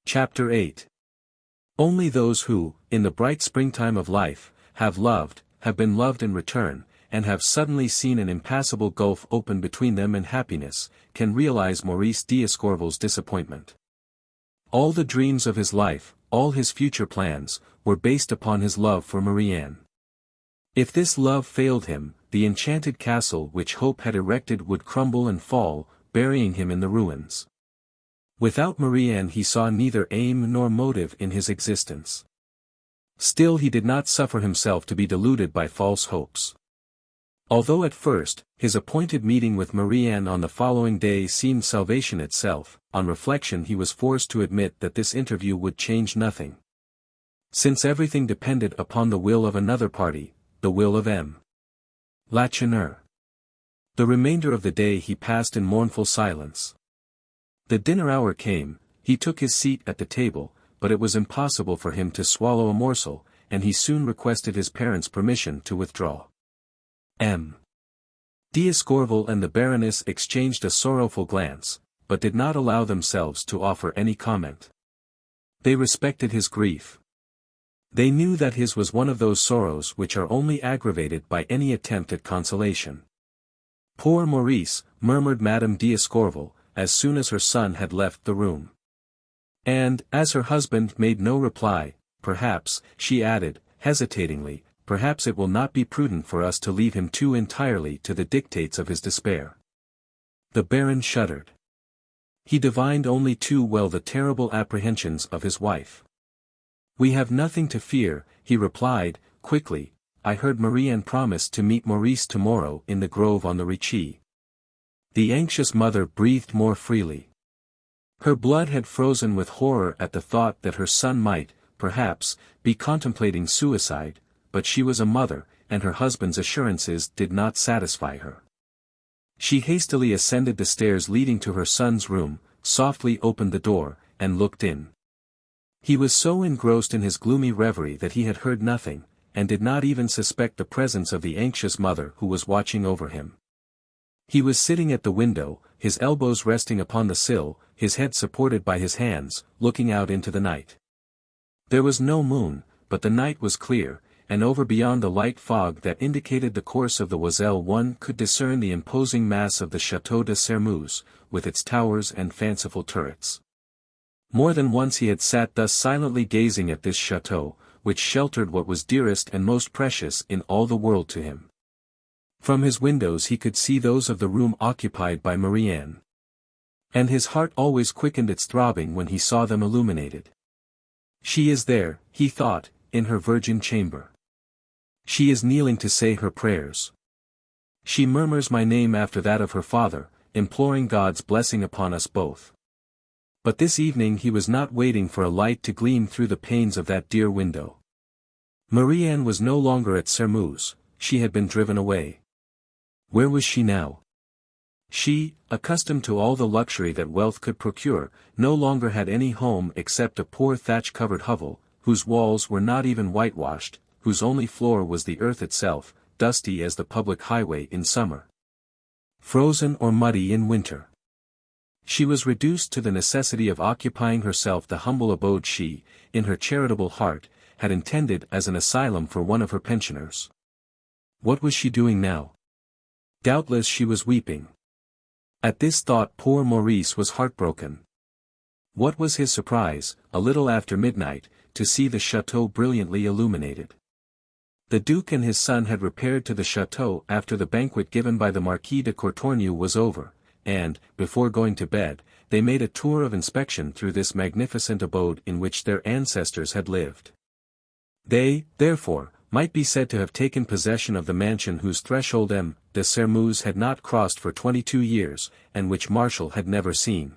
Chapter 8. Only those who, in the bright springtime of life, have loved, have been loved in return, and have suddenly seen an impassable gulf open between them and happiness, can realize Maurice d'Escorval's disappointment. All the dreams of his life, all his future plans, were based upon his love for Marie-Anne. If this love failed him, the enchanted castle which hope had erected would crumble and fall, burying him in the ruins. Without Marie-Anne he saw neither aim nor motive in his existence. Still he did not suffer himself to be deluded by false hopes. Although at first, his appointed meeting with Marie-Anne on the following day seemed salvation itself, on reflection he was forced to admit that this interview would change nothing. Since everything depended upon the will of another party, the will of M. Lacheneur. The remainder of the day he passed in mournful silence. The dinner hour came, he took his seat at the table, but it was impossible for him to swallow a morsel, and he soon requested his parents' permission to withdraw. M. d'Escorval and the Baroness exchanged a sorrowful glance, but did not allow themselves to offer any comment. They respected his grief. They knew that his was one of those sorrows which are only aggravated by any attempt at consolation. "Poor Maurice," murmured Madame d'Escorval, as soon as her son had left the room. And, as her husband made no reply, "Perhaps," she added, hesitatingly, "perhaps it will not be prudent for us to leave him too entirely to the dictates of his despair." The Baron shuddered. He divined only too well the terrible apprehensions of his wife. "We have nothing to fear," he replied, quickly. "I heard Marie-Anne promise to meet Maurice tomorrow in the grove on the Ricci." The anxious mother breathed more freely. Her blood had frozen with horror at the thought that her son might, perhaps, be contemplating suicide, but she was a mother, and her husband's assurances did not satisfy her. She hastily ascended the stairs leading to her son's room, softly opened the door, and looked in. He was so engrossed in his gloomy reverie that he had heard nothing, and did not even suspect the presence of the anxious mother who was watching over him. He was sitting at the window, his elbows resting upon the sill, his head supported by his hands, looking out into the night. There was no moon, but the night was clear, and over beyond the light fog that indicated the course of the Oiselle one could discern the imposing mass of the Château de Sermeuse, with its towers and fanciful turrets. More than once he had sat thus silently gazing at this château, which sheltered what was dearest and most precious in all the world to him. From his windows he could see those of the room occupied by Marie-Anne. And his heart always quickened its throbbing when he saw them illuminated. "She is there," he thought, "in her virgin chamber. She is kneeling to say her prayers. She murmurs my name after that of her father, imploring God's blessing upon us both." But this evening he was not waiting for a light to gleam through the panes of that dear window. Marie-Anne was no longer at Sermeuse, she had been driven away. Where was she now? She, accustomed to all the luxury that wealth could procure, no longer had any home except a poor thatch-covered hovel, whose walls were not even whitewashed, whose only floor was the earth itself, dusty as the public highway in summer, frozen or muddy in winter. She was reduced to the necessity of occupying herself the humble abode she, in her charitable heart, had intended as an asylum for one of her pensioners. What was she doing now? Doubtless she was weeping. At this thought poor Maurice was heartbroken. What was his surprise, a little after midnight, to see the château brilliantly illuminated. The Duke and his son had repaired to the château after the banquet given by the Marquis de Courtornieu was over, and, before going to bed, they made a tour of inspection through this magnificent abode in which their ancestors had lived. They, therefore, might be said to have taken possession of the mansion whose threshold M. de Sermeuse had not crossed for 22 years, and which Martial had never seen.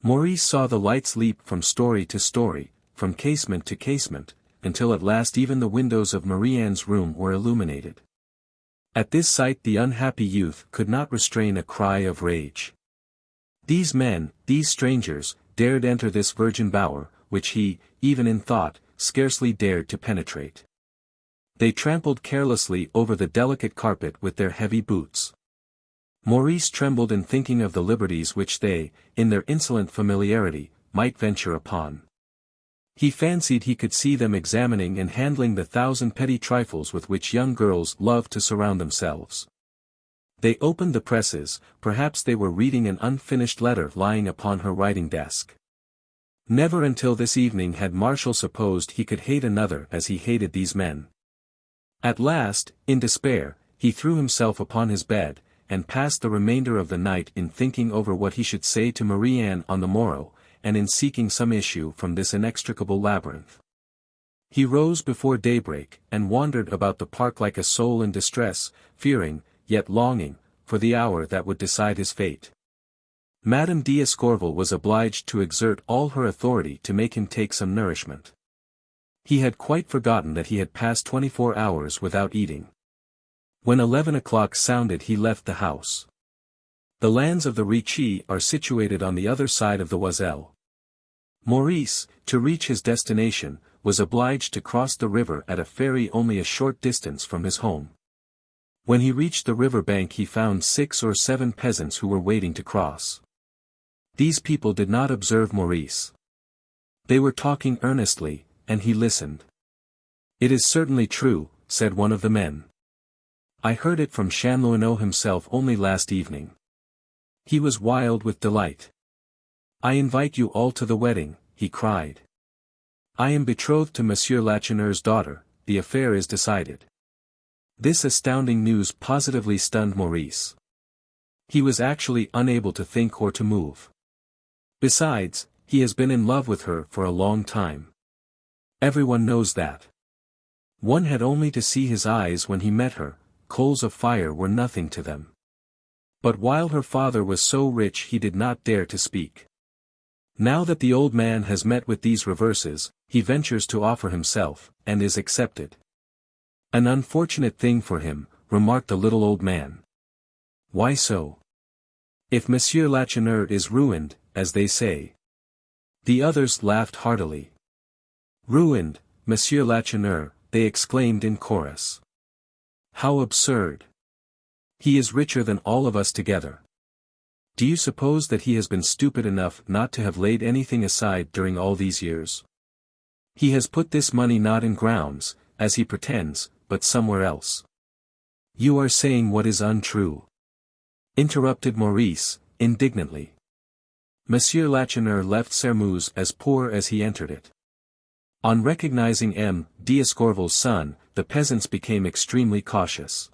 Maurice saw the lights leap from story to story, from casement to casement, until at last even the windows of Marie-Anne's room were illuminated. At this sight the unhappy youth could not restrain a cry of rage. These men, these strangers, dared enter this virgin bower, which he, even in thought, scarcely dared to penetrate. They trampled carelessly over the delicate carpet with their heavy boots. Maurice trembled in thinking of the liberties which they, in their insolent familiarity, might venture upon. He fancied he could see them examining and handling the thousand petty trifles with which young girls love to surround themselves. They opened the presses, perhaps they were reading an unfinished letter lying upon her writing desk. Never until this evening had Marshall supposed he could hate another as he hated these men. At last, in despair, he threw himself upon his bed, and passed the remainder of the night in thinking over what he should say to Marie Anne on the morrow, and in seeking some issue from this inextricable labyrinth. He rose before daybreak, and wandered about the park like a soul in distress, fearing, yet longing, for the hour that would decide his fate. Madame d'Escorval was obliged to exert all her authority to make him take some nourishment. He had quite forgotten that he had passed 24 hours without eating. When 11 o'clock sounded he left the house. The lands of the Ricci are situated on the other side of the Oiselle. Maurice, to reach his destination, was obliged to cross the river at a ferry only a short distance from his home. When he reached the river bank he found 6 or 7 peasants who were waiting to cross. These people did not observe Maurice. They were talking earnestly, and he listened. "It is certainly true," said one of the men. "I heard it from Chanlouineau himself only last evening. He was wild with delight. 'I invite you all to the wedding,' he cried. 'I am betrothed to Monsieur Lacheneur's daughter, the affair is decided.'" This astounding news positively stunned Maurice. He was actually unable to think or to move. Besides, he has been in love with her for a long time. Everyone knows that. One had only to see his eyes when he met her, coals of fire were nothing to them. But while her father was so rich he did not dare to speak. Now that the old man has met with these reverses, he ventures to offer himself, and is accepted. "An unfortunate thing for him," remarked the little old man. "Why so?" "If Monsieur Lacheneur is ruined, as they say." The others laughed heartily. "Ruined, Monsieur Lacheneur," they exclaimed in chorus. "How absurd! He is richer than all of us together. Do you suppose that he has been stupid enough not to have laid anything aside during all these years? He has put this money not in grounds, as he pretends, but somewhere else." "You are saying what is untrue," interrupted Maurice, indignantly. Monsieur Lacheneur left Sairmeuse as poor as he entered it. On recognizing M. d'Escorval's son, the peasants became extremely cautious.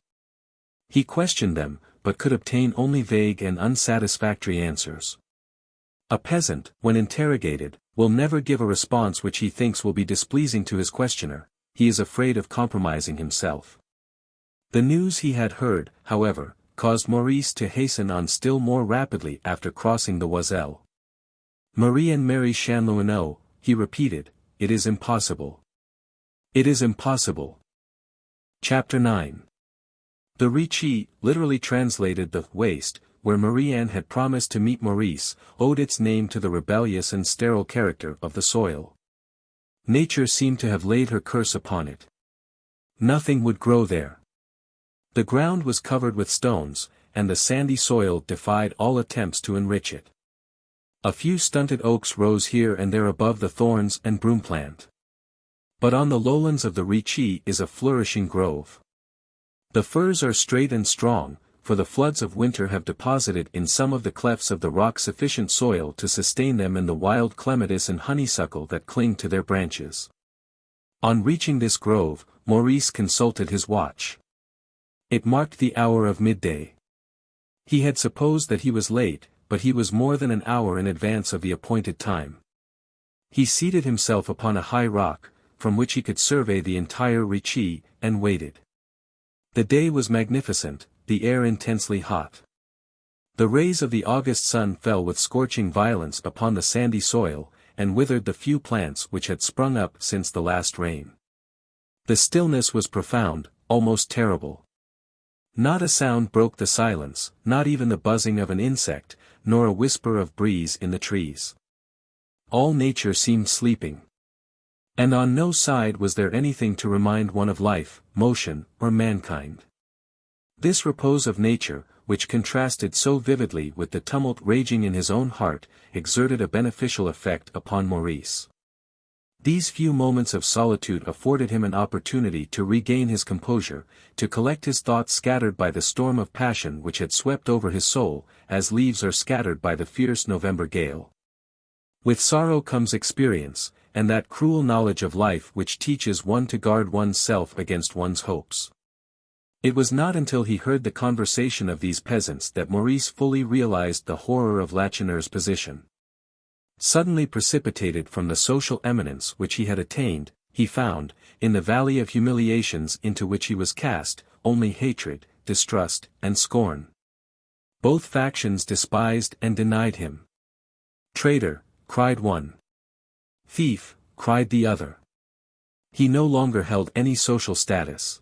He questioned them, but could obtain only vague and unsatisfactory answers. A peasant, when interrogated, will never give a response which he thinks will be displeasing to his questioner. He is afraid of compromising himself. The news he had heard, however, caused Maurice to hasten on still more rapidly after crossing the Oiselle. "Marie and Mary Chanlouineau," he repeated, "it is impossible. It is impossible." Chapter 9. The Ricci, literally translated the waste, where Marie Anne had promised to meet Maurice, owed its name to the rebellious and sterile character of the soil. Nature seemed to have laid her curse upon it. Nothing would grow there. The ground was covered with stones, and the sandy soil defied all attempts to enrich it. A few stunted oaks rose here and there above the thorns and broom plant. But on the lowlands of the Ricci is a flourishing grove. The firs are straight and strong, for the floods of winter have deposited in some of the clefts of the rock sufficient soil to sustain them and the wild clematis and honeysuckle that cling to their branches. On reaching this grove, Maurice consulted his watch. It marked the hour of midday. He had supposed that he was late, but he was more than an hour in advance of the appointed time. He seated himself upon a high rock, from which he could survey the entire Ricci, and waited. The day was magnificent, the air intensely hot. The rays of the August sun fell with scorching violence upon the sandy soil, and withered the few plants which had sprung up since the last rain. The stillness was profound, almost terrible. Not a sound broke the silence, not even the buzzing of an insect, nor a whisper of breeze in the trees. All nature seemed sleeping. And on no side was there anything to remind one of life, motion, or mankind. This repose of nature, which contrasted so vividly with the tumult raging in his own heart, exerted a beneficial effect upon Maurice. These few moments of solitude afforded him an opportunity to regain his composure, to collect his thoughts scattered by the storm of passion which had swept over his soul, as leaves are scattered by the fierce November gale. With sorrow comes experience, and that cruel knowledge of life which teaches one to guard one's self against one's hopes. It was not until he heard the conversation of these peasants that Maurice fully realized the horror of Lacheneur's position. Suddenly precipitated from the social eminence which he had attained, he found, in the valley of humiliations into which he was cast, only hatred, distrust, and scorn. Both factions despised and denied him. "Traitor," cried one. "Thief," cried the other. He no longer held any social status.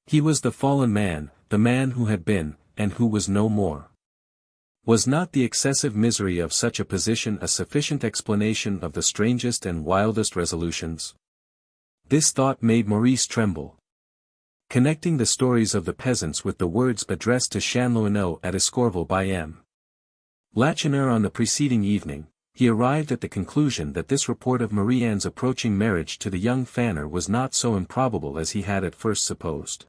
He was the fallen man, the man who had been, and who was no more. Was not the excessive misery of such a position a sufficient explanation of the strangest and wildest resolutions? This thought made Maurice tremble. Connecting the stories of the peasants with the words addressed to Chanlouineau at Escorval by M. Lacheneur on the preceding evening, he arrived at the conclusion that this report of Marie Anne's approaching marriage to the young Fanner was not so improbable as he had at first supposed.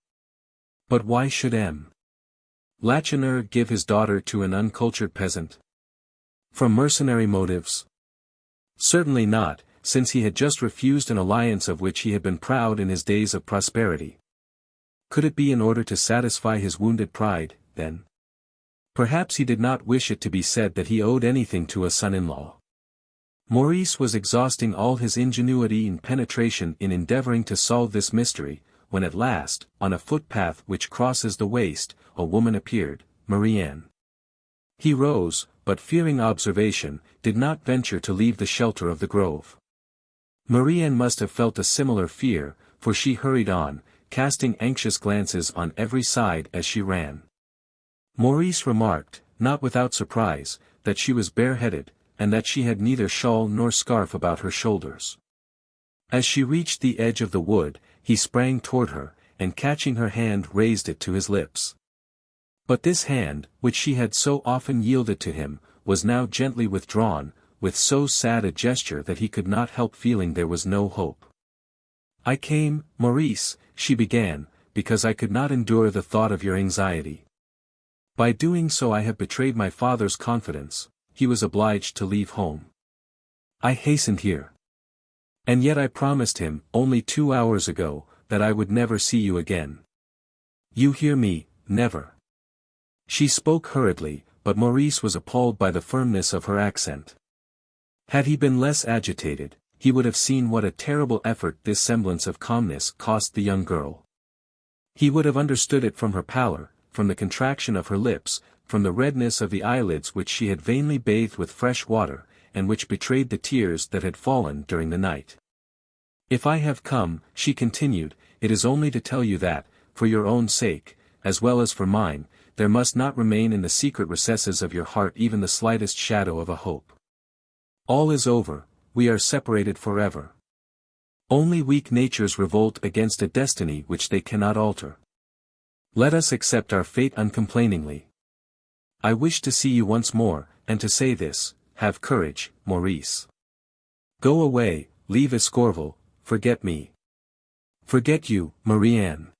But why should M. Lacheneur give his daughter to an uncultured peasant? From mercenary motives? Certainly not, since he had just refused an alliance of which he had been proud in his days of prosperity. Could it be in order to satisfy his wounded pride, then? Perhaps he did not wish it to be said that he owed anything to a son-in-law. Maurice was exhausting all his ingenuity and penetration in endeavoring to solve this mystery, when at last, on a footpath which crosses the waste, a woman appeared, Marie Anne. He rose, but fearing observation, did not venture to leave the shelter of the grove. Marie Anne must have felt a similar fear, for she hurried on, casting anxious glances on every side as she ran. Maurice remarked, not without surprise, that she was bareheaded, and that she had neither shawl nor scarf about her shoulders. As she reached the edge of the wood, he sprang toward her, and catching her hand raised it to his lips. But this hand, which she had so often yielded to him, was now gently withdrawn, with so sad a gesture that he could not help feeling there was no hope. "I came, Maurice," she began, "because I could not endure the thought of your anxiety. By doing so I have betrayed my father's confidence, he was obliged to leave home. I hastened here. And yet I promised him, only 2 hours ago, that I would never see you again. You hear me, never." She spoke hurriedly, but Maurice was appalled by the firmness of her accent. Had he been less agitated, he would have seen what a terrible effort this semblance of calmness cost the young girl. He would have understood it from her pallor, from the contraction of her lips, from the redness of the eyelids which she had vainly bathed with fresh water, and which betrayed the tears that had fallen during the night. "If I have come," she continued, "it is only to tell you that, for your own sake, as well as for mine, there must not remain in the secret recesses of your heart even the slightest shadow of a hope. All is over, we are separated forever. Only weak natures revolt against a destiny which they cannot alter. Let us accept our fate uncomplainingly. I wish to see you once more, and to say this, have courage, Maurice. Go away, leave Escorval, forget me." "Forget you, Marie Anne!"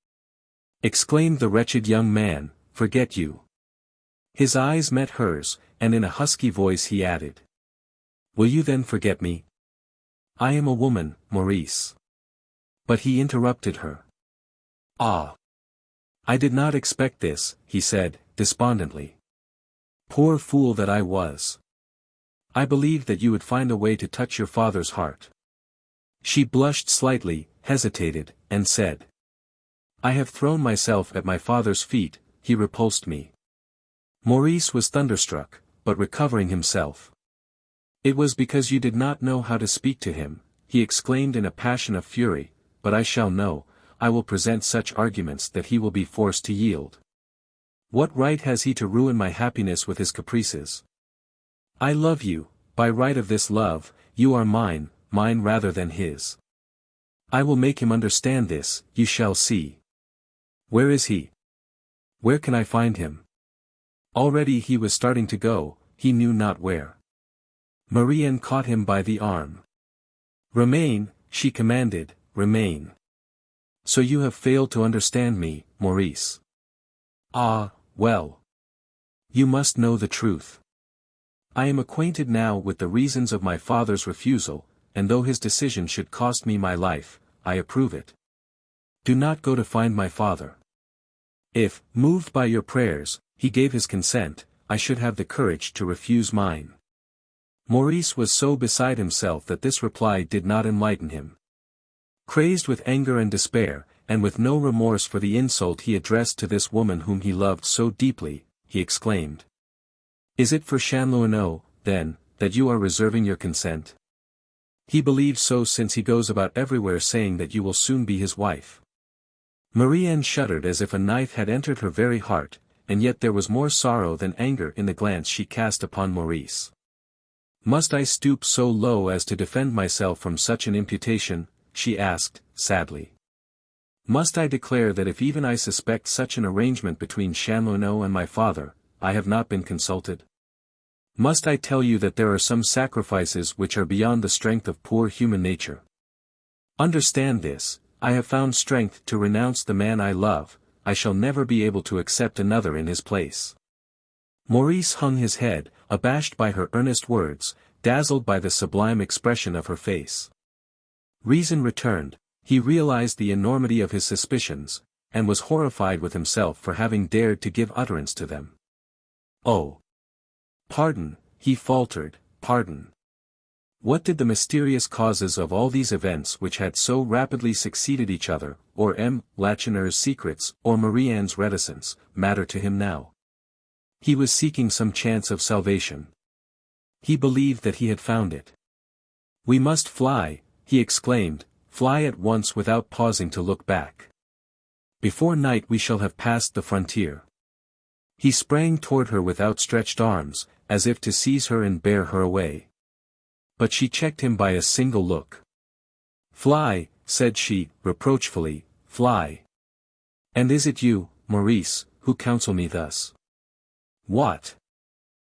exclaimed the wretched young man, "forget you." His eyes met hers, and in a husky voice he added, "Will you then forget me? I am a woman, Maurice." But he interrupted her. "Ah! I did not expect this," he said, despondently. "Poor fool that I was. I believed that you would find a way to touch your father's heart." She blushed slightly, hesitated, and said, "I have thrown myself at my father's feet, he repulsed me." Maurice was thunderstruck, but recovering himself. "It was because you did not know how to speak to him," he exclaimed in a passion of fury, "but I shall know, I will present such arguments that he will be forced to yield. What right has he to ruin my happiness with his caprices? I love you, by right of this love, you are mine, mine rather than his. I will make him understand this, you shall see. Where is he? Where can I find him? Already he was starting to go, he knew not where. Marianne caught him by the arm. "Remain," she commanded, "remain. So you have failed to understand me, Maurice. Ah, well. You must know the truth. I am acquainted now with the reasons of my father's refusal, and though his decision should cost me my life, I approve it. Do not go to find my father. If, moved by your prayers, he gave his consent, I should have the courage to refuse mine." Maurice was so beside himself that this reply did not enlighten him. Crazed with anger and despair, and with no remorse for the insult he addressed to this woman whom he loved so deeply, he exclaimed. "Is it for Chanlouineau, then, that you are reserving your consent? He believes so since he goes about everywhere saying that you will soon be his wife." Marianne shuddered as if a knife had entered her very heart, and yet there was more sorrow than anger in the glance she cast upon Maurice. "Must I stoop so low as to defend myself from such an imputation?" she asked, sadly. "Must I declare that if even I suspect such an arrangement between Chanlouineau and my father, I have not been consulted? Must I tell you that there are some sacrifices which are beyond the strength of poor human nature? Understand this, I have found strength to renounce the man I love, I shall never be able to accept another in his place." Maurice hung his head, abashed by her earnest words, dazzled by the sublime expression of her face. Reason returned, he realized the enormity of his suspicions, and was horrified with himself for having dared to give utterance to them. "Oh! Pardon," he faltered, "pardon. What did the mysterious causes of all these events which had so rapidly succeeded each other, or Lacheneur's secrets, or Marianne's reticence, matter to him now? He was seeking some chance of salvation. He believed that he had found it. "We must fly," he exclaimed, "fly at once without pausing to look back. Before night we shall have passed the frontier." He sprang toward her with outstretched arms, as if to seize her and bear her away. But she checked him by a single look. "Fly," said she, reproachfully, "fly. And is it you, Maurice, who counsel me thus? What?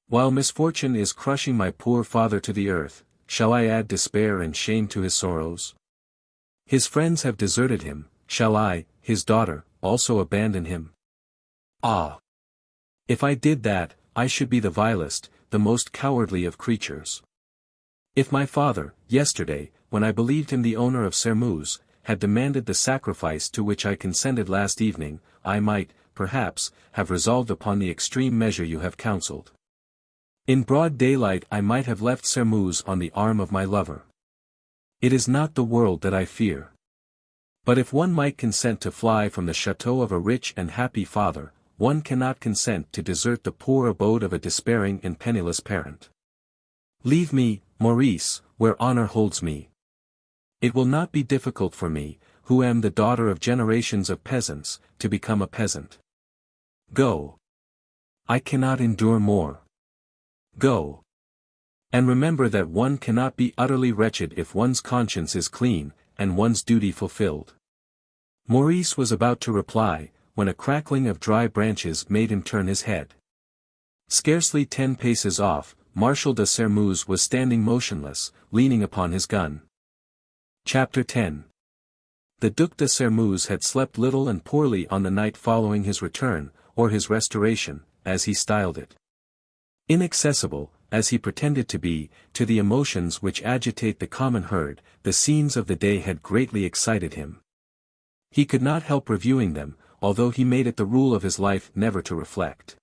While misfortune is crushing my poor father to the earth, shall I add despair and shame to his sorrows? His friends have deserted him, shall I, his daughter, also abandon him? Ah! If I did that, I should be the vilest, the most cowardly of creatures. If my father, yesterday, when I believed him the owner of Sairmeuse, had demanded the sacrifice to which I consented last evening, I might, perhaps, have resolved upon the extreme measure you have counselled. In broad daylight I might have left Sairmeuse on the arm of my lover. It is not the world that I fear. But if one might consent to fly from the chateau of a rich and happy father, one cannot consent to desert the poor abode of a despairing and penniless parent. Leave me, Maurice, where honor holds me. It will not be difficult for me, who am the daughter of generations of peasants, to become a peasant. Go. I cannot endure more. Go. And remember that one cannot be utterly wretched if one's conscience is clean, and one's duty fulfilled." Maurice was about to reply, when a crackling of dry branches made him turn his head. Scarcely 10 paces off, Marshal de Sairmeuse was standing motionless, leaning upon his gun. Chapter 10. The Duc de Sairmeuse had slept little and poorly on the night following his return, or his restoration, as he styled it. Inaccessible, as he pretended to be, to the emotions which agitate the common herd, the scenes of the day had greatly excited him. He could not help reviewing them, although he made it the rule of his life never to reflect.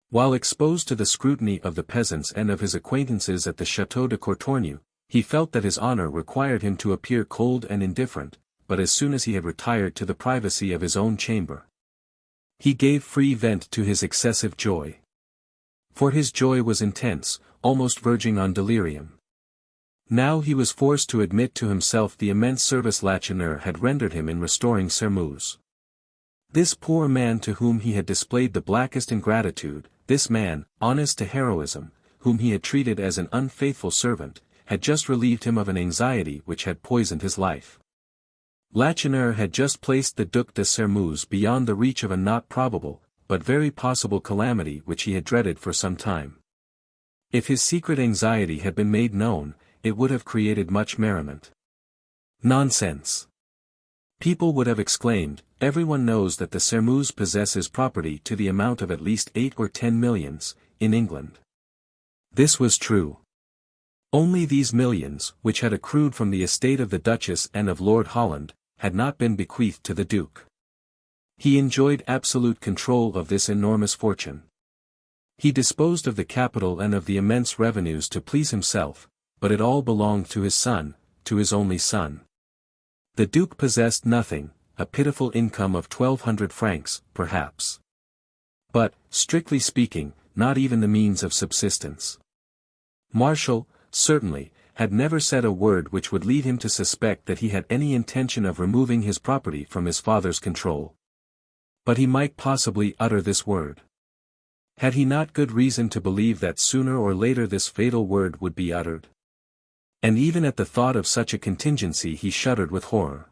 While exposed to the scrutiny of the peasants and of his acquaintances at the Château de Courtornieu, he felt that his honor required him to appear cold and indifferent, but as soon as he had retired to the privacy of his own chamber, he gave free vent to his excessive joy. For his joy was intense, almost verging on delirium. Now he was forced to admit to himself the immense service Lacheneur had rendered him in restoring Sairmeuse. This poor man to whom he had displayed the blackest ingratitude, this man, honest to heroism, whom he had treated as an unfaithful servant, had just relieved him of an anxiety which had poisoned his life. Lacheneur had just placed the Duc de Sairmeuse beyond the reach of a not probable, but very possible calamity which he had dreaded for some time. If his secret anxiety had been made known, it would have created much merriment. Nonsense! People would have exclaimed, everyone knows that the Sermus possesses property to the amount of at least 8 or 10 millions, in England. This was true. Only these millions, which had accrued from the estate of the Duchess and of Lord Holland, had not been bequeathed to the Duke. He enjoyed absolute control of this enormous fortune. He disposed of the capital and of the immense revenues to please himself, but it all belonged to his son, to his only son. The Duke possessed nothing, a pitiful income of 1,200 francs, perhaps. But, strictly speaking, not even the means of subsistence. Marshal, certainly, had never said a word which would lead him to suspect that he had any intention of removing his property from his father's control. But he might possibly utter this word. Had he not good reason to believe that sooner or later this fatal word would be uttered? And even at the thought of such a contingency he shuddered with horror.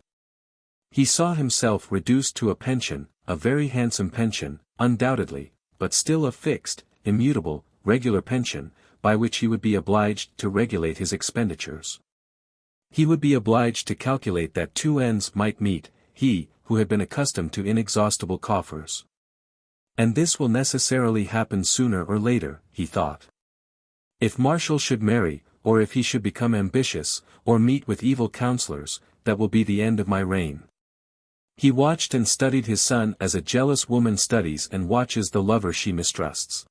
He saw himself reduced to a pension, a very handsome pension, undoubtedly, but still a fixed, immutable, regular pension, by which he would be obliged to regulate his expenditures. He would be obliged to calculate that two ends might meet, he, who had been accustomed to inexhaustible coffers. And this will necessarily happen sooner or later, he thought. If Marshal should marry, or if he should become ambitious, or meet with evil counselors, that will be the end of my reign. He watched and studied his son as a jealous woman studies and watches the lover she mistrusts.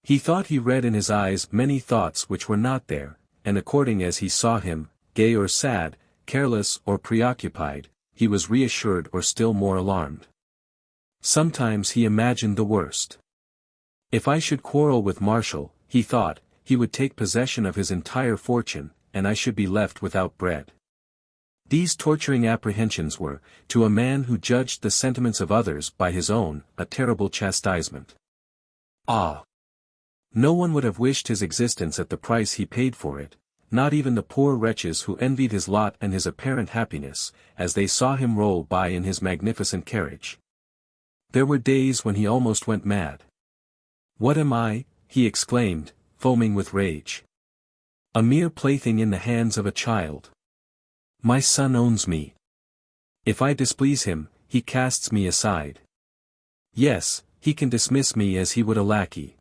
He thought he read in his eyes many thoughts which were not there, and according as he saw him, gay or sad, careless or preoccupied, he was reassured or still more alarmed. Sometimes he imagined the worst. If I should quarrel with Marshal, he thought, he would take possession of his entire fortune, and I should be left without bread. These torturing apprehensions were, to a man who judged the sentiments of others by his own, a terrible chastisement. Ah! No one would have wished his existence at the price he paid for it, not even the poor wretches who envied his lot and his apparent happiness, as they saw him roll by in his magnificent carriage. There were days when he almost went mad. What am I, he exclaimed, foaming with rage. A mere plaything in the hands of a child. My son owns me. If I displease him, he casts me aside. Yes, he can dismiss me as he would a lackey.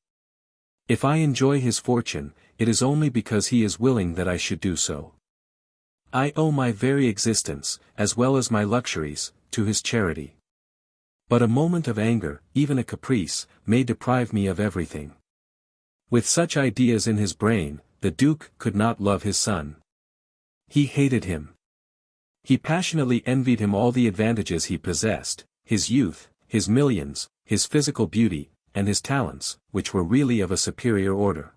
If I enjoy his fortune, it is only because he is willing that I should do so. I owe my very existence, as well as my luxuries, to his charity. But a moment of anger, even a caprice, may deprive me of everything. With such ideas in his brain, the Duke could not love his son. He hated him. He passionately envied him all the advantages he possessed, his youth, his millions, his physical beauty, and his talents, which were really of a superior order.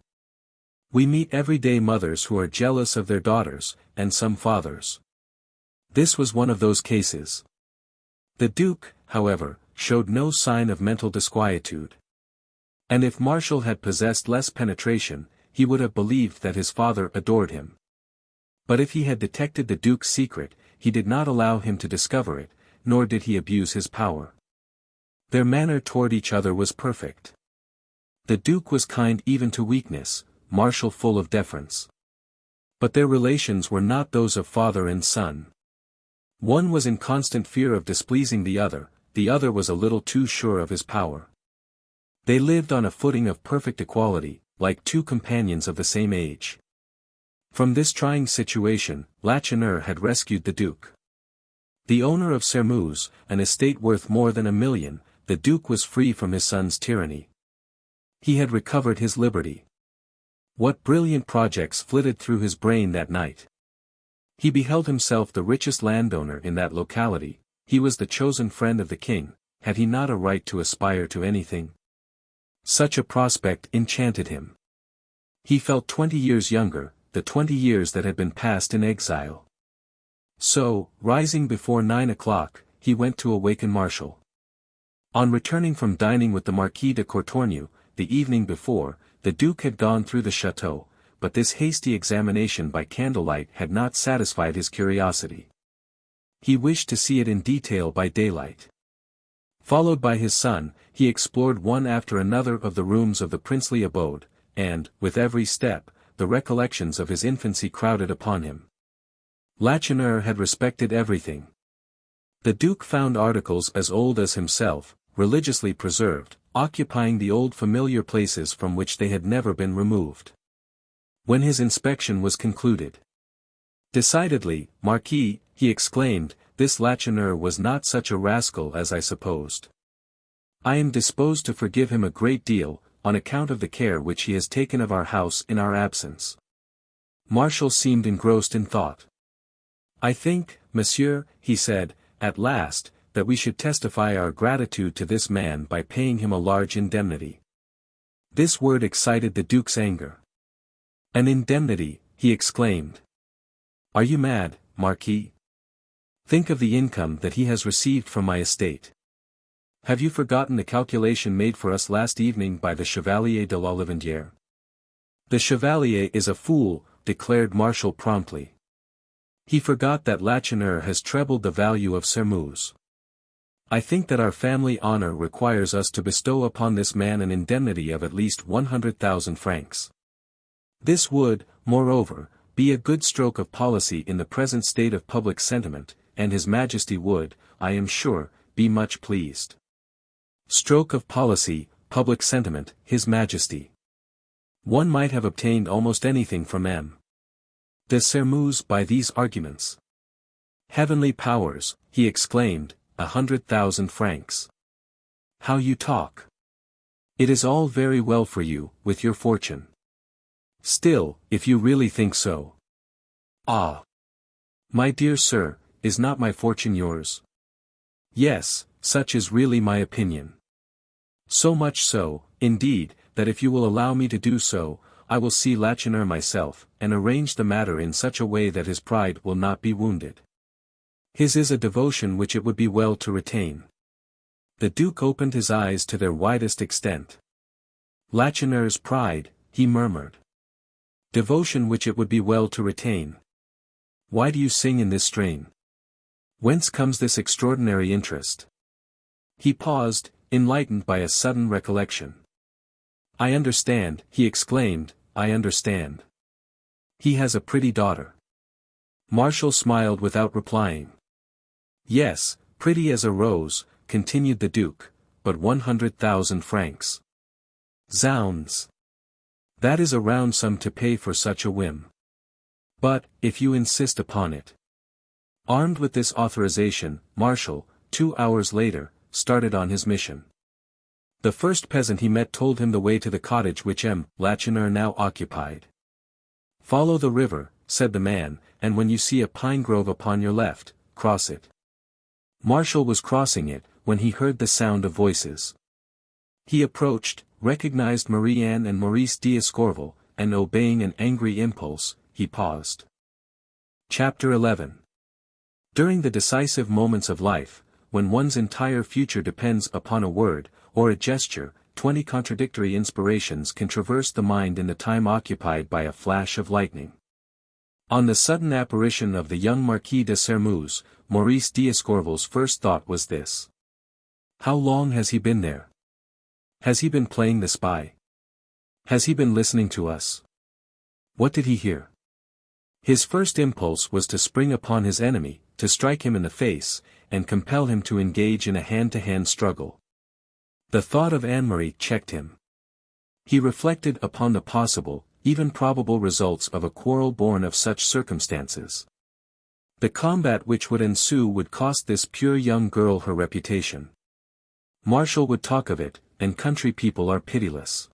We meet every day mothers who are jealous of their daughters, and some fathers. This was one of those cases. The Duke, however, showed no sign of mental disquietude. And if Marshal had possessed less penetration, he would have believed that his father adored him. But if he had detected the Duke's secret, he did not allow him to discover it, nor did he abuse his power. Their manner toward each other was perfect. The Duke was kind even to weakness, Marshal full of deference. But their relations were not those of father and son. One was in constant fear of displeasing the other was a little too sure of his power. They lived on a footing of perfect equality, like two companions of the same age. From this trying situation, Lacheneur had rescued the Duke. The owner of Sermus, an estate worth more than 1 million, the Duke was free from his son's tyranny. He had recovered his liberty. What brilliant projects flitted through his brain that night! He beheld himself the richest landowner in that locality, he was the chosen friend of the king, had he not a right to aspire to anything? Such a prospect enchanted him. He felt 20 years younger, the 20 years that had been passed in exile. So, rising before 9 o'clock, he went to awaken Marshal. On returning from dining with the Marquis de Courtornieu, the evening before, the Duke had gone through the chateau, but this hasty examination by candlelight had not satisfied his curiosity. He wished to see it in detail by daylight. Followed by his son, he explored one after another of the rooms of the princely abode, and, with every step, the recollections of his infancy crowded upon him. Lacheneur had respected everything. The Duke found articles as old as himself, religiously preserved, occupying the old familiar places from which they had never been removed. When his inspection was concluded, "Decidedly, Marquis," he exclaimed, "this Lacheneur was not such a rascal as I supposed. I am disposed to forgive him a great deal, on account of the care which he has taken of our house in our absence." Martial seemed engrossed in thought. "I think, monsieur," he said, at last, "that we should testify our gratitude to this man by paying him a large indemnity." This word excited the Duke's anger. "An indemnity," he exclaimed. "Are you mad, Marquis? Think of the income that he has received from my estate. Have you forgotten the calculation made for us last evening by the Chevalier de la Lavandière?" "The Chevalier is a fool," declared Martial promptly. "He forgot that Lacheneur has trebled the value of Sairmeuse. I think that our family honor requires us to bestow upon this man an indemnity of at least 100,000 francs. This would, moreover, be a good stroke of policy in the present state of public sentiment, and His Majesty would, I am sure, be much pleased." Stroke of policy, public sentiment, His Majesty. One might have obtained almost anything from M. de Sairmeuse by these arguments. "Heavenly powers," he exclaimed, 100,000 francs. "How you talk! It is all very well for you, with your fortune. Still, if you really think so—" "Ah! My dear sir, is not my fortune yours?" "Yes, such is really my opinion. So much so, indeed, that if you will allow me to do so, I will see Lacheneur myself, and arrange the matter in such a way that his pride will not be wounded. His is a devotion which it would be well to retain." The Duke opened his eyes to their widest extent. "Lacheneur's pride," he murmured. "Devotion which it would be well to retain. Why do you sing in this strain? Whence comes this extraordinary interest?" He paused, enlightened by a sudden recollection. "I understand," he exclaimed, "I understand. He has a pretty daughter." Martial smiled without replying. "Yes, pretty as a rose," continued the Duke, "but 100,000 francs. Zounds! That is a round sum to pay for such a whim. But, if you insist upon it." Armed with this authorization, Martial, 2 hours later, started on his mission. The first peasant he met told him the way to the cottage which M. Lacheneur now occupied. "Follow the river," said the man, "and when you see a pine grove upon your left, cross it." Martial was crossing it, when he heard the sound of voices. He approached, recognized Marie-Anne and Maurice d'Escorval, and obeying an angry impulse, he paused. Chapter 11. During the decisive moments of life, when one's entire future depends upon a word, or a gesture, 20 contradictory inspirations can traverse the mind in the time occupied by a flash of lightning. On the sudden apparition of the young Marquis de Sairmeuse, Maurice d'Escorval's first thought was this: "How long has he been there? Has he been playing the spy? Has he been listening to us? What did he hear?" His first impulse was to spring upon his enemy, to strike him in the face, and compel him to engage in a hand-to-hand struggle. The thought of Anne-Marie checked him. He reflected upon the possible, even probable results of a quarrel born of such circumstances. The combat which would ensue would cost this pure young girl her reputation. Martial would talk of it, and country people are pitiless.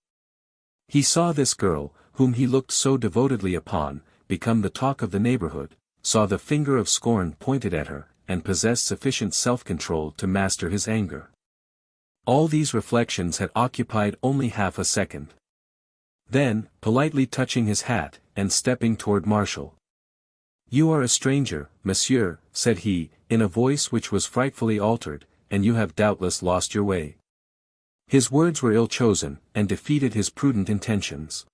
He saw this girl, whom he looked so devotedly upon, become the talk of the neighborhood, saw the finger of scorn pointed at her, and possessed sufficient self-control to master his anger. All these reflections had occupied only half a second. Then, politely touching his hat, and stepping toward Martial. "You are a stranger, monsieur," said he, in a voice which was frightfully altered, "and you have doubtless lost your way." His words were ill-chosen, and defeated his prudent intentions.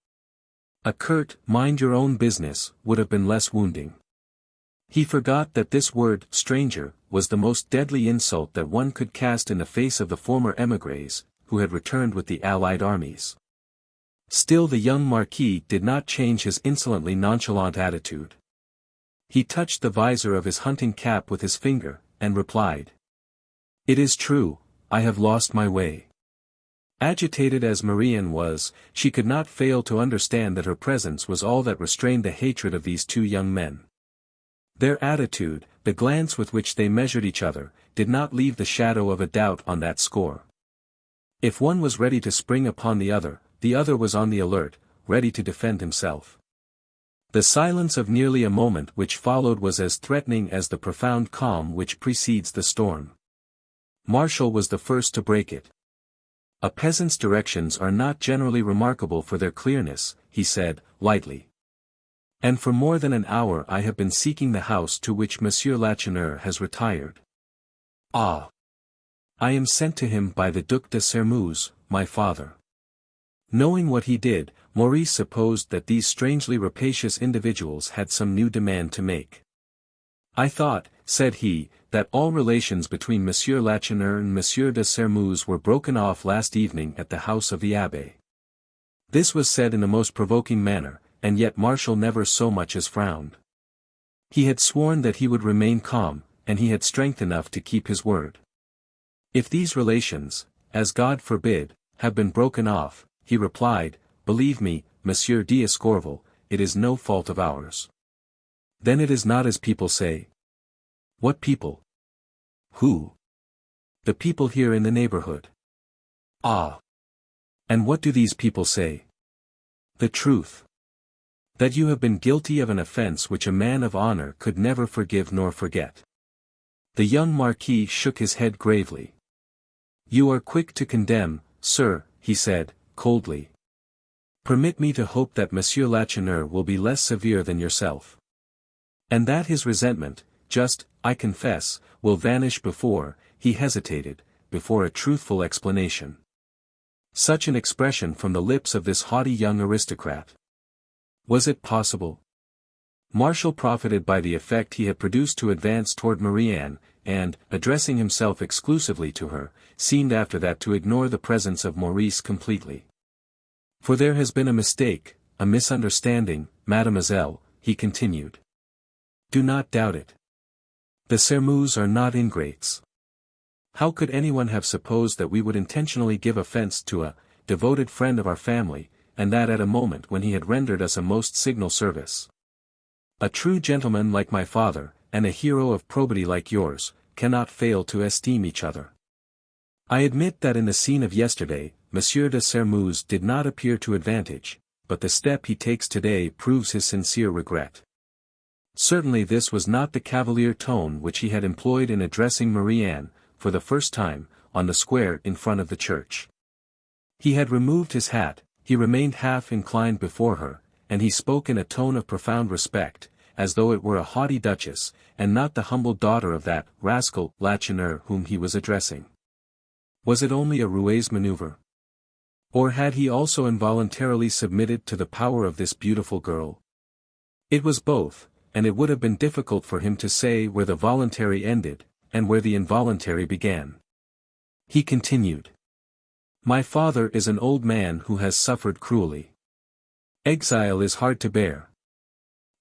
A curt, "mind your own business," would have been less wounding. He forgot that this word, stranger, was the most deadly insult that one could cast in the face of the former émigrés, who had returned with the Allied armies. Still the young Marquis did not change his insolently nonchalant attitude. He touched the visor of his hunting cap with his finger, and replied. "It is true, I have lost my way." Agitated as Marie-Anne was, she could not fail to understand that her presence was all that restrained the hatred of these two young men. Their attitude, the glance with which they measured each other, did not leave the shadow of a doubt on that score. If one was ready to spring upon the other was on the alert, ready to defend himself. The silence of nearly a moment which followed was as threatening as the profound calm which precedes the storm. Martial was the first to break it. "A peasant's directions are not generally remarkable for their clearness," he said, lightly. "And for more than an hour I have been seeking the house to which Monsieur Lacheneur has retired. Ah! I am sent to him by the Duc de Sermeuse, my father." Knowing what he did, Maurice supposed that these strangely rapacious individuals had some new demand to make. "I thought," said he, "that all relations between Monsieur Lacheneur and Monsieur de Sermeuse were broken off last evening at the house of the Abbé." This was said in the most provoking manner, and yet Martial never so much as frowned. He had sworn that he would remain calm, and he had strength enough to keep his word. "If these relations, as God forbid, have been broken off," he replied, "believe me, Monsieur d'Escorval, it is no fault of ours." "Then it is not as people say." "What people?" "Who?" "The people here in the neighborhood." "Ah! And what do these people say?" "The truth. That you have been guilty of an offense which a man of honor could never forgive nor forget." The young Marquis shook his head gravely. "You are quick to condemn, sir," he said, coldly. "Permit me to hope that Monsieur Lacheneur will be less severe than yourself. And that his resentment, just, I confess, will vanish before," he hesitated, "before a truthful explanation." Such an expression from the lips of this haughty young aristocrat. Was it possible? Martial profited by the effect he had produced to advance toward Marie-Anne, and, addressing himself exclusively to her, seemed after that to ignore the presence of Maurice completely. "For there has been a mistake, a misunderstanding, mademoiselle," he continued. "Do not doubt it. The Sermeuse are not ingrates. How could anyone have supposed that we would intentionally give offense to a devoted friend of our family, and that at a moment when he had rendered us a most signal service? A true gentleman like my father, and a hero of probity like yours, cannot fail to esteem each other. I admit that in the scene of yesterday, Monsieur de Sermeuse did not appear to advantage, but the step he takes today proves his sincere regret." Certainly this was not the cavalier tone which he had employed in addressing Marie-Anne, for the first time, on the square in front of the church. He had removed his hat, he remained half inclined before her, and he spoke in a tone of profound respect, as though it were a haughty duchess, and not the humble daughter of that rascal Lacheneur whom he was addressing. Was it only a ruse maneuver? Or had he also involuntarily submitted to the power of this beautiful girl? It was both, and it would have been difficult for him to say where the voluntary ended, and where the involuntary began. He continued. "My father is an old man who has suffered cruelly. Exile is hard to bear.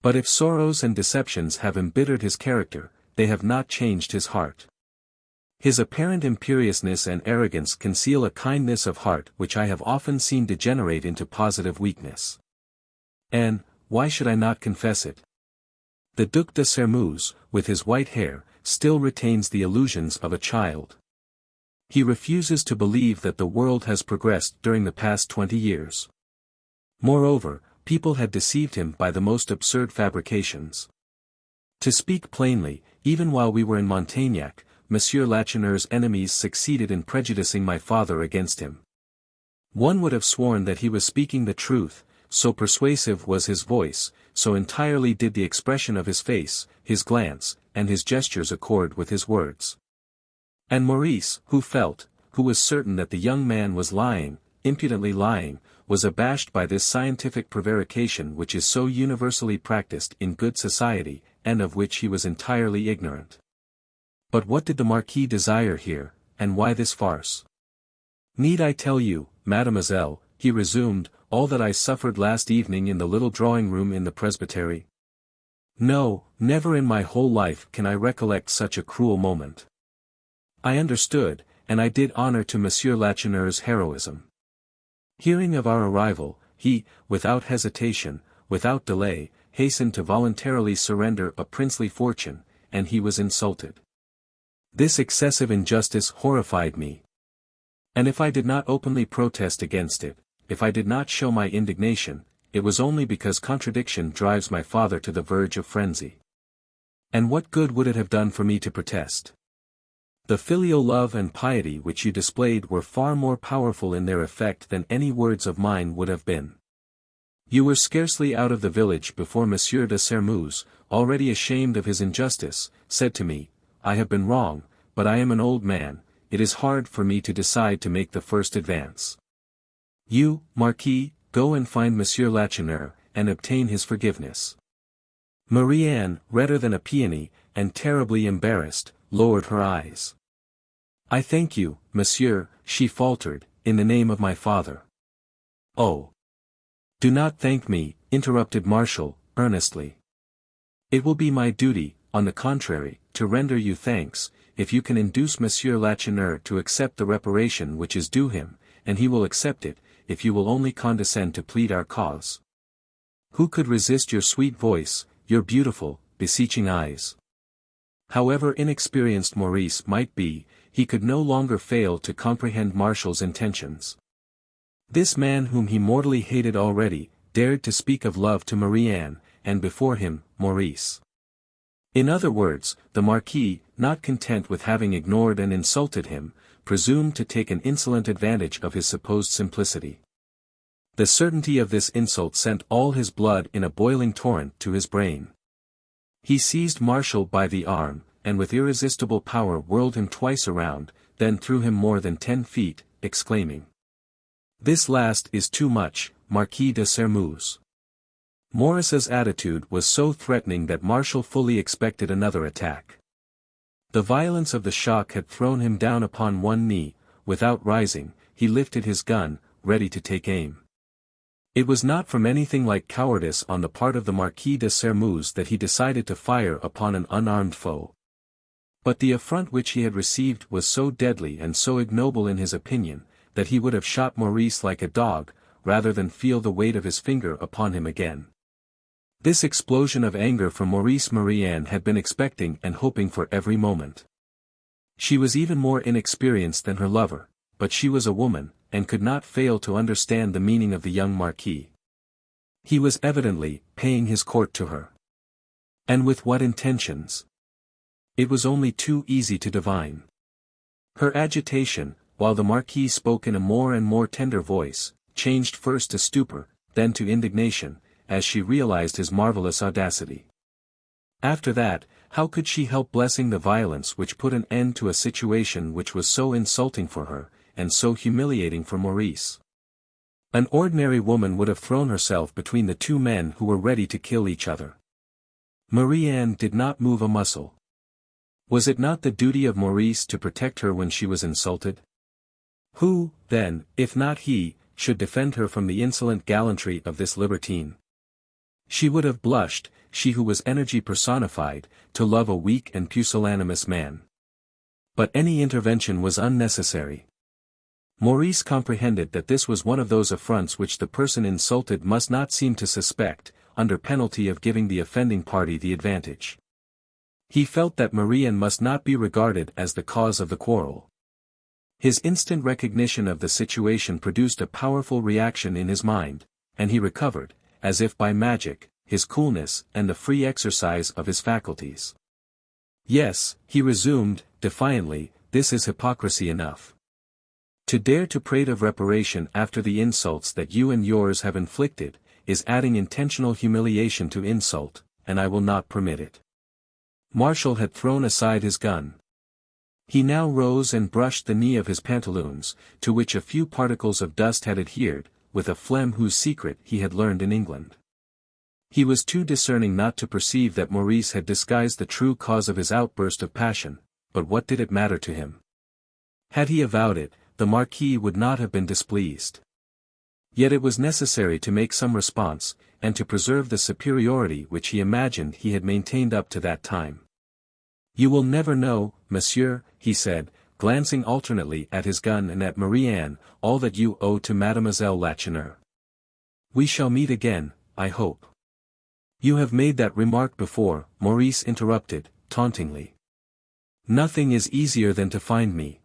But if sorrows and deceptions have embittered his character, they have not changed his heart. His apparent imperiousness and arrogance conceal a kindness of heart which I have often seen degenerate into positive weakness. And, why should I not confess it? The Duc de Sermeuse, with his white hair, still retains the illusions of a child. He refuses to believe that the world has progressed during the past 20 years. Moreover, people had deceived him by the most absurd fabrications. To speak plainly, even while we were in Montagnac, Monsieur Lacheneur's enemies succeeded in prejudicing my father against him. One would have sworn that he was speaking the truth, so persuasive was his voice, so entirely did the expression of his face, his glance, and his gestures accord with his words. And Maurice, who was certain that the young man was lying, impudently lying, was abashed by this scientific prevarication which is so universally practiced in good society, and of which he was entirely ignorant. But what did the Marquis desire here, and why this farce? Need I tell you, mademoiselle, he resumed, all that I suffered last evening in the little drawing-room in the presbytery? No, never in my whole life can I recollect such a cruel moment. I understood, and I did honor to Monsieur Lacheneur's heroism. Hearing of our arrival, he, without hesitation, without delay, hastened to voluntarily surrender a princely fortune, and he was insulted. This excessive injustice horrified me. And if I did not openly protest against it, if I did not show my indignation, it was only because contradiction drives my father to the verge of frenzy. And what good would it have done for me to protest? The filial love and piety which you displayed were far more powerful in their effect than any words of mine would have been. You were scarcely out of the village before Monsieur de Sermuse, already ashamed of his injustice, said to me, I have been wrong, but I am an old man, it is hard for me to decide to make the first advance. You, Marquis, go and find Monsieur Lacheneur, and obtain his forgiveness. Marie-Anne, redder than a peony, and terribly embarrassed, lowered her eyes. I thank you, monsieur, she faltered, in the name of my father. Oh! Do not thank me, interrupted Marshall, earnestly. It will be my duty, on the contrary, to render you thanks, if you can induce Monsieur Lacheneur to accept the reparation which is due him, and he will accept it, if you will only condescend to plead our cause. Who could resist your sweet voice, your beautiful, beseeching eyes? However inexperienced Maurice might be, he could no longer fail to comprehend Marshall's intentions. This man whom he mortally hated already, dared to speak of love to Marie-Anne, and before him, Maurice. In other words, the Marquis, not content with having ignored and insulted him, presumed to take an insolent advantage of his supposed simplicity. The certainty of this insult sent all his blood in a boiling torrent to his brain. He seized Marshall by the arm, and with irresistible power whirled him twice around, then threw him more than 10 feet, exclaiming, This last is too much, Marquis de Sermuse. Maurice's attitude was so threatening that Marshall fully expected another attack. The violence of the shock had thrown him down upon one knee, without rising, he lifted his gun, ready to take aim. It was not from anything like cowardice on the part of the Marquis de Sermuse that he decided to fire upon an unarmed foe. But the affront which he had received was so deadly and so ignoble in his opinion, that he would have shot Maurice like a dog, rather than feel the weight of his finger upon him again. This explosion of anger from Maurice Marie-Anne had been expecting and hoping for every moment. She was even more inexperienced than her lover, but she was a woman, and could not fail to understand the meaning of the young Marquis. He was evidently paying his court to her. And with what intentions? It was only too easy to divine. Her agitation, while the Marquis spoke in a more and more tender voice, changed first to stupor, then to indignation, as she realized his marvelous audacity. After that, how could she help blessing the violence which put an end to a situation which was so insulting for her, and so humiliating for Maurice? An ordinary woman would have thrown herself between the two men who were ready to kill each other. Marie-Anne did not move a muscle. Was it not the duty of Maurice to protect her when she was insulted? Who, then, if not he, should defend her from the insolent gallantry of this libertine? She would have blushed, she who was energy personified, to love a weak and pusillanimous man. But any intervention was unnecessary. Maurice comprehended that this was one of those affronts which the person insulted must not seem to suspect, under penalty of giving the offending party the advantage. He felt that Marie-Anne must not be regarded as the cause of the quarrel. His instant recognition of the situation produced a powerful reaction in his mind, and he recovered, as if by magic, his coolness and the free exercise of his faculties. Yes, he resumed, defiantly, this is hypocrisy enough. To dare to prate of reparation after the insults that you and yours have inflicted, is adding intentional humiliation to insult, and I will not permit it. Marshall had thrown aside his gun. He now rose and brushed the knee of his pantaloons, to which a few particles of dust had adhered, with a phlegm whose secret he had learned in England. He was too discerning not to perceive that Maurice had disguised the true cause of his outburst of passion, but what did it matter to him? Had he avowed it, the Marquis would not have been displeased. Yet it was necessary to make some response, and to preserve the superiority which he imagined he had maintained up to that time. "You will never know, monsieur," he said, glancing alternately at his gun and at Marie-Anne, "all that you owe to Mademoiselle Lacheneur. We shall meet again, I hope." "You have made that remark before," Maurice interrupted, tauntingly. "Nothing is easier than to find me.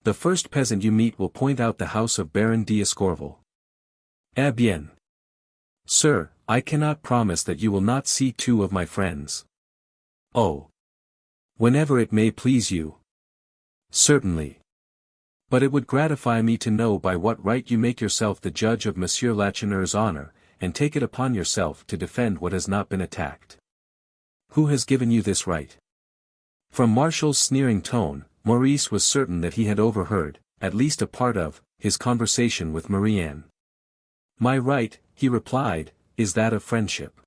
The first peasant you meet will point out the house of Baron d'Escorval." "Eh bien. Sir, I cannot promise that you will not see two of my friends." "Oh. Whenever it may please you." "Certainly. But it would gratify me to know by what right you make yourself the judge of Monsieur Lacheneur's honor, and take it upon yourself to defend what has not been attacked. Who has given you this right?" From Martial's sneering tone, Maurice was certain that he had overheard, at least a part of, his conversation with Marie-Anne. "My right," he replied, "is that of friendship.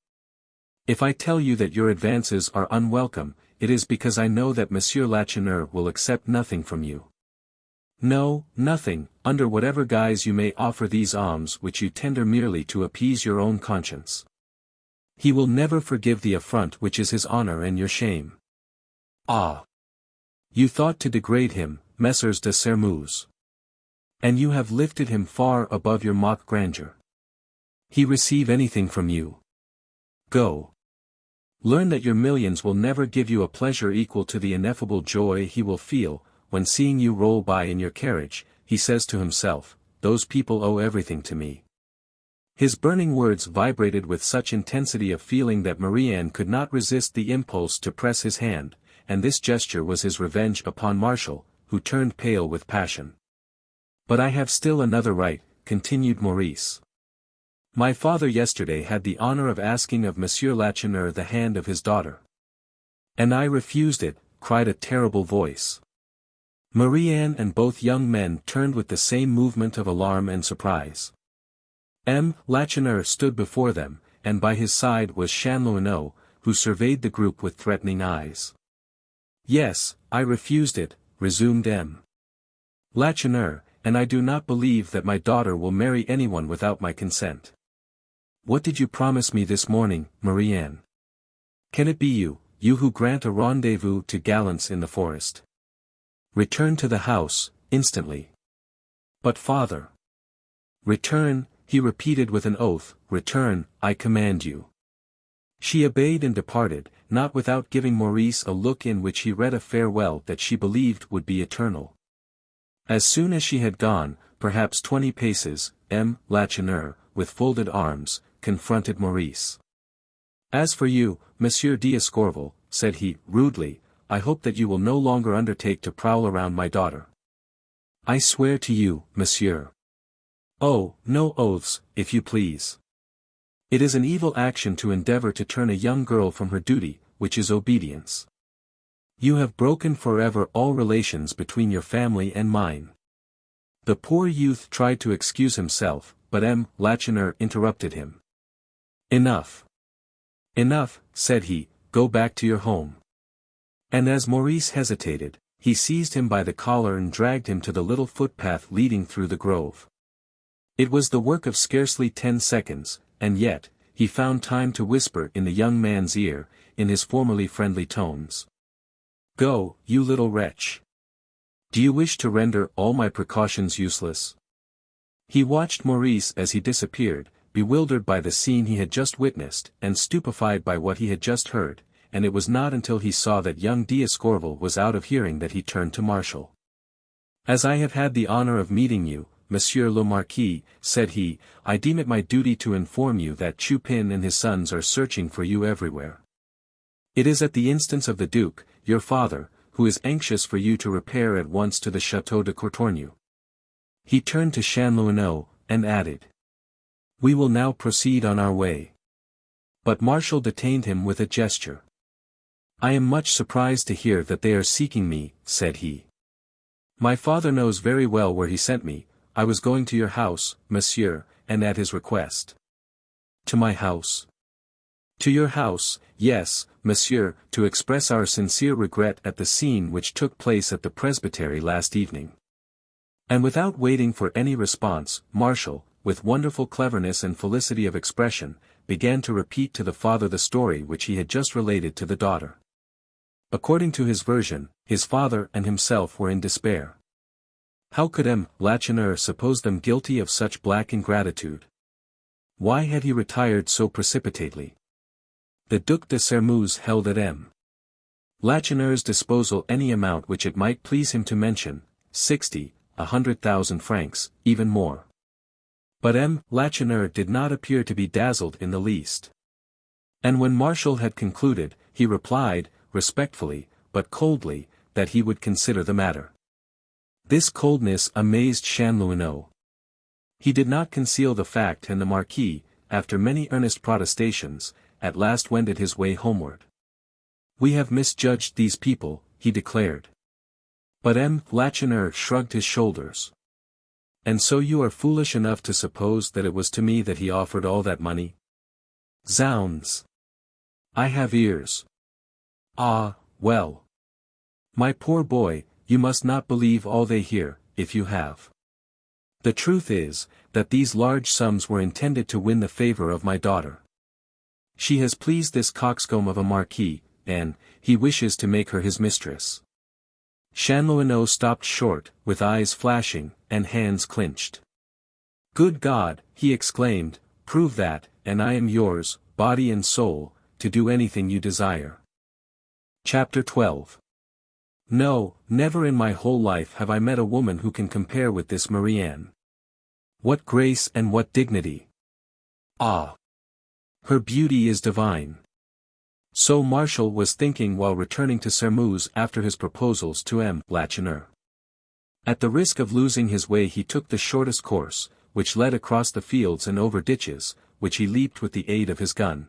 If I tell you that your advances are unwelcome, it is because I know that Monsieur Lacheneur will accept nothing from you. No, nothing, under whatever guise you may offer these alms which you tender merely to appease your own conscience. He will never forgive the affront which is his honor and your shame. Ah! You thought to degrade him, Messrs de Sermuz. And you have lifted him far above your mock grandeur. He receive anything from you? Go. Learn that your millions will never give you a pleasure equal to the ineffable joy he will feel, when seeing you roll by in your carriage, he says to himself, those people owe everything to me." His burning words vibrated with such intensity of feeling that Marie-Anne could not resist the impulse to press his hand, and this gesture was his revenge upon Martial, who turned pale with passion. "But I have still another right," continued Maurice. "My father yesterday had the honor of asking of Monsieur Lacheneur the hand of his daughter. And I refused it," cried a terrible voice. Marie-Anne and both young men turned with the same movement of alarm and surprise. Lacheneur stood before them, and by his side was Chanlouineau, who surveyed the group with threatening eyes. "Yes, I refused it," resumed Lacheneur, "and I do not believe that my daughter will marry anyone without my consent." "What did you promise me this morning, Marie-Anne? Can it be you who grant a rendezvous to gallants in the forest? Return to the house, instantly." "But father." "Return," he repeated with an oath, "return, I command you." She obeyed and departed, not without giving Maurice a look in which he read a farewell that she believed would be eternal. As soon as she had gone, perhaps 20 paces, Lacheneur, with folded arms, confronted Maurice. "As for you, Monsieur d'Escorval," said he, rudely, "I hope that you will no longer undertake to prowl around my daughter." "I swear to you, monsieur." "Oh, no oaths, if you please. It is an evil action to endeavor to turn a young girl from her duty, which is obedience. You have broken forever all relations between your family and mine." The poor youth tried to excuse himself, but Lacheneur interrupted him. "Enough. Enough," said he, "go back to your home." And as Maurice hesitated, he seized him by the collar and dragged him to the little footpath leading through the grove. It was the work of scarcely 10 seconds, and yet, he found time to whisper in the young man's ear, in his formerly friendly tones. "Go, you little wretch. Do you wish to render all my precautions useless?" He watched Maurice as he disappeared, bewildered by the scene he had just witnessed, and stupefied by what he had just heard, and it was not until he saw that young d'Escorval was out of hearing that he turned to Martial. "As I have had the honor of meeting you, Monsieur le Marquis," said he, "I deem it my duty to inform you that Chupin and his sons are searching for you everywhere. It is at the instance of the Duke, your father, who is anxious for you to repair at once to the Château de Courtornieu." He turned to Chanlouineau, and added, "We will now proceed on our way." But Martial detained him with a gesture. "I am much surprised to hear that they are seeking me," said he. "My father knows very well where he sent me. I was going to your house, monsieur, and at his request." "To my house? To your house, yes, monsieur, to express our sincere regret at the scene which took place at the presbytery last evening. And without waiting for any response, Marshall, with wonderful cleverness and felicity of expression, began to repeat to the father the story which he had just related to the daughter. According to his version, his father and himself were in despair. How could M. Lacheneur suppose them guilty of such black ingratitude? Why had he retired so precipitately? The Duc de Sermeuse held at M. Lacheneur's disposal any amount which it might please him to mention, 60, 100,000 francs, even more. But M. Lacheneur did not appear to be dazzled in the least. And when Marshall had concluded, he replied, respectfully, but coldly, that he would consider the matter. This coldness amazed Chanlouineau. He did not conceal the fact, and the Marquis, after many earnest protestations, at last wended his way homeward. We have misjudged these people, he declared. But M. Lacheneur shrugged his shoulders. And so you are foolish enough to suppose that it was to me that he offered all that money? Zounds! I have ears. Ah, well. My poor boy, you must not believe all they hear, if you have. The truth is, that these large sums were intended to win the favor of my daughter. She has pleased this coxcomb of a marquis, and he wishes to make her his mistress. Chanlouineau stopped short, with eyes flashing, and hands clenched. Good God, he exclaimed, prove that, and I am yours, body and soul, to do anything you desire. Chapter 12. No, never in my whole life have I met a woman who can compare with this Marie-Anne. What grace and what dignity! Ah! Her beauty is divine. So Marshall was thinking while returning to Sermeuse after his proposals to M. Lacheneur. At the risk of losing his way he took the shortest course, which led across the fields and over ditches, which he leaped with the aid of his gun.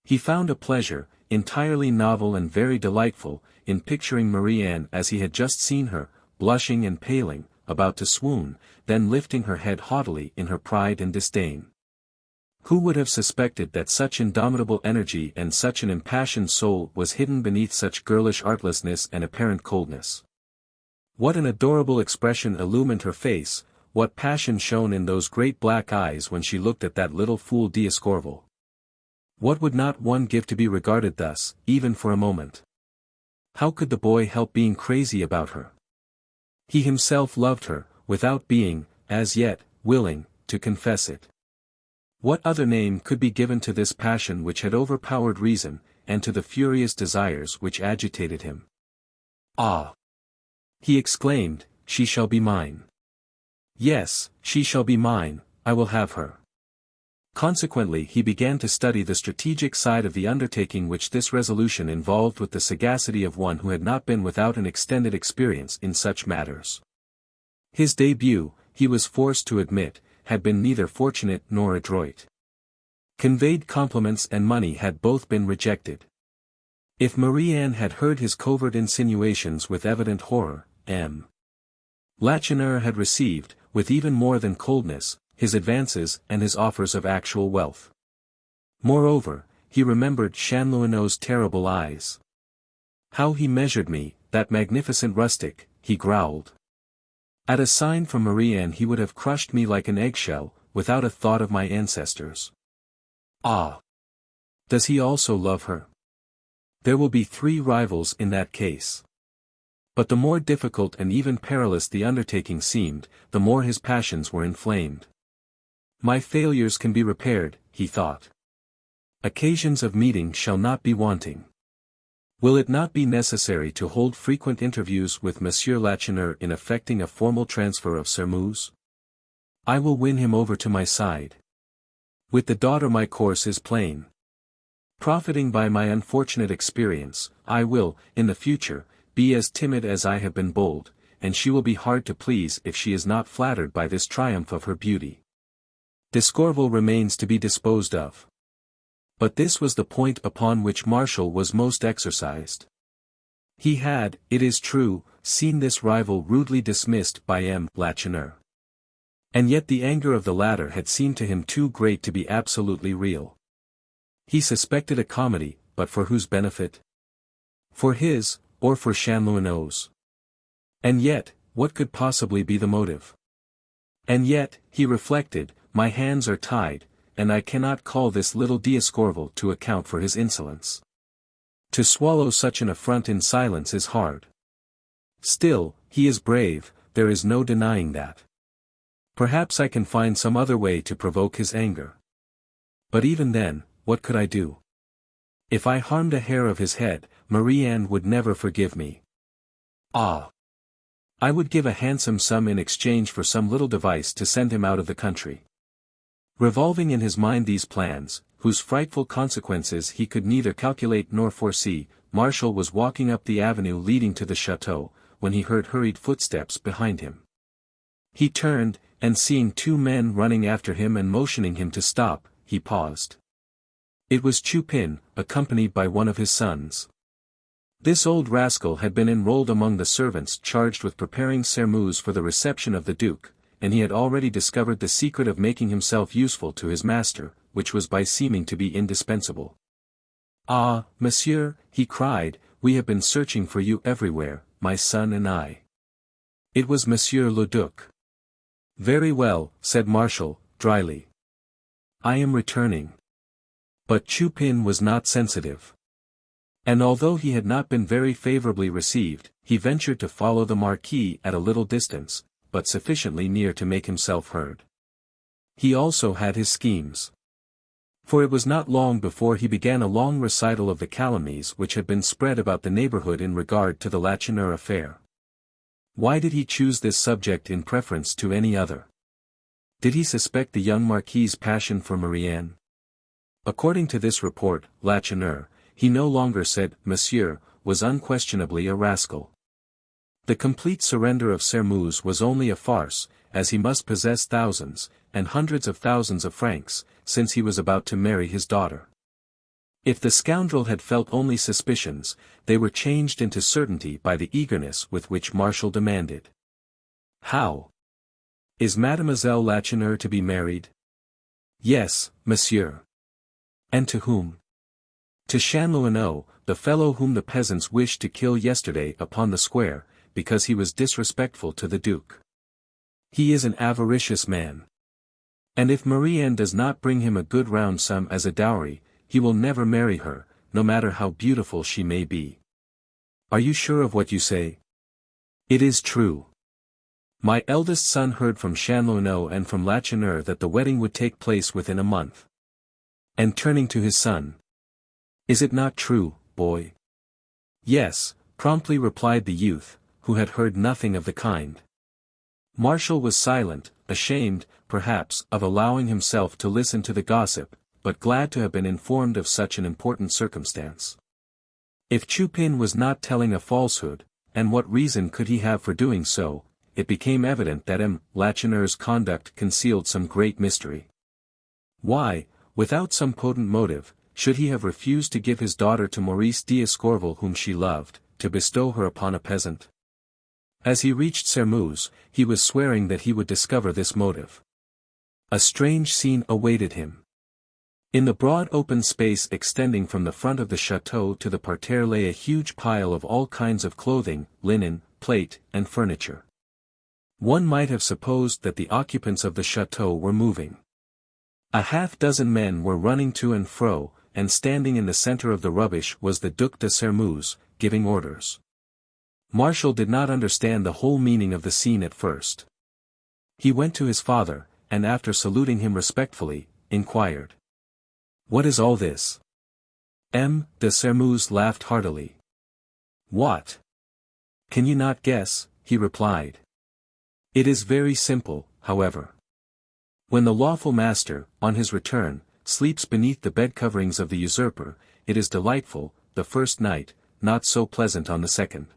He found a pleasure, entirely novel and very delightful, in picturing Marie-Anne as he had just seen her, blushing and paling, about to swoon, then lifting her head haughtily in her pride and disdain. Who would have suspected that such indomitable energy and such an impassioned soul was hidden beneath such girlish artlessness and apparent coldness? What an adorable expression illumined her face, what passion shone in those great black eyes when she looked at that little fool D'Escorval. What would not one give to be regarded thus, even for a moment? How could the boy help being crazy about her? He himself loved her, without being, as yet, willing, to confess it. What other name could be given to this passion which had overpowered reason, and to the furious desires which agitated him? Ah! He exclaimed, she shall be mine. Yes, she shall be mine, I will have her. Consequently he began to study the strategic side of the undertaking which this resolution involved with the sagacity of one who had not been without an extended experience in such matters. His debut, he was forced to admit, had been neither fortunate nor adroit. Conveyed compliments and money had both been rejected. If Marie-Anne had heard his covert insinuations with evident horror, M. Lacheneur had received, with even more than coldness, his advances and his offers of actual wealth. Moreover, he remembered Chanlouineau's terrible eyes. How he measured me, that magnificent rustic, he growled. At a sign from Marie-Anne he would have crushed me like an eggshell, without a thought of my ancestors. Ah! Does he also love her? There will be 3 rivals in that case. But the more difficult and even perilous the undertaking seemed, the more his passions were inflamed. My failures can be repaired, he thought. Occasions of meeting shall not be wanting. Will it not be necessary to hold frequent interviews with Monsieur Lacheneur in effecting a formal transfer of Sermeuse? I will win him over to my side. With the daughter my course is plain. Profiting by my unfortunate experience, I will, in the future, be as timid as I have been bold, and she will be hard to please if she is not flattered by this triumph of her beauty. D'Escorval remains to be disposed of. But this was the point upon which Marshall was most exercised. He had, it is true, seen this rival rudely dismissed by M. Lacheneur. And yet the anger of the latter had seemed to him too great to be absolutely real. He suspected a comedy, but for whose benefit? For his, or for Chanlouineau's? And yet, what could possibly be the motive? And yet, he reflected, my hands are tied, and I cannot call this little D'Escorval to account for his insolence. To swallow such an affront in silence is hard. Still, he is brave, there is no denying that. Perhaps I can find some other way to provoke his anger. But even then, what could I do? If I harmed a hair of his head, Marie-Anne would never forgive me. Ah! I would give a handsome sum in exchange for some little device to send him out of the country. Revolving in his mind these plans, whose frightful consequences he could neither calculate nor foresee, Martial was walking up the avenue leading to the chateau, when he heard hurried footsteps behind him. He turned, and seeing two men running after him and motioning him to stop, he paused. It was Chupin, accompanied by one of his sons. This old rascal had been enrolled among the servants charged with preparing Sairmeuse for the reception of the Duke, and he had already discovered the secret of making himself useful to his master, which was by seeming to be indispensable. "Ah, monsieur," he cried, "we have been searching for you everywhere, my son and I." It was Monsieur le Duc. "Very well," said Martial, dryly. "I am returning." But Chupin was not sensitive. And although he had not been very favorably received, he ventured to follow the Marquis at a little distance, but sufficiently near to make himself heard. He also had his schemes. For it was not long before he began a long recital of the calumnies which had been spread about the neighborhood in regard to the Lacheneur affair. Why did he choose this subject in preference to any other? Did he suspect the young Marquis's passion for Marie-Anne? According to this report, Lacheneur, he no longer said "Monsieur," was unquestionably a rascal. The complete surrender of Sairmeuse was only a farce, as he must possess thousands, and hundreds of thousands of francs, since he was about to marry his daughter. If the scoundrel had felt only suspicions, they were changed into certainty by the eagerness with which Martial demanded. "How? Is Mademoiselle Lacheneur to be married?" "Yes, monsieur." "And to whom?" "To Chanlouineau, the fellow whom the peasants wished to kill yesterday upon the square, because he was disrespectful to the Duke. He is an avaricious man. And if Marie-Anne does not bring him a good round sum as a dowry, he will never marry her, no matter how beautiful she may be." "Are you sure of what you say?" "It is true. My eldest son heard from Chanlouineau and from Lacheneur that the wedding would take place within a month." And turning to his son, "Is it not true, boy?" "Yes," promptly replied the youth, who had heard nothing of the kind. Martial was silent, ashamed, perhaps, of allowing himself to listen to the gossip, but glad to have been informed of such an important circumstance. If Chupin was not telling a falsehood, and what reason could he have for doing so, it became evident that Lacheneur's conduct concealed some great mystery. Why, without some potent motive, should he have refused to give his daughter to Maurice D'Escorval whom she loved, to bestow her upon a peasant? As he reached Sairmeuse, he was swearing that he would discover this motive. A strange scene awaited him. In the broad open space extending from the front of the chateau to the parterre lay a huge pile of all kinds of clothing, linen, plate, and furniture. One might have supposed that the occupants of the chateau were moving. A half-dozen men were running to and fro, and standing in the center of the rubbish was the Duc de Sairmeuse, giving orders. Martial did not understand the whole meaning of the scene at first. He went to his father, and after saluting him respectfully, inquired, "What is all this?" De Sairmeuse laughed heartily. "What? Can you not guess?" he replied. "It is very simple, however. When the lawful master, on his return, sleeps beneath the bed-coverings of the usurper, it is delightful, the first night, not so pleasant on the second.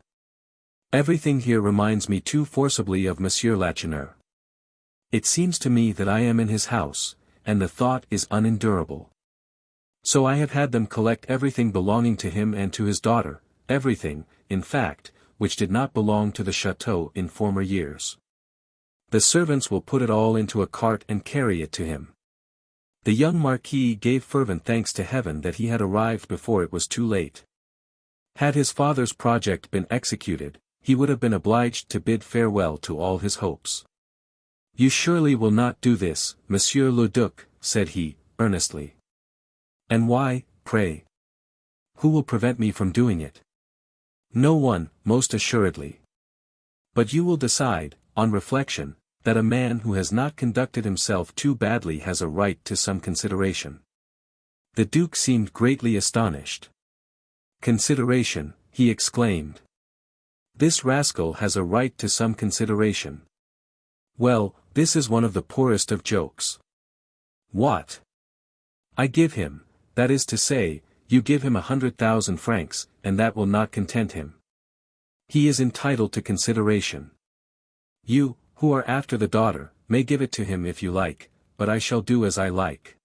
Everything here reminds me too forcibly of Monsieur Lacheneur. It seems to me that I am in his house, and the thought is unendurable. So I have had them collect everything belonging to him and to his daughter, everything, in fact, which did not belong to the chateau in former years. The servants will put it all into a cart and carry it to him. The young Marquis gave fervent thanks to heaven that he had arrived before it was too late. Had his father's project been executed, he would have been obliged to bid farewell to all his hopes. "You surely will not do this, Monsieur le Duc," said he, earnestly. "And why, pray? Who will prevent me from doing it?" "No one, most assuredly. But you will decide, on reflection, that a man who has not conducted himself too badly has a right to some consideration." The Duke seemed greatly astonished. "Consideration," he exclaimed. "This rascal has a right to some consideration. Well, this is one of the poorest of jokes. What? I give him, that is to say, you give him 100,000 francs, and that will not content him. He is entitled to consideration. You, who are after the daughter, may give it to him if you like, but I shall do as I like."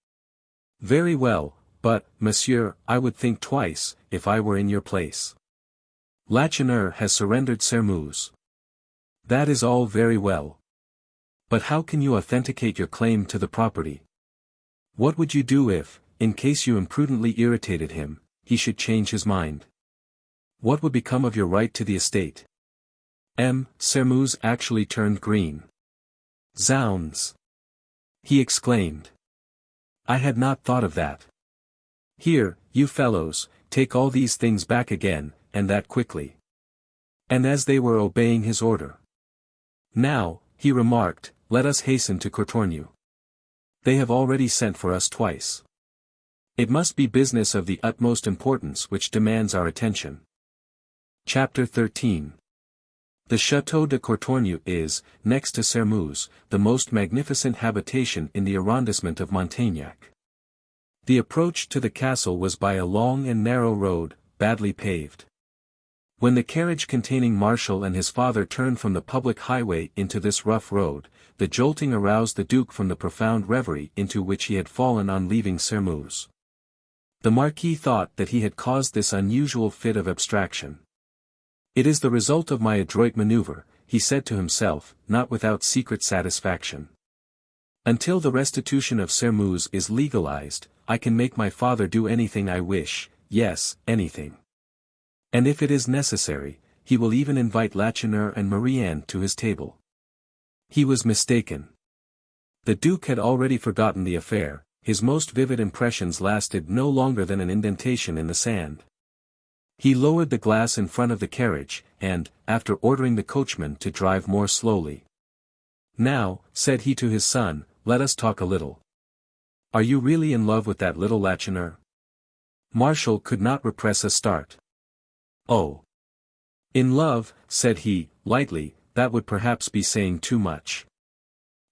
"Very well, but, monsieur, I would think twice, if I were in your place. Lacheneur has surrendered Sairmeuse. That is all very well. But how can you authenticate your claim to the property? What would you do if, in case you imprudently irritated him, he should change his mind? What would become of your right to the estate?" Sairmeuse actually turned green. "Zounds!" he exclaimed. "I had not thought of that. Here, you fellows, take all these things back again, and that quickly." And as they were obeying his order, "Now," he remarked, "let us hasten to Courtornieu. They have already sent for us twice. It must be business of the utmost importance which demands our attention." Chapter 13. The Château de Courtornieu is, next to Sairmeuse, the most magnificent habitation in the arrondissement of Montaignac. The approach to the castle was by a long and narrow road, badly paved. When the carriage containing Marshal and his father turned from the public highway into this rough road, the jolting aroused the Duke from the profound reverie into which he had fallen on leaving Sairmeuse. The Marquis thought that he had caused this unusual fit of abstraction. "It is the result of my adroit maneuver," he said to himself, not without secret satisfaction. "Until the restitution of Sairmeuse is legalized, I can make my father do anything I wish, yes, anything. And if it is necessary, he will even invite Lacheneur and Marie-Anne to his table." He was mistaken. The Duke had already forgotten the affair, his most vivid impressions lasted no longer than an indentation in the sand. He lowered the glass in front of the carriage, and, after ordering the coachman to drive more slowly, "Now," said he to his son, "let us talk a little. Are you really in love with that little Lacheneur?" Marshal could not repress a start. "Oh! In love," said he, lightly, "that would perhaps be saying too much.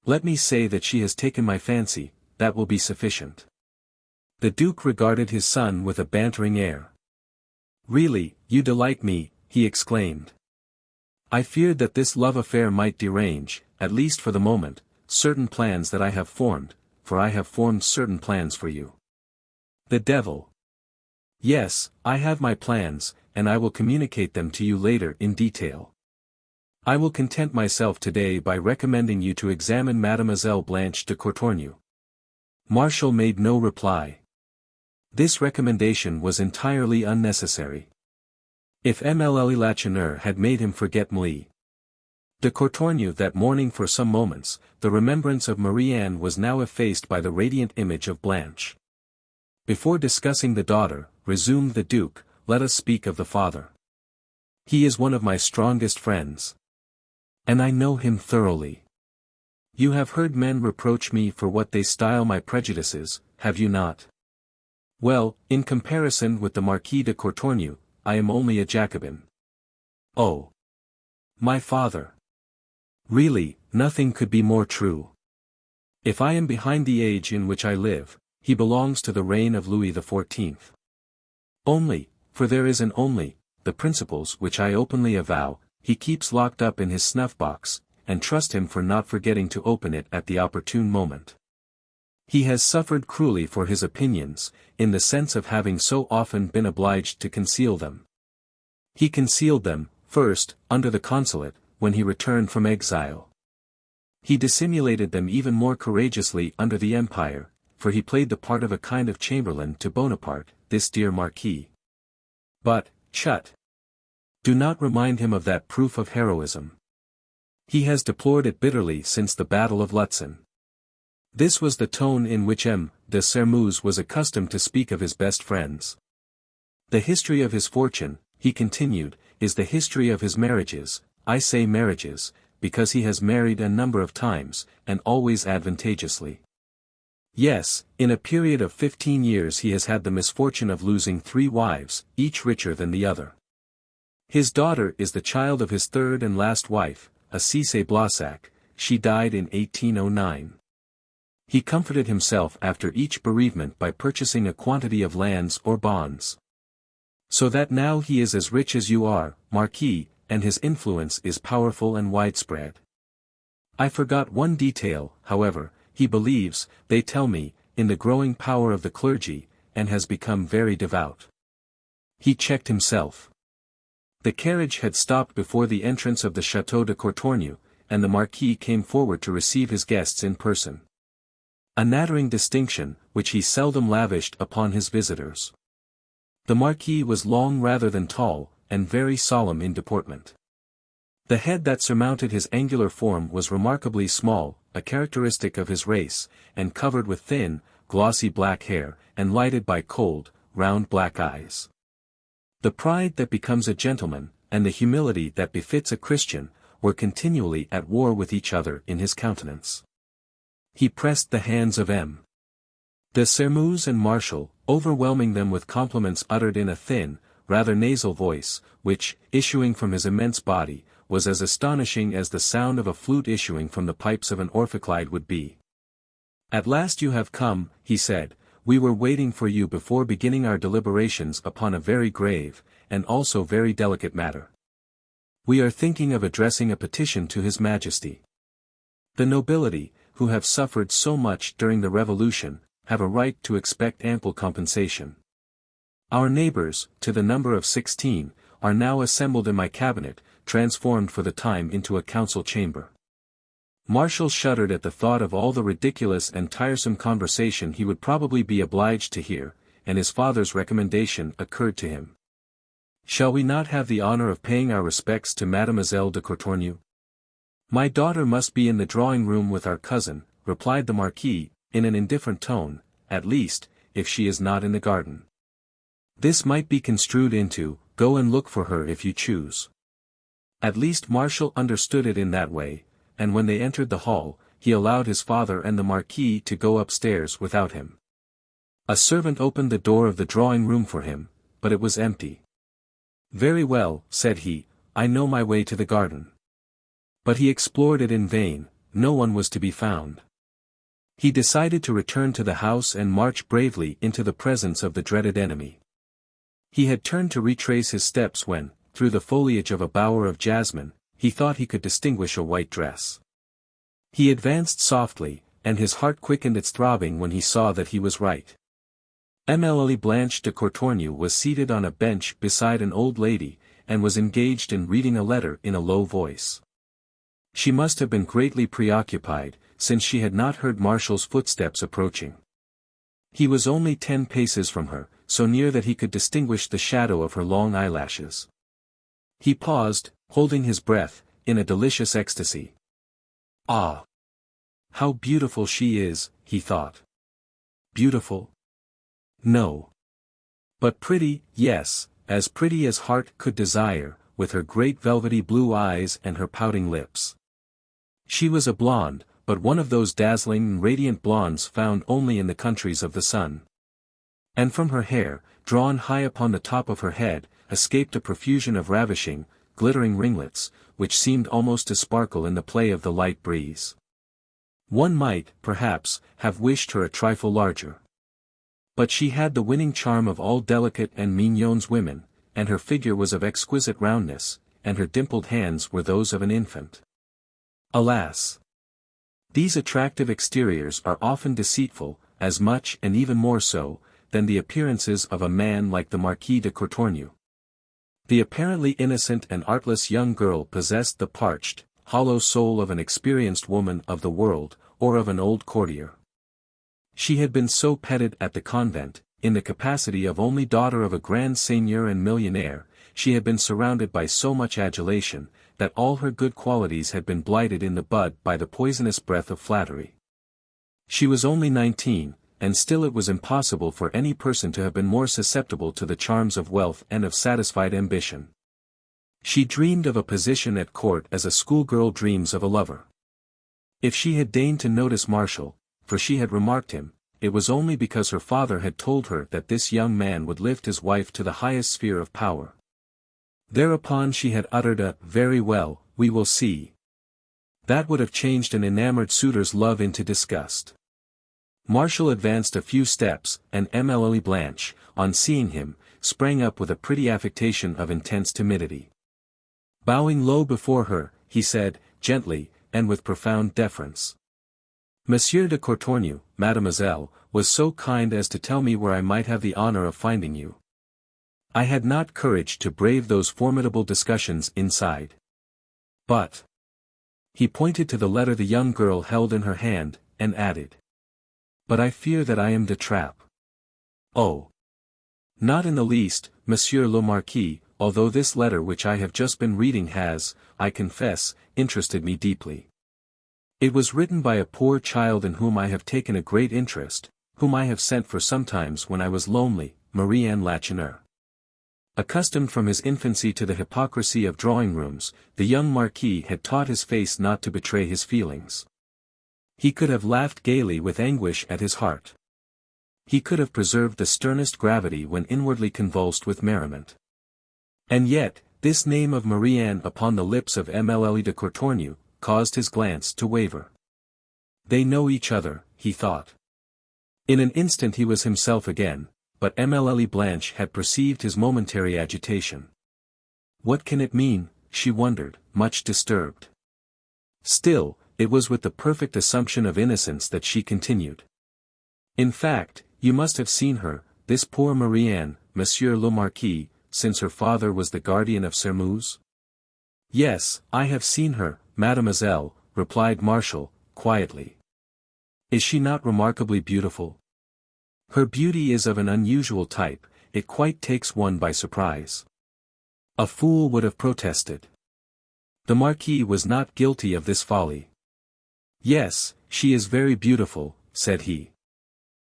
Let me say that she has taken my fancy, that will be sufficient." The Duke regarded his son with a bantering air. "Really, you delight me," he exclaimed. "I feared that this love affair might derange, at least for the moment, certain plans that I have formed, for I have formed certain plans for you." "The devil! Yes, I have my plans, and I will communicate them to you later in detail. I will content myself today by recommending you to examine Mademoiselle Blanche de Courtornieu." Marshal made no reply. This recommendation was entirely unnecessary. If Mlle Lacheneur had made him forget Marie de Courtornieu that morning for some moments, the remembrance of Marie-Anne was now effaced by the radiant image of Blanche. "Before discussing the daughter," resumed the Duke, "let us speak of the father. He is one of my strongest friends. And I know him thoroughly. You have heard men reproach me for what they style my prejudices, have you not? Well, in comparison with the Marquis de Courtornieu, I am only a Jacobin." "Oh! My father! Really, nothing could be more true. If I am behind the age in which I live, he belongs to the reign of Louis XIV. Only, for there is an only, the principles which I openly avow, he keeps locked up in his snuff-box, and trust him for not forgetting to open it at the opportune moment. He has suffered cruelly for his opinions, in the sense of having so often been obliged to conceal them. He concealed them, first, under the consulate, when he returned from exile. He dissimulated them even more courageously under the Empire, for he played the part of a kind of chamberlain to Bonaparte, this dear Marquis. But, chut! Do not remind him of that proof of heroism. He has deplored it bitterly since the Battle of Lutzen. This was the tone in which M. de Sermuz was accustomed to speak of his best friends. The history of his fortune, he continued, is the history of his marriages. I say marriages, because he has married a number of times, and always advantageously. Yes, in a period of 15 years he has had the misfortune of losing 3 wives, each richer than the other. His daughter is the child of his third and last wife, a Cisse Blossac. She died in 1809. He comforted himself after each bereavement by purchasing a quantity of lands or bonds. So that now he is as rich as you are, Marquis, and his influence is powerful and widespread. I forgot one detail, however. He believes, they tell me, in the growing power of the clergy, and has become very devout. He checked himself. The carriage had stopped before the entrance of the Château de Courtornieu, and the Marquis came forward to receive his guests in person. A nattering distinction, which he seldom lavished upon his visitors. The Marquis was long rather than tall, and very solemn in deportment. The head that surmounted his angular form was remarkably small, a characteristic of his race, and covered with thin, glossy black hair, and lighted by cold, round black eyes. The pride that becomes a gentleman, and the humility that befits a Christian, were continually at war with each other in his countenance. He pressed the hands of M. de Sermuz and Marshal, overwhelming them with compliments uttered in a thin, rather nasal voice, which, issuing from his immense body, was as astonishing as the sound of a flute issuing from the pipes of an orphicleide would be. At last you have come, he said. We were waiting for you before beginning our deliberations upon a very grave, and also very delicate matter. We are thinking of addressing a petition to His Majesty. The nobility, who have suffered so much during the Revolution, have a right to expect ample compensation. Our neighbors, to the number of 16, are now assembled in my cabinet, transformed for the time into a council chamber. Marshal shuddered at the thought of all the ridiculous and tiresome conversation he would probably be obliged to hear, and his father's recommendation occurred to him. Shall we not have the honor of paying our respects to Mademoiselle de Courtornieu? My daughter must be in the drawing-room with our cousin, replied the Marquis, in an indifferent tone, at least, if she is not in the garden. This might be construed into, go and look for her if you choose. At least Marshal understood it in that way, and when they entered the hall, he allowed his father and the Marquis to go upstairs without him. A servant opened the door of the drawing-room for him, but it was empty. Very well, said he, I know my way to the garden. But he explored it in vain, no one was to be found. He decided to return to the house and march bravely into the presence of the dreaded enemy. He had turned to retrace his steps when, through the foliage of a bower of jasmine, he thought he could distinguish a white dress. He advanced softly, and his heart quickened its throbbing when he saw that he was right. Emilie Blanche de Courtornieu was seated on a bench beside an old lady, and was engaged in reading a letter in a low voice. She must have been greatly preoccupied, since she had not heard Marshal's footsteps approaching. He was only 10 paces from her, so near that he could distinguish the shadow of her long eyelashes. He paused, holding his breath, in a delicious ecstasy. Ah! How beautiful she is, he thought. Beautiful? No. But pretty, yes, as pretty as heart could desire, with her great velvety blue eyes and her pouting lips. She was a blonde, but one of those dazzling and radiant blondes found only in the countries of the sun. And from her hair, drawn high upon the top of her head, escaped a profusion of ravishing, glittering ringlets, which seemed almost to sparkle in the play of the light breeze. One might, perhaps, have wished her a trifle larger. But she had the winning charm of all delicate and mignonne women, and her figure was of exquisite roundness, and her dimpled hands were those of an infant. Alas! These attractive exteriors are often deceitful, as much and even more so, than the appearances of a man like the Marquis de Courtornieu. The apparently innocent and artless young girl possessed the parched, hollow soul of an experienced woman of the world, or of an old courtier. She had been so petted at the convent, in the capacity of only daughter of a grand seigneur and millionaire, she had been surrounded by so much adulation, that all her good qualities had been blighted in the bud by the poisonous breath of flattery. She was only 19, and still it was impossible for any person to have been more susceptible to the charms of wealth and of satisfied ambition. She dreamed of a position at court as a schoolgirl dreams of a lover. If she had deigned to notice Marshall, for she had remarked him, it was only because her father had told her that this young man would lift his wife to the highest sphere of power. Thereupon she had uttered a "very well, we will see." That would have changed an enamored suitor's love into disgust. Marshall advanced a few steps, and Emily Blanche, on seeing him, sprang up with a pretty affectation of intense timidity. Bowing low before her, he said, gently, and with profound deference, "Monsieur de Courtornieu, mademoiselle, was so kind as to tell me where I might have the honor of finding you. I had not courage to brave those formidable discussions inside. But—" He pointed to the letter the young girl held in her hand, and added, "But I fear that I am de Trappe." "Oh! Not in the least, Monsieur le Marquis, although this letter which I have just been reading has, I confess, interested me deeply. It was written by a poor child in whom I have taken a great interest, whom I have sent for sometimes when I was lonely, Marie-Anne Lacheneur." Accustomed from his infancy to the hypocrisy of drawing-rooms, the young Marquis had taught his face not to betray his feelings. He could have laughed gaily with anguish at his heart. He could have preserved the sternest gravity when inwardly convulsed with merriment. And yet, this name of Marie-Anne upon the lips of Emily de Courtornieu, caused his glance to waver. They know each other, he thought. In an instant he was himself again, but Emily Blanche had perceived his momentary agitation. What can it mean, she wondered, much disturbed. Still, it was with the perfect assumption of innocence that she continued. "In fact, you must have seen her, this poor Marie-Anne, Monsieur le Marquis, since her father was the guardian of Sairmeuse?" "Yes, I have seen her, mademoiselle," replied Marshall, quietly. "Is she not remarkably beautiful? Her beauty is of an unusual type, it quite takes one by surprise." A fool would have protested. The Marquis was not guilty of this folly. "Yes, she is very beautiful," said he.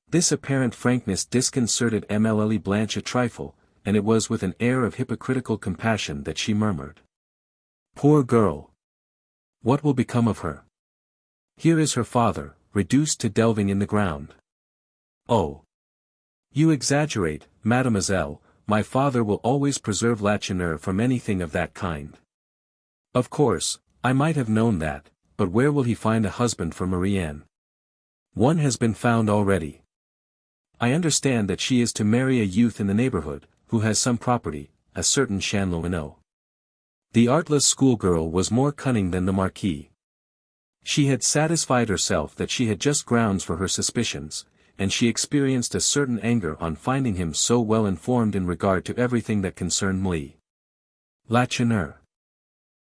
This apparent frankness disconcerted Emily Blanche a trifle, and it was with an air of hypocritical compassion that she murmured, "Poor girl! What will become of her? Here is her father, reduced to delving in the ground." "Oh! You exaggerate, mademoiselle, my father will always preserve Lacheneur from anything of that kind." "Of course, I might have known that, but where will he find a husband for Marie-Anne? One has been found already. I understand that she is to marry a youth in the neighborhood, who has some property, a certain Chanlouineau." The artless schoolgirl was more cunning than the Marquis. She had satisfied herself that she had just grounds for her suspicions, and she experienced a certain anger on finding him so well informed in regard to everything that concerned Lacheneur.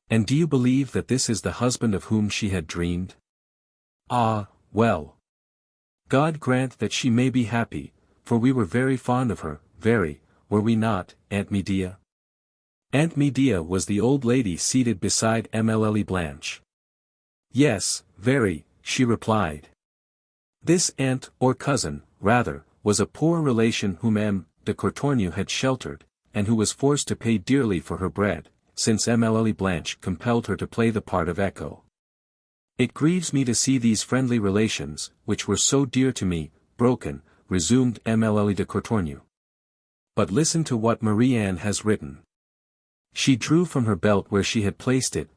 And do you believe that this is the husband of whom she had dreamed? Ah, well. God grant that she may be happy, for we were very fond of her, very, were we not, Aunt Medea? Aunt Medea was the old lady seated beside Emily Blanche. "Yes, very," she replied. This aunt, or cousin, rather, was a poor relation whom M. de Courtornieu had sheltered, and who was forced to pay dearly for her bread, since Emily Blanche compelled her to play the part of echo. "It grieves me to see these friendly relations, which were so dear to me, broken," resumed Emily de Courtornieu. "But listen to what Marie-Anne has written." She drew from her belt where she had placed it,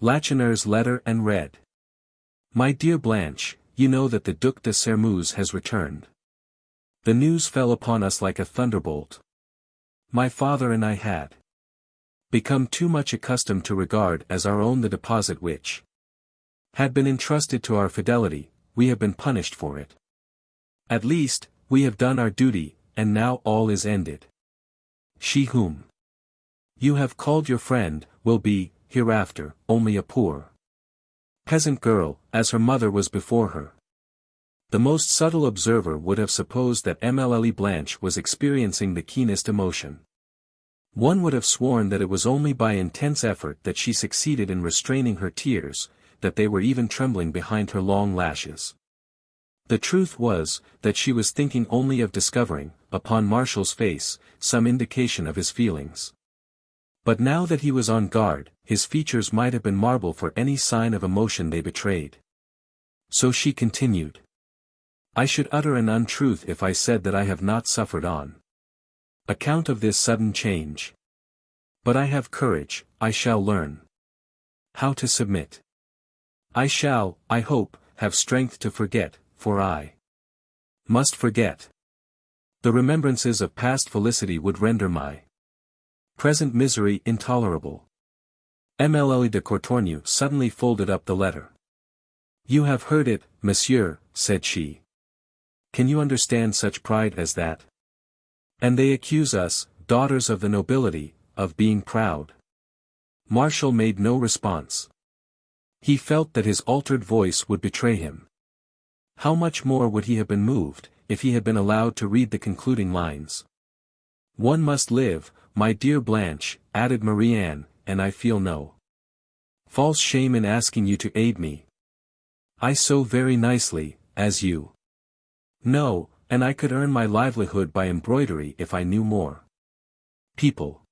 Lacheneur's letter and read. "My dear Blanche, you know that the Duc de Sairmeuse has returned. The news fell upon us like a thunderbolt. My father and I had become too much accustomed to regard as our own the deposit which had been entrusted to our fidelity. We have been punished for it. At least, we have done our duty, and now all is ended. She whom you have called your friend, will be, hereafter, only a poor peasant girl, as her mother was before her. The most subtle observer would have supposed that Mlle Blanche was experiencing the keenest emotion. One would have sworn that it was only by intense effort that she succeeded in restraining her tears, that they were even trembling behind her long lashes. The truth was, that she was thinking only of discovering, upon Martial's face, some indication of his feelings. But now that he was on guard, his features might have been marble for any sign of emotion they betrayed. So she continued. I should utter an untruth if I said that I have not suffered on account of this sudden change. But I have courage, I shall learn how to submit. I shall, I hope, have strength to forget, for I must forget. The remembrances of past felicity would render my present misery intolerable. Mlle de Courtornieu suddenly folded up the letter. You have heard it, monsieur, said she. Can you understand such pride as that? And they accuse us, daughters of the nobility, of being proud. Martial made no response. He felt that his altered voice would betray him. How much more would he have been moved, if he had been allowed to read the concluding lines? One must live, my dear Blanche, added Marie-Anne, and I feel no false shame in asking you to aid me. I sew very nicely, as you know, and I could earn my livelihood by embroidery if I knew more people.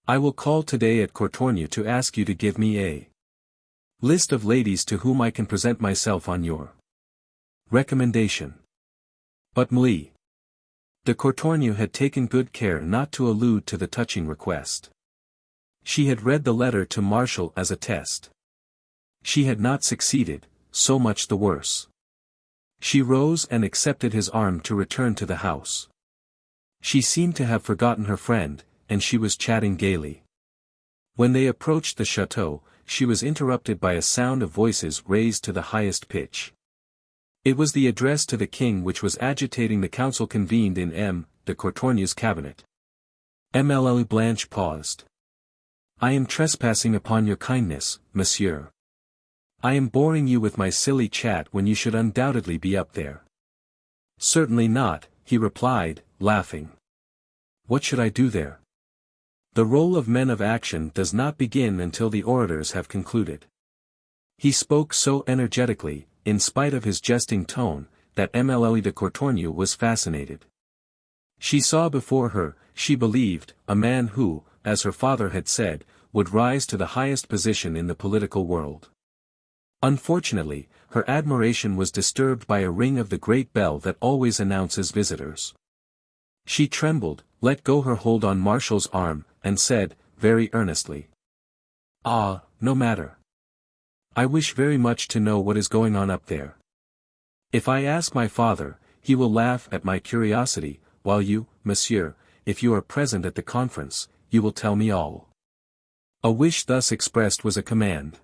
I will call today at Courtornieu to ask you to give me a list of ladies to whom I can present myself on your recommendation. But Mlle de Courtornieu had taken good care not to allude to the touching request. She had read the letter to Martial as a test. She had not succeeded, so much the worse. She rose and accepted his arm to return to the house. She seemed to have forgotten her friend, and she was chatting gaily. When they approached the chateau, she was interrupted by a sound of voices raised to the highest pitch. It was the address to the king which was agitating the council convened in M. de Courtornieu's cabinet. Mlle Blanche paused. I am trespassing upon your kindness, monsieur. I am boring you with my silly chat when you should undoubtedly be up there. Certainly not, he replied, laughing. What should I do there? The role of men of action does not begin until the orators have concluded. He spoke so energetically, in spite of his jesting tone, that Mlle de Courtornieu was fascinated. She saw before her, she believed, a man who, as her father had said, would rise to the highest position in the political world. Unfortunately, her admiration was disturbed by a ring of the great bell that always announces visitors. She trembled, let go her hold on Martial's arm, and said, very earnestly. Ah, no matter. I wish very much to know what is going on up there. If I ask my father, he will laugh at my curiosity, while you, monsieur, if you are present at the conference, you will tell me all. A wish thus expressed was a command.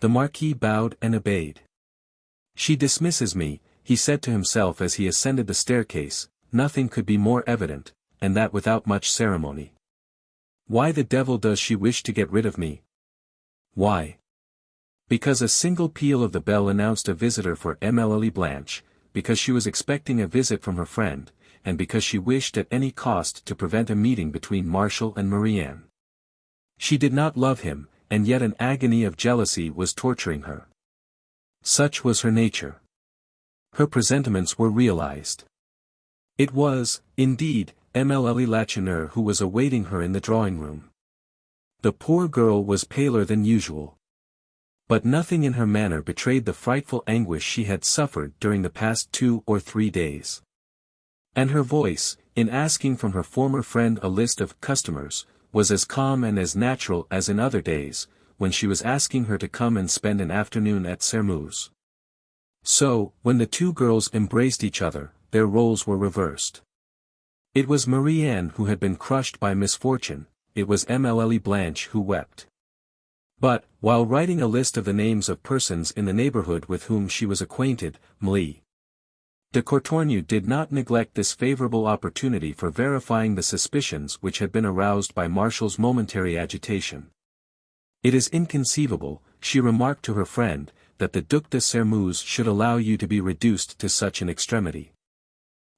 The Marquis bowed and obeyed. She dismisses me, he said to himself as he ascended the staircase, nothing could be more evident, and that without much ceremony. Why the devil does she wish to get rid of me? Why? Because a single peal of the bell announced a visitor for Mlle Blanche, because she was expecting a visit from her friend, and because she wished at any cost to prevent a meeting between Martial and Marie-Anne. She did not love him, and yet an agony of jealousy was torturing her. Such was her nature. Her presentiments were realized. It was, indeed, Mlle Lacheneur who was awaiting her in the drawing-room. The poor girl was paler than usual. But nothing in her manner betrayed the frightful anguish she had suffered during the past 2 or 3 days. And her voice, in asking from her former friend a list of customers, was as calm and as natural as in other days, when she was asking her to come and spend an afternoon at Sermeuse. So, when the two girls embraced each other, their roles were reversed. It was Marie-Anne who had been crushed by misfortune, it was Mlle Blanche who wept. But, while writing a list of the names of persons in the neighborhood with whom she was acquainted, Mlle de Courtornieu did not neglect this favorable opportunity for verifying the suspicions which had been aroused by Martial's momentary agitation. It is inconceivable, she remarked to her friend, that the Duc de Sermuse should allow you to be reduced to such an extremity.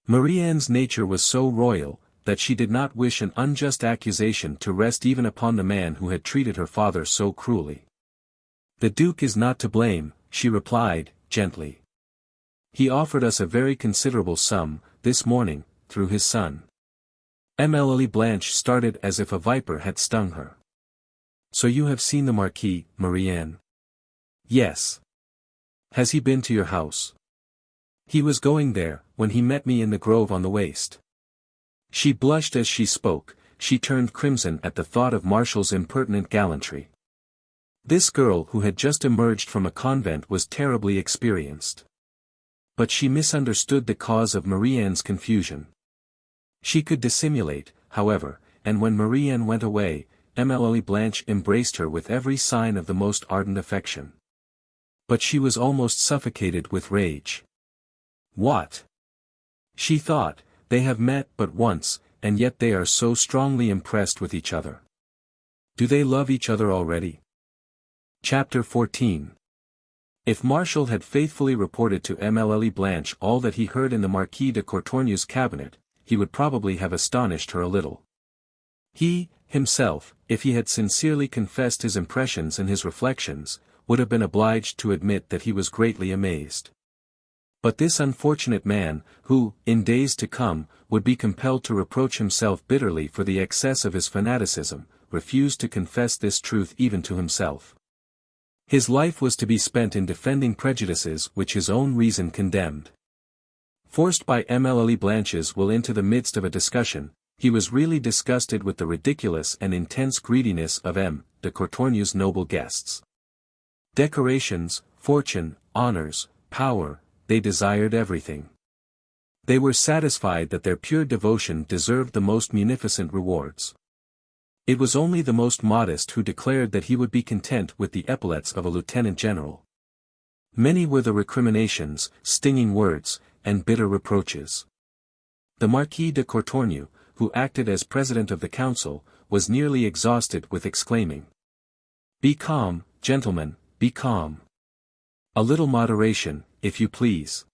Marie-Anne's nature was so royal, that she did not wish an unjust accusation to rest even upon the man who had treated her father so cruelly. "The Duke is not to blame," she replied, gently. "He offered us a very considerable sum, this morning, through his son." Emilie Blanche started as if a viper had stung her. "So you have seen the Marquis, Marie-Anne?" "Yes." "Has he been to your house?" "He was going there, when he met me in the grove on the waste." She blushed as she spoke, she turned crimson at the thought of Martial's impertinent gallantry. This girl who had just emerged from a convent was terribly experienced. But she misunderstood the cause of Marie-Anne's confusion. She could dissimulate, however, and when Marie-Anne went away, Emilie Blanche embraced her with every sign of the most ardent affection. But she was almost suffocated with rage. "What?" she thought, "they have met but once, and yet they are so strongly impressed with each other. Do they love each other already?" Chapter 14. If Martial had faithfully reported to Emilie Blanche all that he heard in the Marquis de Courtornieu's cabinet, he would probably have astonished her a little. He, himself, if he had sincerely confessed his impressions and his reflections, would have been obliged to admit that he was greatly amazed. But this unfortunate man, who, in days to come, would be compelled to reproach himself bitterly for the excess of his fanaticism, refused to confess this truth even to himself. His life was to be spent in defending prejudices which his own reason condemned. Forced by Emilie Blanche's will into the midst of a discussion, he was really disgusted with the ridiculous and intense greediness of M. de Courtornieu's noble guests. Decorations, fortune, honors, power, they desired everything. They were satisfied that their pure devotion deserved the most munificent rewards. It was only the most modest who declared that he would be content with the epaulettes of a lieutenant general. Many were the recriminations, stinging words, and bitter reproaches. The Marquis de Courtornieu, who acted as president of the council, was nearly exhausted with exclaiming, "Be calm, gentlemen, be calm. A little moderation, if you please.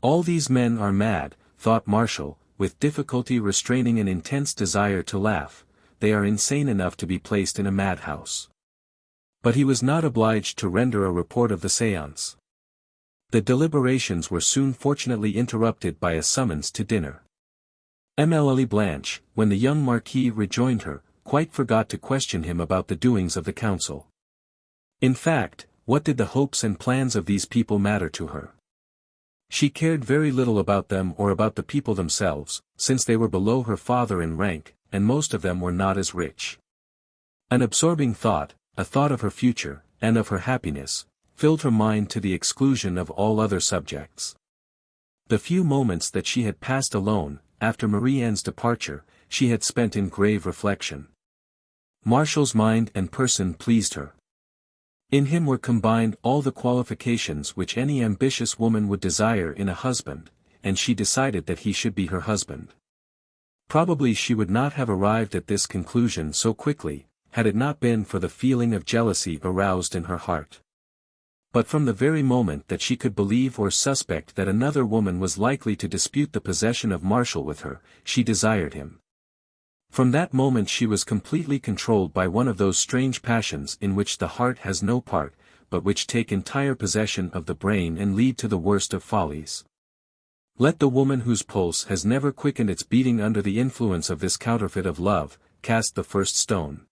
All these men are mad," thought Martial, with difficulty restraining an intense desire to laugh. "They are insane enough to be placed in a madhouse." But he was not obliged to render a report of the séance. The deliberations were soon fortunately interrupted by a summons to dinner. Emilie Blanche, when the young Marquis rejoined her, quite forgot to question him about the doings of the council. In fact, what did the hopes and plans of these people matter to her? She cared very little about them or about the people themselves, since they were below her father in rank, and most of them were not as rich. An absorbing thought, a thought of her future, and of her happiness, filled her mind to the exclusion of all other subjects. The few moments that she had passed alone, after Marie-Anne's departure, she had spent in grave reflection. Martial's mind and person pleased her. In him were combined all the qualifications which any ambitious woman would desire in a husband, and she decided that he should be her husband. Probably she would not have arrived at this conclusion so quickly, had it not been for the feeling of jealousy aroused in her heart. But from the very moment that she could believe or suspect that another woman was likely to dispute the possession of Martial with her, she desired him. From that moment she was completely controlled by one of those strange passions in which the heart has no part, but which take entire possession of the brain and lead to the worst of follies. Let the woman whose pulse has never quickened its beating under the influence of this counterfeit of love, cast the first stone.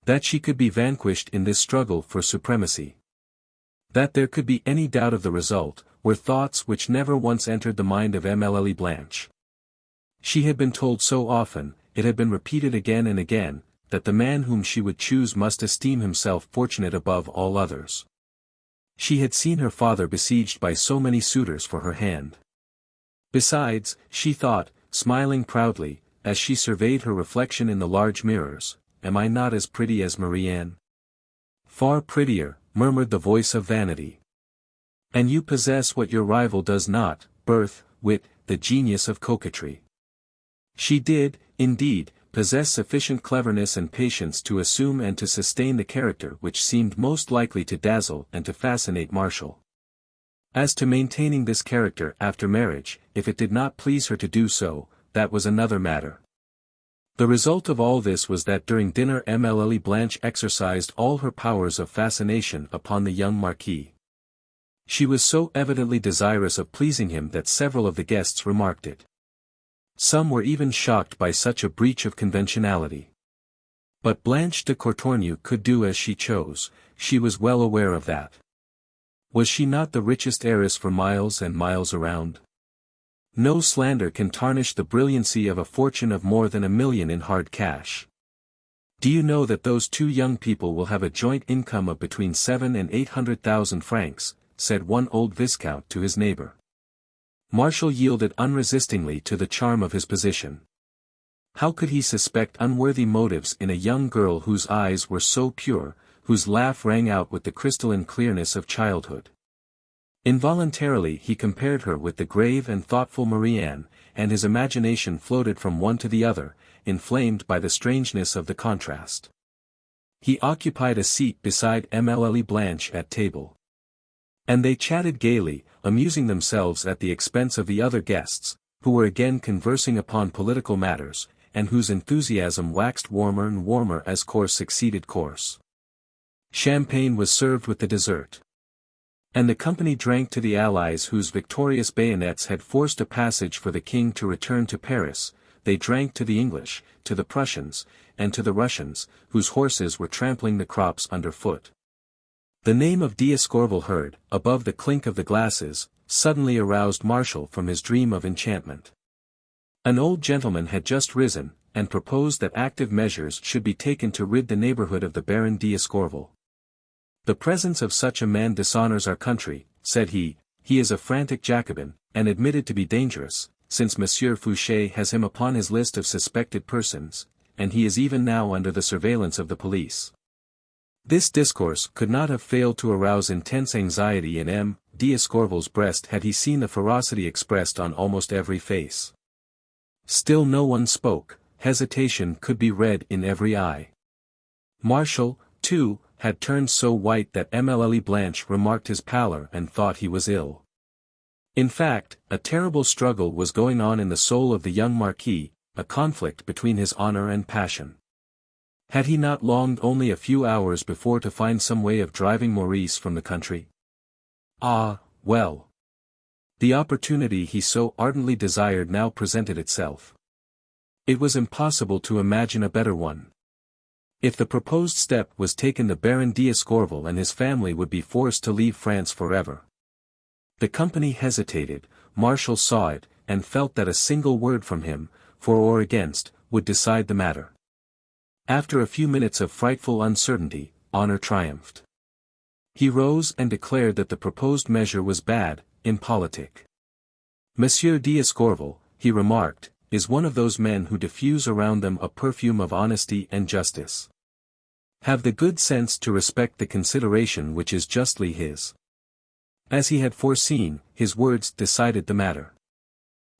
That she could be vanquished in this struggle for supremacy. That there could be any doubt of the result, were thoughts which never once entered the mind of Emilie Blanche. She had been told so often, it had been repeated again and again, that the man whom she would choose must esteem himself fortunate above all others. She had seen her father besieged by so many suitors for her hand. Besides, she thought, smiling proudly, as she surveyed her reflection in the large mirrors, "Am I not as pretty as Marie-Anne?" "Far prettier," murmured the voice of vanity. "And you possess what your rival does not, birth, wit, the genius of coquetry." She did, indeed, possess sufficient cleverness and patience to assume and to sustain the character which seemed most likely to dazzle and to fascinate Marshal. As to maintaining this character after marriage, if it did not please her to do so, that was another matter. The result of all this was that during dinner Mlle Blanche exercised all her powers of fascination upon the young Marquis. She was so evidently desirous of pleasing him that several of the guests remarked it. Some were even shocked by such a breach of conventionality. But Blanche de Courtornieu could do as she chose, she was well aware of that. Was she not the richest heiress for miles and miles around? No slander can tarnish the brilliancy of a fortune of more than 1 million in hard cash. Do you know that those two young people will have a joint income of between 700,000 and 800,000 francs, said one old viscount to his neighbor. Marshal yielded unresistingly to the charm of his position. How could he suspect unworthy motives in a young girl whose eyes were so pure, whose laugh rang out with the crystalline clearness of childhood? Involuntarily he compared her with the grave and thoughtful Marie-Anne, and his imagination floated from one to the other, inflamed by the strangeness of the contrast. He occupied a seat beside Mlle Blanche at table. And they chatted gaily, amusing themselves at the expense of the other guests, who were again conversing upon political matters, and whose enthusiasm waxed warmer and warmer as course succeeded course. Champagne was served with the dessert. And the company drank to the Allies whose victorious bayonets had forced a passage for the king to return to Paris, they drank to the English, to the Prussians, and to the Russians, whose horses were trampling the crops underfoot. The name of D'Escorval heard, above the clink of the glasses, suddenly aroused Marshal from his dream of enchantment. An old gentleman had just risen, and proposed that active measures should be taken to rid the neighborhood of the Baron D'Escorval. The presence of such a man dishonors our country, said he is a frantic Jacobin, and admitted to be dangerous, since Monsieur Fouché has him upon his list of suspected persons, and he is even now under the surveillance of the police. This discourse could not have failed to arouse intense anxiety in M. D'Escorval's breast had he seen the ferocity expressed on almost every face. Still no one spoke, hesitation could be read in every eye. Marshal, too, had turned so white that Mlle Blanche remarked his pallor and thought he was ill. In fact, a terrible struggle was going on in the soul of the young Marquis, a conflict between his honor and passion. Had he not longed only a few hours before to find some way of driving Maurice from the country? Ah, well. The opportunity he so ardently desired now presented itself. It was impossible to imagine a better one. If the proposed step was taken, the Baron D'Escorval and his family would be forced to leave France forever. The company hesitated, Marshal saw it, and felt that a single word from him, for or against, would decide the matter. After a few minutes of frightful uncertainty, honor triumphed. He rose and declared that the proposed measure was bad, impolitic. Monsieur D'Escorval, he remarked, is one of those men who diffuse around them a perfume of honesty and justice. Have the good sense to respect the consideration which is justly his. As he had foreseen, his words decided the matter.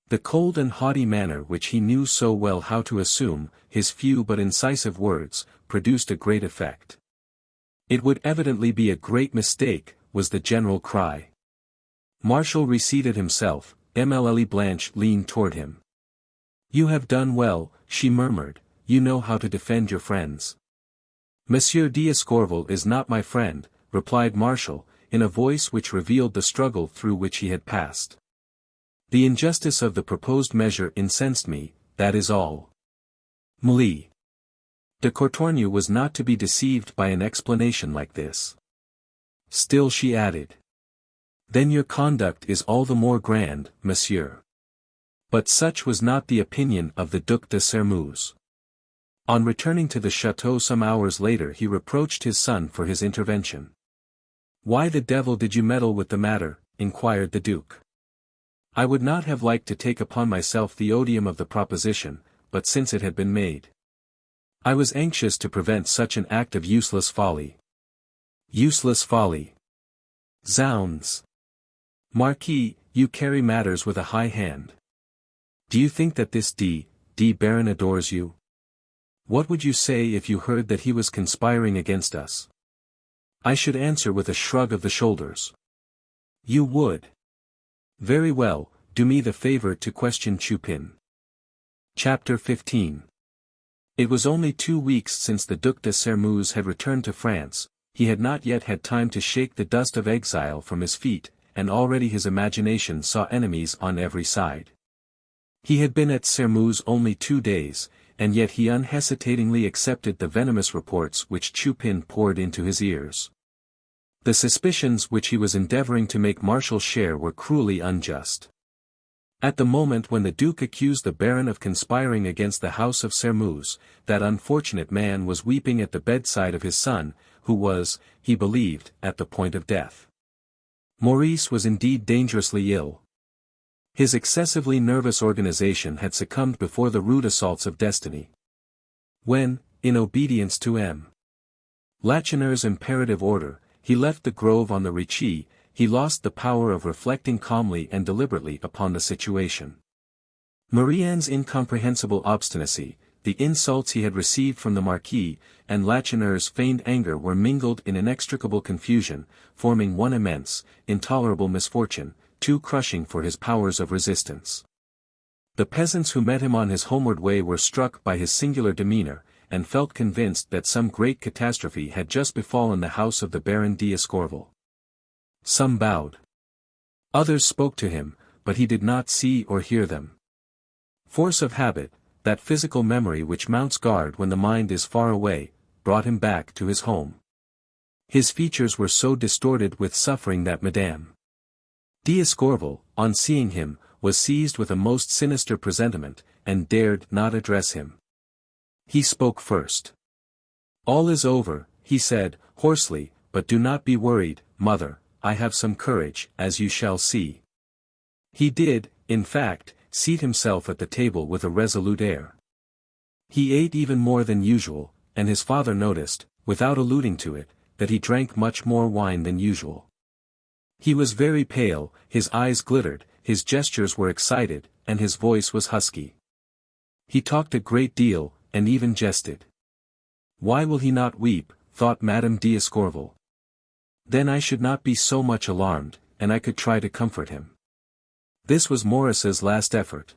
The cold and haughty manner which he knew so well how to assume, his few but incisive words, produced a great effect. It would evidently be a great mistake, was the general cry. Marshal reseated himself, Mlle Blanche leaned toward him. You have done well, she murmured, you know how to defend your friends. Monsieur D'Escorval is not my friend, replied Marshal, in a voice which revealed the struggle through which he had passed. The injustice of the proposed measure incensed me, that is all. Mlle. De Courtornieu was not to be deceived by an explanation like this. Still she added. Then your conduct is all the more grand, monsieur. But such was not the opinion of the Duc de Sermeuse. On returning to the chateau some hours later he reproached his son for his intervention. Why the devil did you meddle with the matter? Inquired the Duke. I would not have liked to take upon myself the odium of the proposition, but since it had been made. I was anxious to prevent such an act of useless folly. Useless folly. Zounds! Marquis, you carry matters with a high hand. Do you think that this D. Baron adores you? What would you say if you heard that he was conspiring against us? I should answer with a shrug of the shoulders. You would. Very well, do me the favor to question Chupin. Chapter 15. It was only 2 weeks since the Duc de Sermuz had returned to France. He had not yet had time to shake the dust of exile from his feet, and already his imagination saw enemies on every side. He had been at Sermuz only 2 days, and yet he unhesitatingly accepted the venomous reports which Chupin poured into his ears. The suspicions which he was endeavoring to make Marshal share were cruelly unjust. At the moment when the Duke accused the Baron of conspiring against the house of Sermuz, that unfortunate man was weeping at the bedside of his son, who was, he believed, at the point of death. Maurice was indeed dangerously ill. His excessively nervous organization had succumbed before the rude assaults of destiny. When, in obedience to M. Lacheneur's imperative order, he left the grove on the Ricci, he lost the power of reflecting calmly and deliberately upon the situation. Marianne's incomprehensible obstinacy, the insults he had received from the Marquis, and Lacheneur's feigned anger were mingled in inextricable confusion, forming one immense, intolerable misfortune, too crushing for his powers of resistance. The peasants who met him on his homeward way were struck by his singular demeanor, and felt convinced that some great catastrophe had just befallen the house of the Baron d'Escorval. Some bowed. Others spoke to him, but he did not see or hear them. Force of habit, that physical memory which mounts guard when the mind is far away, brought him back to his home. His features were so distorted with suffering that Madame d'Escorval, on seeing him, was seized with a most sinister presentiment, and dared not address him. He spoke first. "All is over," he said, hoarsely, "but do not be worried, mother, I have some courage, as you shall see." He did, in fact, seat himself at the table with a resolute air. He ate even more than usual, and his father noticed, without alluding to it, that he drank much more wine than usual. He was very pale, his eyes glittered, his gestures were excited, and his voice was husky. He talked a great deal, and even jested. "Why will he not weep?" thought Madame d'Escorval. "Then I should not be so much alarmed, and I could try to comfort him." This was Maurice's last effort.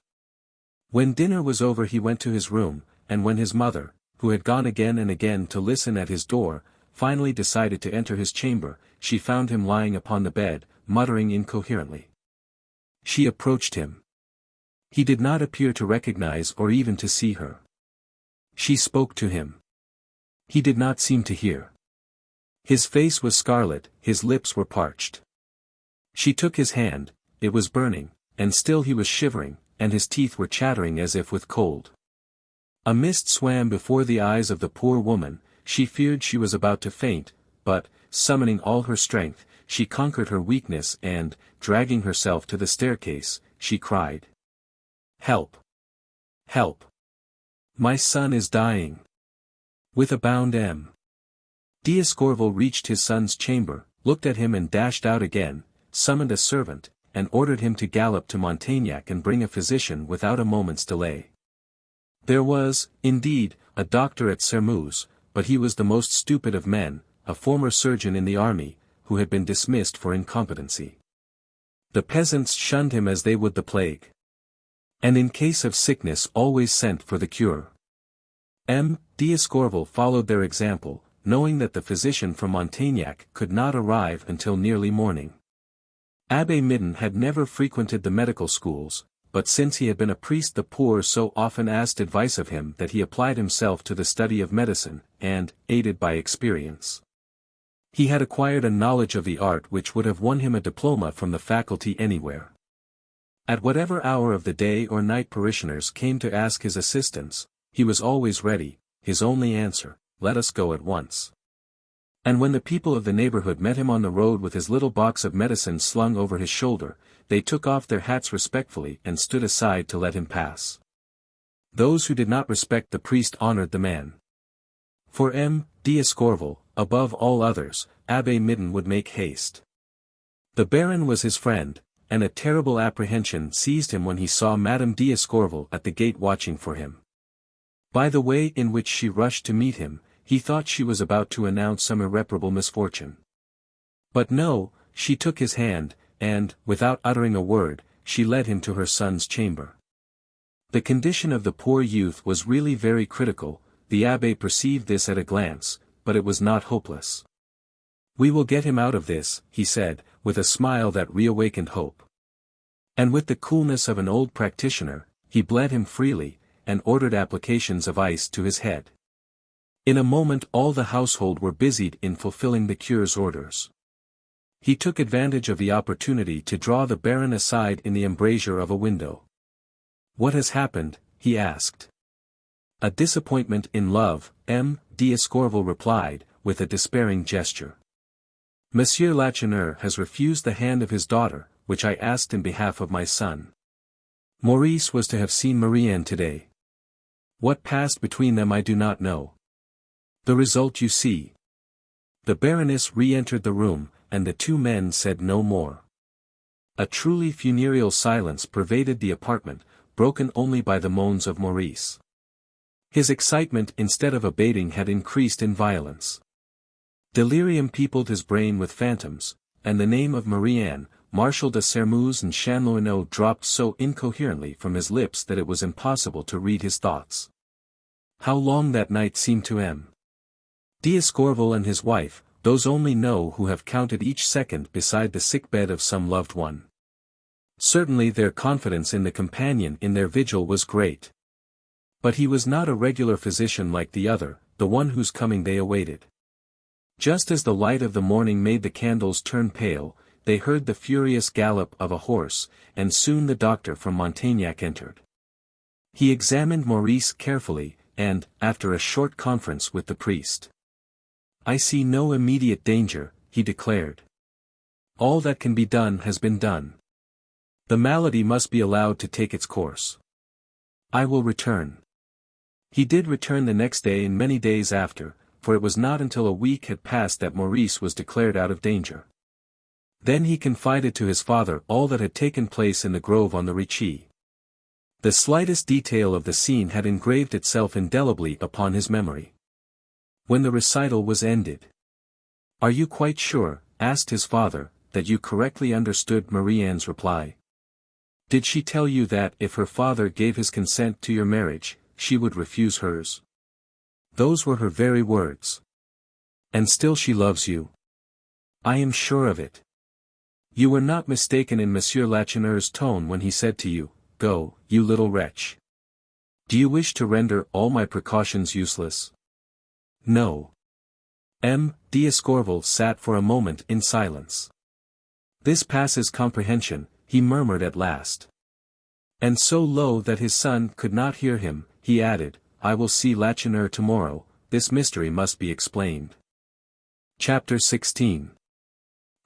When dinner was over he went to his room, and when his mother, who had gone again and again to listen at his door, finally decided to enter his chamber, she found him lying upon the bed, muttering incoherently. She approached him. He did not appear to recognize or even to see her. She spoke to him. He did not seem to hear. His face was scarlet, his lips were parched. She took his hand, it was burning, and still he was shivering, and his teeth were chattering as if with cold. A mist swam before the eyes of the poor woman, she feared she was about to faint, but, summoning all her strength, she conquered her weakness and, dragging herself to the staircase, she cried. "Help! Help! My son is dying!" With a bound M. d'Escorval reached his son's chamber, looked at him and dashed out again, summoned a servant, and ordered him to gallop to Montaignac and bring a physician without a moment's delay. There was, indeed, a doctor at Sermuz, but he was the most stupid of men, a former surgeon in the army, who had been dismissed for incompetency. The peasants shunned him as they would the plague. And in case of sickness always sent for the cure. M. d'Escorval followed their example, knowing that the physician from Montaignac could not arrive until nearly morning. Abbé Midden had never frequented the medical schools, but since he had been a priest the poor so often asked advice of him that he applied himself to the study of medicine, and, aided by experience, he had acquired a knowledge of the art which would have won him a diploma from the faculty anywhere. At whatever hour of the day or night parishioners came to ask his assistance, he was always ready, his only answer, "Let us go at once." And when the people of the neighborhood met him on the road with his little box of medicine slung over his shoulder, they took off their hats respectfully and stood aside to let him pass. Those who did not respect the priest honored the man. For M. d'Escorval, above all others, Abbé Midden would make haste. The Baron was his friend, and a terrible apprehension seized him when he saw Madame d'Escorval at the gate watching for him. By the way in which she rushed to meet him, he thought she was about to announce some irreparable misfortune. But no, she took his hand, and, without uttering a word, she led him to her son's chamber. The condition of the poor youth was really very critical. The abbé perceived this at a glance, but it was not hopeless. "We will get him out of this," he said, with a smile that reawakened hope. And with the coolness of an old practitioner, he bled him freely, and ordered applications of ice to his head. In a moment all the household were busied in fulfilling the cure's orders. He took advantage of the opportunity to draw the Baron aside in the embrasure of a window. "What has happened?" he asked. "A disappointment in love," M. d'Escorval replied, with a despairing gesture. "Monsieur Lacheneur has refused the hand of his daughter, which I asked in behalf of my son. Maurice was to have seen Marie-Anne today. What passed between them I do not know. The result you see." The Baroness re-entered the room, and the two men said no more. A truly funereal silence pervaded the apartment, broken only by the moans of Maurice. His excitement instead of abating had increased in violence. Delirium peopled his brain with phantoms, and the name of Marie-Anne, Marshal de Sermuz and Chanlouineau dropped so incoherently from his lips that it was impossible to read his thoughts. How long that night seemed to M. d'Escorval and his wife, those only know who have counted each second beside the sick-bed of some loved one. Certainly their confidence in the companion in their vigil was great. But he was not a regular physician like the other, the one whose coming they awaited. Just as the light of the morning made the candles turn pale, they heard the furious gallop of a horse, and soon the doctor from Montaignac entered. He examined Maurice carefully, and, after a short conference with the priest, "I see no immediate danger," he declared. "All that can be done has been done. The malady must be allowed to take its course. I will return." He did return the next day and many days after, for it was not until a week had passed that Maurice was declared out of danger. Then he confided to his father all that had taken place in the grove on the Ricci. The slightest detail of the scene had engraved itself indelibly upon his memory. When the recital was ended, "Are you quite sure," asked his father, "that you correctly understood Marie-Anne's reply? Did she tell you that if her father gave his consent to your marriage, she would refuse hers?" "Those were her very words." "And still she loves you?" "I am sure of it." "You were not mistaken in Monsieur Lacheneur's tone when he said to you, 'Go, you little wretch'? Do you wish to render all my precautions useless?" "No." M. d'Escorval sat for a moment in silence. "This passes comprehension," he murmured at last. And so low that his son could not hear him, he added, "I will see Lacheneur tomorrow, this mystery must be explained." Chapter 16.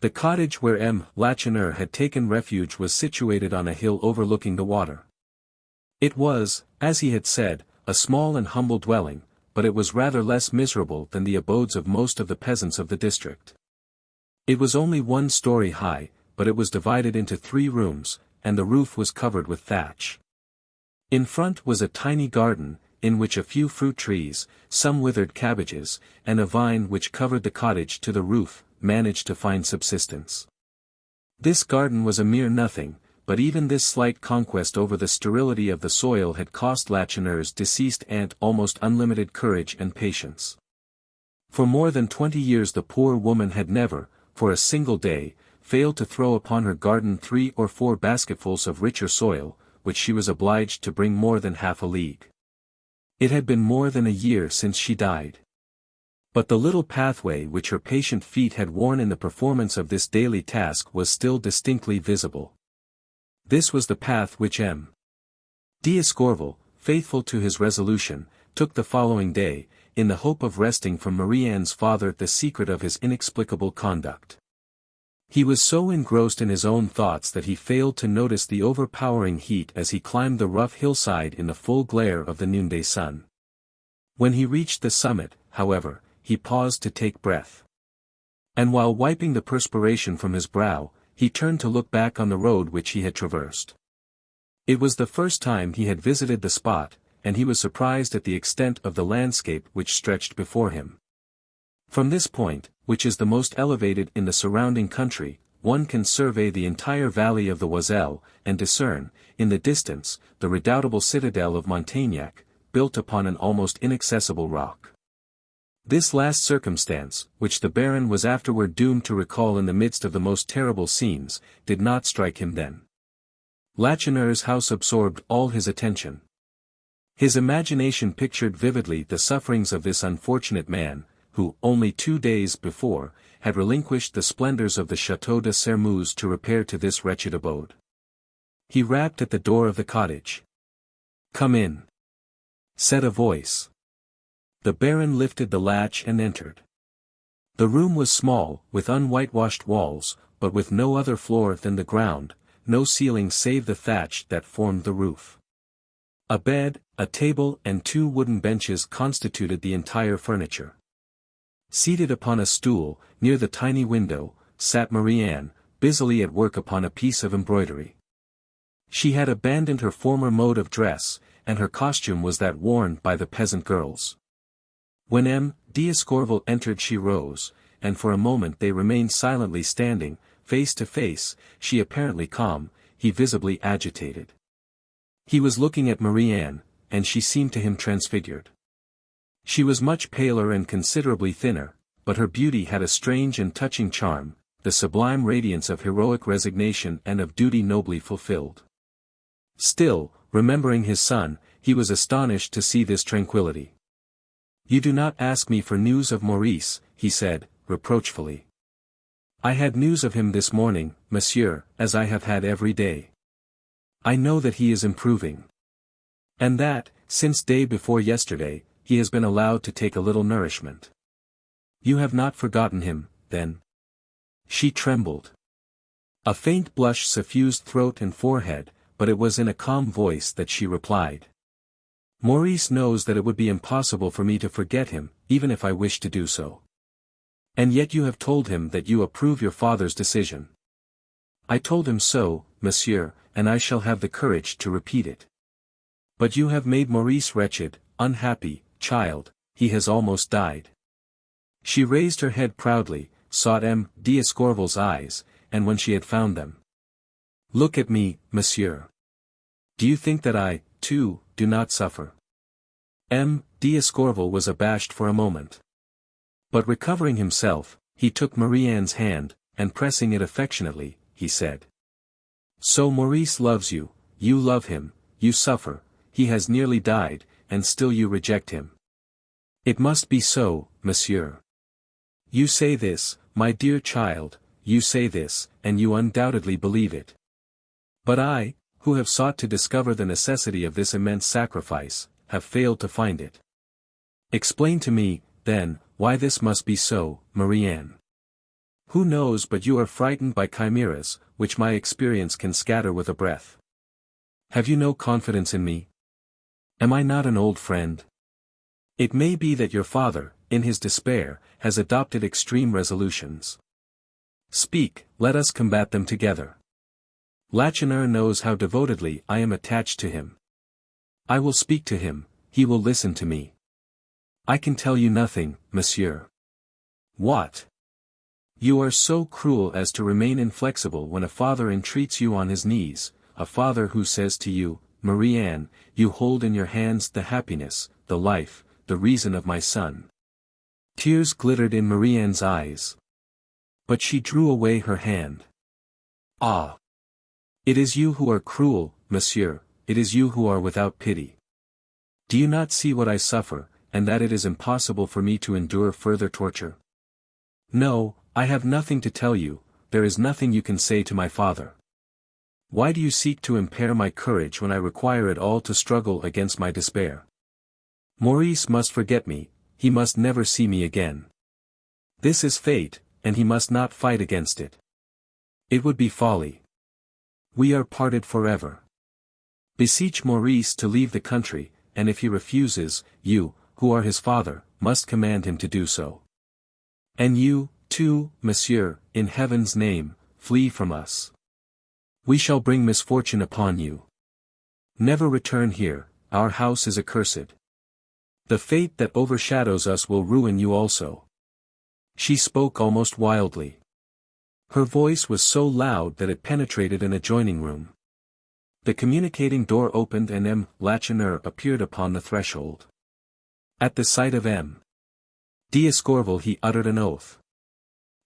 The cottage where M. Lacheneur had taken refuge was situated on a hill overlooking the water. It was, as he had said, a small and humble dwelling, but it was rather less miserable than the abodes of most of the peasants of the district. It was only 1 story high, but it was divided into 3 rooms, and the roof was covered with thatch. In front was a tiny garden, in which a few fruit trees, some withered cabbages, and a vine which covered the cottage to the roof, managed to find subsistence. This garden was a mere nothing, but even this slight conquest over the sterility of the soil had cost Lacheneur's deceased aunt almost unlimited courage and patience. For more than 20 years the poor woman had never, for a single day, failed to throw upon her garden 3 or 4 basketfuls of richer soil, which she was obliged to bring more than half a league. It had been more than a year since she died. But the little pathway which her patient feet had worn in the performance of this daily task was still distinctly visible. This was the path which M. d'Escorval, faithful to his resolution, took the following day, in the hope of wresting from Marie-Anne's father the secret of his inexplicable conduct. He was so engrossed in his own thoughts that he failed to notice the overpowering heat as he climbed the rough hillside in the full glare of the noonday sun. When he reached the summit, however, he paused to take breath. And while wiping the perspiration from his brow, he turned to look back on the road which he had traversed. It was the first time he had visited the spot, and he was surprised at the extent of the landscape which stretched before him. From this point, which is the most elevated in the surrounding country, one can survey the entire valley of the Oiselle, and discern, in the distance, the redoubtable citadel of Montaignac, built upon an almost inaccessible rock. This last circumstance, which the Baron was afterward doomed to recall in the midst of the most terrible scenes, did not strike him then. Lacheneur's house absorbed all his attention. His imagination pictured vividly the sufferings of this unfortunate man, who, only 2 days before, had relinquished the splendors of the Château de Sermeuse to repair to this wretched abode. He rapped at the door of the cottage. "Come in," said a voice. The Baron lifted the latch and entered. The room was small, with unwhitewashed walls, but with no other floor than the ground, no ceiling save the thatch that formed the roof. A bed, a table and 2 wooden benches constituted the entire furniture. Seated upon a stool, near the tiny window, sat Marie-Anne, busily at work upon a piece of embroidery. She had abandoned her former mode of dress, and her costume was that worn by the peasant girls. When M. d'Escorval entered she rose, and for a moment they remained silently standing, face to face, she apparently calm, he visibly agitated. He was looking at Marie-Anne, and she seemed to him transfigured. She was much paler and considerably thinner, but her beauty had a strange and touching charm, the sublime radiance of heroic resignation and of duty nobly fulfilled. Still, remembering his son, he was astonished to see this tranquillity. "You do not ask me for news of Maurice," he said, reproachfully. "I had news of him this morning, monsieur, as I have had every day. I know that he is improving. And that, since day before yesterday, he has been allowed to take a little nourishment. You have not forgotten him, then?" She trembled. A faint blush suffused throat and forehead, but it was in a calm voice that she replied. "Maurice knows that it would be impossible for me to forget him, even if I wished to do so. And yet you have told him that you approve your father's decision." "I told him so, monsieur, and I shall have the courage to repeat it." "But you have made Maurice wretched, unhappy, child, he has almost died." She raised her head proudly, sought M. d'Escorval's eyes, and when she had found them. "Look at me, monsieur. Do you think that I, too, do not suffer?" M. d'Escorval was abashed for a moment. But recovering himself, he took Marie-Anne's hand, and pressing it affectionately, he said. "So Maurice loves you, you love him, you suffer, he has nearly died, and still you reject him. It must be so, monsieur. You say this, my dear child, you say this, and you undoubtedly believe it. But I, who have sought to discover the necessity of this immense sacrifice, have failed to find it. Explain to me, then, why this must be so, Marie-Anne. Who knows but you are frightened by chimeras, which my experience can scatter with a breath? Have you no confidence in me? Am I not an old friend? It may be that your father, in his despair, has adopted extreme resolutions. Speak, let us combat them together. Lacheneur knows how devotedly I am attached to him. I will speak to him, he will listen to me. I can tell you nothing, monsieur." "What? You are so cruel as to remain inflexible when a father entreats you on his knees, a father who says to you, 'Marie-Anne, you hold in your hands the happiness, the life, the reason of my son.'" Tears glittered in Marie-Anne's eyes. But she drew away her hand. "Ah! It is you who are cruel, monsieur, it is you who are without pity. Do you not see what I suffer, and that it is impossible for me to endure further torture? No, I have nothing to tell you, there is nothing you can say to my father. Why do you seek to impair my courage when I require it all to struggle against my despair? Maurice must forget me, he must never see me again. This is fate, and he must not fight against it. It would be folly. We are parted forever. Beseech Maurice to leave the country, and if he refuses, you, who are his father, must command him to do so. And you, too, monsieur, in heaven's name, flee from us. We shall bring misfortune upon you. Never return here, our house is accursed. The fate that overshadows us will ruin you also. She spoke almost wildly. Her voice was so loud that it penetrated an adjoining room. The communicating door opened and M. Lacheneur appeared upon the threshold. At the sight of M. d'Escorval he uttered an oath.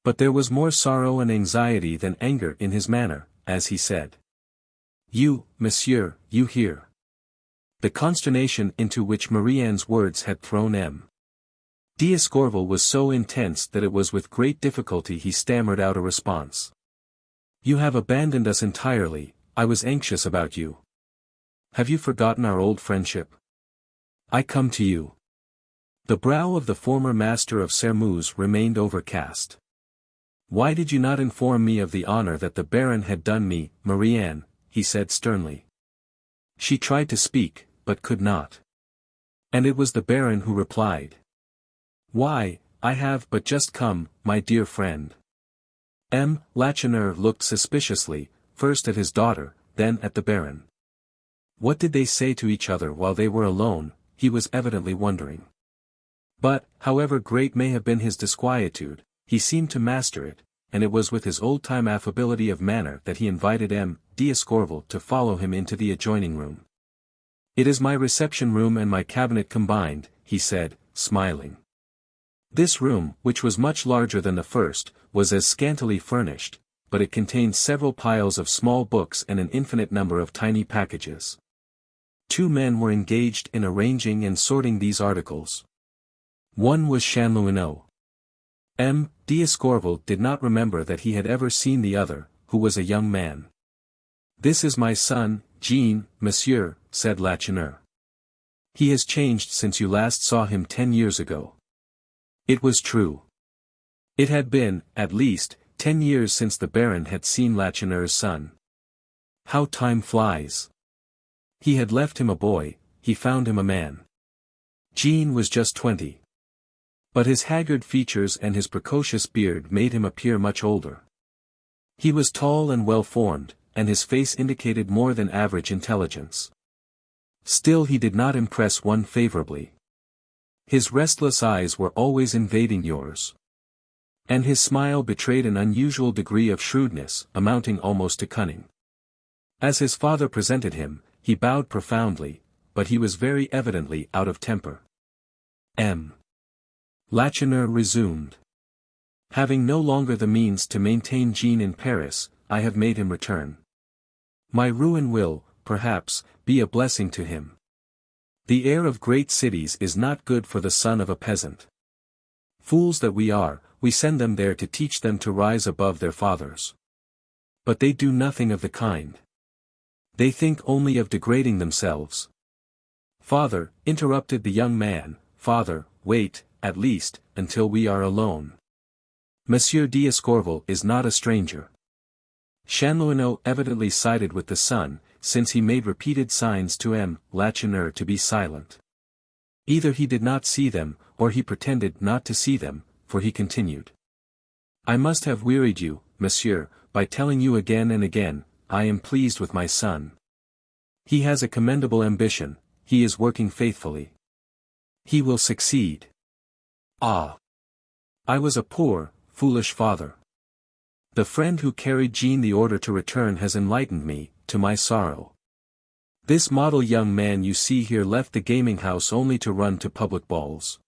But there was more sorrow and anxiety than anger in his manner, as he said. You, monsieur, you here. The consternation into which Marie-Anne's words had thrown M. d'Escorval was so intense that it was with great difficulty he stammered out a response. You have abandoned us entirely, I was anxious about you. Have you forgotten our old friendship? I come to you. The brow of the former master of Sairmeuse remained overcast. Why did you not inform me of the honor that the Baron had done me, Marie-Anne? He said sternly. She tried to speak, but could not. And it was the Baron who replied. Why, I have but just come, my dear friend. M. Lacheneur looked suspiciously, first at his daughter, then at the Baron. What did they say to each other while they were alone? He was evidently wondering. But, however great may have been his disquietude, he seemed to master it, and it was with his old-time affability of manner that he invited M. d'Escorval to follow him into the adjoining room. It is my reception room and my cabinet combined, he said, smiling. This room, which was much larger than the first, was as scantily furnished, but it contained several piles of small books and an infinite number of tiny packages. 2 men were engaged in arranging and sorting these articles. One was Chanlouineau. M. d'Escorval did not remember that he had ever seen the other, who was a young man. This is my son, Jean, monsieur, said Lacheneur. He has changed since you last saw him 10 years ago. It was true. It had been, at least, 10 years since the Baron had seen Lacheneur's son. How time flies! He had left him a boy, he found him a man. Jean was just 20. But his haggard features and his precocious beard made him appear much older. He was tall and well-formed, and his face indicated more than average intelligence. Still he did not impress one favorably. His restless eyes were always invading yours. And his smile betrayed an unusual degree of shrewdness, amounting almost to cunning. As his father presented him, he bowed profoundly, but he was very evidently out of temper. M. Lacheneur resumed. Having no longer the means to maintain Jean in Paris, I have made him return. My ruin will, perhaps, be a blessing to him. The air of great cities is not good for the son of a peasant. Fools that we are, we send them there to teach them to rise above their fathers. But they do nothing of the kind. They think only of degrading themselves. Father, interrupted the young man, father, wait, at least, until we are alone. Monsieur d'Escorval is not a stranger. Chanlouineau evidently sided with the son, since he made repeated signs to M. Lacheneur to be silent. Either he did not see them, or he pretended not to see them, for he continued. I must have wearied you, monsieur, by telling you again and again, I am pleased with my son. He has a commendable ambition, he is working faithfully. He will succeed. Ah! I was a poor, foolish father. The friend who carried Jean the order to return has enlightened me, to my sorrow. This model young man you see here left the gaming house only to run to public balls.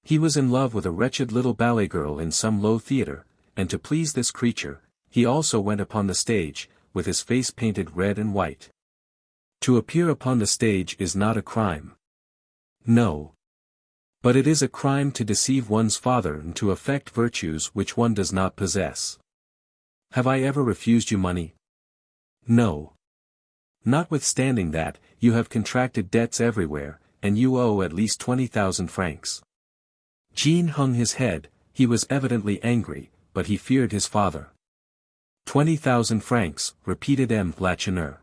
He was in love with a wretched little ballet girl in some low theatre, and to please this creature, he also went upon the stage, with his face painted red and white. To appear upon the stage is not a crime. No. But it is a crime to deceive one's father and to affect virtues which one does not possess. Have I ever refused you money? No. Notwithstanding that, you have contracted debts everywhere, and you owe at least 20,000 francs. Jean hung his head, he was evidently angry, but he feared his father. 20,000 francs, repeated M. Lacheneur.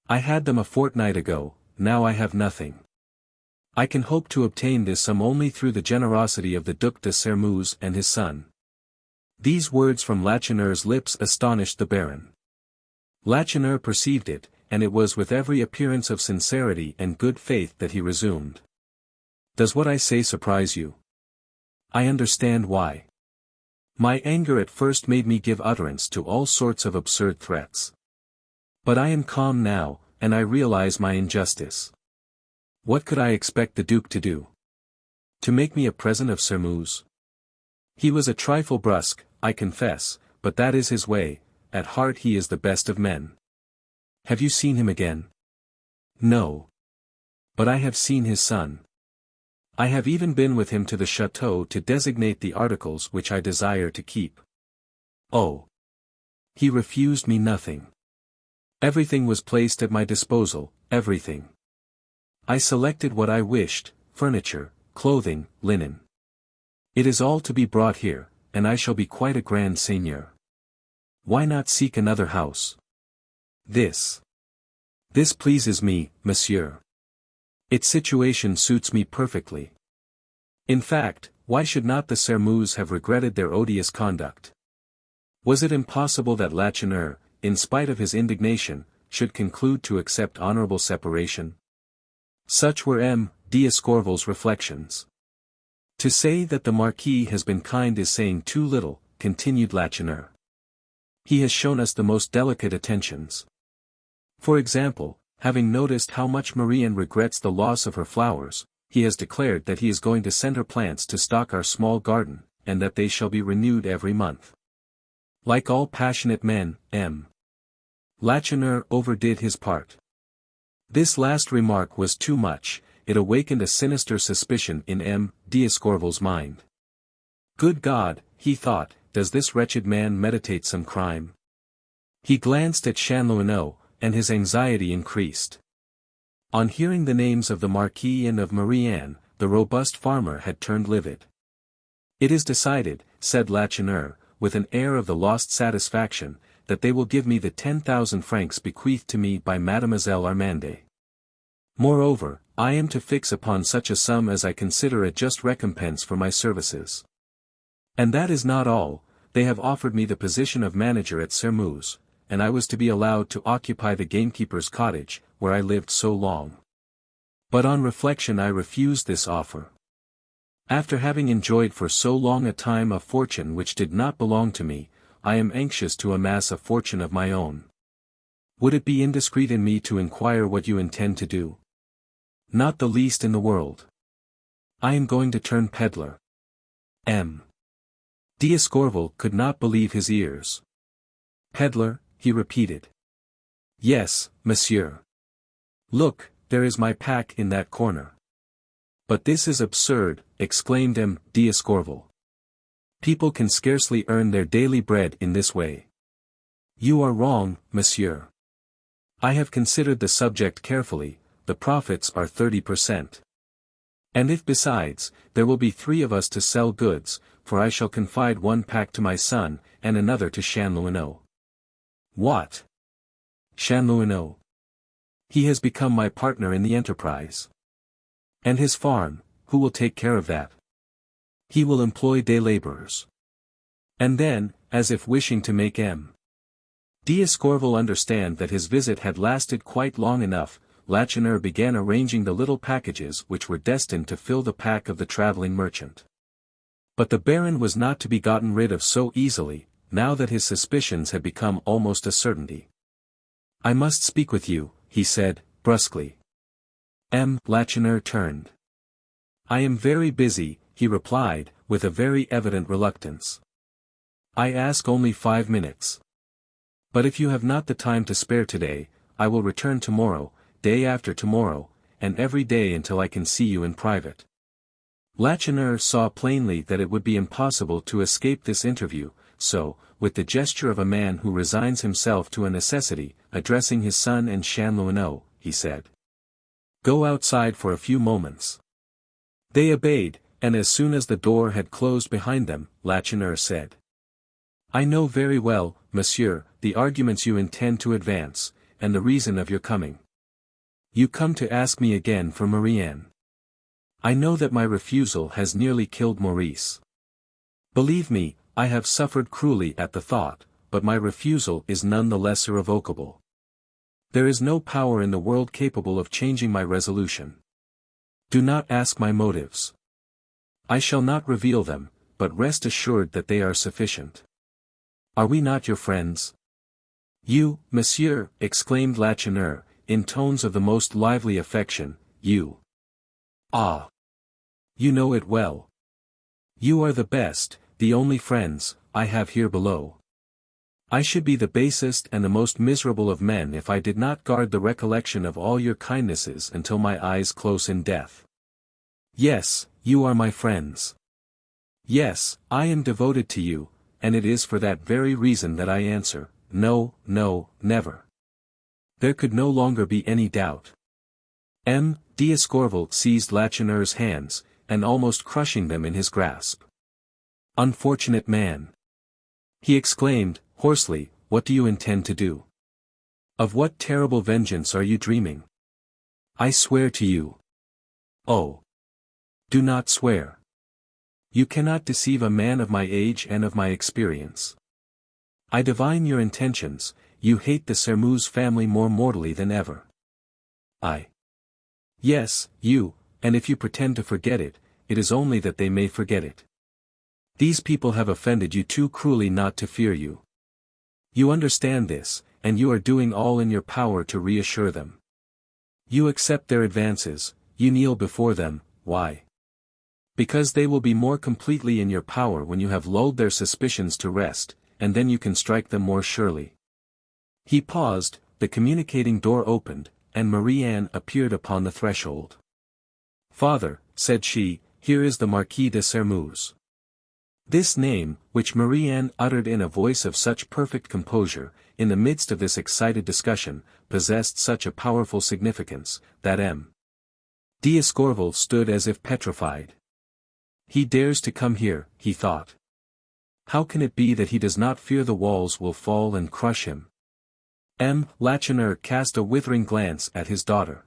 I had them a fortnight ago, now I have nothing. I can hope to obtain this sum only through the generosity of the Duc de Sairmeuse and his son. These words from Lacheneur's lips astonished the Baron. Lacheneur perceived it, and it was with every appearance of sincerity and good faith that he resumed. Does what I say surprise you? I understand why. My anger at first made me give utterance to all sorts of absurd threats. But I am calm now, and I realize my injustice. What could I expect the Duke to do? To make me a present of Sairmeuse? He was a trifle brusque, I confess, but that is his way. At heart he is the best of men. Have you seen him again? No. But I have seen his son. I have even been with him to the chateau to designate the articles which I desire to keep. Oh. He refused me nothing. Everything was placed at my disposal, everything. I selected what I wished, furniture, clothing, linen. It is all to be brought here, and I shall be quite a grand seigneur. Why not seek another house? This pleases me, monsieur. Its situation suits me perfectly. In fact, why should not the Sairmeuse have regretted their odious conduct? Was it impossible that Lacheneur, in spite of his indignation, should conclude to accept honorable separation? Such were M. d'Escorval's reflections. To say that the Marquis has been kind is saying too little, continued Lacheneur. He has shown us the most delicate attentions. For example, having noticed how much Marie-Anne regrets the loss of her flowers, he has declared that he is going to send her plants to stock our small garden, and that they shall be renewed every month. Like all passionate men, M. Lacheneur overdid his part. This last remark was too much, it awakened a sinister suspicion in M. d'Escorval's mind. Good God, he thought, does this wretched man meditate some crime? He glanced at Chanlouineau, and his anxiety increased. On hearing the names of the Marquis and of Marie-Anne, the robust farmer had turned livid. It is decided, said Lacheneur, with an air of the lost satisfaction, that they will give me the 10,000 francs bequeathed to me by Mademoiselle Armande. Moreover, I am to fix upon such a sum as I consider a just recompense for my services. And that is not all, they have offered me the position of manager at Sairmeuse, and I was to be allowed to occupy the gamekeeper's cottage, where I lived so long. But on reflection I refused this offer. After having enjoyed for so long a time a fortune which did not belong to me, I am anxious to amass a fortune of my own. Would it be indiscreet in me to inquire what you intend to do? Not the least in the world. I am going to turn peddler. M. d'Escorval could not believe his ears. Peddler, he repeated. Yes, monsieur. Look, there is my pack in that corner. But this is absurd, exclaimed M. d'Escorval. People can scarcely earn their daily bread in this way. You are wrong, monsieur. I have considered the subject carefully, the profits are 30%. And if besides, there will be 3 of us to sell goods, for I shall confide one pack to my son, and another to Chanlouineau. What? Chanlouineau. He has become my partner in the enterprise. And his farm, who will take care of that? He will employ day laborers. And then, as if wishing to make M. d'Escorval understand that his visit had lasted quite long enough, Lacheneur began arranging the little packages which were destined to fill the pack of the traveling merchant. But the Baron was not to be gotten rid of so easily, now that his suspicions had become almost a certainty. I must speak with you, he said, brusquely. M. Lacheneur turned. I am very busy, he replied, with a very evident reluctance. I ask only 5 minutes. But if you have not the time to spare today, I will return tomorrow, day after tomorrow, and every day until I can see you in private. Lacheneur saw plainly that it would be impossible to escape this interview, so, with the gesture of a man who resigns himself to a necessity, addressing his son and Chanlouineau, he said, Go outside for a few moments. They obeyed, and as soon as the door had closed behind them, Lacheneur said, I know very well, monsieur, the arguments you intend to advance, and the reason of your coming. You come to ask me again for Marie-Anne. I know that my refusal has nearly killed Maurice. Believe me, I have suffered cruelly at the thought, but my refusal is none the less irrevocable. There is no power in the world capable of changing my resolution. Do not ask my motives. I shall not reveal them, but rest assured that they are sufficient. Are we not your friends? You, monsieur, exclaimed Lacheneur, in tones of the most lively affection, you. Ah! You know it well. You are the best, the only friends, I have here below. I should be the basest and the most miserable of men if I did not guard the recollection of all your kindnesses until my eyes close in death. Yes, you are my friends. Yes, I am devoted to you, and it is for that very reason that I answer, no, no, never. There could no longer be any doubt. M. d'Escorval seized Lacheneur's hands, and almost crushing them in his grasp. Unfortunate man! He exclaimed, hoarsely, what do you intend to do? Of what terrible vengeance are you dreaming? I swear to you. Oh! Do not swear. You cannot deceive a man of my age and of my experience. I divine your intentions, you hate the Sermuse family more mortally than ever. Yes, you, and if you pretend to forget it, it is only that they may forget it. These people have offended you too cruelly not to fear you. You understand this, and you are doing all in your power to reassure them. You accept their advances, you kneel before them, why? Because they will be more completely in your power when you have lulled their suspicions to rest, and then you can strike them more surely. He paused, the communicating door opened, and Marie-Anne appeared upon the threshold. Father, said she, here is the Marquis de Sermuse. This name, which Marie-Anne uttered in a voice of such perfect composure, in the midst of this excited discussion, possessed such a powerful significance, that M. d'Escorval stood as if petrified. He dares to come here, he thought. How can it be that he does not fear the walls will fall and crush him? M. Lacheneur cast a withering glance at his daughter.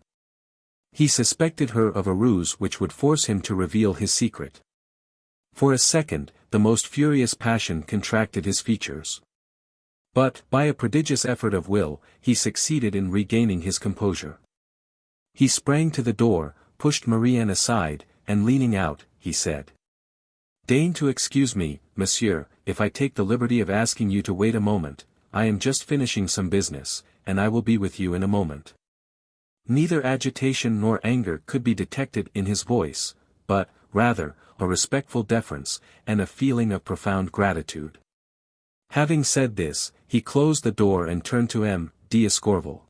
He suspected her of a ruse which would force him to reveal his secret. For a second, the most furious passion contracted his features. But, by a prodigious effort of will, he succeeded in regaining his composure. He sprang to the door, pushed Marie-Anne aside, and leaning out, he said. Deign to excuse me, monsieur, if I take the liberty of asking you to wait a moment, I am just finishing some business, and I will be with you in a moment. Neither agitation nor anger could be detected in his voice, but, rather, a respectful deference, and a feeling of profound gratitude. Having said this, he closed the door and turned to M. d'Escorval.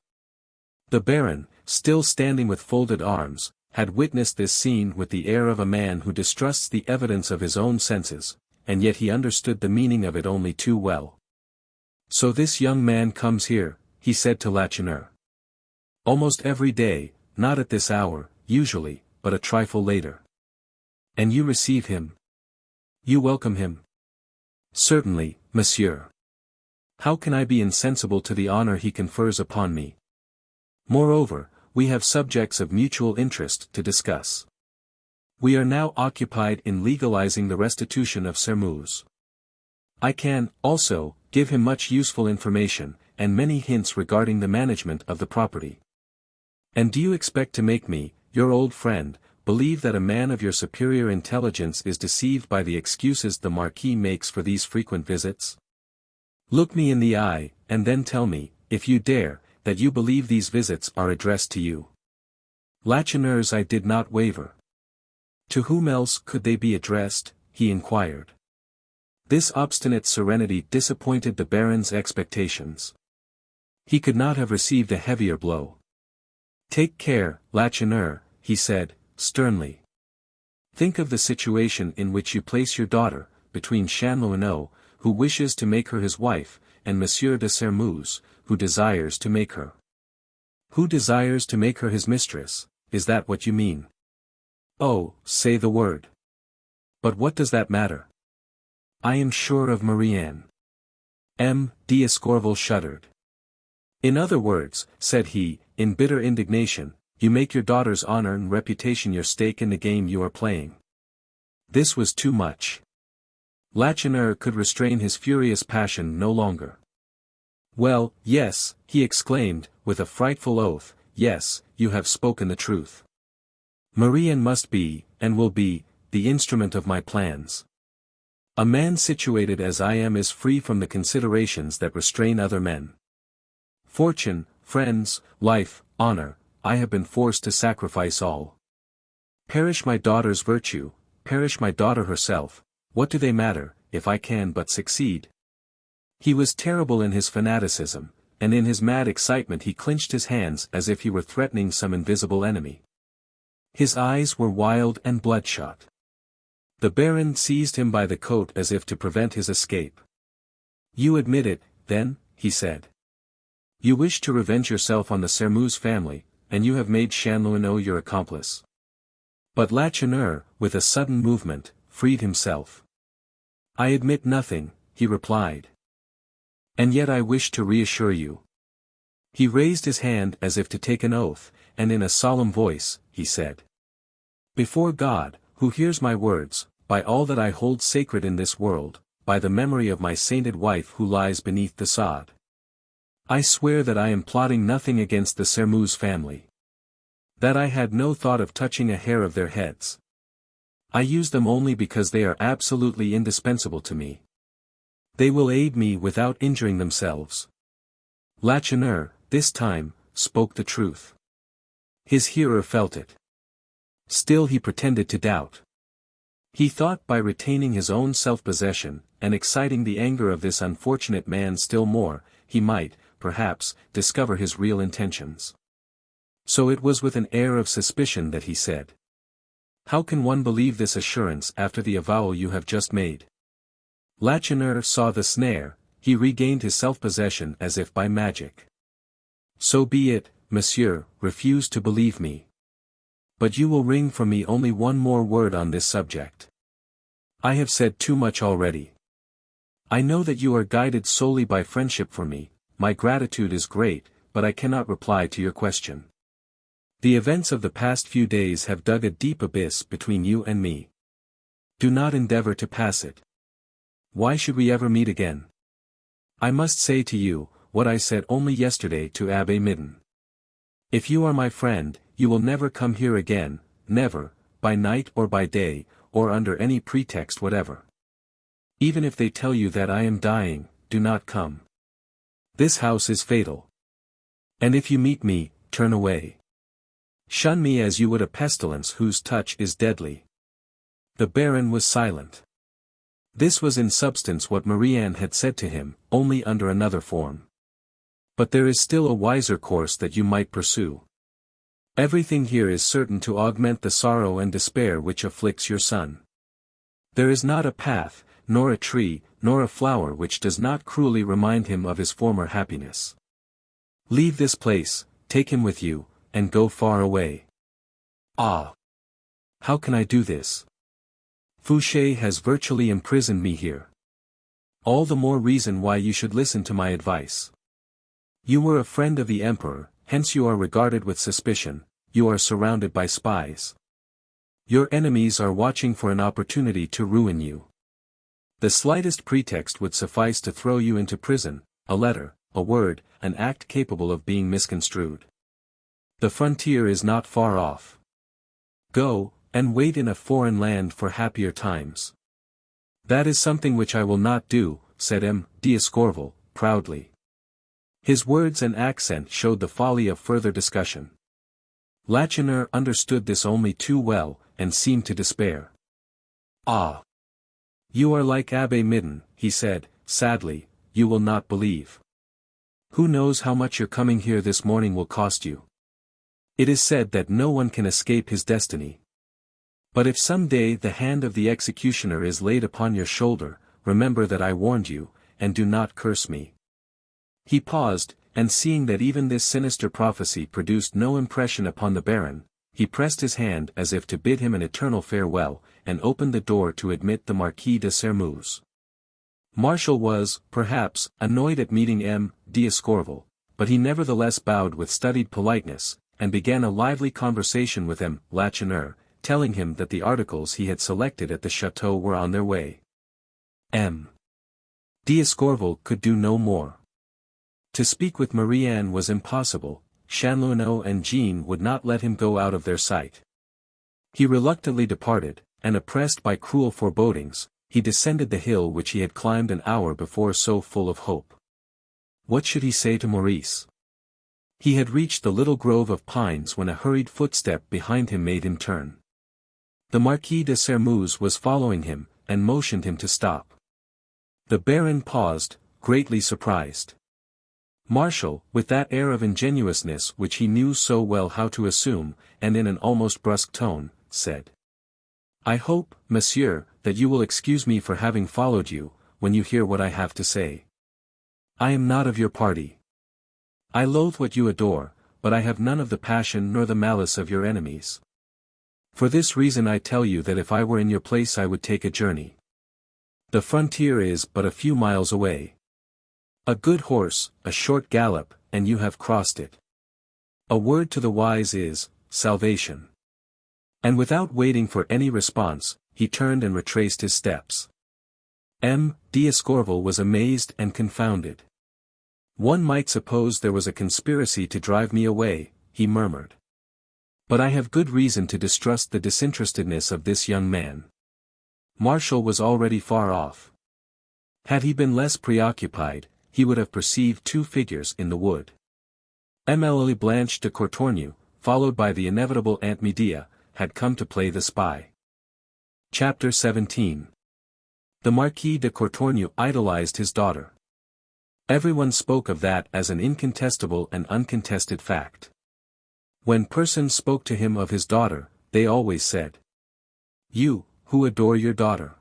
The Baron, still standing with folded arms, had witnessed this scene with the air of a man who distrusts the evidence of his own senses, and yet he understood the meaning of it only too well. So this young man comes here, he said to Lacheneur. Almost every day, not at this hour, usually, but a trifle later. And you receive him? You welcome him? Certainly, monsieur. How can I be insensible to the honor he confers upon me? Moreover, we have subjects of mutual interest to discuss. We are now occupied in legalizing the restitution of Sermuse. I can, also, give him much useful information, and many hints regarding the management of the property. And do you expect to make me, your old friend, believe that a man of your superior intelligence is deceived by the excuses the Marquis makes for these frequent visits? Look me in the eye, and then tell me, if you dare, that you believe these visits are addressed to you. Lacheneur's eye did not waver. To whom else could they be addressed, he inquired. This obstinate serenity disappointed the Baron's expectations. He could not have received a heavier blow. Take care, Lacheneur, he said, sternly. Think of the situation in which you place your daughter, between Chanlouineau, who wishes to make her his wife, and Monsieur de Sermuse, who desires to make her. Who desires to make her his mistress, is that what you mean? Oh, say the word. But what does that matter? I am sure of Marie-Anne. M. d'Escorval shuddered. In other words, said he, in bitter indignation, you make your daughter's honor and reputation your stake in the game you are playing. This was too much. Lacheneur could restrain his furious passion no longer. Well, yes, he exclaimed, with a frightful oath, yes, you have spoken the truth. Marianne must be, and will be, the instrument of my plans. A man situated as I am is free from the considerations that restrain other men. Fortune, friends, life, honor, I have been forced to sacrifice all. Perish my daughter's virtue, perish my daughter herself, what do they matter, if I can but succeed? He was terrible in his fanaticism, and in his mad excitement he clenched his hands as if he were threatening some invisible enemy. His eyes were wild and bloodshot. The Baron seized him by the coat as if to prevent his escape. You admit it, then, he said. You wish to revenge yourself on the Sermeuse family, and you have made Chanlouineau your accomplice. But Lacheneur, with a sudden movement, freed himself. I admit nothing, he replied. And yet I wish to reassure you. He raised his hand as if to take an oath, and in a solemn voice, he said. Before God, who hears my words, by all that I hold sacred in this world, by the memory of my sainted wife who lies beneath the sod, I swear that I am plotting nothing against the Sermeuse family. That I had no thought of touching a hair of their heads. I use them only because they are absolutely indispensable to me. They will aid me without injuring themselves. Lacheneur, this time, spoke the truth. His hearer felt it. Still he pretended to doubt. He thought by retaining his own self-possession, and exciting the anger of this unfortunate man still more, he might, perhaps, discover his real intentions. So it was with an air of suspicion that he said. How can one believe this assurance after the avowal you have just made? Lacheneur saw the snare, he regained his self-possession as if by magic. So be it, monsieur, refuse to believe me. But you will wring from me only one more word on this subject. I have said too much already. I know that you are guided solely by friendship for me, my gratitude is great, but I cannot reply to your question. The events of the past few days have dug a deep abyss between you and me. Do not endeavor to pass it. Why should we ever meet again? I must say to you, what I said only yesterday to Abbé Midden. If you are my friend, you will never come here again, never, by night or by day, or under any pretext whatever. Even if they tell you that I am dying, do not come. This house is fatal. And if you meet me, turn away. Shun me as you would a pestilence whose touch is deadly. The Baron was silent. This was in substance what Marianne had said to him, only under another form. But there is still a wiser course that you might pursue. Everything here is certain to augment the sorrow and despair which afflicts your son. There is not a path, nor a tree, nor a flower which does not cruelly remind him of his former happiness. Leave this place, take him with you, and go far away. Ah! How can I do this? Fouché has virtually imprisoned me here. All the more reason why you should listen to my advice. You were a friend of the Emperor, hence you are regarded with suspicion, you are surrounded by spies. Your enemies are watching for an opportunity to ruin you. The slightest pretext would suffice to throw you into prison, a letter, a word, an act capable of being misconstrued. The frontier is not far off. Go, and wait in a foreign land for happier times. That is something which I will not do, said M. d'Escorval, proudly. His words and accent showed the folly of further discussion. Lacheneur understood this only too well, and seemed to despair. Ah! You are like Abbé Midden, he said, sadly, you will not believe. Who knows how much your coming here this morning will cost you? It is said that no one can escape his destiny. But if some day the hand of the executioner is laid upon your shoulder, remember that I warned you, and do not curse me. He paused, and seeing that even this sinister prophecy produced no impression upon the Baron, he pressed his hand as if to bid him an eternal farewell, and opened the door to admit the Marquis de Sermeuse. Martial was, perhaps, annoyed at meeting M. d'Escorval, but he nevertheless bowed with studied politeness, and began a lively conversation with M. Lacheneur, telling him that the articles he had selected at the chateau were on their way. M. d'Escorval could do no more. To speak with Marie-Anne was impossible, Chanlouineau and Jean would not let him go out of their sight. He reluctantly departed, and oppressed by cruel forebodings, he descended the hill which he had climbed an hour before so full of hope. What should he say to Maurice? He had reached the little grove of pines when a hurried footstep behind him made him turn. The Marquis de Sairmeuse was following him, and motioned him to stop. The Baron paused, greatly surprised. Marshal, with that air of ingenuousness which he knew so well how to assume, and in an almost brusque tone, said: "I hope, monsieur, that you will excuse me for having followed you, when you hear what I have to say. I am not of your party. I loathe what you adore, but I have none of the passion nor the malice of your enemies. For this reason I tell you that if I were in your place I would take a journey. The frontier is but a few miles away. A good horse, a short gallop, and you have crossed it. A word to the wise is salvation." And without waiting for any response, he turned and retraced his steps. M. d'Escorval was amazed and confounded. "One might suppose there was a conspiracy to drive me away," he murmured. "But I have good reason to distrust the disinterestedness of this young man." Marshall was already far off. Had he been less preoccupied, he would have perceived two figures in the wood. Emilie Blanche de Courtornieu, followed by the inevitable Aunt Medea, had come to play the spy. Chapter 17. The Marquis de Courtornieu idolized his daughter. Everyone spoke of that as an incontestable and uncontested fact. When persons spoke to him of his daughter, they always said, "You, who adore your daughter."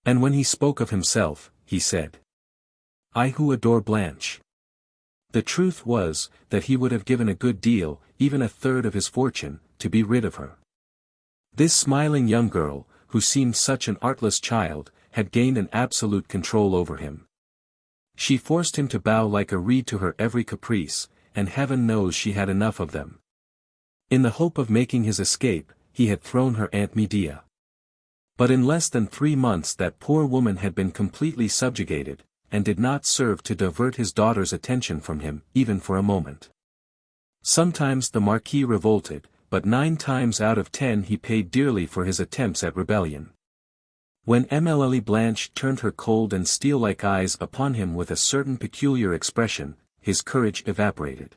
And when he spoke of himself, he said, "I who adore Blanche." The truth was, that he would have given a good deal, even a third of his fortune, to be rid of her. This smiling young girl, who seemed such an artless child, had gained an absolute control over him. She forced him to bow like a reed to her every caprice, and heaven knows she had enough of them. In the hope of making his escape, he had thrown her Aunt Medea. But in less than 3 months that poor woman had been completely subjugated, and did not serve to divert his daughter's attention from him, even for a moment. Sometimes the Marquis revolted, but 9 times out of 10 he paid dearly for his attempts at rebellion. When Emilie Blanche turned her cold and steel-like eyes upon him with a certain peculiar expression, his courage evaporated.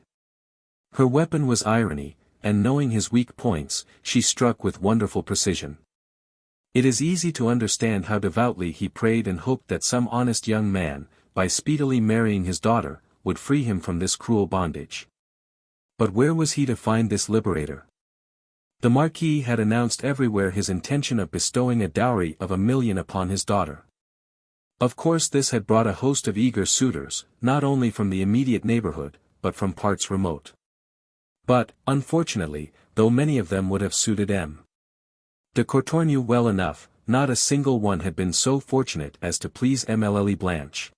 Her weapon was irony, and knowing his weak points, she struck with wonderful precision. It is easy to understand how devoutly he prayed and hoped that some honest young man, by speedily marrying his daughter, would free him from this cruel bondage. But where was he to find this liberator? The Marquis had announced everywhere his intention of bestowing a dowry of 1 million upon his daughter. Of course this had brought a host of eager suitors, not only from the immediate neighborhood, but from parts remote. But, unfortunately, though many of them would have suited M. de Courtornieu well enough, not a single one had been so fortunate as to please Emilie Blanche.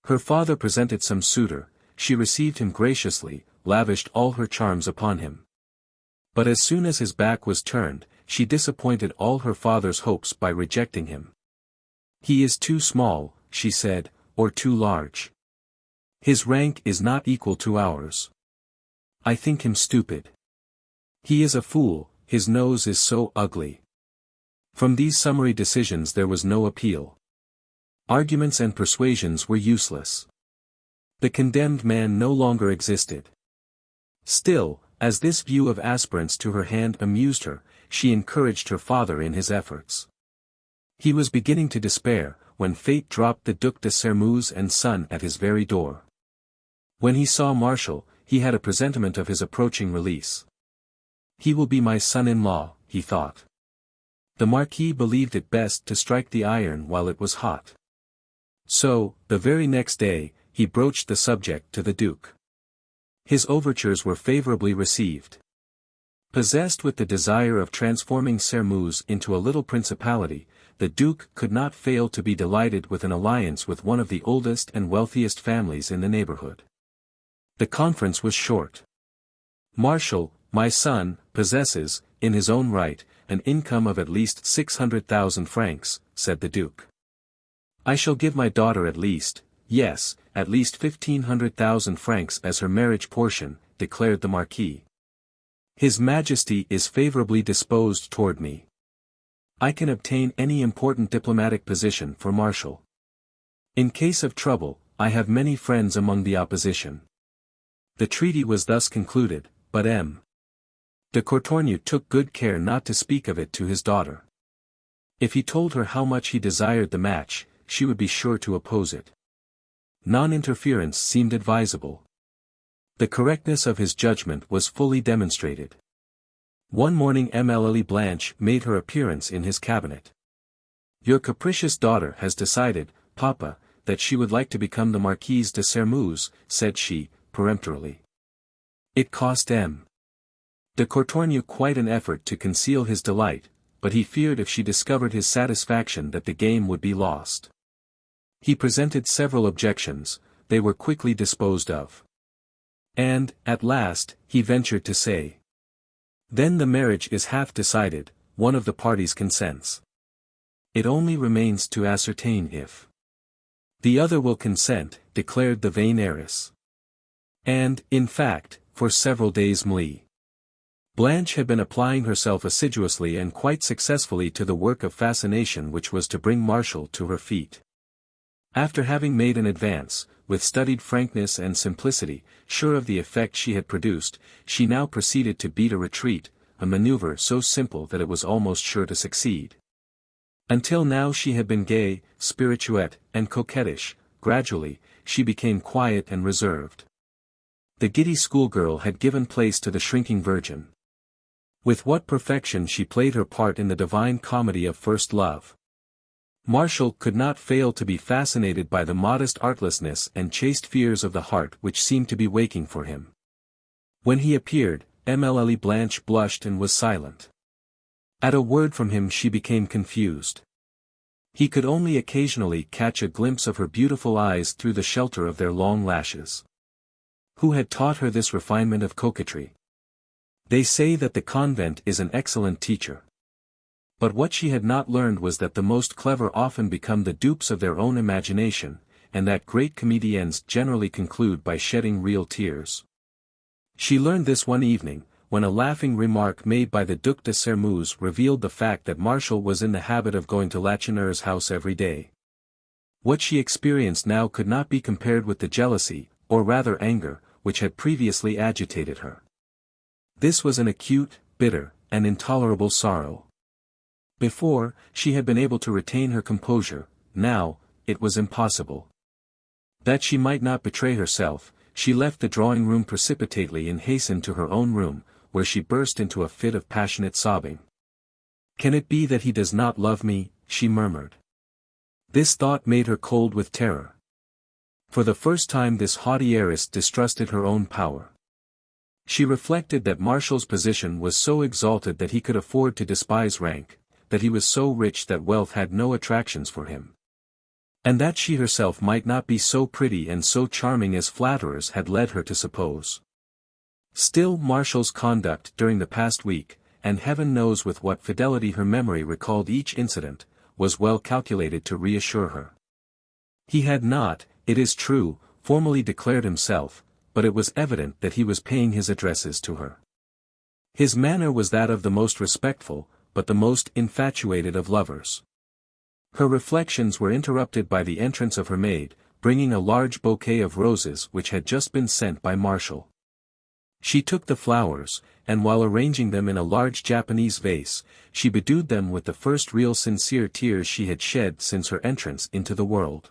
Her father presented some suitor, she received him graciously, lavished all her charms upon him. But as soon as his back was turned, she disappointed all her father's hopes by rejecting him. "He is too small," she said, "or too large. His rank is not equal to ours. I think him stupid. He is a fool, his nose is so ugly." From these summary decisions there was no appeal. Arguments and persuasions were useless. The condemned man no longer existed. Still, as this view of aspirants to her hand amused her, she encouraged her father in his efforts. He was beginning to despair, when fate dropped the Duc de Sairmeuse and son at his very door. When he saw Marshall, he had a presentiment of his approaching release. "He will be my son-in-law," he thought. The Marquis believed it best to strike the iron while it was hot. So, the very next day, he broached the subject to the Duke. His overtures were favorably received. Possessed with the desire of transforming Sairmeuse into a little principality, the Duke could not fail to be delighted with an alliance with one of the oldest and wealthiest families in the neighborhood. The conference was short. "Marshal, my son, possesses, in his own right, an income of at least 600,000 francs, said the Duke. "I shall give my daughter at least yes, at least 1,500,000 francs as her marriage portion," declared the Marquis. "His Majesty is favorably disposed toward me. I can obtain any important diplomatic position for Marshal. In case of trouble, I have many friends among the opposition." The treaty was thus concluded, but M. de Courtornieu took good care not to speak of it to his daughter. If he told her how much he desired the match, she would be sure to oppose it. Non-interference seemed advisable. The correctness of his judgment was fully demonstrated. One morning Emilie Blanche made her appearance in his cabinet. "Your capricious daughter has decided, Papa, that she would like to become the Marquise de Sairmeuse," said she, peremptorily. It cost M. de Courtornieu quite an effort to conceal his delight, but he feared if she discovered his satisfaction that the game would be lost. He presented several objections, they were quickly disposed of. And, at last, he ventured to say, "Then the marriage is half decided, one of the parties consents. It only remains to ascertain if the other will consent," declared the vain heiress. And, in fact, for several days Blanche had been applying herself assiduously and quite successfully to the work of fascination which was to bring Marshal to her feet. After having made an advance, with studied frankness and simplicity, sure of the effect she had produced, she now proceeded to beat a retreat, a maneuver so simple that it was almost sure to succeed. Until now she had been gay, spirituette, and coquettish. Gradually, she became quiet and reserved. The giddy schoolgirl had given place to the shrinking virgin. With what perfection she played her part in the divine comedy of first love. Marshal could not fail to be fascinated by the modest artlessness and chaste fears of the heart which seemed to be waking for him. When he appeared, Emilie Blanche blushed and was silent. At a word from him she became confused. He could only occasionally catch a glimpse of her beautiful eyes through the shelter of their long lashes. Who had taught her this refinement of coquetry? They say that the convent is an excellent teacher. But what she had not learned was that the most clever often become the dupes of their own imagination, and that great comedians generally conclude by shedding real tears. She learned this one evening, when a laughing remark made by the Duc de Sairmeuse revealed the fact that Marshal was in the habit of going to Lacheneur's house every day. What she experienced now could not be compared with the jealousy, or rather anger, which had previously agitated her. This was an acute, bitter, and intolerable sorrow. Before, she had been able to retain her composure, now, it was impossible. That she might not betray herself, she left the drawing-room precipitately and hastened to her own room, where she burst into a fit of passionate sobbing. "Can it be that he does not love me?" she murmured. This thought made her cold with terror. For the first time this haughty heiress distrusted her own power. She reflected that Marshall's position was so exalted that he could afford to despise rank, that he was so rich that wealth had no attractions for him. And that she herself might not be so pretty and so charming as flatterers had led her to suppose. Still Marshall's conduct during the past week, and heaven knows with what fidelity her memory recalled each incident, was well calculated to reassure her. He had not, it is true, formally declared himself, but it was evident that he was paying his addresses to her. His manner was that of the most respectful, but the most infatuated of lovers. Her reflections were interrupted by the entrance of her maid, bringing a large bouquet of roses which had just been sent by Marshall. She took the flowers, and while arranging them in a large Japanese vase, she bedewed them with the first real sincere tears she had shed since her entrance into the world.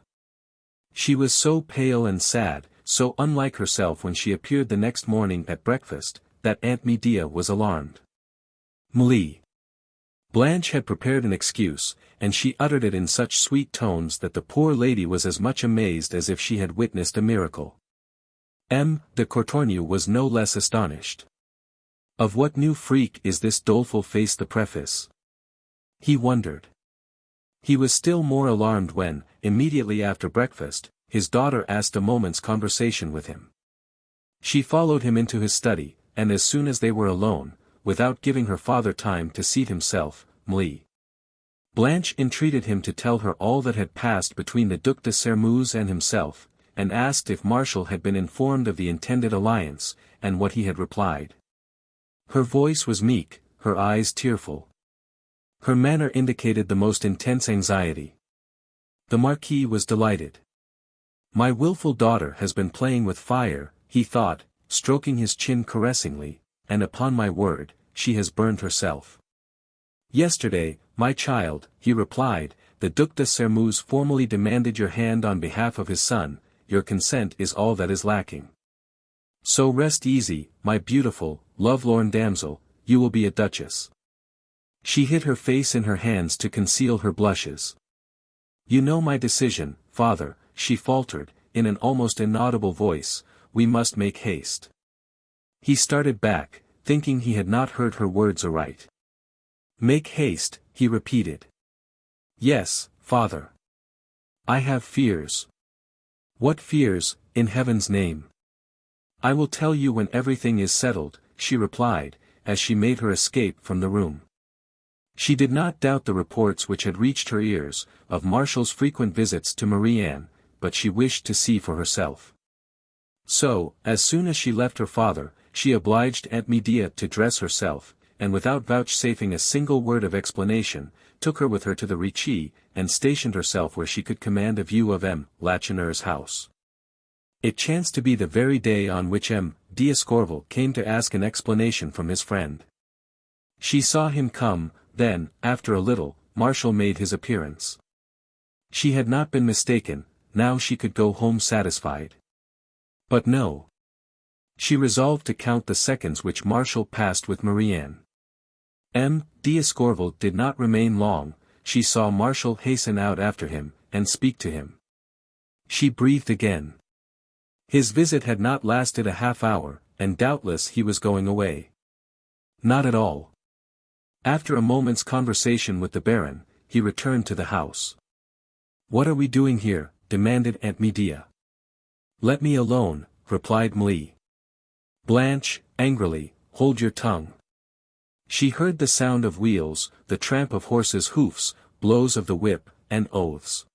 She was so pale and sad, so unlike herself when she appeared the next morning at breakfast, that Aunt Medea was alarmed. Blanche had prepared an excuse, and she uttered it in such sweet tones that the poor lady was as much amazed as if she had witnessed a miracle. M. de Courtornieu was no less astonished. Of what new freak is this doleful face the preface? He wondered. He was still more alarmed when, immediately after breakfast, his daughter asked a moment's conversation with him. She followed him into his study, and as soon as they were alone, without giving her father time to seat himself, Blanche entreated him to tell her all that had passed between the Duc de Sermeuse and himself, and asked if Marshal had been informed of the intended alliance, and what he had replied. Her voice was meek, her eyes tearful. Her manner indicated the most intense anxiety. The Marquis was delighted. "My wilful daughter has been playing with fire," he thought, stroking his chin caressingly, "and upon my word, she has burned herself." "Yesterday, my child," he replied, "the Duc de Sermeuse formally demanded your hand on behalf of his son. Your consent is all that is lacking. So rest easy, my beautiful, lovelorn damsel, you will be a duchess." She hid her face in her hands to conceal her blushes. "You know my decision, father," she faltered, in an almost inaudible voice, "we must make haste." He started back, thinking he had not heard her words aright. "Make haste," he repeated. "Yes, father. I have fears." "What fears, in heaven's name?" "I will tell you when everything is settled," she replied, as she made her escape from the room. She did not doubt the reports which had reached her ears, of Martial's frequent visits to Marie-Anne, but she wished to see for herself. So, as soon as she left her father, she obliged Aunt Medea to dress herself, and without vouchsafing a single word of explanation, took her with her to the Ricci, and stationed herself where she could command a view of M. Lacheneur's house. It chanced to be the very day on which M. d'Escorval came to ask an explanation from his friend. She saw him come, then, after a little, Martial made his appearance. She had not been mistaken, now she could go home satisfied. But no. She resolved to count the seconds which Martial passed with Marie-Anne. M. d'Escorval did not remain long, she saw Martial hasten out after him, and speak to him. She breathed again. His visit had not lasted a half-hour, and doubtless he was going away. Not at all. After a moment's conversation with the Baron, he returned to the house. "What are we doing here?" demanded Aunt Medea. "Let me alone," replied Mlie. "Blanche," angrily, "hold your tongue." She heard the sound of wheels, the tramp of horses' hoofs, blows of the whip, and oaths.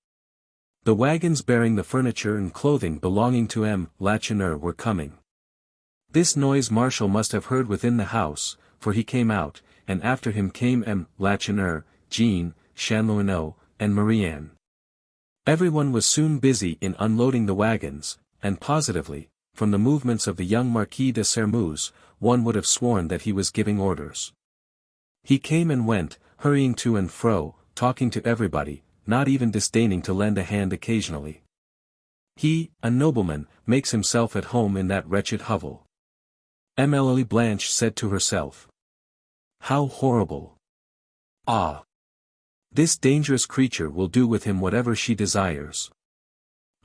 The wagons bearing the furniture and clothing belonging to M. Lacheneur were coming. This noise Martial must have heard within the house, for he came out, and after him came M. Lacheneur, Jean, Chanlouineau, and Marie-Anne. Everyone was soon busy in unloading the wagons, and positively, from the movements of the young Marquis de Sermeuse, one would have sworn that he was giving orders. He came and went, hurrying to and fro, talking to everybody, not even disdaining to lend a hand occasionally. He, a nobleman, makes himself at home in that wretched hovel. Emily Blanche said to herself. How horrible! Ah! This dangerous creature will do with him whatever she desires.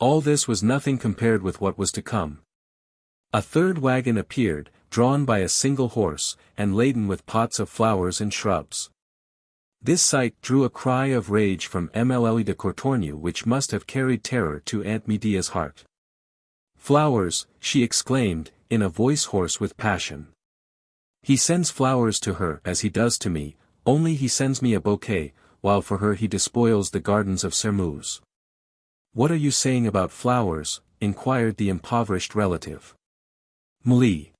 All this was nothing compared with what was to come. A third wagon appeared, drawn by a single horse, and laden with pots of flowers and shrubs. This sight drew a cry of rage from Emily de Courtornieu which must have carried terror to Aunt Medea's heart. "Flowers," she exclaimed, in a voice hoarse with passion. "He sends flowers to her as he does to me, only he sends me a bouquet, while for her he despoils the gardens of Sermeuse." "What are you saying about flowers?" inquired the impoverished relative. Mlie.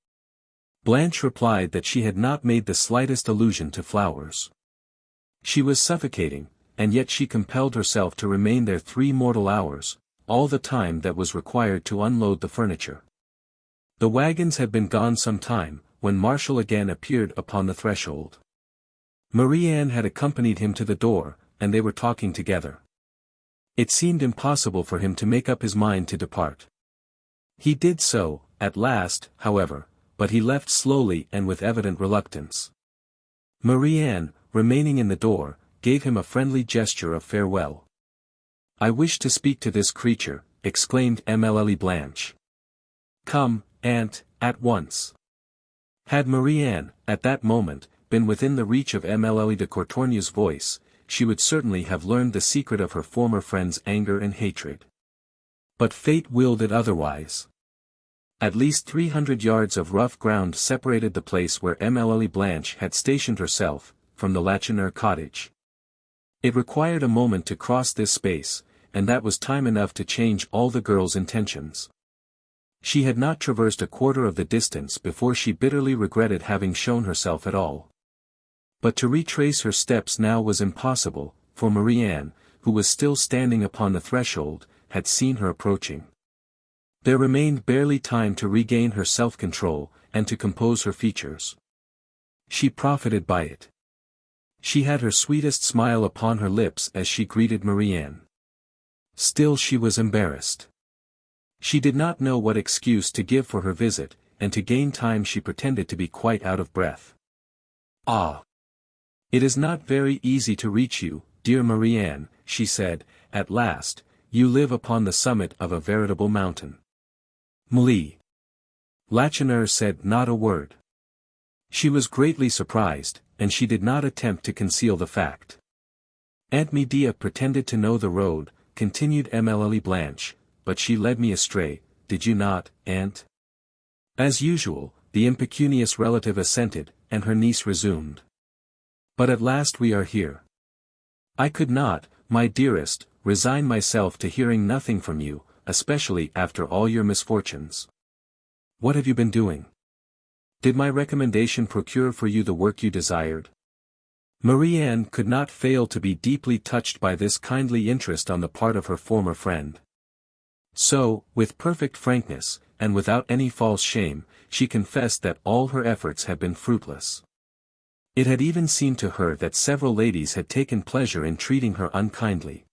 Blanche replied that she had not made the slightest allusion to flowers. She was suffocating, and yet she compelled herself to remain there 3 mortal hours, all the time that was required to unload the furniture. The wagons had been gone some time, when Martial again appeared upon the threshold. Marie-Anne had accompanied him to the door, and they were talking together. It seemed impossible for him to make up his mind to depart. He did so, at last, however, but he left slowly and with evident reluctance. Marie-Anne, remaining in the door, gave him a friendly gesture of farewell. "I wish to speak to this creature," exclaimed Emily Blanche. "Come, aunt, at once." Had Marie-Anne, at that moment, been within the reach of Emily de Courtornieu's voice, she would certainly have learned the secret of her former friend's anger and hatred. But fate willed it otherwise. At least 300 yards of rough ground separated the place where Emily Blanche had stationed herself, from the Lacheneur cottage. It required a moment to cross this space, and that was time enough to change all the girl's intentions. She had not traversed a quarter of the distance before she bitterly regretted having shown herself at all. But to retrace her steps now was impossible, for Marie-Anne, who was still standing upon the threshold, had seen her approaching. There remained barely time to regain her self-control, and to compose her features. She profited by it. She had her sweetest smile upon her lips as she greeted Marie-Anne. Still she was embarrassed. She did not know what excuse to give for her visit, and to gain time she pretended to be quite out of breath. "Ah! It is not very easy to reach you, dear Marie-Anne," she said, "at last, you live upon the summit of a veritable mountain." Mli. Lacheneur said not a word. She was greatly surprised, and she did not attempt to conceal the fact. "Aunt Medea pretended to know the road," continued Emily Blanche, "but she led me astray, did you not, Aunt?" As usual, the impecunious relative assented, and her niece resumed. "But at last we are here. I could not, my dearest, resign myself to hearing nothing from you, especially after all your misfortunes. What have you been doing? Did my recommendation procure for you the work you desired?" Marie-Anne could not fail to be deeply touched by this kindly interest on the part of her former friend. So, with perfect frankness, and without any false shame, she confessed that all her efforts had been fruitless. It had even seemed to her that several ladies had taken pleasure in treating her unkindly.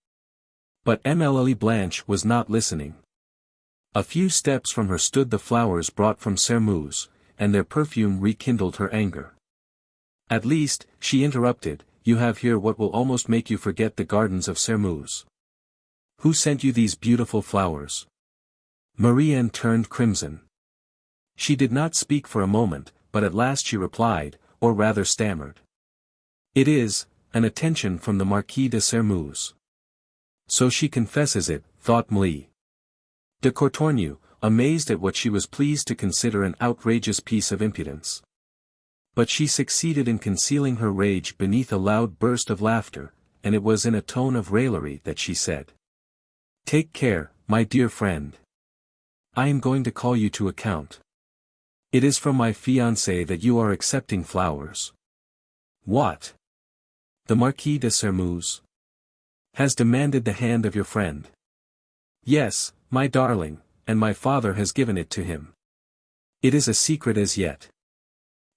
But Emily Blanche was not listening. A few steps from her stood the flowers brought from Sermeuse, and their perfume rekindled her anger. "At least," she interrupted, "you have here what will almost make you forget the gardens of Sermeuse. Who sent you these beautiful flowers?" Marie-Anne turned crimson. She did not speak for a moment, but at last she replied, or rather stammered. "It is an attention from the Marquis de Sermeuse." "So she confesses it," thought Mli. De Courtornieu, amazed at what she was pleased to consider an outrageous piece of impudence. But she succeeded in concealing her rage beneath a loud burst of laughter, and it was in a tone of raillery that she said, "Take care, my dear friend. I am going to call you to account. It is from my fiancé that you are accepting flowers." "What? The Marquis de Sermeuse has demanded the hand of your friend?" "Yes, my darling, and my father has given it to him. It is a secret as yet.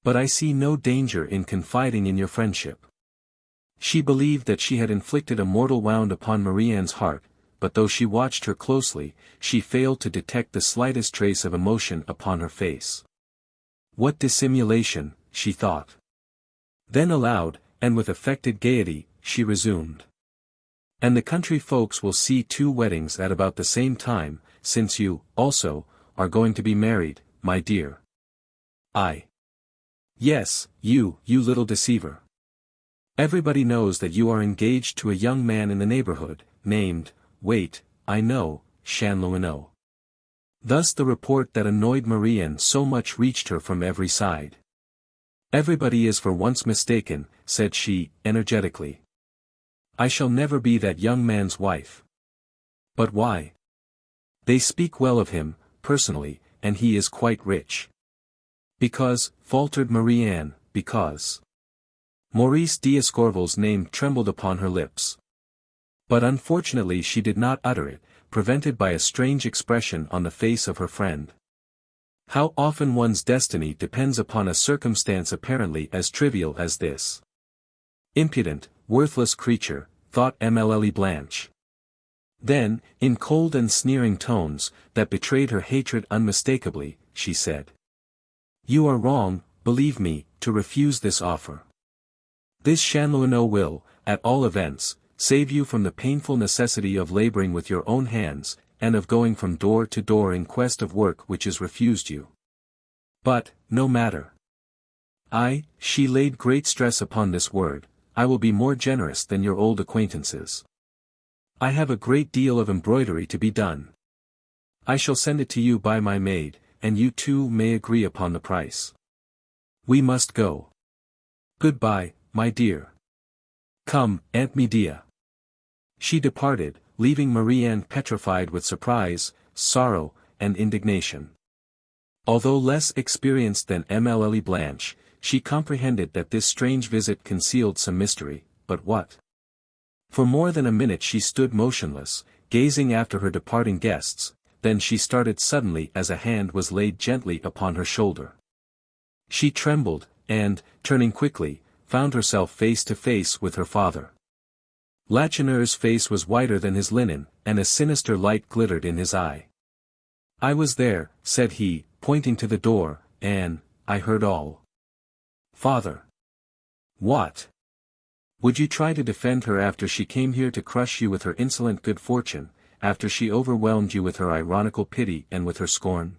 But I see no danger in confiding in your friendship." She believed that she had inflicted a mortal wound upon Marie-Anne's heart, but though she watched her closely, she failed to detect the slightest trace of emotion upon her face. "What dissimulation," she thought. Then aloud, and with affected gaiety, she resumed. "And the country folks will see 2 weddings at about the same time, since you, also, are going to be married, my dear." "I." "Yes, you little deceiver. Everybody knows that you are engaged to a young man in the neighborhood, named, wait, I know, Chanlouineau." Thus the report that annoyed Marie-Anne so much reached her from every side. "Everybody is for once mistaken," said she, energetically. "I shall never be that young man's wife." "But why?" "They speak well of him, personally, and he is quite rich." "Because," faltered Marie-Anne, "because." Maurice d'Escorval's name trembled upon her lips. But unfortunately she did not utter it, prevented by a strange expression on the face of her friend. How often one's destiny depends upon a circumstance apparently as trivial as this. Impudent, worthless creature, thought Emily Blanche. Then, in cold and sneering tones, that betrayed her hatred unmistakably, she said, "You are wrong, believe me, to refuse this offer. This Chanlouineau will, at all events, save you from the painful necessity of laboring with your own hands, and of going from door to door in quest of work which is refused you. But, no matter. She laid great stress upon this word, I will be more generous than your old acquaintances. I have a great deal of embroidery to be done. I shall send it to you by my maid, and you two may agree upon the price. We must go. Goodbye, my dear. Come, Aunt Medea." She departed, leaving Marie-Anne petrified with surprise, sorrow, and indignation. Although less experienced than Mlle Blanche, she comprehended that this strange visit concealed some mystery, but what? For more than a minute she stood motionless, gazing after her departing guests, then she started suddenly as a hand was laid gently upon her shoulder. She trembled, and, turning quickly, found herself face to face with her father. Lacheneur's face was whiter than his linen, and a sinister light glittered in his eye. "I was there," said he, pointing to the door, "and I heard all." "Father! What? Would you try to defend her after she came here to crush you with her insolent good fortune, after she overwhelmed you with her ironical pity and with her scorn?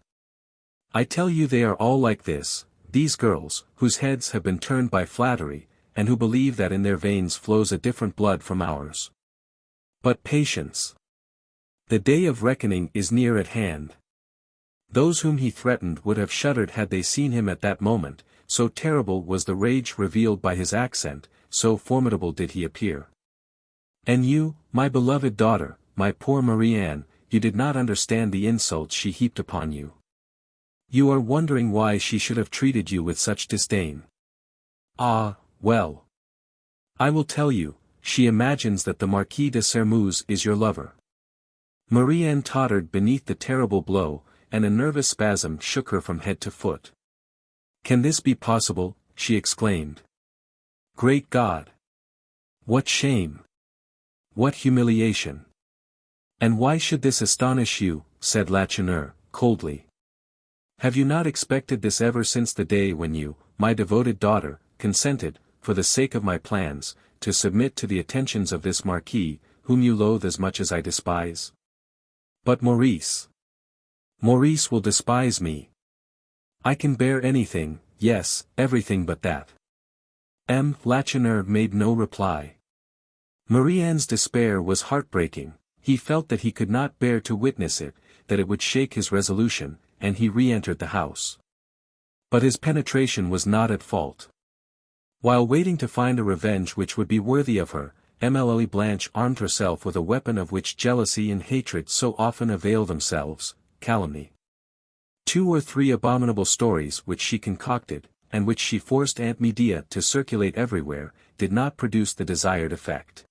I tell you they are all like this, these girls, whose heads have been turned by flattery, and who believe that in their veins flows a different blood from ours. But patience! The day of reckoning is near at hand." Those whom he threatened would have shuddered had they seen him at that moment, so terrible was the rage revealed by his accent, so formidable did he appear. "And you, my beloved daughter, my poor Marie-Anne, you did not understand the insults she heaped upon you. You are wondering why she should have treated you with such disdain. Ah, well. I will tell you, she imagines that the Marquis de Sairmeuse is your lover." Marie-Anne tottered beneath the terrible blow, and a nervous spasm shook her from head to foot. "Can this be possible?" she exclaimed. "Great God! What shame! What humiliation! And why should this astonish you?" said Lacheneur, coldly. "Have you not expected this ever since the day when you, my devoted daughter, consented, for the sake of my plans, to submit to the attentions of this Marquis, whom you loathe as much as I despise? But Maurice will despise me. I can bear anything, yes, everything but that." Lacheneur made no reply. Marie-Anne's despair was heartbreaking. He felt that he could not bear to witness it, that it would shake his resolution, and he re-entered the house. But his penetration was not at fault. While waiting to find a revenge which would be worthy of her, Mlle Blanche armed herself with a weapon of which jealousy and hatred so often avail themselves, calumny. 2 or 3 abominable stories which she concocted, and which she forced Aunt Medea to circulate everywhere, did not produce the desired effect.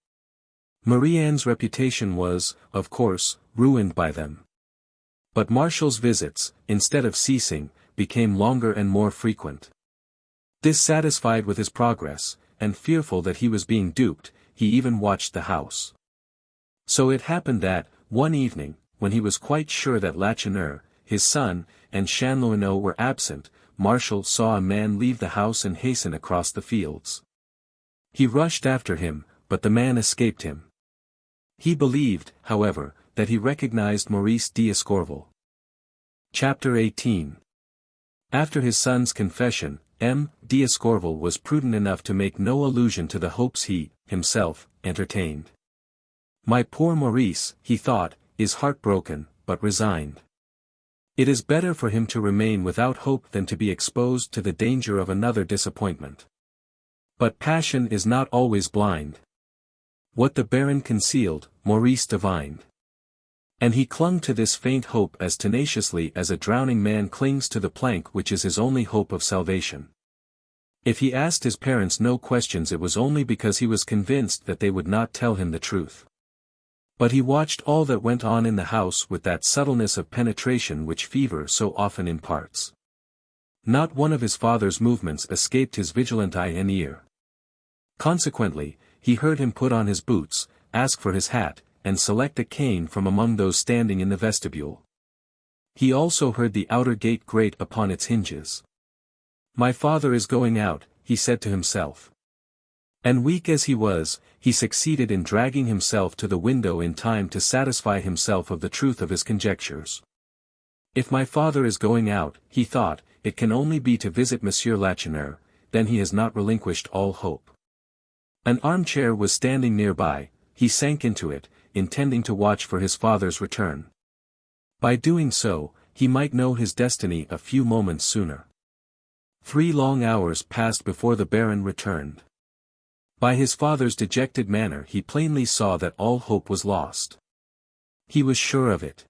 Marie-Anne's reputation was, of course, ruined by them. But Martial's visits, instead of ceasing, became longer and more frequent. Dissatisfied with his progress, and fearful that he was being duped, he even watched the house. So it happened that, one evening, when he was quite sure that Lacheneur, his son, and Chanlouineau were absent, Martial saw a man leave the house and hasten across the fields. He rushed after him, but the man escaped him. He believed, however, that he recognized Maurice d'Escorval. Chapter 18. After his son's confession, d'Escorval was prudent enough to make no allusion to the hopes he, himself, entertained. "My poor Maurice," he thought, "is heartbroken, but resigned. It is better for him to remain without hope than to be exposed to the danger of another disappointment." But passion is not always blind. What the Baron concealed, Maurice divined. And he clung to this faint hope as tenaciously as a drowning man clings to the plank which is his only hope of salvation. If he asked his parents no questions, it was only because he was convinced that they would not tell him the truth. But he watched all that went on in the house with that subtleness of penetration which fever so often imparts. Not one of his father's movements escaped his vigilant eye and ear. Consequently, he heard him put on his boots, ask for his hat, and select a cane from among those standing in the vestibule. He also heard the outer gate grate upon its hinges. "My father is going out," he said to himself. And weak as he was, he succeeded in dragging himself to the window in time to satisfy himself of the truth of his conjectures. "If my father is going out," he thought, "it can only be to visit Monsieur Lacheneur, then he has not relinquished all hope." An armchair was standing nearby, he sank into it, intending to watch for his father's return. By doing so, he might know his destiny a few moments sooner. 3 long hours passed before the Baron returned. By his father's dejected manner he plainly saw that all hope was lost. He was sure of it.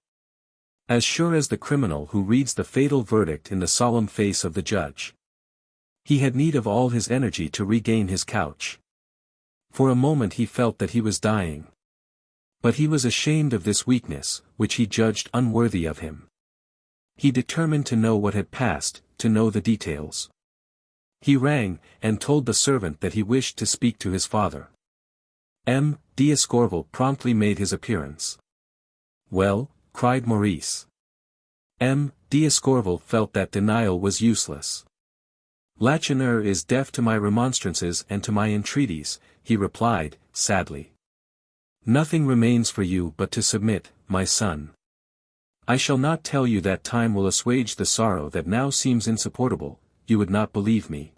As sure as the criminal who reads the fatal verdict in the solemn face of the judge. He had need of all his energy to regain his couch. For a moment he felt that he was dying. But he was ashamed of this weakness, which he judged unworthy of him. He determined to know what had passed, to know the details. He rang, and told the servant that he wished to speak to his father. M. d'Escorval promptly made his appearance. "Well?" cried Maurice. M. d'Escorval felt that denial was useless. "Lacheneur is deaf to my remonstrances and to my entreaties," he replied, sadly. "Nothing remains for you but to submit, my son. I shall not tell you that time will assuage the sorrow that now seems insupportable, you would not believe me.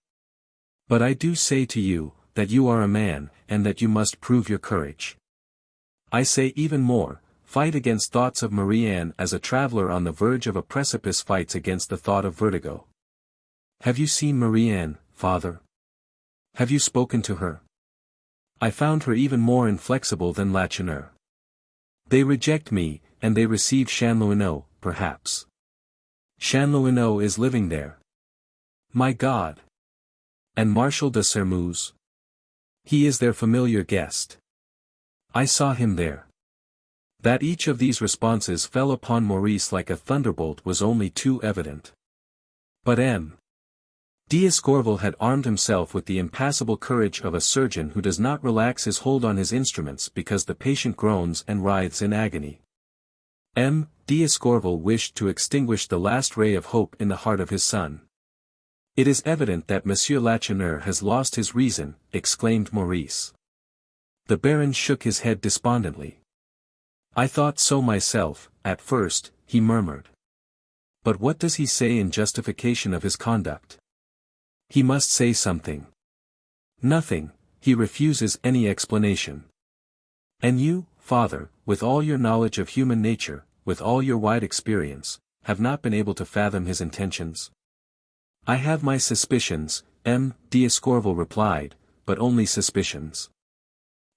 But I do say to you, that you are a man, and that you must prove your courage. I say even more, fight against thoughts of Marie-Anne as a traveler on the verge of a precipice fights against the thought of vertigo. Have you seen Marie-Anne, father? Have you spoken to her? I found her even more inflexible than Lacheneur. They reject me, and they receive Chanlouineau, perhaps. Chanlouineau is living there. My God! And Marshal de Sermuse? He is their familiar guest. I saw him there." That each of these responses fell upon Maurice like a thunderbolt was only too evident. But M. d'Escorval had armed himself with the impassible courage of a surgeon who does not relax his hold on his instruments because the patient groans and writhes in agony. M. d'Escorval wished to extinguish the last ray of hope in the heart of his son. "It is evident that Monsieur Lacheneur has lost his reason," exclaimed Maurice. The Baron shook his head despondently. "I thought so myself, at first," he murmured. "But what does he say in justification of his conduct? He must say something." "Nothing, he refuses any explanation." "And you, father, with all your knowledge of human nature, with all your wide experience, have not been able to fathom his intentions?" "I have my suspicions," M. d'Escorval replied, "but only suspicions.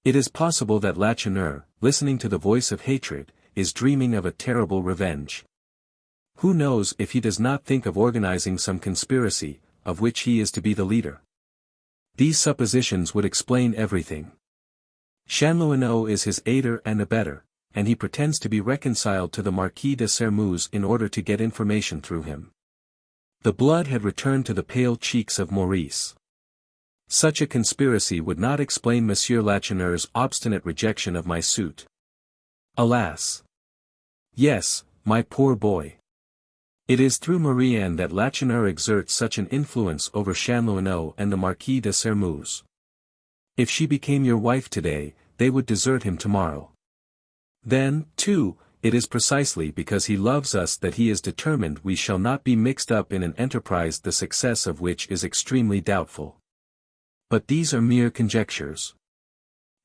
It is possible that Lacheneur, listening to the voice of hatred, is dreaming of a terrible revenge. Who knows if he does not think of organizing some conspiracy, of which he is to be the leader? These suppositions would explain everything. Chanlouineau is his aider and abettor, and he pretends to be reconciled to the Marquis de Sermuse in order to get information through him." The blood had returned to the pale cheeks of Maurice. "Such a conspiracy would not explain Monsieur Lacheneur's obstinate rejection of my suit." "Alas! Yes, my poor boy. It is through Marie-Anne that Lacheneur exerts such an influence over Chanlouineau and the Marquis de Sermuse. If she became your wife today, they would desert him tomorrow. Then, too, it is precisely because he loves us that he is determined we shall not be mixed up in an enterprise the success of which is extremely doubtful. But these are mere conjectures.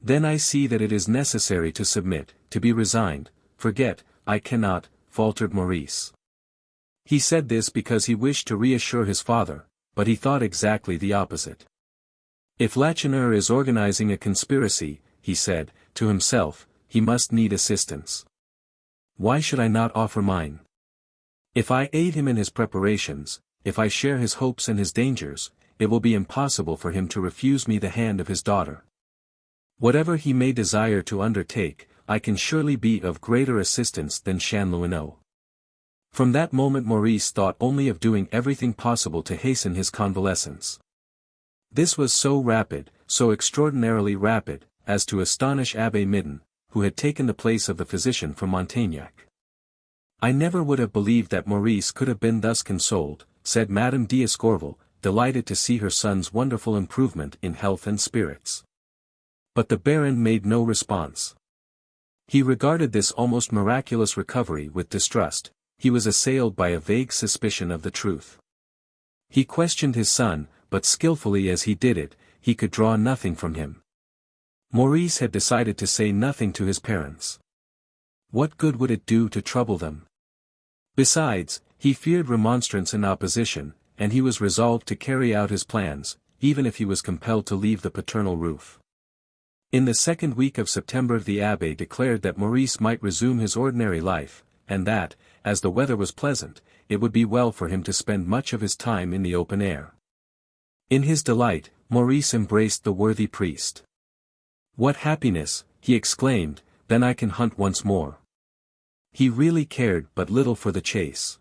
Then I see that it is necessary to submit, to be resigned, forget, I cannot," faltered Maurice. He said this because he wished to reassure his father, but he thought exactly the opposite. "If Lacheneur is organizing a conspiracy," he said, to himself, "he must need assistance. Why should I not offer mine? If I aid him in his preparations, if I share his hopes and his dangers, it will be impossible for him to refuse me the hand of his daughter. Whatever he may desire to undertake, I can surely be of greater assistance than Chanlouineau." From that moment Maurice thought only of doing everything possible to hasten his convalescence. This was so rapid, so extraordinarily rapid, as to astonish Abbé Midon, who had taken the place of the physician from Montaignac. "I never would have believed that Maurice could have been thus consoled," said Madame d'Escorval, delighted to see her son's wonderful improvement in health and spirits. But the Baron made no response. He regarded this almost miraculous recovery with distrust. He was assailed by a vague suspicion of the truth. He questioned his son, but skillfully as he did it, he could draw nothing from him. Maurice had decided to say nothing to his parents. What good would it do to trouble them? Besides, he feared remonstrance and opposition, and he was resolved to carry out his plans, even if he was compelled to leave the paternal roof. In the second week of September the abbé declared that Maurice might resume his ordinary life, and that, as the weather was pleasant, it would be well for him to spend much of his time in the open air. In his delight, Maurice embraced the worthy priest. "What happiness," he exclaimed, "then I can hunt once more." He really cared but little for the chase.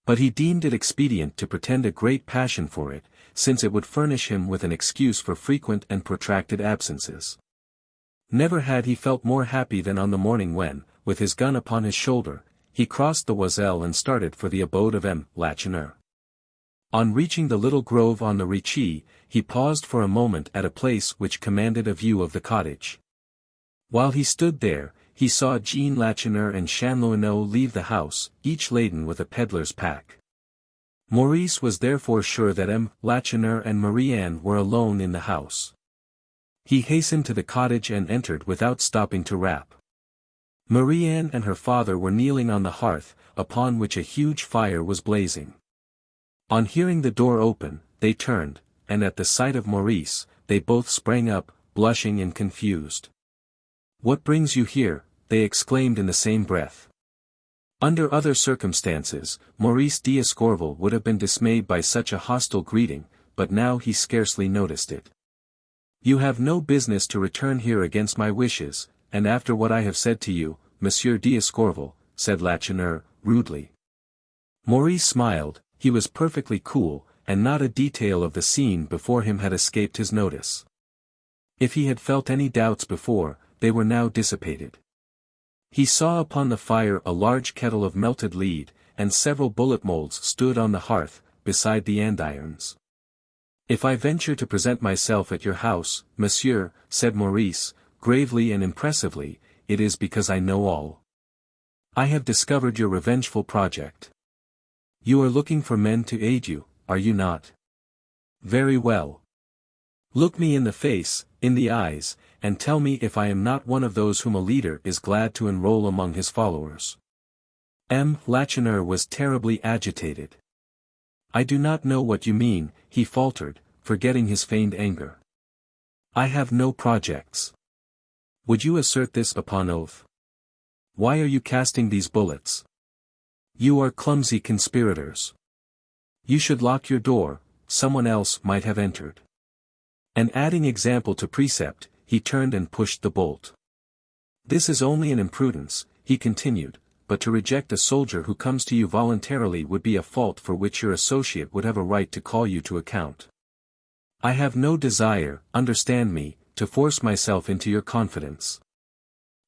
But he deemed it expedient to pretend a great passion for it, since it would furnish him with an excuse for frequent and protracted absences. Never had he felt more happy than on the morning when, with his gun upon his shoulder, he crossed the Oiselle and started for the abode of M. Lacheneur. On reaching the little grove on the Ricci, he paused for a moment at a place which commanded a view of the cottage. While he stood there, he saw Jean Lacheneur and Chanlouineau leave the house, each laden with a peddler's pack. Maurice was therefore sure that M. Lacheneur and Marie-Anne were alone in the house. He hastened to the cottage and entered without stopping to rap. Marie-Anne and her father were kneeling on the hearth, upon which a huge fire was blazing. On hearing the door open, they turned, and at the sight of Maurice, they both sprang up, blushing and confused. "What brings you here?" they exclaimed in the same breath. Under other circumstances, Maurice d'Escorval would have been dismayed by such a hostile greeting, but now he scarcely noticed it. "You have no business to return here against my wishes, and after what I have said to you, Monsieur d'Escorval," said Lacheneur, rudely. Maurice smiled. He was perfectly cool, and not a detail of the scene before him had escaped his notice. If he had felt any doubts before, they were now dissipated. He saw upon the fire a large kettle of melted lead, and several bullet molds stood on the hearth, beside the andirons. "If I venture to present myself at your house, monsieur," said Maurice, gravely and impressively, "it is because I know all. I have discovered your revengeful project. You are looking for men to aid you, are you not? Very well. Look me in the face, in the eyes, and tell me if I am not one of those whom a leader is glad to enroll among his followers." M. Lacheneur was terribly agitated. "I do not know what you mean," he faltered, forgetting his feigned anger. "I have no projects." "Would you assert this upon oath? Why are you casting these bullets? You are clumsy conspirators. You should lock your door, someone else might have entered." And adding example to precept, he turned and pushed the bolt. "This is only an imprudence," he continued, "but to reject a soldier who comes to you voluntarily would be a fault for which your associate would have a right to call you to account. I have no desire, understand me, to force myself into your confidence.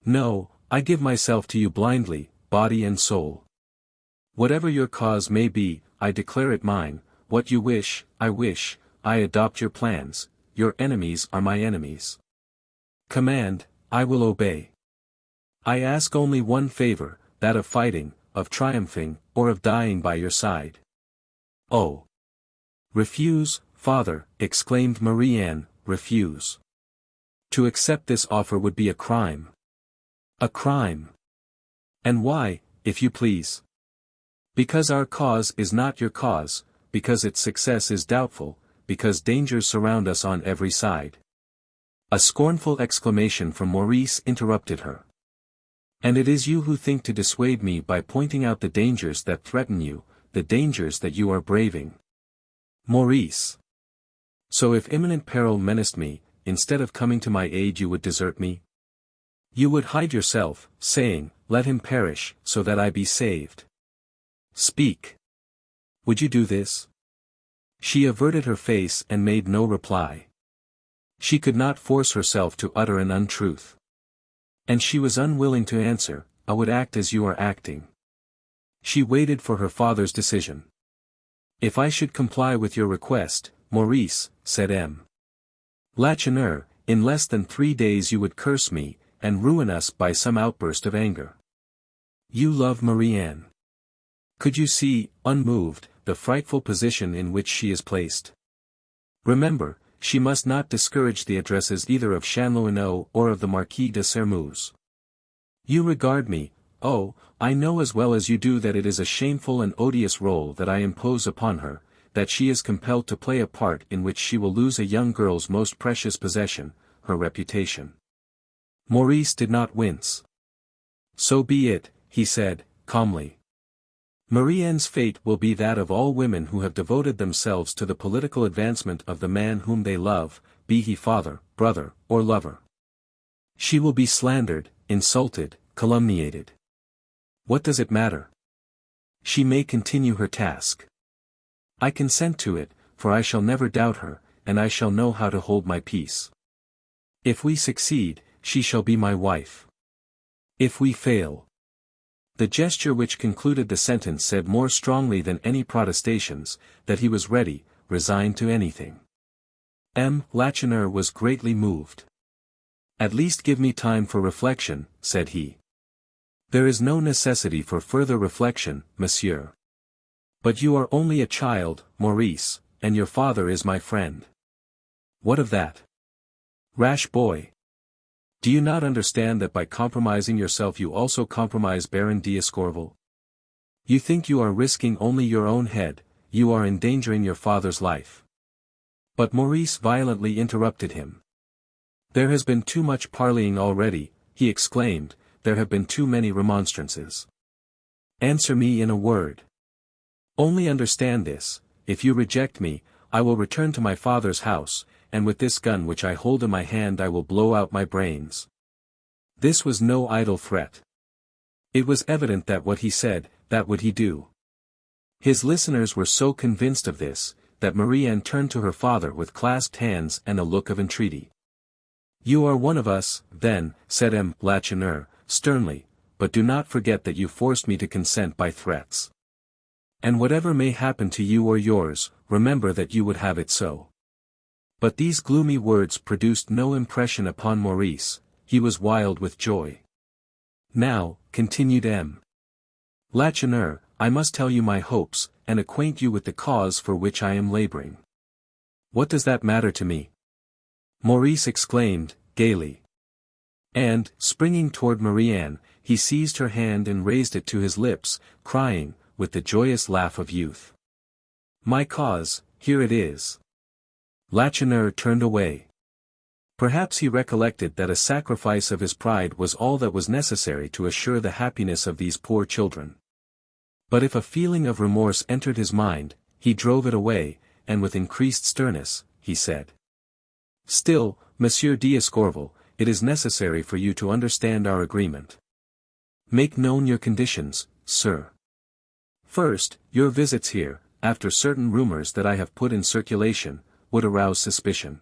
No, I give myself to you blindly, body and soul. Whatever your cause may be, I declare it mine. What you wish, I adopt your plans. Your enemies are my enemies. Command, I will obey. I ask only one favor, that of fighting, of triumphing, or of dying by your side." "Oh! Refuse, father," exclaimed Marie-Anne, "refuse. To accept this offer would be a crime." "A crime? And why, if you please?" "Because our cause is not your cause, because its success is doubtful, because dangers surround us on every side." A scornful exclamation from Maurice interrupted her. "And it is you who think to dissuade me by pointing out the dangers that threaten you, the dangers that you are braving. Maurice! So if imminent peril menaced me, instead of coming to my aid you would desert me? You would hide yourself, saying, 'Let him perish, so that I be saved.' Speak. Would you do this?" She averted her face and made no reply. She could not force herself to utter an untruth. And she was unwilling to answer, "I would act as you are acting." She waited for her father's decision. "If I should comply with your request, Maurice," said M. Lacheneur, "in less than 3 days you would curse me, and ruin us by some outburst of anger. You love Marie-Anne. Could you see, unmoved, the frightful position in which she is placed? Remember, she must not discourage the addresses either of Chanlouineau or of the Marquis de Sermeuse. You regard me, oh, I know as well as you do that it is a shameful and odious role that I impose upon her, that she is compelled to play a part in which she will lose a young girl's most precious possession, her reputation. Maurice did not wince. So be it, he said, calmly. Marie-Anne's fate will be that of all women who have devoted themselves to the political advancement of the man whom they love, be he father, brother, or lover. She will be slandered, insulted, calumniated. What does it matter? She may continue her task. I consent to it, for I shall never doubt her, and I shall know how to hold my peace. If we succeed, she shall be my wife. If we fail. The gesture which concluded the sentence said more strongly than any protestations, that he was ready, resigned to anything. M. Lacheneur was greatly moved. At least give me time for reflection, said he. There is no necessity for further reflection, monsieur. But you are only a child, Maurice, and your father is my friend. What of that? Rash boy. Do you not understand that by compromising yourself you also compromise Baron d'Escorval? You think you are risking only your own head, you are endangering your father's life. But Maurice violently interrupted him. There has been too much parleying already, he exclaimed, there have been too many remonstrances. Answer me in a word. Only understand this, if you reject me, I will return to my father's house, and with this gun which I hold in my hand I will blow out my brains. This was no idle threat. It was evident that what he said, that would he do. His listeners were so convinced of this, that Marie-Anne turned to her father with clasped hands and a look of entreaty. You are one of us, then, said M. Lacheneur, sternly, but do not forget that you forced me to consent by threats. And whatever may happen to you or yours, remember that you would have it so. But these gloomy words produced no impression upon Maurice, he was wild with joy. Now, continued M. Lacheneur, I must tell you my hopes, and acquaint you with the cause for which I am laboring. What does that matter to me? Maurice exclaimed, gaily. And, springing toward Marie-Anne, he seized her hand and raised it to his lips, crying, with the joyous laugh of youth. My cause, here it is. Lacheneur turned away. Perhaps he recollected that a sacrifice of his pride was all that was necessary to assure the happiness of these poor children. But if a feeling of remorse entered his mind, he drove it away, and with increased sternness, he said. Still, Monsieur d'Escorval, it is necessary for you to understand our agreement. Make known your conditions, sir. First, your visits here, after certain rumors that I have put in circulation, would arouse suspicion.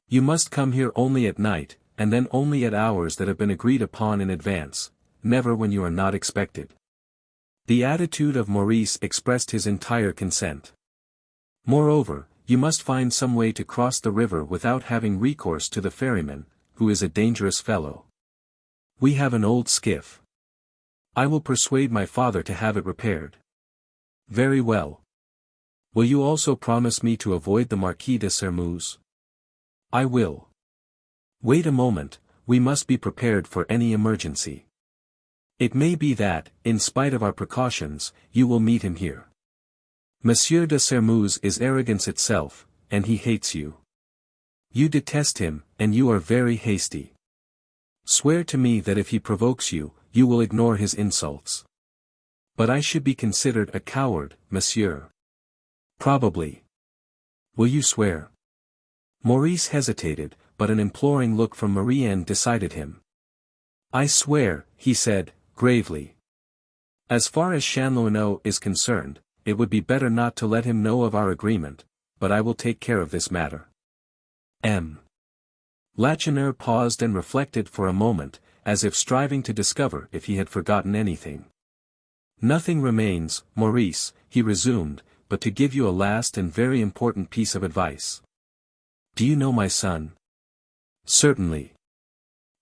You must come here only at night, and then only at hours that have been agreed upon in advance, never when you are not expected. The attitude of Maurice expressed his entire consent. Moreover, you must find some way to cross the river without having recourse to the ferryman, who is a dangerous fellow. We have an old skiff. I will persuade my father to have it repaired. Very well. Will you also promise me to avoid the Marquis de Sairmeuse? I will. Wait a moment, we must be prepared for any emergency. It may be that, in spite of our precautions, you will meet him here. Monsieur de Sairmeuse is arrogance itself, and he hates you. You detest him, and you are very hasty. Swear to me that if he provokes you, you will ignore his insults. But I should be considered a coward, monsieur. Probably. Will you swear? Maurice hesitated, but an imploring look from Marie-Anne decided him. I swear, he said, gravely. As far as Chanlouineau is concerned, it would be better not to let him know of our agreement, but I will take care of this matter. M. Lacheneur paused and reflected for a moment, as if striving to discover if he had forgotten anything. Nothing remains, Maurice, he resumed, but to give you a last and very important piece of advice. Do you know my son? Certainly.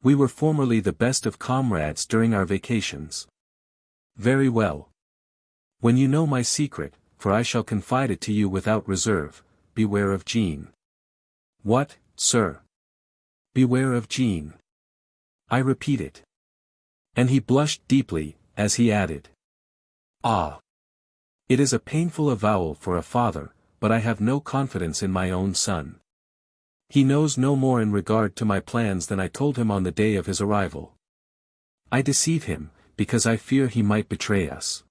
We were formerly the best of comrades during our vacations. Very well. When you know my secret, for I shall confide it to you without reserve, beware of Jean. What, sir? Beware of Jean. I repeat it. And he blushed deeply, as he added. Ah! It is a painful avowal for a father, but I have no confidence in my own son. He knows no more in regard to my plans than I told him on the day of his arrival. I deceive him, because I fear he might betray us.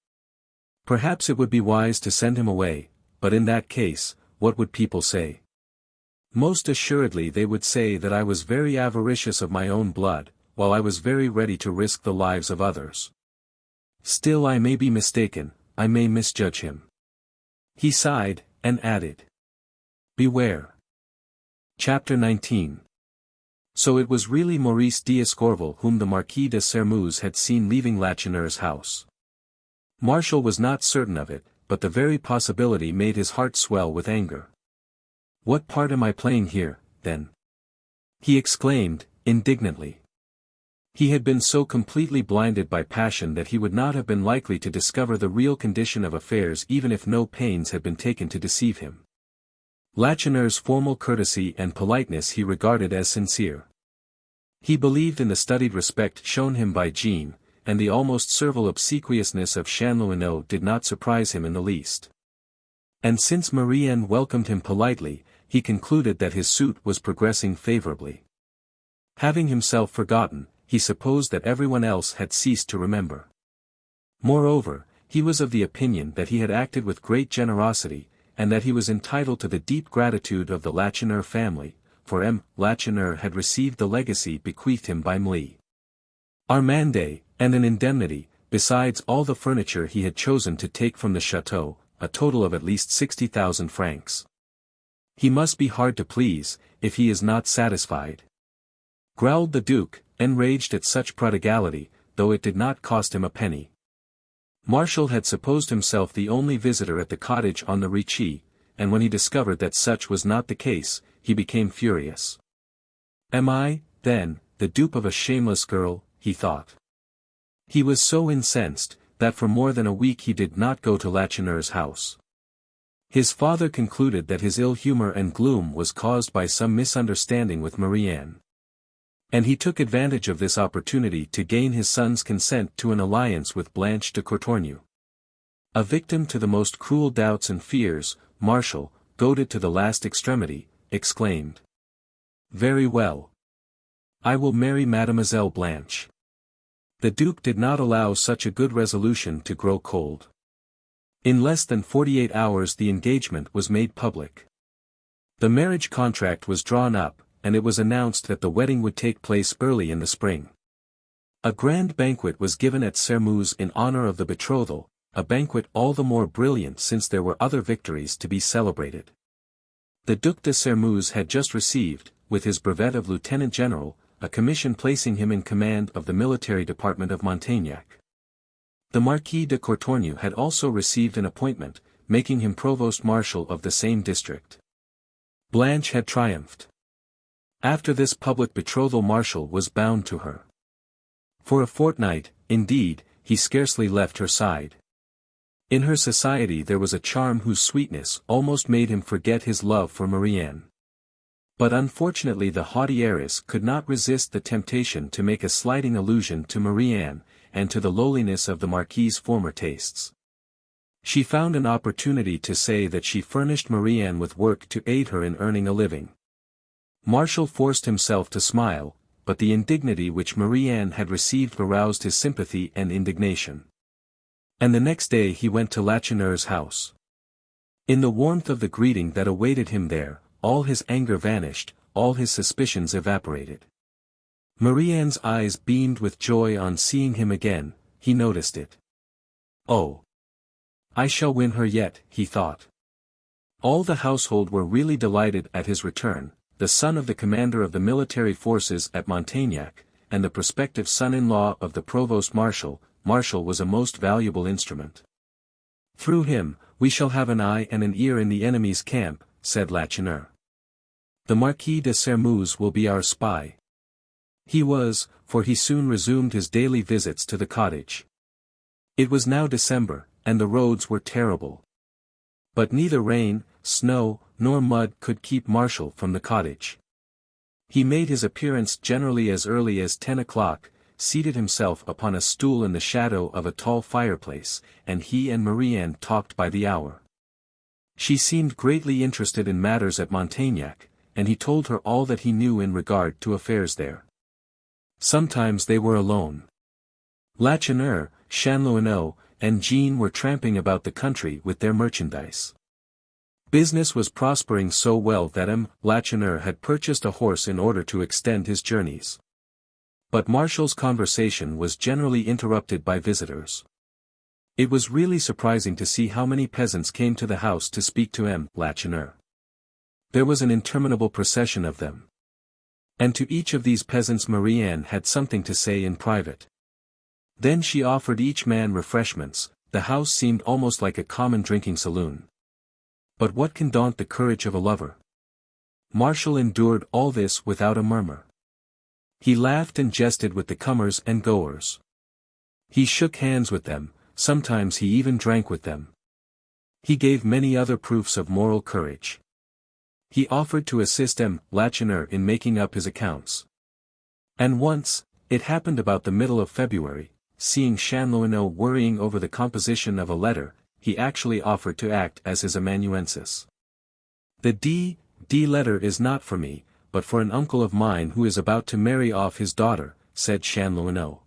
Perhaps it would be wise to send him away, but in that case, what would people say? Most assuredly they would say that I was very avaricious of my own blood, while I was very ready to risk the lives of others. Still I may be mistaken, I may misjudge him. He sighed, and added. Beware. Chapter 19. So it was really Maurice d'Escorval whom the Marquis de Sairmeuse had seen leaving Lacheneur's house. Martial was not certain of it, but the very possibility made his heart swell with anger. What part am I playing here, then? He exclaimed, indignantly. He had been so completely blinded by passion that he would not have been likely to discover the real condition of affairs even if no pains had been taken to deceive him. Lacheneur's formal courtesy and politeness he regarded as sincere. He believed in the studied respect shown him by Jean, and the almost servile obsequiousness of Chanlouineau did not surprise him in the least. And since Marie-Anne welcomed him politely, he concluded that his suit was progressing favorably. Having himself forgotten, he supposed that everyone else had ceased to remember. Moreover, he was of the opinion that he had acted with great generosity, and that he was entitled to the deep gratitude of the Lacheneur family, for M. Lacheneur had received the legacy bequeathed him by Mlle. Armande, and an indemnity, besides all the furniture he had chosen to take from the chateau, a total of at least 60,000 francs. He must be hard to please, if he is not satisfied. Growled the duke, enraged at such prodigality, though it did not cost him a penny. Martial had supposed himself the only visitor at the cottage on the Ricci, and when he discovered that such was not the case, he became furious. Am I, then, the dupe of a shameless girl, he thought. He was so incensed, that for more than a week he did not go to Lacheneur's house. His father concluded that his ill humor and gloom was caused by some misunderstanding with Marie-Anne. And he took advantage of this opportunity to gain his son's consent to an alliance with Blanche de Courtornieu. A victim to the most cruel doubts and fears, Martial, goaded to the last extremity, exclaimed. Very well. I will marry Mademoiselle Blanche. The Duke did not allow such a good resolution to grow cold. In less than 48 hours the engagement was made public. The marriage contract was drawn up, and it was announced that the wedding would take place early in the spring. A grand banquet was given at Sairmeuse in honor of the betrothal, a banquet all the more brilliant since there were other victories to be celebrated. The Duc de Sairmeuse had just received, with his brevet of lieutenant general, a commission placing him in command of the military department of Montagnac. The Marquis de Courtornieu had also received an appointment, making him provost marshal of the same district. Blanche had triumphed. After this public betrothal Martial was bound to her. For a fortnight, indeed, he scarcely left her side. In her society there was a charm whose sweetness almost made him forget his love for Marie-Anne. But unfortunately the haughty heiress could not resist the temptation to make a slighting allusion to Marie-Anne, and to the lowliness of the Marquis's former tastes. She found an opportunity to say that she furnished Marie-Anne with work to aid her in earning a living. Martial forced himself to smile, but the indignity which Marie-Anne had received aroused his sympathy and indignation. And the next day he went to Lacheneur's house. In the warmth of the greeting that awaited him there, all his anger vanished, all his suspicions evaporated. Marie-Anne's eyes beamed with joy on seeing him again, he noticed it. Oh! I shall win her yet, he thought. All the household were really delighted at his return, the son of the commander of the military forces at Montagnac, and the prospective son-in-law of the provost marshal. Martial was a most valuable instrument. Through him, we shall have an eye and an ear in the enemy's camp, said Lacheneur. The Marquis de Sairmeuse will be our spy. He was, for he soon resumed his daily visits to the cottage. It was now December, and the roads were terrible. But neither rain, snow, nor mud could keep Martial from the cottage. He made his appearance generally as early as 10 o'clock, seated himself upon a stool in the shadow of a tall fireplace, and he and Marie-Anne talked by the hour. She seemed greatly interested in matters at Montagnac, and he told her all that he knew in regard to affairs there. Sometimes they were alone. Lacheneur, Chanlouineau, and Jean were tramping about the country with their merchandise. Business was prospering so well that Lacheneur had purchased a horse in order to extend his journeys. But Martial's conversation was generally interrupted by visitors. It was really surprising to see how many peasants came to the house to speak to Lacheneur. There was an interminable procession of them. And to each of these peasants Marie-Anne had something to say in private. Then she offered each man refreshments. The house seemed almost like a common drinking saloon. But what can daunt the courage of a lover? Martial endured all this without a murmur. He laughed and jested with the comers and goers. He shook hands with them, sometimes he even drank with them. He gave many other proofs of moral courage. He offered to assist Lacheneur in making up his accounts. And once, it happened about the middle of February, seeing Chanlouineau worrying over the composition of a letter, he actually offered to act as his amanuensis. The D letter is not for me, but for an uncle of mine who is about to marry off his daughter, said Chanlouineau.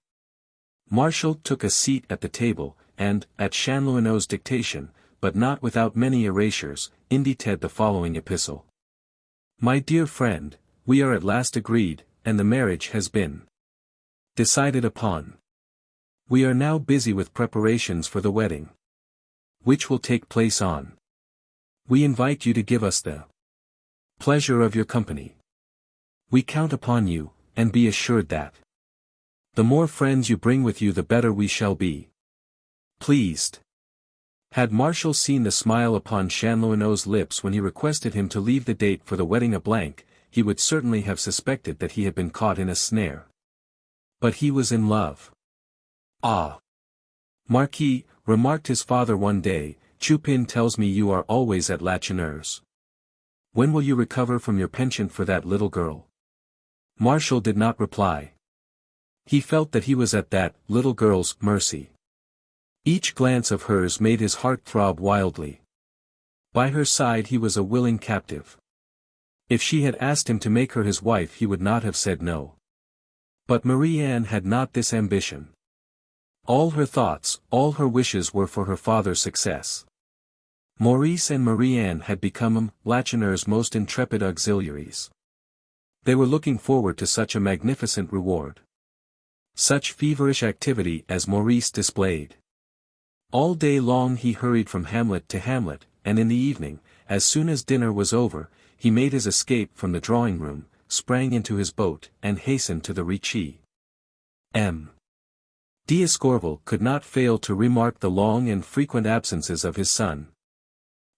Martial took a seat at the table, and, at Chanlouineau's dictation, but not without many erasures, indited the following epistle. My dear friend, we are at last agreed, and the marriage has been decided upon. We are now busy with preparations for the wedding, which will take place on. We invite you to give us the pleasure of your company. We count upon you, and be assured that the more friends you bring with you the better we shall be pleased. Had Martial seen the smile upon Chanlouineau's lips when he requested him to leave the date for the wedding a blank, he would certainly have suspected that he had been caught in a snare. But he was in love. Ah! Marquis, remarked his father one day, Chupin tells me you are always at Lacheneur's. When will you recover from your penchant for that little girl? Martial did not reply. He felt that he was at that little girl's mercy. Each glance of hers made his heart throb wildly. By her side he was a willing captive. If she had asked him to make her his wife he would not have said no. But Marie-Anne had not this ambition. All her thoughts, all her wishes were for her father's success. Maurice and Marie-Anne had become Lacheneur's most intrepid auxiliaries. They were looking forward to such a magnificent reward. Such feverish activity as Maurice displayed. All day long he hurried from hamlet to hamlet, and in the evening, as soon as dinner was over, he made his escape from the drawing-room, sprang into his boat, and hastened to the Ricci. D'Escorval could not fail to remark the long and frequent absences of his son.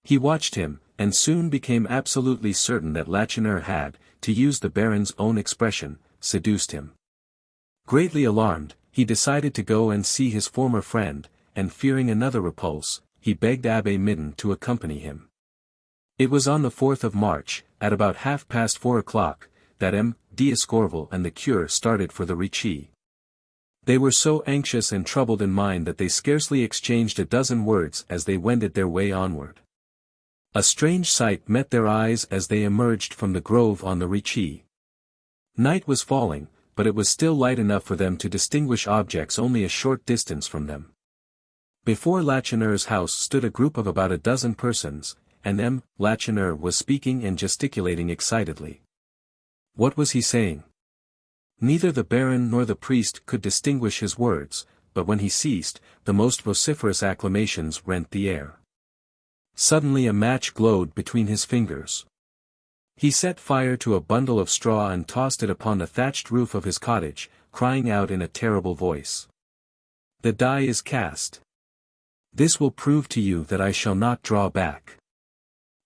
He watched him, and soon became absolutely certain that Lacheneur had, to use the Baron's own expression, seduced him. Greatly alarmed, he decided to go and see his former friend, and fearing another repulse, he begged Abbé Midon to accompany him. It was on the 4th of March, at about 4:30, that D'Escorval and the cure started for the Ricci. They were so anxious and troubled in mind that they scarcely exchanged a dozen words as they wended their way onward. A strange sight met their eyes as they emerged from the grove on the Ricci. Night was falling, but it was still light enough for them to distinguish objects only a short distance from them. Before Lacheneur's house stood a group of about a dozen persons, and Lacheneur was speaking and gesticulating excitedly. What was he saying? Neither the Baron nor the priest could distinguish his words, but when he ceased, the most vociferous acclamations rent the air. Suddenly a match glowed between his fingers. He set fire to a bundle of straw and tossed it upon the thatched roof of his cottage, crying out in a terrible voice. The die is cast. This will prove to you that I shall not draw back.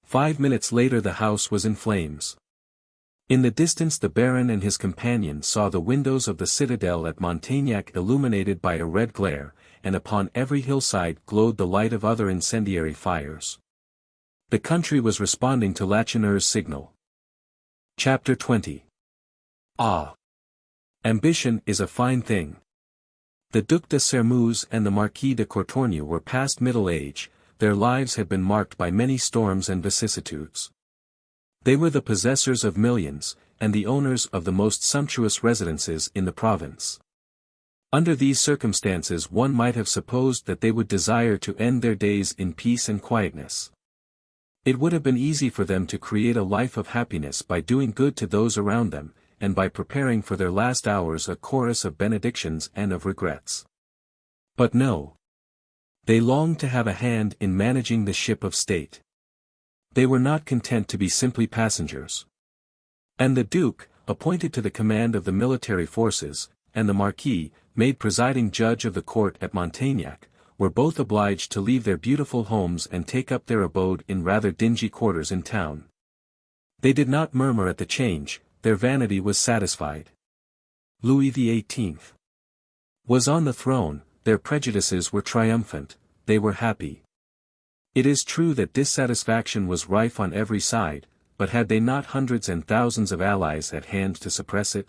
5 minutes later the house was in flames. In the distance the Baron and his companion saw the windows of the citadel at Montagnac illuminated by a red glare, and upon every hillside glowed the light of other incendiary fires. The country was responding to Lacheneur's signal. Chapter 20. Ah! Ambition is a fine thing. The Duc de Sermuz and the Marquis de Courtornieu were past middle age, their lives had been marked by many storms and vicissitudes. They were the possessors of millions, and the owners of the most sumptuous residences in the province. Under these circumstances one might have supposed that they would desire to end their days in peace and quietness. It would have been easy for them to create a life of happiness by doing good to those around them, and by preparing for their last hours a chorus of benedictions and of regrets. But no. They longed to have a hand in managing the ship of state. They were not content to be simply passengers. And the Duke, appointed to the command of the military forces, and the Marquis, made presiding judge of the court at Montaignac, were both obliged to leave their beautiful homes and take up their abode in rather dingy quarters in town. They did not murmur at the change, their vanity was satisfied. Louis XVIII was on the throne, their prejudices were triumphant, they were happy. It is true that dissatisfaction was rife on every side, but had they not hundreds and thousands of allies at hand to suppress it?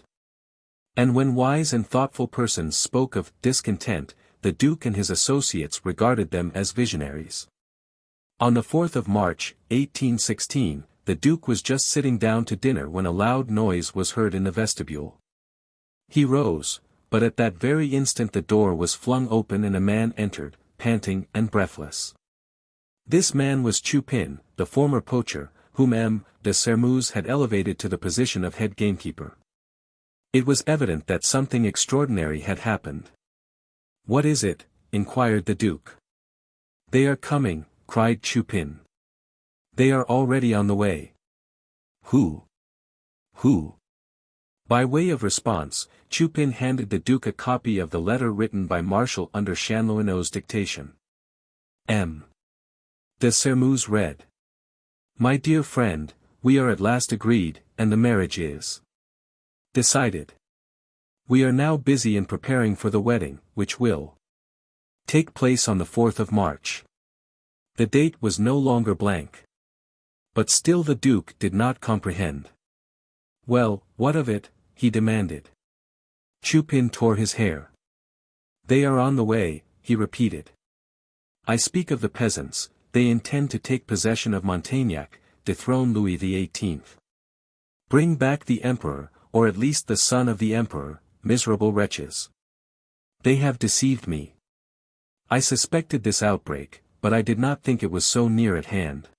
And when wise and thoughtful persons spoke of discontent, the Duke and his associates regarded them as visionaries. On the 4th of March, 1816, the Duke was just sitting down to dinner when a loud noise was heard in the vestibule. He rose, but at that very instant the door was flung open and a man entered, panting and breathless. This man was Chupin, the former poacher, whom M. de Sermuz had elevated to the position of head gamekeeper. It was evident that something extraordinary had happened. "What is it?" inquired the Duke. "They are coming," cried Chupin. "They are already on the way." "Who? Who?" By way of response, Chupin handed the Duke a copy of the letter written by Marshall under Chanlouineau's dictation. M. de Sermuz read. "My dear friend, we are at last agreed, and the marriage is decided. We are now busy in preparing for the wedding, which will take place on the 4th of March. The date was no longer blank. But still the Duke did not comprehend. "Well, what of it?" he demanded. Chupin tore his hair. "They are on the way," he repeated. "I speak of the peasants, they intend to take possession of Montaignac, dethrone Louis XVIII. Bring back the Emperor, or at least the son of the Emperor, miserable wretches. They have deceived me. I suspected this outbreak, but I did not think it was so near at hand."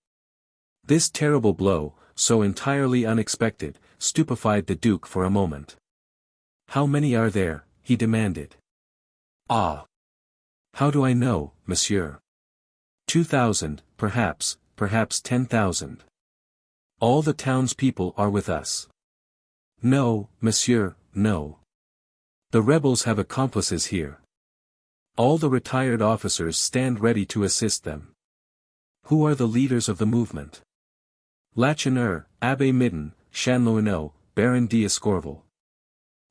This terrible blow, so entirely unexpected, stupefied the Duke for a moment. "How many are there?" he demanded. "Ah! How do I know, monsieur? 2,000, perhaps 10,000. All the townspeople are with us." "No, monsieur, no. The rebels have accomplices here. All the retired officers stand ready to assist them." "Who are the leaders of the movement?" "Lacheneur, Abbé Midon, Chanlouineau, Baron d'Escorval."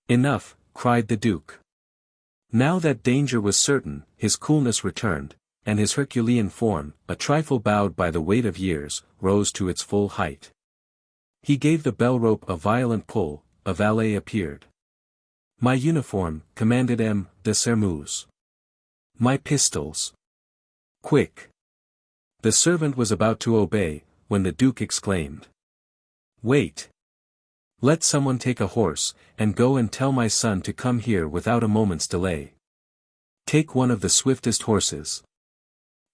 "Enough," cried the Duke. Now that danger was certain, his coolness returned, and his Herculean form, a trifle bowed by the weight of years, rose to its full height. He gave the bell rope a violent pull, a valet appeared. "My uniform," commanded M. de Sermuz. "My pistols. Quick." The servant was about to obey, when the Duke exclaimed. "Wait. Let someone take a horse, and go and tell my son to come here without a moment's delay. Take one of the swiftest horses.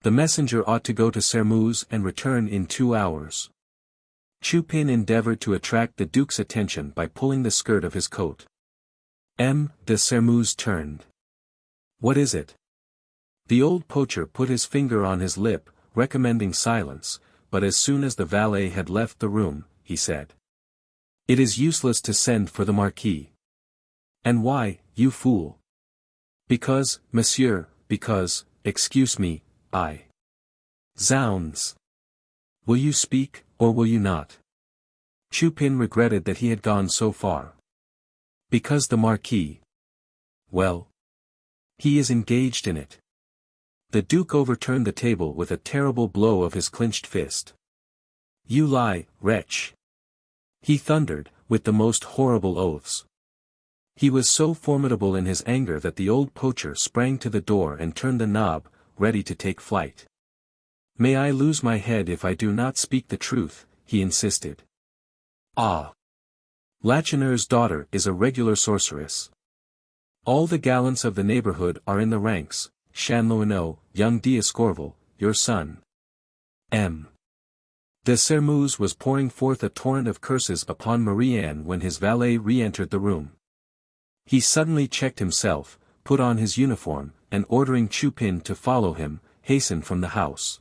The messenger ought to go to Sermuz and return in 2 hours." Chupin endeavored to attract the Duke's attention by pulling the skirt of his coat. M. de Sermuz turned. "What is it?" The old poacher put his finger on his lip, recommending silence, but as soon as the valet had left the room, he said. "It is useless to send for the Marquis." "And why, you fool?" "Because, monsieur, because, excuse me, I." "Zounds! Will you speak, or will you not?" Chupin regretted that he had gone so far. "Because the Marquis—" "Well? He is engaged in it." The Duke overturned the table with a terrible blow of his clenched fist. "You lie, wretch!" he thundered, with the most horrible oaths. He was so formidable in his anger that the old poacher sprang to the door and turned the knob, ready to take flight. May I lose my head if I do not speak the truth, he insisted. Ah! Lacheneur's daughter is a regular sorceress. All the gallants of the neighborhood are in the ranks, Chanlouineau, young d'Escorval, your son. M. de Sermuse was pouring forth a torrent of curses upon Marie-Anne when his valet re-entered the room. He suddenly checked himself, put on his uniform, and ordering Chupin to follow him, hastened from the house.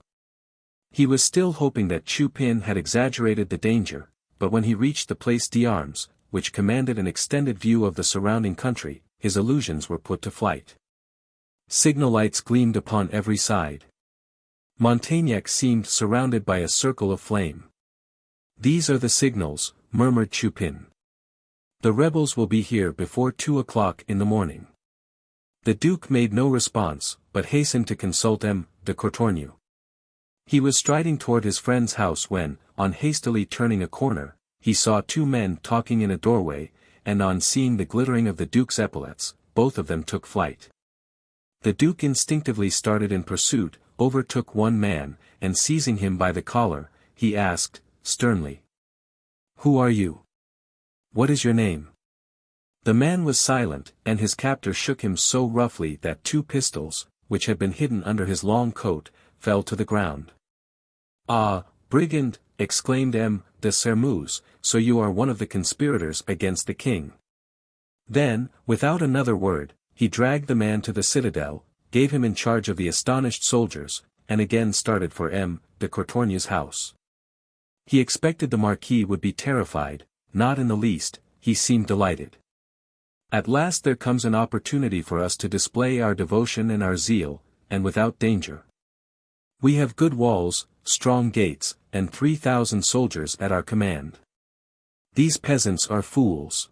He was still hoping that Chupin had exaggerated the danger, but when he reached the Place d'Armes, which commanded an extended view of the surrounding country, his illusions were put to flight. Signal lights gleamed upon every side. Montaignac seemed surrounded by a circle of flame. "These are the signals," murmured Chupin. "The rebels will be here before 2 o'clock in the morning." The Duke made no response, but hastened to consult M. de Courtornieu. He was striding toward his friend's house when, on hastily turning a corner, he saw two men talking in a doorway, and on seeing the glittering of the Duke's epaulettes, both of them took flight. The Duke instinctively started in pursuit, overtook one man, and seizing him by the collar, he asked, sternly, "Who are you? What is your name?" The man was silent, and his captor shook him so roughly that 2 pistols, which had been hidden under his long coat, fell to the ground. "Ah, brigand!" exclaimed M. de Sermuse, "so you are one of the conspirators against the king." Then, without another word, he dragged the man to the citadel, gave him in charge of the astonished soldiers, and again started for M. de Courtornieu's house. He expected the Marquis would be terrified, not in the least, he seemed delighted. "At last there comes an opportunity for us to display our devotion and our zeal, and without danger. We have good walls, strong gates, and 3,000 soldiers at our command. These peasants are fools.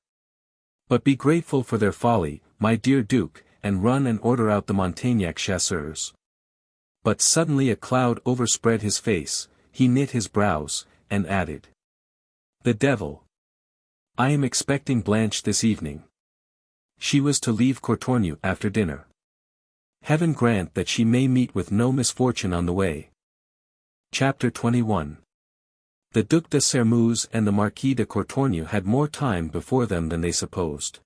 But be grateful for their folly, my dear Duke, and run and order out the Montaignac chasseurs." But suddenly a cloud overspread his face, he knit his brows, and added, "The devil! I am expecting Blanche this evening. She was to leave Courtornieu after dinner. Heaven grant that she may meet with no misfortune on the way." Chapter 21. The Duc de Sermuse and the Marquis de Courtornieu had more time before them than they supposed.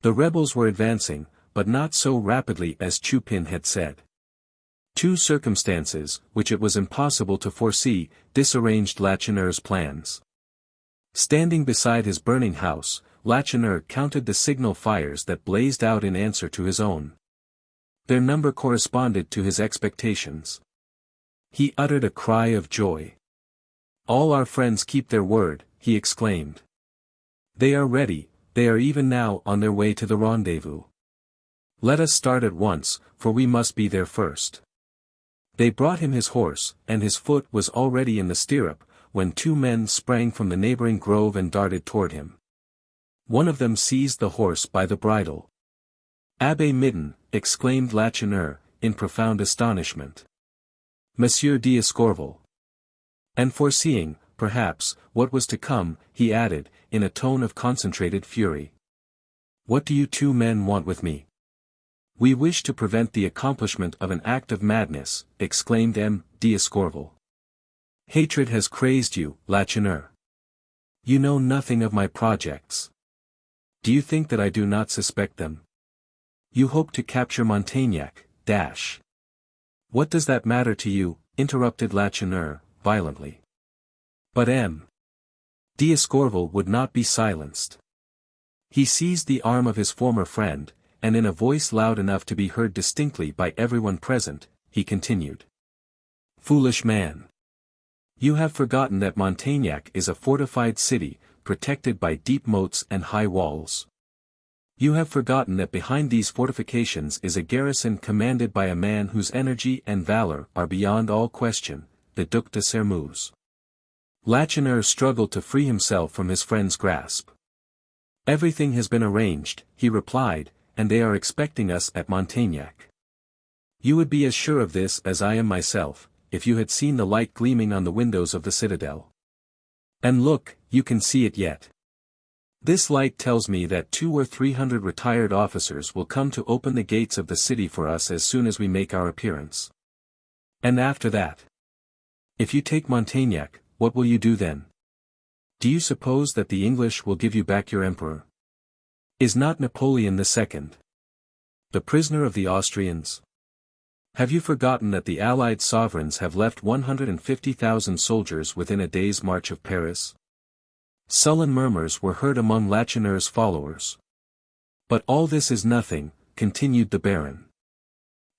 The rebels were advancing, but not so rapidly as Chupin had said. 2 circumstances, which it was impossible to foresee, disarranged Lacheneur's plans. Standing beside his burning house, Lacheneur counted the signal fires that blazed out in answer to his own. Their number corresponded to his expectations. He uttered a cry of joy. "All our friends keep their word," he exclaimed. "They are ready, they are even now on their way to the rendezvous. Let us start at once, for we must be there first." They brought him his horse, and his foot was already in the stirrup, when 2 men sprang from the neighboring grove and darted toward him. One of them seized the horse by the bridle. "Abbé Midon," exclaimed Lacheneur, in profound astonishment. "Monsieur d'Escorval." And foreseeing, perhaps, what was to come, he added, in a tone of concentrated fury, "What do you 2 men want with me?" "We wish to prevent the accomplishment of an act of madness," exclaimed M. d'Escorval. "Hatred has crazed you, Lacheneur. You know nothing of my projects. Do you think that I do not suspect them? You hope to capture Montaignac, dash." "What does that matter to you?" interrupted Lacheneur, violently. But M. d'Escorval would not be silenced. He seized the arm of his former friend, and in a voice loud enough to be heard distinctly by everyone present, he continued. "Foolish man! You have forgotten that Montaignac is a fortified city, protected by deep moats and high walls. You have forgotten that behind these fortifications is a garrison commanded by a man whose energy and valor are beyond all question, the Duc de Sermuse." Lacheneur struggled to free himself from his friend's grasp. "Everything has been arranged," he replied, "and they are expecting us at Montaignac. You would be as sure of this as I am myself, if you had seen the light gleaming on the windows of the citadel. And look, you can see it yet. This light tells me that 200 or 300 retired officers will come to open the gates of the city for us as soon as we make our appearance. And after that, If you take Montagnac, what will you do then? Do you suppose that the English will give you back your emperor? Is not Napoleon II the prisoner of the Austrians? Have you forgotten that the Allied sovereigns have left 150,000 soldiers within a day's march of Paris? Sullen murmurs were heard among Lacheneur's followers. But all this is nothing, continued the Baron.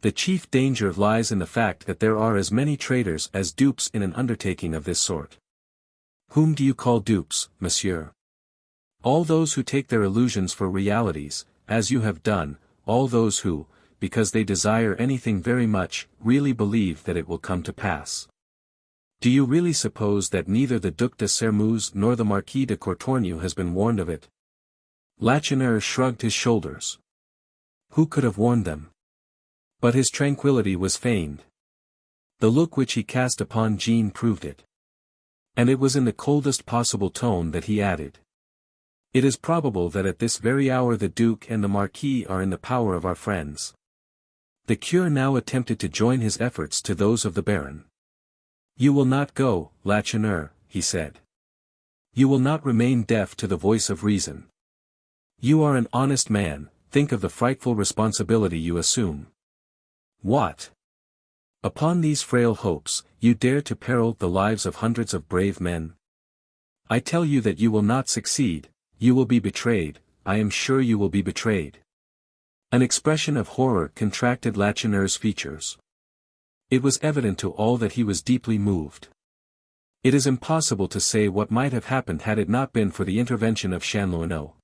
The chief danger lies in the fact that there are as many traitors as dupes in an undertaking of this sort. Whom do you call dupes, monsieur? All those who take their illusions for realities, as you have done, all those who, because they desire anything very much, really believe that it will come to pass. Do you really suppose that neither the Duc de Sermeuse nor the Marquis de Courtornieu has been warned of it? Lacheneur shrugged his shoulders. Who could have warned them? But his tranquillity was feigned. The look which he cast upon Jean proved it. And it was in the coldest possible tone that he added. It is probable that at this very hour the Duke and the Marquis are in the power of our friends. The cure now attempted to join his efforts to those of the Baron. You will not go, Lacheneur, he said. You will not remain deaf to the voice of reason. You are an honest man, think of the frightful responsibility you assume. What? Upon these frail hopes, you dare to peril the lives of hundreds of brave men? I tell you that you will not succeed, you will be betrayed, I am sure you will be betrayed. An expression of horror contracted Lacheneur's features. It was evident to all that he was deeply moved. It is impossible to say what might have happened had it not been for the intervention of Chanlouineau.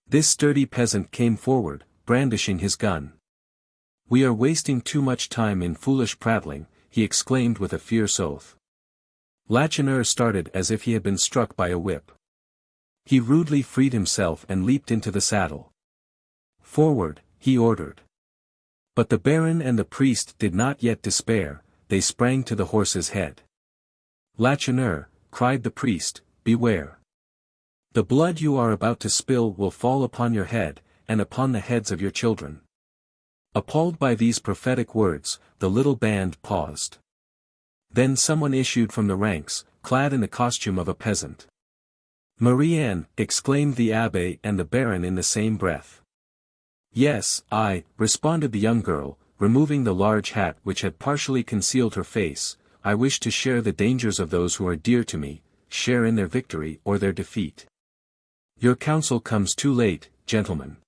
This sturdy peasant came forward, brandishing his gun. We are wasting too much time in foolish prattling, he exclaimed with a fierce oath. Lacheneur started as if he had been struck by a whip. He rudely freed himself and leaped into the saddle. Forward, he ordered. But the Baron and the priest did not yet despair, they sprang to the horse's head. Lacheneur, cried the priest, beware. The blood you are about to spill will fall upon your head, and upon the heads of your children. Appalled by these prophetic words, the little band paused. Then someone issued from the ranks, clad in the costume of a peasant. Marie-Anne, exclaimed the Abbé and the Baron in the same breath. Yes, I, responded the young girl, removing the large hat which had partially concealed her face, I wish to share the dangers of those who are dear to me, share in their victory or their defeat. Your counsel comes too late, gentlemen.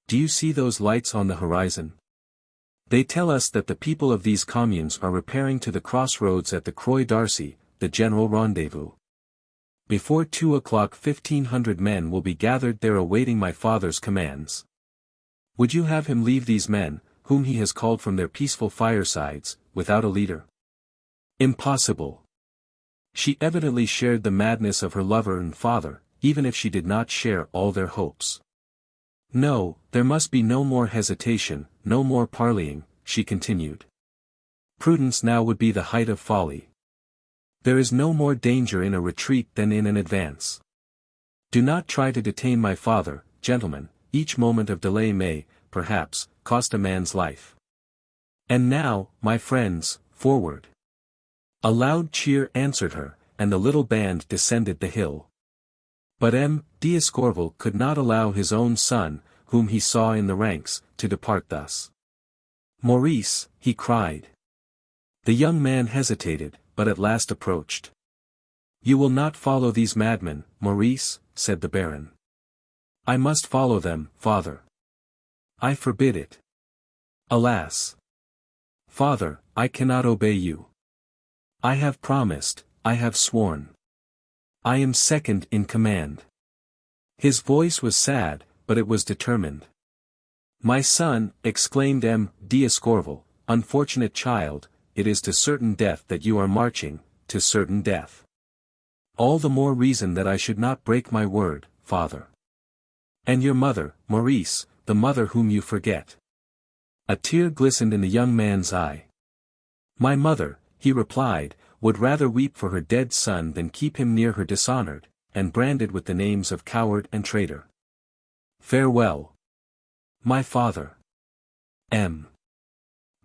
Do you see those lights on the horizon? They tell us that the people of these communes are repairing to the crossroads at the Croix d'Arcy, the general rendezvous. Before 2 o'clock 1,500 men will be gathered there awaiting my father's commands. Would you have him leave these men, whom he has called from their peaceful firesides, without a leader? Impossible. She evidently shared the madness of her lover and father, even if she did not share all their hopes. No, there must be no more hesitation, no more parleying, she continued. Prudence now would be the height of folly. There is no more danger in a retreat than in an advance. Do not try to detain my father, gentlemen, each moment of delay may, perhaps, cost a man's life. And now, my friends, forward. A loud cheer answered her, and the little band descended the hill. But M. d'Escorval could not allow his own son, whom he saw in the ranks, to depart thus. Maurice, he cried. The young man hesitated, but at last approached. You will not follow these madmen, Maurice, said the Baron. I must follow them, father. I forbid it. Alas! Father, I cannot obey you. I have promised, I have sworn. I am second in command. His voice was sad, but it was determined. My son, exclaimed M. d'Escorval, unfortunate child, it is to certain death that you are marching, to certain death. All the more reason that I should not break my word, father. And your mother, Maurice, the mother whom you forget. A tear glistened in the young man's eye. My mother, he replied, would rather weep for her dead son than keep him near her dishonored, and branded with the names of coward and traitor. Farewell. My father. M.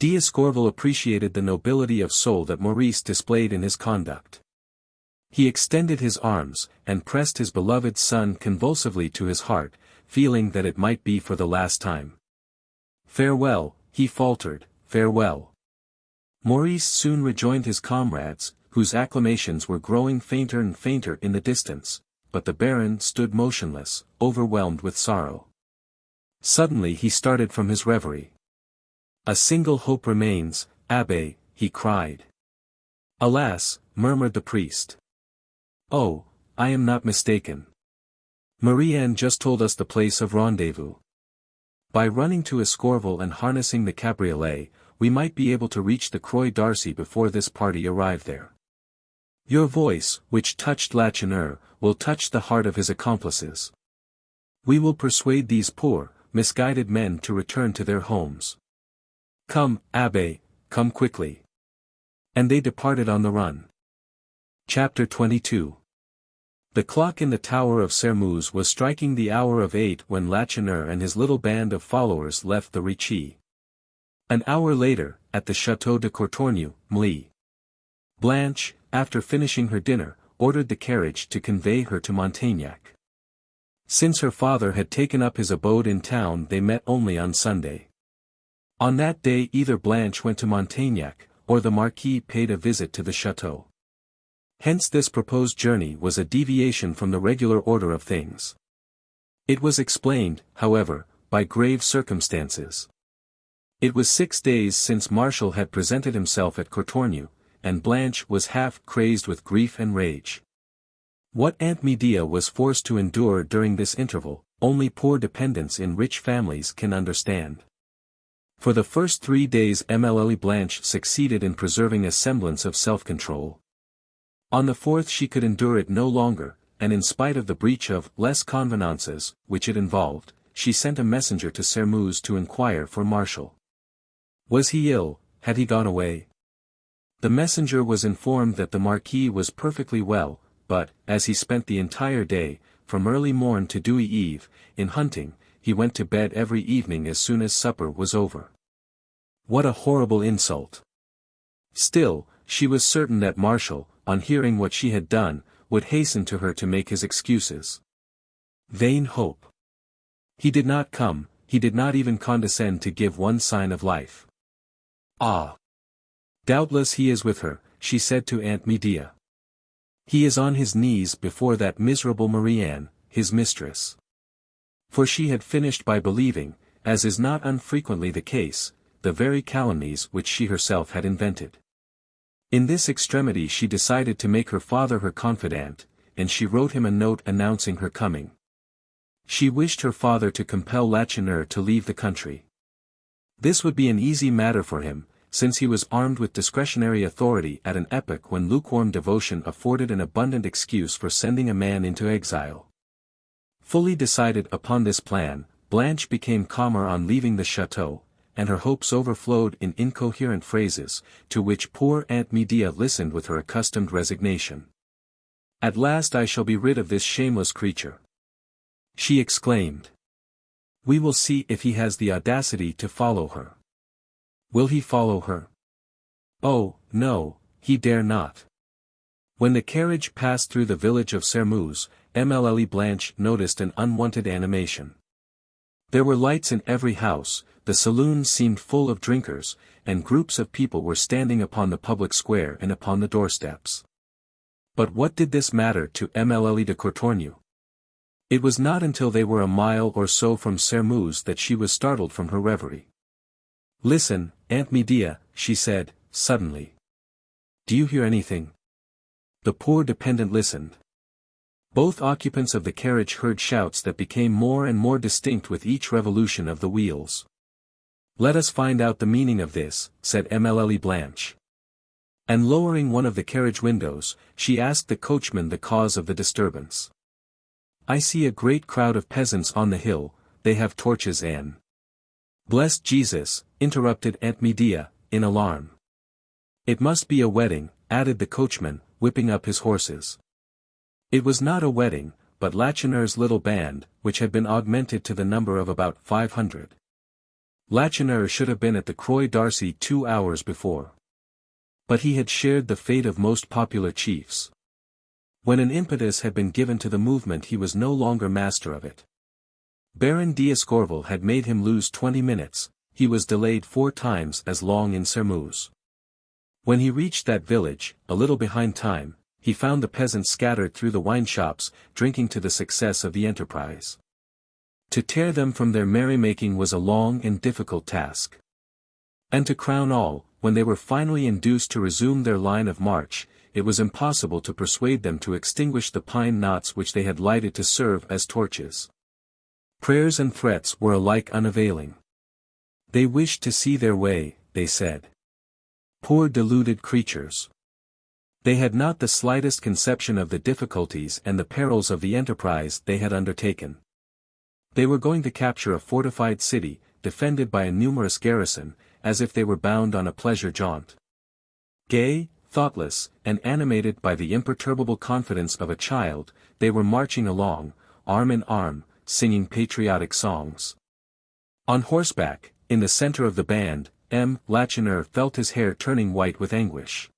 D'Escorval appreciated the nobility of soul that Maurice displayed in his conduct. He extended his arms, and pressed his beloved son convulsively to his heart, feeling that it might be for the last time. "Farewell," he faltered, "farewell." Maurice soon rejoined his comrades, whose acclamations were growing fainter and fainter in the distance, but the Baron stood motionless, overwhelmed with sorrow. Suddenly he started from his reverie. "A single hope remains, Abbé," he cried. "Alas," murmured the priest. "Oh, I am not mistaken. Marie-Anne just told us the place of rendezvous. By running to Escorval and harnessing the cabriolet, we might be able to reach the Croix d'Arcy before this party arrive there. Your voice, which touched Lacheneur, will touch the heart of his accomplices. We will persuade these poor, misguided men to return to their homes. Come, Abbé, come quickly." And they departed on the run. Chapter 22. The clock in the tower of Sermeuse was striking the hour of 8 when Lacheneur and his little band of followers left the Ricci. An hour later, at the Château de Courtornieu, Mlle. Blanche, after finishing her dinner, ordered the carriage to convey her to Montaignac. Since her father had taken up his abode in town, they met only on Sunday. On that day either Blanche went to Montaignac, or the Marquis paid a visit to the château. Hence this proposed journey was a deviation from the regular order of things. It was explained, however, by grave circumstances. It was 6 days since Martial had presented himself at Courtornieu, and Blanche was half crazed with grief and rage. What Aunt Medea was forced to endure during this interval, only poor dependents in rich families can understand. For the first 3 days Mlle Blanche succeeded in preserving a semblance of self-control. On the 4th she could endure it no longer, and in spite of the breach of les convenances, which it involved, she sent a messenger to Sermeuse to inquire for Martial. Was he ill? Had he gone away? The messenger was informed that the Marquis was perfectly well, but, as he spent the entire day, from early morn to dewy eve, in hunting, he went to bed every evening as soon as supper was over. What a horrible insult! Still, she was certain that Martial, on hearing what she had done, would hasten to her to make his excuses. Vain hope! He did not come, he did not even condescend to give one sign of life. Ah! Doubtless he is with her, she said to Aunt Medea. He is on his knees before that miserable Marie-Anne, his mistress. For she had finished by believing, as is not unfrequently the case, the very calumnies which she herself had invented. In this extremity she decided to make her father her confidant, and she wrote him a note announcing her coming. She wished her father to compel Lacheneur to leave the country. This would be an easy matter for him, since he was armed with discretionary authority at an epoch when lukewarm devotion afforded an abundant excuse for sending a man into exile. Fully decided upon this plan, Blanche became calmer on leaving the château, and her hopes overflowed in incoherent phrases, to which poor Aunt Medea listened with her accustomed resignation. "At last I shall be rid of this shameless creature," she exclaimed. "We will see if he has the audacity to follow her." Will he follow her? Oh, no, he dare not. When the carriage passed through the village of Sermeuse, Mlle Blanche noticed an unwonted animation. There were lights in every house, the saloons seemed full of drinkers, and groups of people were standing upon the public square and upon the doorsteps. But what did this matter to Mlle de Courtornieu? It was not until they were a mile or so from Sermeuse that she was startled from her reverie. "Listen, Aunt Medea," she said, suddenly. "Do you hear anything?" The poor dependent listened. Both occupants of the carriage heard shouts that became more and more distinct with each revolution of the wheels. "Let us find out the meaning of this," said Mlle Blanche. And lowering one of the carriage windows, she asked the coachman the cause of the disturbance. "I see a great crowd of peasants on the hill, they have torches and—" "Bless Jesus," interrupted Aunt Medea, in alarm. "It must be a wedding," added the coachman, whipping up his horses. It was not a wedding, but Lacheneur's little band, which had been augmented to the number of about 500. Lacheneur should have been at the Croix d'Arcy 2 hours before. But he had shared the fate of most popular chiefs. When an impetus had been given to the movement, he was no longer master of it. Baron d'Escorval had made him lose 20 minutes, he was delayed 4 times as long in Sermouse. When he reached that village, a little behind time, he found the peasants scattered through the wine shops, drinking to the success of the enterprise. To tear them from their merrymaking was a long and difficult task. And to crown all, when they were finally induced to resume their line of march, it was impossible to persuade them to extinguish the pine knots which they had lighted to serve as torches. Prayers and threats were alike unavailing. They wished to see their way, they said. Poor deluded creatures. They had not the slightest conception of the difficulties and the perils of the enterprise they had undertaken. They were going to capture a fortified city, defended by a numerous garrison, as if they were bound on a pleasure jaunt. Gay, thoughtless, and animated by the imperturbable confidence of a child, they were marching along, arm in arm, singing patriotic songs. On horseback, in the center of the band, Lacheneur felt his hair turning white with anguish.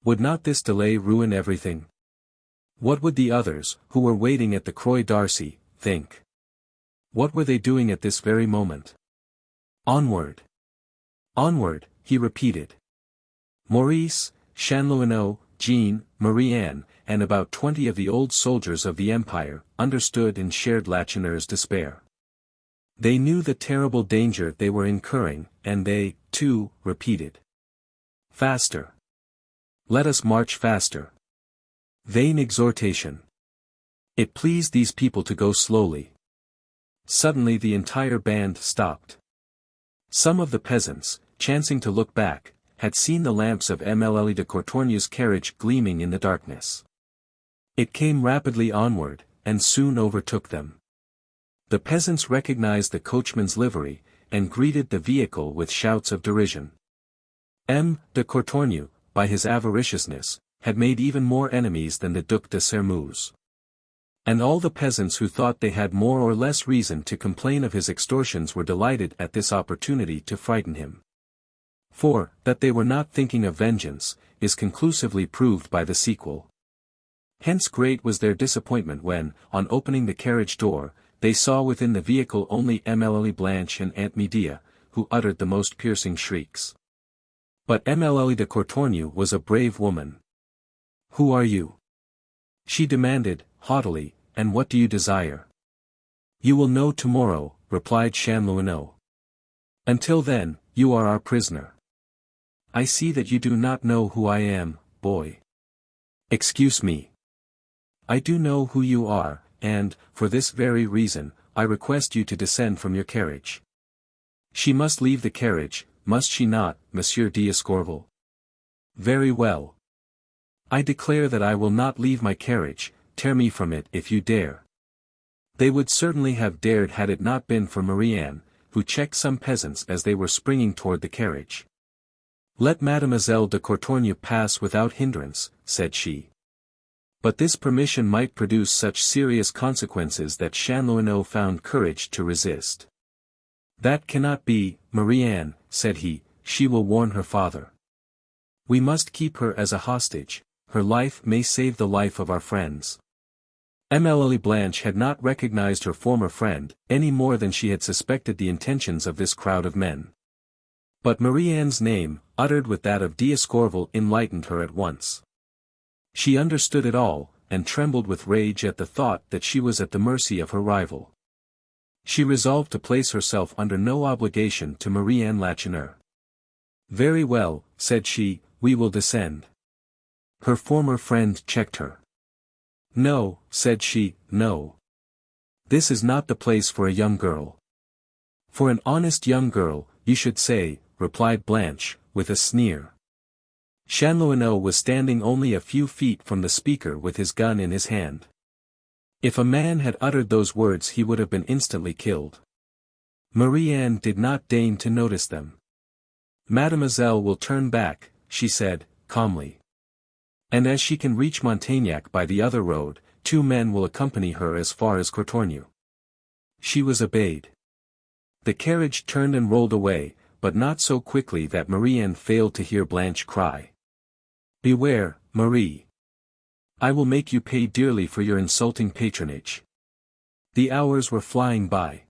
Would not this delay ruin everything? What would the others, who were waiting at the Croix d'Arcy, think? What were they doing at this very moment? Onward! Onward, he repeated. Maurice, Chanlouineau, Jean, Marie-Anne, and about 20 of the old soldiers of the Empire, understood and shared Lacheneur's despair. They knew the terrible danger they were incurring, and they, too, repeated. Faster! Let us march faster! Vain exhortation! It pleased these people to go slowly. Suddenly the entire band stopped. Some of the peasants, chancing to look back, had seen the lamps of Elie de Courtornieu's carriage gleaming in the darkness. It came rapidly onward, and soon overtook them. The peasants recognized the coachman's livery, and greeted the vehicle with shouts of derision. De Courtornieu, by his avariciousness, had made even more enemies than the Duc de Sermouse. And all the peasants who thought they had more or less reason to complain of his extortions were delighted at this opportunity to frighten him. For, that they were not thinking of vengeance, is conclusively proved by the sequel. Hence great was their disappointment when, on opening the carriage door, they saw within the vehicle only Emelie Blanche and Aunt Medea, who uttered the most piercing shrieks. But Emelie de Courtornieu was a brave woman. "Who are you?" she demanded, haughtily, "and what do you desire?" "You will know tomorrow," replied Chanlouineau. "Until then, you are our prisoner." "I see that you do not know who I am, boy." "Excuse me. I do know who you are, and, for this very reason, I request you to descend from your carriage." "She must leave the carriage, must she not, Monsieur d'Escorval?" "Very well. I declare that I will not leave my carriage, tear me from it if you dare." They would certainly have dared had it not been for Marie-Anne, who checked some peasants as they were springing toward the carriage. "Let Mademoiselle de Courtornieu pass without hindrance," said she. But this permission might produce such serious consequences that Chanlouineau found courage to resist. "That cannot be, Marie-Anne," said he, "she will warn her father. We must keep her as a hostage, her life may save the life of our friends." Emelie Blanche had not recognized her former friend, any more than she had suspected the intentions of this crowd of men. But Marie-Anne's name, uttered with that of d'Escorval, enlightened her at once. She understood it all, and trembled with rage at the thought that she was at the mercy of her rival. She resolved to place herself under no obligation to Marie-Anne Lacheneur. "Very well," said she, "we will descend." Her former friend checked her. "No," said she, "no. This is not the place for a young girl." "For an honest young girl, you should say," replied Blanche, with a sneer. Chanlouineau was standing only a few feet from the speaker with his gun in his hand. If a man had uttered those words he would have been instantly killed. Marie-Anne did not deign to notice them. "Mademoiselle will turn back," she said, calmly. "And as she can reach Montaignac by the other road, 2 men will accompany her as far as Courtornieu." She was obeyed. The carriage turned and rolled away, but not so quickly that Marie-Anne failed to hear Blanche cry. "Beware, Marie! I will make you pay dearly for your insulting patronage." The hours were flying by.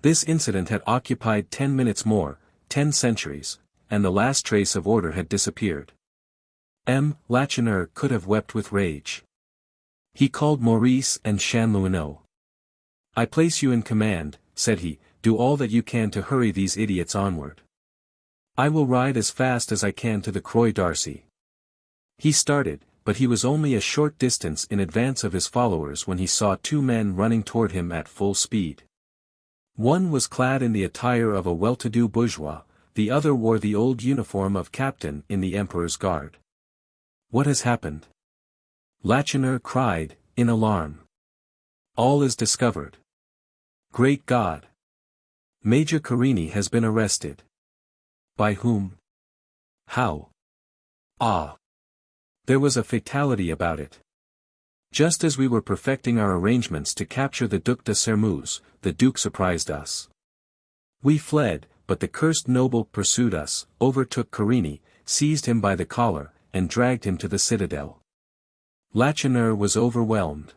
This incident had occupied 10 minutes more, 10 centuries, and the last trace of order had disappeared. Lacheneur could have wept with rage. He called Maurice and Chanlouineau. "I place you in command," said he, "do all that you can to hurry these idiots onward. I will ride as fast as I can to the Croix d'Arcy." He started, but he was only a short distance in advance of his followers when he saw two men running toward him at full speed. One was clad in the attire of a well-to-do bourgeois, the other wore the old uniform of captain in the Emperor's Guard. "What has happened?" Lacheneur cried, in alarm. "All is discovered. Great God! Major Carini has been arrested." "By whom? How?" "Ah! There was a fatality about it. Just as we were perfecting our arrangements to capture the Duc de Sermeuse, the Duke surprised us. We fled, but the cursed noble pursued us, overtook Carini, seized him by the collar, and dragged him to the citadel." Lacheneur was overwhelmed.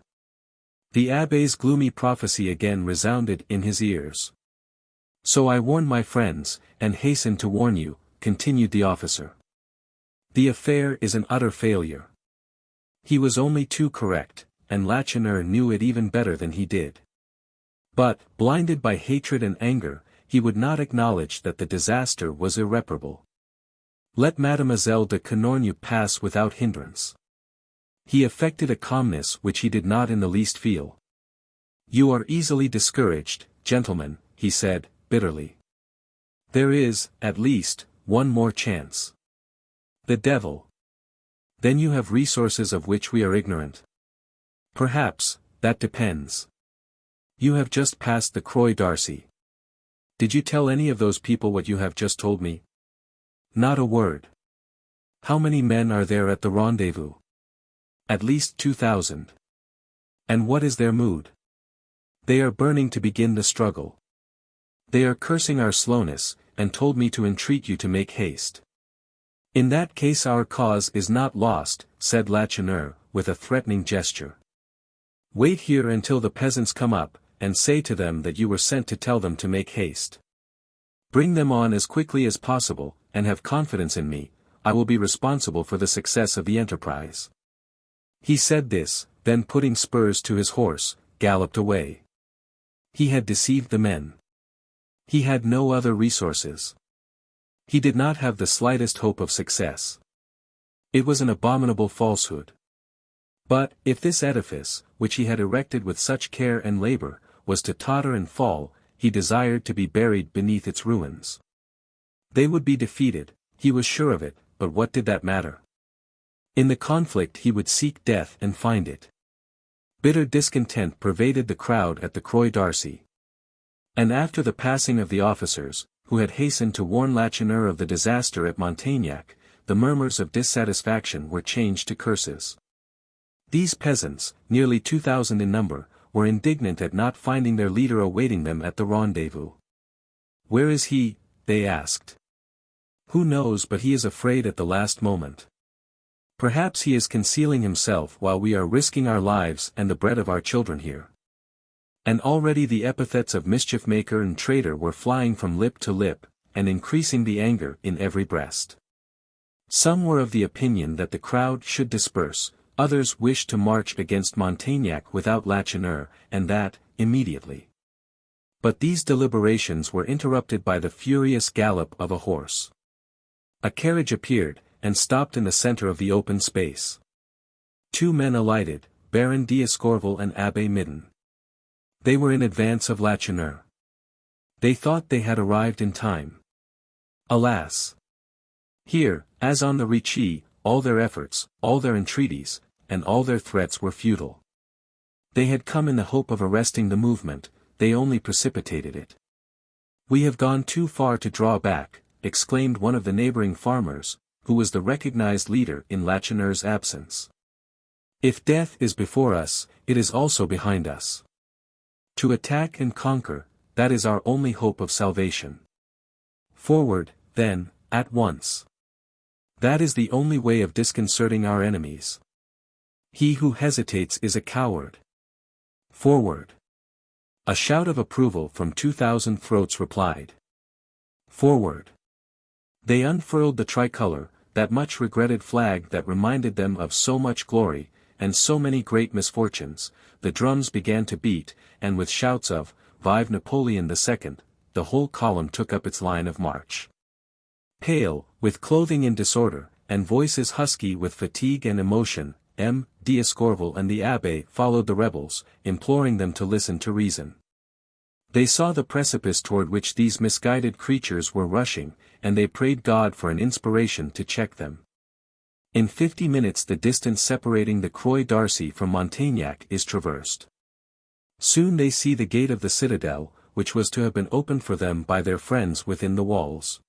The abbé's gloomy prophecy again resounded in his ears. "So I warned my friends, and hastened to warn you," continued the officer. "The affair is an utter failure." He was only too correct, and Lacheneur knew it even better than he did. But, blinded by hatred and anger, he would not acknowledge that the disaster was irreparable. Let Mademoiselle de Cornorny pass without hindrance. He affected a calmness which he did not in the least feel. "You are easily discouraged, gentlemen," he said, bitterly. "There is, at least, one more chance." "The devil! Then you have resources of which we are ignorant." "Perhaps, that depends. You have just passed the Croix d'Arcy. Did you tell any of those people what you have just told me?" "Not a word." "How many men are there at the rendezvous?" "At least 2,000. "And what is their mood?" "They are burning to begin the struggle. They are cursing our slowness, and told me to entreat you to make haste." "In that case our cause is not lost," said Lacheneur, with a threatening gesture. "Wait here until the peasants come up, and say to them that you were sent to tell them to make haste. Bring them on as quickly as possible, and have confidence in me, I will be responsible for the success of the enterprise." He said this, then putting spurs to his horse, galloped away. He had deceived the men. He had no other resources. He did not have the slightest hope of success. It was an abominable falsehood. But, if this edifice, which he had erected with such care and labor, was to totter and fall, he desired to be buried beneath its ruins. They would be defeated, he was sure of it, but what did that matter? In the conflict he would seek death and find it. Bitter discontent pervaded the crowd at the Croix d'Arcy. And after the passing of the officers, who had hastened to warn Lacheneur of the disaster at Montaignac, the murmurs of dissatisfaction were changed to curses. These peasants, nearly 2,000 in number, were indignant at not finding their leader awaiting them at the rendezvous. "Where is he?" they asked. "Who knows, but he is afraid at the last moment. Perhaps he is concealing himself while we are risking our lives and the bread of our children here." And already the epithets of mischief-maker and traitor were flying from lip to lip, and increasing the anger in every breast. Some were of the opinion that the crowd should disperse, others wished to march against Montaignac without Lacheneur, and that, immediately. But these deliberations were interrupted by the furious gallop of a horse. A carriage appeared, and stopped in the center of the open space. Two men alighted, Baron d'Escorval and Abbé Midon. They were in advance of Lacheneur. They thought they had arrived in time. Alas! Here, as on the Ricci, all their efforts, all their entreaties, and all their threats were futile. They had come in the hope of arresting the movement, they only precipitated it. "We have gone too far to draw back," exclaimed one of the neighboring farmers, who was the recognized leader in Lacheneur's absence. "If death is before us, it is also behind us. To attack and conquer, that is our only hope of salvation. Forward, then, at once. That is the only way of disconcerting our enemies. He who hesitates is a coward. Forward. A shout of approval from 2,000 throats replied. Forward. They unfurled the tricolor, that much regretted flag that reminded them of so much glory, and so many great misfortunes. The drums began to beat, and with shouts of, "Vive Napoleon II," the whole column took up its line of march. Pale, with clothing in disorder, and voices husky with fatigue and emotion, M. d'Escorval and the Abbé followed the rebels, imploring them to listen to reason. They saw the precipice toward which these misguided creatures were rushing, and they prayed God for an inspiration to check them. In 50 minutes the distance separating the Croix d'Arcy from Montaignac is traversed. Soon they see the gate of the citadel, which was to have been opened for them by their friends within the walls.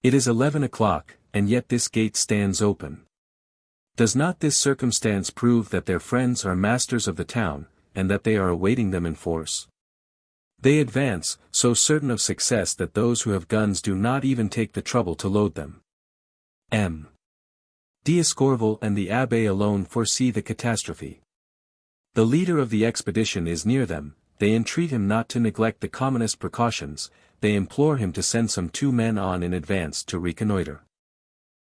It is 11 o'clock, and yet this gate stands open. Does not this circumstance prove that their friends are masters of the town, and that they are awaiting them in force? They advance, so certain of success that those who have guns do not even take the trouble to load them. M. d'Escorval and the Abbé alone foresee the catastrophe. The leader of the expedition is near them, they entreat him not to neglect the commonest precautions, they implore him to send some 2 men on in advance to reconnoiter.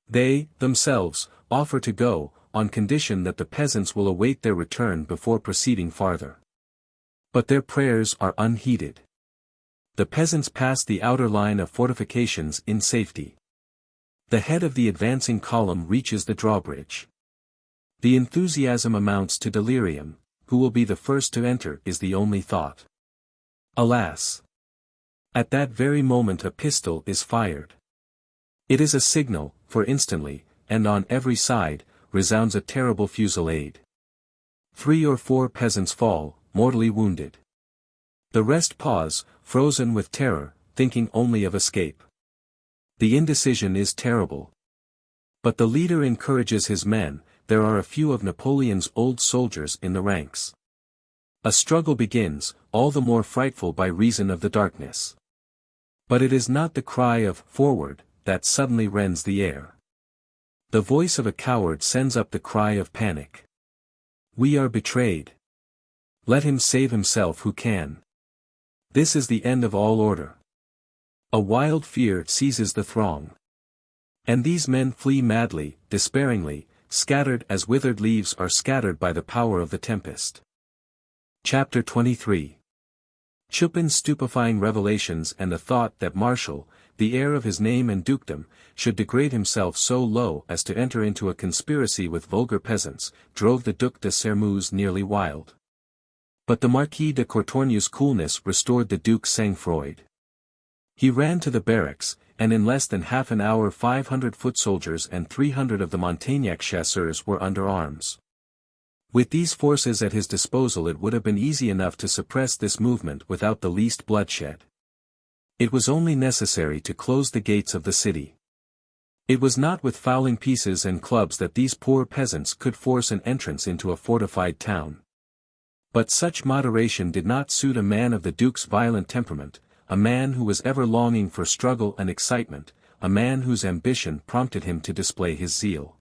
They, themselves, offer to go, on condition that the peasants will await their return before proceeding farther. But their prayers are unheeded. The peasants pass the outer line of fortifications in safety. The head of the advancing column reaches the drawbridge. The enthusiasm amounts to delirium. Who will be the first to enter is the only thought. Alas! At that very moment a pistol is fired. It is a signal, for instantly, and on every side, resounds a terrible fusillade. 3 or 4 peasants fall, mortally wounded. The rest pause, frozen with terror, thinking only of escape. The indecision is terrible. But the leader encourages his men. There are a few of Napoleon's old soldiers in the ranks. A struggle begins, all the more frightful by reason of the darkness. But it is not the cry of "forward" that suddenly rends the air. The voice of a coward sends up the cry of panic. We are betrayed. Let him save himself who can. This is the end of all order. A wild fear seizes the throng. And these men flee madly, despairingly, scattered as withered leaves are scattered by the power of the tempest. Chapter 23. Chupin's stupefying revelations and the thought that Marshal, the heir of his name and dukedom, should degrade himself so low as to enter into a conspiracy with vulgar peasants, drove the Duc de Sermeuse nearly wild. But the Marquis de Courtornieu's coolness restored the Duke's sang-froid. He ran to the barracks, and in less than half an hour 500 foot soldiers and 300 of the Montaignac chasseurs were under arms. With these forces at his disposal it would have been easy enough to suppress this movement without the least bloodshed. It was only necessary to close the gates of the city. It was not with fowling pieces and clubs that these poor peasants could force an entrance into a fortified town. But such moderation did not suit a man of the Duke's violent temperament, a man who was ever longing for struggle and excitement, a man whose ambition prompted him to display his zeal.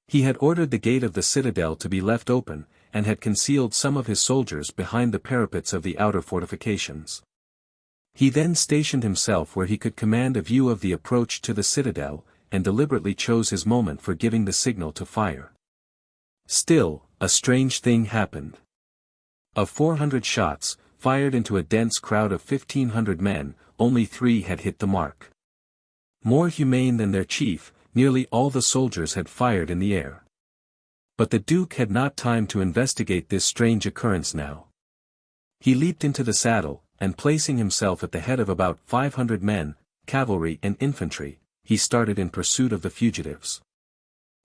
He had ordered the gate of the citadel to be left open, and had concealed some of his soldiers behind the parapets of the outer fortifications. He then stationed himself where he could command a view of the approach to the citadel, and deliberately chose his moment for giving the signal to fire. Still, a strange thing happened. Of 400 shots, fired into a dense crowd of 1,500 men, only 3 had hit the mark. More humane than their chief, nearly all the soldiers had fired in the air. But the Duke had not time to investigate this strange occurrence now. He leaped into the saddle, and placing himself at the head of about 500 men, cavalry and infantry, he started in pursuit of the fugitives.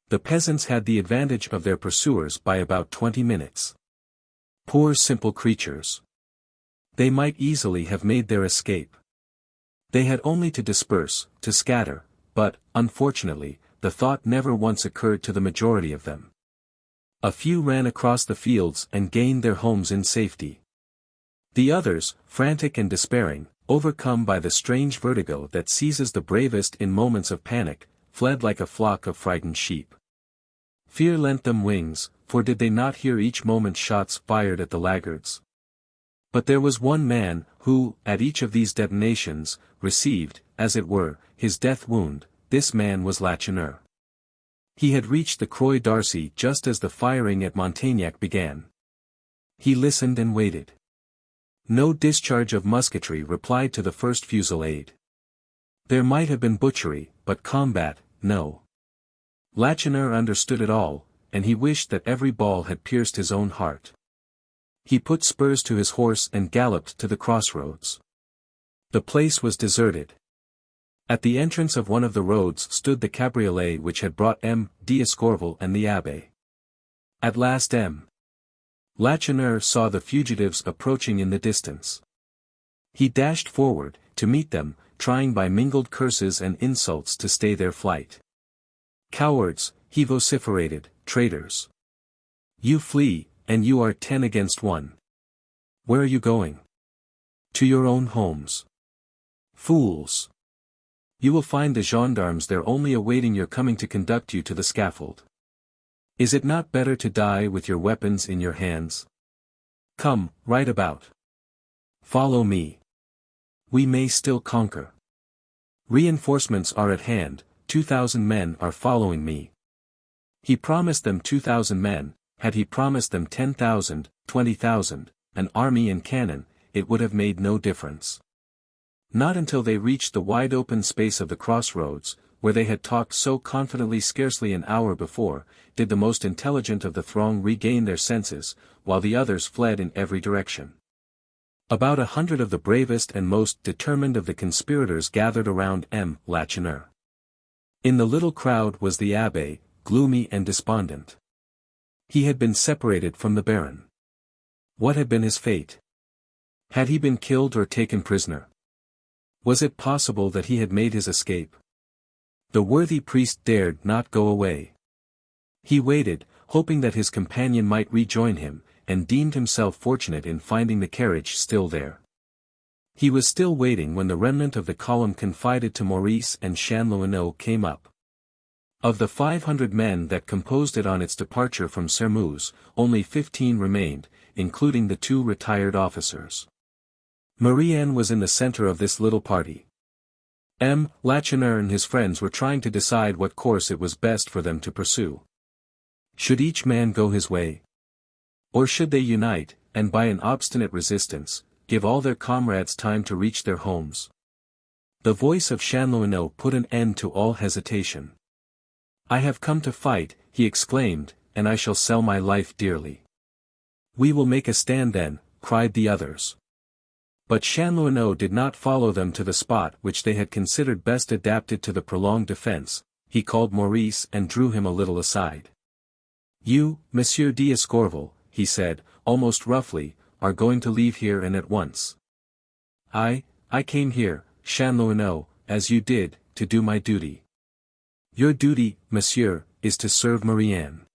The peasants had the advantage of their pursuers by about 20 minutes. Poor simple creatures! They might easily have made their escape. They had only to disperse, to scatter, but, unfortunately, the thought never once occurred to the majority of them. A few ran across the fields and gained their homes in safety. The others, frantic and despairing, overcome by the strange vertigo that seizes the bravest in moments of panic, fled like a flock of frightened sheep. Fear lent them wings, for did they not hear each moment shots fired at the laggards? But there was one man, who, at each of these detonations, received, as it were, his death wound. This man was Lacheneur. He had reached the Croix d'Arcy just as the firing at Montaignac began. He listened and waited. No discharge of musketry replied to the first fusillade. There might have been butchery, but combat, no. Lacheneur understood it all, and he wished that every ball had pierced his own heart. He put spurs to his horse and galloped to the crossroads. The place was deserted. At the entrance of one of the roads stood the cabriolet which had brought M. d'Escorval and the abbé. At last Lacheneur saw the fugitives approaching in the distance. He dashed forward, to meet them, trying by mingled curses and insults to stay their flight. "Cowards," he vociferated, "traitors! You flee, and you are 10 against 1. Where are you going? To your own homes. Fools! You will find the gendarmes there only awaiting your coming to conduct you to the scaffold. Is it not better to die with your weapons in your hands? Come, right about. Follow me. We may still conquer. Reinforcements are at hand, 2,000 men are following me." He promised them 2,000 men. Had he promised them 10,000, 20,000, an army and cannon, it would have made no difference. Not until they reached the wide open space of the crossroads, where they had talked so confidently scarcely an hour before, did the most intelligent of the throng regain their senses, while the others fled in every direction. About 100 of the bravest and most determined of the conspirators gathered around M. Lacheneur. In the little crowd was the abbé, gloomy and despondent. He had been separated from the Baron. What had been his fate? Had he been killed or taken prisoner? Was it possible that he had made his escape? The worthy priest dared not go away. He waited, hoping that his companion might rejoin him, and deemed himself fortunate in finding the carriage still there. He was still waiting when the remnant of the column confided to Maurice and Chanlouineau came up. Of the 500 men that composed it on its departure from Sermeuse, only 15 remained, including the 2 retired officers. Marie-Anne was in the center of this little party. M. Lacheneur and his friends were trying to decide what course it was best for them to pursue. Should each man go his way? Or should they unite, and by an obstinate resistance, give all their comrades time to reach their homes? The voice of Chanlouineau put an end to all hesitation. "I have come to fight," he exclaimed, "and I shall sell my life dearly." "We will make a stand then," cried the others. But Chanlouineau did not follow them to the spot which they had considered best adapted to the prolonged defense. He called Maurice and drew him a little aside. "You, Monsieur d'Escorval," he said, almost roughly, "are going to leave here and at once." I came here, Chanlouineau, as you did, to do my duty." "Your duty, monsieur, is to serve Marie-Anne.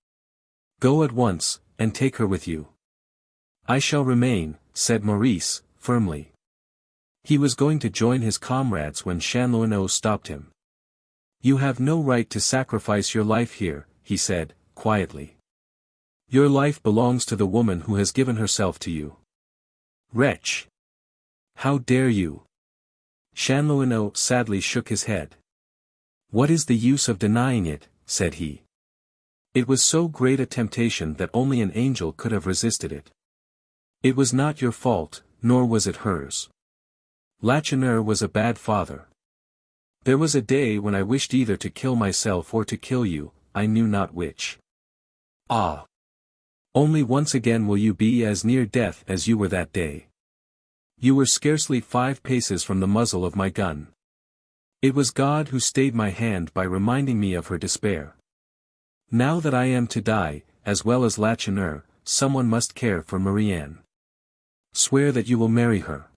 Go at once, and take her with you." "I shall remain," said Maurice, firmly. He was going to join his comrades when Chanlouineau stopped him. "You have no right to sacrifice your life here," he said, quietly. "Your life belongs to the woman who has given herself to you." "Wretch! How dare you?" Chanlouineau sadly shook his head. "What is the use of denying it?" said he. "It was so great a temptation that only an angel could have resisted it. It was not your fault, nor was it hers. Lacheneur was a bad father. There was a day when I wished either to kill myself or to kill you, I knew not which. Ah! Only once again will you be as near death as you were that day. You were scarcely 5 paces from the muzzle of my gun. It was God who stayed my hand by reminding me of her despair. Now that I am to die, as well as Lacheneur, someone must care for Marie-Anne. Swear that you will marry her.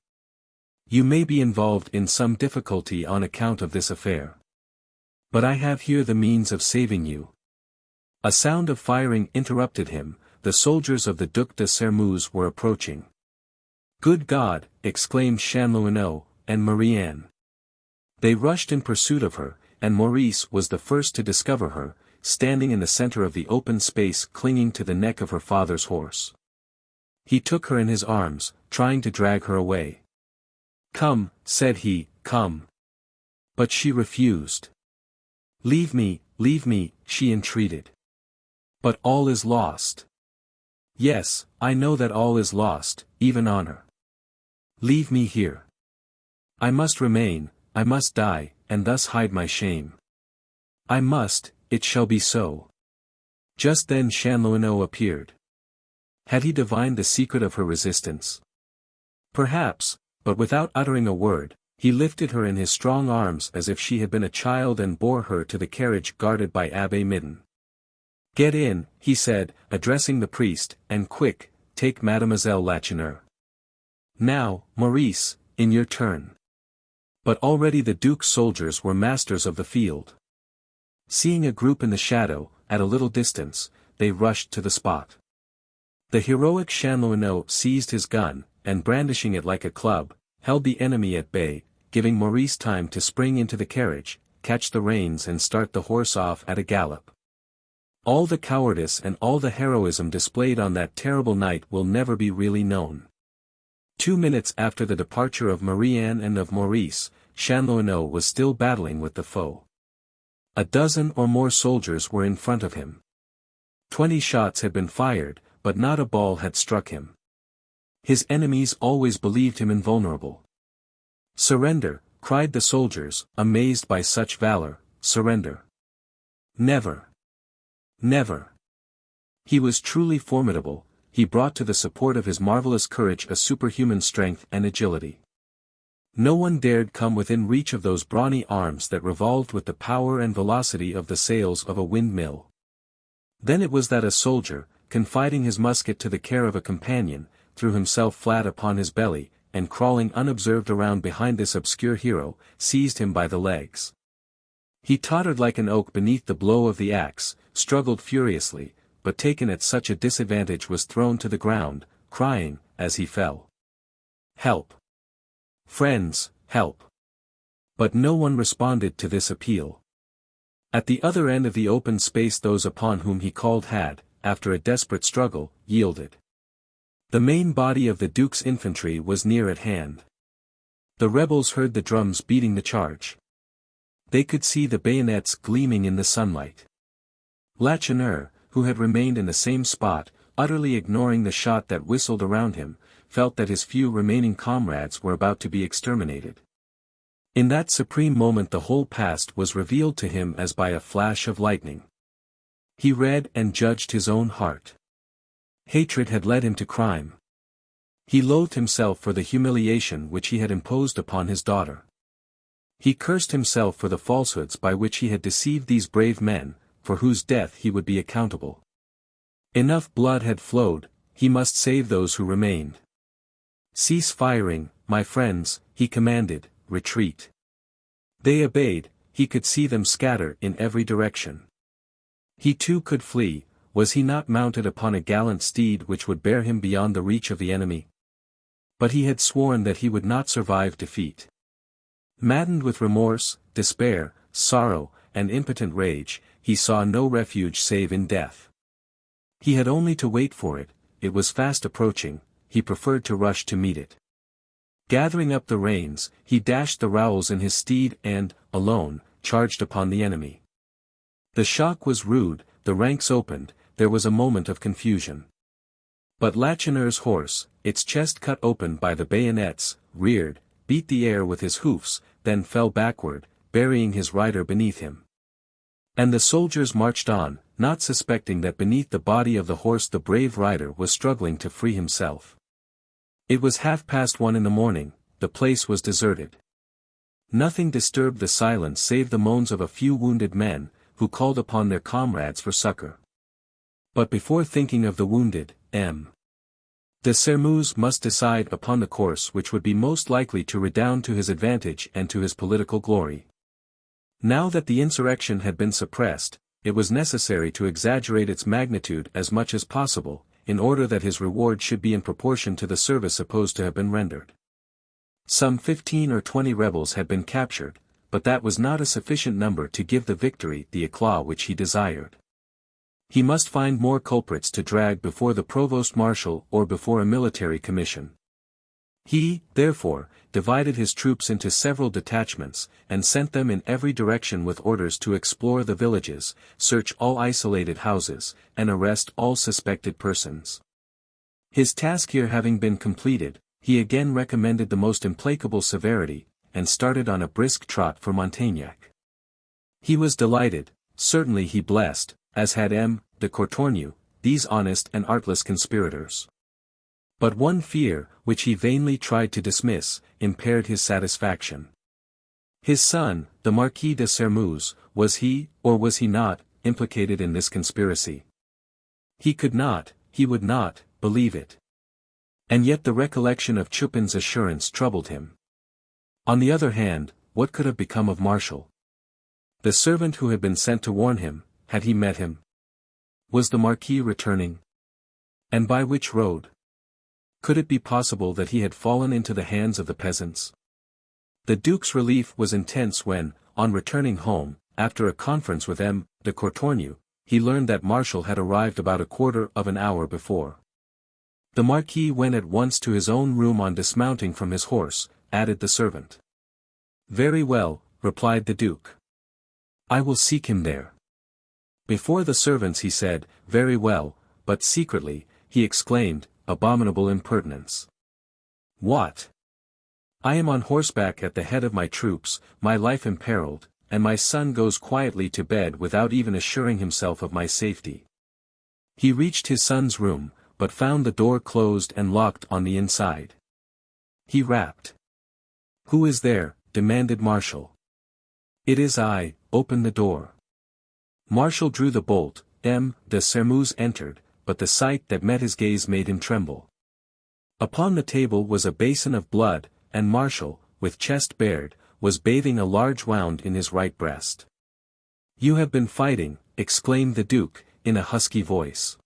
You may be involved in some difficulty on account of this affair. But I have here the means of saving you." A sound of firing interrupted him. The soldiers of the Duc de Sermeuse were approaching. "Good God!" exclaimed Chanlouineau and Marie-Anne. They rushed in pursuit of her, and Maurice was the first to discover her, standing in the center of the open space clinging to the neck of her father's horse. He took her in his arms, trying to drag her away. "Come," said he, "come." But she refused. Leave me," she entreated. "But all is lost." "Yes, I know that all is lost, even honor. Leave me here. I must remain, I must die, and thus hide my shame. I must, it shall be so." Just then Chanlouineau appeared. Had he divined the secret of her resistance? Perhaps, but without uttering a word, he lifted her in his strong arms as if she had been a child and bore her to the carriage guarded by Abbé Midon. "Get in," he said, addressing the priest, "and quick, take Mademoiselle Lacheneur. Now, Maurice, in your turn." But already the duke's soldiers were masters of the field. Seeing a group in the shadow, at a little distance, they rushed to the spot. The heroic Chanlouineau seized his gun, and brandishing it like a club, held the enemy at bay, giving Maurice time to spring into the carriage, catch the reins and start the horse off at a gallop. All the cowardice and all the heroism displayed on that terrible night will never be really known. 2 minutes after the departure of Marie-Anne and of Maurice, Chanlouineau was still battling with the foe. A dozen or more soldiers were in front of him. 20 shots had been fired, but not a ball had struck him. His enemies always believed him invulnerable. "Surrender," cried the soldiers, amazed by such valor, "surrender. Never. Never." He was truly formidable, he brought to the support of his marvelous courage a superhuman strength and agility. No one dared come within reach of those brawny arms that revolved with the power and velocity of the sails of a windmill. Then it was that a soldier, confiding his musket to the care of a companion, threw himself flat upon his belly, and crawling unobserved around behind this obscure hero, seized him by the legs. He tottered like an oak beneath the blow of the axe, struggled furiously, but taken at such a disadvantage was thrown to the ground, crying, as he fell, "Help! Friends, help!" But no one responded to this appeal. At the other end of the open space those upon whom he called had, after a desperate struggle, yielded. The main body of the Duke's infantry was near at hand. The rebels heard the drums beating the charge. They could see the bayonets gleaming in the sunlight. Lacheneur, who had remained in the same spot, utterly ignoring the shot that whistled around him, felt that his few remaining comrades were about to be exterminated. In that supreme moment the whole past was revealed to him as by a flash of lightning. He read and judged his own heart. Hatred had led him to crime. He loathed himself for the humiliation which he had imposed upon his daughter. He cursed himself for the falsehoods by which he had deceived these brave men, for whose death he would be accountable. Enough blood had flowed, he must save those who remained. "Cease firing, my friends," he commanded, "retreat." They obeyed, he could see them scatter in every direction. He too could flee, was he not mounted upon a gallant steed which would bear him beyond the reach of the enemy? But he had sworn that he would not survive defeat. Maddened with remorse, despair, sorrow, and impotent rage, he saw no refuge save in death. He had only to wait for it, it was fast approaching, he preferred to rush to meet it. Gathering up the reins, he dashed the rowels in his steed and, alone, charged upon the enemy. The shock was rude, the ranks opened, there was a moment of confusion. But Lacheneur's horse, its chest cut open by the bayonets, reared, beat the air with his hoofs, then fell backward, burying his rider beneath him. And the soldiers marched on, not suspecting that beneath the body of the horse the brave rider was struggling to free himself. It was 1:30 in the morning, the place was deserted. Nothing disturbed the silence save the moans of a few wounded men, who called upon their comrades for succor. But before thinking of the wounded, M. de Sermuz must decide upon the course which would be most likely to redound to his advantage and to his political glory. Now that the insurrection had been suppressed, it was necessary to exaggerate its magnitude as much as possible, in order that his reward should be in proportion to the service supposed to have been rendered. Some 15 or 20 rebels had been captured, but that was not a sufficient number to give the victory the éclat which he desired. He must find more culprits to drag before the provost marshal or before a military commission. He, therefore, divided his troops into several detachments, and sent them in every direction with orders to explore the villages, search all isolated houses, and arrest all suspected persons. His task here having been completed, he again recommended the most implacable severity, and started on a brisk trot for Montaignac. He was delighted, certainly he blessed, as had M. de Courtornieu, these honest and artless conspirators. But one fear, which he vainly tried to dismiss, impaired his satisfaction. His son, the Marquis de Sermuz, was he, or was he not, implicated in this conspiracy? He could not, he would not, believe it. And yet the recollection of Chupin's assurance troubled him. On the other hand, what could have become of Marshal? The servant who had been sent to warn him, had he met him? Was the Marquis returning? And by which road? Could it be possible that he had fallen into the hands of the peasants? The Duke's relief was intense when, on returning home, after a conference with M. de Courtornieu, he learned that Marshal had arrived about a quarter of an hour before. The Marquis went at once to his own room. On dismounting from his horse, added the servant. "Very well," replied the Duke. "I will seek him there." Before the servants he said, "Very well," but secretly, he exclaimed, "Abominable impertinence! What? I am on horseback at the head of my troops, my life imperiled, and my son goes quietly to bed without even assuring himself of my safety." He reached his son's room, but found the door closed and locked on the inside. He rapped. "Who is there?" demanded Marshal. "It is I, open the door." Marshal drew the bolt. M. de Sermuz entered, but the sight that met his gaze made him tremble. Upon the table was a basin of blood, and Marshal, with chest bared, was bathing a large wound in his right breast. "You have been fighting," exclaimed the Duke, in a husky voice.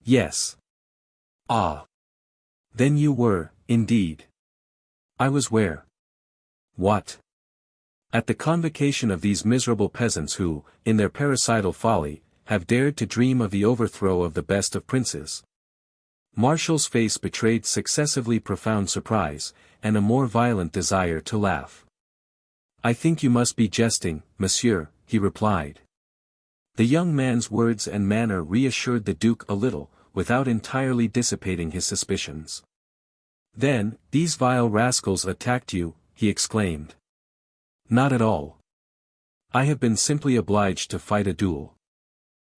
"Yes." "Ah. Then you were, indeed." "I was where?" "What?" "At the convocation of these miserable peasants who, in their parricidal folly, have dared to dream of the overthrow of the best of princes." Marshal's face betrayed successively profound surprise, and a more violent desire to laugh. "I think you must be jesting, monsieur," he replied. The young man's words and manner reassured the Duke a little, without entirely dissipating his suspicions. "Then, these vile rascals attacked you," he exclaimed. "Not at all. I have been simply obliged to fight a duel."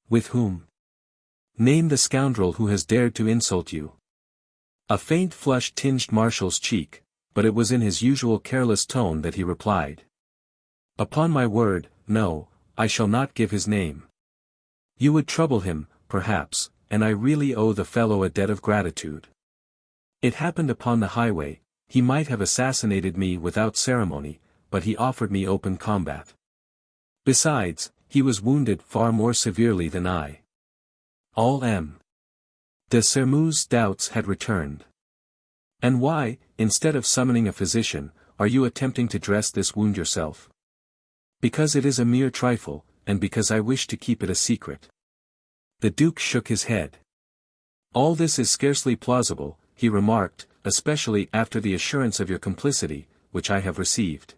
"With whom?" "Name the scoundrel who has dared to insult you." A faint flush tinged Marshal's cheek, but it was in his usual careless tone that he replied. "Upon my word, no, I shall not give his name. You would trouble him, perhaps, and I really owe the fellow a debt of gratitude. It happened upon the highway. He might have assassinated me without ceremony, but he offered me open combat. Besides, he was wounded far more severely than I." All M. de Sermuz's doubts had returned. "And why, instead of summoning a physician, are you attempting to dress this wound yourself?" "Because it is a mere trifle, and because I wish to keep it a secret." The Duke shook his head. "All this is scarcely plausible," he remarked, "especially after the assurance of your complicity, which I have received."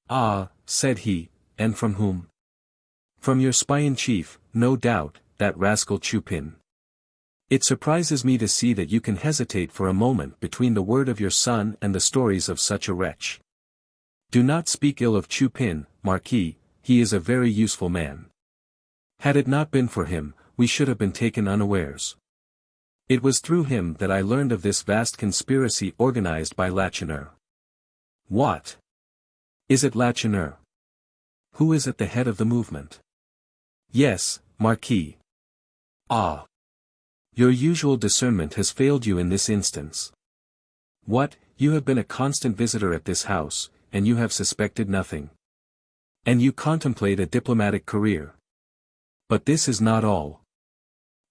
"Ah," said he, "and from whom?" "From your spy-in-chief, no doubt, that rascal Chupin. It surprises me to see that you can hesitate for a moment between the word of your son and the stories of such a wretch. Do not speak ill of Chupin, Marquis, he is a very useful man. Had it not been for him, we should have been taken unawares. It was through him that I learned of this vast conspiracy organized by Lacheneur." "What? Is it Lacheneur? Who is at the head of the movement?" "Yes, Marquis." "Ah. Your usual discernment has failed you in this instance. What, you have been a constant visitor at this house, and you have suspected nothing. And you contemplate a diplomatic career. But this is not all.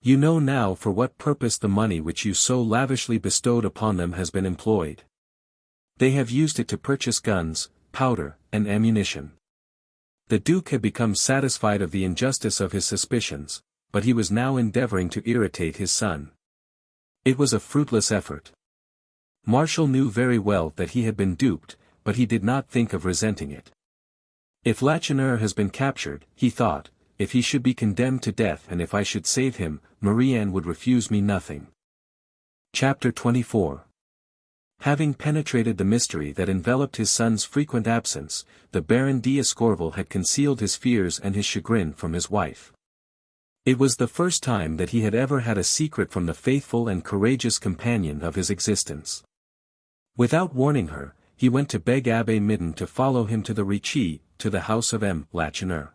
You know now for what purpose the money which you so lavishly bestowed upon them has been employed. They have used it to purchase guns, powder, and ammunition. The Duke had become satisfied of the injustice of his suspicions, but he was now endeavoring to irritate his son. It was a fruitless effort. Marshall knew very well that he had been duped, but he did not think of resenting it. If Lacheneur has been captured, he thought, if he should be condemned to death and if I should save him, Marie-Anne would refuse me nothing. Chapter 24. Having penetrated the mystery that enveloped his son's frequent absence, the Baron d'Escorval had concealed his fears and his chagrin from his wife. It was the first time that he had ever had a secret from the faithful and courageous companion of his existence. Without warning her, he went to beg Abbé Midden to follow him to the Ricci, to the house of M. Lacheneur.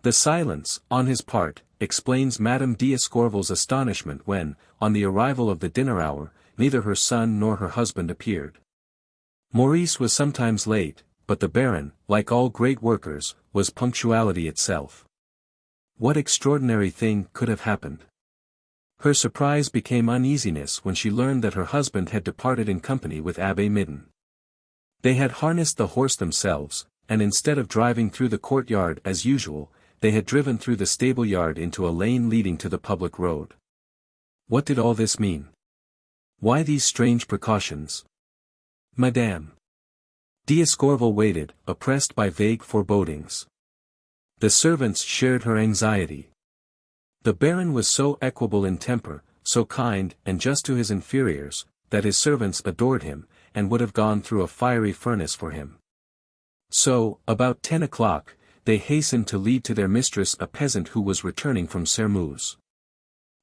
The silence, on his part, explains Madame d'Escorval's astonishment when, on the arrival of the dinner hour, neither her son nor her husband appeared. Maurice was sometimes late, but the Baron, like all great workers, was punctuality itself. What extraordinary thing could have happened? Her surprise became uneasiness when she learned that her husband had departed in company with Abbé Midden. They had harnessed the horse themselves, and instead of driving through the courtyard as usual, they had driven through the stable yard into a lane leading to the public road. What did all this mean? Why these strange precautions? Madame d'Escorval waited, oppressed by vague forebodings. The servants shared her anxiety. The Baron was so equable in temper, so kind and just to his inferiors, that his servants adored him, and would have gone through a fiery furnace for him. So, about 10 o'clock, they hastened to lead to their mistress a peasant who was returning from Sermeuse.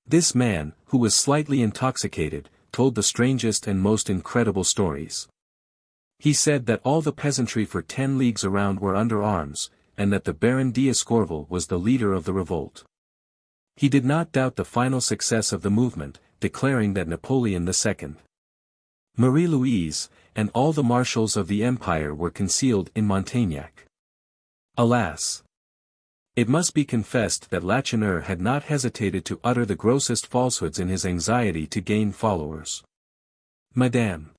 This man, who was slightly intoxicated, told the strangest and most incredible stories. He said that all the peasantry for 10 leagues around were under arms, and that the Baron d'Escorval was the leader of the revolt. He did not doubt the final success of the movement, declaring that Napoleon II, Marie-Louise, and all the marshals of the empire were concealed in Montagnac. Alas! It must be confessed that Lacheneur had not hesitated to utter the grossest falsehoods in his anxiety to gain followers. Madame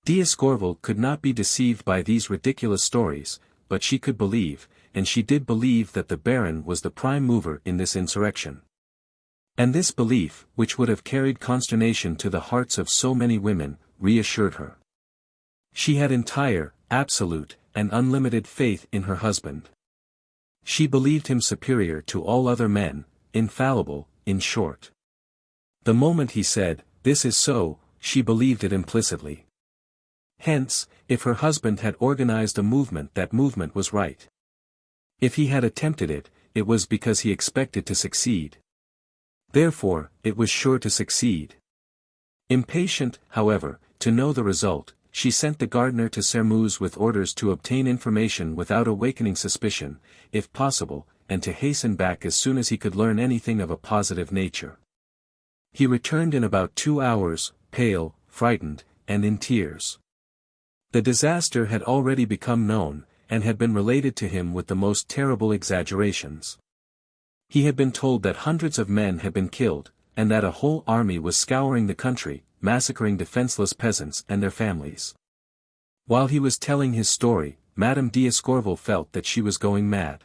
d'Escorval could not be deceived by these ridiculous stories, but she could believe, and she did believe that the Baron was the prime mover in this insurrection. And this belief, which would have carried consternation to the hearts of so many women, reassured her. She had entire, absolute, and unlimited faith in her husband. She believed him superior to all other men, infallible, in short. The moment he said, "This is so," she believed it implicitly. Hence, if her husband had organized a movement, that movement was right. If he had attempted it, it was because he expected to succeed. Therefore, it was sure to succeed. Impatient, however, to know the result, she sent the gardener to Sermeuse with orders to obtain information without awakening suspicion, if possible, and to hasten back as soon as he could learn anything of a positive nature. He returned in about 2 hours, pale, frightened, and in tears. The disaster had already become known, and had been related to him with the most terrible exaggerations. He had been told that hundreds of men had been killed, and that a whole army was scouring the country, massacring defenseless peasants and their families. While he was telling his story, Madame d'Escorval felt that she was going mad.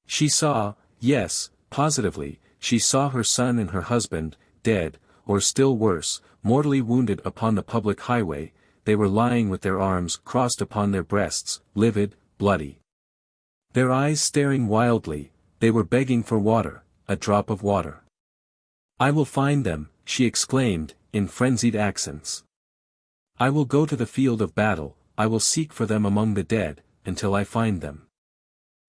She saw, yes, positively, she saw her son and her husband, dead, or still worse, mortally wounded upon the public highway. They were lying with their arms crossed upon their breasts, livid, bloody. Their eyes staring wildly, they were begging for water, a drop of water. "I will find them," she exclaimed, in frenzied accents. "I will go to the field of battle, I will seek for them among the dead, until I find them.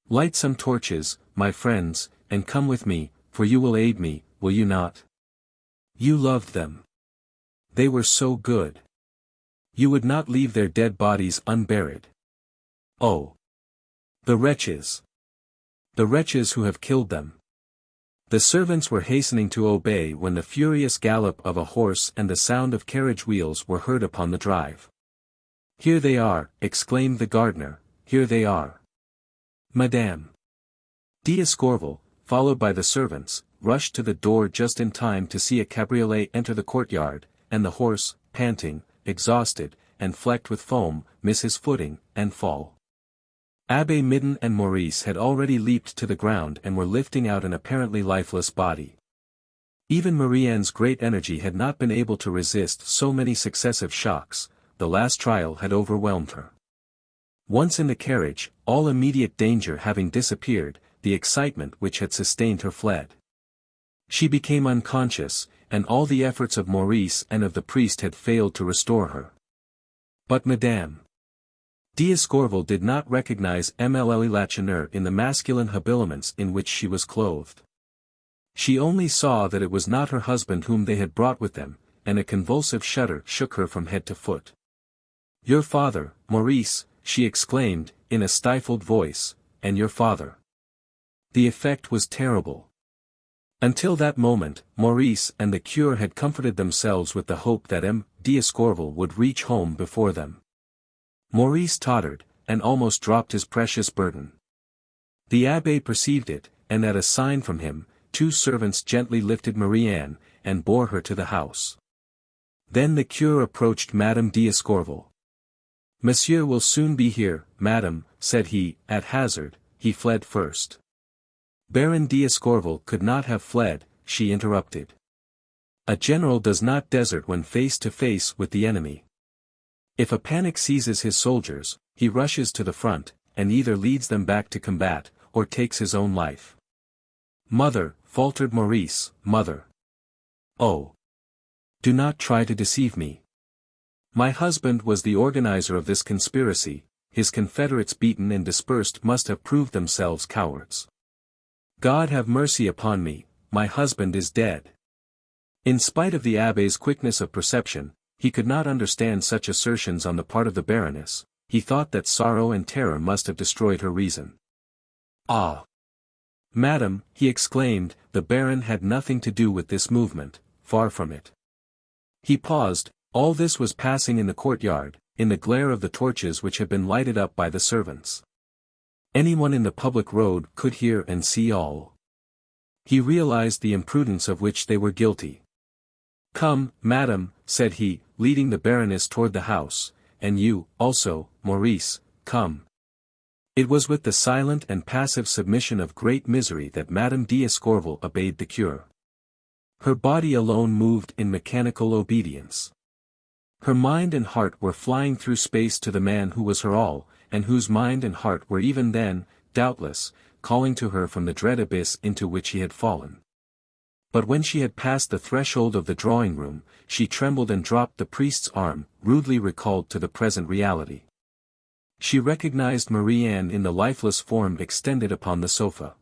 Light some torches, my friends, and come with me, for you will aid me, will you not? You loved them. They were so good. You would not leave their dead bodies unburied. Oh! The wretches! The wretches who have killed them!" The servants were hastening to obey when the furious gallop of a horse and the sound of carriage wheels were heard upon the drive. "Here they are," exclaimed the gardener, "here they are." Madame d'Escorval, followed by the servants, rushed to the door just in time to see a cabriolet enter the courtyard, and the horse, panting, exhausted, and flecked with foam, miss his footing, and fall. Abbé Midden and Maurice had already leaped to the ground and were lifting out an apparently lifeless body. Even Marie-Anne's great energy had not been able to resist so many successive shocks. The last trial had overwhelmed her. Once in the carriage, all immediate danger having disappeared, the excitement which had sustained her fled. She became unconscious, and all the efforts of Maurice and of the priest had failed to restore her. But Madame d'Escorval did not recognize Emilie Lacheneur in the masculine habiliments in which she was clothed. She only saw that it was not her husband whom they had brought with them, and a convulsive shudder shook her from head to foot. "Your father, Maurice," she exclaimed, in a stifled voice, "and your father." The effect was terrible. Until that moment, Maurice and the cure had comforted themselves with the hope that M. d'Escorval would reach home before them. Maurice tottered, and almost dropped his precious burden. The abbé perceived it, and at a sign from him, 2 servants gently lifted Marie-Anne, and bore her to the house. Then the cure approached Madame d'Escorval. "Monsieur will soon be here, madame," said he, at hazard. "He fled first." Baron d'Escorval could not have fled, she interrupted. A general does not desert when face to face with the enemy. If a panic seizes his soldiers, he rushes to the front, and either leads them back to combat, or takes his own life. "Mother," faltered Maurice, "mother. Oh! Do not try to deceive me. My husband was the organizer of this conspiracy, his confederates beaten and dispersed must have proved themselves cowards. God have mercy upon me, my husband is dead." In spite of the abbé's quickness of perception, he could not understand such assertions on the part of the Baroness. He thought that sorrow and terror must have destroyed her reason. "Ah! Madam," he exclaimed, "the Baron had nothing to do with this movement, far from it." He paused. All this was passing in the courtyard, in the glare of the torches which had been lighted up by the servants. Anyone in the public road could hear and see all. He realized the imprudence of which they were guilty. "Come, madam," said he, leading the Baroness toward the house, "and you, also, Maurice, come." It was with the silent and passive submission of great misery that Madame d'Escorval obeyed the cure. Her body alone moved in mechanical obedience. Her mind and heart were flying through space to the man who was her all, and whose mind and heart were even then, doubtless, calling to her from the dread abyss into which he had fallen. But when she had passed the threshold of the drawing-room, she trembled and dropped the priest's arm, rudely recalled to the present reality. She recognized Marie-Anne in the lifeless form extended upon the sofa.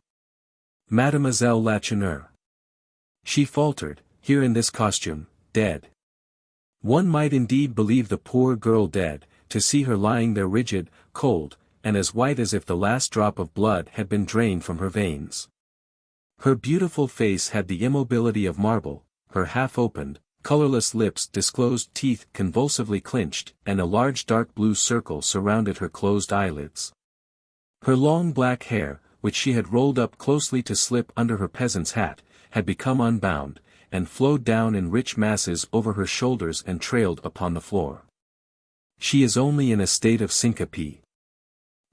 Mademoiselle Lacheneur. She faltered, here in this costume, dead. One might indeed believe the poor girl dead, to see her lying there rigid, cold, and as white as if the last drop of blood had been drained from her veins. Her beautiful face had the immobility of marble, her half-opened, colorless lips disclosed teeth convulsively clenched, and a large dark blue circle surrounded her closed eyelids. Her long black hair, which she had rolled up closely to slip under her peasant's hat, had become unbound, and flowed down in rich masses over her shoulders and trailed upon the floor. "She is only in a state of syncope.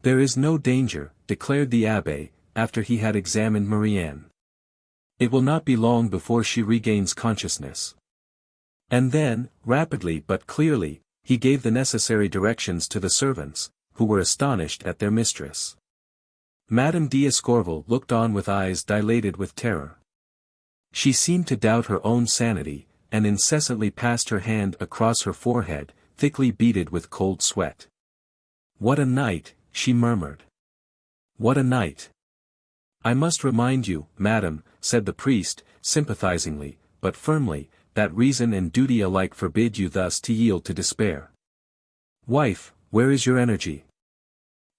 There is no danger," declared the abbé, after he had examined Marie-Anne. "It will not be long before she regains consciousness." And then, rapidly but clearly, he gave the necessary directions to the servants, who were astonished at their mistress. Madame d'Escorval looked on with eyes dilated with terror. She seemed to doubt her own sanity, and incessantly passed her hand across her forehead, thickly beaded with cold sweat. "What a night," she murmured. "What a night!" "I must remind you, madam," said the priest, sympathizingly, but firmly, "that reason and duty alike forbid you thus to yield to despair. Wife, where is your energy?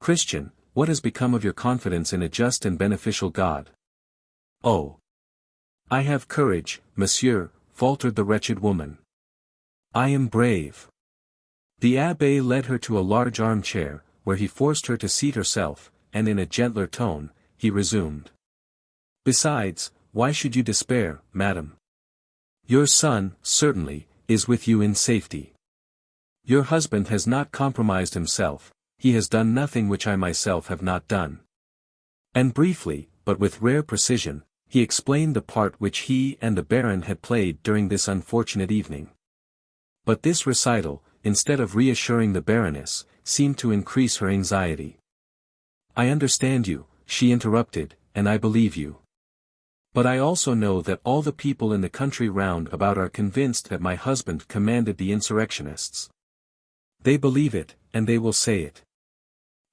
Christian, what has become of your confidence in a just and beneficial God?" "Oh! I have courage, monsieur," faltered the wretched woman. "I am brave." The abbé led her to a large armchair, where he forced her to seat herself, and in a gentler tone, he resumed. "Besides, why should you despair, madam? Your son, certainly, is with you in safety. Your husband has not compromised himself, he has done nothing which I myself have not done. And briefly, but with rare precision, he explained the part which he and the Baron had played during this unfortunate evening. But this recital, instead of reassuring the Baroness, seemed to increase her anxiety. I understand you, she interrupted, and I believe you. But I also know that all the people in the country round about are convinced that my husband commanded the insurrectionists. They believe it, and they will say it.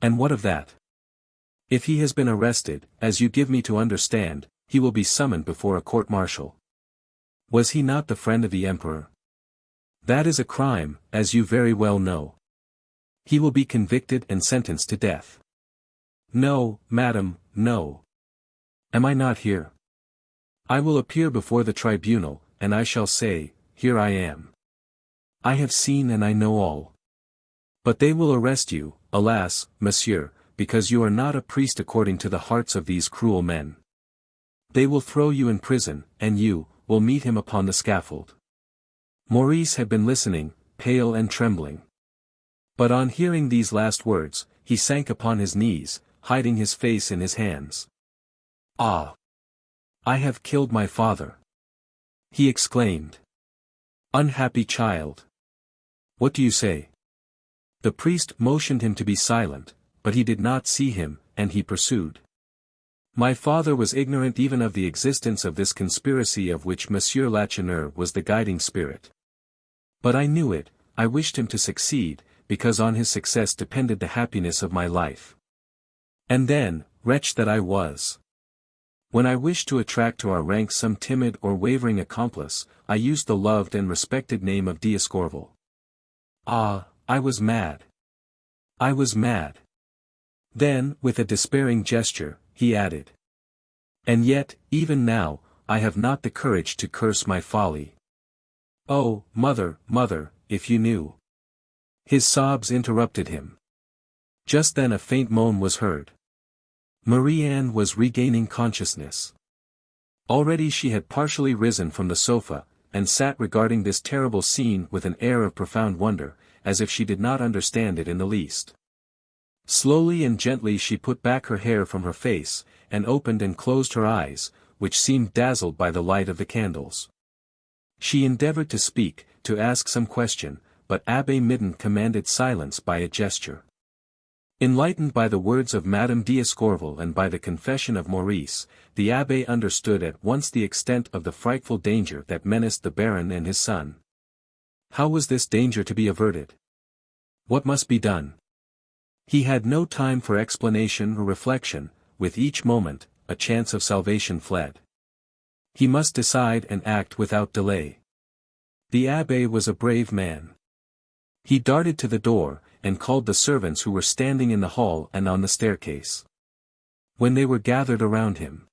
And what of that? If he has been arrested, as you give me to understand, he will be summoned before a court-martial. Was he not the friend of the Emperor? That is a crime, as you very well know. He will be convicted and sentenced to death. No, madam, no. Am I not here? I will appear before the tribunal, and I shall say, here I am. I have seen and I know all. But they will arrest you, alas, monsieur, because you are not a priest according to the hearts of these cruel men. They will throw you in prison, and you will meet him upon the scaffold. Maurice had been listening, pale and trembling. But on hearing these last words, he sank upon his knees, hiding his face in his hands. Ah! I have killed my father! He exclaimed. Unhappy child! What do you say? The priest motioned him to be silent, but he did not see him, and he pursued. My father was ignorant even of the existence of this conspiracy of which Monsieur Lacheneur was the guiding spirit. But I knew it, I wished him to succeed, because on his success depended the happiness of my life. And then, wretch that I was! When I wished to attract to our ranks some timid or wavering accomplice, I used the loved and respected name of D'Escorval. Ah, I was mad! I was mad! Then, with a despairing gesture, he added. And yet, even now, I have not the courage to curse my folly. Oh, mother, mother, if you knew. His sobs interrupted him. Just then a faint moan was heard. Marie-Anne was regaining consciousness. Already she had partially risen from the sofa, and sat regarding this terrible scene with an air of profound wonder, as if she did not understand it in the least. Slowly and gently she put back her hair from her face, and opened and closed her eyes, which seemed dazzled by the light of the candles. She endeavored to speak, to ask some question, but Abbé Midon commanded silence by a gesture. Enlightened by the words of Madame D'Escorval and by the confession of Maurice, the abbé understood at once the extent of the frightful danger that menaced the Baron and his son. How was this danger to be averted? What must be done? He had no time for explanation or reflection, with each moment, a chance of salvation fled. He must decide and act without delay. The abbé was a brave man. He darted to the door, and called the servants who were standing in the hall and on the staircase. When they were gathered around him.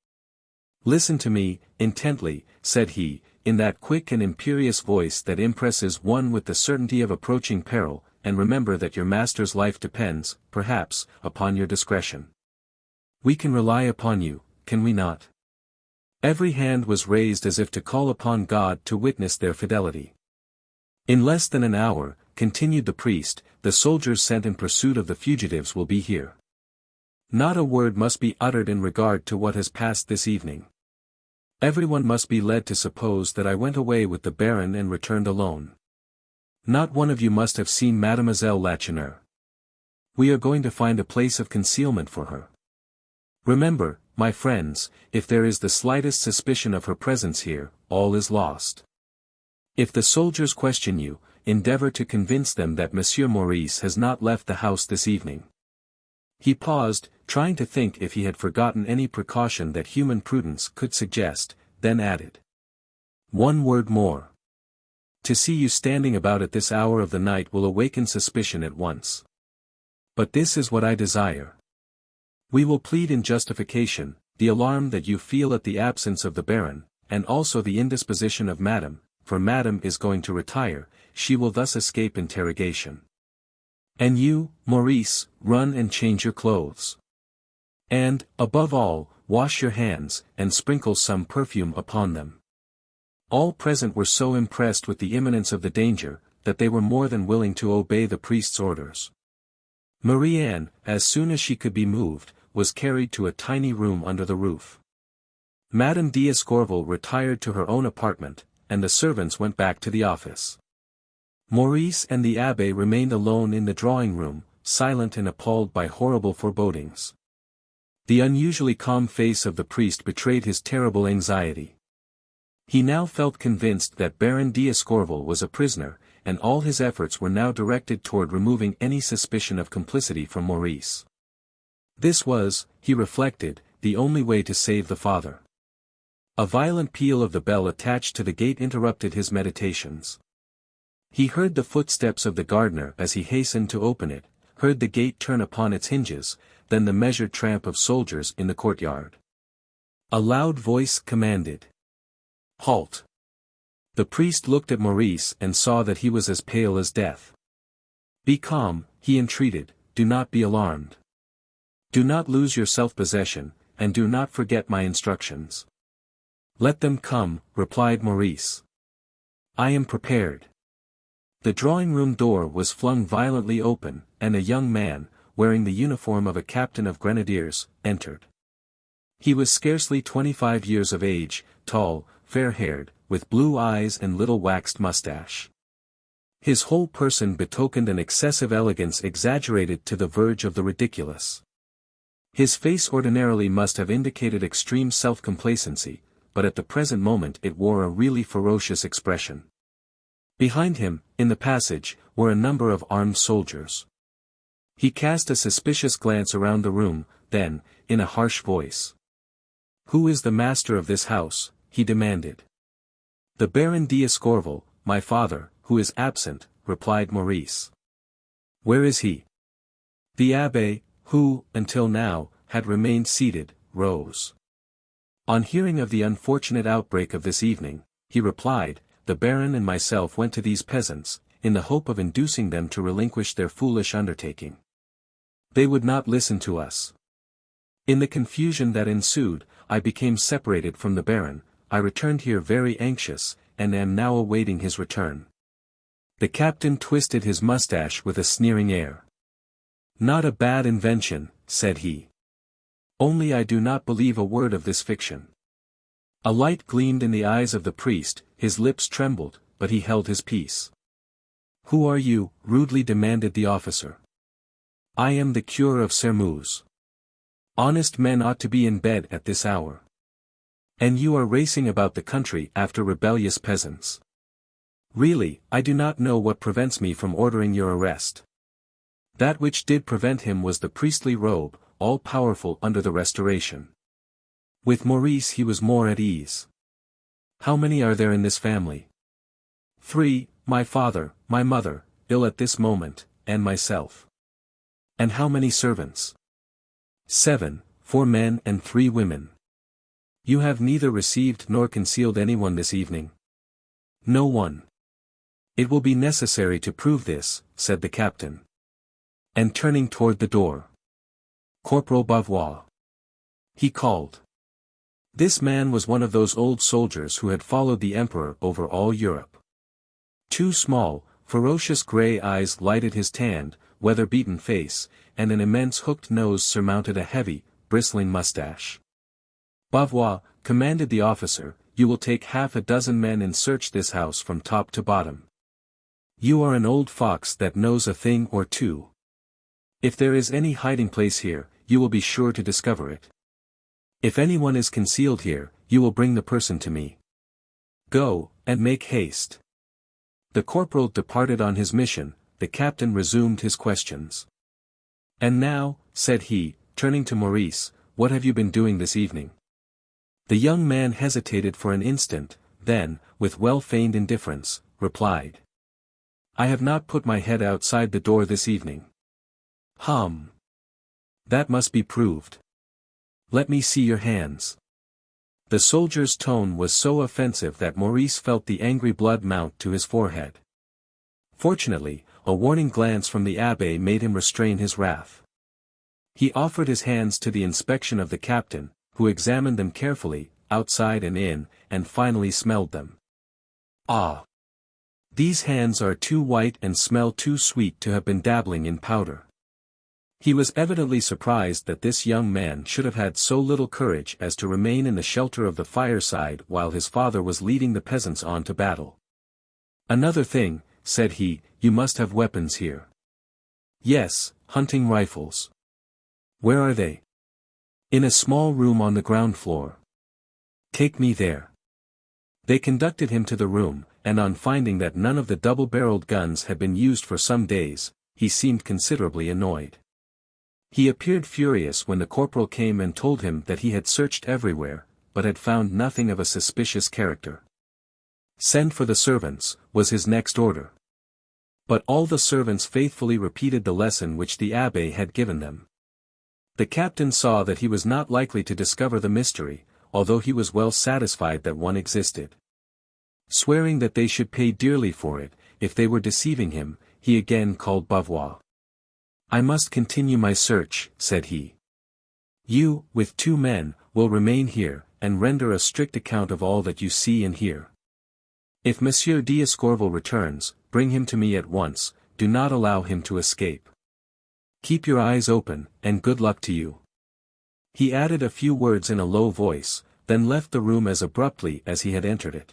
Listen to me, intently, said he, in that quick and imperious voice that impresses one with the certainty of approaching peril, and remember that your master's life depends, perhaps, upon your discretion. We can rely upon you, can we not? Every hand was raised as if to call upon God to witness their fidelity. In less than an hour, continued the priest, the soldiers sent in pursuit of the fugitives will be here. Not a word must be uttered in regard to what has passed this evening. Everyone must be led to suppose that I went away with the Baron and returned alone. Not one of you must have seen Mademoiselle Lacheneur. We are going to find a place of concealment for her. Remember, my friends, if there is the slightest suspicion of her presence here, all is lost. If the soldiers question you, endeavor to convince them that Monsieur Maurice has not left the house this evening. He paused, trying to think if he had forgotten any precaution that human prudence could suggest, then added. One word more. To see you standing about at this hour of the night will awaken suspicion at once. But this is what I desire. We will plead in justification, the alarm that you feel at the absence of the Baron, and also the indisposition of Madame, for Madame is going to retire, she will thus escape interrogation. And you, Maurice, run and change your clothes. And, above all, wash your hands, and sprinkle some perfume upon them." All present were so impressed with the imminence of the danger, that they were more than willing to obey the priest's orders. Marie-Anne, as soon as she could be moved, was carried to a tiny room under the roof. Madame d'Escorval retired to her own apartment, and the servants went back to the office. Maurice and the abbé remained alone in the drawing-room, silent and appalled by horrible forebodings. The unusually calm face of the priest betrayed his terrible anxiety. He now felt convinced that Baron d'Escorval was a prisoner, and all his efforts were now directed toward removing any suspicion of complicity from Maurice. This was, he reflected, the only way to save the father. A violent peal of the bell attached to the gate interrupted his meditations. He heard the footsteps of the gardener as he hastened to open it, heard the gate turn upon its hinges, then the measured tramp of soldiers in the courtyard. A loud voice commanded, "Halt!" The priest looked at Maurice and saw that he was as pale as death. "Be calm," he entreated, "do not be alarmed. Do not lose your self-possession, and do not forget my instructions." "Let them come," replied Maurice. "I am prepared." The drawing-room door was flung violently open, and a young man, wearing the uniform of a captain of grenadiers, entered. He was scarcely 25 years of age, tall, fair-haired, with blue eyes and little waxed mustache. His whole person betokened an excessive elegance exaggerated to the verge of the ridiculous. His face ordinarily must have indicated extreme self-complacency, but at the present moment it wore a really ferocious expression. Behind him, in the passage, were a number of armed soldiers. He cast a suspicious glance around the room, then, in a harsh voice, "Who is the master of this house?" he demanded. "The Baron d'Escorval, my father, who is absent," replied Maurice. "Where is he?" The abbé, who, until now, had remained seated, rose. On hearing of the unfortunate outbreak of this evening, he replied, "The Baron and myself went to these peasants, in the hope of inducing them to relinquish their foolish undertaking. They would not listen to us. In the confusion that ensued, I became separated from the Baron. I returned here very anxious, and am now awaiting his return." The captain twisted his mustache with a sneering air. "Not a bad invention," said he. "Only I do not believe a word of this fiction." A light gleamed in the eyes of the priest, his lips trembled, but he held his peace. "Who are you?" rudely demanded the officer. "I am the cure of Sermeuse. Honest men ought to be in bed at this hour. And you are racing about the country after rebellious peasants. Really, I do not know what prevents me from ordering your arrest." That which did prevent him was the priestly robe, all-powerful under the Restoration. With Maurice he was more at ease. "How many are there in this family?" "3, my father, my mother, ill at this moment, and myself." "And how many servants?" 7, 4 men and 3 women. "You have neither received nor concealed anyone this evening?" "No one." "It will be necessary to prove this," said the captain. And turning toward the door, "Corporal Bavois," he called. This man was one of those old soldiers who had followed the emperor over all Europe. 2 small, ferocious grey eyes lighted his tanned, weather-beaten face, and an immense hooked nose surmounted a heavy, bristling mustache. "Bavois," commanded the officer, "you will take half a dozen men and search this house from top to bottom. You are an old fox that knows a thing or two. If there is any hiding place here, you will be sure to discover it. If anyone is concealed here, you will bring the person to me. Go, and make haste." The corporal departed on his mission, the captain resumed his questions. "And now," said he, turning to Maurice, "what have you been doing this evening?" The young man hesitated for an instant, then, with well-feigned indifference, replied, "I have not put my head outside the door this evening." "Hum. That must be proved. Let me see your hands." The soldier's tone was so offensive that Maurice felt the angry blood mount to his forehead. Fortunately, a warning glance from the abbé made him restrain his wrath. He offered his hands to the inspection of the captain, who examined them carefully, outside and in, and finally smelled them. Ah! These hands are too white and smell too sweet to have been dabbling in powder. He was evidently surprised that this young man should have had so little courage as to remain in the shelter of the fireside while his father was leading the peasants on to battle. "Another thing," said he, "you must have weapons here." "Yes, hunting rifles." "Where are they?" "In a small room on the ground floor." "Take me there." They conducted him to the room, and on finding that none of the double-barreled guns had been used for some days, he seemed considerably annoyed. He appeared furious when the corporal came and told him that he had searched everywhere, but had found nothing of a suspicious character. "Send for the servants," was his next order. But all the servants faithfully repeated the lesson which the abbé had given them. The captain saw that he was not likely to discover the mystery, although he was well satisfied that one existed. Swearing that they should pay dearly for it, if they were deceiving him, he again called Bavois. "I must continue my search," said he. "You, with 2 men, will remain here, and render a strict account of all that you see and hear. If Monsieur d'Escorval returns, bring him to me at once, do not allow him to escape. Keep your eyes open, and good luck to you." He added a few words in a low voice, then left the room as abruptly as he had entered it.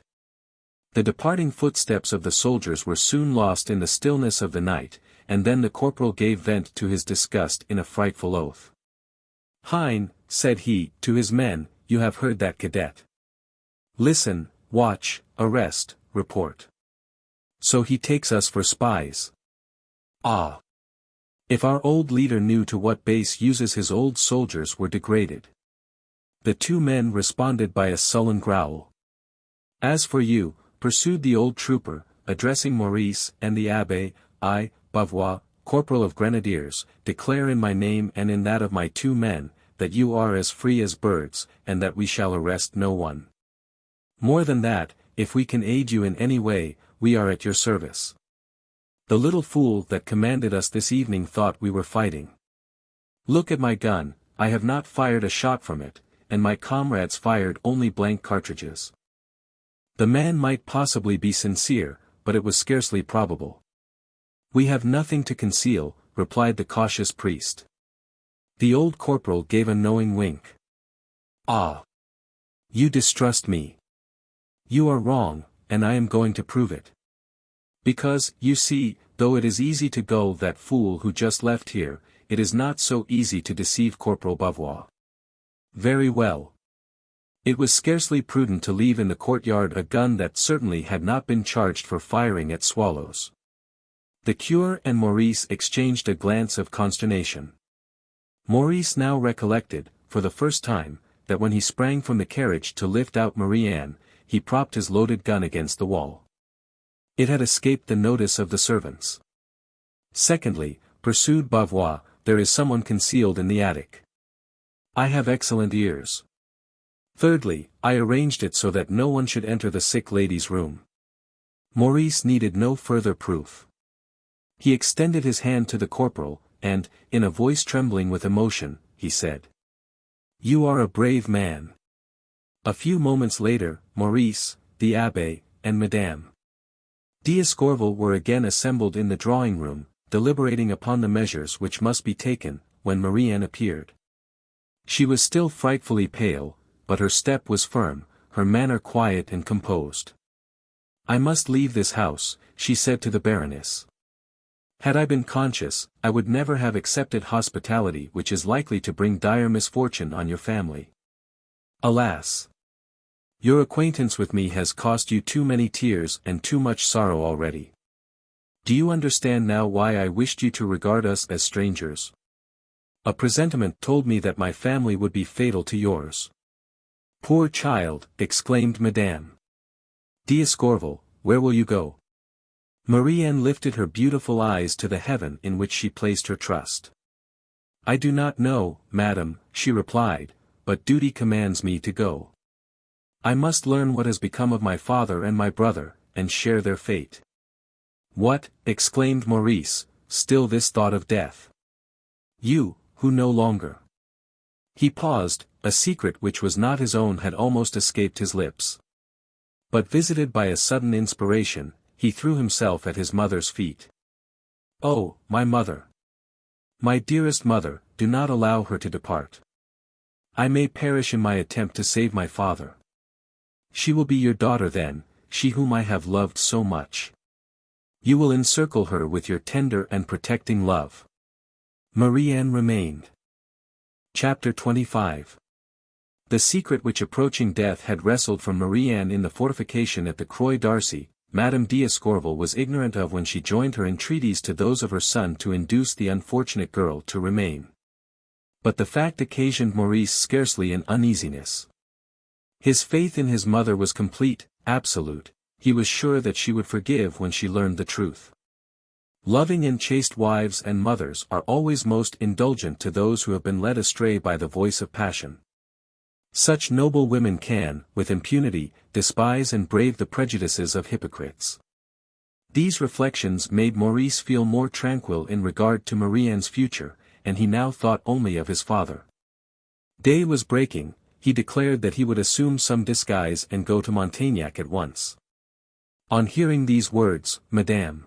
The departing footsteps of the soldiers were soon lost in the stillness of the night, and then the corporal gave vent to his disgust in a frightful oath. "Hein," said he, to his men, "you have heard that cadet. Listen, watch, arrest, report. So he takes us for spies. Ah! If our old leader knew to what base uses his old soldiers were degraded." The 2 men responded by a sullen growl. "As for you," pursued the old trooper, addressing Maurice and the abbé, "I, Bavois, corporal of grenadiers, declare in my name and in that of my 2 men, that you are as free as birds, and that we shall arrest no one. More than that, if we can aid you in any way, we are at your service. The little fool that commanded us this evening thought we were fighting. Look at my gun, I have not fired a shot from it, and my comrades fired only blank cartridges." The man might possibly be sincere, but it was scarcely probable. "We have nothing to conceal," replied the cautious priest. The old corporal gave a knowing wink. "Ah! You distrust me. You are wrong, and I am going to prove it. Because, you see, though it is easy to gull that fool who just left here, it is not so easy to deceive Corporal Bavois. Very well. It was scarcely prudent to leave in the courtyard a gun that certainly had not been charged for firing at swallows." The cure and Maurice exchanged a glance of consternation. Maurice now recollected, for the first time, that when he sprang from the carriage to lift out Marie-Anne, he propped his loaded gun against the wall. It had escaped the notice of the servants. "Secondly," pursued Bavois, "there is someone concealed in the attic. I have excellent ears. Thirdly, I arranged it so that no one should enter the sick lady's room." Maurice needed no further proof. He extended his hand to the corporal, and, in a voice trembling with emotion, he said, "You are a brave man." A few moments later, Maurice, the abbé, and Madame d'Escorval were again assembled in the drawing-room, deliberating upon the measures which must be taken, when Marie-Anne appeared. She was still frightfully pale, but her step was firm, her manner quiet and composed. "I must leave this house," she said to the Baroness. "Had I been conscious, I would never have accepted hospitality which is likely to bring dire misfortune on your family. Alas! Your acquaintance with me has cost you too many tears and too much sorrow already. Do you understand now why I wished you to regard us as strangers? A presentiment told me that my family would be fatal to yours." "Poor child," exclaimed Madame d'Escorval, "where will you go?" Marie-Anne lifted her beautiful eyes to the heaven in which she placed her trust. "I do not know, madam," she replied, "but duty commands me to go. I must learn what has become of my father and my brother, and share their fate." "What?" exclaimed Maurice, still this thought of death. "You, who no longer—" He paused, A secret which was not his own had almost escaped his lips. But visited by a sudden inspiration, he threw himself at his mother's feet. "Oh, my mother! My dearest mother, do not allow her to depart. I may perish in my attempt to save my father. She will be your daughter then, she whom I have loved so much. You will encircle her with your tender and protecting love." Marie-Anne remained. Chapter 25. The secret which approaching death had wrestled from Marie-Anne in the fortification at the Croix d'Arcy, Madame d'Escorval was ignorant of when she joined her entreaties to those of her son to induce the unfortunate girl to remain. But the fact occasioned Maurice scarcely an uneasiness. His faith in his mother was complete, absolute. He was sure that she would forgive when she learned the truth. Loving and chaste wives and mothers are always most indulgent to those who have been led astray by the voice of passion. Such noble women can, with impunity, despise and brave the prejudices of hypocrites. These reflections made Maurice feel more tranquil in regard to Marie-Anne's future, and he now thought only of his father. Day was breaking. He declared that he would assume some disguise and go to Montaignac at once. On hearing these words, Madame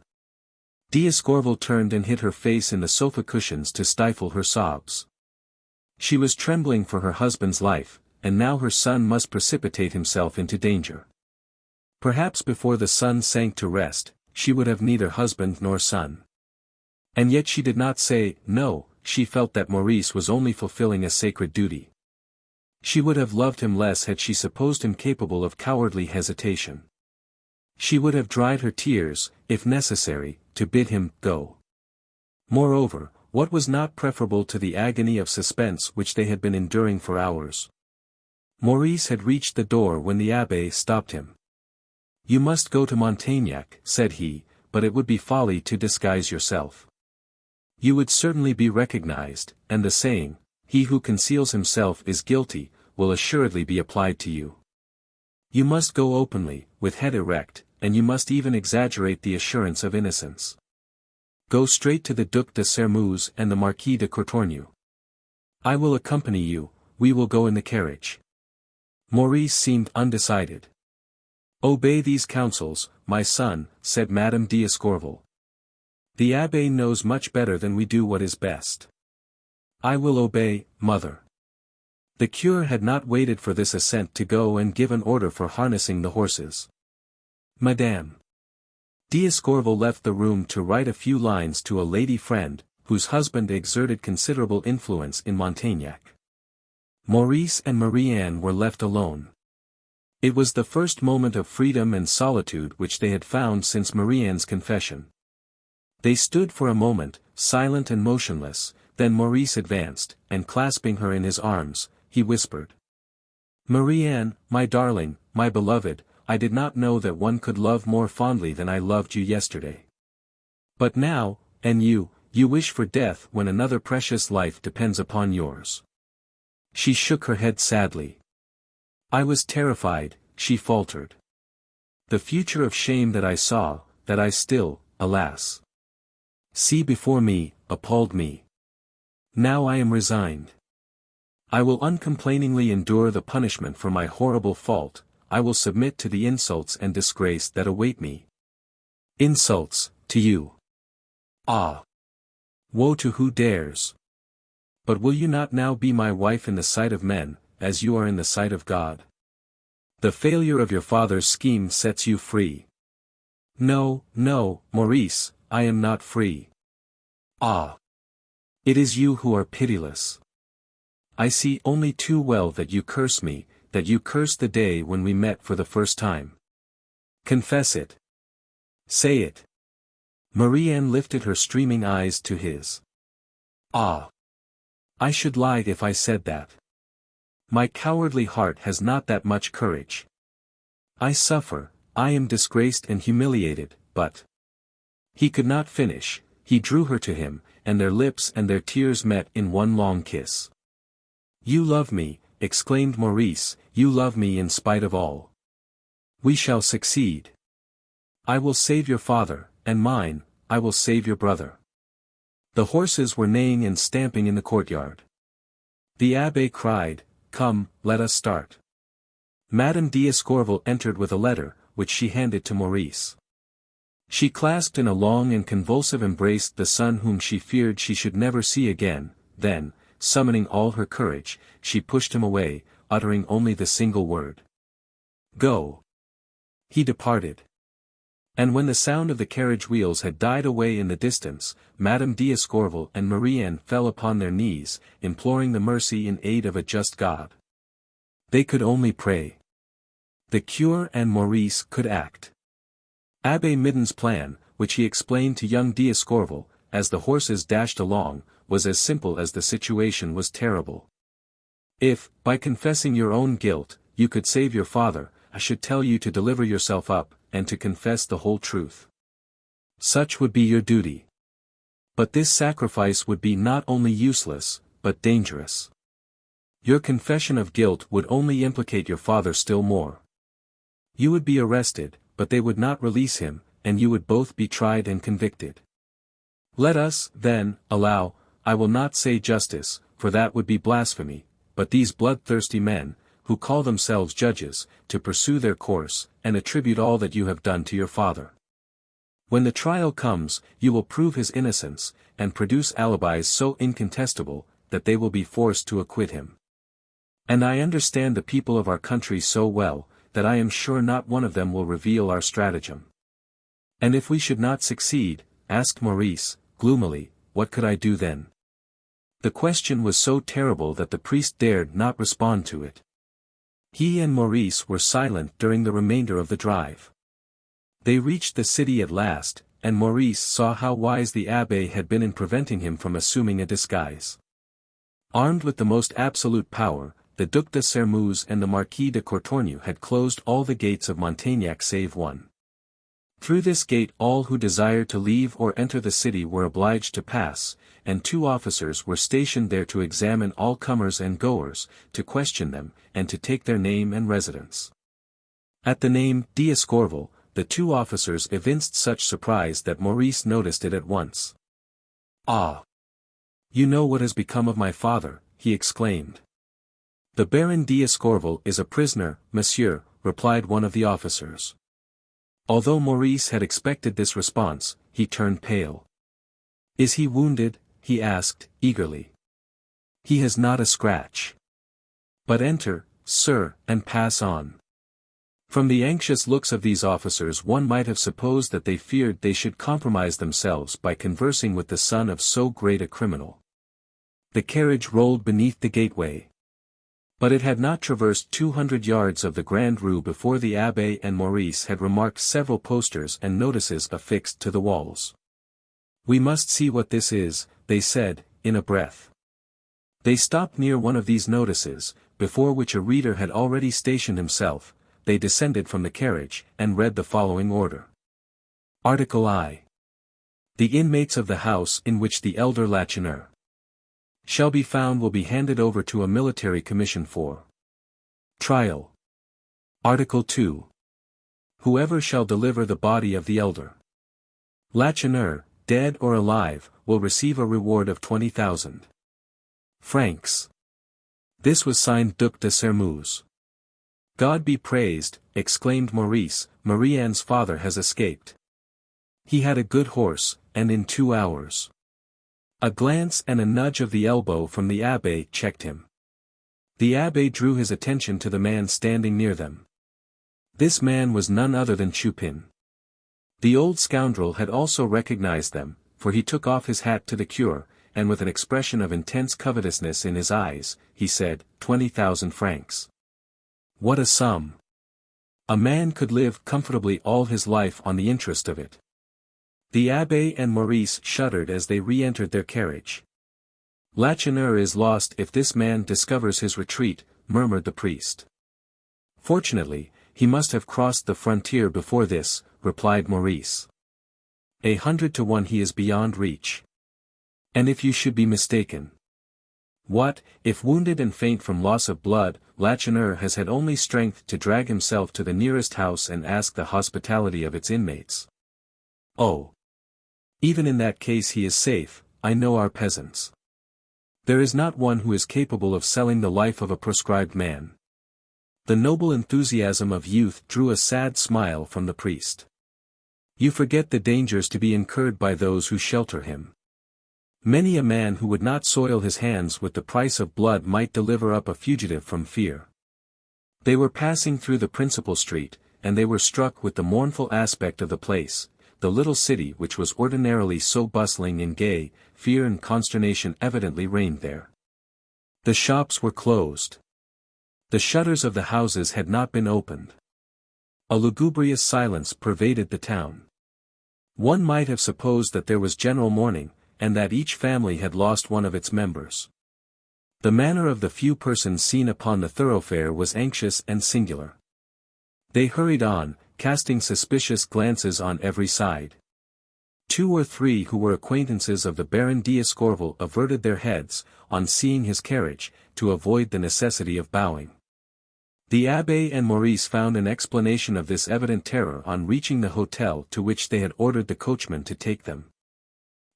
d'Escorval turned and hid her face in the sofa cushions to stifle her sobs. She was trembling for her husband's life, and now her son must precipitate himself into danger. Perhaps before the sun sank to rest, she would have neither husband nor son. And yet she did not say no. She felt that Maurice was only fulfilling a sacred duty. She would have loved him less had she supposed him capable of cowardly hesitation. She would have dried her tears, if necessary, to bid him go. Moreover, what was not preferable to the agony of suspense which they had been enduring for hours? Maurice had reached the door when the abbé stopped him. "You must go to Montaignac," said he, "but it would be folly to disguise yourself. You would certainly be recognized, and the saying, 'He who conceals himself is guilty,' will assuredly be applied to you. You must go openly, with head erect, and you must even exaggerate the assurance of innocence. Go straight to the Duc de Sermeuse and the Marquis de Courtornieu. I will accompany you, we will go in the carriage." Maurice seemed undecided. "Obey these counsels, my son," said Madame d'Escorval. "The abbé knows much better than we do what is best." "I will obey, mother." The cure had not waited for this assent to go and give an order for harnessing the horses. Madame d'Escorval left the room to write a few lines to a lady friend, whose husband exerted considerable influence in Montaignac. Maurice and Marie-Anne were left alone. It was the first moment of freedom and solitude which they had found since Marie-Anne's confession. They stood for a moment, silent and motionless, then Maurice advanced, and clasping her in his arms, he whispered, "Marie-Anne, my darling, my beloved, I did not know that one could love more fondly than I loved you yesterday. But now, and you wish for death when another precious life depends upon yours." She shook her head sadly. "I was terrified," she faltered. "The future of shame that I saw, that I still, alas, see before me, appalled me. Now I am resigned. I will uncomplainingly endure the punishment for my horrible fault. I will submit to the insults and disgrace that await me." "Insults, to you? Ah! Woe to who dares! But will you not now be my wife in the sight of men, as you are in the sight of God? The failure of your father's scheme sets you free." "No, no, Maurice, I am not free." "Ah! It is you who are pitiless. I see only too well that you curse me, that you curse the day when we met for the first time. Confess it. Say it." Marie-Anne lifted her streaming eyes to his. "Ah! I should lie if I said that. My cowardly heart has not that much courage. I suffer, I am disgraced and humiliated, but—" He could not finish. He drew her to him, and their lips and their tears met in one long kiss. "You love me," exclaimed Maurice, "you love me in spite of all. We shall succeed. I will save your father, and mine, I will save your brother." The horses were neighing and stamping in the courtyard. The abbé cried, Come, let us start. Madame d'Escorval entered with a letter, which she handed to Maurice. She clasped in a long and convulsive embrace the son whom she feared she should never see again, then, summoning all her courage, she pushed him away, uttering only the single word. Go. He departed. And when the sound of the carriage wheels had died away in the distance, Madame d'Escorval and Marie-Anne fell upon their knees, imploring the mercy and aid of a just God. They could only pray. The cure and Maurice could act. Abbé Midon's plan, which he explained to young d'Escorval, as the horses dashed along, was as simple as the situation was terrible. If, by confessing your own guilt, you could save your father, I should tell you to deliver yourself up, and to confess the whole truth. Such would be your duty. But this sacrifice would be not only useless, but dangerous. Your confession of guilt would only implicate your father still more. You would be arrested, but they would not release him, and you would both be tried and convicted. Let us, then, allow, I will not say justice, for that would be blasphemy, but these bloodthirsty men, who call themselves judges, to pursue their course, and attribute all that you have done to your father. When the trial comes, you will prove his innocence, and produce alibis so incontestable, that they will be forced to acquit him. And I understand the people of our country so well, that I am sure not one of them will reveal our stratagem. And if we should not succeed, asked Maurice, gloomily, what could I do then? The question was so terrible that the priest dared not respond to it. He and Maurice were silent during the remainder of the drive. They reached the city at last, and Maurice saw how wise the abbé had been in preventing him from assuming a disguise. Armed with the most absolute power, the Duc de Sermuz and the Marquis de Courtornieu had closed all the gates of Montaignac save one. Through this gate all who desired to leave or enter the city were obliged to pass, and 2 officers were stationed there to examine all comers and goers, to question them, and to take their name and residence. At the name d'Escorval, the 2 officers evinced such surprise that Maurice noticed it at once. Ah! You know what has become of my father, he exclaimed. The Baron d'Escorval is a prisoner, monsieur, replied one of the officers. Although Maurice had expected this response, he turned pale. Is he wounded? He asked, eagerly. He has not a scratch. But enter, sir, and pass on. From the anxious looks of these officers one might have supposed that they feared they should compromise themselves by conversing with the son of so great a criminal. The carriage rolled beneath the gateway. But it had not traversed 200 yards of the Grand Rue before the abbé and Maurice had remarked several posters and notices affixed to the walls. We must see what this is, they said, in a breath. They stopped near one of these notices, before which a reader had already stationed himself. They descended from the carriage, and read the following order. Article I. The inmates of the house in which the elder Lacheneur shall be found will be handed over to a military commission for trial. Article 2. Whoever shall deliver the body of the elder Lacheneur, dead or alive, will receive a reward of 20,000 francs. This was signed Duc de Sermuz. God be praised, exclaimed Maurice, Marie-Anne's father has escaped. He had a good horse, and in 2 hours. A glance and a nudge of the elbow from the abbé checked him. The abbé drew his attention to the man standing near them. This man was none other than Chupin. The old scoundrel had also recognized them, for he took off his hat to the cure, and with an expression of intense covetousness in his eyes, he said, 20,000 francs. What a sum! A man could live comfortably all his life on the interest of it. The abbé and Maurice shuddered as they re-entered their carriage. Lacheneur is lost if this man discovers his retreat, murmured the priest. Fortunately, he must have crossed the frontier before this, replied Maurice. 100 to 1 he is beyond reach. And if you should be mistaken? What, if wounded and faint from loss of blood, Lacheneur has had only strength to drag himself to the nearest house and ask the hospitality of its inmates? Oh! Even in that case he is safe, I know our peasants. There is not one who is capable of selling the life of a proscribed man. The noble enthusiasm of youth drew a sad smile from the priest. You forget the dangers to be incurred by those who shelter him. Many a man who would not soil his hands with the price of blood might deliver up a fugitive from fear. They were passing through the principal street, and they were struck with the mournful aspect of the place, the little city which was ordinarily so bustling and gay. Fear and consternation evidently reigned there. The shops were closed. The shutters of the houses had not been opened. A lugubrious silence pervaded the town. One might have supposed that there was general mourning, and that each family had lost one of its members. The manner of the few persons seen upon the thoroughfare was anxious and singular. They hurried on, casting suspicious glances on every side. 2 or 3 who were acquaintances of the Baron d'Escorval averted their heads, on seeing his carriage, to avoid the necessity of bowing. The Abbé and Maurice found an explanation of this evident terror on reaching the hotel to which they had ordered the coachman to take them.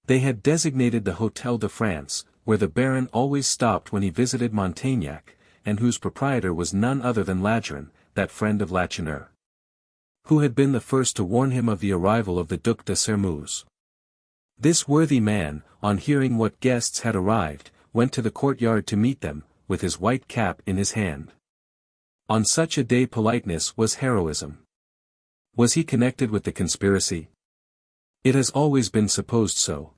They had designated the Hôtel de France, where the Baron always stopped when he visited Montaignac, and whose proprietor was none other than Ladron, that friend of Lacheneur, who had been the first to warn him of the arrival of the Duc de Sermeuse. This worthy man, on hearing what guests had arrived, went to the courtyard to meet them, with his white cap in his hand. On such a day politeness was heroism. Was he connected with the conspiracy? It has always been supposed so.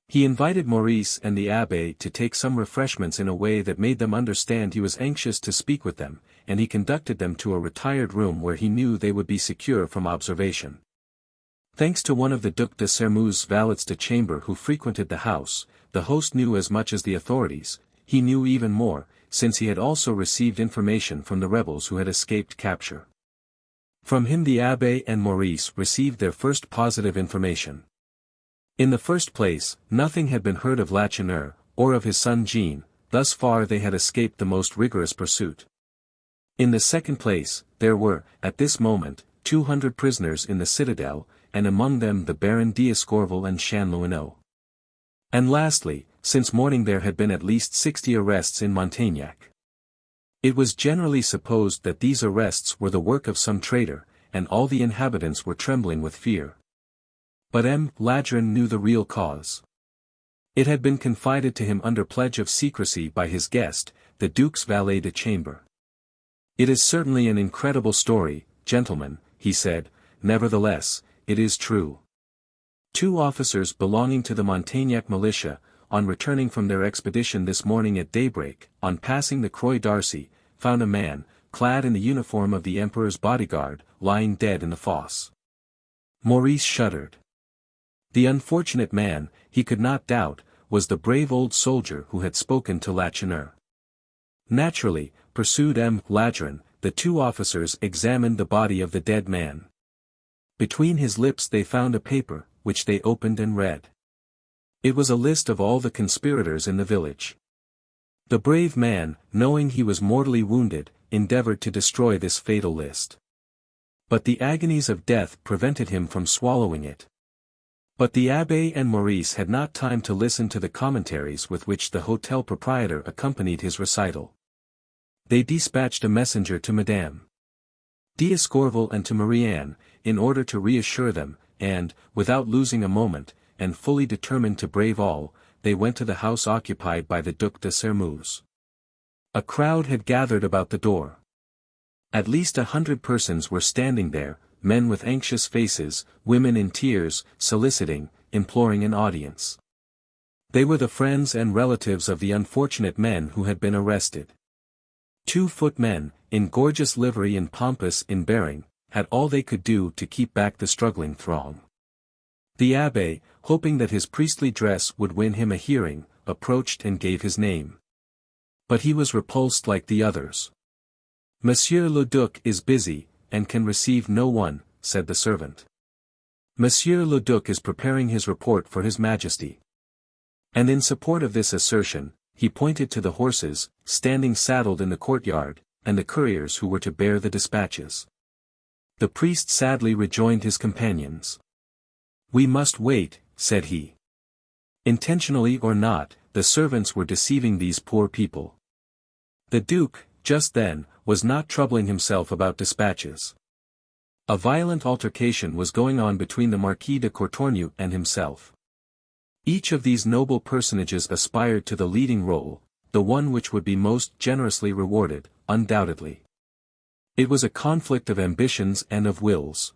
He invited Maurice and the Abbé to take some refreshments in a way that made them understand he was anxious to speak with them, and he conducted them to a retired room where he knew they would be secure from observation. Thanks to one of the Duc de Sermeuse's valets de chambre who frequented the house, the host knew as much as the authorities. He knew even more, since he had also received information from the rebels who had escaped capture. From him the Abbé and Maurice received their first positive information. In the first place, nothing had been heard of Lacheneur, or of his son Jean. Thus far they had escaped the most rigorous pursuit. In the second place, there were, at this moment, 200 prisoners in the citadel, and among them the Baron d'Escorval and Chanlouineau. And lastly, since morning there had been at least 60 arrests in Montaignac. It was generally supposed that these arrests were the work of some traitor, and all the inhabitants were trembling with fear. But Ladron knew the real cause. It had been confided to him under pledge of secrecy by his guest, the Duke's valet de chambre. It is certainly an incredible story, gentlemen, he said, nevertheless, it is true. 2 officers belonging to the Montaignac militia, on returning from their expedition this morning at daybreak, on passing the Croix d'Arcy, found a man, clad in the uniform of the Emperor's bodyguard, lying dead in the fosse. Maurice shuddered. The unfortunate man, he could not doubt, was the brave old soldier who had spoken to Lacheneur. Naturally, pursued Ladron, the 2 officers examined the body of the dead man. Between his lips they found a paper, which they opened and read. It was a list of all the conspirators in the village. The brave man, knowing he was mortally wounded, endeavored to destroy this fatal list. But the agonies of death prevented him from swallowing it. But the Abbé and Maurice had not time to listen to the commentaries with which the hotel proprietor accompanied his recital. They dispatched a messenger to Madame d'Escorval and to Marie-Anne, in order to reassure them, and, without losing a moment, and fully determined to brave all, they went to the house occupied by the Duc de Sermeuse. A crowd had gathered about the door. At least 100 persons were standing there, men with anxious faces, women in tears, soliciting, imploring an audience. They were the friends and relatives of the unfortunate men who had been arrested. 2 footmen, in gorgeous livery and pompous in bearing, had all they could do to keep back the struggling throng. The Abbé, hoping that his priestly dress would win him a hearing, approached and gave his name. But he was repulsed like the others. Monsieur le Duc is busy, and can receive no one, said the servant. Monsieur le Duc is preparing his report for His Majesty. And in support of this assertion, he pointed to the horses, standing saddled in the courtyard, and the couriers who were to bear the dispatches. The priest sadly rejoined his companions. We must wait, said he. Intentionally or not, the servants were deceiving these poor people. The Duke, just then, was not troubling himself about dispatches. A violent altercation was going on between the Marquis de Courtornieu and himself. Each of these noble personages aspired to the leading role, the one which would be most generously rewarded, undoubtedly. It was a conflict of ambitions and of wills.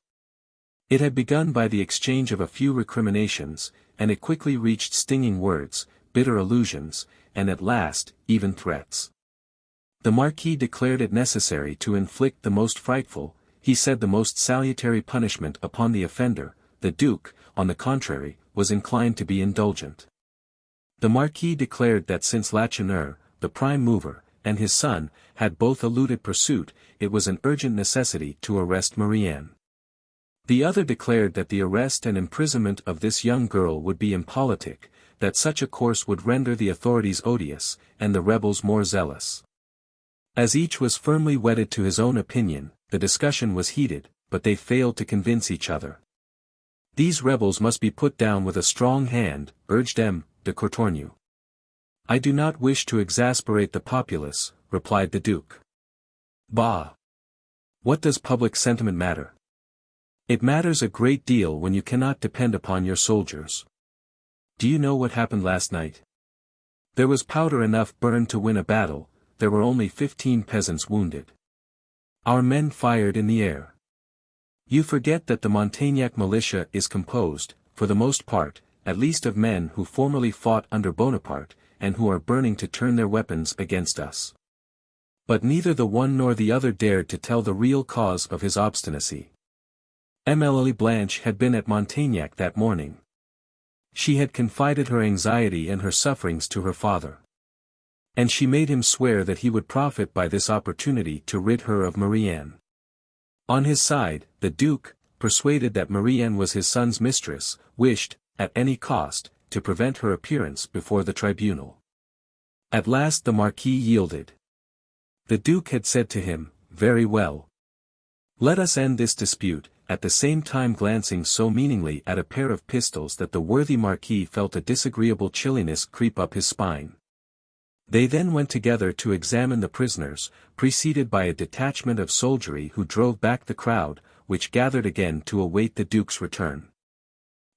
It had begun by the exchange of a few recriminations, and it quickly reached stinging words, bitter allusions, and at last, even threats. The Marquis declared it necessary to inflict the most frightful, he said the most salutary punishment upon the offender. The Duke, on the contrary, was inclined to be indulgent. The Marquis declared that since Lacheneur, the prime mover, and his son, had both eluded pursuit, it was an urgent necessity to arrest Marianne. The other declared that the arrest and imprisonment of this young girl would be impolitic, that such a course would render the authorities odious, and the rebels more zealous. As each was firmly wedded to his own opinion, the discussion was heated, but they failed to convince each other. These rebels must be put down with a strong hand, urged M. de Courtornieu. I do not wish to exasperate the populace, replied the Duke. Bah! What does public sentiment matter? It matters a great deal when you cannot depend upon your soldiers. Do you know what happened last night? There was powder enough burned to win a battle, there were only 15 peasants wounded. Our men fired in the air. You forget that the Montaignac militia is composed, for the most part, at least of men who formerly fought under Bonaparte, and who are burning to turn their weapons against us. But neither the one nor the other dared to tell the real cause of his obstinacy. Emily Blanche had been at Montaignac that morning. She had confided her anxiety and her sufferings to her father. And she made him swear that he would profit by this opportunity to rid her of Marianne. On his side, the Duke, persuaded that Marianne was his son's mistress, wished, at any cost, to prevent her appearance before the tribunal. At last the Marquis yielded. The Duke had said to him, "Very well. Let us end this dispute," at the same time glancing so meaningly at a pair of pistols that the worthy Marquis felt a disagreeable chilliness creep up his spine. They then went together to examine the prisoners, preceded by a detachment of soldiery who drove back the crowd, which gathered again to await the Duke's return.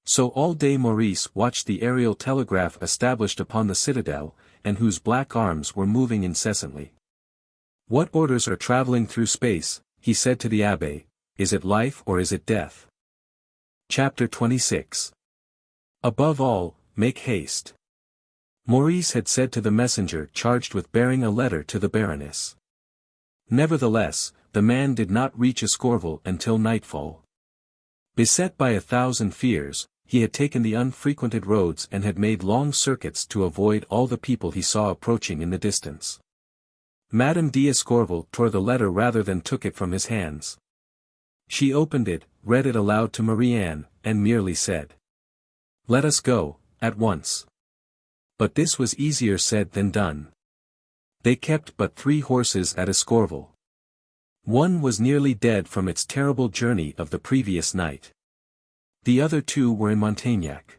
So all day Maurice watched the aerial telegraph established upon the citadel, and whose black arms were moving incessantly. "What orders are traveling through space?" he said to the abbé. "Is it life or is it death?" Chapter 26. Above all, make haste. Maurice had said to the messenger charged with bearing a letter to the Baroness. Nevertheless, the man did not reach Escorval until nightfall. Beset by 1,000 fears, he had taken the unfrequented roads and had made long circuits to avoid all the people he saw approaching in the distance. Madame d'Escorval tore the letter rather than took it from his hands. She opened it, read it aloud to Marianne, and merely said, "Let us go, at once." But this was easier said than done. They kept but 3 horses at Escorval. One was nearly dead from its terrible journey of the previous night. The other 2 were in Montaignac.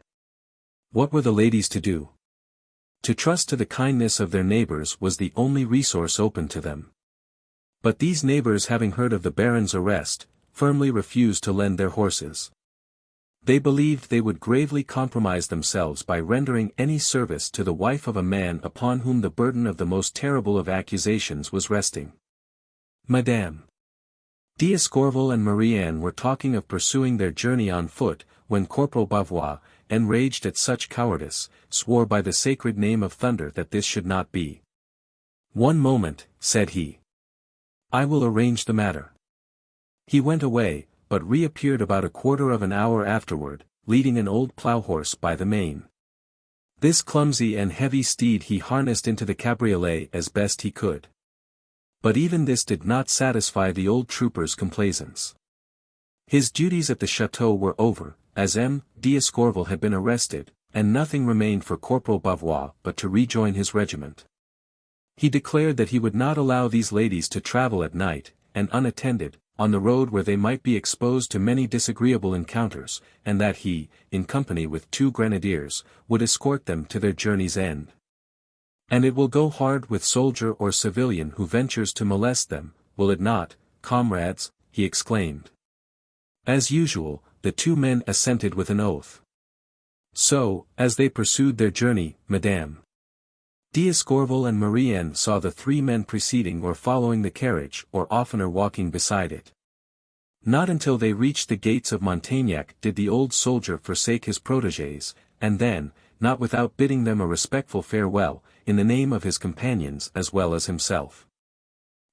What were the ladies to do? To trust to the kindness of their neighbors was the only resource open to them. But these neighbors, having heard of the Baron's arrest, firmly refused to lend their horses. They believed they would gravely compromise themselves by rendering any service to the wife of a man upon whom the burden of the most terrible of accusations was resting. Madame d'Escorval and Marianne were talking of pursuing their journey on foot, when Corporal Bavois, enraged at such cowardice, swore by the sacred name of thunder that this should not be. "One moment," said he. "I will arrange the matter." He went away, but reappeared about a quarter of an hour afterward, leading an old plough-horse by the mane. This clumsy and heavy steed he harnessed into the cabriolet as best he could. But even this did not satisfy the old trooper's complaisance. His duties at the chateau were over, as M. d'Escorval had been arrested, and nothing remained for Corporal Bavois but to rejoin his regiment. He declared that he would not allow these ladies to travel at night, and unattended, on the road where they might be exposed to many disagreeable encounters, and that he, in company with 2 grenadiers, would escort them to their journey's end. And it will go hard with soldier or civilian who ventures to molest them, will it not, comrades?" he exclaimed. As usual, the two men assented with an oath. So, as they pursued their journey, Madame d'Escorval and Marie-Anne saw the three men preceding or following the carriage or oftener walking beside it. Not until they reached the gates of Montaignac did the old soldier forsake his protégés, and then, not without bidding them a respectful farewell, in the name of his companions as well as himself.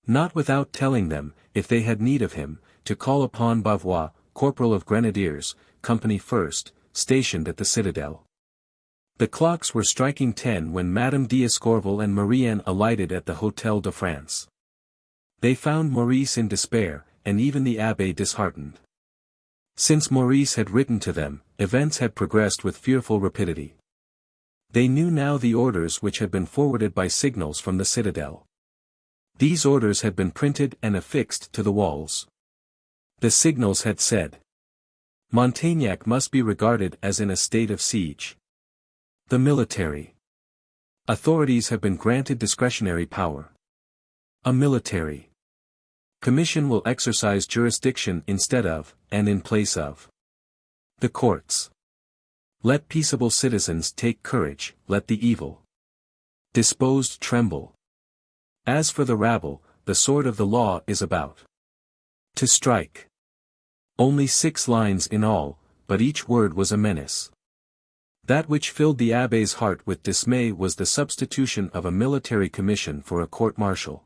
Not without telling them, if they had need of him, to call upon Bavois, corporal of grenadiers, company 1st, stationed at the citadel. The clocks were striking 10 when Madame d'Escorval and Marie-Anne alighted at the Hôtel de France. They found Maurice in despair, and even the abbé disheartened. Since Maurice had written to them, events had progressed with fearful rapidity. They knew now the orders which had been forwarded by signals from the citadel. These orders had been printed and affixed to the walls. The signals had said, "Montaignac must be regarded as in a state of siege. The military authorities have been granted discretionary power. A military commission will exercise jurisdiction instead of, and in place of, the courts. Let peaceable citizens take courage, let the evil disposed tremble. As for the rabble, the sword of the law is about to strike." Only 6 lines in all, but each word was a menace. That which filled the abbé's heart with dismay was the substitution of a military commission for a court-martial.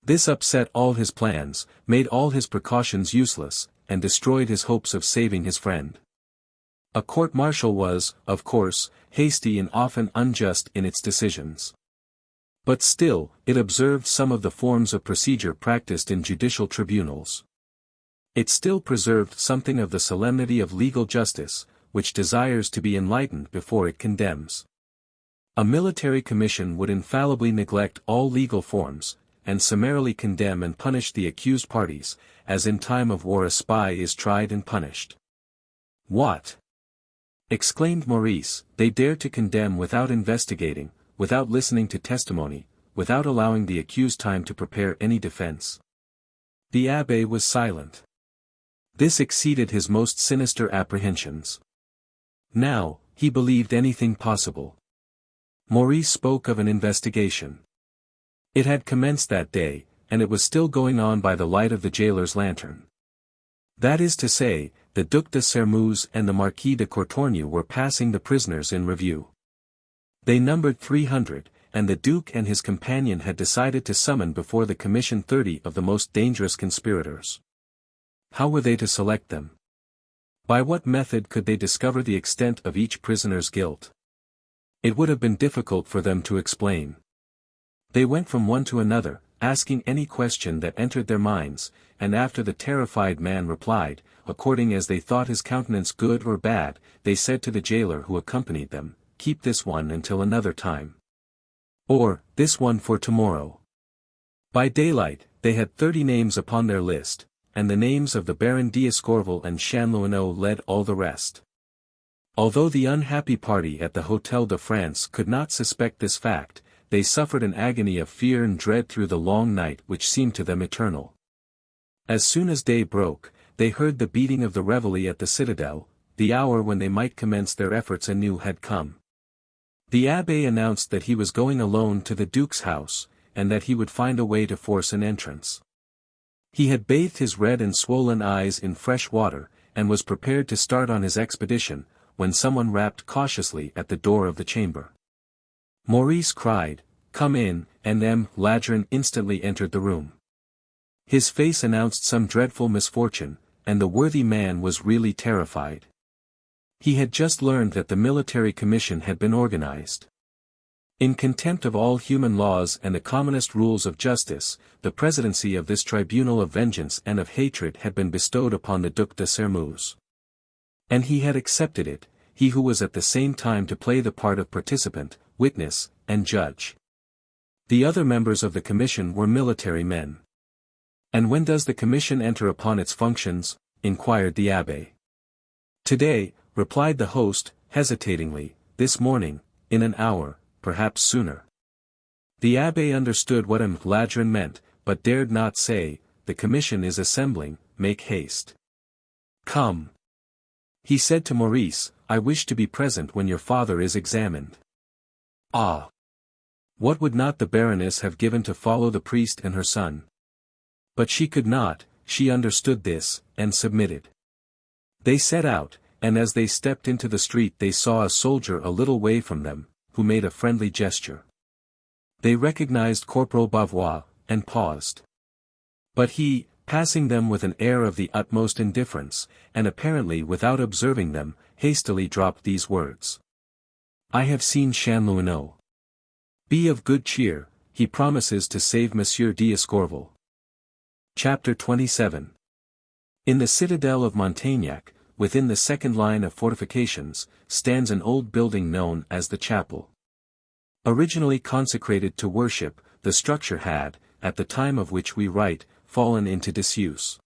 This upset all his plans, made all his precautions useless, and destroyed his hopes of saving his friend. A court-martial was, of course, hasty and often unjust in its decisions. But still, it observed some of the forms of procedure practiced in judicial tribunals. It still preserved something of the solemnity of legal justice, which desires to be enlightened before it condemns. A military commission would infallibly neglect all legal forms, and summarily condemn and punish the accused parties, as in time of war a spy is tried and punished. "What?" exclaimed Maurice, "they dare to condemn without investigating, without listening to testimony, without allowing the accused time to prepare any defense." The abbé was silent. This exceeded his most sinister apprehensions. Now, he believed anything possible. Maurice spoke of an investigation. It had commenced that day, and it was still going on by the light of the jailer's lantern. That is to say, the Duc de Sermeuse and the Marquis de Courtornieu were passing the prisoners in review. They numbered 300, and the Duke and his companion had decided to summon before the commission 30 of the most dangerous conspirators. How were they to select them? By what method could they discover the extent of each prisoner's guilt? It would have been difficult for them to explain. They went from one to another, asking any question that entered their minds, and after the terrified man replied, according as they thought his countenance good or bad, they said to the jailer who accompanied them, "Keep this one until another time." Or, "This one for tomorrow." By daylight, they had 30 names upon their list, and the names of the Baron d'Escorval and Chanlouineau led all the rest. Although the unhappy party at the Hôtel de France could not suspect this fact, they suffered an agony of fear and dread through the long night which seemed to them eternal. As soon as day broke, they heard the beating of the reveille at the citadel. The hour when they might commence their efforts anew had come. The abbé announced that he was going alone to the Duke's house, and that he would find a way to force an entrance. He had bathed his red and swollen eyes in fresh water, and was prepared to start on his expedition, when someone rapped cautiously at the door of the chamber. Maurice cried, "Come in," and M. Ladron instantly entered the room. His face announced some dreadful misfortune, and the worthy man was really terrified. He had just learned that the military commission had been organized. In contempt of all human laws and the commonest rules of justice, the presidency of this tribunal of vengeance and of hatred had been bestowed upon the Duc de Sermeuse. And he had accepted it, he who was at the same time to play the part of participant, witness, and judge. The other members of the commission were military men. "And when does the commission enter upon its functions?" inquired the abbé. "Today," replied the host, hesitatingly, "this morning, in an hour, perhaps sooner." The abbé understood what M. Ladrin meant, but dared not say, "The commission is assembling, make haste. Come." He said to Maurice, "I wish to be present when your father is examined." Ah! What would not the Baroness have given to follow the priest and her son? But she could not, she understood this, and submitted. They set out, and as they stepped into the street they saw a soldier a little way from them, who made a friendly gesture. They recognized Corporal Bavois, and paused. But he, passing them with an air of the utmost indifference, and apparently without observing them, hastily dropped these words. "I have seen Chanlouineau. Be of good cheer, he promises to save Monsieur d'Escorval." Chapter 27. In the citadel of Montaignac, within the second line of fortifications, stands an old building known as the chapel. Originally consecrated to worship, the structure had, at the time of which we write, fallen into disuse.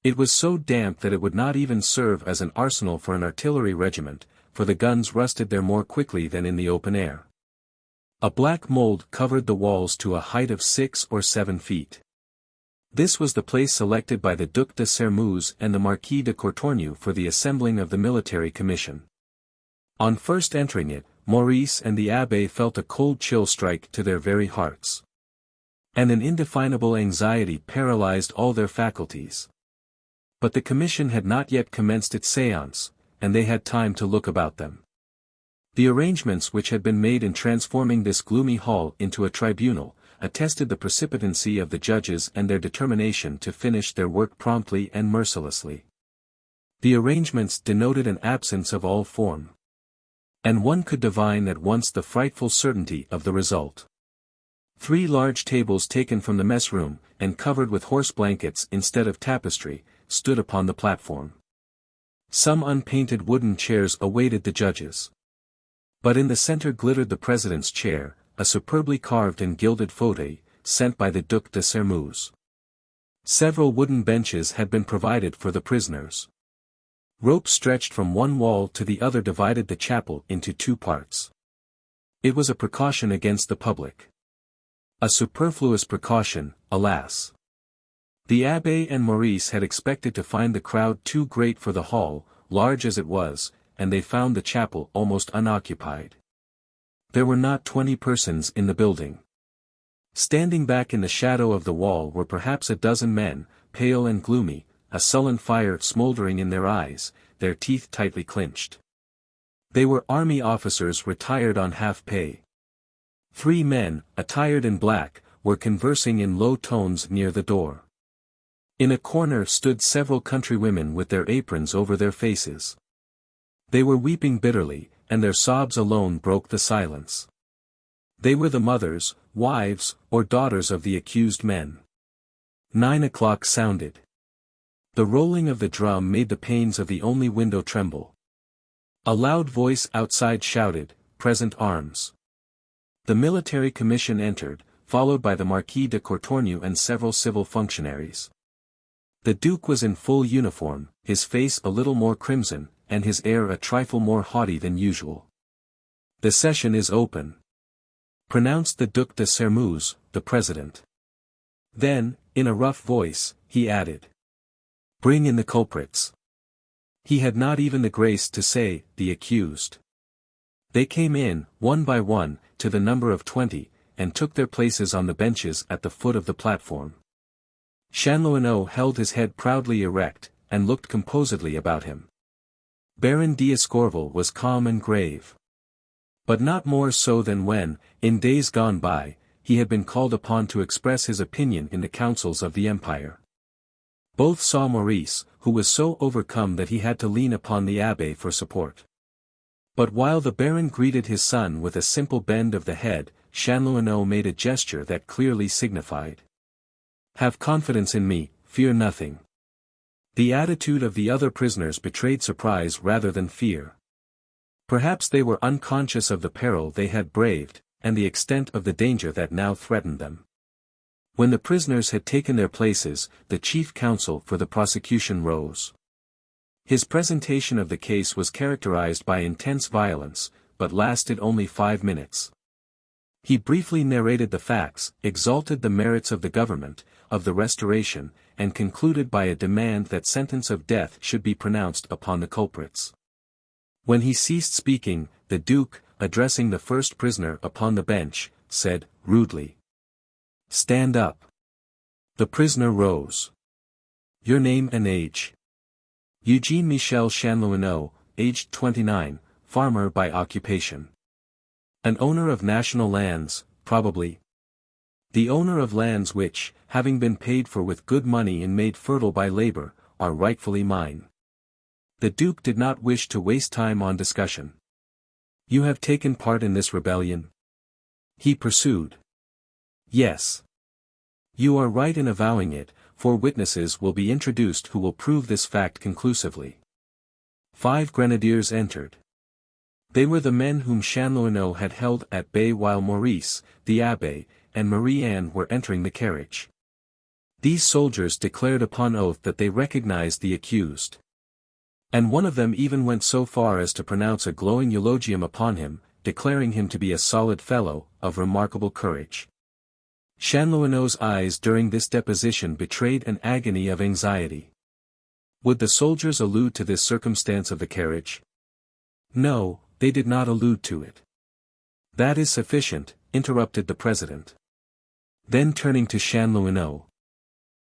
It was so damp that it would not even serve as an arsenal for an artillery regiment, for the guns rusted there more quickly than in the open air. A black mold covered the walls to a height of 6 or 7 feet. This was the place selected by the Duc de Sermuz and the Marquis de Courtornieu for the assembling of the military commission. On first entering it, Maurice and the abbé felt a cold chill strike to their very hearts. And an indefinable anxiety paralyzed all their faculties. But the commission had not yet commenced its séance, and they had time to look about them. The arrangements which had been made in transforming this gloomy hall into a tribunal, attested the precipitancy of the judges and their determination to finish their work promptly and mercilessly. The arrangements denoted an absence of all form. And one could divine at once the frightful certainty of the result. 3 large tables taken from the mess room, and covered with horse blankets instead of tapestry, stood upon the platform. Some unpainted wooden chairs awaited the judges. But in the center glittered the president's chair, a superbly carved and gilded fauteuil, sent by the Duc de Sermuz. Several wooden benches had been provided for the prisoners. Ropes stretched from one wall to the other divided the chapel into 2 parts. It was a precaution against the public. A superfluous precaution, alas. The abbé and Maurice had expected to find the crowd too great for the hall, large as it was, and they found the chapel almost unoccupied. There were not 20 persons in the building. Standing back in the shadow of the wall were perhaps a dozen men, pale and gloomy, a sullen fire smoldering in their eyes, their teeth tightly clenched. They were army officers retired on half-pay. 3 men, attired in black, were conversing in low tones near the door. In a corner stood several countrywomen with their aprons over their faces. They were weeping bitterly, and their sobs alone broke the silence. They were the mothers, wives, or daughters of the accused men. 9 o'clock sounded. The rolling of the drum made the panes of the only window tremble. A loud voice outside shouted, "Present arms." The military commission entered, followed by the Marquis de Courtornieu and several civil functionaries. The Duke was in full uniform, his face a little more crimson, and his air a trifle more haughty than usual. "The session is open," pronounced the Duc de Sermuz, the president. Then, in a rough voice, he added, "Bring in the culprits." He had not even the grace to say, "the accused." They came in, one by one, to the number of 20, and took their places on the benches at the foot of the platform. Chanlouineau held his head proudly erect, and looked composedly about him. Baron d'Escorval was calm and grave. But not more so than when, in days gone by, he had been called upon to express his opinion in the councils of the empire. Both saw Maurice, who was so overcome that he had to lean upon the abbé for support. But while the baron greeted his son with a simple bend of the head, Chanlouineau made a gesture that clearly signified, "Have confidence in me, fear nothing." The attitude of the other prisoners betrayed surprise rather than fear. Perhaps they were unconscious of the peril they had braved, and the extent of the danger that now threatened them. When the prisoners had taken their places, the chief counsel for the prosecution rose. His presentation of the case was characterized by intense violence, but lasted only 5 minutes. He briefly narrated the facts, exalted the merits of the government, of the Restoration, and concluded by a demand that sentence of death should be pronounced upon the culprits. When he ceased speaking, the Duke, addressing the first prisoner upon the bench, said, rudely, "Stand up." The prisoner rose. "Your name and age?" "Eugene Michel Chanlouineau, aged 29, farmer by occupation." "An owner of national lands, probably?" "The owner of lands which, having been paid for with good money and made fertile by labor, are rightfully mine." The Duke did not wish to waste time on discussion. "You have taken part in this rebellion?" he pursued. "Yes." "You are right in avowing it, for witnesses will be introduced who will prove this fact conclusively." 5 grenadiers entered. They were the men whom Chanlouineau had held at bay while Maurice, the abbé, and Marie-Anne were entering the carriage. These soldiers declared upon oath that they recognized the accused. And one of them even went so far as to pronounce a glowing eulogium upon him, declaring him to be a solid fellow, of remarkable courage. Chanlouineau's eyes during this deposition betrayed an agony of anxiety. Would the soldiers allude to this circumstance of the carriage? No, they did not allude to it. "That is sufficient," interrupted the president. Then turning to Chanlouineau.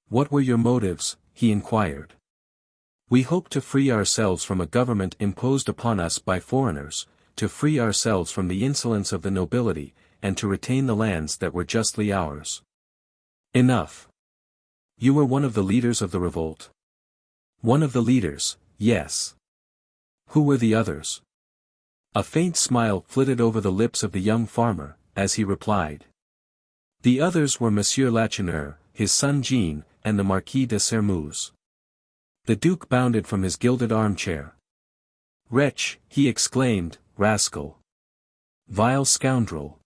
"What were your motives?" he inquired. "We hope to free ourselves from a government imposed upon us by foreigners, to free ourselves from the insolence of the nobility, and to retain the lands that were justly ours." "Enough. You were one of the leaders of the revolt?" "One of the leaders, yes." "Who were the others?" A faint smile flitted over the lips of the young farmer, as he replied. "The others were Monsieur Lacheneur, his son Jean, and the Marquis de Sermeuse." The Duke bounded from his gilded armchair. "Wretch," he exclaimed, "rascal! Vile scoundrel!"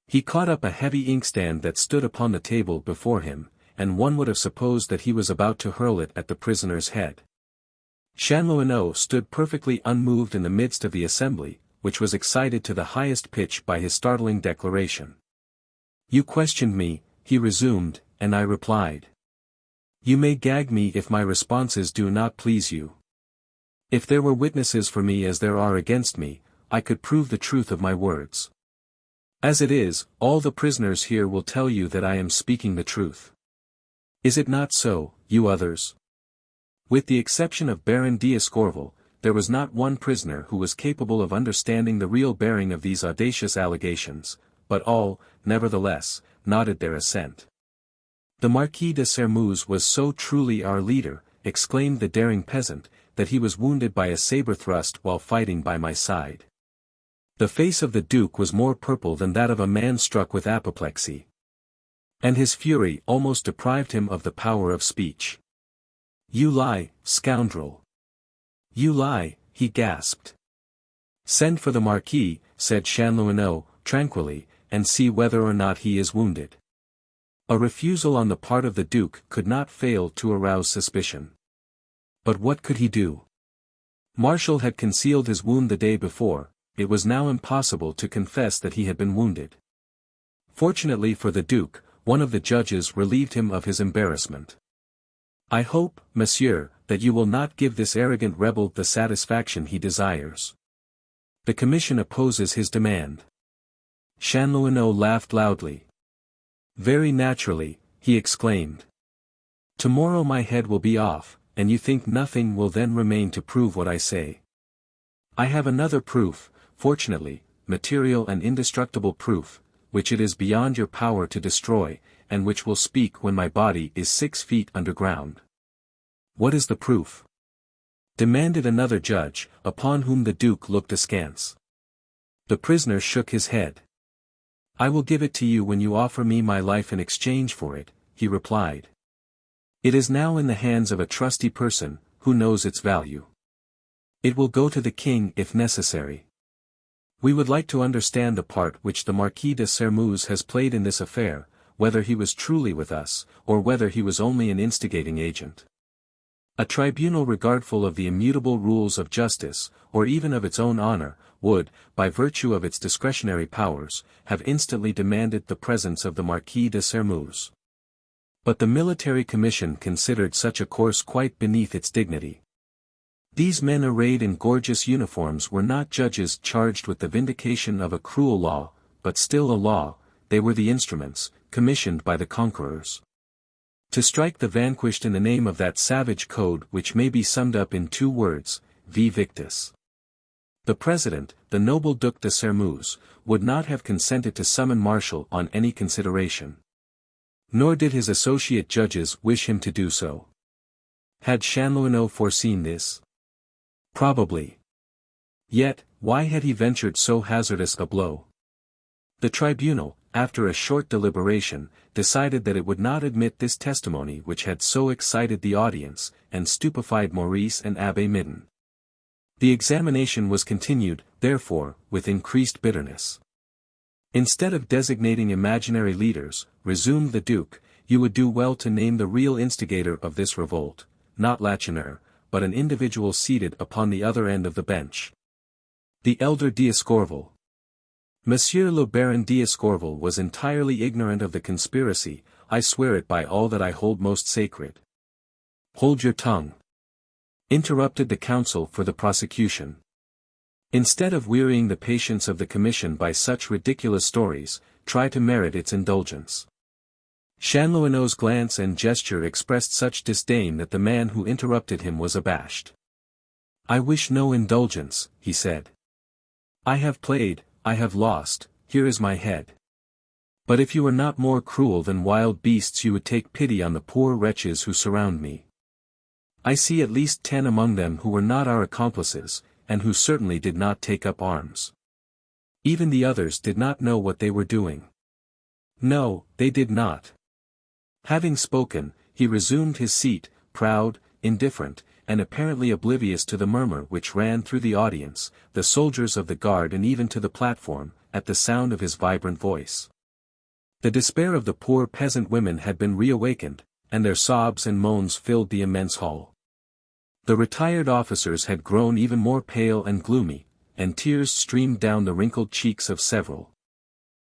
He caught up a heavy inkstand that stood upon the table before him, and one would have supposed that he was about to hurl it at the prisoner's head. Chanlouineau stood perfectly unmoved in the midst of the assembly, which was excited to the highest pitch by his startling declaration. "You questioned me," he resumed, "and I replied. You may gag me if my responses do not please you. If there were witnesses for me as there are against me, I could prove the truth of my words. As it is, all the prisoners here will tell you that I am speaking the truth. Is it not so, you others?" With the exception of Baron d'Escorval, there was not one prisoner who was capable of understanding the real bearing of these audacious allegations, but all, nevertheless, nodded their assent. "The Marquis de Sermeuse was so truly our leader," exclaimed the daring peasant, "that he was wounded by a saber thrust while fighting by my side." The face of the Duke was more purple than that of a man struck with apoplexy. And his fury almost deprived him of the power of speech. "You lie, scoundrel! You lie," he gasped. "Send for the Marquis," said Chanlouineau, tranquilly, "and see whether or not he is wounded." A refusal on the part of the Duke could not fail to arouse suspicion. But what could he do? Martial had concealed his wound the day before, it was now impossible to confess that he had been wounded. Fortunately for the Duke, one of the judges relieved him of his embarrassment. "I hope, monsieur, that you will not give this arrogant rebel the satisfaction he desires. The commission opposes his demand." Chanlouineau laughed loudly. "Very naturally," he exclaimed. "Tomorrow my head will be off, and you think nothing will then remain to prove what I say. I have another proof, fortunately, material and indestructible proof, which it is beyond your power to destroy, and which will speak when my body is 6 feet underground." "What is the proof?" demanded another judge, upon whom the Duke looked askance. The prisoner shook his head. "I will give it to you when you offer me my life in exchange for it," he replied. "It is now in the hands of a trusty person, who knows its value. It will go to the king if necessary. We would like to understand the part which the Marquis de Sermeuse has played in this affair, whether he was truly with us, or whether he was only an instigating agent." A tribunal regardful of the immutable rules of justice, or even of its own honor, would, by virtue of its discretionary powers, have instantly demanded the presence of the Marquis de Sermuz. But the military commission considered such a course quite beneath its dignity. These men arrayed in gorgeous uniforms were not judges charged with the vindication of a cruel law, but still a law. They were the instruments, commissioned by the conquerors, to strike the vanquished in the name of that savage code which may be summed up in two words, vi victis. The president, the noble Duc de Sermuz, would not have consented to summon Marshal on any consideration. Nor did his associate judges wish him to do so. Had Chanlouineau foreseen this? Probably. Yet, why had he ventured so hazardous a blow? The tribunal, after a short deliberation, decided that it would not admit this testimony which had so excited the audience, and stupefied Maurice and Abbé Midon. The examination was continued, therefore, with increased bitterness. Instead of designating imaginary leaders, resumed the Duke, you would do well to name the real instigator of this revolt, not Lacheneur, but an individual seated upon the other end of the bench. The elder D'Escorval. Monsieur le Baron D'Escorval was entirely ignorant of the conspiracy. I swear it by all that I hold most sacred. Hold your tongue, interrupted the counsel for the prosecution. Instead of wearying the patience of the commission by such ridiculous stories, try to merit its indulgence. Chanlouineau's glance and gesture expressed such disdain that the man who interrupted him was abashed. I wish no indulgence, he said. I have played, I have lost, here is my head. But if you were not more cruel than wild beasts you would take pity on the poor wretches who surround me. I see at least 10 among them who were not our accomplices, and who certainly did not take up arms. Even the others did not know what they were doing. No, they did not. Having spoken, he resumed his seat, proud, indifferent, and apparently oblivious to the murmur which ran through the audience, the soldiers of the guard and even to the platform, at the sound of his vibrant voice. The despair of the poor peasant women had been reawakened, and their sobs and moans filled the immense hall. The retired officers had grown even more pale and gloomy, and tears streamed down the wrinkled cheeks of several.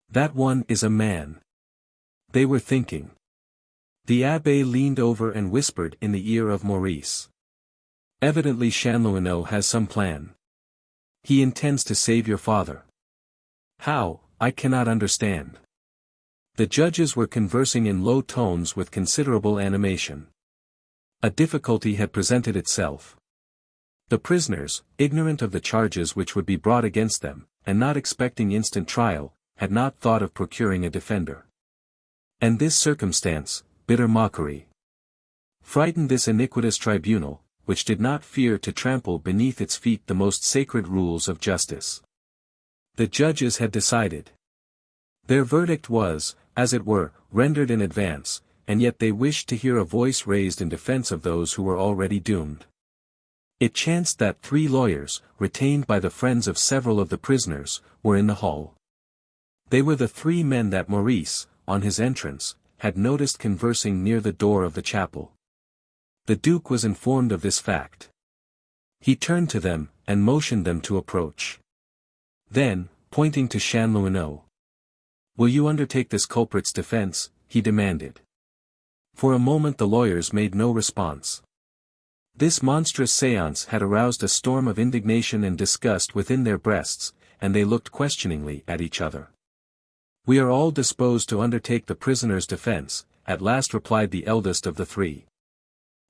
That one is a man, they were thinking. The abbé leaned over and whispered in the ear of Maurice. Evidently Chanlouineau has some plan. He intends to save your father. How, I cannot understand. The judges were conversing in low tones with considerable animation. A difficulty had presented itself. The prisoners, ignorant of the charges which would be brought against them, and not expecting instant trial, had not thought of procuring a defender. And this circumstance, bitter mockery, frightened this iniquitous tribunal, which did not fear to trample beneath its feet the most sacred rules of justice. The judges had decided. Their verdict was, as it were, rendered in advance, and yet they wished to hear a voice raised in defense of those who were already doomed. It chanced that 3 lawyers, retained by the friends of several of the prisoners, were in the hall. They were the 3 men that Maurice, on his entrance, had noticed conversing near the door of the chapel. The Duke was informed of this fact. He turned to them, and motioned them to approach. Then, pointing to Chanlouineau, "Will you undertake this culprit's defense?" he demanded. For a moment the lawyers made no response. This monstrous séance had aroused a storm of indignation and disgust within their breasts, and they looked questioningly at each other. "We are all disposed to undertake the prisoner's defense," at last replied the eldest of the 3.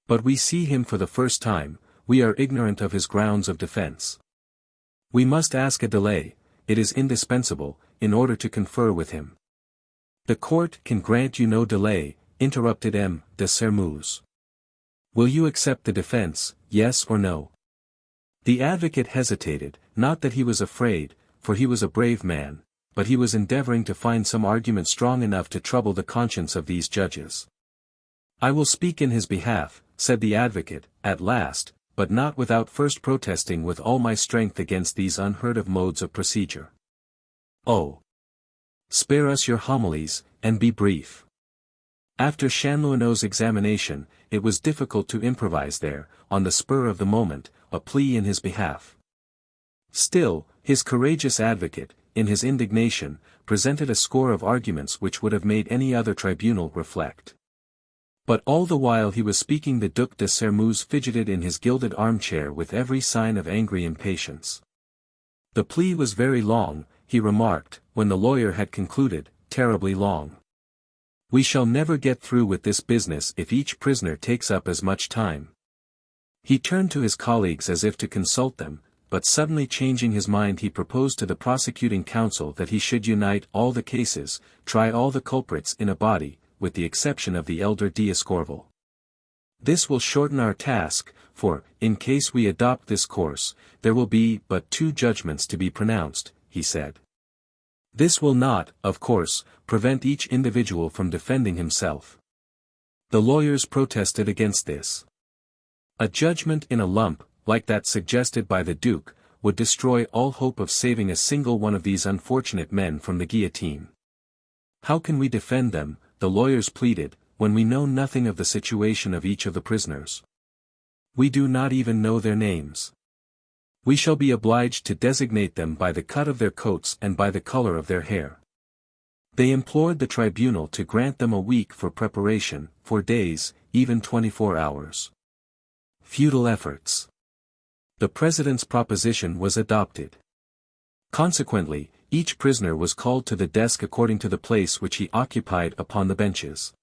"But we see him for the first time, we are ignorant of his grounds of defense. We must ask a delay, it is indispensable, in order to confer with him." "The court can grant you no delay," interrupted M. de Sermuz. "Will you accept the defense, yes or no?" The advocate hesitated, not that he was afraid, for he was a brave man, but he was endeavoring to find some argument strong enough to trouble the conscience of these judges. "I will speak in his behalf," said the advocate, at last, but not without first protesting with all my strength against these unheard-of modes of procedure. "Oh! Spare us your homilies, and be brief." After Chanlouineau's examination, it was difficult to improvise there, on the spur of the moment, a plea in his behalf. Still, his courageous advocate, in his indignation, presented a score of arguments which would have made any other tribunal reflect. But all the while he was speaking the Duc de Sairmeuse fidgeted in his gilded armchair with every sign of angry impatience. The plea was very long, he remarked, when the lawyer had concluded, terribly long. We shall never get through with this business if each prisoner takes up as much time. He turned to his colleagues as if to consult them, but suddenly changing his mind he proposed to the prosecuting counsel that he should unite all the cases, try all the culprits in a body, with the exception of the elder D'Escorval. This will shorten our task, for, in case we adopt this course, there will be but 2 judgments to be pronounced, he said. This will not, of course, prevent each individual from defending himself. The lawyers protested against this. A judgment in a lump, like that suggested by the Duke, would destroy all hope of saving a single one of these unfortunate men from the guillotine. How can we defend them, the lawyers pleaded, when we know nothing of the situation of each of the prisoners? We do not even know their names. We shall be obliged to designate them by the cut of their coats and by the color of their hair. They implored the tribunal to grant them a week for preparation, 4 days, even 24 hours. Futile efforts. The president's proposition was adopted. Consequently, each prisoner was called to the desk according to the place which he occupied upon the benches.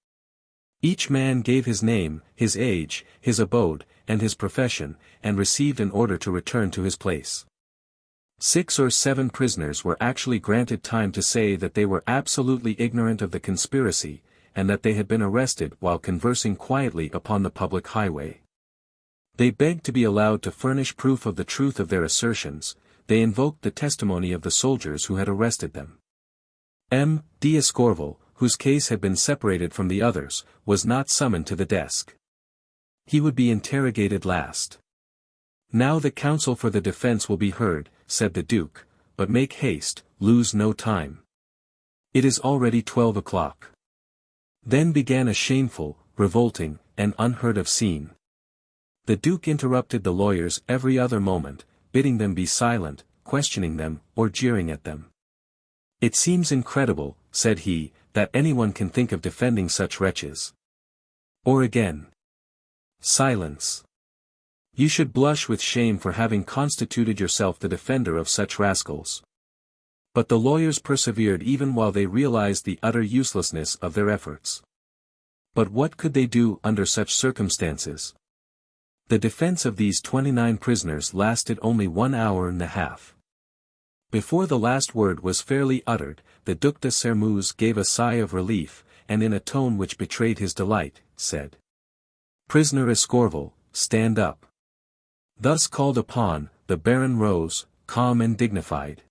Each man gave his name, his age, his abode, and his profession, and received an order to return to his place. 6 or 7 prisoners were actually granted time to say that they were absolutely ignorant of the conspiracy, and that they had been arrested while conversing quietly upon the public highway. They begged to be allowed to furnish proof of the truth of their assertions. They invoked the testimony of the soldiers who had arrested them. M. D'Escorval, whose case had been separated from the others, was not summoned to the desk. He would be interrogated last. Now the counsel for the defense will be heard, said the Duke, but make haste, lose no time. It is already 12 o'clock. Then began a shameful, revolting, and unheard of scene. The Duke interrupted the lawyers every other moment, bidding them be silent, questioning them, or jeering at them. It seems incredible, said he, that anyone can think of defending such wretches. Or again. Silence. You should blush with shame for having constituted yourself the defender of such rascals. But the lawyers persevered even while they realized the utter uselessness of their efforts. But what could they do under such circumstances? The defense of these 29 prisoners lasted only 1 hour and a half. Before the last word was fairly uttered, the Duc de Sairmeuse gave a sigh of relief, and in a tone which betrayed his delight, said, "Prisoner Escorval, stand up." Thus called upon, the Baron rose, calm and dignified.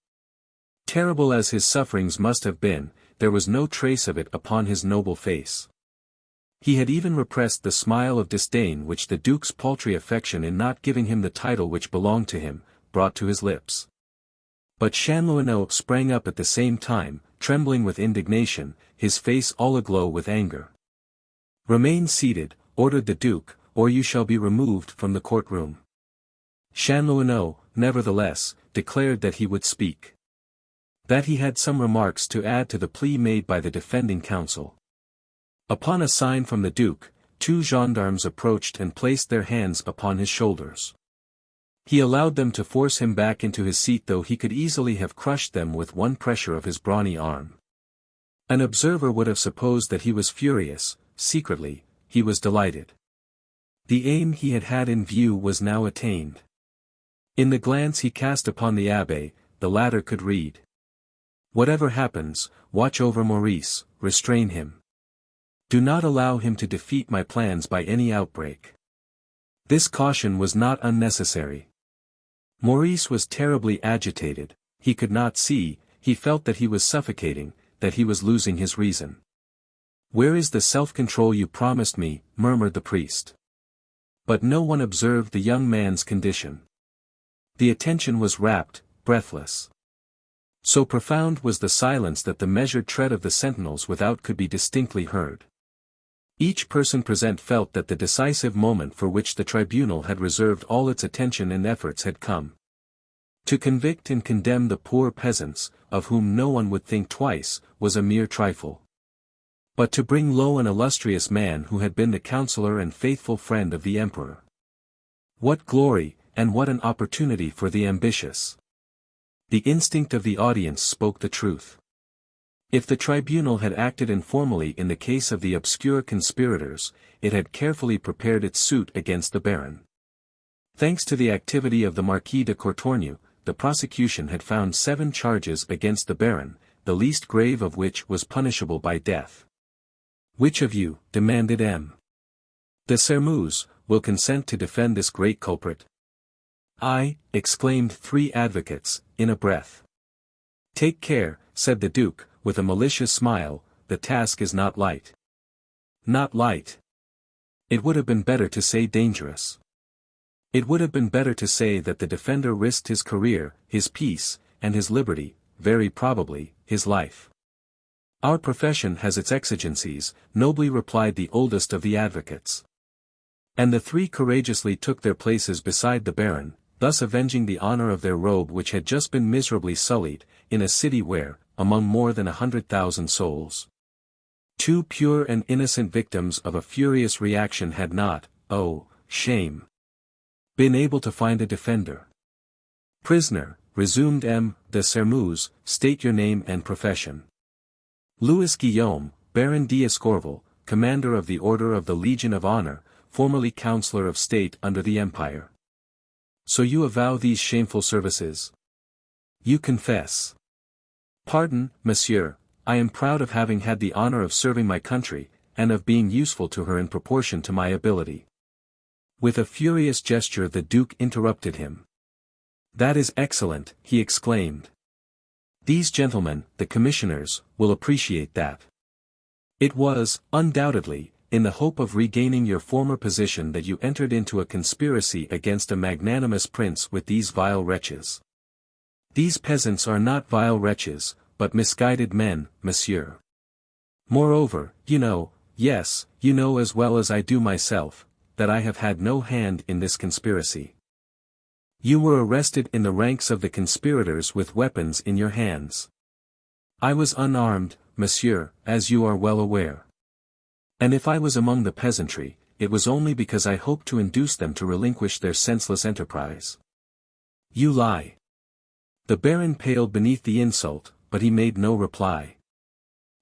Terrible as his sufferings must have been, there was no trace of it upon his noble face. He had even repressed the smile of disdain which the Duke's paltry affection in not giving him the title which belonged to him, brought to his lips. But Chanlouineau sprang up at the same time, trembling with indignation, his face all aglow with anger. "Remain seated," ordered the Duke, "or you shall be removed from the courtroom." Chanlouineau, nevertheless, declared that he would speak. That he had some remarks to add to the plea made by the defending counsel. Upon a sign from the Duke, 2 gendarmes approached and placed their hands upon his shoulders. He allowed them to force him back into his seat, though he could easily have crushed them with one pressure of his brawny arm. An observer would have supposed that he was furious. Secretly, he was delighted. The aim he had had in view was now attained. In the glance he cast upon the abbé, the latter could read. "Whatever happens, watch over Maurice, restrain him. Do not allow him to defeat my plans by any outbreak." This caution was not unnecessary. Maurice was terribly agitated, he could not see, he felt that he was suffocating, that he was losing his reason. "Where is the self-control you promised me?" murmured the priest. But no one observed the young man's condition. The attention was rapt, breathless. So profound was the silence that the measured tread of the sentinels without could be distinctly heard. Each person present felt that the decisive moment for which the tribunal had reserved all its attention and efforts had come. To convict and condemn the poor peasants, of whom no one would think twice, was a mere trifle. But to bring low an illustrious man who had been the counselor and faithful friend of the emperor. What glory, and what an opportunity for the ambitious! The instinct of the audience spoke the truth. If the tribunal had acted informally in the case of the obscure conspirators, it had carefully prepared its suit against the baron. Thanks to the activity of the Marquis de Courtornieu, the prosecution had found 7 charges against the baron, the least grave of which was punishable by death. "Which of you," demanded M. de Sermuz, "will consent to defend this great culprit?" "I," exclaimed 3 advocates, in a breath. "Take care," said the duke, with a malicious smile, "the task is not light." Not light. It would have been better to say dangerous. It would have been better to say that the defender risked his career, his peace, and his liberty, very probably, his life. "Our profession has its exigencies," nobly replied the oldest of the advocates. And the 3 courageously took their places beside the baron, thus avenging the honor of their robe which had just been miserably sullied, in a city where, among more than 100,000 souls, 2 pure and innocent victims of a furious reaction had not, oh, shame, been able to find a defender. "Prisoner," resumed M. de Sermuz, "state your name and profession." "Louis Guillaume, Baron d'Escorval, Commander of the Order of the Legion of Honor, formerly Councillor of State under the Empire." "So you avow these shameful services? You confess?" "Pardon, monsieur, I am proud of having had the honor of serving my country, and of being useful to her in proportion to my ability." With a furious gesture the duke interrupted him. "That is excellent," he exclaimed. "These gentlemen, the commissioners, will appreciate that. It was, undoubtedly, in the hope of regaining your former position that you entered into a conspiracy against a magnanimous prince with these vile wretches." "These peasants are not vile wretches, but misguided men, monsieur. Moreover, you know, yes, you know as well as I do myself, that I have had no hand in this conspiracy. You were arrested in the ranks of the conspirators with weapons in your hands. I was unarmed, monsieur, as you are well aware. And if I was among the peasantry, it was only because I hoped to induce them to relinquish their senseless enterprise." "You lie." The baron paled beneath the insult, but he made no reply.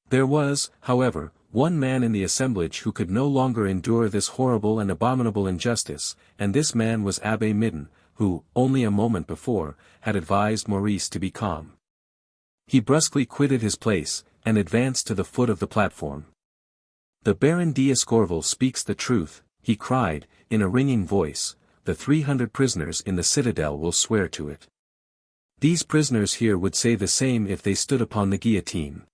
There was, however, one man in the assemblage who could no longer endure this horrible and abominable injustice, and this man was Abbé Midon, who, only a moment before, had advised Maurice to be calm. He brusquely quitted his place, and advanced to the foot of the platform. "The Baron d'Escorval speaks the truth," he cried, in a ringing voice, "the 300 prisoners in the citadel will swear to it. These prisoners here would say the same if they stood upon the guillotine.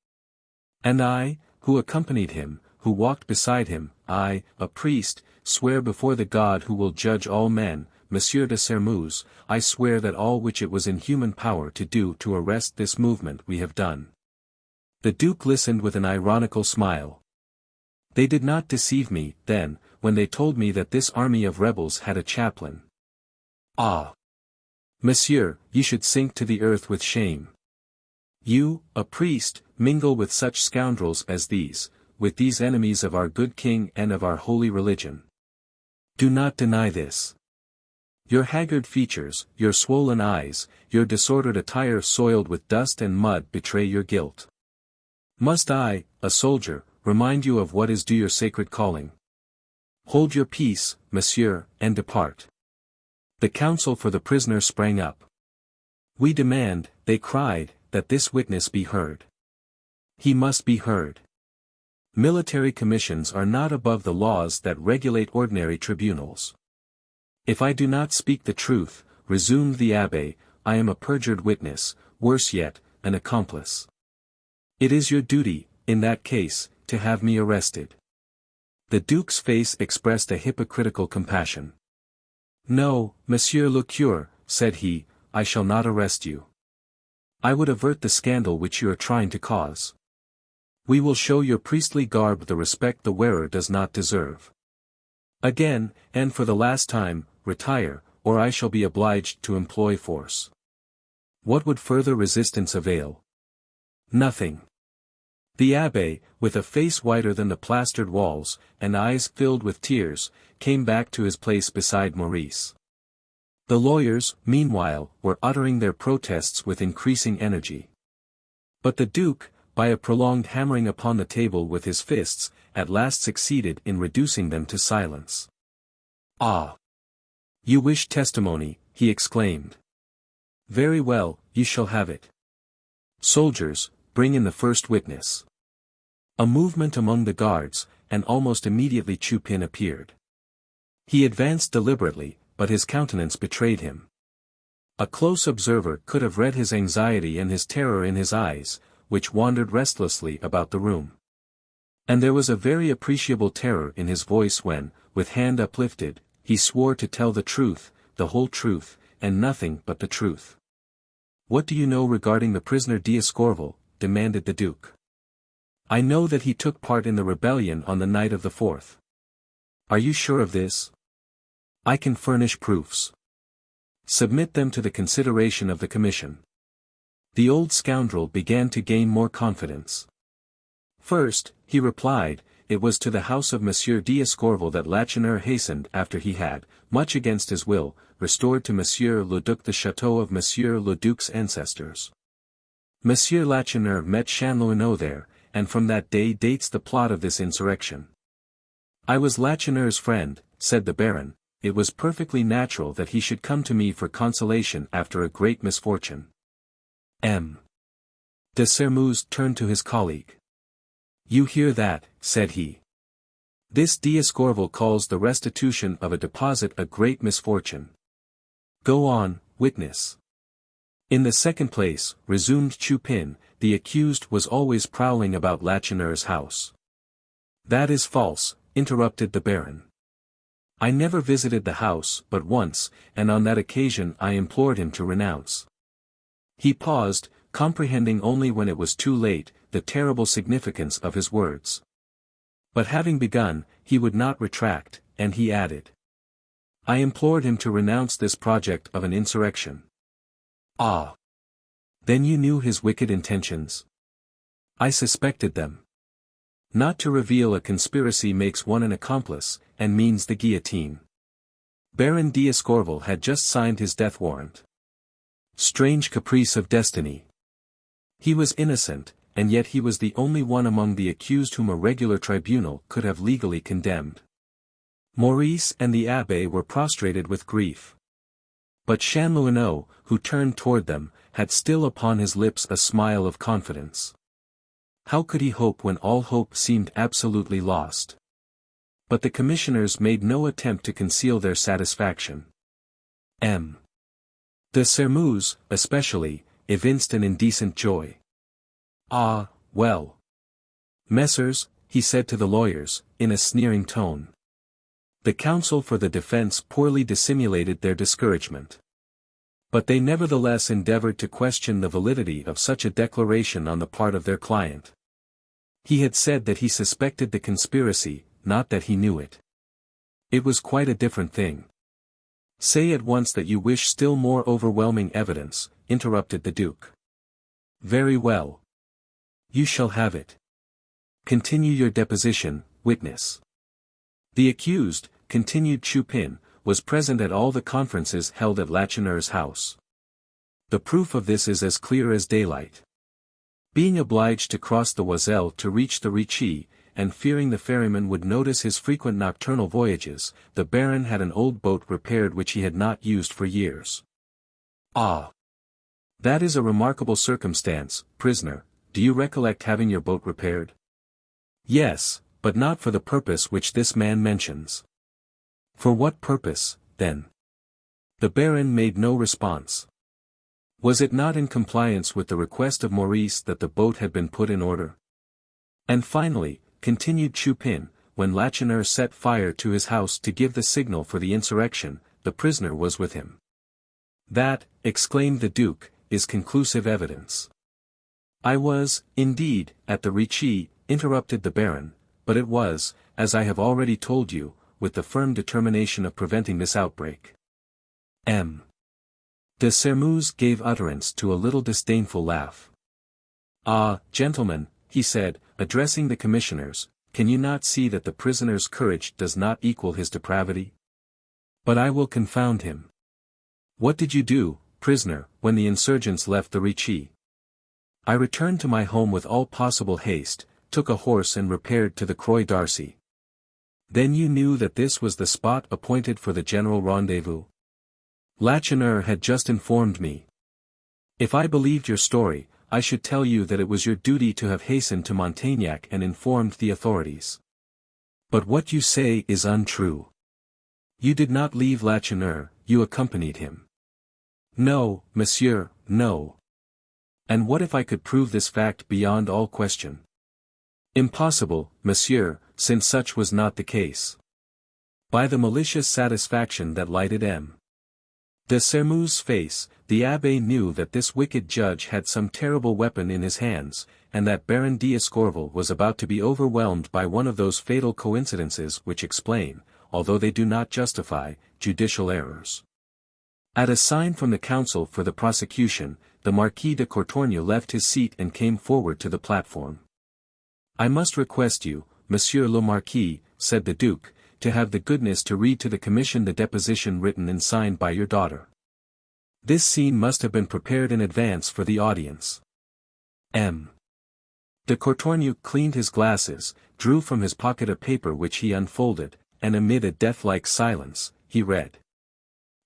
And I, who accompanied him, who walked beside him, I, a priest, swear before the God who will judge all men, Monsieur de Sermuz, I swear that all which it was in human power to do to arrest this movement we have done." The duke listened with an ironical smile. "They did not deceive me, then, when they told me that this army of rebels had a chaplain. Ah! Monsieur, you should sink to the earth with shame. You, a priest, mingle with such scoundrels as these, with these enemies of our good king and of our holy religion. Do not deny this. Your haggard features, your swollen eyes, your disordered attire soiled with dust and mud betray your guilt. Must I, a soldier, remind you of what is due your sacred calling? Hold your peace, monsieur, and depart." The counsel for the prisoner sprang up. "We demand," they cried, "that this witness be heard. He must be heard. Military commissions are not above the laws that regulate ordinary tribunals. If I do not speak the truth," resumed the abbé, "I am a perjured witness, worse yet, an accomplice. It is your duty, in that case, to have me arrested." The duke's face expressed a hypocritical compassion. "No, monsieur le curé," said he, "I shall not arrest you. I would avert the scandal which you are trying to cause. We will show your priestly garb the respect the wearer does not deserve. Again, and for the last time, retire, or I shall be obliged to employ force. What would further resistance avail? Nothing. The abbé, with a face whiter than the plastered walls, and eyes filled with tears, came back to his place beside Maurice. The lawyers, meanwhile, were uttering their protests with increasing energy. But the duke, by a prolonged hammering upon the table with his fists, at last succeeded in reducing them to silence. "Ah! You wish testimony," he exclaimed. "Very well, you shall have it. Soldiers, bring in the first witness." A movement among the guards, and almost immediately Chupin appeared. He advanced deliberately, but his countenance betrayed him. A close observer could have read his anxiety and his terror in his eyes, which wandered restlessly about the room. And there was a very appreciable terror in his voice when, with hand uplifted, he swore to tell the truth, the whole truth, and nothing but the truth. "What do you know regarding the prisoner D'Escorval?" demanded the duke. "I know that he took part in the rebellion on the night of the 4th. Are you sure of this? I can furnish proofs. Submit them to the consideration of the commission." The old scoundrel began to gain more confidence. "First," he replied, "it was to the house of Monsieur D'Escorval that Lacheneur hastened after he had, much against his will, restored to Monsieur le Duc the chateau of Monsieur le Duc's ancestors. Monsieur Lacheneur met Chanlouineau there, and from that day dates the plot of this insurrection. I was Lacheneur's friend," said the Baron. "It was perfectly natural that he should come to me for consolation after a great misfortune." M. de Sermuz turned to his colleague. "You hear that," said he. "This D'Escorval calls the restitution of a deposit a great misfortune. Go on, witness." "In the second place," resumed Chupin, "the accused was always prowling about Lacheneur's house." "That is false," interrupted the Baron. "I never visited the house but once, and on that occasion I implored him to renounce." He paused, comprehending only when it was too late, the terrible significance of his words. But having begun, he would not retract, and he added. "I implored him to renounce this project of an insurrection." "Ah! Then you knew his wicked intentions?" "I suspected them. Not to reveal a conspiracy makes one an accomplice, and means the guillotine." Baron D'Escorval had just signed his death warrant. Strange caprice of destiny. He was innocent, and yet he was the only one among the accused whom a regular tribunal could have legally condemned. Maurice and the abbé were prostrated with grief. But Chanlouineau, who turned toward them, had still upon his lips a smile of confidence. How could he hope when all hope seemed absolutely lost? But the commissioners made no attempt to conceal their satisfaction. M. de Sermuz, especially, evinced an indecent joy. "Ah, well. Messrs," he said to the lawyers, in a sneering tone. The counsel for the defense poorly dissimulated their discouragement. But they nevertheless endeavored to question the validity of such a declaration on the part of their client. He had said that he suspected the conspiracy, not that he knew it. It was quite a different thing. "Say at once that you wish still more overwhelming evidence," interrupted the Duke. "Very well. You shall have it. Continue your deposition, witness." "The accused," continued Chupin, "was present at all the conferences held at Lacheneur's house. The proof of this is as clear as daylight. Being obliged to cross the Oiselle to reach the Ricci, and fearing the ferryman would notice his frequent nocturnal voyages, the Baron had an old boat repaired which he had not used for years." "Ah! That is a remarkable circumstance, prisoner. Do you recollect having your boat repaired?" "Yes, but not for the purpose which this man mentions." "For what purpose, then?" The Baron made no response. Was it not in compliance with the request of Maurice that the boat had been put in order? "And finally," continued Chupin, "when Lacheneur set fire to his house to give the signal for the insurrection, the prisoner was with him." "That," exclaimed the Duke, "is conclusive evidence." I was, indeed, at the Ricci, interrupted the Baron, but it was, as I have already told you, with the firm determination of preventing this outbreak. M. de Sairmeuse gave utterance to a little disdainful laugh. Ah, gentlemen, he said, addressing the commissioners, can you not see that the prisoner's courage does not equal his depravity? But I will confound him. What did you do, prisoner, when the insurgents left the Ricci? I returned to my home with all possible haste, took a horse and repaired to the Croix d'Arcy. Then you knew that this was the spot appointed for the general rendezvous? Lacheneur had just informed me. If I believed your story, I should tell you that it was your duty to have hastened to Montaignac and informed the authorities. But what you say is untrue. You did not leave Lacheneur, you accompanied him. No, monsieur, no. And what if I could prove this fact beyond all question? Impossible, monsieur, since such was not the case. By the malicious satisfaction that lighted M. de Sairmeuse's face, the abbé knew that this wicked judge had some terrible weapon in his hands, and that Baron d'Escorval was about to be overwhelmed by one of those fatal coincidences which explain, although they do not justify, judicial errors. At a sign from the counsel for the prosecution, the Marquis de Courtornieu left his seat and came forward to the platform. I must request you, Monsieur le Marquis, said the Duke, to have the goodness to read to the commission the deposition written and signed by your daughter. This scene must have been prepared in advance for the audience. M. de Courtornieu cleaned his glasses, drew from his pocket a paper which he unfolded, and amid a death-like silence, he read.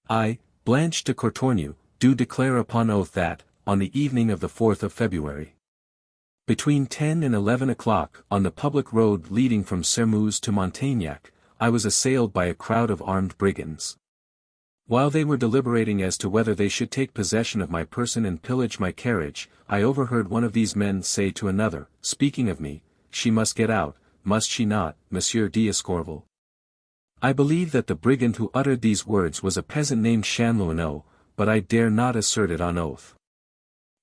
I, Blanche de Courtornieu, do declare upon oath that, on the evening of the 4th of February, between 10 and 11 o'clock, on the public road leading from Sairmeuse to Montaignac, I was assailed by a crowd of armed brigands. While they were deliberating as to whether they should take possession of my person and pillage my carriage, I overheard one of these men say to another, speaking of me, "She must get out, must she not, Monsieur d'Escorval?" I believe that the brigand who uttered these words was a peasant named Chanlouineau, but I dare not assert it on oath.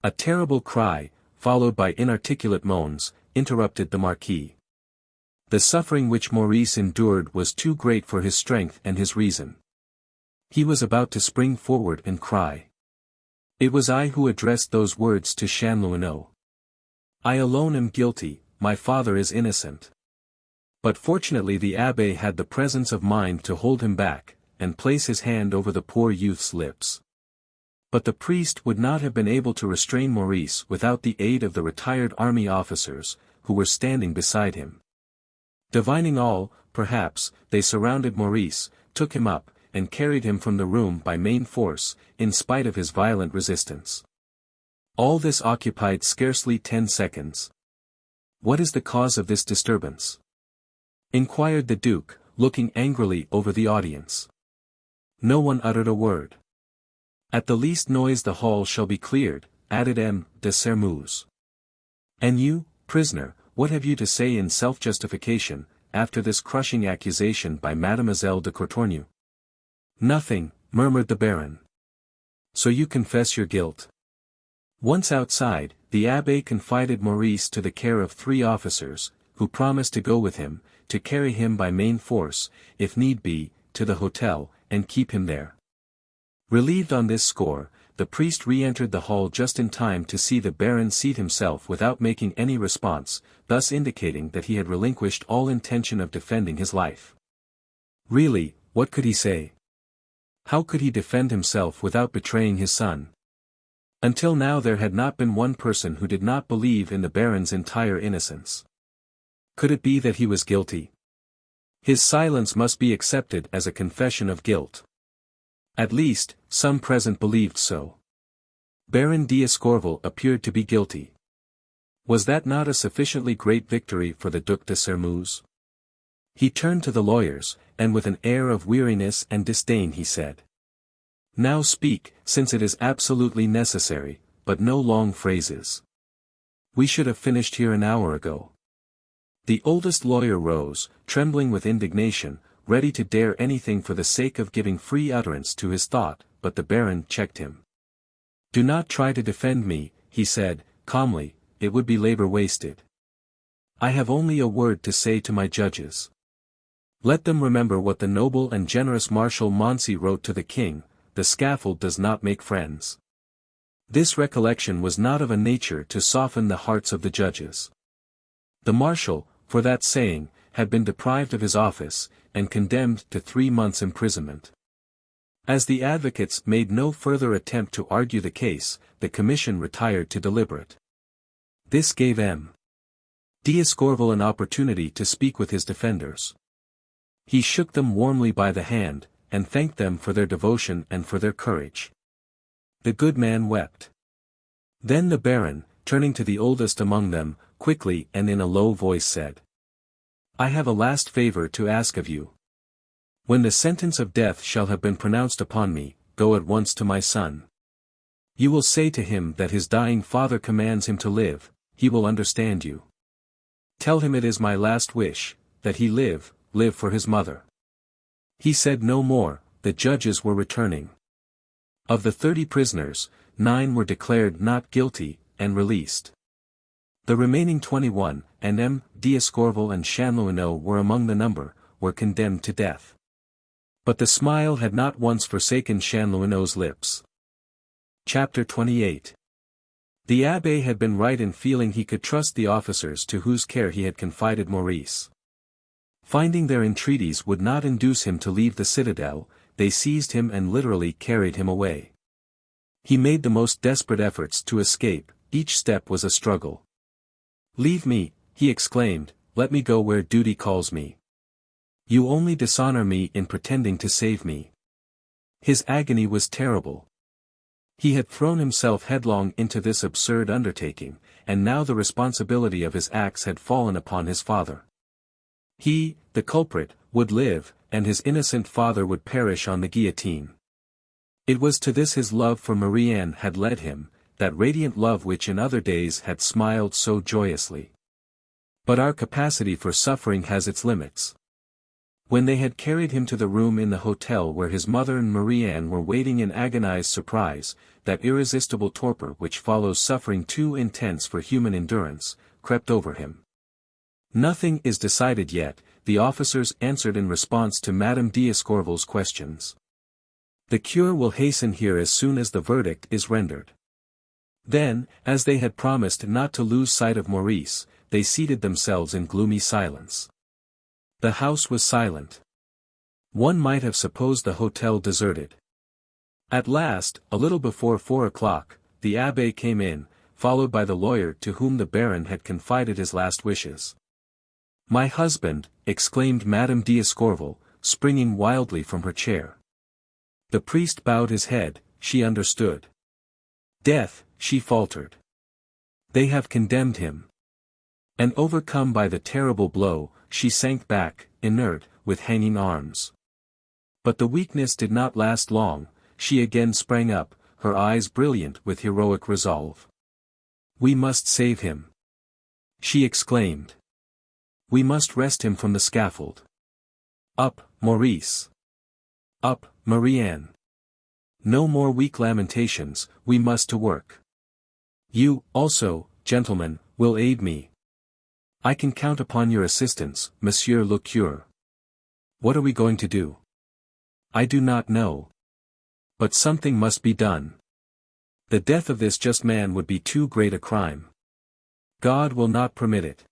A terrible cry, followed by inarticulate moans, interrupted the Marquis. The suffering which Maurice endured was too great for his strength and his reason. He was about to spring forward and cry. It was I who addressed those words to Chanlouineau. I alone am guilty, my father is innocent. But fortunately the abbé had the presence of mind to hold him back, and place his hand over the poor youth's lips. But the priest would not have been able to restrain Maurice without the aid of the retired army officers, who were standing beside him. Divining all, perhaps, they surrounded Maurice, took him up, and carried him from the room by main force, in spite of his violent resistance. All this occupied scarcely 10 seconds. What is the cause of this disturbance? Inquired the Duke, looking angrily over the audience. No one uttered a word. At the least noise the hall shall be cleared, added M. de Sairmeuse. And you, prisoner, what have you to say in self-justification, after this crushing accusation by Mademoiselle de Courtornieu? Nothing, murmured the Baron. So you confess your guilt. Once outside, the abbé confided Maurice to the care of 3 officers, who promised to go with him, to carry him by main force, if need be, to the hotel, and keep him there. Relieved on this score, the priest re-entered the hall just in time to see the Baron seat himself without making any response, thus indicating that he had relinquished all intention of defending his life. Really, what could he say? How could he defend himself without betraying his son? Until now there had not been one person who did not believe in the Baron's entire innocence. Could it be that he was guilty? His silence must be accepted as a confession of guilt. At least, some present believed so. Baron d'Escorval appeared to be guilty. Was that not a sufficiently great victory for the Duc de Sairmeuse? He turned to the lawyers, and with an air of weariness and disdain he said, "Now speak, since it is absolutely necessary, but no long phrases. We should have finished here an hour ago." The oldest lawyer rose, trembling with indignation, ready to dare anything for the sake of giving free utterance to his thought, but the Baron checked him. "Do not try to defend me," he said, calmly, it would be labor wasted. I have only a word to say to my judges. Let them remember what the noble and generous Marshal Moncey wrote to the king, the scaffold does not make friends. This recollection was not of a nature to soften the hearts of the judges. The marshal, for that saying, had been deprived of his office, and condemned to 3 months' imprisonment. As the advocates made no further attempt to argue the case, the commission retired to deliberate. This gave M. D'Escorval an opportunity to speak with his defenders. He shook them warmly by the hand, and thanked them for their devotion and for their courage. The good man wept. Then the baron, turning to the oldest among them, quickly and in a low voice said, I have a last favor to ask of you. When the sentence of death shall have been pronounced upon me, go at once to my son. You will say to him that his dying father commands him to live, he will understand you. Tell him it is my last wish, that he live for his mother. He said no more, the judges were returning. Of the 30 prisoners, 9 were declared not guilty, and released. The remaining 21, and M. D'Escorval and Chanlouineau were among the number, were condemned to death. But the smile had not once forsaken Chanlouineau's lips. Chapter 28. The abbé had been right in feeling he could trust the officers to whose care he had confided Maurice. Finding their entreaties would not induce him to leave the citadel, they seized him and literally carried him away. He made the most desperate efforts to escape, each step was a struggle. Leave me, he exclaimed, let me go where duty calls me. You only dishonor me in pretending to save me. His agony was terrible. He had thrown himself headlong into this absurd undertaking, and now the responsibility of his acts had fallen upon his father. He, the culprit, would live, and his innocent father would perish on the guillotine. It was to this his love for Marie-Anne had led him, that radiant love which in other days had smiled so joyously. But our capacity for suffering has its limits. When they had carried him to the room in the hotel where his mother and Marie-Anne were waiting in agonized surprise, that irresistible torpor which follows suffering too intense for human endurance, crept over him. Nothing is decided yet, the officers answered in response to Madame D'Escorval's questions. The cure will hasten here as soon as the verdict is rendered. Then, as they had promised not to lose sight of Maurice, they seated themselves in gloomy silence. The house was silent. One might have supposed the hotel deserted. At last, a little before 4 o'clock, the abbé came in, followed by the lawyer to whom the baron had confided his last wishes. My husband, exclaimed Madame D'Escorval, springing wildly from her chair. The priest bowed his head, she understood. Death, she faltered. They have condemned him. And overcome by the terrible blow, she sank back, inert, with hanging arms. But the weakness did not last long, she again sprang up, her eyes brilliant with heroic resolve. We must save him, she exclaimed. We must wrest him from the scaffold. Up, Maurice. Up, Marie-Anne. No more weak lamentations, we must to work. You, also, gentlemen, will aid me. I can count upon your assistance, Monsieur le Curé. What are we going to do? I do not know. But something must be done. The death of this just man would be too great a crime. God will not permit it.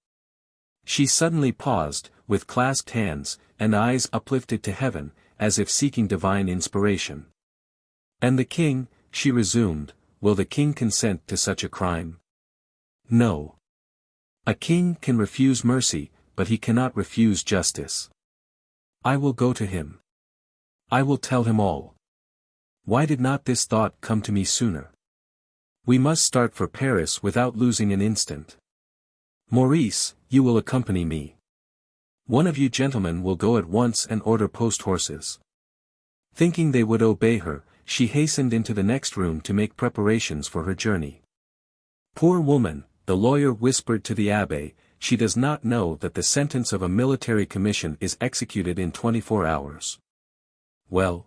She suddenly paused, with clasped hands, and eyes uplifted to heaven, as if seeking divine inspiration. And the king, she resumed, will the king consent to such a crime? No. A king can refuse mercy, but he cannot refuse justice. I will go to him. I will tell him all. Why did not this thought come to me sooner? We must start for Paris without losing an instant. Maurice, you will accompany me. One of you gentlemen will go at once and order post-horses. Thinking they would obey her, she hastened into the next room to make preparations for her journey. Poor woman, the lawyer whispered to the abbé, she does not know that the sentence of a military commission is executed in 24 hours. Well,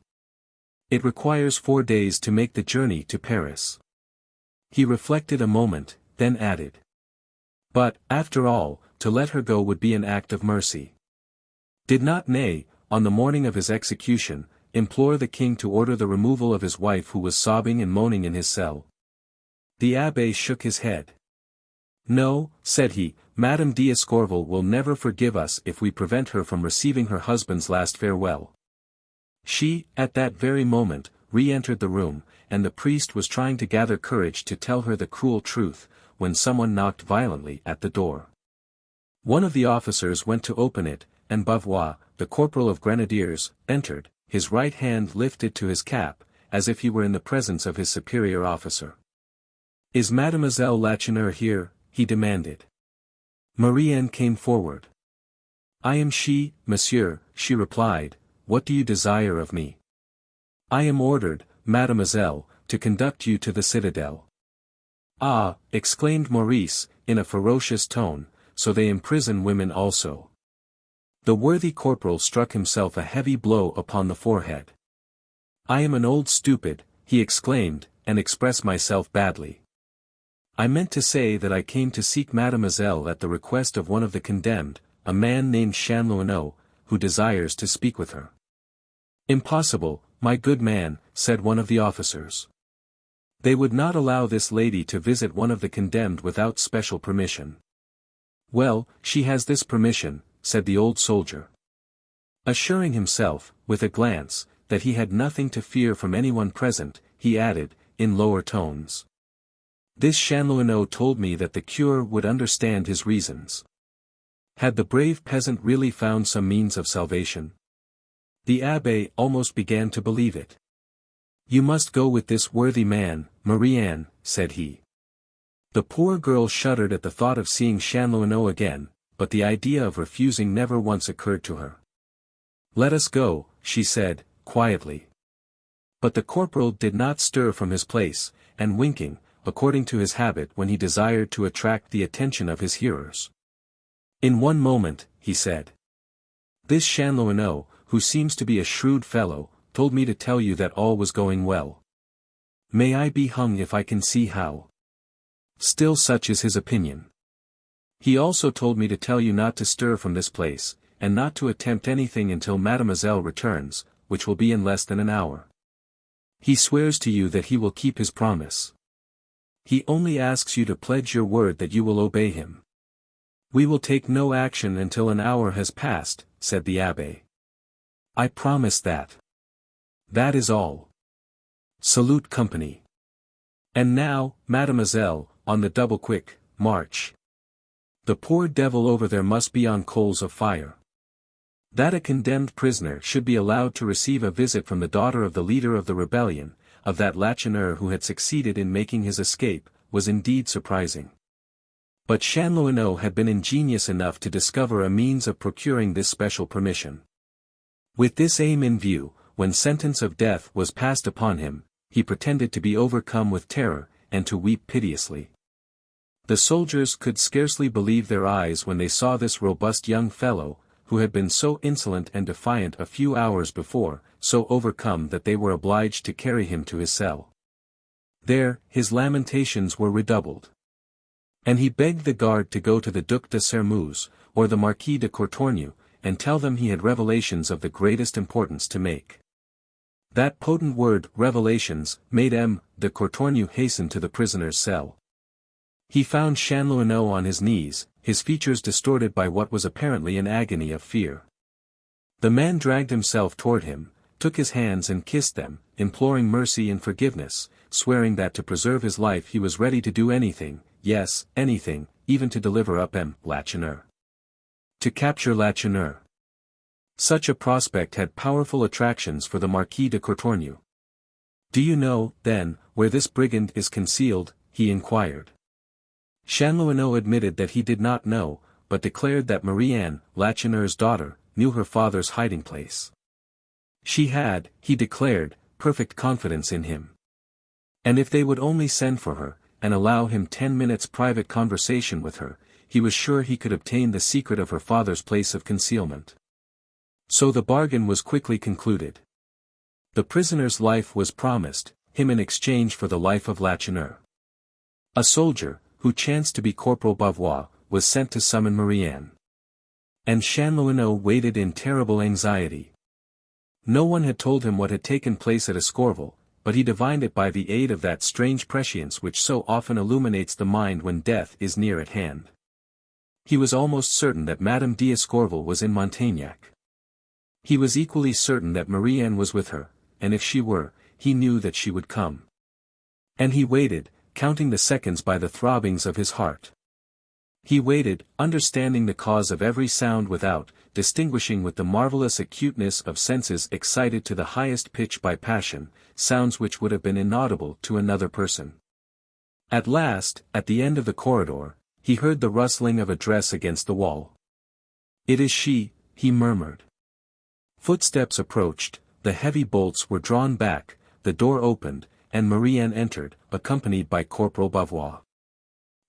it requires 4 days to make the journey to Paris. He reflected a moment, then added. But, after all, to let her go would be an act of mercy. Did not Ney, on the morning of his execution, implore the king to order the removal of his wife who was sobbing and moaning in his cell? The abbé shook his head. No, said he, Madame d'Escorval will never forgive us if we prevent her from receiving her husband's last farewell. She, at that very moment, re-entered the room, and the priest was trying to gather courage to tell her the cruel truth, when someone knocked violently at the door. One of the officers went to open it, and Bavois, the corporal of grenadiers, entered, his right hand lifted to his cap, as if he were in the presence of his superior officer. Is Mademoiselle Lacheneur here? He demanded. Marie-Anne came forward. I am she, monsieur, she replied. What do you desire of me? I am ordered, mademoiselle, to conduct you to the citadel. Ah, exclaimed Maurice, in a ferocious tone, so they imprison women also. The worthy corporal struck himself a heavy blow upon the forehead. I am an old stupid, he exclaimed, and express myself badly. I meant to say that I came to seek mademoiselle at the request of one of the condemned, a man named Chanlouineau, who desires to speak with her. Impossible, my good man, said one of the officers. They would not allow this lady to visit one of the condemned without special permission. Well, she has this permission, said the old soldier. Assuring himself, with a glance, that he had nothing to fear from anyone present, he added, in lower tones. This Chanlouineau told me that the cure would understand his reasons. Had the brave peasant really found some means of salvation? The abbé almost began to believe it. You must go with this worthy man, Marie-Anne, said he. The poor girl shuddered at the thought of seeing Chanlouineau again, but the idea of refusing never once occurred to her. Let us go, she said, quietly. But the corporal did not stir from his place, and winking, according to his habit when he desired to attract the attention of his hearers. In one moment, he said. This Chanlouineau, who seems to be a shrewd fellow, told me to tell you that all was going well. May I be hung if I can see how. Still such is his opinion. He also told me to tell you not to stir from this place, and not to attempt anything until mademoiselle returns, which will be in less than an hour. He swears to you that he will keep his promise. He only asks you to pledge your word that you will obey him. We will take no action until an hour has passed, said the abbé. I promise that. That is all. Salute company. And now, mademoiselle, on the double quick, march. The poor devil over there must be on coals of fire. That a condemned prisoner should be allowed to receive a visit from the daughter of the leader of the rebellion, of that Lacheneur who had succeeded in making his escape, was indeed surprising. But Chanlouineau had been ingenious enough to discover a means of procuring this special permission. With this aim in view, when sentence of death was passed upon him, he pretended to be overcome with terror, and to weep piteously. The soldiers could scarcely believe their eyes when they saw this robust young fellow, who had been so insolent and defiant a few hours before, so overcome that they were obliged to carry him to his cell. There, his lamentations were redoubled. And he begged the guard to go to the Duc de Sermeuse, or the Marquis de Courtornieu, and tell them he had revelations of the greatest importance to make. That potent word, revelations, made M. de Courtornieu hasten to the prisoner's cell. He found Chanlouineau on his knees, his features distorted by what was apparently an agony of fear. The man dragged himself toward him, took his hands and kissed them, imploring mercy and forgiveness, swearing that to preserve his life he was ready to do anything, yes, anything, even to deliver up M. Lacheneur. To capture Lacheneur. Such a prospect had powerful attractions for the Marquis de Courtornieu. Do you know, then, where this brigand is concealed? He inquired. Chanlouineau admitted that he did not know, but declared that Marie-Anne, Lacheneur's daughter, knew her father's hiding place. She had, he declared, perfect confidence in him. And if they would only send for her, and allow him 10 minutes' private conversation with her, he was sure he could obtain the secret of her father's place of concealment. So the bargain was quickly concluded. The prisoner's life was promised, him in exchange for the life of Lacheneur. A soldier, who chanced to be Corporal Bavois, was sent to summon Marianne. And Chanlouineau waited in terrible anxiety. No one had told him what had taken place at Escorval, but he divined it by the aid of that strange prescience which so often illuminates the mind when death is near at hand. He was almost certain that Madame d'Escorval was in Montagnac. He was equally certain that Marianne was with her, and if she were, he knew that she would come. And he waited, counting the seconds by the throbbings of his heart. He waited, understanding the cause of every sound without, distinguishing with the marvelous acuteness of senses excited to the highest pitch by passion, sounds which would have been inaudible to another person. At last, at the end of the corridor, he heard the rustling of a dress against the wall. "It is she," he murmured. Footsteps approached, the heavy bolts were drawn back, the door opened, and Marianne entered, accompanied by Corporal Bavois.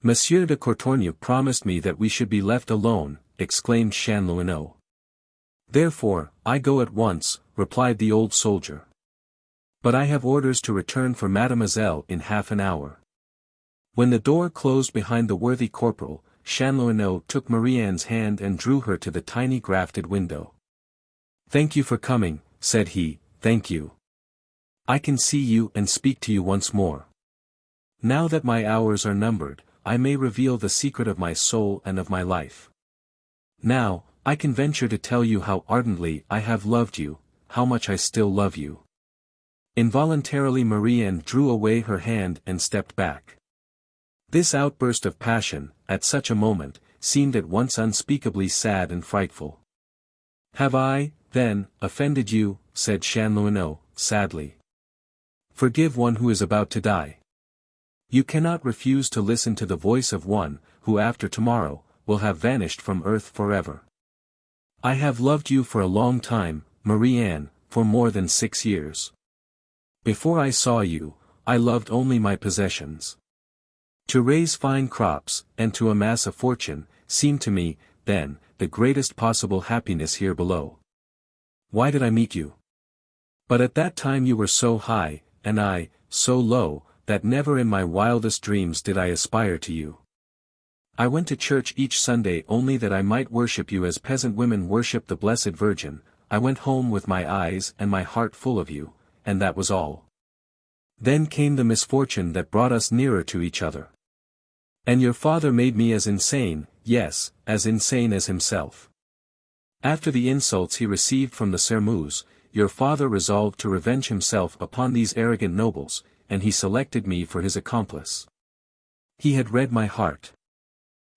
"Monsieur de Courtornieu promised me that we should be left alone," exclaimed Chanlouineau. "Therefore, I go at once," replied the old soldier. "But I have orders to return for mademoiselle in half an hour." When the door closed behind the worthy corporal, Chanlouineau took Marianne's hand and drew her to the tiny grafted window. "Thank you for coming," said he, "thank you. I can see you and speak to you once more. Now that my hours are numbered, I may reveal the secret of my soul and of my life. Now, I can venture to tell you how ardently I have loved you, how much I still love you." Involuntarily Marianne drew away her hand and stepped back. This outburst of passion, at such a moment, seemed at once unspeakably sad and frightful. "Have I, then, offended you?" said Chanlouineau, sadly. "Forgive one who is about to die. You cannot refuse to listen to the voice of one, who after tomorrow, will have vanished from earth forever. I have loved you for a long time, Marianne, for more than 6 years. Before I saw you, I loved only my possessions. To raise fine crops, and to amass a fortune, seemed to me, then, the greatest possible happiness here below. Why did I meet you? But at that time you were so high, and I, so low, that never in my wildest dreams did I aspire to you. I went to church each Sunday only that I might worship you as peasant women worship the Blessed Virgin. I went home with my eyes and my heart full of you, and that was all. Then came the misfortune that brought us nearer to each other. And your father made me as insane, yes, as insane as himself. After the insults he received from the Sermous, your father resolved to revenge himself upon these arrogant nobles, and he selected me for his accomplice. He had read my heart.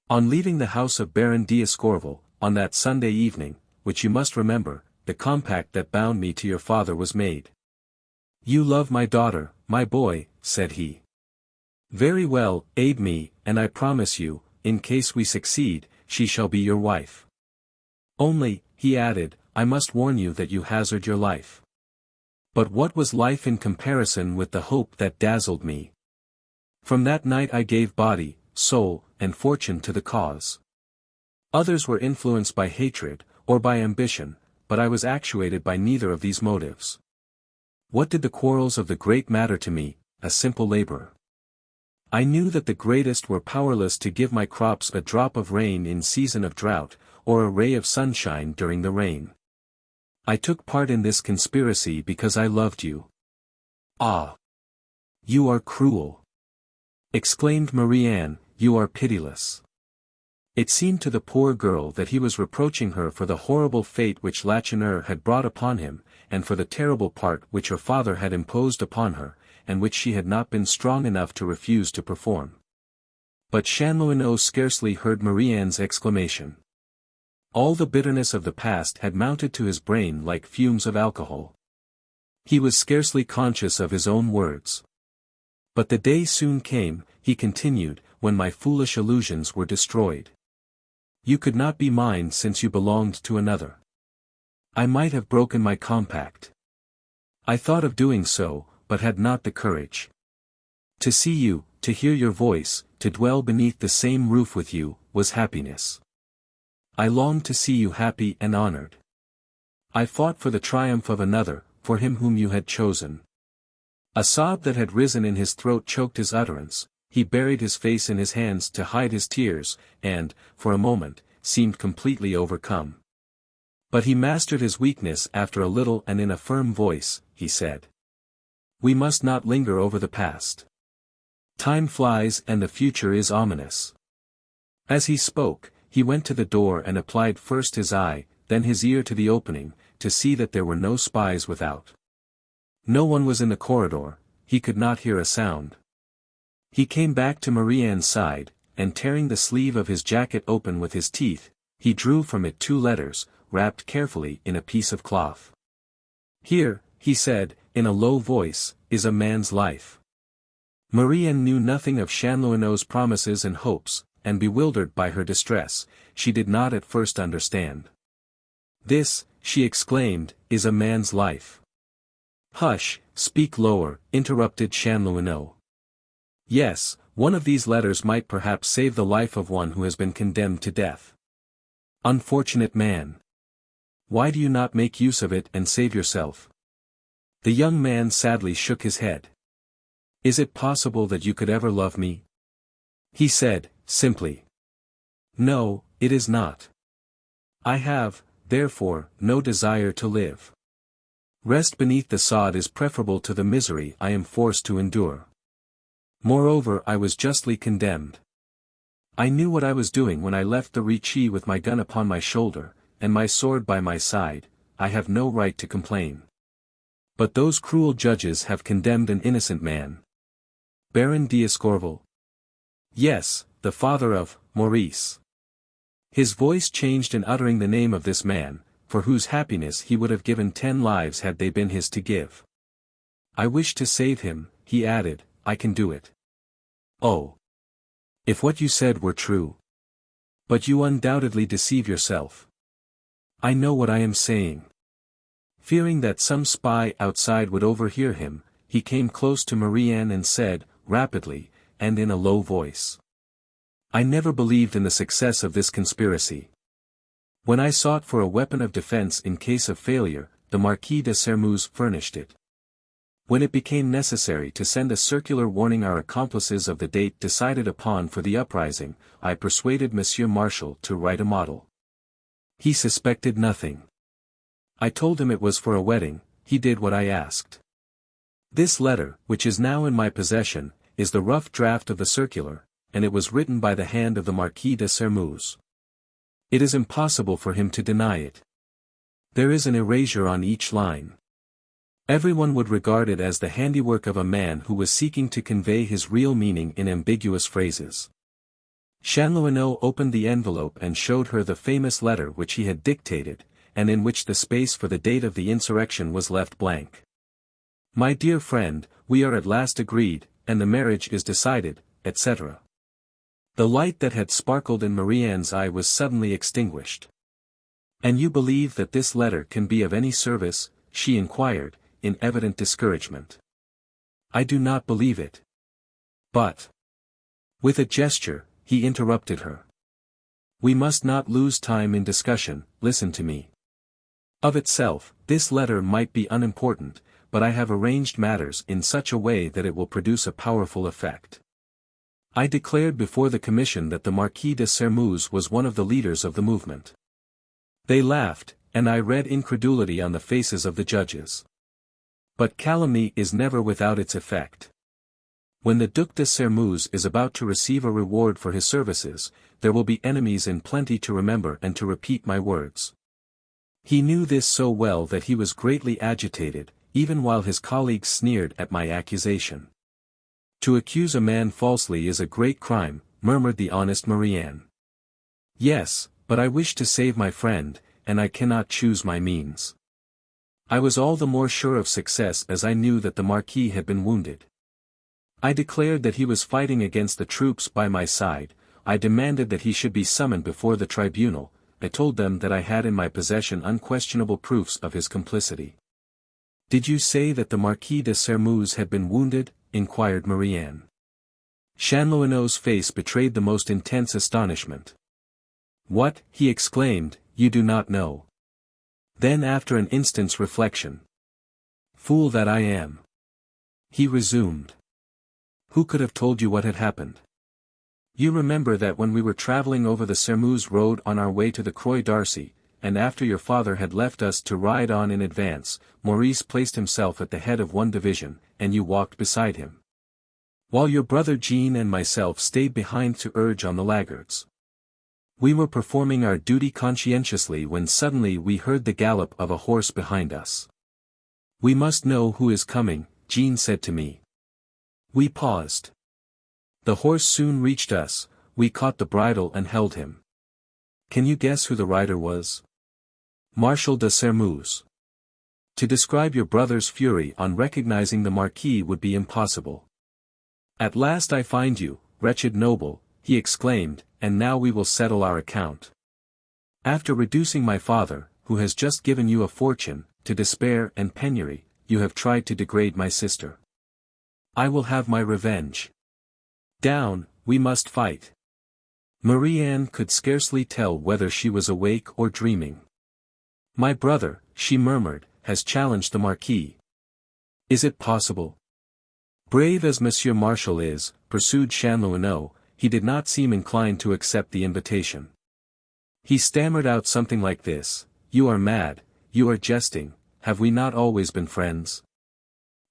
On leaving the house of Baron d'Escorval, on that Sunday evening, which you must remember, the compact that bound me to your father was made. "You love my daughter, my boy," said he. "Very well, aid me, and I promise you, in case we succeed, she shall be your wife. Only," he added, "I must warn you that you hazard your life." But what was life in comparison with the hope that dazzled me? From that night I gave body, soul, and fortune to the cause. Others were influenced by hatred, or by ambition, but I was actuated by neither of these motives. What did the quarrels of the great matter to me, a simple laborer? I knew that the greatest were powerless to give my crops a drop of rain in season of drought, or a ray of sunshine during the rain. I took part in this conspiracy because I loved you. "Ah! You are cruel!" exclaimed Marianne, "you are pitiless." It seemed to the poor girl that he was reproaching her for the horrible fate which Lacheneur had brought upon him, and for the terrible part which her father had imposed upon her, and which she had not been strong enough to refuse to perform. But Chanlouineau scarcely heard Marianne's exclamation. All the bitterness of the past had mounted to his brain like fumes of alcohol. He was scarcely conscious of his own words. "But the day soon came," he continued, "when my foolish illusions were destroyed. You could not be mine since you belonged to another. I might have broken my compact. I thought of doing so, but had not the courage. To see you, to hear your voice, to dwell beneath the same roof with you, was happiness. I longed to see you happy and honored. I fought for the triumph of another, for him whom you had chosen." A sob that had risen in his throat choked his utterance, he buried his face in his hands to hide his tears, and, for a moment, seemed completely overcome. But he mastered his weakness after a little, and in a firm voice, he said, "We must not linger over the past. Time flies and the future is ominous." As he spoke, he went to the door and applied first his eye, then his ear to the opening, to see that there were no spies without. No one was in the corridor, he could not hear a sound. He came back to Marie-Anne's side, and tearing the sleeve of his jacket open with his teeth, he drew from it 2 letters, wrapped carefully in a piece of cloth. "Here," he said, in a low voice, "is a man's life." Marie-Anne knew nothing of Chanlouineau's promises and hopes, and bewildered by her distress, she did not at first understand. "This," she exclaimed, "is a man's life." "Hush, speak lower," interrupted Chanlouineau. "Yes, one of these letters might perhaps save the life of one who has been condemned to death. Unfortunate man! Why do you not make use of it and save yourself?" The young man sadly shook his head. "Is it possible that you could ever love me?" he said, simply. "No, it is not. I have, therefore, no desire to live. Rest beneath the sod is preferable to the misery I am forced to endure. Moreover, I was justly condemned. I knew what I was doing when I left the Ricci with my gun upon my shoulder, and my sword by my side. I have no right to complain. But those cruel judges have condemned an innocent man. Baron d'Escorval. Yes, the father of Maurice." His voice changed in uttering the name of this man, for whose happiness he would have given 10 lives had they been his to give. "I wish to save him," he added. "I can do it. Oh! If what you said were true. But you undoubtedly deceive yourself. I know what I am saying." Fearing that some spy outside would overhear him, he came close to Marie-Anne and said, rapidly, and in a low voice, "I never believed in the success of this conspiracy. When I sought for a weapon of defense in case of failure, the Marquis de Sermeuse furnished it. When it became necessary to send a circular warning our accomplices of the date decided upon for the uprising, I persuaded Monsieur Marshal to write a model. He suspected nothing. I told him it was for a wedding, he did what I asked. This letter, which is now in my possession, is the rough draft of the circular, and it was written by the hand of the Marquis de Sermeuse. It is impossible for him to deny it. There is an erasure on each line. Everyone would regard it as the handiwork of a man who was seeking to convey his real meaning in ambiguous phrases." Chanlouineau opened the envelope and showed her the famous letter which he had dictated, and in which the space for the date of the insurrection was left blank. "My dear friend, we are at last agreed, and the marriage is decided," etc. The light that had sparkled in Marie-Anne's eye was suddenly extinguished. "And you believe that this letter can be of any service?" she inquired, in evident discouragement. "I do not believe it. But—" With a gesture, he interrupted her. "We must not lose time in discussion, listen to me. Of itself, this letter might be unimportant, but I have arranged matters in such a way that it will produce a powerful effect. I declared before the commission that the Marquis de Sermeuse was one of the leaders of the movement. They laughed, and I read incredulity on the faces of the judges. But calumny is never without its effect. When the Duc de Sermeuse is about to receive a reward for his services, there will be enemies in plenty to remember and to repeat my words." He knew this so well that he was greatly agitated, even while his colleagues sneered at my accusation. "To accuse a man falsely is a great crime," murmured the honest Marie-Anne. "Yes, but I wish to save my friend, and I cannot choose my means. I was all the more sure of success as I knew that the Marquis had been wounded. I declared that he was fighting against the troops by my side, I demanded that he should be summoned before the tribunal, I told them that I had in my possession unquestionable proofs of his complicity." "Did you say that the Marquis de Sermeuse had been wounded?" inquired Marie-Anne. Chanlouineau's face betrayed the most intense astonishment. "What?" he exclaimed, "you do not know?" Then after an instant's reflection, "Fool that I am!" he resumed. Who could have told you what had happened? You remember that when we were traveling over the Sermeuse road on our way to the Croix d'Arcy, and after your father had left us to ride on in advance, Maurice placed himself at the head of one division, and you walked beside him, while your brother Jean and myself stayed behind to urge on the laggards. We were performing our duty conscientiously when suddenly we heard the gallop of a horse behind us. We must know who is coming, Jean said to me. We paused. The horse soon reached us, we caught the bridle and held him. Can you guess who the rider was? Marshal de Sermeuse. To describe your brother's fury on recognizing the Marquis would be impossible. At last I find you, wretched noble, he exclaimed, and now we will settle our account. After reducing my father, who has just given you a fortune, to despair and penury, you have tried to degrade my sister. I will have my revenge. Down, we must fight. Marie-Anne could scarcely tell whether she was awake or dreaming. My brother, she murmured, has challenged the Marquis. Is it possible? Brave as Monsieur Marshal is, pursued Chanlouineau, he did not seem inclined to accept the invitation. He stammered out something like this: "You are mad, you are jesting, have we not always been friends?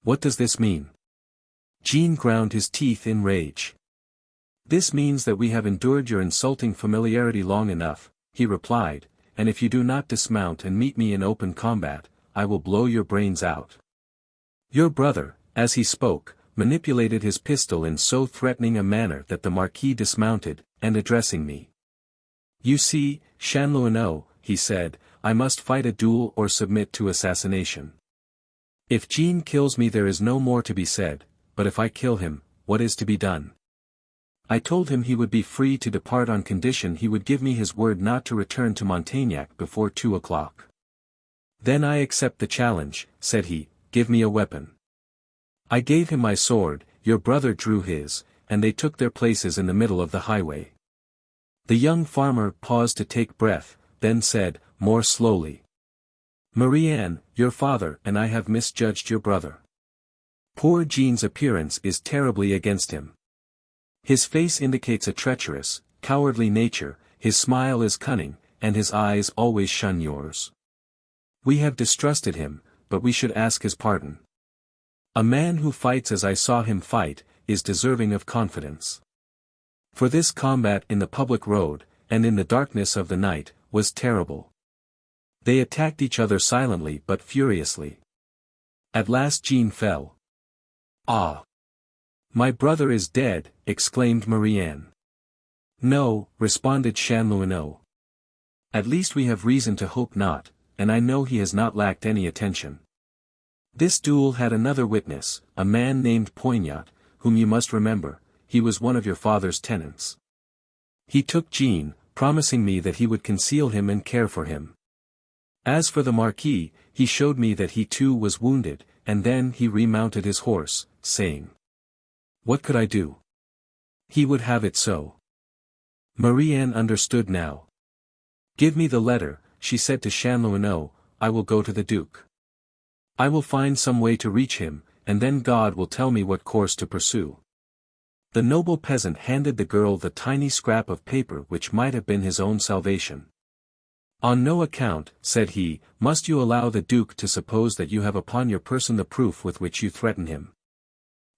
What does this mean?" Jean ground his teeth in rage. "This means that we have endured your insulting familiarity long enough," he replied, "and if you do not dismount and meet me in open combat, I will blow your brains out." Your brother, as he spoke, manipulated his pistol in so threatening a manner that the Marquis dismounted, and addressing me. "You see, Chanlouineau," he said, "I must fight a duel or submit to assassination. If Jean kills me there is no more to be said, but if I kill him, what is to be done?" I told him he would be free to depart on condition he would give me his word not to return to Montaignac before 2 o'clock. "Then I accept the challenge," said he, "give me a weapon." I gave him my sword, your brother drew his, and they took their places in the middle of the highway. The young farmer paused to take breath, then said, more slowly, "Marie-Anne, your father and I have misjudged your brother. Poor Jean's appearance is terribly against him. His face indicates a treacherous, cowardly nature, his smile is cunning, and his eyes always shun yours. We have distrusted him, but we should ask his pardon. A man who fights as I saw him fight, is deserving of confidence. For this combat in the public road, and in the darkness of the night, was terrible. They attacked each other silently but furiously. At last Jean fell. Ah! My brother is dead, exclaimed Marie-Anne. No, responded Chanlouineau. At least we have reason to hope not, and I know he has not lacked any attention. This duel had another witness, a man named Poignot, whom you must remember, he was one of your father's tenants. He took Jean, promising me that he would conceal him and care for him. As for the Marquis, he showed me that he too was wounded, and then he remounted his horse, saying, "What could I do? He would have it so." Marie-Anne understood now. "Give me the letter," she said to Chanlouineau, "I will go to the Duke. I will find some way to reach him, and then God will tell me what course to pursue." The noble peasant handed the girl the tiny scrap of paper which might have been his own salvation. "On no account," said he, "must you allow the Duke to suppose that you have upon your person the proof with which you threaten him.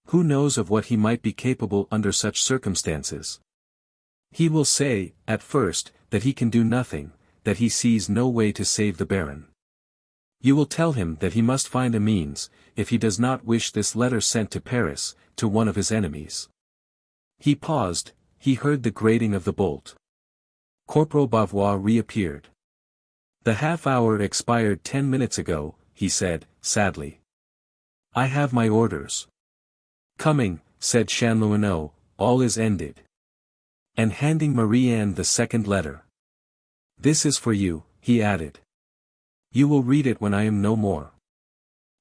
Who knows of what he might be capable under such circumstances? He will say, at first, that he can do nothing, that he sees no way to save the Baron. You will tell him that he must find a means, if he does not wish this letter sent to Paris, to one of his enemies." He paused, he heard the grating of the bolt. Corporal Bavois reappeared. "The half-hour expired 10 minutes ago," he said, sadly. "I have my orders." "Coming," said Chanlouineau, "all is ended." And handing Marie-Anne the second letter. "This is for you," he added. "You will read it when I am no more.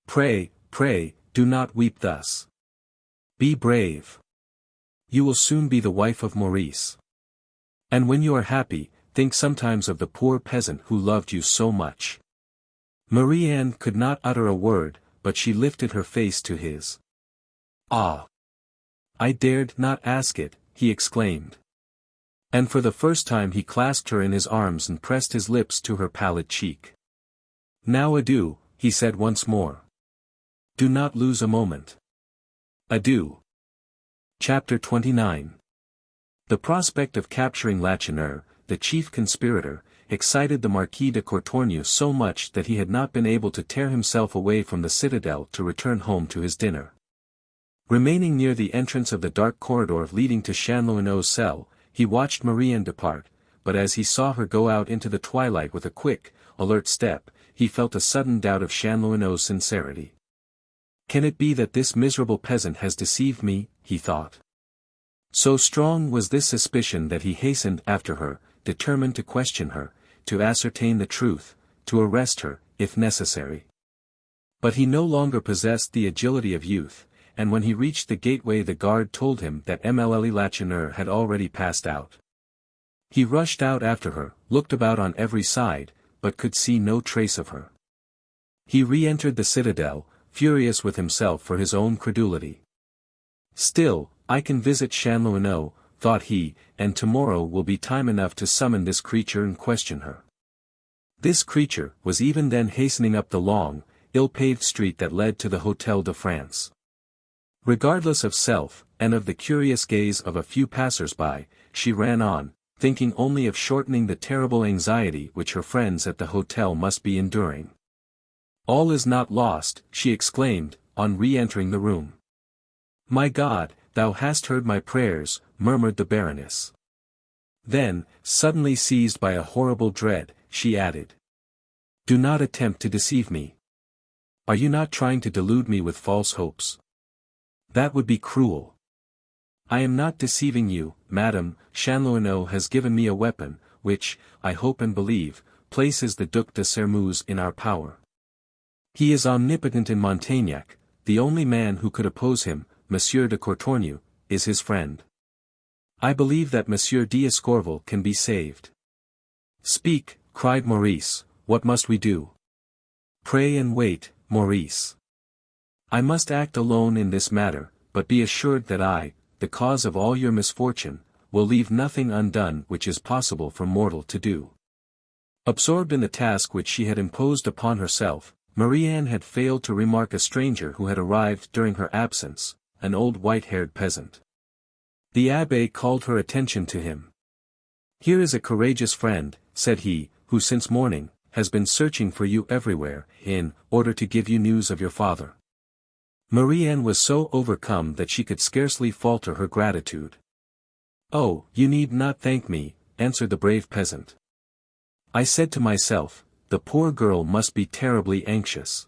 Pray, pray, do not weep thus. Be brave. You will soon be the wife of Maurice. And when you are happy, think sometimes of the poor peasant who loved you so much." Marie-Anne could not utter a word, but she lifted her face to his. "Ah! I dared not ask it, he exclaimed. And for the first time he clasped her in his arms and pressed his lips to her pallid cheek. Now adieu, he said once more. Do not lose a moment. Adieu. Chapter 29. The prospect of capturing Lacheneur, the chief conspirator, excited the Marquis de Courtornieu so much that he had not been able to tear himself away from the citadel to return home to his dinner. Remaining near the entrance of the dark corridor leading to Chanlouineau's cell, he watched Marie-Anne depart, but as he saw her go out into the twilight with a quick, alert step, he felt a sudden doubt of Chanlouineau's sincerity. Can it be that this miserable peasant has deceived me, he thought. So strong was this suspicion that he hastened after her, determined to question her, to ascertain the truth, to arrest her, if necessary. But he no longer possessed the agility of youth, and when he reached the gateway the guard told him that Emelie Lacheneur had already passed out. He rushed out after her, looked about on every side, but could see no trace of her. He re-entered the citadel, furious with himself for his own credulity. Still, I can visit Chanlouineau, thought he, and tomorrow will be time enough to summon this creature and question her. This creature was even then hastening up the long, ill-paved street that led to the Hôtel de France. Regardless of self, and of the curious gaze of a few passers-by, she ran on, thinking only of shortening the terrible anxiety which her friends at the hotel must be enduring. All is not lost, she exclaimed, on re-entering the room. My God, thou hast heard my prayers, murmured the Baroness. Then, suddenly seized by a horrible dread, she added. Do not attempt to deceive me. Are you not trying to delude me with false hopes? That would be cruel. I am not deceiving you, madame. Chanlouineau has given me a weapon, which, I hope and believe, places the Duc de Sermeuse in our power. He is omnipotent in Montagnac, the only man who could oppose him, Monsieur de Courtornieu, is his friend. I believe that Monsieur d'Escorval can be saved. Speak, cried Maurice, what must we do? Pray and wait, Maurice. I must act alone in this matter, but be assured that I, the cause of all your misfortune, will leave nothing undone which is possible for mortal to do. Absorbed in the task which she had imposed upon herself, Marie-Anne had failed to remark a stranger who had arrived during her absence, an old white-haired peasant. The abbé called her attention to him. Here is a courageous friend, said he, who since morning, has been searching for you everywhere, in order to give you news of your father. Marie-Anne was so overcome that she could scarcely falter her gratitude. Oh, you need not thank me, answered the brave peasant. I said to myself, the poor girl must be terribly anxious.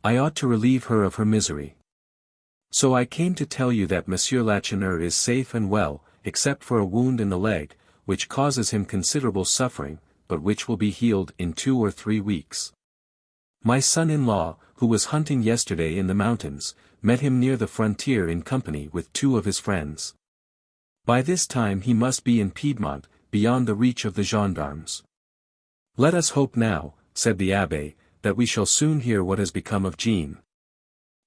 I ought to relieve her of her misery. So I came to tell you that Monsieur Lacheneur is safe and well, except for a wound in the leg, which causes him considerable suffering, but which will be healed in 2 or 3 weeks. My son-in-law, who was hunting yesterday in the mountains, met him near the frontier in company with 2 of his friends. By this time he must be in Piedmont, beyond the reach of the gendarmes. Let us hope now, said the abbé, that we shall soon hear what has become of Jean.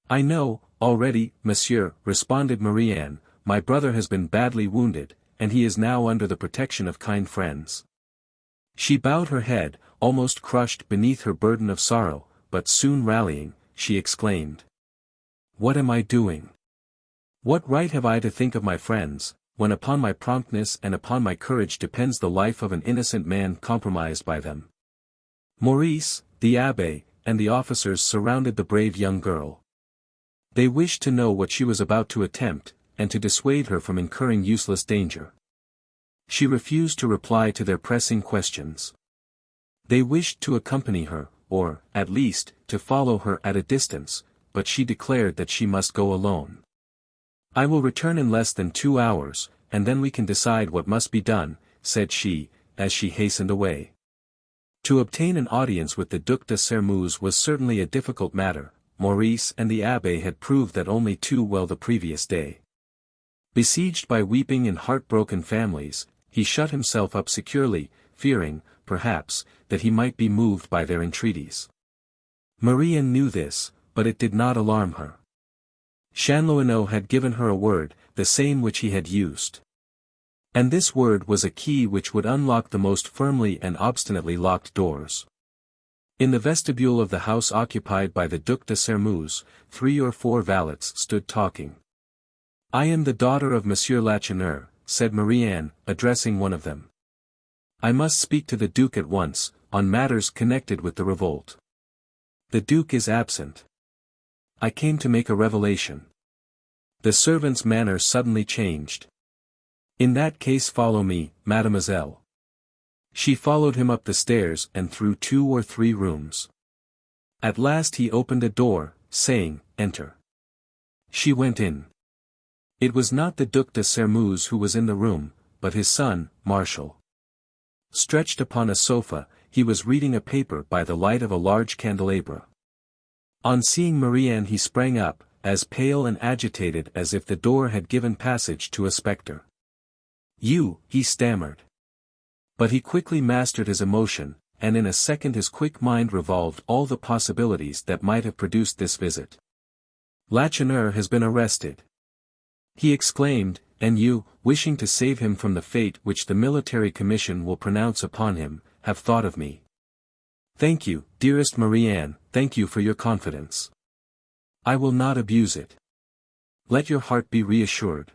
I know, already, monsieur, responded Marie-Anne, my brother has been badly wounded, and he is now under the protection of kind friends. She bowed her head, almost crushed beneath her burden of sorrow, but soon rallying, she exclaimed. What am I doing? What right have I to think of my friends, when upon my promptness and upon my courage depends the life of an innocent man compromised by them? Maurice, the abbé, and the officers surrounded the brave young girl. They wished to know what she was about to attempt, and to dissuade her from incurring useless danger. She refused to reply to their pressing questions. They wished to accompany her, or, at least, to follow her at a distance, but she declared that she must go alone. I will return in less than 2 hours, and then we can decide what must be done, said she, as she hastened away. To obtain an audience with the Duc de Sermeuse was certainly a difficult matter. Maurice and the abbé had proved that only too well the previous day. Besieged by weeping and heartbroken families, he shut himself up securely, fearing, perhaps, that he might be moved by their entreaties. Marie-Anne knew this, but it did not alarm her. Chanlouineau had given her a word, the same which he had used. And this word was a key which would unlock the most firmly and obstinately locked doors. In the vestibule of the house occupied by the Duc de Sairmeuse, 3 or 4 valets stood talking. "I am the daughter of Monsieur Lacheneur," said Marie-Anne, addressing one of them. "I must speak to the Duke at once, on matters connected with the revolt. The Duke is absent. I came to make a revelation." The servant's manner suddenly changed. "In that case follow me, mademoiselle." She followed him up the stairs and through 2 or 3 rooms. At last he opened a door, saying, "Enter." She went in. It was not the Duc de Sairmeuse who was in the room, but his son, Marshal. Stretched upon a sofa, he was reading a paper by the light of a large candelabra. On seeing Marie-Anne he sprang up, as pale and agitated as if the door had given passage to a spectre. "You," he stammered. But he quickly mastered his emotion, and in a second his quick mind revolved all the possibilities that might have produced this visit. "Lacheneur has been arrested," he exclaimed, "and you, wishing to save him from the fate which the military commission will pronounce upon him, have thought of me. Thank you, dearest Marie-Anne, thank you for your confidence. I will not abuse it. Let your heart be reassured.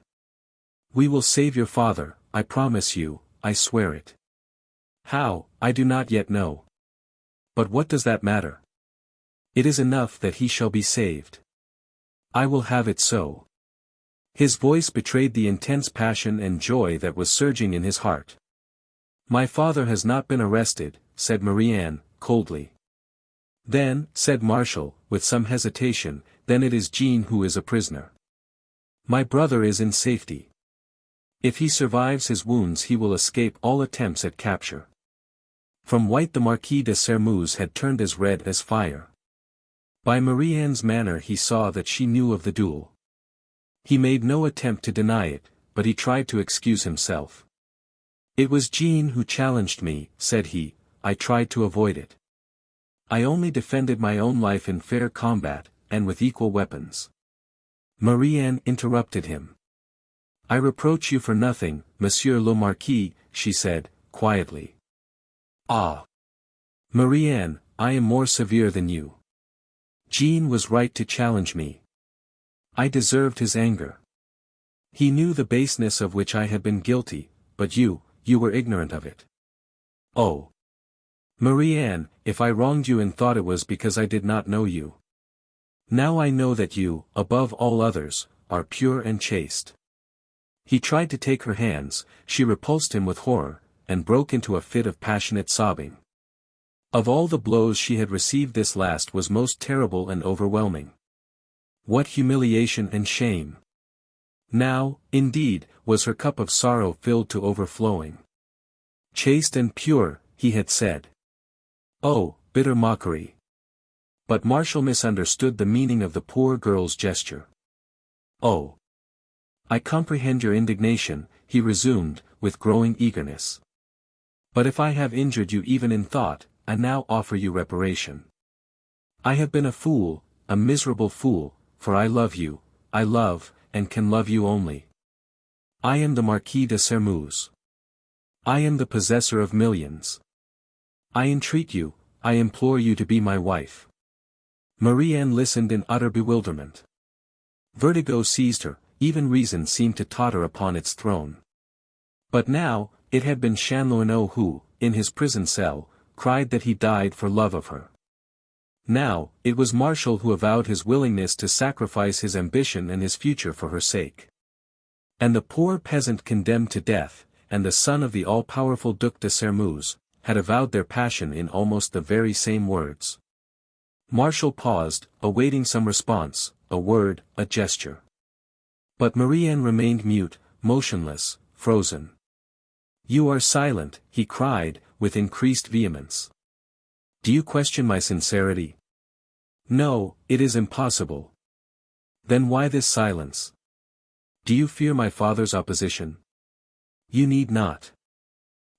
We will save your father, I promise you, I swear it. How, I do not yet know. But what does that matter? It is enough that he shall be saved. I will have it so." His voice betrayed the intense passion and joy that was surging in his heart. "My father has not been arrested," said Marie-Anne, coldly. "Then," said Marshal, with some hesitation, "then it is Jean who is a prisoner. My brother is in safety. If he survives his wounds he will escape all attempts at capture." From white the Marquis de Sairmeuse had turned as red as fire. By Marie-Anne's manner he saw that she knew of the duel. He made no attempt to deny it, but he tried to excuse himself. "It was Jean who challenged me," said he, "I tried to avoid it. I only defended my own life in fair combat, and with equal weapons." Marie-Anne interrupted him. "I reproach you for nothing, Monsieur le Marquis," she said, quietly. "Ah! Marie-Anne, I am more severe than you. Jean was right to challenge me. I deserved his anger. He knew the baseness of which I had been guilty, but you were ignorant of it. Oh! Marie-Anne, if I wronged you and thought it was because I did not know you. Now I know that you, above all others, are pure and chaste." He tried to take her hands, she repulsed him with horror, and broke into a fit of passionate sobbing. Of all the blows she had received this last was most terrible and overwhelming. What humiliation and shame! Now, indeed, was her cup of sorrow filled to overflowing. "Chaste and pure," he had said. Oh, bitter mockery! But Marshal misunderstood the meaning of the poor girl's gesture. "Oh! I comprehend your indignation," he resumed, with growing eagerness. "But if I have injured you even in thought, I now offer you reparation. I have been a fool, a miserable fool, for I love you, I love, and can love you only. I am the Marquis de Sairmeuse. I am the possessor of millions. I entreat you, I implore you to be my wife." Marie-Anne listened in utter bewilderment. Vertigo seized her, even reason seemed to totter upon its throne. But now, it had been Chanlouineau who, in his prison cell, cried that he died for love of her. Now, it was Marshal who avowed his willingness to sacrifice his ambition and his future for her sake. And the poor peasant condemned to death, and the son of the all-powerful Duc de Sairmeuse, had avowed their passion in almost the very same words. Marshal paused, awaiting some response, a word, a gesture. But Marie-Anne remained mute, motionless, frozen. "You are silent," he cried, with increased vehemence. "Do you question my sincerity? No, it is impossible. Then why this silence? Do you fear my father's opposition? You need not.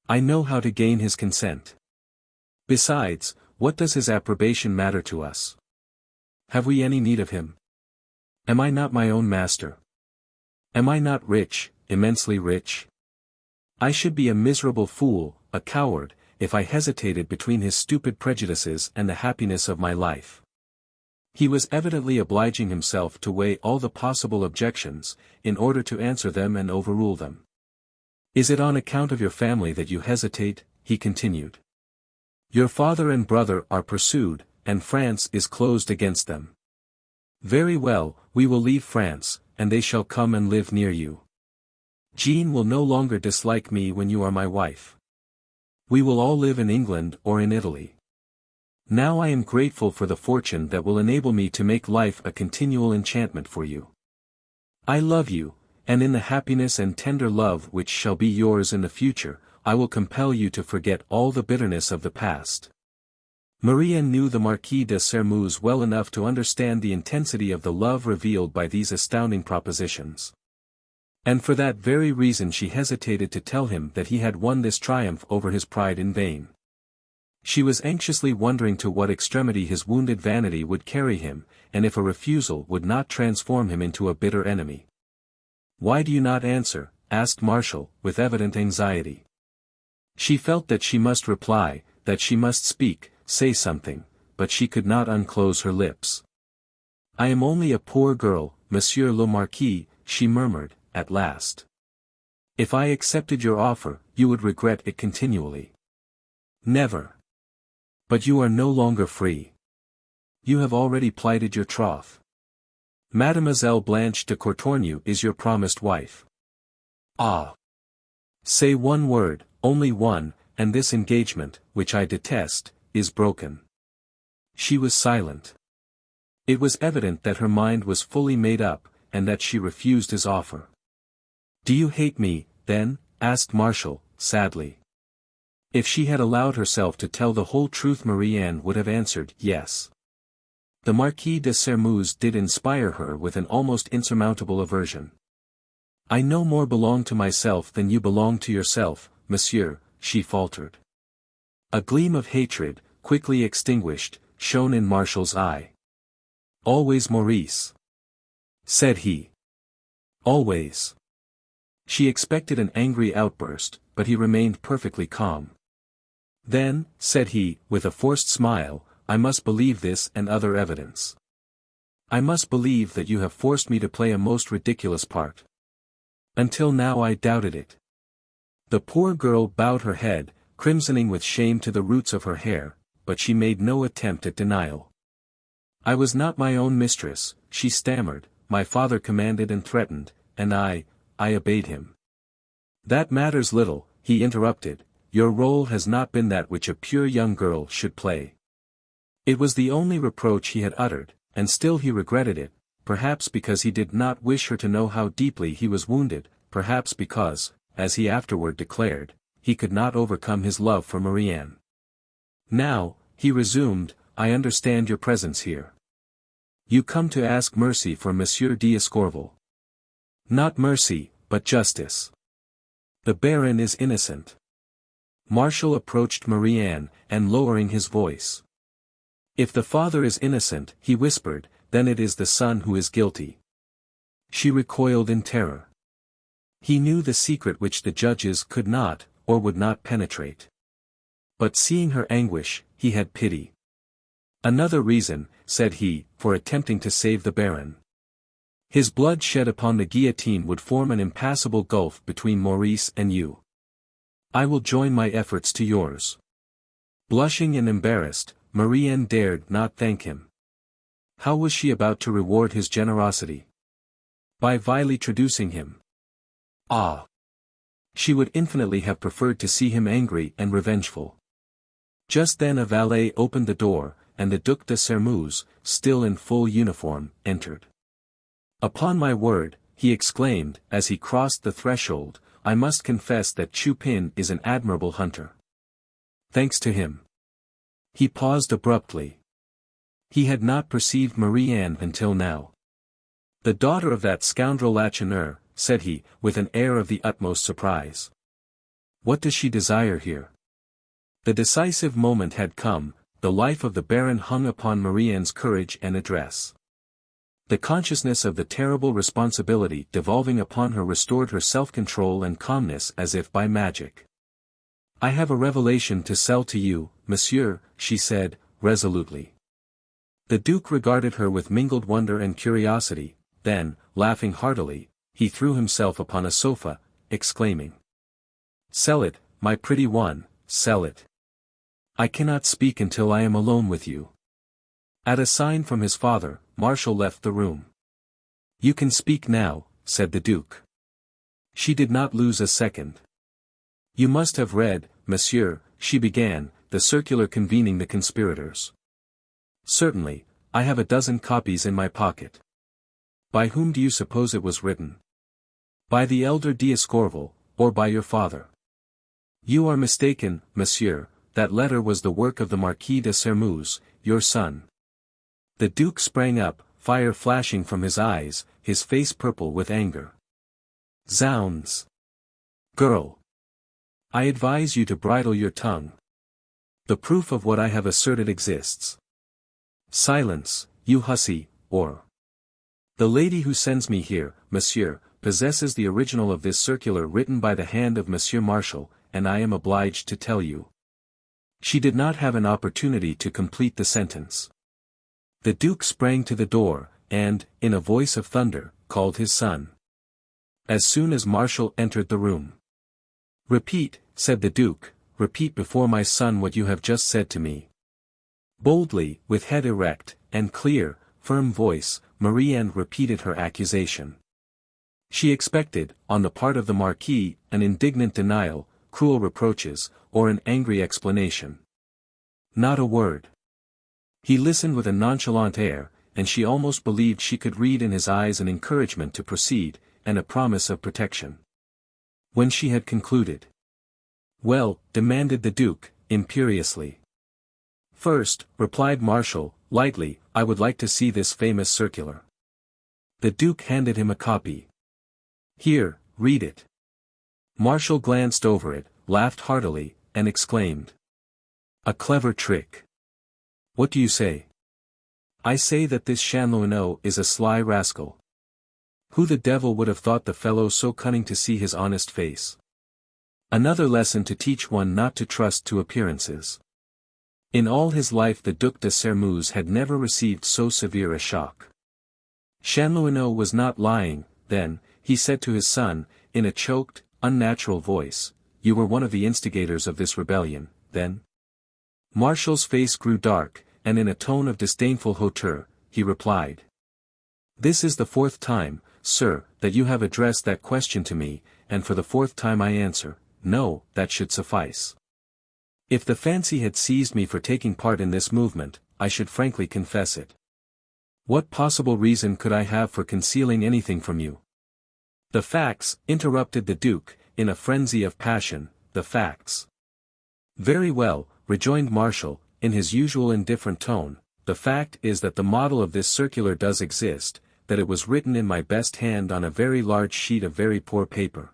I know how to gain his consent. Besides, what does his approbation matter to us? Have we any need of him? Am I not my own master? Am I not rich, immensely rich? I should be a miserable fool, a coward, if I hesitated between his stupid prejudices and the happiness of my life. He was evidently obliging himself to weigh all the possible objections, in order to answer them and overrule them. Is it on account of your family that you hesitate? He continued. Your father and brother are pursued, and France is closed against them. Very well, we will leave France, and they shall come and live near you. Jean will no longer dislike me when you are my wife. We will all live in England or in Italy. Now I am grateful for the fortune that will enable me to make life a continual enchantment for you. I love you, and in the happiness and tender love which shall be yours in the future, I will compel you to forget all the bitterness of the past. Marie-Anne knew the Marquis de Sairmeuse well enough to understand the intensity of the love revealed by these astounding propositions. And for that very reason she hesitated to tell him that he had won this triumph over his pride in vain. She was anxiously wondering to what extremity his wounded vanity would carry him, and if a refusal would not transform him into a bitter enemy. "Why do you not answer?" asked Martial, with evident anxiety. She felt that she must reply, that she must speak, say something, but she could not unclose her lips. "I am only a poor girl, Monsieur le Marquis," she murmured, at last. "If I accepted your offer, you would regret it continually." "Never. But you are no longer free. You have already plighted your troth. Mademoiselle Blanche de Courtornieu is your promised wife. Ah! Say one word, only one, and this engagement, which I detest, is broken." She was silent. It was evident that her mind was fully made up, and that she refused his offer. "Do you hate me, then?" asked Martial, sadly. If she had allowed herself to tell the whole truth, Marie-Anne would have answered, yes. The Marquis de Sairmeuse did inspire her with an almost insurmountable aversion. "I no more belong to myself than you belong to yourself, monsieur," she faltered. A gleam of hatred, quickly extinguished, shone in Martial's eye. "Always Maurice," said he. "Always." She expected an angry outburst, but he remained perfectly calm. "Then," said he, with a forced smile, "I must believe this and other evidence. I must believe that you have forced me to play a most ridiculous part. Until now I doubted it." The poor girl bowed her head, crimsoning with shame to the roots of her hair, but she made no attempt at denial. "I was not my own mistress," she stammered, "my father commanded and threatened, and I obeyed him." "That matters little," he interrupted, "your role has not been that which a pure young girl should play." It was the only reproach he had uttered, and still he regretted it, perhaps because he did not wish her to know how deeply he was wounded, perhaps because, as he afterward declared, he could not overcome his love for Marie-Anne. "Now," he resumed, "I understand your presence here. You come to ask mercy for Monsieur d'Escorval. Not mercy, but justice. The Baron is innocent." Martial approached Marie-Anne, and lowering his voice. "If the father is innocent," he whispered, "then it is the son who is guilty." She recoiled in terror. He knew the secret which the judges could not, or would not penetrate. But seeing her anguish, he had pity. "Another reason," said he, "for attempting to save the Baron. His blood shed upon the guillotine would form an impassable gulf between Maurice and you. I will join my efforts to yours." Blushing and embarrassed, Marie-Anne dared not thank him. How was she about to reward his generosity? By vilely traducing him. Ah! She would infinitely have preferred to see him angry and revengeful. Just then a valet opened the door, and the Duc de Sairmeuse, still in full uniform, entered. "Upon my word," he exclaimed, as he crossed the threshold, "I must confess that Chupin is an admirable hunter. Thanks to him." He paused abruptly. He had not perceived Marie-Anne until now. "The daughter of that scoundrel Lacheneur," said he, with an air of the utmost surprise. "What does she desire here?" The decisive moment had come, the life of the Baron hung upon Marie-Anne's courage and address. The consciousness of the terrible responsibility devolving upon her restored her self-control and calmness as if by magic. "I have a revelation to sell to you, monsieur," she said, resolutely. The Duke regarded her with mingled wonder and curiosity, then, laughing heartily, he threw himself upon a sofa, exclaiming, "Sell it, my pretty one, sell it. I cannot speak until I am alone with you." At a sign from his father, Marshall left the room. "You can speak now," said the Duke. She did not lose a second. "You must have read, monsieur," she began, "the circular convening the conspirators." "Certainly, I have a dozen copies in my pocket." "By whom do you suppose it was written? By the elder D'Escorval, or by your father?" "You are mistaken, monsieur, that letter was the work of the Marquis de Sairmeuse, your son." The Duke sprang up, fire flashing from his eyes, his face purple with anger. "Zounds! Girl! I advise you to bridle your tongue. The proof of what I have asserted exists. Silence, you hussy, or the lady who sends me here, monsieur, possesses the original of this circular written by the hand of Monsieur Marshall, and I am obliged to tell you." She did not have an opportunity to complete the sentence. The Duke sprang to the door, and, in a voice of thunder, called his son. As soon as Marshall entered the room. "Repeat," said the Duke, "repeat before my son what you have just said to me." Boldly, with head erect, and clear, firm voice, Marie-Anne repeated her accusation. She expected, on the part of the Marquis, an indignant denial, cruel reproaches, or an angry explanation. Not a word. He listened with a nonchalant air, and she almost believed she could read in his eyes an encouragement to proceed, and a promise of protection. When she had concluded. "Well," demanded the Duke, imperiously. "First," replied Marshall, lightly, "I would like to see this famous circular." The Duke handed him a copy. "Here, read it." Marshall glanced over it, laughed heartily, and exclaimed. "A clever trick. What do you say?" "I say that this Chanlouineau is a sly rascal. Who the devil would have thought the fellow so cunning to see his honest face? Another lesson to teach one not to trust to appearances." In all his life the Duc de Sairmeuse had never received so severe a shock. Chanlouineau was not lying, then, he said to his son, in a choked, unnatural voice, "You were one of the instigators of this rebellion, then?" Marshall's face grew dark, and in a tone of disdainful hauteur, he replied. "This is the fourth time, sir, that you have addressed that question to me, and for the fourth time I answer, no, that should suffice. If the fancy had seized me for taking part in this movement, I should frankly confess it. What possible reason could I have for concealing anything from you?" "The facts," interrupted the Duke, in a frenzy of passion, "the facts." "Very well," rejoined Marshall, in his usual indifferent tone, "the fact is that the model of this circular does exist, that it was written in my best hand on a very large sheet of very poor paper.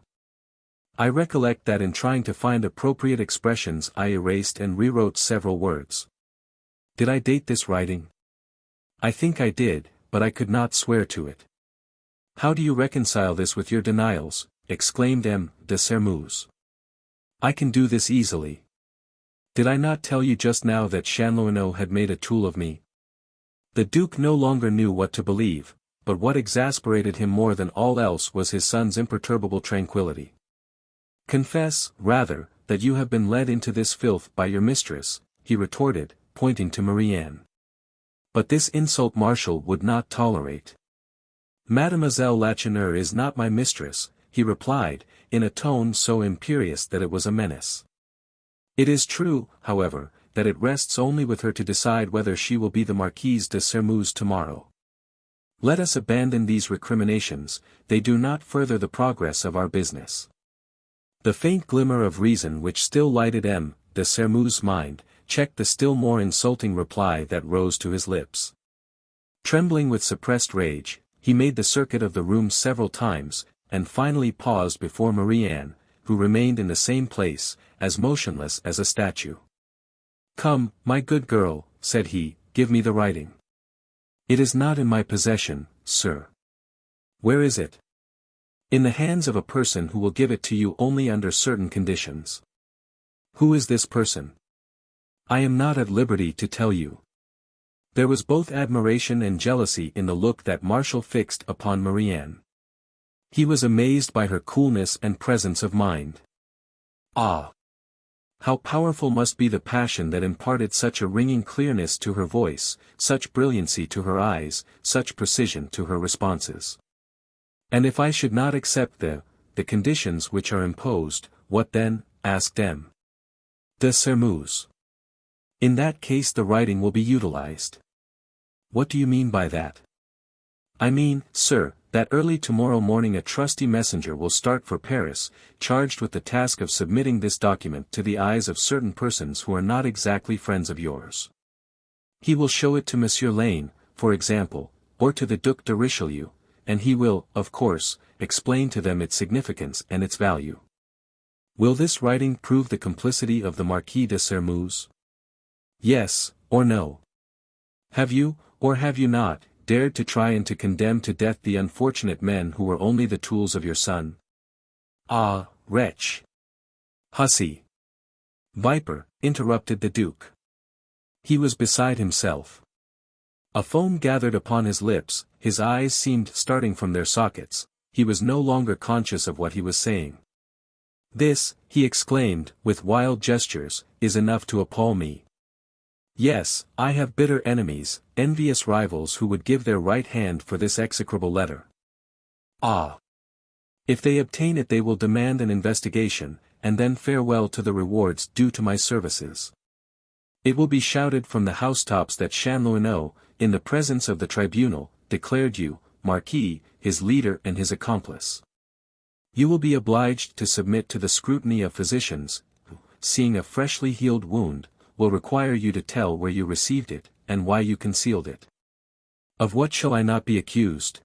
I recollect that in trying to find appropriate expressions I erased and rewrote several words. Did I date this writing? I think I did, but I could not swear to it." "How do you reconcile this with your denials?" exclaimed M. de Sairmeuse. "I can do this easily. Did I not tell you just now that Chanlouineau had made a tool of me?" The Duke no longer knew what to believe, but what exasperated him more than all else was his son's imperturbable tranquillity. "Confess, rather, that you have been led into this filth by your mistress," he retorted, pointing to Marie-Anne. But this insult Marshall would not tolerate. "Mademoiselle Lacheneur is not my mistress," he replied, in a tone so imperious that it was a menace. "It is true, however, that it rests only with her to decide whether she will be the Marquise de Sairmeuse tomorrow. Let us abandon these recriminations, they do not further the progress of our business." The faint glimmer of reason which still lighted M. de Sairmeuse's mind, checked the still more insulting reply that rose to his lips. Trembling with suppressed rage, he made the circuit of the room several times, and finally paused before Marie-Anne, who remained in the same place, as motionless as a statue. "Come, my good girl," said he, "give me the writing." "It is not in my possession," sir. Where is it? In the hands of a person who will give it to you only under certain conditions. Who is this person? I am not at liberty to tell you. There was both admiration and jealousy in the look that Marshall fixed upon Marianne. He was amazed by her coolness and presence of mind. Ah! How powerful must be the passion that imparted such a ringing clearness to her voice, such brilliancy to her eyes, such precision to her responses. And if I should not accept the conditions which are imposed, what then? Asked M. de Sairmeuse. In that case the writing will be utilized. What do you mean by that? I mean, sir, that early tomorrow morning a trusty messenger will start for Paris, charged with the task of submitting this document to the eyes of certain persons who are not exactly friends of yours. He will show it to Monsieur Lane, for example, or to the Duc de Richelieu, and he will, of course, explain to them its significance and its value. Will this writing prove the complicity of the Marquis de Sairmeuse? Yes, or no? Have you, or have you not, dared to try and to condemn to death the unfortunate men who were only the tools of your son? Ah, wretch! Hussy! Viper, interrupted the Duke. He was beside himself. A foam gathered upon his lips, his eyes seemed starting from their sockets, he was no longer conscious of what he was saying. This, he exclaimed, with wild gestures, is enough to appall me. Yes, I have bitter enemies, envious rivals who would give their right hand for this execrable letter. Ah! If they obtain it they will demand an investigation, and then farewell to the rewards due to my services. It will be shouted from the housetops that Chanlouineau, in the presence of the tribunal, declared you, Marquis, his leader and his accomplice. You will be obliged to submit to the scrutiny of physicians, who, seeing a freshly healed wound, will require you to tell where you received it, and why you concealed it. Of what shall I not be accused?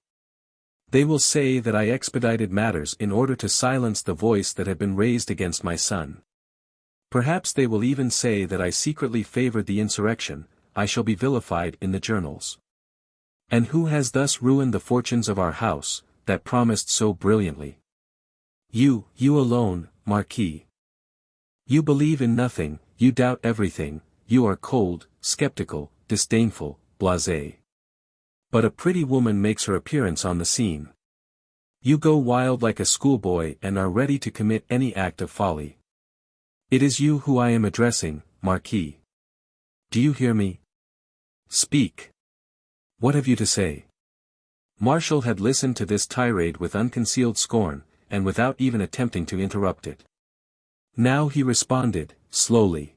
They will say that I expedited matters in order to silence the voice that had been raised against my son. Perhaps they will even say that I secretly favored the insurrection. I shall be vilified in the journals. And who has thus ruined the fortunes of our house, that promised so brilliantly? You alone, Marquis. You believe in nothing, you doubt everything, you are cold, skeptical, disdainful, blasé. But a pretty woman makes her appearance on the scene. You go wild like a schoolboy and are ready to commit any act of folly. It is you who I am addressing, Marquis. Do you hear me? Speak. What have you to say? Marshall had listened to this tirade with unconcealed scorn, and without even attempting to interrupt it. Now he responded, slowly.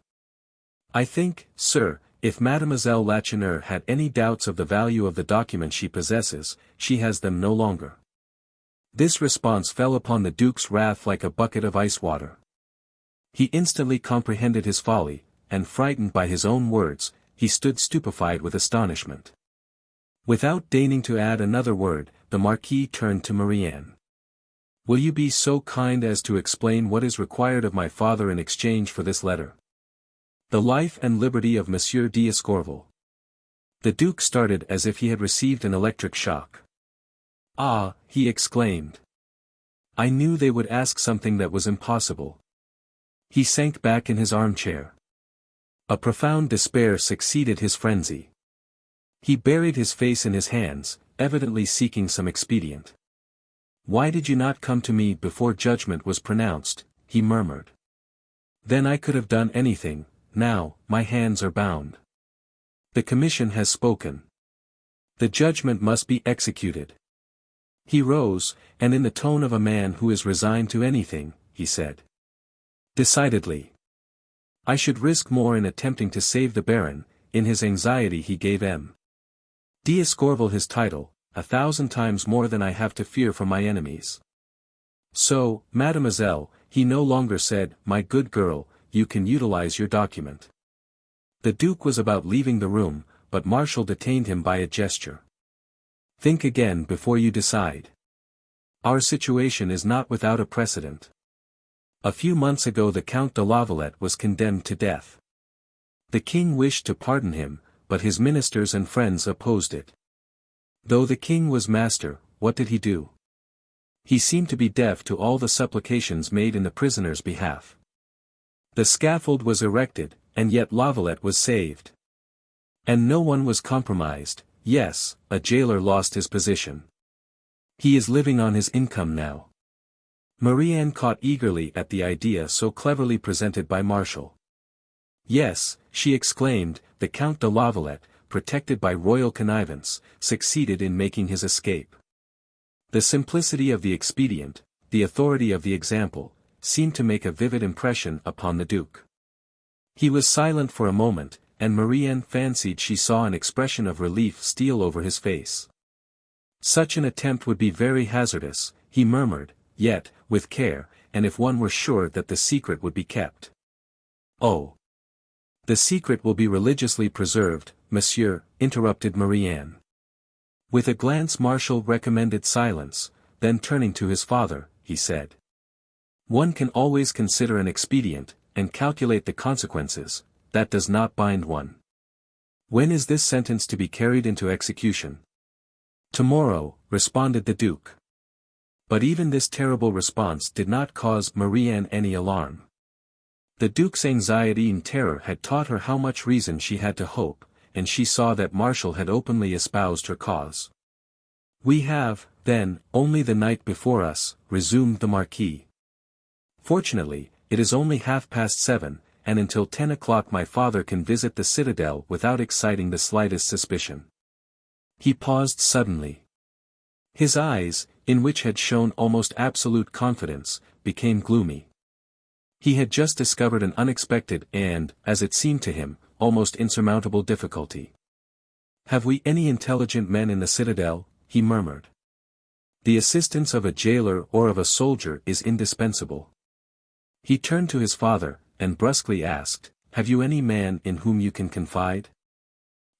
I think, sir, if Mademoiselle Lacheneur had any doubts of the value of the document she possesses, she has them no longer. This response fell upon the Duke's wrath like a bucket of ice water. He instantly comprehended his folly, and frightened by his own words, he stood stupefied with astonishment. Without deigning to add another word, the Marquis turned to Marianne. Will you be so kind as to explain what is required of my father in exchange for this letter? The life and liberty of Monsieur d'Escorval. The Duke started as if he had received an electric shock. Ah, he exclaimed. I knew they would ask something that was impossible. He sank back in his armchair. A profound despair succeeded his frenzy. He buried his face in his hands, evidently seeking some expedient. Why did you not come to me before judgment was pronounced? He murmured. Then I could have done anything. Now, my hands are bound. The commission has spoken. The judgment must be executed. He rose, and in the tone of a man who is resigned to anything, he said. Decidedly. I should risk more in attempting to save the Baron. In his anxiety he gave M. d'Escorval his title, 1,000 times more than I have to fear from my enemies. So, mademoiselle, he no longer said, my good girl, you can utilize your document. The Duke was about leaving the room, but Marshall detained him by a gesture. Think again before you decide. Our situation is not without a precedent. A few months ago the Count de Lavalette was condemned to death. The king wished to pardon him, but his ministers and friends opposed it. Though the king was master, what did he do? He seemed to be deaf to all the supplications made in the prisoner's behalf. The scaffold was erected, and yet Lavalette was saved. And no one was compromised. Yes, a jailer lost his position. He is living on his income now. Marie-Anne caught eagerly at the idea so cleverly presented by Marshall. Yes, she exclaimed, the Count de Lavalette, protected by royal connivance, succeeded in making his escape. The simplicity of the expedient, the authority of the example, seemed to make a vivid impression upon the Duke. He was silent for a moment, and Marie-Anne fancied she saw an expression of relief steal over his face. Such an attempt would be very hazardous, he murmured, yet, with care, and if one were sure that the secret would be kept. Oh! The secret will be religiously preserved, monsieur, interrupted Marie-Anne. With a glance Marshall recommended silence, then turning to his father, he said. One can always consider an expedient, and calculate the consequences, that does not bind one. When is this sentence to be carried into execution? Tomorrow, responded the Duke. But even this terrible response did not cause Marie-Anne any alarm. The Duke's anxiety and terror had taught her how much reason she had to hope, and she saw that Marshall had openly espoused her cause. We have, then, only the night before us, resumed the Marquis. Fortunately, it is only 7:30, and until 10 o'clock my father can visit the citadel without exciting the slightest suspicion. He paused suddenly. His eyes, in which had shone almost absolute confidence, became gloomy. He had just discovered an unexpected and, as it seemed to him, almost insurmountable difficulty. Have we any intelligent men in the citadel? He murmured. The assistance of a jailer or of a soldier is indispensable. He turned to his father, and brusquely asked, have you any man in whom you can confide?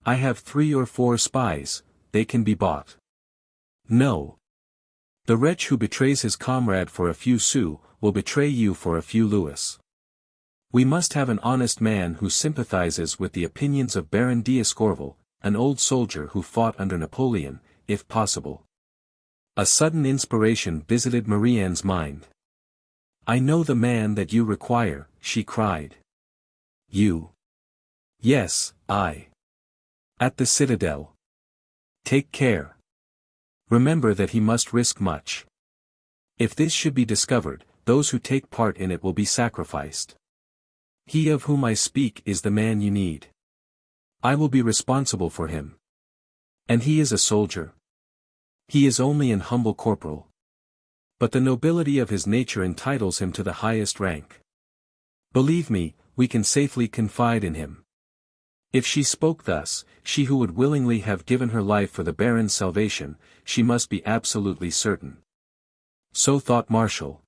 I have 3 or 4 spies, they can be bought. No. The wretch who betrays his comrade for a few sous, will betray you for a few louis. We must have an honest man who sympathizes with the opinions of Baron d'Escorval, an old soldier who fought under Napoleon, if possible. A sudden inspiration visited Marie-Anne's mind. I know the man that you require, she cried. You? Yes, I. At the citadel. Take care. Remember that he must risk much. If this should be discovered, those who take part in it will be sacrificed. He of whom I speak is the man you need. I will be responsible for him. And he is a soldier. He is only an humble corporal. But the nobility of his nature entitles him to the highest rank. Believe me, we can safely confide in him. If she spoke thus, she who would willingly have given her life for the Baron's salvation, she must be absolutely certain. So thought Marshall.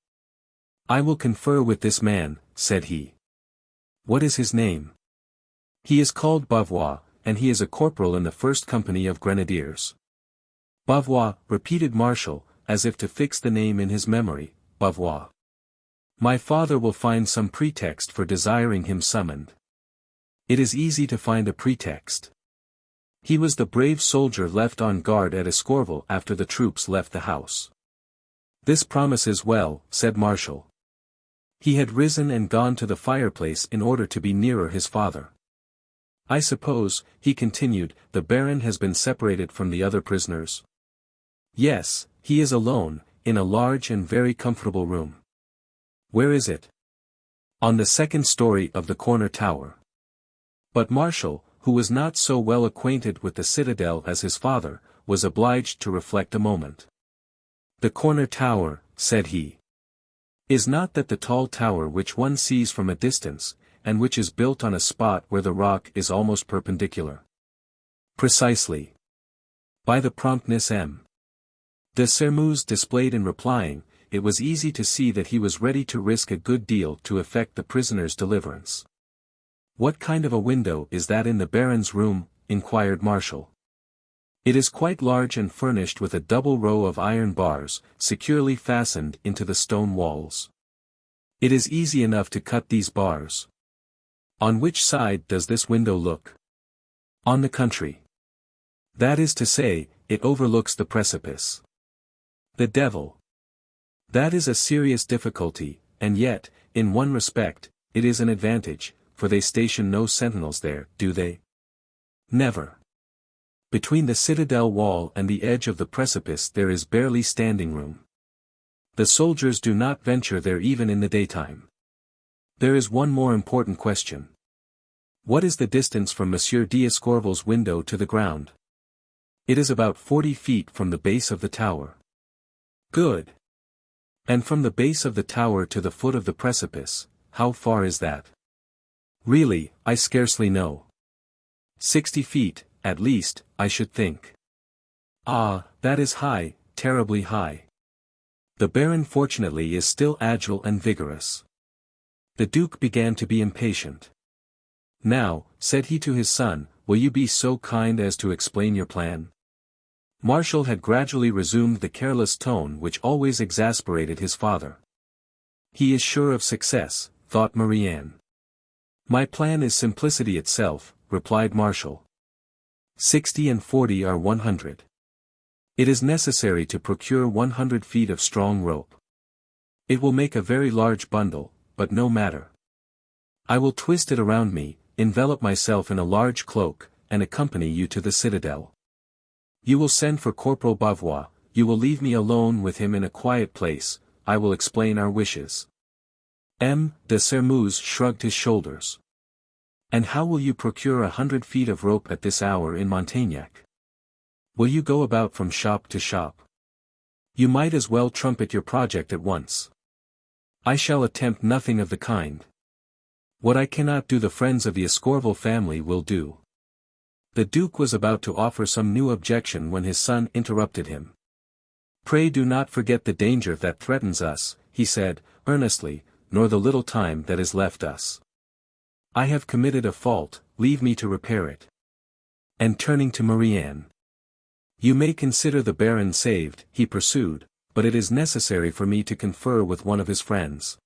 I will confer with this man, said he. What is his name? He is called Bavois, and he is a corporal in the 1st Company of Grenadiers. Bavois, repeated Marshall, as if to fix the name in his memory, Bavois. My father will find some pretext for desiring him summoned. It is easy to find a pretext. He was the brave soldier left on guard at Escorval after the troops left the house. This promises well, said Marshall. He had risen and gone to the fireplace in order to be nearer his father. I suppose, he continued, the Baron has been separated from the other prisoners. Yes, he is alone, in a large and very comfortable room. Where is it? On the 2nd story of the corner tower. But Marshall, who was not so well acquainted with the citadel as his father, was obliged to reflect a moment. The corner tower, said he. Is not that the tall tower which one sees from a distance, and which is built on a spot where the rock is almost perpendicular? Precisely. By the promptness M. de Sermuse displayed in replying, it was easy to see that he was ready to risk a good deal to effect the prisoner's deliverance. What kind of a window is that in the Baron's room? Inquired Marshall. It is quite large and furnished with a double row of iron bars, securely fastened into the stone walls. It is easy enough to cut these bars. On which side does this window look? On the country. That is to say, it overlooks the precipice. The devil. That is a serious difficulty, and yet, in one respect, it is an advantage, for they station no sentinels there, do they? Never. Between the citadel wall and the edge of the precipice there is barely standing room. The soldiers do not venture there even in the daytime. There is one more important question. What is the distance from Monsieur d'Escorval's window to the ground? It is about 40 feet from the base of the tower. Good. And from the base of the tower to the foot of the precipice, how far is that? Really, I scarcely know. 60 feet, at least, I should think. Ah, that is high, terribly high. The Baron fortunately is still agile and vigorous. The Duke began to be impatient. Now, said he to his son, will you be so kind as to explain your plan? Marshall had gradually resumed the careless tone which always exasperated his father. He is sure of success, thought Marianne. My plan is simplicity itself, replied Marshall. 60 and 40 are 100. It is necessary to procure 100 feet of strong rope. It will make a very large bundle, but no matter. I will twist it around me, envelop myself in a large cloak, and accompany you to the citadel. You will send for Corporal Bavois, you will leave me alone with him in a quiet place, I will explain our wishes. M. de Sermuz shrugged his shoulders. And how will you procure 100 feet of rope at this hour in Montaignac? Will you go about from shop to shop? You might as well trumpet your project at once. I shall attempt nothing of the kind. What I cannot do the friends of the Escorval family will do. The Duke was about to offer some new objection when his son interrupted him. Pray do not forget the danger that threatens us, he said, earnestly, nor the little time that is left us. I have committed a fault, leave me to repair it. And turning to Marianne. You may consider the Baron saved, he pursued, but it is necessary for me to confer with one of his friends.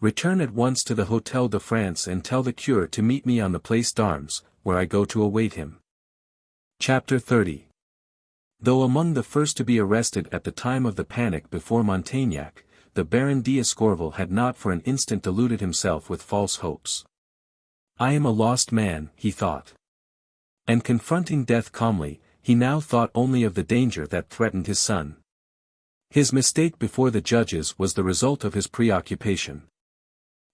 Return at once to the Hôtel de France and tell the curé to meet me on the Place d'Armes, where I go to await him. Chapter 30. Though among the first to be arrested at the time of the panic before Montaignac, the Baron d'Escorval had not for an instant deluded himself with false hopes. I am a lost man, he thought. And confronting death calmly, he now thought only of the danger that threatened his son. His mistake before the judges was the result of his preoccupation.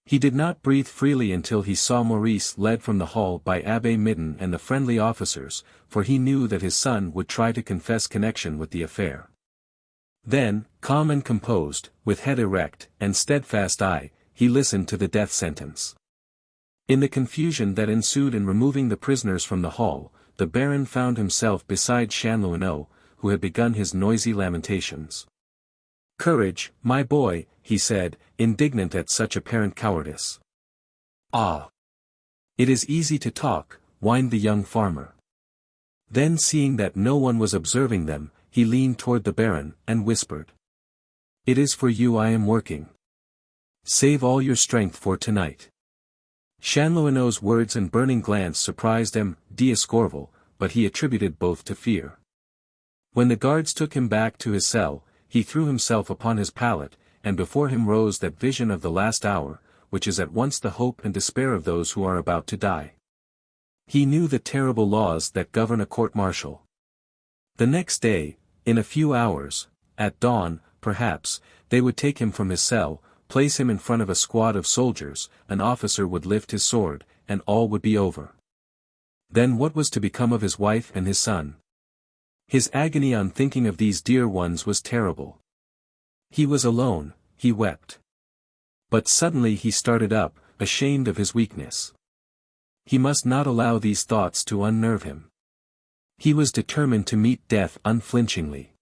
He did not breathe freely until he saw Maurice led from the hall by Abbé Midon and the friendly officers, for he knew that his son would try to confess connection with the affair. Then, calm and composed, with head erect and steadfast eye, he listened to the death sentence. In the confusion that ensued in removing the prisoners from the hall, the Baron found himself beside Chanlouineau, who had begun his noisy lamentations. Courage, my boy, he said, indignant at such apparent cowardice. Ah! It is easy to talk, whined the young farmer. Then seeing that no one was observing them, he leaned toward the Baron, and whispered. It is for you I am working. Save all your strength for tonight. Chanlouineau's words and burning glance surprised M. d'Escorval, but he attributed both to fear. When the guards took him back to his cell, he threw himself upon his pallet, and before him rose that vision of the last hour, which is at once the hope and despair of those who are about to die. He knew the terrible laws that govern a court-martial. The next day, in a few hours, at dawn, perhaps, they would take him from his cell, place him in front of a squad of soldiers, an officer would lift his sword, and all would be over. Then what was to become of his wife and his son? His agony on thinking of these dear ones was terrible. He was alone, he wept. But suddenly he started up, ashamed of his weakness. He must not allow these thoughts to unnerve him. He was determined to meet death unflinchingly.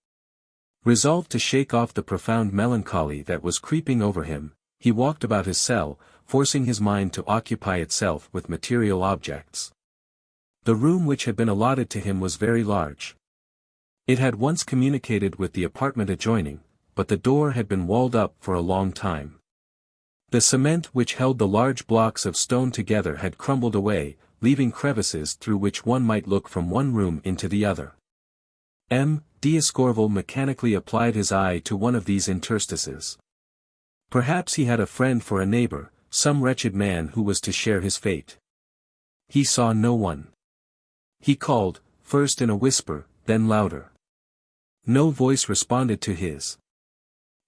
Resolved to shake off the profound melancholy that was creeping over him, he walked about his cell, forcing his mind to occupy itself with material objects. The room which had been allotted to him was very large. It had once communicated with the apartment adjoining, but the door had been walled up for a long time. The cement which held the large blocks of stone together had crumbled away, leaving crevices through which one might look from one room into the other. M. D'Escorval mechanically applied his eye to one of these interstices. Perhaps he had a friend for a neighbor, some wretched man who was to share his fate. He saw no one. He called, first in a whisper, then louder. No voice responded to his.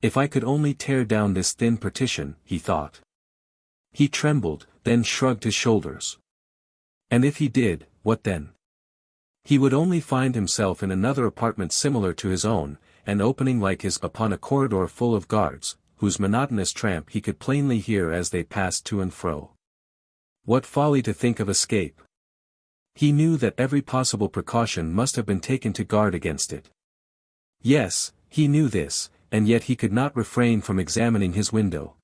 If I could only tear down this thin partition, he thought. He trembled, then shrugged his shoulders. And if he did, what then? He would only find himself in another apartment similar to his own, and opening like his upon a corridor full of guards, whose monotonous tramp he could plainly hear as they passed to and fro. What folly to think of escape! He knew that every possible precaution must have been taken to guard against it. Yes, he knew this, and yet he could not refrain from examining his window.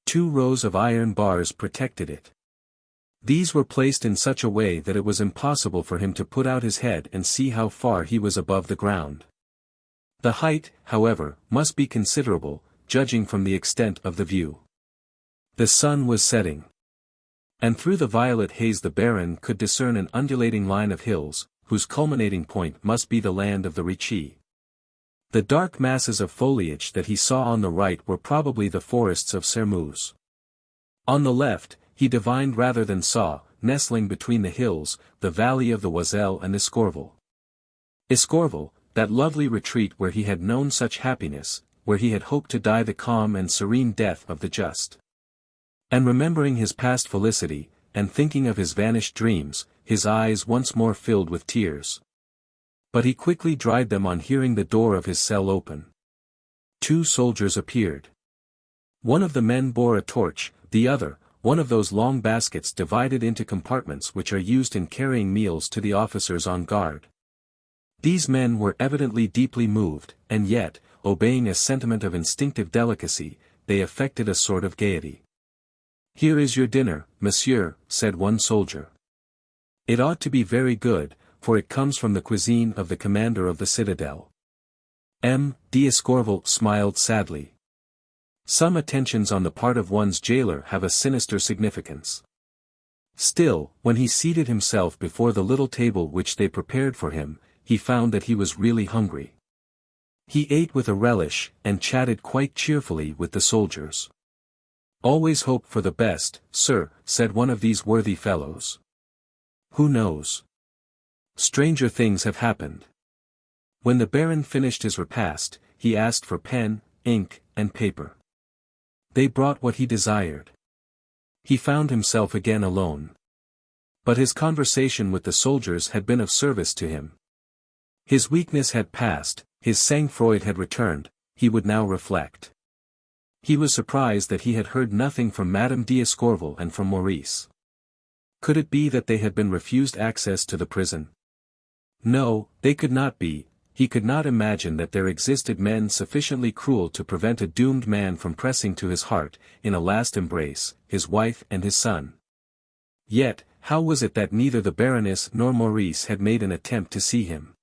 2 rows of iron bars protected it. These were placed in such a way that it was impossible for him to put out his head and see how far he was above the ground. The height, however, must be considerable, judging from the extent of the view. The sun was setting. And through the violet haze the Baron could discern an undulating line of hills, whose culminating point must be the land of the Ricci. The dark masses of foliage that he saw on the right were probably the forests of Sermeuse. On the left, he divined rather than saw, nestling between the hills, the valley of the Oiselle and Escorval. Escorval, that lovely retreat where he had known such happiness, where he had hoped to die the calm and serene death of the just. And remembering his past felicity, and thinking of his vanished dreams, his eyes once more filled with tears. But he quickly dried them on hearing the door of his cell open. 2 soldiers appeared. One of the men bore a torch, the other, one of those long baskets divided into compartments which are used in carrying meals to the officers on guard. These men were evidently deeply moved, and yet, obeying a sentiment of instinctive delicacy, they affected a sort of gaiety. "Here is your dinner, monsieur," said one soldier. "It ought to be very good, for it comes from the cuisine of the commander of the citadel." M. D'Escorval smiled sadly. Some attentions on the part of one's jailer have a sinister significance. Still, when he seated himself before the little table which they prepared for him, he found that he was really hungry. He ate with a relish, and chatted quite cheerfully with the soldiers. "Always hope for the best, sir," said one of these worthy fellows. "Who knows? Stranger things have happened." When the Baron finished his repast, he asked for pen, ink, and paper. They brought what he desired. He found himself again alone. But his conversation with the soldiers had been of service to him. His weakness had passed, his sang-froid had returned, he would now reflect. He was surprised that he had heard nothing from Madame D'Escorval and from Maurice. Could it be that they had been refused access to the prison? No, they could not be. He could not imagine that there existed men sufficiently cruel to prevent a doomed man from pressing to his heart, in a last embrace, his wife and his son. Yet, how was it that neither the Baroness nor Maurice had made an attempt to see him?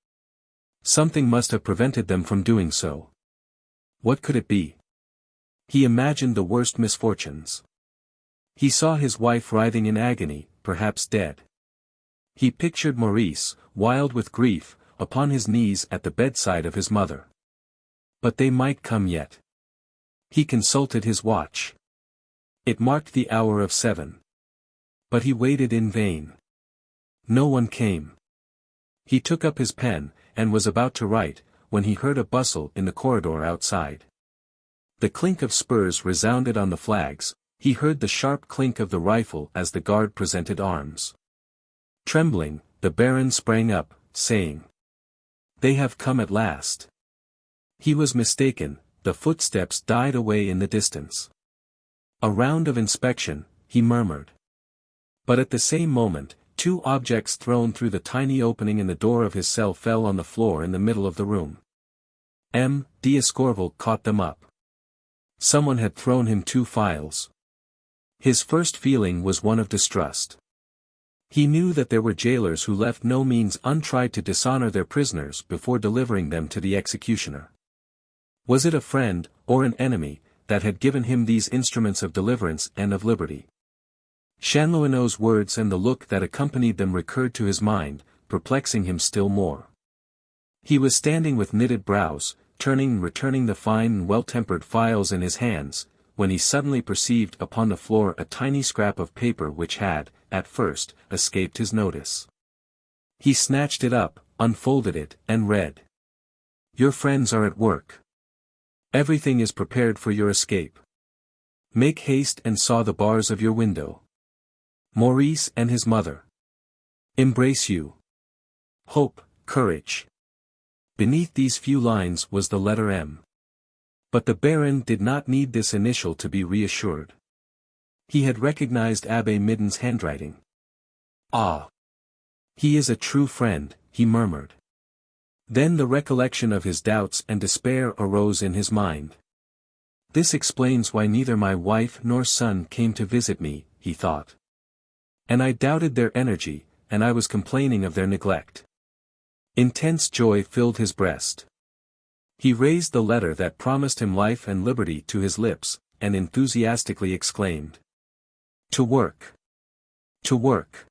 Something must have prevented them from doing so. What could it be? He imagined the worst misfortunes. He saw his wife writhing in agony, perhaps dead. He pictured Maurice, wild with grief, upon his knees at the bedside of his mother. But they might come yet. He consulted his watch. It marked the hour of 7. But he waited in vain. No one came. He took up his pen, and was about to write, when he heard a bustle in the corridor outside. The clink of spurs resounded on the flags, he heard the sharp clink of the rifle as the guard presented arms. Trembling, the Baron sprang up, saying, "They have come at last." He was mistaken, the footsteps died away in the distance. "A round of inspection," he murmured. But at the same moment, 2 objects thrown through the tiny opening in the door of his cell fell on the floor in the middle of the room. M. D'Escorval caught them up. Someone had thrown him 2 files. His first feeling was one of distrust. He knew that there were jailers who left no means untried to dishonor their prisoners before delivering them to the executioner. Was it a friend, or an enemy, that had given him these instruments of deliverance and of liberty? Chanlouineau's words and the look that accompanied them recurred to his mind, perplexing him still more. He was standing with knitted brows, turning and returning the fine and well-tempered files in his hands, when he suddenly perceived upon the floor a tiny scrap of paper which had, at first, escaped his notice. He snatched it up, unfolded it, and read. "Your friends are at work. Everything is prepared for your escape. Make haste and saw the bars of your window. Maurice and his mother embrace you. Hope, courage." Beneath these few lines was the letter M. But the Baron did not need this initial to be reassured. He had recognized Abbe Midden's handwriting. "Ah! He is a true friend," he murmured. Then the recollection of his doubts and despair arose in his mind. "This explains why neither my wife nor son came to visit me," he thought. "And I doubted their energy, and I was complaining of their neglect." Intense joy filled his breast. He raised the letter that promised him life and liberty to his lips, and enthusiastically exclaimed, "To work! To work!"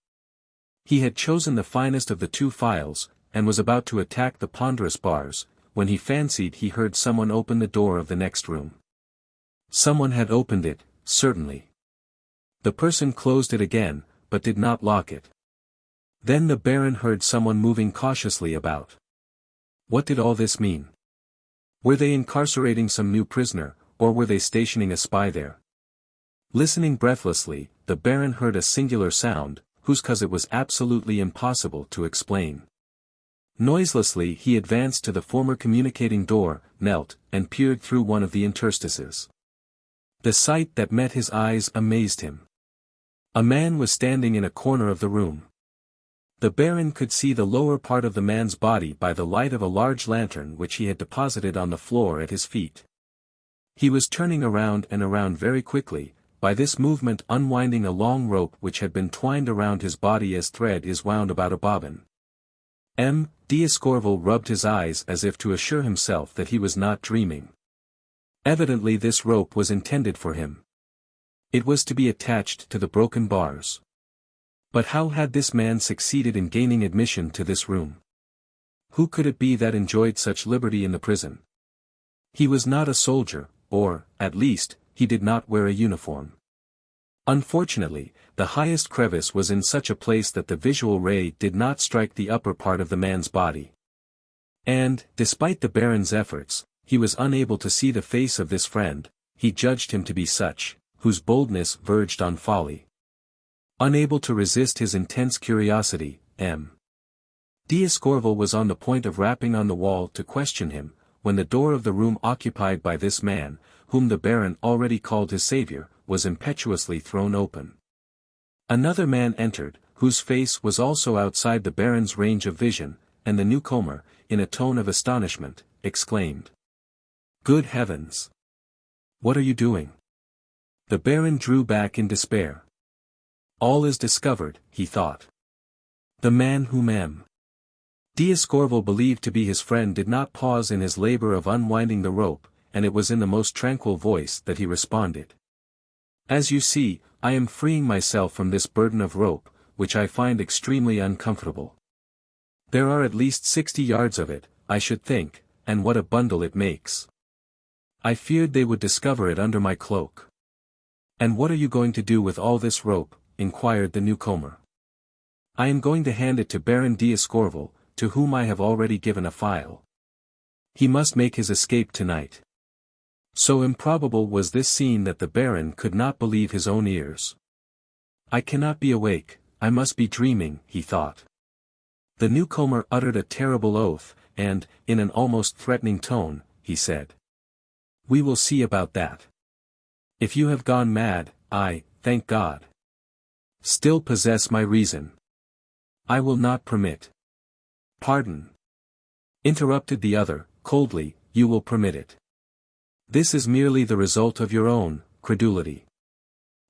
He had chosen the finest of the two files, and was about to attack the ponderous bars, when he fancied he heard someone open the door of the next room. Someone had opened it, certainly. The person closed it again, but did not lock it. Then the Baron heard someone moving cautiously about. What did all this mean? Were they incarcerating some new prisoner, or were they stationing a spy there? Listening breathlessly, the Baron heard a singular sound, whose cause it was absolutely impossible to explain. Noiselessly he advanced to the former communicating door, knelt, and peered through one of the interstices. The sight that met his eyes amazed him. A man was standing in a corner of the room. The Baron could see the lower part of the man's body by the light of a large lantern which he had deposited on the floor at his feet. He was turning around and around very quickly, by this movement unwinding a long rope which had been twined around his body as thread is wound about a bobbin. M. d'Escorval rubbed his eyes as if to assure himself that he was not dreaming. Evidently this rope was intended for him. It was to be attached to the broken bars. But how had this man succeeded in gaining admission to this room? Who could it be that enjoyed such liberty in the prison? He was not a soldier, or, at least, he did not wear a uniform. Unfortunately, the highest crevice was in such a place that the visual ray did not strike the upper part of the man's body. And, despite the Baron's efforts, he was unable to see the face of this friend, he judged him to be such, whose boldness verged on folly. Unable to resist his intense curiosity, M. d'Escorval was on the point of rapping on the wall to question him, when the door of the room occupied by this man, whom the Baron already called his savior, was impetuously thrown open. Another man entered, whose face was also outside the Baron's range of vision, and the newcomer, in a tone of astonishment, exclaimed, "Good heavens! What are you doing?" The Baron drew back in despair. All is discovered, he thought. The man whom M. d'Escorval believed to be his friend did not pause in his labor of unwinding the rope, and it was in the most tranquil voice that he responded. "As you see, I am freeing myself from this burden of rope, which I find extremely uncomfortable. There are at least 60 yards of it, I should think, and what a bundle it makes. I feared they would discover it under my cloak." "And what are you going to do with all this rope?" inquired the newcomer. "I am going to hand it to Baron d'Escorval, to whom I have already given a file. He must make his escape tonight." So improbable was this scene that the Baron could not believe his own ears. "I cannot be awake, I must be dreaming," he thought. The newcomer uttered a terrible oath, and, in an almost threatening tone, he said, "We will see about that. If you have gone mad, I, thank God, still possess my reason. I will not permit—" "Pardon," interrupted the other, coldly, "you will permit it. This is merely the result of your own credulity.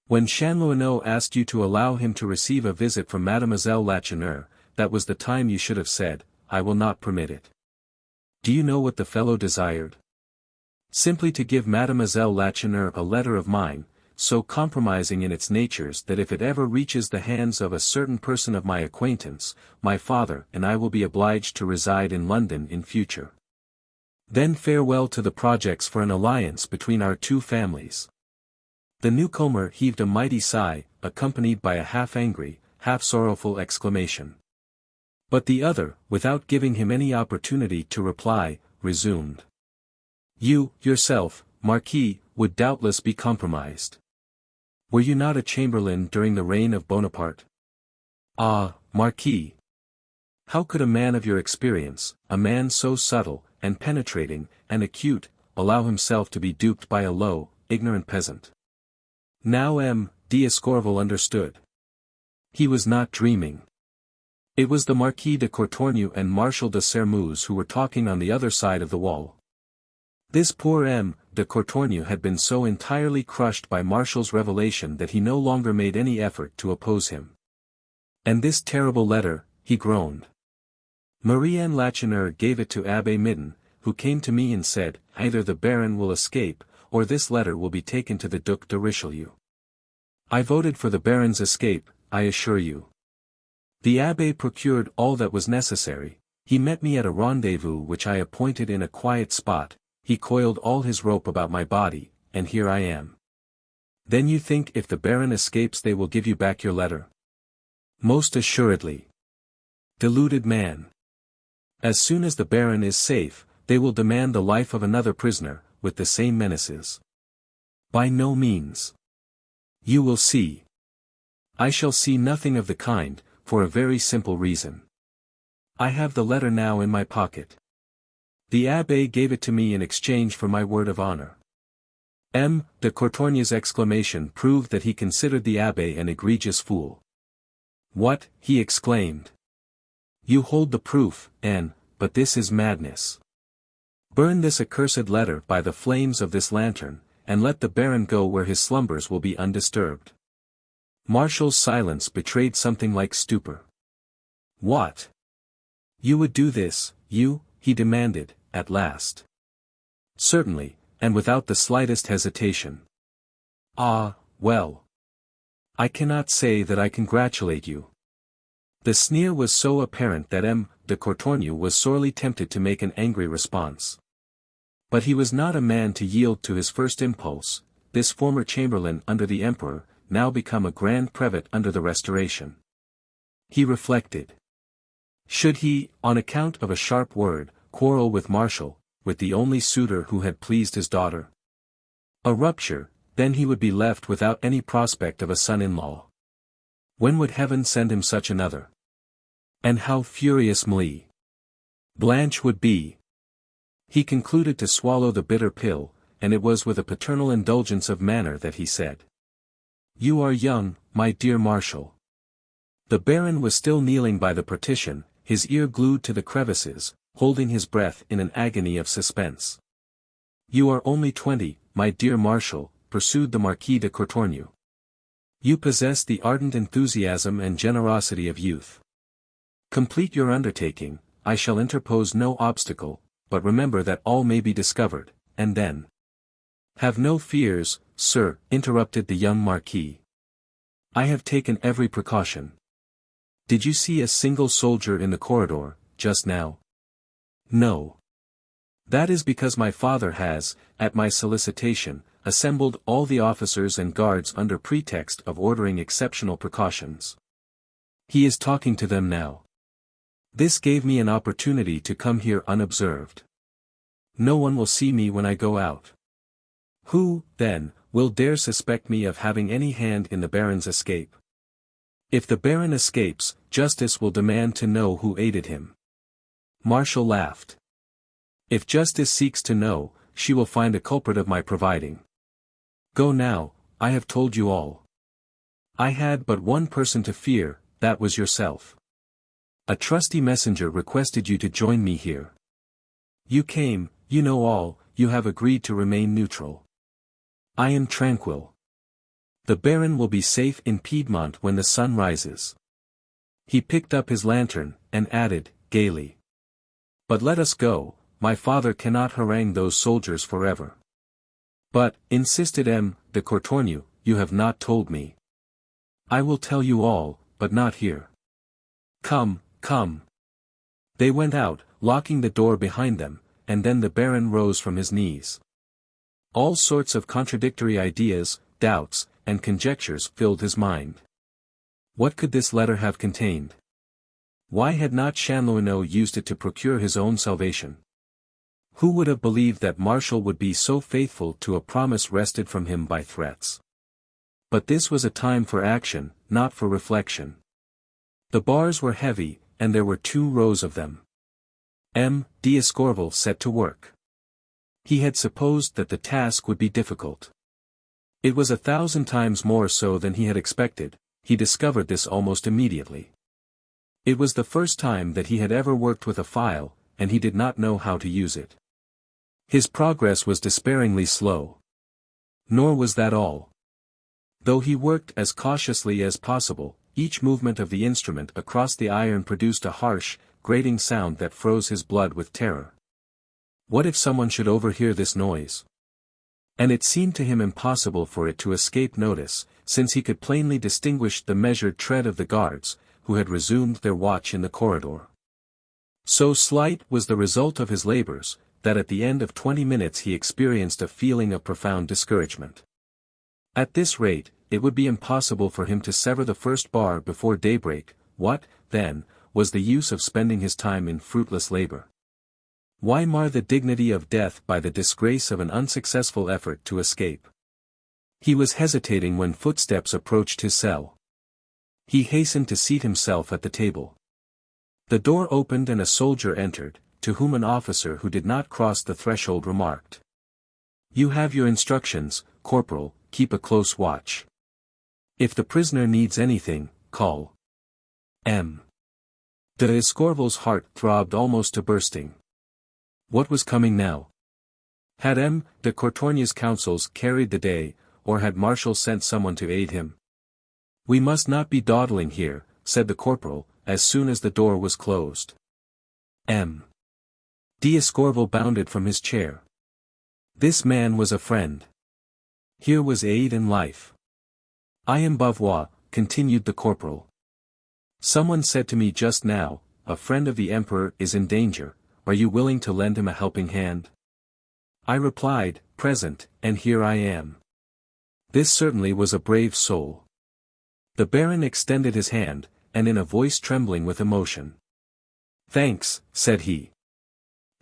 When Chanlouineau asked you to allow him to receive a visit from Mademoiselle Lacheneur, that was the time you should have said, 'I will not permit it.' Do you know what the fellow desired? Simply to give Mademoiselle Lacheneur a letter of mine, so compromising in its natures that if it ever reaches the hands of a certain person of my acquaintance, my father and I will be obliged to reside in London in future. Then farewell to the projects for an alliance between our two families." The newcomer heaved a mighty sigh, accompanied by a half-angry, half-sorrowful exclamation. But the other, without giving him any opportunity to reply, resumed. "You, yourself, Marquis, would doubtless be compromised. Were you not a chamberlain during the reign of Bonaparte? Ah, Marquis! How could a man of your experience, a man so subtle, and penetrating, and acute, allow himself to be duped by a low, ignorant peasant?" Now M. d'Escorval understood. He was not dreaming. It was the Marquis de Courtornieu and Marshal de Sermuz who were talking on the other side of the wall. This poor M. de Courtornieu had been so entirely crushed by Marshall's revelation that he no longer made any effort to oppose him. "And this terrible letter," he groaned. "Marie-Anne Lacheneur gave it to Abbé Midden, who came to me and said, either the Baron will escape, or this letter will be taken to the Duc de Richelieu. I voted for the Baron's escape, I assure you. The Abbé procured all that was necessary, he met me at a rendezvous which I appointed in a quiet spot, he coiled all his rope about my body, and here I am. Then you think if the Baron escapes they will give you back your letter?" "Most assuredly. Deluded man. As soon as the Baron is safe, they will demand the life of another prisoner, with the same menaces." "By no means. You will see." "I shall see nothing of the kind, for a very simple reason. I have the letter now in my pocket. The Abbé gave it to me in exchange for my word of honor." M. de Courtornieu's exclamation proved that he considered the Abbé an egregious fool. "What?" he exclaimed. "You hold the proof, but this is madness. Burn this accursed letter by the flames of this lantern, and let the Baron go where his slumbers will be undisturbed." Marshall's silence betrayed something like stupor. "What? You would do this, you?" he demanded, at last. "Certainly, and without the slightest hesitation." "Ah, well. I cannot say that I congratulate you." The sneer was so apparent that M. de Courtornieu was sorely tempted to make an angry response. But he was not a man to yield to his first impulse, this former chamberlain under the Emperor, now become a grand prelate under the Restoration. He reflected. Should he, on account of a sharp word, quarrel with Marshall, with the only suitor who had pleased his daughter? A rupture, then he would be left without any prospect of a son-in-law. When would heaven send him such another? And how furious Marie Blanche would be! He concluded to swallow the bitter pill, and it was with a paternal indulgence of manner that he said, "You are young, my dear Marshal." The Baron was still kneeling by the partition, his ear glued to the crevices, holding his breath in an agony of suspense. "You are only 20, my dear Marshal," pursued the Marquis de Courtornieu. "You possess the ardent enthusiasm and generosity of youth. Complete your undertaking, I shall interpose no obstacle, but remember that all may be discovered, and then—" "Have no fears, sir," interrupted the young Marquis. "I have taken every precaution. Did you see a single soldier in the corridor, just now?" "No. That is because my father has, at my solicitation, assembled all the officers and guards under pretext of ordering exceptional precautions. He is talking to them now. This gave me an opportunity to come here unobserved. No one will see me when I go out. Who, then, will dare suspect me of having any hand in the Baron's escape? If the Baron escapes, justice will demand to know who aided him." Marshall laughed. "If justice seeks to know, she will find a culprit of my providing. Go now, I have told you all. I had but one person to fear, that was yourself. A trusty messenger requested you to join me here. You came, you know all, you have agreed to remain neutral. I am tranquil. The Baron will be safe in Piedmont when the sun rises." He picked up his lantern, and added, gaily, "But let us go, my father cannot harangue those soldiers forever." "But," insisted M. de Courtornieu, you have not told me. I will tell you all, but not here. Come, come. They went out, locking the door behind them, and then the Baron rose from his knees. All sorts of contradictory ideas, doubts, and conjectures filled his mind. What could this letter have contained? Why had not Chanlouineau used it to procure his own salvation? Who would have believed that Marshall would be so faithful to a promise wrested from him by threats? But this was a time for action, not for reflection. The bars were heavy, and there were 2 rows of them. M. d'Escorval set to work. He had supposed that the task would be difficult. It was 1,000 times more so than he had expected. He discovered this almost immediately. It was the first time that he had ever worked with a file, and he did not know how to use it. His progress was despairingly slow. Nor was that all. Though he worked as cautiously as possible, each movement of the instrument across the iron produced a harsh, grating sound that froze his blood with terror. What if someone should overhear this noise? And it seemed to him impossible for it to escape notice, since he could plainly distinguish the measured tread of the guards, who had resumed their watch in the corridor. So slight was the result of his labors, that at the end of 20 minutes he experienced a feeling of profound discouragement. At this rate, it would be impossible for him to sever the first bar before daybreak. What, then, was the use of spending his time in fruitless labor? Why mar the dignity of death by the disgrace of an unsuccessful effort to escape? He was hesitating when footsteps approached his cell. He hastened to seat himself at the table. The door opened and a soldier entered, to whom an officer who did not cross the threshold remarked. "You have your instructions, Corporal, keep a close watch. If the prisoner needs anything, call." M. d'Escorval's heart throbbed almost to bursting. What was coming now? Had M. de Courtornieu's counsels carried the day, or had Marshall sent someone to aid him? "We must not be dawdling here," said the corporal, as soon as the door was closed. M. d'Escorval bounded from his chair. This man was a friend. Here was aid in life. "I am Bavois," continued the corporal. "Someone said to me just now, a friend of the Emperor is in danger. Are you willing to lend him a helping hand?" I replied, "Present, and here I am." This certainly was a brave soul. The Baron extended his hand, and in a voice trembling with emotion. "Thanks," said he.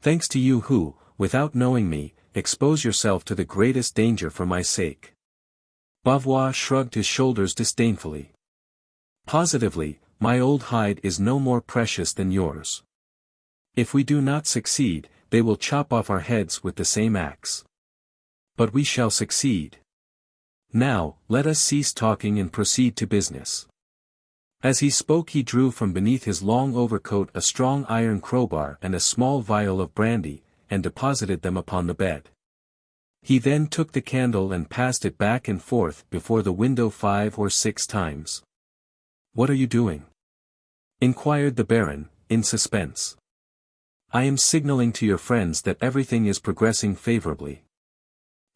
"Thanks to you who, without knowing me, expose yourself to the greatest danger for my sake." Bavois shrugged his shoulders disdainfully. "Positively, my old hide is no more precious than yours. If we do not succeed, they will chop off our heads with the same axe. But we shall succeed. Now, let us cease talking and proceed to business." As he spoke he drew from beneath his long overcoat a strong iron crowbar and a small vial of brandy, and deposited them upon the bed. He then took the candle and passed it back and forth before the window 5 or 6 times. "What are you doing?" inquired the Baron, in suspense. "I am signaling to your friends that everything is progressing favorably.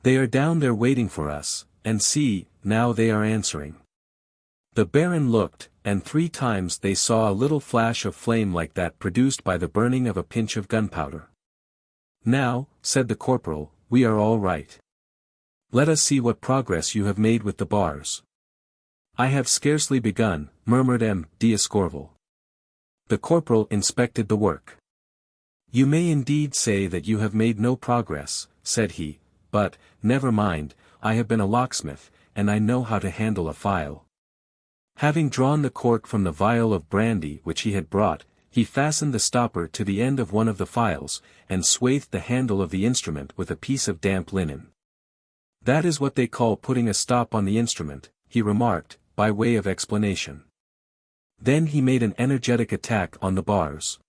They are down there waiting for us, and see, now they are answering." The Baron looked, and 3 times they saw a little flash of flame like that produced by the burning of a pinch of gunpowder. "Now," said the corporal, "we are all right. Let us see what progress you have made with the bars." "I have scarcely begun," murmured M. d'Escorval. The corporal inspected the work. "You may indeed say that you have made no progress," said he, "but, never mind, I have been a locksmith, and I know how to handle a file." Having drawn the cork from the vial of brandy which he had brought, he fastened the stopper to the end of one of the files, and swathed the handle of the instrument with a piece of damp linen. "That is what they call putting a stop on the instrument," he remarked, by way of explanation. Then he made an energetic attack on the bars.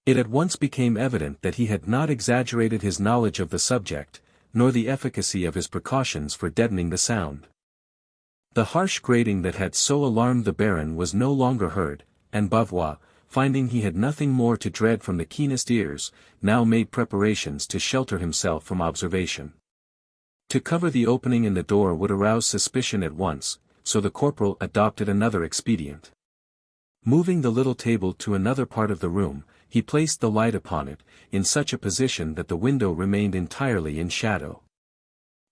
It at once became evident that he had not exaggerated his knowledge of the subject, nor the efficacy of his precautions for deadening the sound. The harsh grating that had so alarmed the Baron was no longer heard, and Bavois, finding he had nothing more to dread from the keenest ears, now made preparations to shelter himself from observation. To cover the opening in the door would arouse suspicion at once, so the corporal adopted another expedient. Moving the little table to another part of the room, he placed the light upon it, in such a position that the window remained entirely in shadow.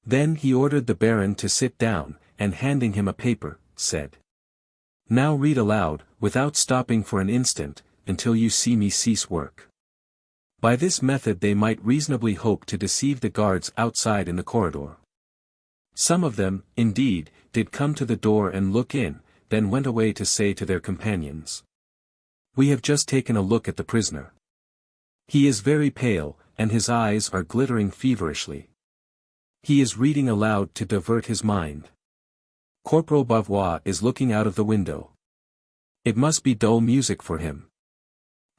Then he ordered the Baron to sit down, and handing him a paper, said, "Now read aloud, without stopping for an instant, until you see me cease work." By this method they might reasonably hope to deceive the guards outside in the corridor. Some of them, indeed, did come to the door and look in, then went away to say to their companions, "We have just taken a look at the prisoner. He is very pale, and his eyes are glittering feverishly. He is reading aloud to divert his mind. Corporal Bavois is looking out of the window. It must be dull music for him."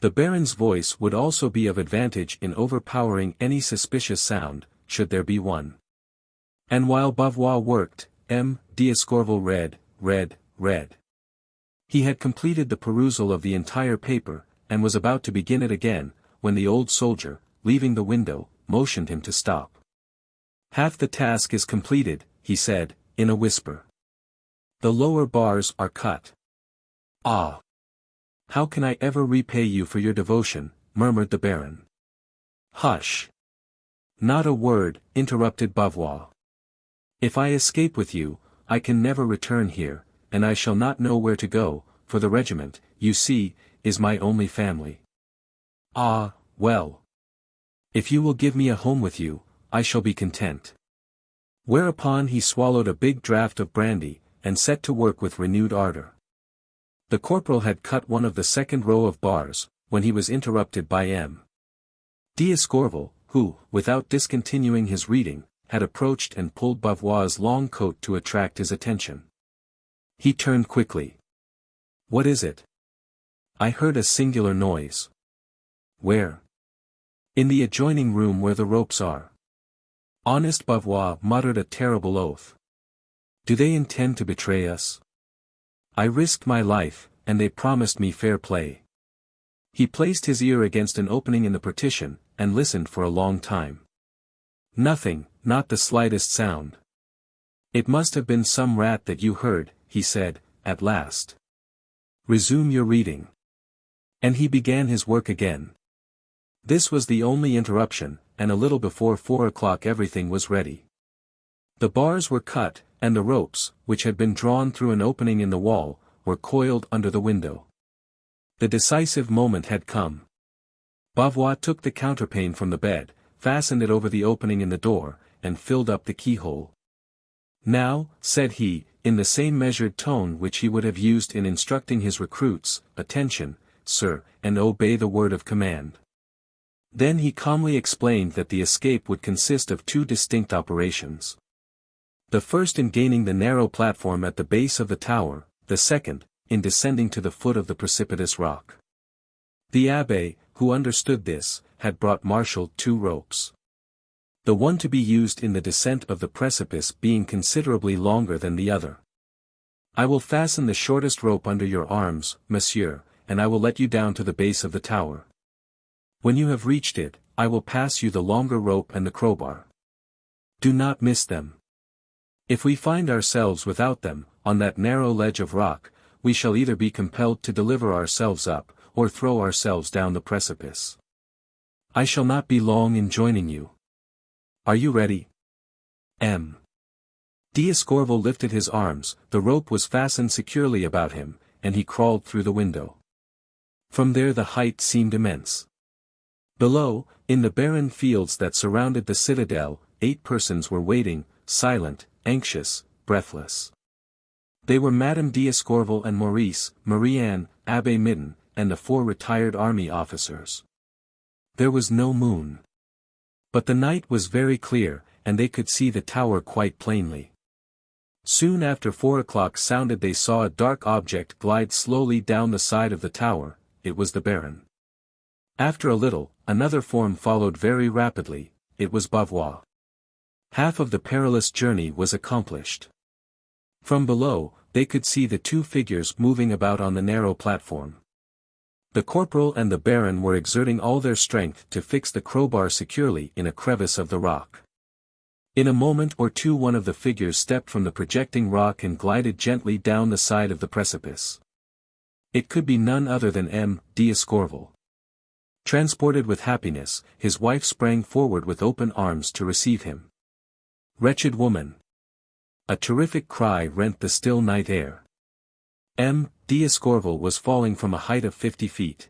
The Baron's voice would also be of advantage in overpowering any suspicious sound, should there be one. And while Bavois worked, M. d'Escorval read. He had completed the perusal of the entire paper, and was about to begin it again, when the old soldier, leaving the window, motioned him to stop. "Half the task is completed," he said, in a whisper. "The lower bars are cut." "Ah! How can I ever repay you for your devotion?" murmured the Baron. "Hush! Not a word," interrupted Bavois. "If I escape with you, I can never return here, and I shall not know where to go, for the regiment, you see, is my only family. Ah, well. If you will give me a home with you, I shall be content." Whereupon he swallowed a big draught of brandy, and set to work with renewed ardor. The corporal had cut one of the second row of bars, when he was interrupted by M. d'Escorval, who, without discontinuing his reading, had approached and pulled Bavois's long coat to attract his attention. He turned quickly. "What is it?" "I heard a singular noise." "Where?" "In the adjoining room where the ropes are." Honest Bavois muttered a terrible oath. "Do they intend to betray us? I risked my life, and they promised me fair play." He placed his ear against an opening in the partition, and listened for a long time. "Nothing, not the slightest sound." "It must have been some rat that you heard," he said, at last. "Resume your reading." And he began his work again. This was the only interruption, and a little before 4 o'clock everything was ready. The bars were cut, and the ropes, which had been drawn through an opening in the wall, were coiled under the window. The decisive moment had come. Bavois took the counterpane from the bed, fastened it over the opening in the door, and filled up the keyhole. "Now," said he, in the same measured tone which he would have used in instructing his recruits, "attention, sir, and obey the word of command." Then he calmly explained that the escape would consist of two distinct operations. The first in gaining the narrow platform at the base of the tower, the second, in descending to the foot of the precipitous rock. The abbé, who understood this, had brought marshalled 2 ropes. The one to be used in the descent of the precipice being considerably longer than the other. "I will fasten the shortest rope under your arms, monsieur, and I will let you down to the base of the tower. When you have reached it, I will pass you the longer rope and the crowbar. Do not miss them. If we find ourselves without them, on that narrow ledge of rock, we shall either be compelled to deliver ourselves up, or throw ourselves down the precipice. I shall not be long in joining you. Are you ready?" M. d'Escorval lifted his arms, the rope was fastened securely about him, and he crawled through the window. From there the height seemed immense. Below, in the barren fields that surrounded the citadel, 8 persons were waiting, silent, anxious, breathless. They were Madame d'Escorval and Maurice, Marie-Anne, Abbé Midden, and the 4 retired army officers. There was no moon. But the night was very clear, and they could see the tower quite plainly. Soon after 4 o'clock sounded they saw a dark object glide slowly down the side of the tower. It was the Baron. After a little, another form followed very rapidly. It was Bavois. Half of the perilous journey was accomplished. From below, they could see the 2 figures moving about on the narrow platform. The corporal and the Baron were exerting all their strength to fix the crowbar securely in a crevice of the rock. In a moment or two one of the figures stepped from the projecting rock and glided gently down the side of the precipice. It could be none other than M. D'Escorval. Transported with happiness, his wife sprang forward with open arms to receive him. Wretched woman! A terrific cry rent the still night air. M. D'Escorval was falling from a height of 50 feet.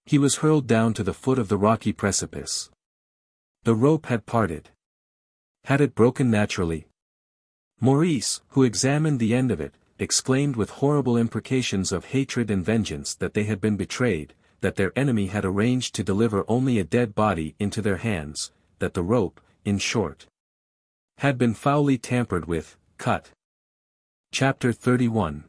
He was hurled down to the foot of the rocky precipice. The rope had parted. Had it broken naturally? Maurice, who examined the end of it, exclaimed with horrible imprecations of hatred and vengeance that they had been betrayed, that their enemy had arranged to deliver only a dead body into their hands, that the rope, in short, had been foully tampered with, cut. Chapter 31.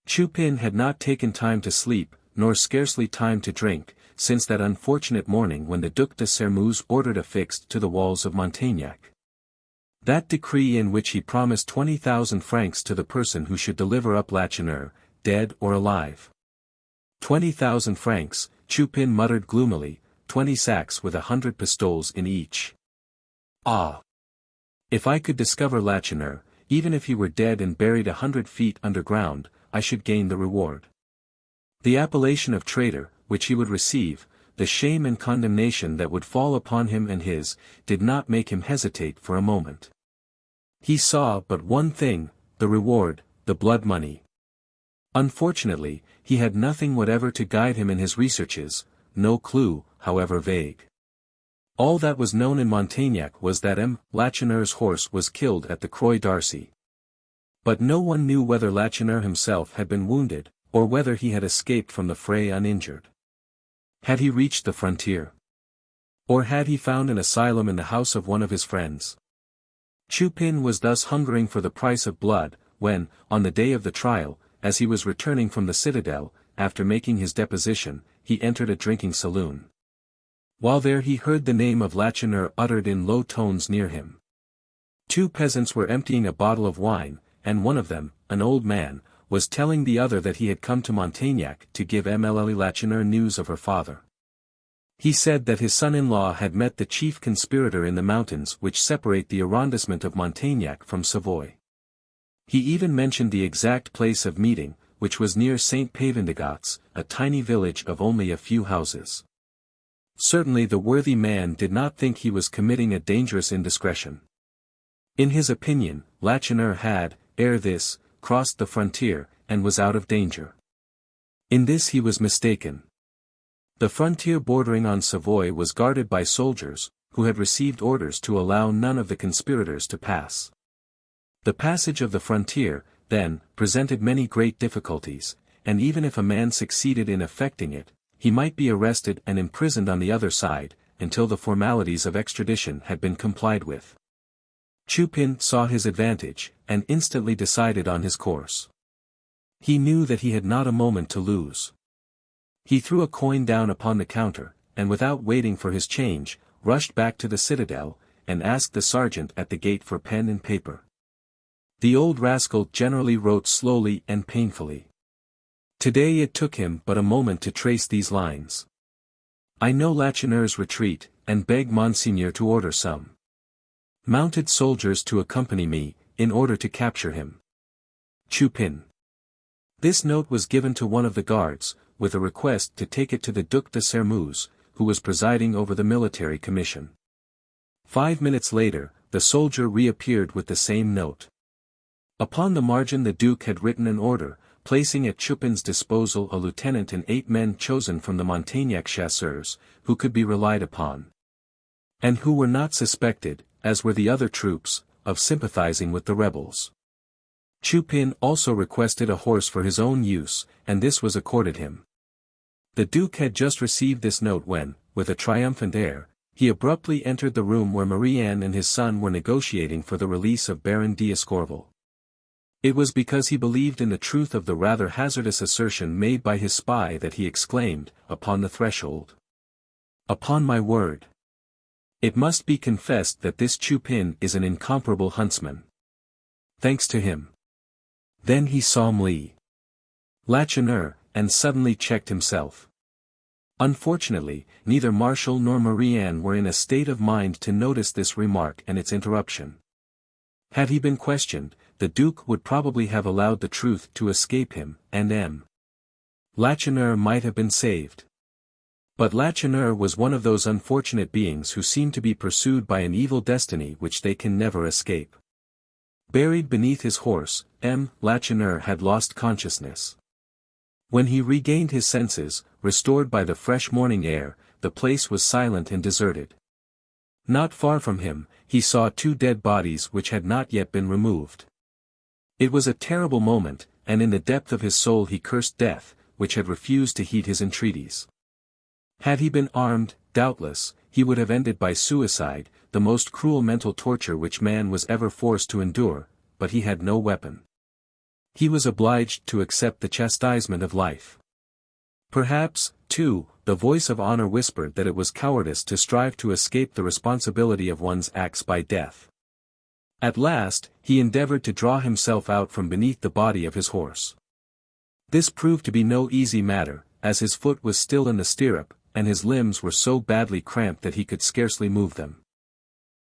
Chupin had not taken time to sleep, nor scarcely time to drink, since that unfortunate morning when the Duc de Sermeuse ordered affixed to the walls of Montaignac that decree in which he promised 20,000 francs to the person who should deliver up Lacheneur, dead or alive. 20,000 francs, Chupin muttered gloomily, 20 sacks with 100 pistoles in each. Ah! If I could discover Lacheneur, even if he were dead and buried 100 feet underground, I should gain the reward. The appellation of traitor, which he would receive, the shame and condemnation that would fall upon him and his, did not make him hesitate for a moment. He saw but one thing, the reward, the blood money. Unfortunately, he had nothing whatever to guide him in his researches, no clue, however vague. All that was known in Montaignac was that M. Lacheneur's horse was killed at the Croix d'Arcy. But no one knew whether Lacheneur himself had been wounded, or whether he had escaped from the fray uninjured. Had he reached the frontier? Or had he found an asylum in the house of one of his friends? Chupin was thus hungering for the price of blood, when, on the day of the trial, as he was returning from the citadel, after making his deposition, he entered a drinking saloon. While there he heard the name of Lacheneur uttered in low tones near him. Two peasants were emptying a bottle of wine, and one of them, an old man, was telling the other that he had come to Montaignac to give Emelie Lacheneur news of her father. He said that his son-in-law had met the chief conspirator in the mountains which separate the arrondissement of Montaignac from Savoy. He even mentioned the exact place of meeting, which was near St. Paven-de-Gatz, a tiny village of only a few houses. Certainly the worthy man did not think he was committing a dangerous indiscretion. In his opinion, Lacheneur had, ere this, crossed the frontier, and was out of danger. In this he was mistaken. The frontier bordering on Savoy was guarded by soldiers, who had received orders to allow none of the conspirators to pass. The passage of the frontier, then, presented many great difficulties, and even if a man succeeded in effecting it, he might be arrested and imprisoned on the other side, until the formalities of extradition had been complied with. Chupin saw his advantage, and instantly decided on his course. He knew that he had not a moment to lose. He threw a coin down upon the counter, and without waiting for his change, rushed back to the citadel, and asked the sergeant at the gate for pen and paper. The old rascal generally wrote slowly and painfully. Today it took him but a moment to trace these lines. I know Lacheneur's retreat, and beg Monseigneur to order some mounted soldiers to accompany me, in order to capture him. Chupin. This note was given to one of the guards, with a request to take it to the Duc de Sermeuse, who was presiding over the military commission. 5 minutes later, the soldier reappeared with the same note. Upon the margin the Duke had written an order, placing at Chupin's disposal a lieutenant and 8 men chosen from the Montaignac chasseurs, who could be relied upon. And who were not suspected, as were the other troops, of sympathizing with the rebels. Chupin also requested a horse for his own use, and this was accorded him. The Duke had just received this note when, with a triumphant air, he abruptly entered the room where Marie-Anne and his son were negotiating for the release of Baron d'Escorval. It was because he believed in the truth of the rather hazardous assertion made by his spy that he exclaimed, upon the threshold. Upon my word! It must be confessed that this Chupin is an incomparable huntsman. Thanks to him. Then he saw Lacheneur, and suddenly checked himself. Unfortunately, neither Marshall nor Marie-Anne were in a state of mind to notice this remark and its interruption. Had he been questioned, the Duke would probably have allowed the truth to escape him, and M. Lacheneur might have been saved. But Lacheneur was one of those unfortunate beings who seem to be pursued by an evil destiny which they can never escape. Buried beneath his horse, M. Lacheneur had lost consciousness. When he regained his senses, restored by the fresh morning air, the place was silent and deserted. Not far from him, he saw two dead bodies which had not yet been removed. It was a terrible moment, and in the depth of his soul he cursed death, which had refused to heed his entreaties. Had he been armed, doubtless, he would have ended by suicide, the most cruel mental torture which man was ever forced to endure, but he had no weapon. He was obliged to accept the chastisement of life. Perhaps, too, the voice of honor whispered that it was cowardice to strive to escape the responsibility of one's acts by death. At last, he endeavored to draw himself out from beneath the body of his horse. This proved to be no easy matter, as his foot was still in the stirrup, and his limbs were so badly cramped that he could scarcely move them.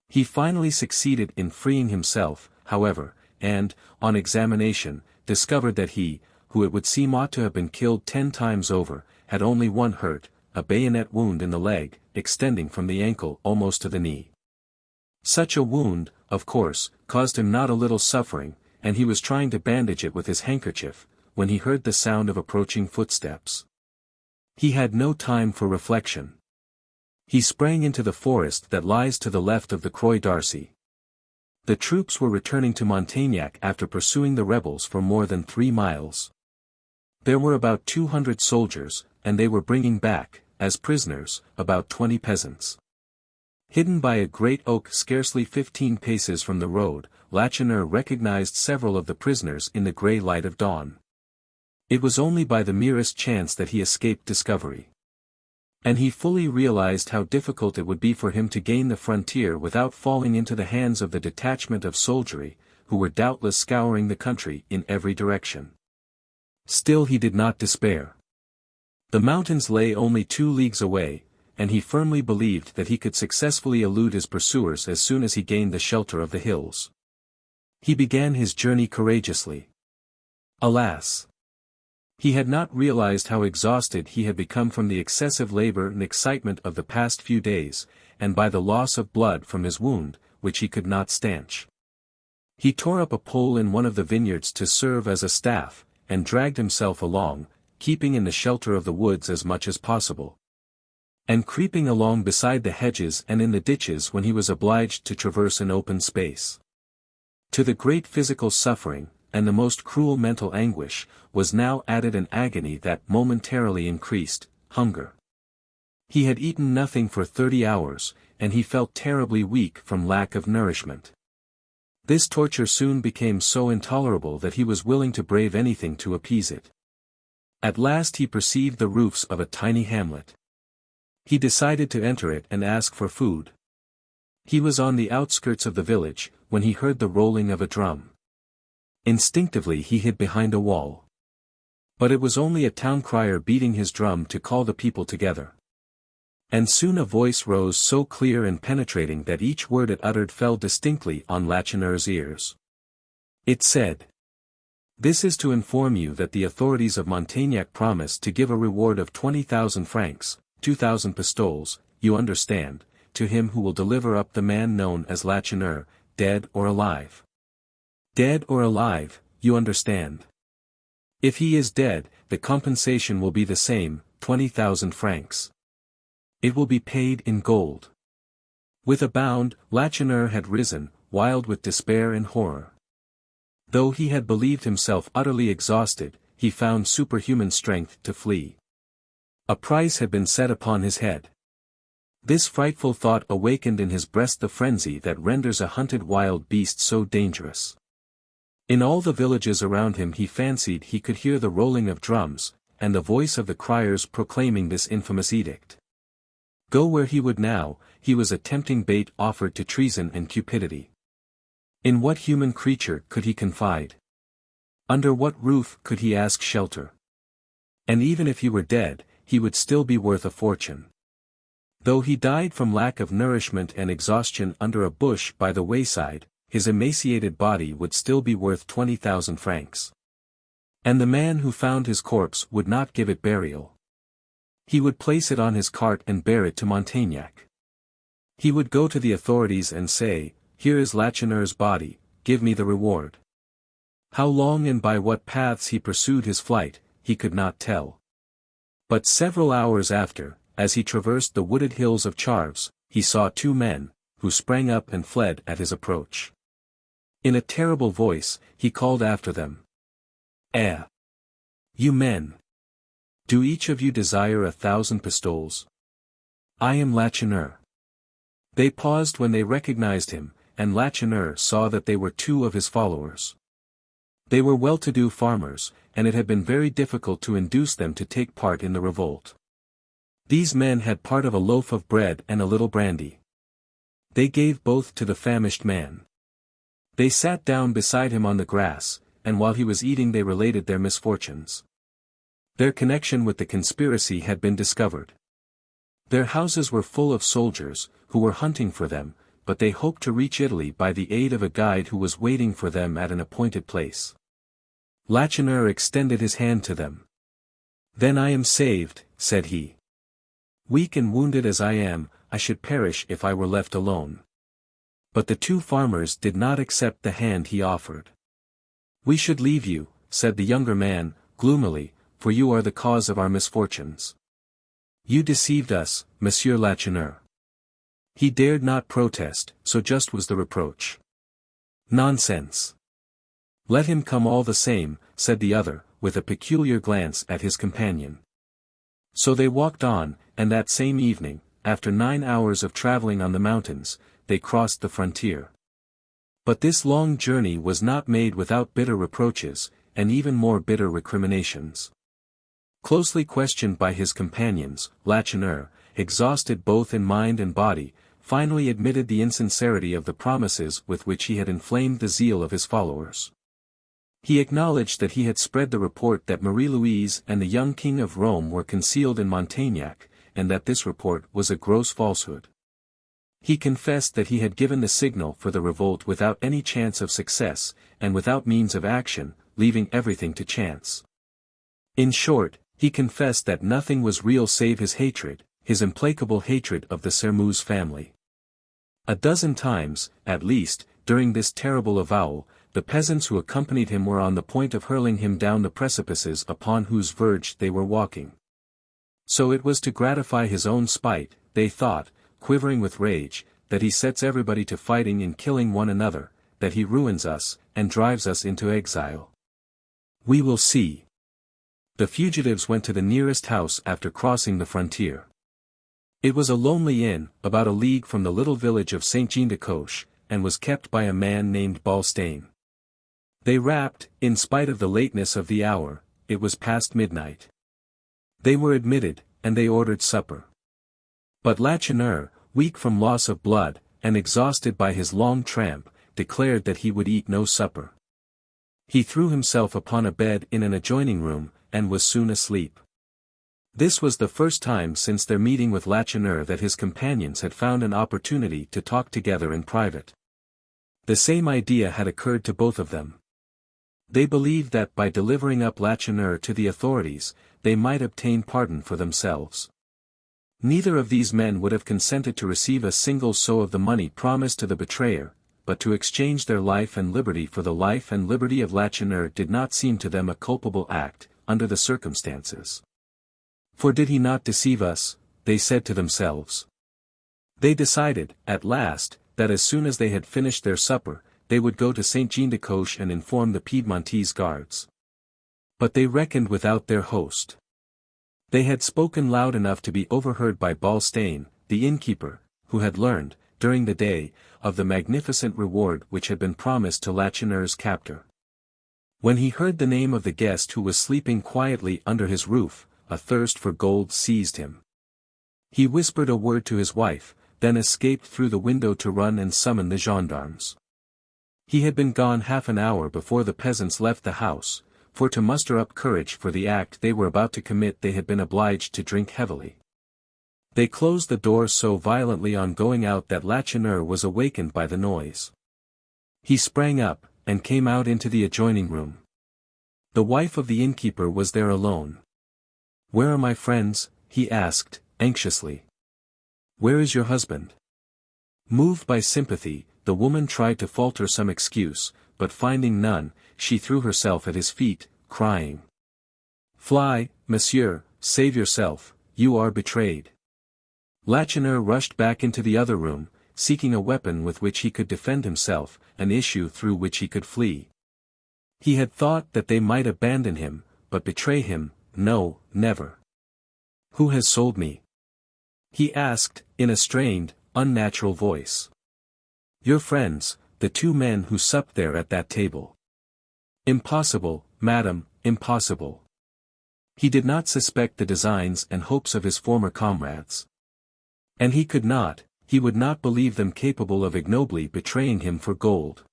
He finally succeeded in freeing himself, however, and, on examination, discovered that he, who it would seem ought to have been killed 10 times over, had only one hurt, a bayonet wound in the leg, extending from the ankle almost to the knee. Such a wound, of course, caused him not a little suffering, and he was trying to bandage it with his handkerchief, when he heard the sound of approaching footsteps. He had no time for reflection. He sprang into the forest that lies to the left of the Croix d'Arcy. The troops were returning to Montaignac after pursuing the rebels for more than 3 miles. There were about 200 soldiers, and they were bringing back, as prisoners, about 20 peasants. Hidden by a great oak scarcely 15 paces from the road, Lacheneur recognized several of the prisoners in the grey light of dawn. It was only by the merest chance that he escaped discovery. And he fully realized how difficult it would be for him to gain the frontier without falling into the hands of the detachment of soldiery, who were doubtless scouring the country in every direction. Still he did not despair. The mountains lay only 2 leagues away, and he firmly believed that he could successfully elude his pursuers as soon as he gained the shelter of the hills. He began his journey courageously. Alas! He had not realized how exhausted he had become from the excessive labor and excitement of the past few days, and by the loss of blood from his wound, which he could not stanch. He tore up a pole in one of the vineyards to serve as a staff, and dragged himself along, keeping in the shelter of the woods as much as possible, and creeping along beside the hedges and in the ditches when he was obliged to traverse an open space. To the great physical suffering, and the most cruel mental anguish, was now added an agony that momentarily increased, hunger. He had eaten nothing for 30 hours, and he felt terribly weak from lack of nourishment. This torture soon became so intolerable that he was willing to brave anything to appease it. At last he perceived the roofs of a tiny hamlet. He decided to enter it and ask for food. He was on the outskirts of the village, when he heard the rolling of a drum. Instinctively he hid behind a wall. But it was only a town crier beating his drum to call the people together. And soon a voice rose so clear and penetrating that each word it uttered fell distinctly on Lacheneur's ears. It said, "This is to inform you that the authorities of Montaignac promise to give a reward of 20,000 francs, 2,000 pistoles, you understand, to him who will deliver up the man known as Lacheneur, dead or alive. Dead or alive, you understand. If he is dead, the compensation will be the same, 20,000 francs. It will be paid in gold." With a bound, Lacheneur had risen, wild with despair and horror. Though he had believed himself utterly exhausted, he found superhuman strength to flee. A price had been set upon his head. This frightful thought awakened in his breast the frenzy that renders a hunted wild beast so dangerous. In all the villages around him he fancied he could hear the rolling of drums, and the voice of the criers proclaiming this infamous edict. Go where he would now, he was a tempting bait offered to treason and cupidity. In what human creature could he confide? Under what roof could he ask shelter? And even if he were dead, he would still be worth a fortune. Though he died from lack of nourishment and exhaustion under a bush by the wayside, his emaciated body would still be worth 20,000 francs. And the man who found his corpse would not give it burial. He would place it on his cart and bear it to Montaignac. He would go to the authorities and say, "Here is Lacheneur's body, give me the reward." How long and by what paths he pursued his flight, he could not tell. But several hours after, as he traversed the wooded hills of Charves, he saw two men, who sprang up and fled at his approach. In a terrible voice, he called after them. "Eh! You men! Do each of you desire 1,000 pistoles? I am Lacheneur." They paused when they recognized him, and Lacheneur saw that they were two of his followers. They were well-to-do farmers, and it had been very difficult to induce them to take part in the revolt. These men had part of a loaf of bread and a little brandy. They gave both to the famished man. They sat down beside him on the grass, and while he was eating they related their misfortunes. Their connection with the conspiracy had been discovered. Their houses were full of soldiers, who were hunting for them, but they hoped to reach Italy by the aid of a guide who was waiting for them at an appointed place. Lacheneur extended his hand to them. "Then I am saved," said he. "Weak and wounded as I am, I should perish if I were left alone." But the two farmers did not accept the hand he offered. "We should leave you," said the younger man, gloomily, "for you are the cause of our misfortunes. You deceived us, Monsieur Lacheneur." He dared not protest, so just was the reproach. "Nonsense. Let him come all the same," said the other, with a peculiar glance at his companion. So they walked on, and that same evening, after 9 hours of traveling on the mountains, they crossed the frontier. But this long journey was not made without bitter reproaches, and even more bitter recriminations. Closely questioned by his companions, Lacheneur, exhausted both in mind and body, finally admitted the insincerity of the promises with which he had inflamed the zeal of his followers. He acknowledged that he had spread the report that Marie-Louise and the young King of Rome were concealed in Montaignac, and that this report was a gross falsehood. He confessed that he had given the signal for the revolt without any chance of success, and without means of action, leaving everything to chance. In short, he confessed that nothing was real save his hatred, his implacable hatred of the Sermuse family. A dozen times, at least, during this terrible avowal, the peasants who accompanied him were on the point of hurling him down the precipices upon whose verge they were walking. So it was to gratify his own spite, they thought, quivering with rage, that he sets everybody to fighting and killing one another, that he ruins us, and drives us into exile. We will see. The fugitives went to the nearest house after crossing the frontier. It was a lonely inn, about a league from the little village of Saint-Jean-de-Coche, and was kept by a man named Balstain. They rapped, in spite of the lateness of the hour. It was past midnight. They were admitted, and they ordered supper. But Lacheneur, weak from loss of blood, and exhausted by his long tramp, declared that he would eat no supper. He threw himself upon a bed in an adjoining room, and was soon asleep. This was the first time since their meeting with Lacheneur that his companions had found an opportunity to talk together in private. The same idea had occurred to both of them. They believed that by delivering up Lacheneur to the authorities, they might obtain pardon for themselves. Neither of these men would have consented to receive a single sou of the money promised to the betrayer, but to exchange their life and liberty for the life and liberty of Lacheneur did not seem to them a culpable act, under the circumstances. For did he not deceive us, they said to themselves. They decided, at last, that as soon as they had finished their supper, they would go to Saint-Jean-de-Coche and inform the Piedmontese guards. But they reckoned without their host. They had spoken loud enough to be overheard by Balstain, the innkeeper, who had learned, during the day, of the magnificent reward which had been promised to Lacheneur's captor. When he heard the name of the guest who was sleeping quietly under his roof, a thirst for gold seized him. He whispered a word to his wife, then escaped through the window to run and summon the gendarmes. He had been gone half an hour before the peasants left the house, for to muster up courage for the act they were about to commit they had been obliged to drink heavily. They closed the door so violently on going out that Lacheneur was awakened by the noise. He sprang up, and came out into the adjoining room. The wife of the innkeeper was there alone. "Where are my friends?" he asked, anxiously. "Where is your husband?" Moved by sympathy, the woman tried to falter some excuse, but finding none, she threw herself at his feet, crying, "Fly, monsieur, save yourself, you are betrayed." Lacheneur rushed back into the other room, seeking a weapon with which he could defend himself, an issue through which he could flee. He had thought that they might abandon him, but betray him, no, never. "Who has sold me?" he asked, in a strained, unnatural voice. "Your friends, the two men who supped there at that table." "Impossible, madam, impossible." He did not suspect the designs and hopes of his former comrades. And he could not, he would not believe them capable of ignobly betraying him for gold.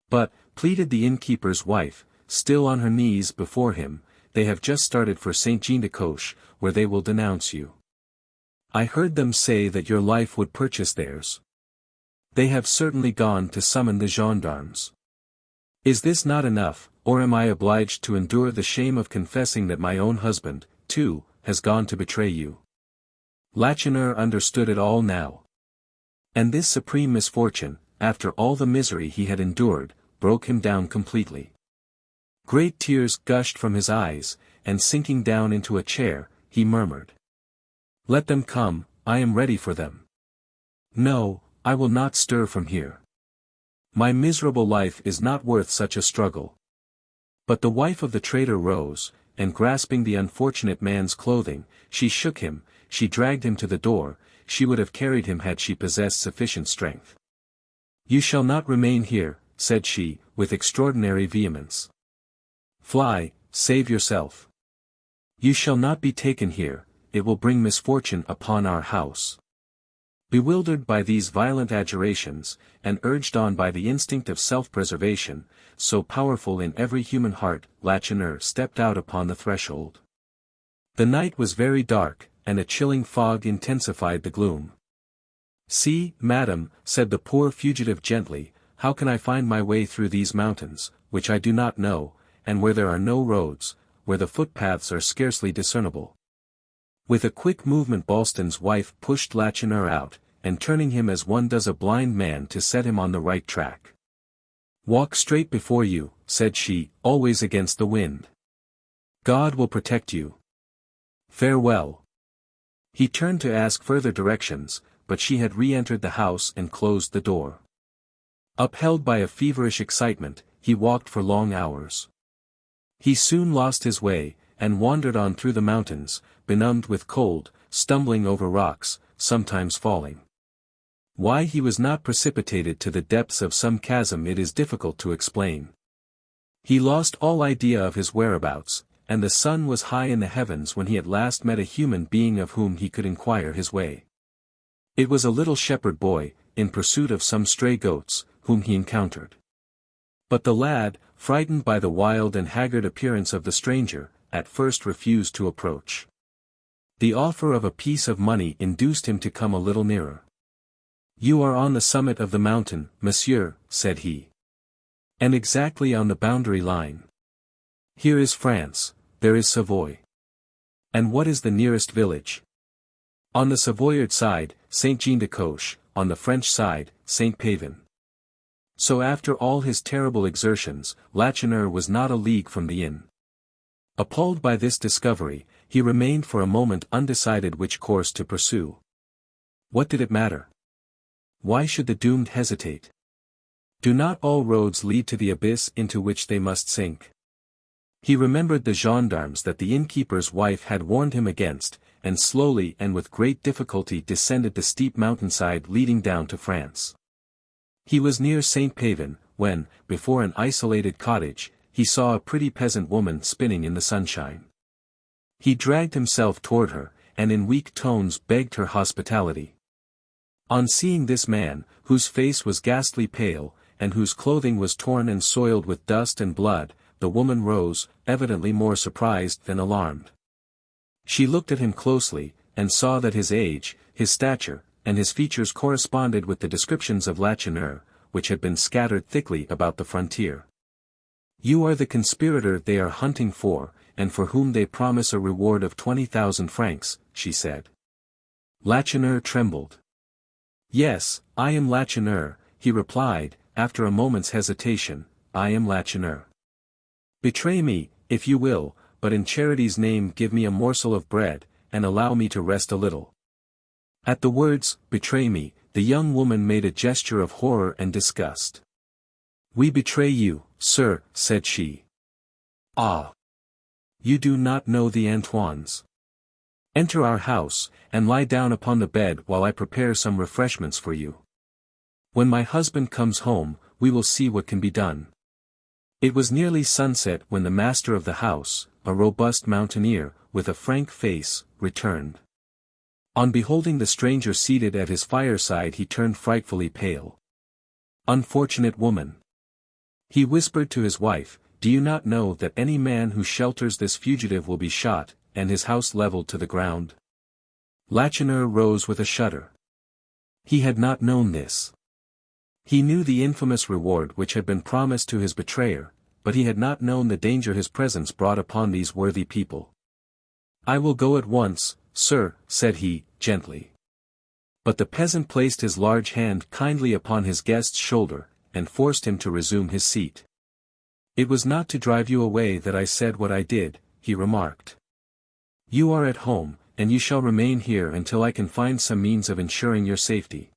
"But," pleaded the innkeeper's wife, still on her knees before him, "they have just started for Saint Jean de Coche, where they will denounce you. I heard them say that your life would purchase theirs. They have certainly gone to summon the gendarmes. Is this not enough, or am I obliged to endure the shame of confessing that my own husband, too, has gone to betray you?" Lacheneur understood it all now. And this supreme misfortune, after all the misery he had endured, broke him down completely. Great tears gushed from his eyes, and sinking down into a chair, he murmured, "Let them come, I am ready for them. No, I will not stir from here. My miserable life is not worth such a struggle." But the wife of the traitor rose, and grasping the unfortunate man's clothing, she shook him, she dragged him to the door, she would have carried him had she possessed sufficient strength. "You shall not remain here," said she, with extraordinary vehemence. "Fly, save yourself. You shall not be taken here, it will bring misfortune upon our house." Bewildered by these violent adjurations, and urged on by the instinct of self-preservation, so powerful in every human heart, Lacheneur stepped out upon the threshold. The night was very dark, and a chilling fog intensified the gloom. "See, madam," said the poor fugitive gently, "how can I find my way through these mountains, which I do not know, and where there are no roads, where the footpaths are scarcely discernible?" With a quick movement Balston's wife pushed Lacheneur out, and turning him as one does a blind man to set him on the right track. "Walk straight before you," said she, "always against the wind. God will protect you. Farewell." He turned to ask further directions, but she had re-entered the house and closed the door. Upheld by a feverish excitement, he walked for long hours. He soon lost his way, and wandered on through the mountains, benumbed with cold, stumbling over rocks, sometimes falling. Why he was not precipitated to the depths of some chasm it is difficult to explain. He lost all idea of his whereabouts, and the sun was high in the heavens when he at last met a human being of whom he could inquire his way. It was a little shepherd boy, in pursuit of some stray goats, whom he encountered. But the lad, frightened by the wild and haggard appearance of the stranger, at first refused to approach. The offer of a piece of money induced him to come a little nearer. "You are on the summit of the mountain, monsieur," said he. "And exactly on the boundary line. Here is France, there is Savoy. And what is the nearest village?" "On the Savoyard side, Saint Jean de Coche, on the French side, Saint Pavin." So after all his terrible exertions, Lacheneur was not a league from the inn. Appalled by this discovery, he remained for a moment undecided which course to pursue. What did it matter? Why should the doomed hesitate? Do not all roads lead to the abyss into which they must sink? He remembered the gendarmes that the innkeeper's wife had warned him against, and slowly and with great difficulty descended the steep mountainside leading down to France. He was near Saint Pavin, when, before an isolated cottage, he saw a pretty peasant woman spinning in the sunshine. He dragged himself toward her, and in weak tones begged her hospitality. On seeing this man, whose face was ghastly pale, and whose clothing was torn and soiled with dust and blood, the woman rose, evidently more surprised than alarmed. She looked at him closely, and saw that his age, his stature, and his features corresponded with the descriptions of Lacheneur, which had been scattered thickly about the frontier. "You are the conspirator they are hunting for, and for whom they promise a reward of 20,000 francs, she said. Lacheneur trembled. "Yes, I am Lacheneur," he replied, after a moment's hesitation, "I am Lacheneur. Betray me, if you will, but in charity's name give me a morsel of bread, and allow me to rest a little." At the words, "betray me," the young woman made a gesture of horror and disgust. "We betray you, sir," said she. "Ah! You do not know the Antoines. Enter our house, and lie down upon the bed while I prepare some refreshments for you. When my husband comes home, we will see what can be done." It was nearly sunset when the master of the house, a robust mountaineer, with a frank face, returned. On beholding the stranger seated at his fireside he turned frightfully pale. "Unfortunate woman!" he whispered to his wife, "do you not know that any man who shelters this fugitive will be shot, and his house leveled to the ground?" Lacheneur rose with a shudder. He had not known this. He knew the infamous reward which had been promised to his betrayer, but he had not known the danger his presence brought upon these worthy people. "I will go at once, sir," said he, gently. But the peasant placed his large hand kindly upon his guest's shoulder, and forced him to resume his seat. "It was not to drive you away that I said what I did," he remarked. "You are at home, and you shall remain here until I can find some means of ensuring your safety."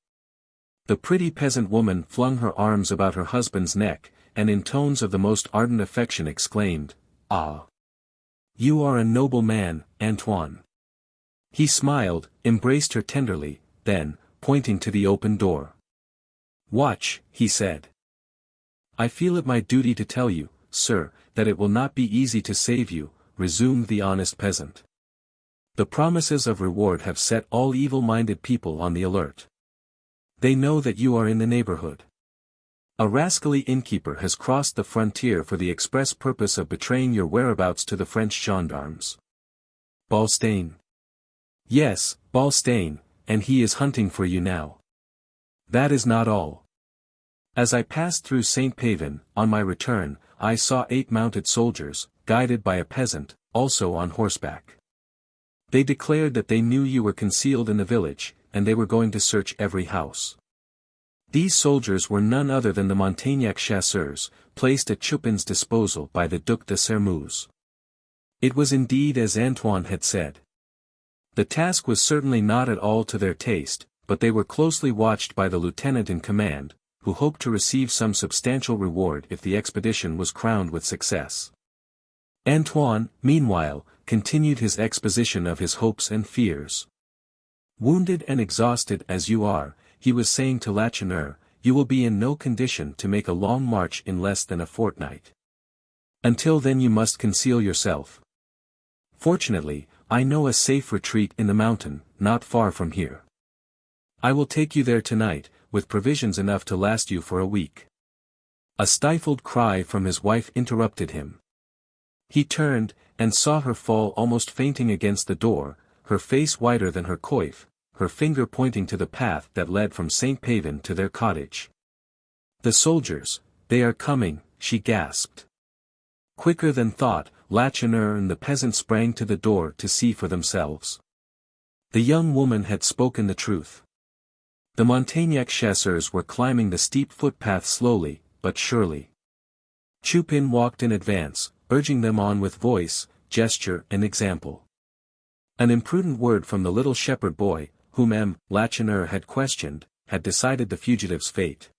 The pretty peasant woman flung her arms about her husband's neck, and in tones of the most ardent affection exclaimed, "Ah! You are a noble man, Antoine." He smiled, embraced her tenderly, then, pointing to the open door, "Watch," he said. "I feel it my duty to tell you, sir, that it will not be easy to save you," resumed the honest peasant. "The promises of reward have set all evil-minded people on the alert. They know that you are in the neighborhood. A rascally innkeeper has crossed the frontier for the express purpose of betraying your whereabouts to the French gendarmes." "Balstain?" "Yes, Balstain, and he is hunting for you now. That is not all. As I passed through St. Pavin, on my return, I saw 8 mounted soldiers, guided by a peasant, also on horseback. They declared that they knew you were concealed in the village, and they were going to search every house. These soldiers were none other than the Montaignac chasseurs, placed at Chupin's disposal by the Duc de Sermeuse. It was indeed as Antoine had said. The task was certainly not at all to their taste, but they were closely watched by the lieutenant in command, who hoped to receive some substantial reward if the expedition was crowned with success. Antoine, meanwhile, continued his exposition of his hopes and fears. "Wounded and exhausted as you are," he was saying to Lacheneur, "you will be in no condition to make a long march in less than a fortnight. Until then you must conceal yourself. Fortunately, I know a safe retreat in the mountain, not far from here. I will take you there tonight, with provisions enough to last you for a week." A stifled cry from his wife interrupted him. He turned, and saw her fall almost fainting against the door, her face whiter than her coif, her finger pointing to the path that led from St. Pavin to their cottage. "The soldiers, they are coming," she gasped. Quicker than thought, Lacheneur and the peasant sprang to the door to see for themselves. The young woman had spoken the truth. The Montaignac chasseurs were climbing the steep footpath slowly, but surely. Chupin walked in advance, urging them on with voice, gesture and example. An imprudent word from the little shepherd boy, whom Lacheneur had questioned, had decided the fugitive's fate.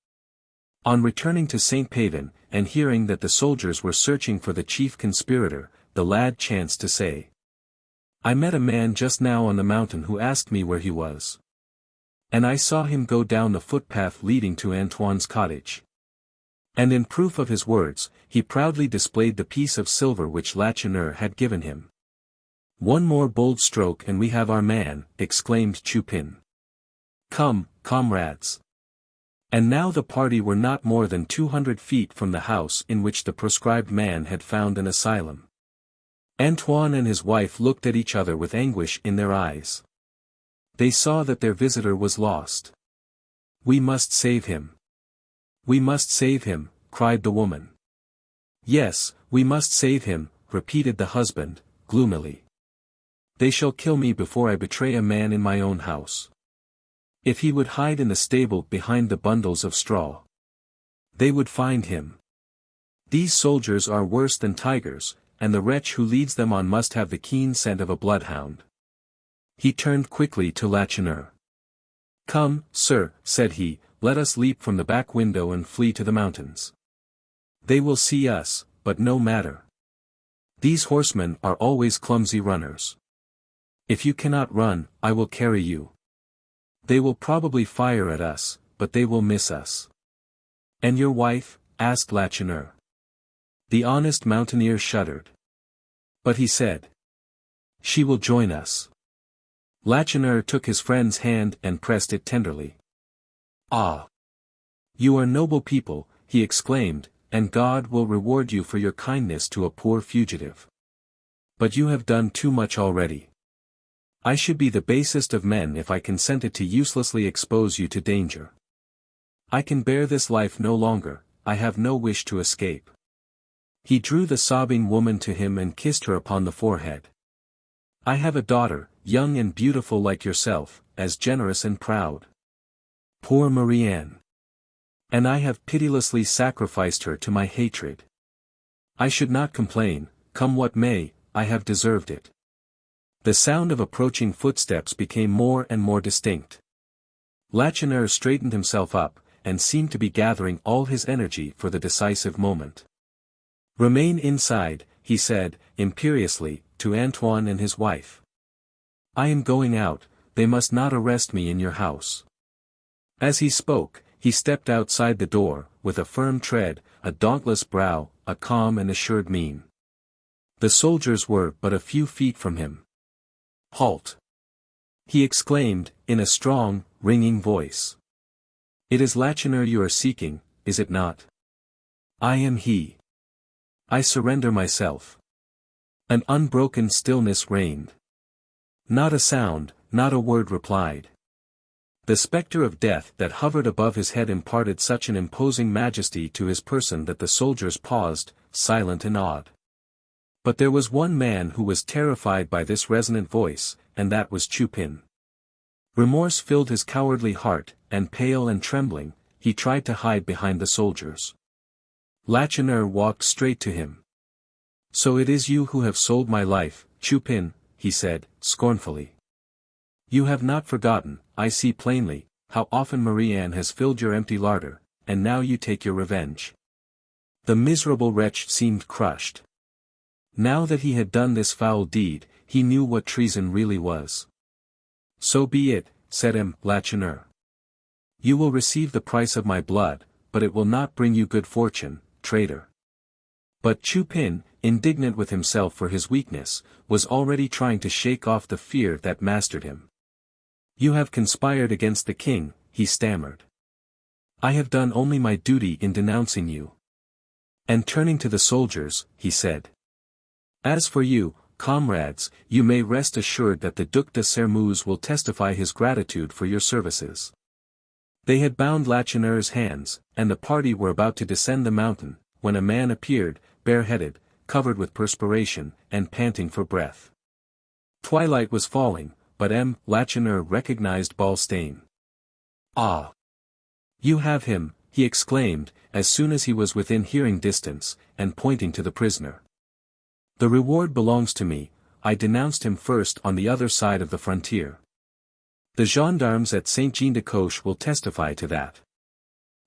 On returning to St. Pavin, and hearing that the soldiers were searching for the chief conspirator, the lad chanced to say, "I met a man just now on the mountain who asked me where he was. And I saw him go down the footpath leading to Antoine's cottage." And in proof of his words, he proudly displayed the piece of silver which Lacheneur had given him. "One more bold stroke and we have our man," exclaimed Chupin. "Come, comrades. And now the party were not more than 200 feet from the house in which the proscribed man had found an asylum. Antoine and his wife looked at each other with anguish in their eyes. They saw that their visitor was lost. "We must save him. We must save him," cried the woman. "Yes, we must save him," repeated the husband, gloomily. "They shall kill me before I betray a man in my own house. If he would hide in the stable behind the bundles of straw, they would find him. These soldiers are worse than tigers, and the wretch who leads them on must have the keen scent of a bloodhound." He turned quickly to Lacheneur. "Come, sir," said he, "let us leap from the back window and flee to the mountains. They will see us, but no matter. These horsemen are always clumsy runners. If you cannot run, I will carry you. They will probably fire at us, but they will miss us." "And your wife?" asked Lacheneur. The honest mountaineer shuddered. "But," he said, "she will join us." Lacheneur took his friend's hand and pressed it tenderly. "Ah! You are noble people," he exclaimed, "and God will reward you for your kindness to a poor fugitive. But you have done too much already. I should be the basest of men if I consented to uselessly expose you to danger. I can bear this life no longer, I have no wish to escape." He drew the sobbing woman to him and kissed her upon the forehead. "I have a daughter, young and beautiful like yourself, as generous and proud. Poor Marie-Anne. And I have pitilessly sacrificed her to my hatred. I should not complain, come what may, I have deserved it." The sound of approaching footsteps became more and more distinct. Lacheneur straightened himself up, and seemed to be gathering all his energy for the decisive moment. "Remain inside," he said, imperiously, to Antoine and his wife. "I am going out, they must not arrest me in your house." As he spoke, he stepped outside the door, with a firm tread, a dauntless brow, a calm and assured mien. The soldiers were but a few feet from him. "Halt!" he exclaimed, in a strong, ringing voice. "It is Lacheneur you are seeking, is it not?" "I am he. I surrender myself." An unbroken stillness reigned. Not a sound, not a word replied. The spectre of death that hovered above his head imparted such an imposing majesty to his person that the soldiers paused, silent and awed. But there was one man who was terrified by this resonant voice, and that was Chupin. Remorse filled his cowardly heart, and pale and trembling, he tried to hide behind the soldiers. Lacheneur walked straight to him. "So it is you who have sold my life, Chupin," he said, scornfully. "You have not forgotten, I see plainly, how often Marie-Anne has filled your empty larder, and now you take your revenge." The miserable wretch seemed crushed. Now that he had done this foul deed, he knew what treason really was. "So be it," said Lacheneur. "You will receive the price of my blood, but it will not bring you good fortune, traitor." But Chupin, indignant with himself for his weakness, was already trying to shake off the fear that mastered him. "You have conspired against the king," he stammered. "I have done only my duty in denouncing you." And turning to the soldiers, he said, "As for you, comrades, you may rest assured that the Duc de Sermeuse will testify his gratitude for your services." They had bound Lacheneur's hands, and the party were about to descend the mountain, when a man appeared, bareheaded, covered with perspiration, and panting for breath. Twilight was falling, but Lacheneur recognized Balstain. "Ah! You have him," he exclaimed, as soon as he was within hearing distance, and pointing to the prisoner. "The reward belongs to me, I denounced him first on the other side of the frontier. The gendarmes at Saint-Jean-de-Coche will testify to that.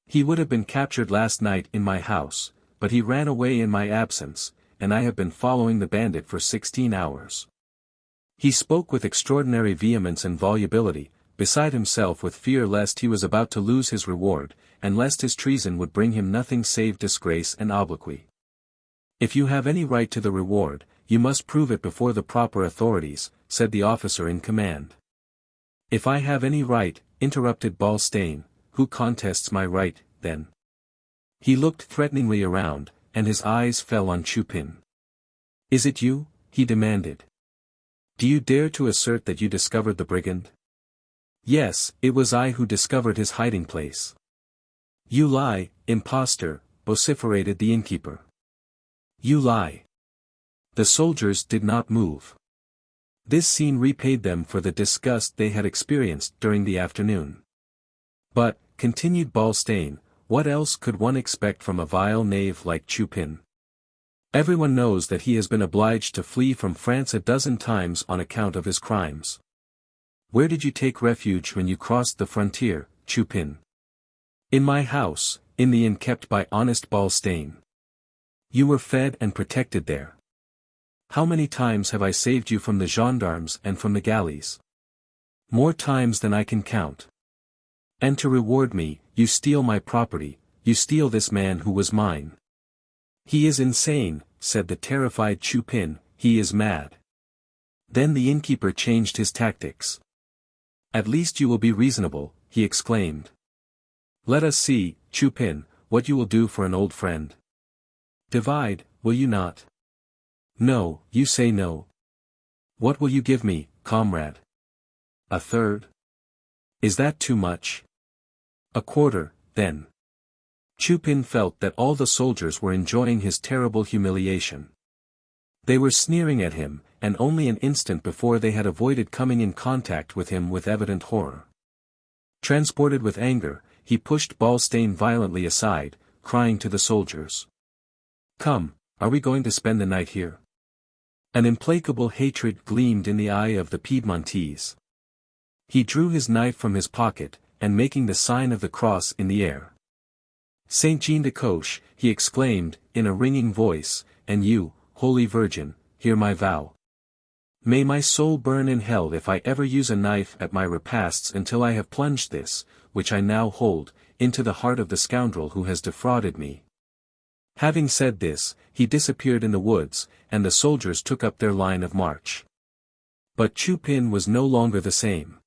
He would have been captured last night in my house, but he ran away in my absence, and I have been following the bandit for 16 hours. He spoke with extraordinary vehemence and volubility, beside himself with fear lest he was about to lose his reward, and lest his treason would bring him nothing save disgrace and obloquy. "If you have any right to the reward, you must prove it before the proper authorities," said the officer in command. "If I have any right," interrupted Balstain, who contests my right, then? He looked threateningly around, and his eyes fell on Chupin. Is it you? He demanded. Do you dare to assert that you discovered the brigand? Yes, it was I who discovered his hiding place. You lie, impostor, vociferated the innkeeper. You lie. The soldiers did not move. This scene repaid them for the disgust they had experienced during the afternoon. But, continued Balstain, what else could one expect from a vile knave like Chupin? Everyone knows that he has been obliged to flee from France a dozen times on account of his crimes. Where did you take refuge when you crossed the frontier, Chupin? In my house, in the inn kept by honest Balstain. You were fed and protected there. How many times have I saved you from the gendarmes and from the galleys? More times than I can count. And to reward me, you steal my property, you steal this man who was mine. He is insane, said the terrified Chupin, he is mad. Then the innkeeper changed his tactics. At least you will be reasonable, he exclaimed. Let us see, Chupin, what you will do for an old friend. Divide, will you not? No, you say no. What will you give me, comrade? A third? Is that too much? A quarter, then. Chupin felt that all the soldiers were enjoying his terrible humiliation. They were sneering at him, and only an instant before they had avoided coming in contact with him with evident horror. Transported with anger, he pushed Balstain violently aside, crying to the soldiers. Come, are we going to spend the night here? An implacable hatred gleamed in the eye of the Piedmontese. He drew his knife from his pocket, and making the sign of the cross in the air. Saint Jean de Coche, he exclaimed, in a ringing voice, and you, Holy Virgin, hear my vow. May my soul burn in hell if I ever use a knife at my repasts until I have plunged this, which I now hold, into the heart of the scoundrel who has defrauded me. Having said this, he disappeared in the woods, and the soldiers took up their line of march. But Chupin was no longer the same.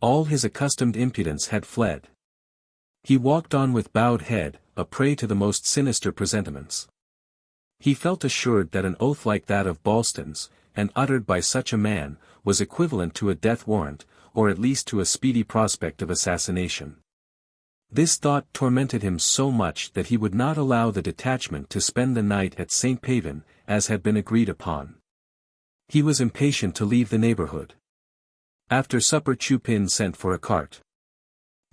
All his accustomed impudence had fled. He walked on with bowed head, a prey to the most sinister presentiments. He felt assured that an oath like that of Balstain's, and uttered by such a man, was equivalent to a death warrant, or at least to a speedy prospect of assassination. This thought tormented him so much that he would not allow the detachment to spend the night at St. Pavin, as had been agreed upon. He was impatient to leave the neighborhood. After supper Chupin sent for a cart.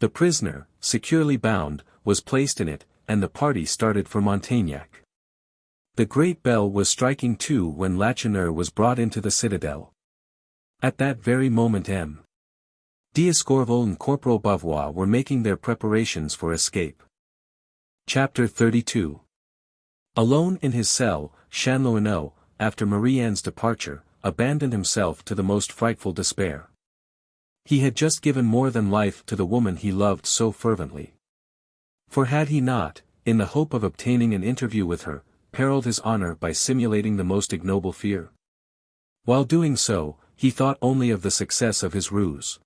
The prisoner, securely bound, was placed in it, and the party started for Montaignac. The great bell was striking 2 when Lacheneur was brought into the citadel. At that very moment M. D'Escorval and Corporal Bavois were making their preparations for escape. Chapter 32. Alone in his cell, Chanlouineau, after Marie-Anne's departure, abandoned himself to the most frightful despair. He had just given more than life to the woman he loved so fervently. For had he not, in the hope of obtaining an interview with her, periled his honor by simulating the most ignoble fear? While doing so, he thought only of the success of his ruse.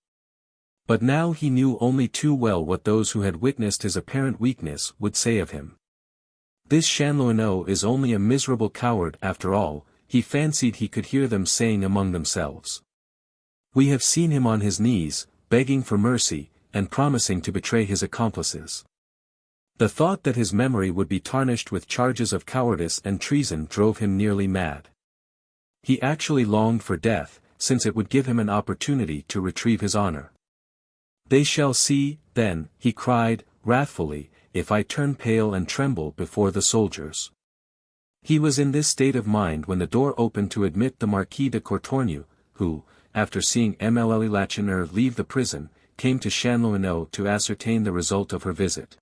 But now he knew only too well what those who had witnessed his apparent weakness would say of him. This Chanlouineau is only a miserable coward after all, he fancied he could hear them saying among themselves. We have seen him on his knees, begging for mercy, and promising to betray his accomplices. The thought that his memory would be tarnished with charges of cowardice and treason drove him nearly mad. He actually longed for death, since it would give him an opportunity to retrieve his honor. They shall see, then, he cried, wrathfully, if I turn pale and tremble before the soldiers. He was in this state of mind when the door opened to admit the Marquis de Courtornieu, who, after seeing Mlle Lacheneur leave the prison, came to Chanlouineau to ascertain the result of her visit.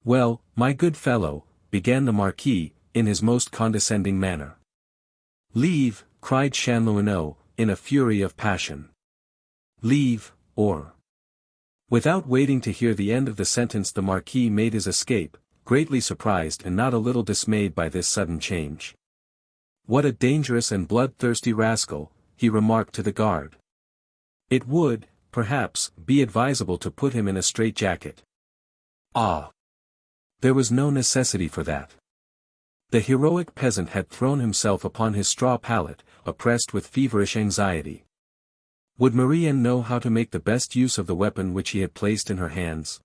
Well, my good fellow, began the Marquis, in his most condescending manner. Leave, cried Chanlouineau, in a fury of passion. Leave, or... Without waiting to hear the end of the sentence the Marquis made his escape, greatly surprised and not a little dismayed by this sudden change. What a dangerous and bloodthirsty rascal, he remarked to the guard. It would, perhaps, be advisable to put him in a straitjacket. Ah! There was no necessity for that. The heroic peasant had thrown himself upon his straw pallet, oppressed with feverish anxiety. Would Marie-Anne know how to make the best use of the weapon which he had placed in her hands?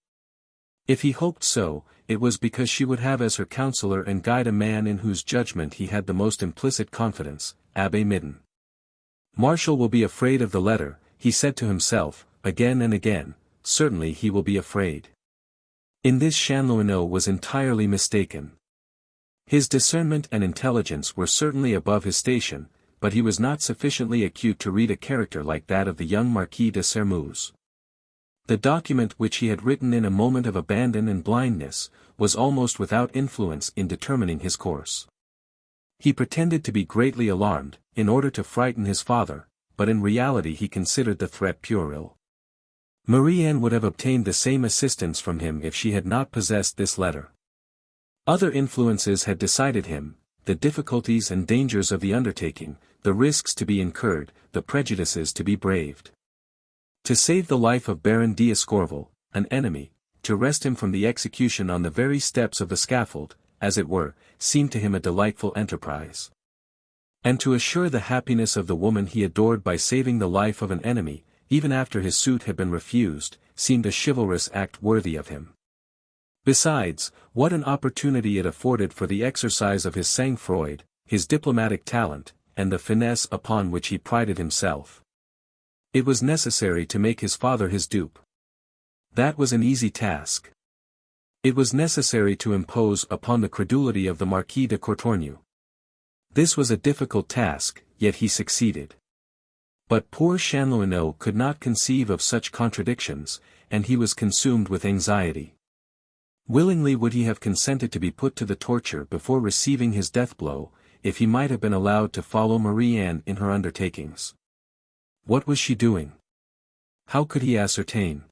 If he hoped so, it was because she would have as her counselor and guide a man in whose judgment he had the most implicit confidence, Abbe Midden. Martial will be afraid of the letter, he said to himself, again and again, certainly he will be afraid. In this Chanlouineau was entirely mistaken. His discernment and intelligence were certainly above his station, but he was not sufficiently acute to read a character like that of the young Marquis de Sermeuse. The document which he had written in a moment of abandon and blindness, was almost without influence in determining his course. He pretended to be greatly alarmed, in order to frighten his father, but in reality he considered the threat puerile. Marie-Anne would have obtained the same assistance from him if she had not possessed this letter. Other influences had decided him, the difficulties and dangers of the undertaking, the risks to be incurred, the prejudices to be braved. To save the life of Baron d'Escorval, an enemy, to wrest him from the execution on the very steps of the scaffold, as it were, seemed to him a delightful enterprise. And to assure the happiness of the woman he adored by saving the life of an enemy, even after his suit had been refused, seemed a chivalrous act worthy of him. Besides, what an opportunity it afforded for the exercise of his sang-froid, his diplomatic talent, and the finesse upon which he prided himself. It was necessary to make his father his dupe. That was an easy task. It was necessary to impose upon the credulity of the Marquis de Courtornieu. This was a difficult task, yet he succeeded. But poor Chanlouineau could not conceive of such contradictions, and he was consumed with anxiety. Willingly would he have consented to be put to the torture before receiving his death blow, if he might have been allowed to follow Marie-Anne in her undertakings. What was she doing? How could he ascertain?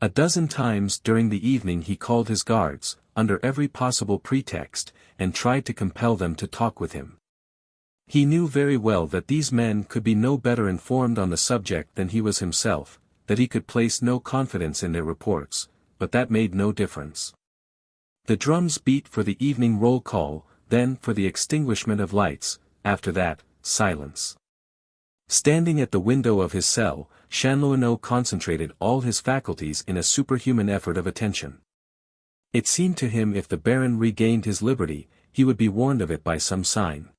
A dozen times during the evening he called his guards, under every possible pretext, and tried to compel them to talk with him. He knew very well that these men could be no better informed on the subject than he was himself, that he could place no confidence in their reports, but that made no difference. The drums beat for the evening roll call, then for the extinguishment of lights, after that, silence. Standing at the window of his cell, Chanlouineau concentrated all his faculties in a superhuman effort of attention. It seemed to him if the Baron regained his liberty, he would be warned of it by some sign.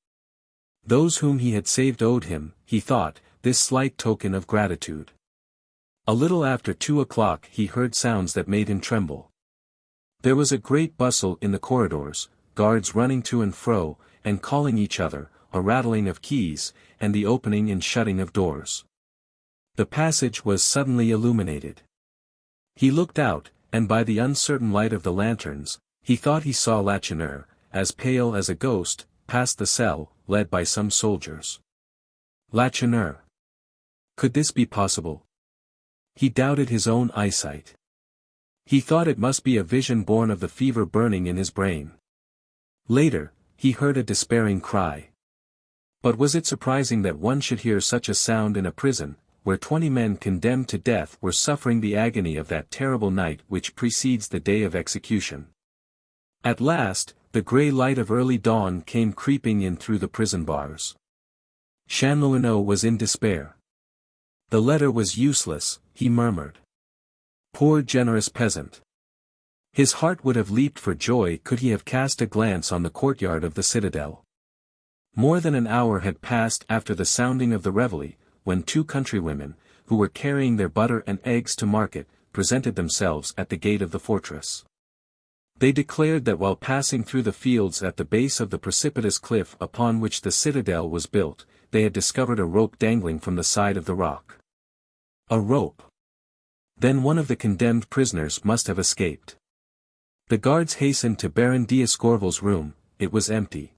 Those whom he had saved owed him, he thought, this slight token of gratitude. A little after 2 o'clock he heard sounds that made him tremble. There was a great bustle in the corridors, guards running to and fro, and calling each other, a rattling of keys, and the opening and shutting of doors. The passage was suddenly illuminated. He looked out, and by the uncertain light of the lanterns, he thought he saw Lacheneur, as pale as a ghost, pass the cell, led by some soldiers. Lacheneur! Could this be possible? He doubted his own eyesight. He thought it must be a vision born of the fever burning in his brain. Later, he heard a despairing cry. But was it surprising that one should hear such a sound in a prison, where 20 men condemned to death were suffering the agony of that terrible night which precedes the day of execution? At last, the grey light of early dawn came creeping in through the prison bars. Chanlouineau was in despair. The letter was useless, he murmured. Poor generous peasant. His heart would have leaped for joy could he have cast a glance on the courtyard of the citadel. More than an hour had passed after the sounding of the reveille, when 2 countrywomen, who were carrying their butter and eggs to market, presented themselves at the gate of the fortress. They declared that while passing through the fields at the base of the precipitous cliff upon which the citadel was built, they had discovered a rope dangling from the side of the rock. A rope! Then one of the condemned prisoners must have escaped. The guards hastened to Baron d'Escorval's room, it was empty.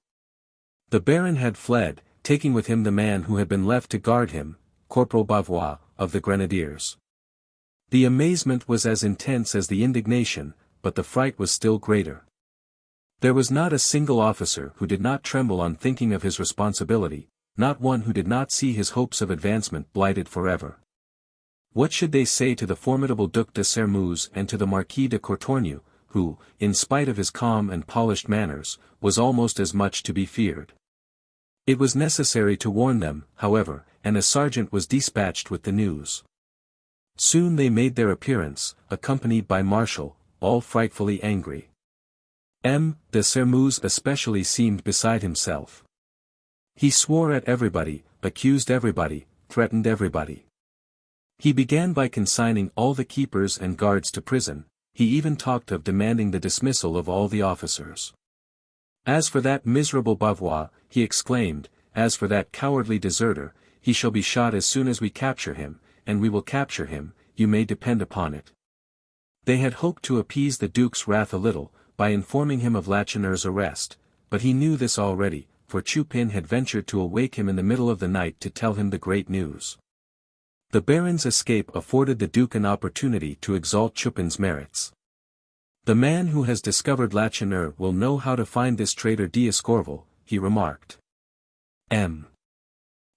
The Baron had fled, taking with him the man who had been left to guard him, Corporal Bavois, of the Grenadiers. The amazement was as intense as the indignation, but the fright was still greater. There was not a single officer who did not tremble on thinking of his responsibility, not one who did not see his hopes of advancement blighted forever. What should they say to the formidable Duc de Sermuz and to the Marquis de Courtornieu, who, in spite of his calm and polished manners, was almost as much to be feared? It was necessary to warn them, however, and a sergeant was dispatched with the news. Soon they made their appearance, accompanied by Marshal, all frightfully angry. M. de Sermuz especially seemed beside himself. He swore at everybody, accused everybody, threatened everybody. He began by consigning all the keepers and guards to prison. He even talked of demanding the dismissal of all the officers. As for that miserable Bavois, he exclaimed, as for that cowardly deserter, he shall be shot as soon as we capture him, and we will capture him, you may depend upon it. They had hoped to appease the Duke's wrath a little, by informing him of Lacheneur's arrest, but he knew this already, for Chupin had ventured to awake him in the middle of the night to tell him the great news. The Baron's escape afforded the Duke an opportunity to exalt Chupin's merits. The man who has discovered Lacheneur will know how to find this traitor D'Escorval, he remarked. M.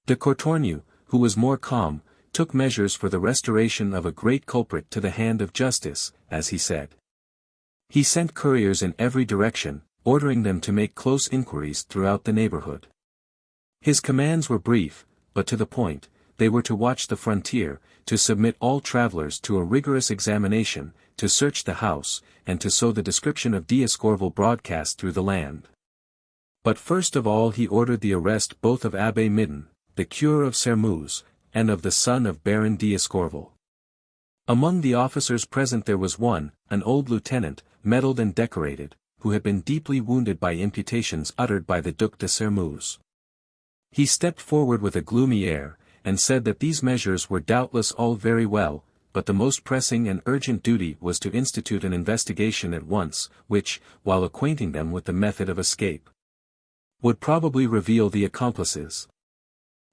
de Courtornieu, who was more calm, took measures for the restoration of a great culprit to the hand of justice, as he said. He sent couriers in every direction, ordering them to make close inquiries throughout the neighborhood. His commands were brief, but to the point. They were to watch the frontier, to submit all travelers to a rigorous examination, to search the house, and to sow the description of D'Escorval broadcast through the land. But first of all he ordered the arrest both of Abbé Midon, the curé of Sermuz, and of the son of Baron D'Escorval. Among the officers present there was one, an old lieutenant, medalled and decorated, who had been deeply wounded by imputations uttered by the Duc de Sermuz. He stepped forward with a gloomy air, and said that these measures were doubtless all very well, but the most pressing and urgent duty was to institute an investigation at once, which, while acquainting them with the method of escape, would probably reveal the accomplices.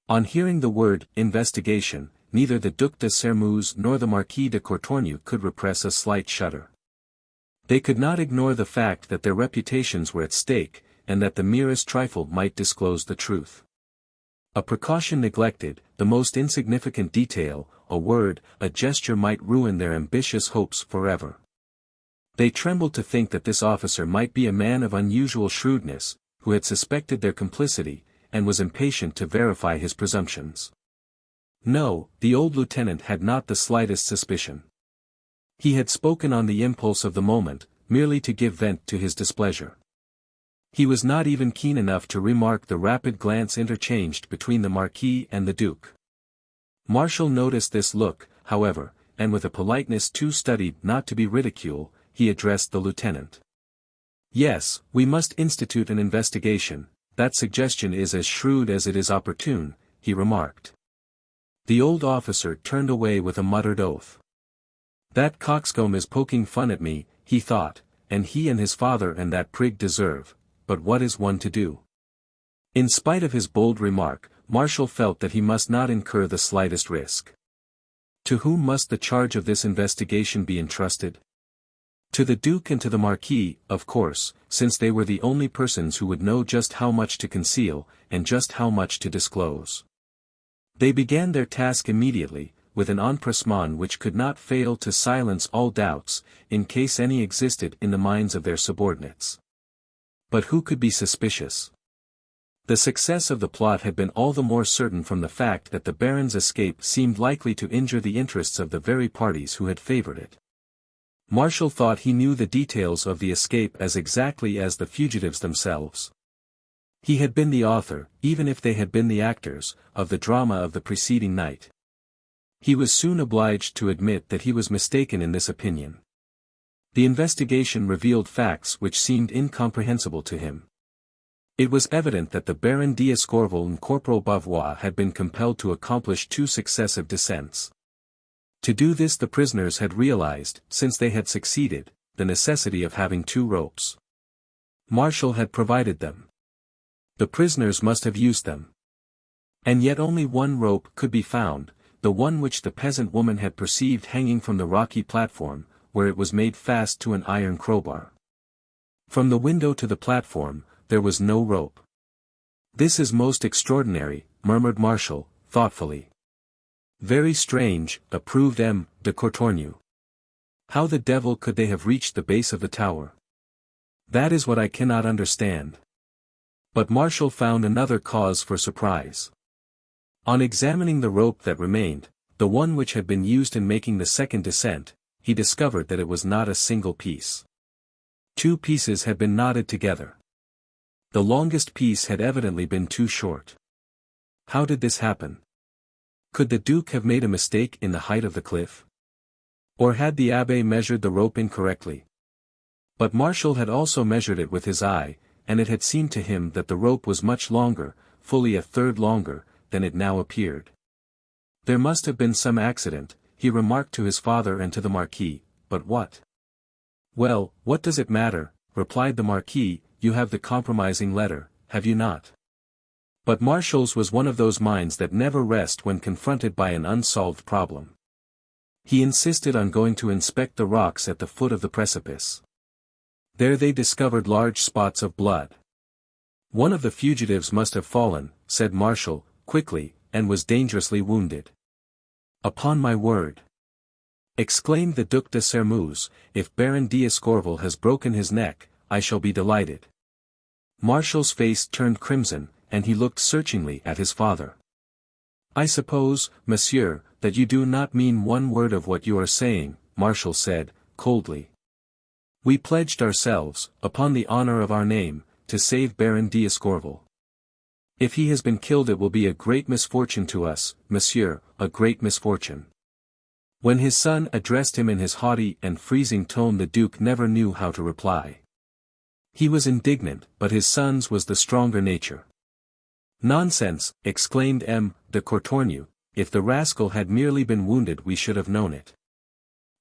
On hearing the word investigation, neither the Duc de Sermuz nor the Marquis de Courtornieu could repress a slight shudder. They could not ignore the fact that their reputations were at stake, and that the merest trifle might disclose the truth. A precaution neglected, the most insignificant detail, a word, a gesture might ruin their ambitious hopes forever. They trembled to think that this officer might be a man of unusual shrewdness, who had suspected their complicity, and was impatient to verify his presumptions. No, the old lieutenant had not the slightest suspicion. He had spoken on the impulse of the moment, merely to give vent to his displeasure. He was not even keen enough to remark the rapid glance interchanged between the Marquis and the Duke. Marshal noticed this look, however, and with a politeness too studied not to be ridicule, he addressed the lieutenant. Yes, we must institute an investigation, that suggestion is as shrewd as it is opportune, he remarked. The old officer turned away with a muttered oath. That coxcomb is poking fun at me, he thought, and he and his father and that prig deserve. But what is one to do? In spite of his bold remark, Marshal felt that he must not incur the slightest risk. To whom must the charge of this investigation be entrusted? To the Duke and to the Marquis, of course, since they were the only persons who would know just how much to conceal, and just how much to disclose. They began their task immediately, with an empressement which could not fail to silence all doubts, in case any existed in the minds of their subordinates. But who could be suspicious? The success of the plot had been all the more certain from the fact that the Baron's escape seemed likely to injure the interests of the very parties who had favored it. Marshal thought he knew the details of the escape as exactly as the fugitives themselves. He had been the author, even if they had been the actors, of the drama of the preceding night. He was soon obliged to admit that he was mistaken in this opinion. The investigation revealed facts which seemed incomprehensible to him. It was evident that the Baron D'Escorval and Corporal Bavois had been compelled to accomplish two successive descents. To do this the prisoners had realized, since they had succeeded, the necessity of having two ropes. Marshal had provided them. The prisoners must have used them. And yet only one rope could be found, the one which the peasant woman had perceived hanging from the rocky platform, where it was made fast to an iron crowbar. From the window to the platform, there was no rope. "This is most extraordinary," murmured Marshal, thoughtfully. Very strange, approved M. de Courtornieu. How the devil could they have reached the base of the tower? That is what I cannot understand. But Martial found another cause for surprise. On examining the rope that remained, the one which had been used in making the second descent, he discovered that it was not a single piece. 2 pieces had been knotted together. The longest piece had evidently been too short. How did this happen? Could the Duke have made a mistake in the height of the cliff? Or had the Abbé measured the rope incorrectly? But Martial had also measured it with his eye, and it had seemed to him that the rope was much longer, fully a third longer, than it now appeared. There must have been some accident, he remarked to his father and to the Marquis, but what? Well, what does it matter, replied the Marquis, you have the compromising letter, have you not? But Martial's was one of those minds that never rest when confronted by an unsolved problem. He insisted on going to inspect the rocks at the foot of the precipice. There they discovered large spots of blood. One of the fugitives must have fallen, said Martial, quickly, and was dangerously wounded. Upon my word! Exclaimed the Duc de Sermuz, if Baron d'Escorval has broken his neck, I shall be delighted. Martial's face turned crimson, and he looked searchingly at his father. I suppose, monsieur, that you do not mean one word of what you are saying, Martial said, coldly. We pledged ourselves, upon the honor of our name, to save Baron d'Escorval. If he has been killed it will be a great misfortune to us, monsieur, a great misfortune. When his son addressed him in his haughty and freezing tone the Duke never knew how to reply. He was indignant, but his son's was the stronger nature. Nonsense, exclaimed M. de Courtornieu, if the rascal had merely been wounded we should have known it.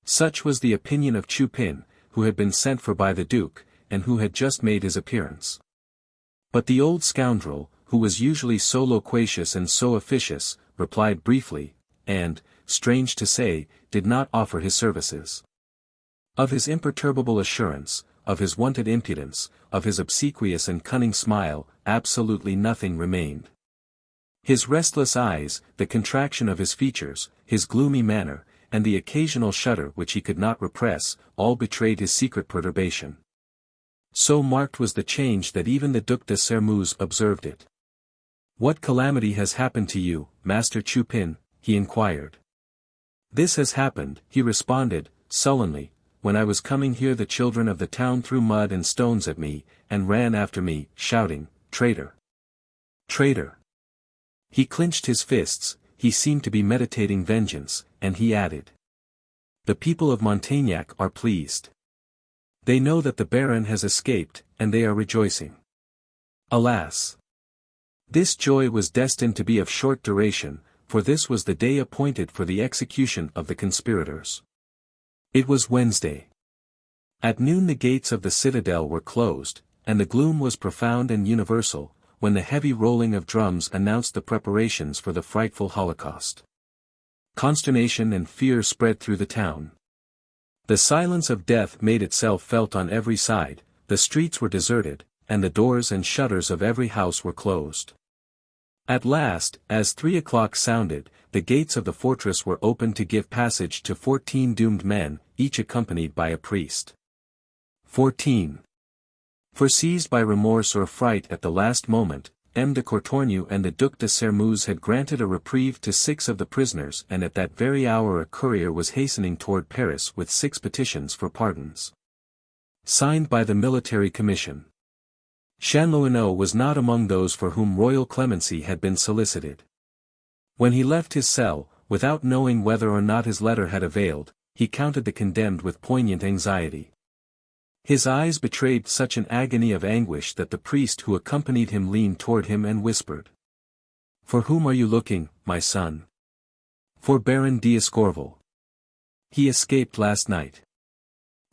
Such was the opinion of Chupin, who had been sent for by the Duke, and who had just made his appearance. But the old scoundrel, who was usually so loquacious and so officious, replied briefly, and, strange to say, did not offer his services. Of his imperturbable assurance, of his wonted impudence, of his obsequious and cunning smile, absolutely nothing remained. His restless eyes, the contraction of his features, his gloomy manner, and the occasional shudder which he could not repress, all betrayed his secret perturbation. So marked was the change that even the Duc de Sermuz observed it. What calamity has happened to you, Master Chupin? He inquired. This has happened, he responded, sullenly, when I was coming here the children of the town threw mud and stones at me, and ran after me, shouting, traitor! Traitor! He clenched his fists, he seemed to be meditating vengeance, and he added. The people of Montagnac are pleased. They know that the Baron has escaped, and they are rejoicing. Alas! This joy was destined to be of short duration, for this was the day appointed for the execution of the conspirators. It was Wednesday. At noon the gates of the citadel were closed, and the gloom was profound and universal, when the heavy rolling of drums announced the preparations for the frightful holocaust. Consternation and fear spread through the town. The silence of death made itself felt on every side, the streets were deserted, and the doors and shutters of every house were closed. At last, as 3 o'clock sounded, the gates of the fortress were opened to give passage to 14 doomed men, each accompanied by a priest. 14. For seized by remorse or fright at the last moment, M. de Courtornieu and the Duc de Sermuz had granted a reprieve to 6 of the prisoners, and at that very hour a courier was hastening toward Paris with 6 petitions for pardons. Signed by the Military Commission. Chanlouineau was not among those for whom royal clemency had been solicited. When he left his cell, without knowing whether or not his letter had availed, he counted the condemned with poignant anxiety. His eyes betrayed such an agony of anguish that the priest who accompanied him leaned toward him and whispered. For whom are you looking, my son? For Baron d'Escorval. He escaped last night.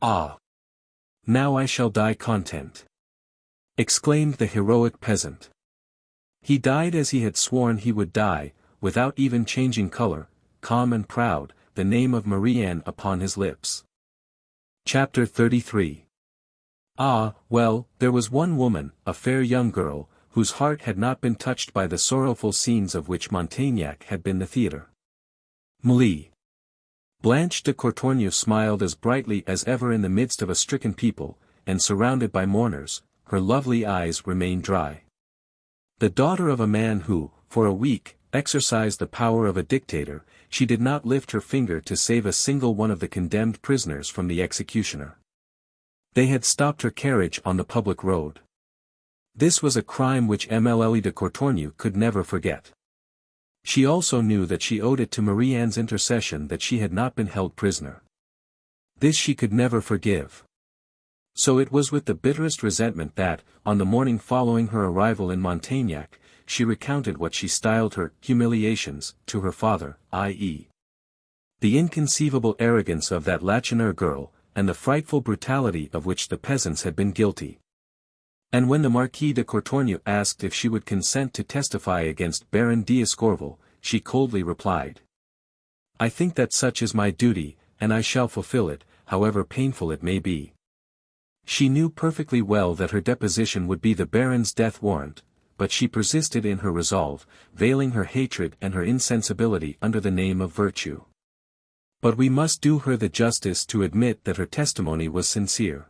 Ah! Now I shall die content. Exclaimed the heroic peasant. He died as he had sworn he would die, without even changing color, calm and proud, the name of Marie-Anne upon his lips. Chapter 33. Ah, well, there was one woman, a fair young girl, whose heart had not been touched by the sorrowful scenes of which Montagnac had been the theatre. Mali. Blanche de Courtornieu smiled as brightly as ever in the midst of a stricken people, and surrounded by mourners, her lovely eyes remained dry. The daughter of a man who, for a week, exercised the power of a dictator, she did not lift her finger to save a single one of the condemned prisoners from the executioner. They had stopped her carriage on the public road. This was a crime which Mlle de Courtornieu could never forget. She also knew that she owed it to Marie-Anne's intercession that she had not been held prisoner. This she could never forgive. So it was with the bitterest resentment that, on the morning following her arrival in Montagnac, she recounted what she styled her humiliations to her father, i.e. the inconceivable arrogance of that Lacheneur girl, and the frightful brutality of which the peasants had been guilty. And when the Marquis de Courtornieu asked if she would consent to testify against Baron d'Escorval, she coldly replied, "I think that such is my duty, and I shall fulfill it, however painful it may be." She knew perfectly well that her deposition would be the Baron's death warrant, but she persisted in her resolve, veiling her hatred and her insensibility under the name of virtue. But we must do her the justice to admit that her testimony was sincere.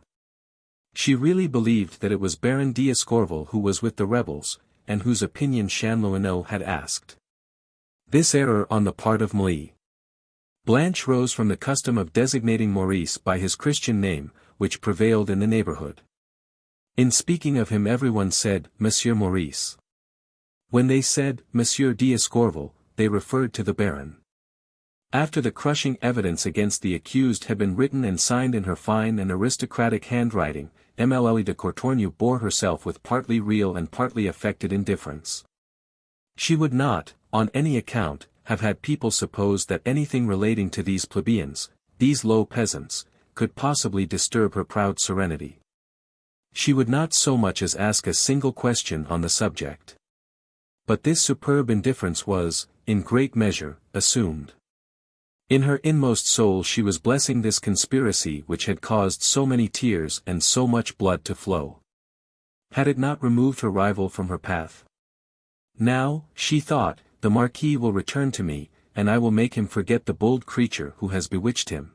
She really believed that it was Baron d'Escorval who was with the rebels, and whose opinion Chanlouineau had asked. This error on the part of Mali. Blanche rose from the custom of designating Maurice by his Christian name, which prevailed in the neighborhood. In speaking of him everyone said, Monsieur Maurice. When they said, Monsieur d'Escorval, they referred to the Baron. After the crushing evidence against the accused had been written and signed in her fine and aristocratic handwriting, Mlle de Courtornieu bore herself with partly real and partly affected indifference. She would not, on any account, have had people suppose that anything relating to these plebeians, these low peasants, could possibly disturb her proud serenity. She would not so much as ask a single question on the subject. But this superb indifference was, in great measure, assumed. In her inmost soul she was blessing this conspiracy which had caused so many tears and so much blood to flow. Had it not removed her rival from her path? Now, she thought, the Marquis will return to me, and I will make him forget the bold creature who has bewitched him.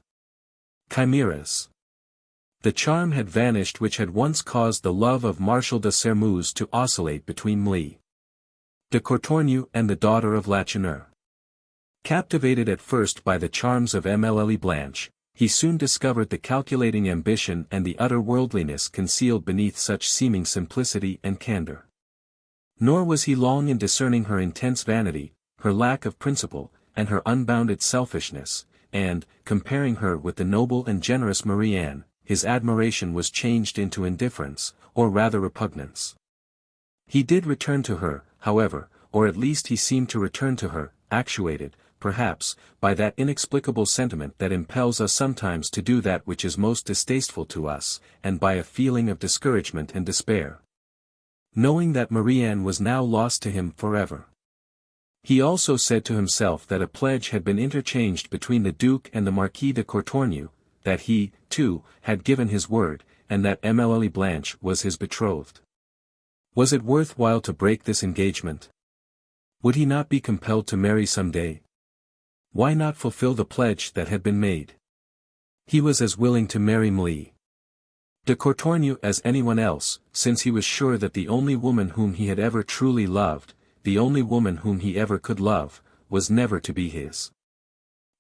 Chimeras. The charm had vanished which had once caused the love of Marshal de Sermuse to oscillate between Mlle de Courtornieu and the daughter of Lacheneur. Captivated at first by the charms of Mlle Blanche, he soon discovered the calculating ambition and the utter worldliness concealed beneath such seeming simplicity and candor. Nor was he long in discerning her intense vanity, her lack of principle, and her unbounded selfishness, and, comparing her with the noble and generous Marie-Anne, his admiration was changed into indifference, or rather repugnance. He did return to her, however, or at least he seemed to return to her, actuated, perhaps, by that inexplicable sentiment that impels us sometimes to do that which is most distasteful to us, and by a feeling of discouragement and despair. Knowing that Marie-Anne was now lost to him forever. He also said to himself that a pledge had been interchanged between the Duke and the Marquis de Courtornieu, that he, too, had given his word, and that Mlle Blanche was his betrothed. Was it worth while to break this engagement? Would he not be compelled to marry some day? Why not fulfill the pledge that had been made? He was as willing to marry Mlle de Courtornieu as anyone else, since he was sure that the only woman whom he had ever truly loved, the only woman whom he ever could love, was never to be his.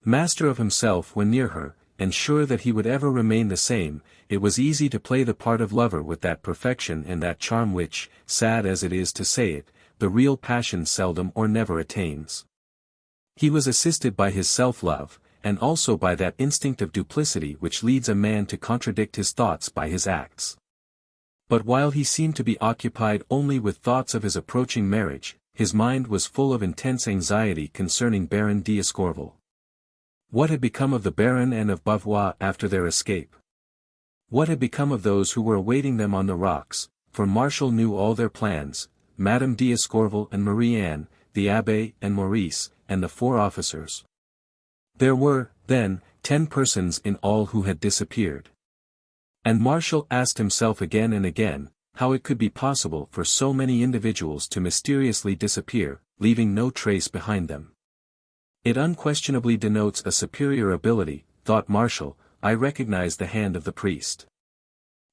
Master of himself when near her, and sure that he would ever remain the same, it was easy to play the part of lover with that perfection and that charm which, sad as it is to say it, the real passion seldom or never attains. He was assisted by his self-love, and also by that instinct of duplicity which leads a man to contradict his thoughts by his acts. But while he seemed to be occupied only with thoughts of his approaching marriage, his mind was full of intense anxiety concerning Baron d'Escorval. What had become of the Baron and of Bavois after their escape? What had become of those who were awaiting them on the rocks, for Marshal knew all their plans, Madame d'Escorval and Marie-Anne, the Abbé and Maurice, and the 4 officers. There were, then, 10 persons in all who had disappeared. And Marshal asked himself again and again, how it could be possible for so many individuals to mysteriously disappear, leaving no trace behind them. It unquestionably denotes a superior ability, thought Martial. I recognized the hand of the priest.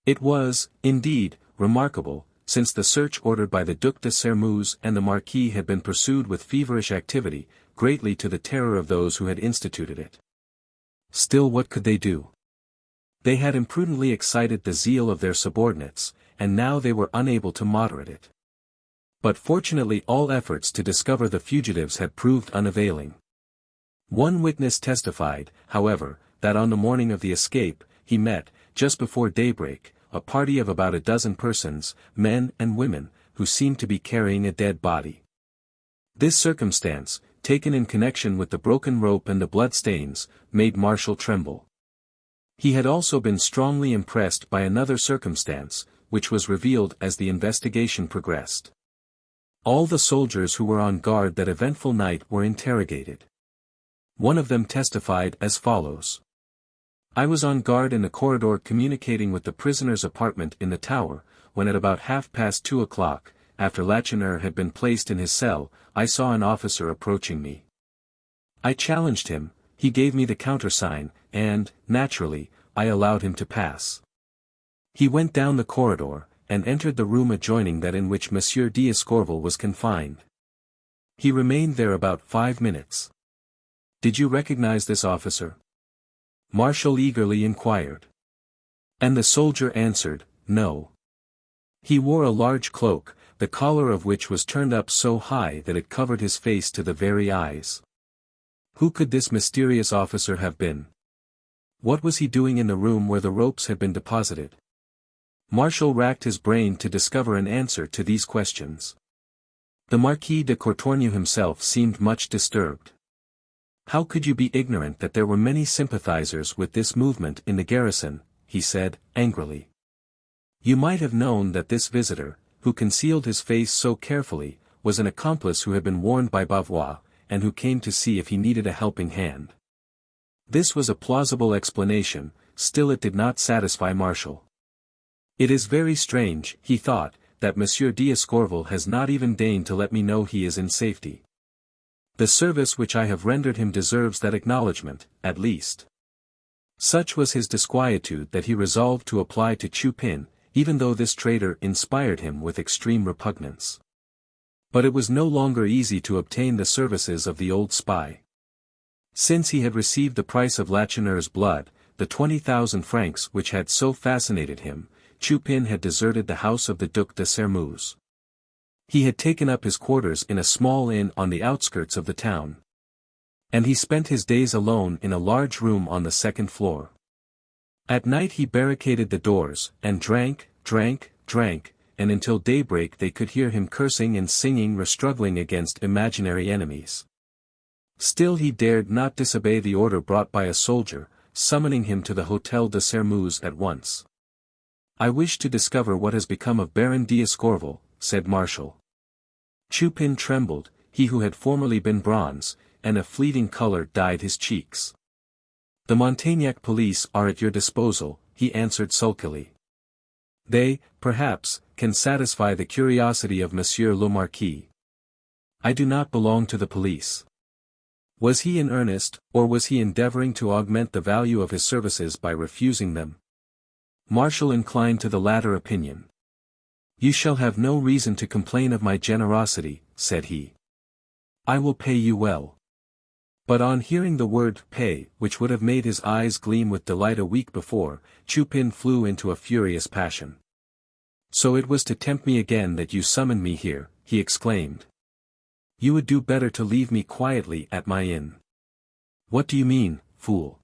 It was, indeed, remarkable, since the search ordered by the Duc de Sermuz and the Marquis had been pursued with feverish activity, greatly to the terror of those who had instituted it. Still, what could they do? They had imprudently excited the zeal of their subordinates, and now they were unable to moderate it. But fortunately all efforts to discover the fugitives had proved unavailing. One witness testified, however, that on the morning of the escape, he met, just before daybreak, a party of about a dozen persons, men and women, who seemed to be carrying a dead body. This circumstance, taken in connection with the broken rope and the bloodstains, made Martial tremble. He had also been strongly impressed by another circumstance, which was revealed as the investigation progressed. All the soldiers who were on guard that eventful night were interrogated. One of them testified as follows. I was on guard in the corridor communicating with the prisoner's apartment in the tower, when at about 2:30, after Lacheneur had been placed in his cell, I saw an officer approaching me. I challenged him, he gave me the countersign, and, naturally, I allowed him to pass. He went down the corridor, and entered the room adjoining that in which Monsieur d'Escorval was confined. He remained there about 5 minutes. Did you recognize this officer? Martial eagerly inquired. And the soldier answered, no. He wore a large cloak, the collar of which was turned up so high that it covered his face to the very eyes. Who could this mysterious officer have been? What was he doing in the room where the ropes had been deposited? Martial racked his brain to discover an answer to these questions. The Marquis de Courtornieu himself seemed much disturbed. How could you be ignorant that there were many sympathizers with this movement in the garrison, he said, angrily. You might have known that this visitor, who concealed his face so carefully, was an accomplice who had been warned by Bavois, and who came to see if he needed a helping hand. This was a plausible explanation, still it did not satisfy Martial. It is very strange, he thought, that Monsieur d'Escorval has not even deigned to let me know he is in safety. The service which I have rendered him deserves that acknowledgment, at least. Such was his disquietude that he resolved to apply to Chupin, even though this traitor inspired him with extreme repugnance. But it was no longer easy to obtain the services of the old spy. Since he had received the price of Lacheneur's blood, the 20,000 francs which had so fascinated him, Chupin had deserted the house of the Duc de Sermuz. He had taken up his quarters in a small inn on the outskirts of the town. And he spent his days alone in a large room on the second floor. At night he barricaded the doors, and drank, and until daybreak they could hear him cursing and singing or struggling against imaginary enemies. Still he dared not disobey the order brought by a soldier, summoning him to the Hôtel de Sermuz at once. I wish to discover what has become of Baron d'Escorval, said Martial. Chupin trembled, he who had formerly been bronze, and a fleeting color dyed his cheeks. The Montaignac police are at your disposal, he answered sulkily. They, perhaps, can satisfy the curiosity of Monsieur le Marquis. I do not belong to the police. Was he in earnest, or was he endeavoring to augment the value of his services by refusing them? Martial inclined to the latter opinion. You shall have no reason to complain of my generosity, said he. I will pay you well. But on hearing the word pay, which would have made his eyes gleam with delight a week before, Chupin flew into a furious passion. So it was to tempt me again that you summoned me here, he exclaimed. You would do better to leave me quietly at my inn. What do you mean, fool?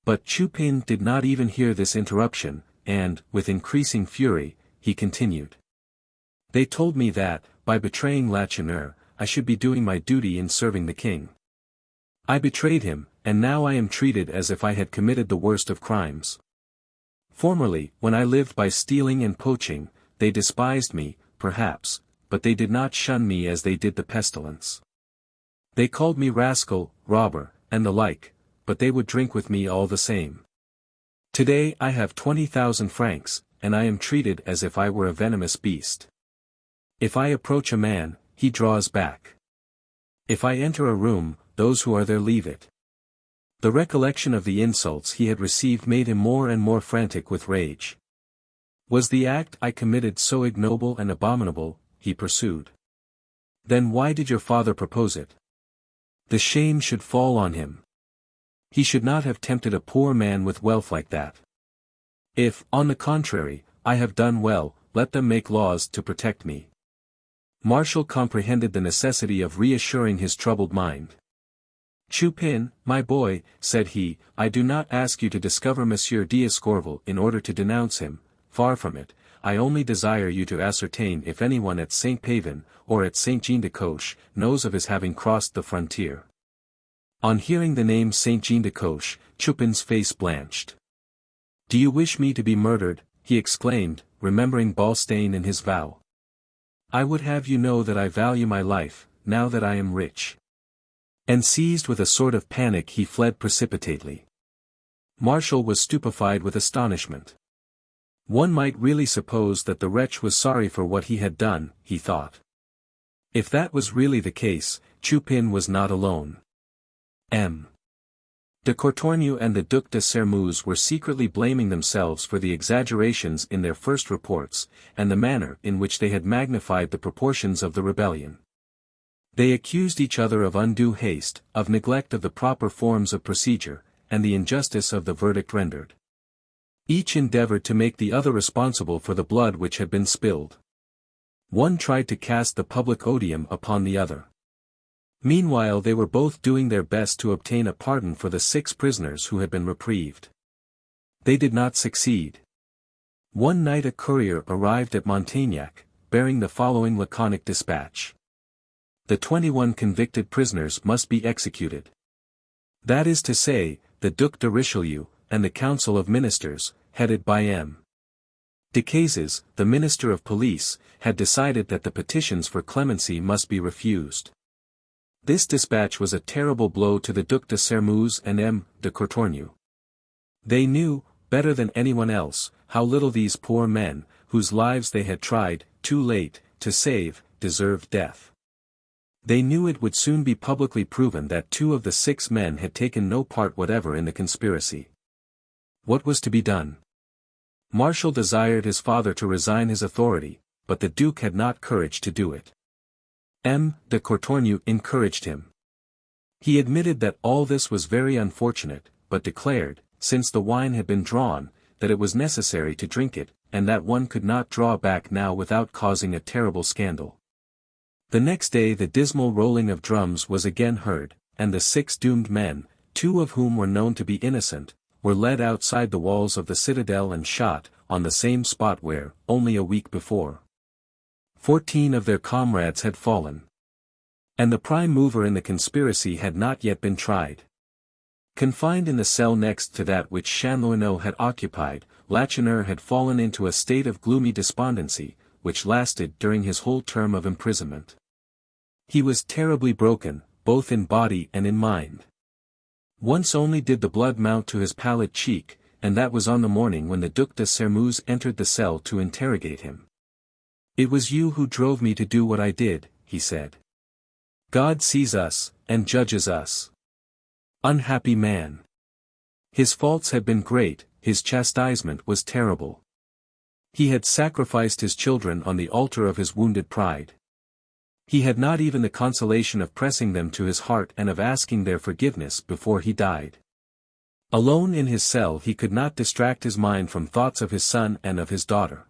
But Chupin did not even hear this interruption, and, with increasing fury, he continued. They told me that, by betraying Lacheneur, I should be doing my duty in serving the king. I betrayed him, and now I am treated as if I had committed the worst of crimes. Formerly, when I lived by stealing and poaching, they despised me, perhaps, but they did not shun me as they did the pestilence. They called me rascal, robber, and the like, but they would drink with me all the same. Today I have 20,000 francs, and I am treated as if I were a venomous beast. If I approach a man, he draws back. If I enter a room, those who are there leave it. The recollection of the insults he had received made him more and more frantic with rage. Was the act I committed so ignoble and abominable? He pursued. Then why did your father propose it? The shame should fall on him. He should not have tempted a poor man with wealth like that. If, on the contrary, I have done well, let them make laws to protect me. Martial comprehended the necessity of reassuring his troubled mind. Chupin, my boy, said he, I do not ask you to discover Monsieur d'Escorval in order to denounce him, far from it, I only desire you to ascertain if anyone at Saint Pavin, or at Saint Jean de Coche, knows of his having crossed the frontier. On hearing the name Saint Jean de Coche, Chupin's face blanched. Do you wish me to be murdered? He exclaimed, remembering Balstain and his vow. I would have you know that I value my life, now that I am rich. And seized with a sort of panic he fled precipitately. Martial was stupefied with astonishment. One might really suppose that the wretch was sorry for what he had done, he thought. If that was really the case, Chupin was not alone. M. de Courtornieu and the Duc de Sermuz were secretly blaming themselves for the exaggerations in their first reports, and the manner in which they had magnified the proportions of the rebellion. They accused each other of undue haste, of neglect of the proper forms of procedure, and the injustice of the verdict rendered. Each endeavored to make the other responsible for the blood which had been spilled. One tried to cast the public odium upon the other. Meanwhile they were both doing their best to obtain a pardon for the 6 prisoners who had been reprieved. They did not succeed. One night a courier arrived at Montaignac, bearing the following laconic dispatch. The 21 convicted prisoners must be executed. That is to say, the Duc de Richelieu, and the Council of Ministers, headed by M. Decazes, the Minister of Police, had decided that the petitions for clemency must be refused. This dispatch was a terrible blow to the Duc de Sermuz and M. de Courtornieu. They knew, better than anyone else, how little these poor men, whose lives they had tried, too late, to save, deserved death. They knew it would soon be publicly proven that 2 of the 6 men had taken no part whatever in the conspiracy. What was to be done? Martial desired his father to resign his authority, but the Duke had not courage to do it. M. de Courtornieu encouraged him. He admitted that all this was very unfortunate, but declared, since the wine had been drawn, that it was necessary to drink it, and that one could not draw back now without causing a terrible scandal. The next day the dismal rolling of drums was again heard, and the 6 doomed men, 2 of whom were known to be innocent, were led outside the walls of the citadel and shot, on the same spot where, only a week before, 14 of their comrades had fallen. And the prime mover in the conspiracy had not yet been tried. Confined in the cell next to that which Chanlouineau had occupied, Lacheneur had fallen into a state of gloomy despondency, which lasted during his whole term of imprisonment. He was terribly broken, both in body and in mind. Once only did the blood mount to his pallid cheek, and that was on the morning when the Duc de Sermuz entered the cell to interrogate him. It was you who drove me to do what I did, he said. God sees us, and judges us. Unhappy man. His faults had been great, his chastisement was terrible. He had sacrificed his children on the altar of his wounded pride. He had not even the consolation of pressing them to his heart and of asking their forgiveness before he died. Alone in his cell he could not distract his mind from thoughts of his son and of his daughter.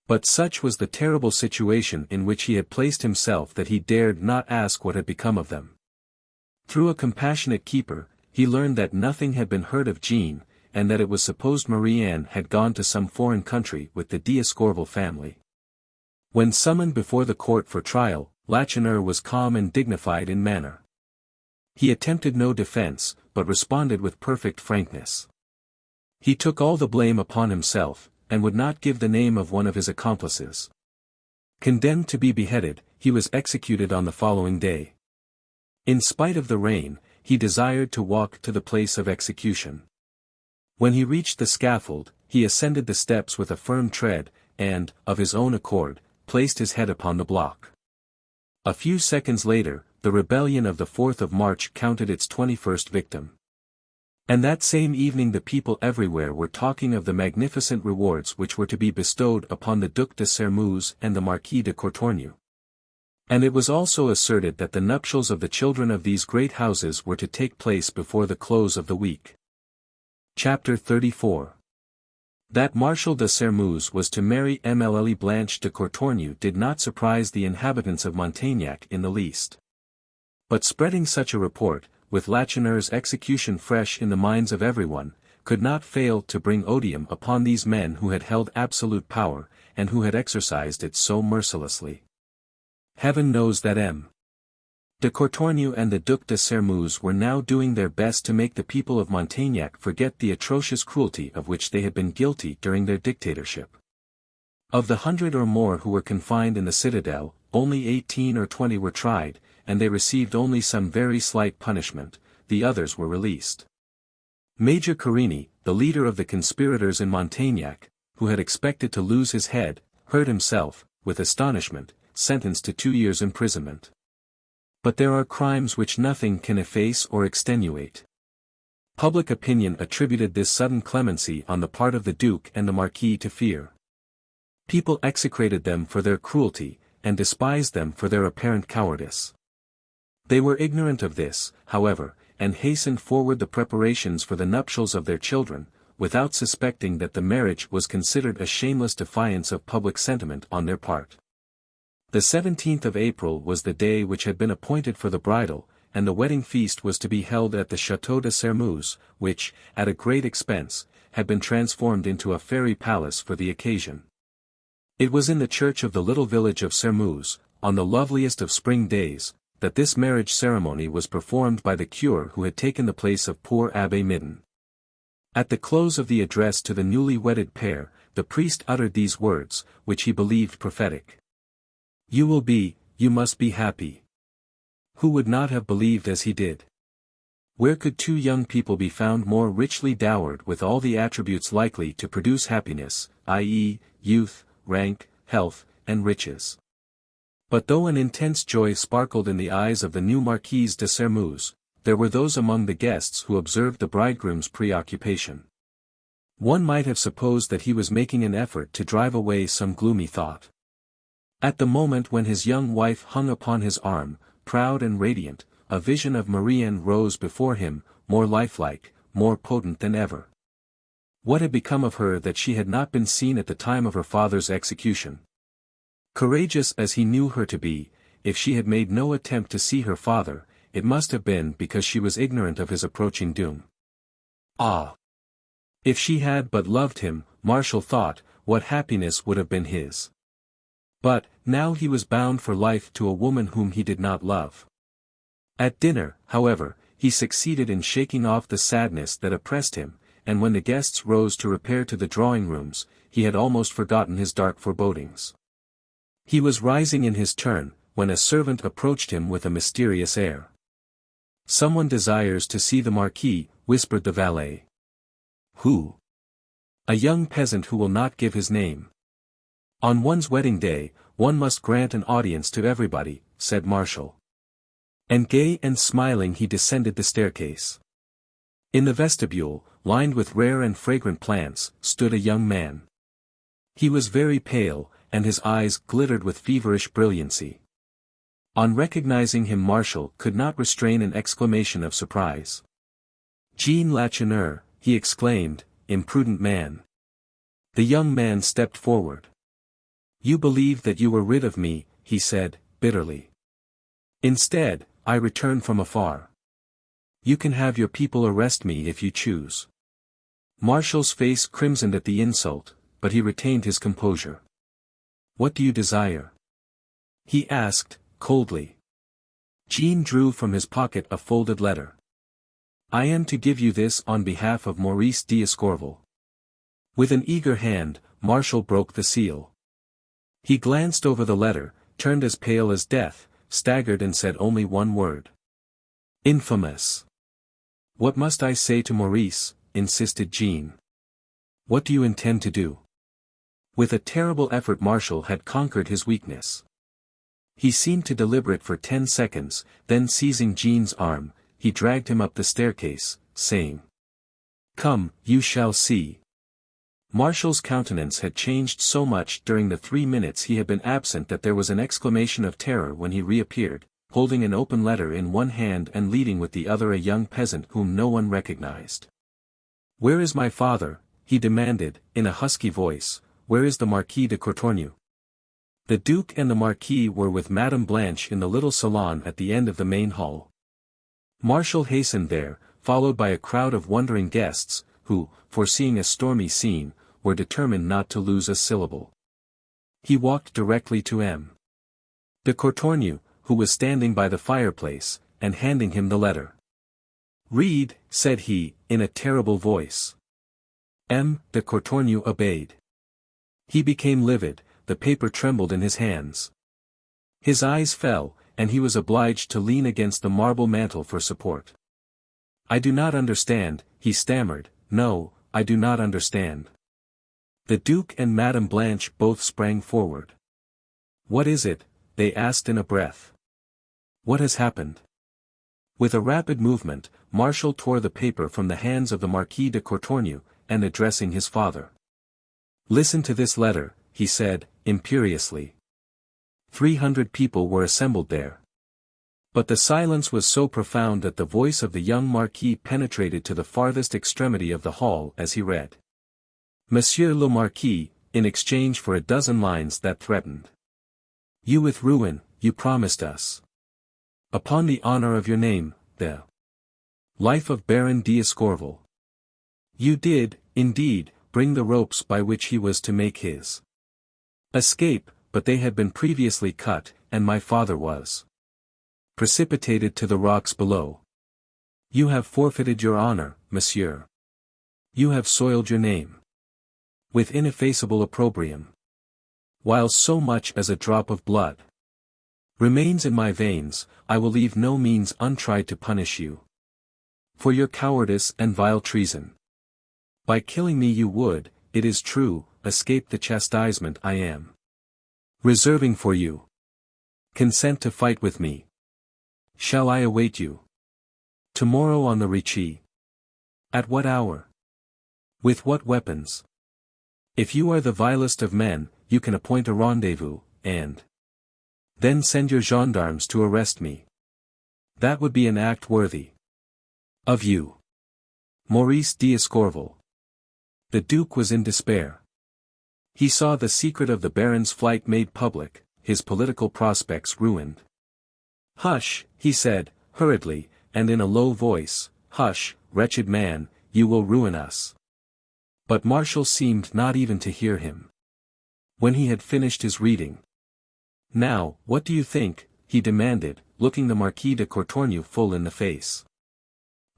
But such was the terrible situation in which he had placed himself that he dared not ask what had become of them. Through a compassionate keeper, he learned that nothing had been heard of Jean, and that it was supposed Marie-Anne had gone to some foreign country with the d'Escorval family. When summoned before the court for trial, Lacheneur was calm and dignified in manner. He attempted no defense, but responded with perfect frankness. He took all the blame upon himself, and would not give the name of one of his accomplices. Condemned to be beheaded, he was executed on the following day. In spite of the rain, he desired to walk to the place of execution. When he reached the scaffold, he ascended the steps with a firm tread, and, of his own accord, placed his head upon the block. A few seconds later, the rebellion of the 4th of March counted its 21st victim. And that same evening the people everywhere were talking of the magnificent rewards which were to be bestowed upon the Duc de Sermeuse and the Marquis de Courtornieu. And it was also asserted that the nuptials of the children of these great houses were to take place before the close of the week. Chapter 34. That Marshal de Sermeuse was to marry Mlle Blanche de Courtornieu did not surprise the inhabitants of Montaignac in the least. But spreading such a report, with Lacheneur's execution fresh in the minds of everyone, could not fail to bring odium upon these men who had held absolute power, and who had exercised it so mercilessly. Heaven knows that M. de Courtornieu and the Duc de Sermeuse were now doing their best to make the people of Montaignac forget the atrocious cruelty of which they had been guilty during their dictatorship. Of the 100 or more who were confined in the citadel, only 18 or 20 were tried, and they received only some very slight punishment, the others were released. Major Carini, the leader of the conspirators in Montaignac, who had expected to lose his head, heard himself, with astonishment, sentenced to 2 years' imprisonment. But there are crimes which nothing can efface or extenuate. Public opinion attributed this sudden clemency on the part of the Duke and the Marquis to fear. People execrated them for their cruelty, and despised them for their apparent cowardice. They were ignorant of this, however, and hastened forward the preparations for the nuptials of their children, without suspecting that the marriage was considered a shameless defiance of public sentiment on their part. The 17th of April was the day which had been appointed for the bridal, and the wedding feast was to be held at the Château de Sermeuse, which, at a great expense, had been transformed into a fairy palace for the occasion. It was in the church of the little village of Sermeuse, on the loveliest of spring days, that this marriage ceremony was performed by the cure who had taken the place of poor Abbé Midden. At the close of the address to the newly wedded pair, the priest uttered these words, which he believed prophetic. You must be happy. Who would not have believed as he did? Where could two young people be found more richly dowered with all the attributes likely to produce happiness, i.e., youth, rank, health, and riches? But though an intense joy sparkled in the eyes of the new Marquise de Sermeuse, there were those among the guests who observed the bridegroom's preoccupation. One might have supposed that he was making an effort to drive away some gloomy thought. At the moment when his young wife hung upon his arm, proud and radiant, a vision of Marianne rose before him, more lifelike, more potent than ever. What had become of her that she had not been seen at the time of her father's execution? Courageous as he knew her to be, if she had made no attempt to see her father, it must have been because she was ignorant of his approaching doom. Ah! If she had but loved him, Marshall thought, what happiness would have been his. But, now he was bound for life to a woman whom he did not love. At dinner, however, he succeeded in shaking off the sadness that oppressed him, and when the guests rose to repair to the drawing-rooms, he had almost forgotten his dark forebodings. He was rising in his turn, when a servant approached him with a mysterious air. Someone desires to see the Marquis, whispered the valet. Who? A young peasant who will not give his name. On one's wedding day, one must grant an audience to everybody, said Marshall. And gay and smiling he descended the staircase. In the vestibule, lined with rare and fragrant plants, stood a young man. He was very pale, and his eyes glittered with feverish brilliancy. On recognizing him Marshall could not restrain an exclamation of surprise. Jean Lacheneur, he exclaimed, imprudent man. The young man stepped forward. You believed that you were rid of me, he said, bitterly. Instead, I return from afar. You can have your people arrest me if you choose. Marshall's face crimsoned at the insult, but he retained his composure. What do you desire? He asked, coldly. Jean drew from his pocket a folded letter. I am to give you this on behalf of Maurice d'Escorval. With an eager hand, Marshall broke the seal. He glanced over the letter, turned as pale as death, staggered and said only one word. Infamous! What must I say to Maurice? Insisted Jean. What do you intend to do? With a terrible effort Marshall had conquered his weakness. He seemed to deliberate for 10 seconds, then seizing Jean's arm, he dragged him up the staircase, saying, "Come, you shall see." Marshall's countenance had changed so much during the 3 minutes he had been absent that there was an exclamation of terror when he reappeared, holding an open letter in one hand and leading with the other a young peasant whom no one recognized. "Where is my father?" he demanded, in a husky voice. "Where is the Marquis de Courtornieu?" The Duke and the Marquis were with Madame Blanche in the little salon at the end of the main hall. Marshall hastened there, followed by a crowd of wondering guests, who, foreseeing a stormy scene, were determined not to lose a syllable. He walked directly to M. de Courtornieu, who was standing by the fireplace, and handing him the letter. "Read," said he, in a terrible voice. M. de Courtornieu obeyed. He became livid, the paper trembled in his hands. His eyes fell, and he was obliged to lean against the marble mantel for support. "I do not understand," he stammered. "No, I do not understand." The Duke and Madame Blanche both sprang forward. "What is it?" they asked in a breath. "What has happened?" With a rapid movement, Marshall tore the paper from the hands of the Marquis de Courtornieu, and addressing his father. "Listen to this letter," he said, imperiously. 300 people were assembled there. But the silence was so profound that the voice of the young Marquis penetrated to the farthest extremity of the hall as he read. "Monsieur le Marquis, in exchange for a dozen lines that threatened you with ruin, you promised us, upon the honor of your name, the life of Baron d'Escorval. You did, indeed, bring the ropes by which he was to make his escape, but they had been previously cut, and my father was precipitated to the rocks below. You have forfeited your honor, monsieur. You have soiled your name with ineffaceable opprobrium. While so much as a drop of blood remains in my veins, I will leave no means untried to punish you for your cowardice and vile treason. By killing me you would, it is true, escape the chastisement I am reserving for you. Consent to fight with me. Shall I await you tomorrow on the Ricci? At what hour? With what weapons? If you are the vilest of men, you can appoint a rendezvous, and then send your gendarmes to arrest me. That would be an act worthy of you. Maurice d'Escorval." The Duke was in despair. He saw the secret of the Baron's flight made public, his political prospects ruined. "Hush," he said, hurriedly, and in a low voice, "hush, wretched man, you will ruin us." But Marshall seemed not even to hear him. When he had finished his reading, "Now, what do you think?" he demanded, looking the Marquis de Courtornieu full in the face.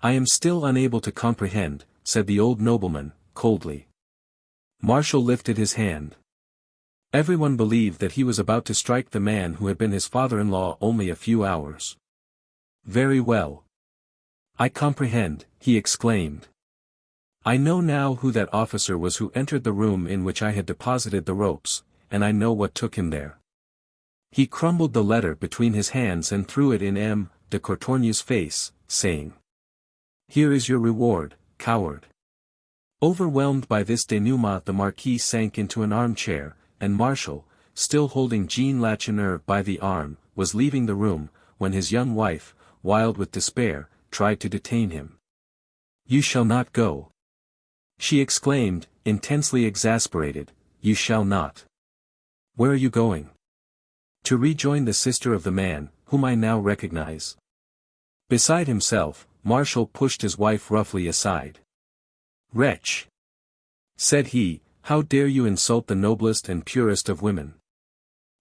"I am still unable to comprehend," said the old nobleman, coldly. Marshall lifted his hand. Everyone believed that he was about to strike the man who had been his father-in-law only a few hours. "Very well. I comprehend," he exclaimed. "I know now who that officer was who entered the room in which I had deposited the ropes, and I know what took him there." He crumbled the letter between his hands and threw it in M. de Courtornieu's face, saying, "Here is your reward, coward." Overwhelmed by this denouement, the Marquis sank into an armchair, and Marshall, still holding Jean Lacheneur by the arm, was leaving the room, when his young wife, wild with despair, tried to detain him. "You shall not go," she exclaimed, intensely exasperated. "You shall not." "Where are you going?" "To rejoin the sister of the man, whom I now recognize." Beside himself, Marshall pushed his wife roughly aside. "Wretch!" said he, "how dare you insult the noblest and purest of women?"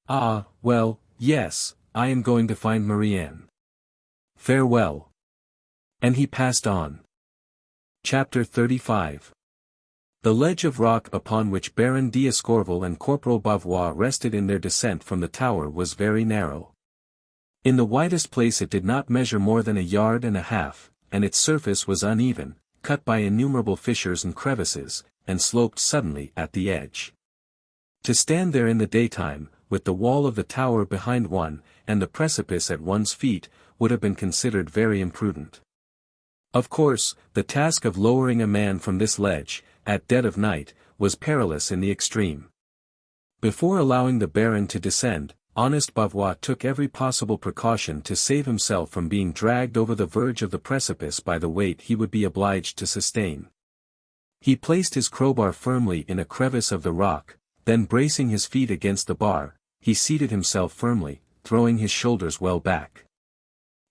"Ah, well, yes, I am going to find Marianne. Farewell." And he passed on. Chapter 35. The ledge of rock upon which Baron d'Escorval and Corporal Bavois rested in their descent from the tower was very narrow. In the widest place it did not measure more than 1.5 yards, and its surface was uneven, cut by innumerable fissures and crevices, and sloped suddenly at the edge. To stand there in the daytime, with the wall of the tower behind one, and the precipice at one's feet, would have been considered very imprudent. Of course, the task of lowering a man from this ledge, at dead of night, was perilous in the extreme. Before allowing the Baron to descend, honest Bavois took every possible precaution to save himself from being dragged over the verge of the precipice by the weight he would be obliged to sustain. He placed his crowbar firmly in a crevice of the rock, then bracing his feet against the bar, he seated himself firmly, throwing his shoulders well back.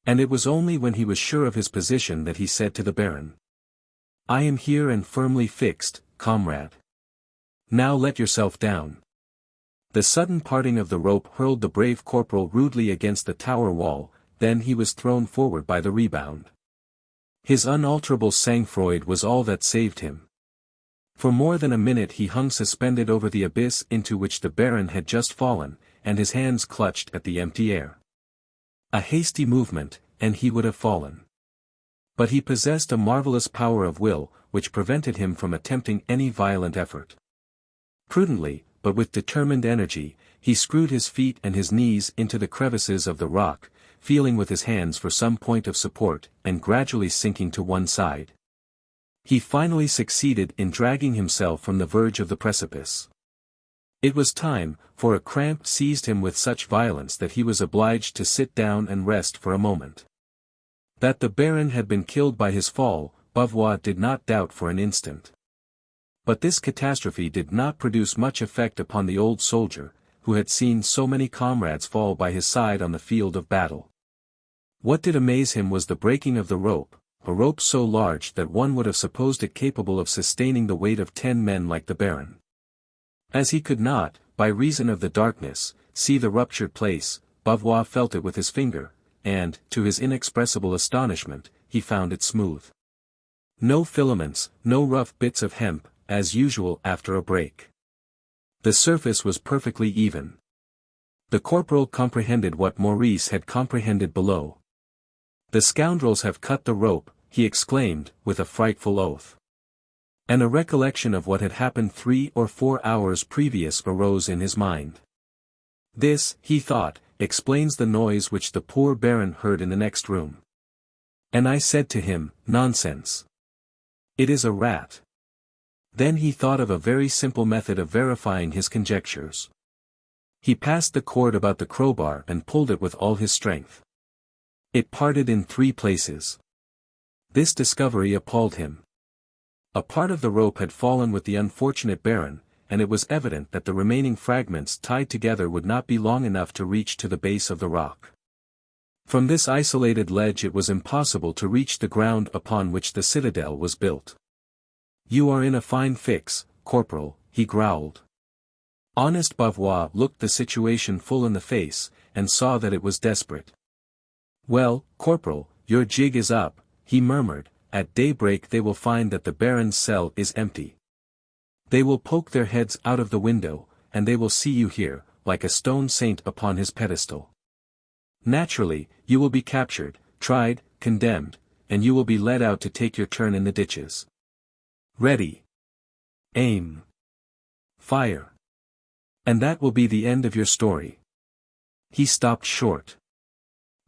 And it was only when he was sure of his position that he said to the Baron, "I am here and firmly fixed, comrade. Now let yourself down." The sudden parting of the rope hurled the brave corporal rudely against the tower wall, then he was thrown forward by the rebound. His unalterable sang-froid was all that saved him. For more than a minute he hung suspended over the abyss into which the Baron had just fallen, and his hands clutched at the empty air. A hasty movement, and he would have fallen. But he possessed a marvelous power of will, which prevented him from attempting any violent effort. Prudently, but with determined energy, he screwed his feet and his knees into the crevices of the rock, feeling with his hands for some point of support, and gradually sinking to one side. He finally succeeded in dragging himself from the verge of the precipice. It was time, for a cramp seized him with such violence that he was obliged to sit down and rest for a moment. That the Baron had been killed by his fall, Bavois did not doubt for an instant. But this catastrophe did not produce much effect upon the old soldier, who had seen so many comrades fall by his side on the field of battle. What did amaze him was the breaking of the rope, a rope so large that one would have supposed it capable of sustaining the weight of 10 men like the Baron. As he could not, by reason of the darkness, see the ruptured place, Bavois felt it with his finger, and, to his inexpressible astonishment, he found it smooth. No filaments, no rough bits of hemp, as usual after a break. The surface was perfectly even. The corporal comprehended what Maurice had comprehended below. "The scoundrels have cut the rope," he exclaimed, with a frightful oath. And a recollection of what had happened 3 or 4 hours previous arose in his mind. This, he thought, explains the noise which the poor Baron heard in the next room. And I said to him, "Nonsense. It is a rat." Then he thought of a very simple method of verifying his conjectures. He passed the cord about the crowbar and pulled it with all his strength. It parted in 3 places. This discovery appalled him. A part of the rope had fallen with the unfortunate Baron, and it was evident that the remaining fragments tied together would not be long enough to reach to the base of the rock. From this isolated ledge it was impossible to reach the ground upon which the citadel was built. "You are in a fine fix, corporal," he growled. Honest Bavois looked the situation full in the face, and saw that it was desperate. "Well, corporal, your jig is up," he murmured. "At daybreak they will find that the Baron's cell is empty. They will poke their heads out of the window, and they will see you here, like a stone saint upon his pedestal. Naturally, you will be captured, tried, condemned, and you will be led out to take your turn in the ditches. Ready. Aim. Fire. And that will be the end of your story." He stopped short.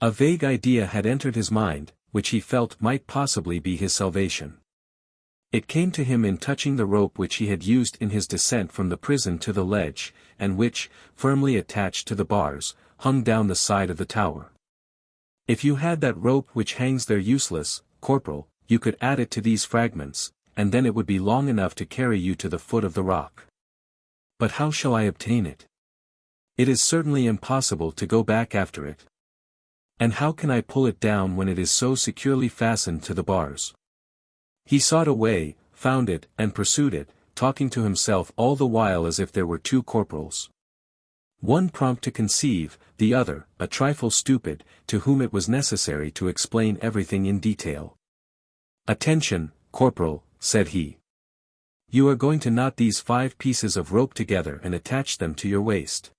A vague idea had entered his mind, which he felt might possibly be his salvation. It came to him in touching the rope which he had used in his descent from the prison to the ledge, and which, firmly attached to the bars, hung down the side of the tower. "If you had that rope which hangs there useless, corporal, you could add it to these fragments, and then it would be long enough to carry you to the foot of the rock. But how shall I obtain it? It is certainly impossible to go back after it. And how can I pull it down when it is so securely fastened to the bars?" He sought a way, found it, and pursued it, talking to himself all the while as if there were 2 corporals. One prompt to conceive, the other, a trifle stupid, to whom it was necessary to explain everything in detail. "Attention, corporal," said he. "You are going to knot these 5 pieces of rope together and attach them to your waist.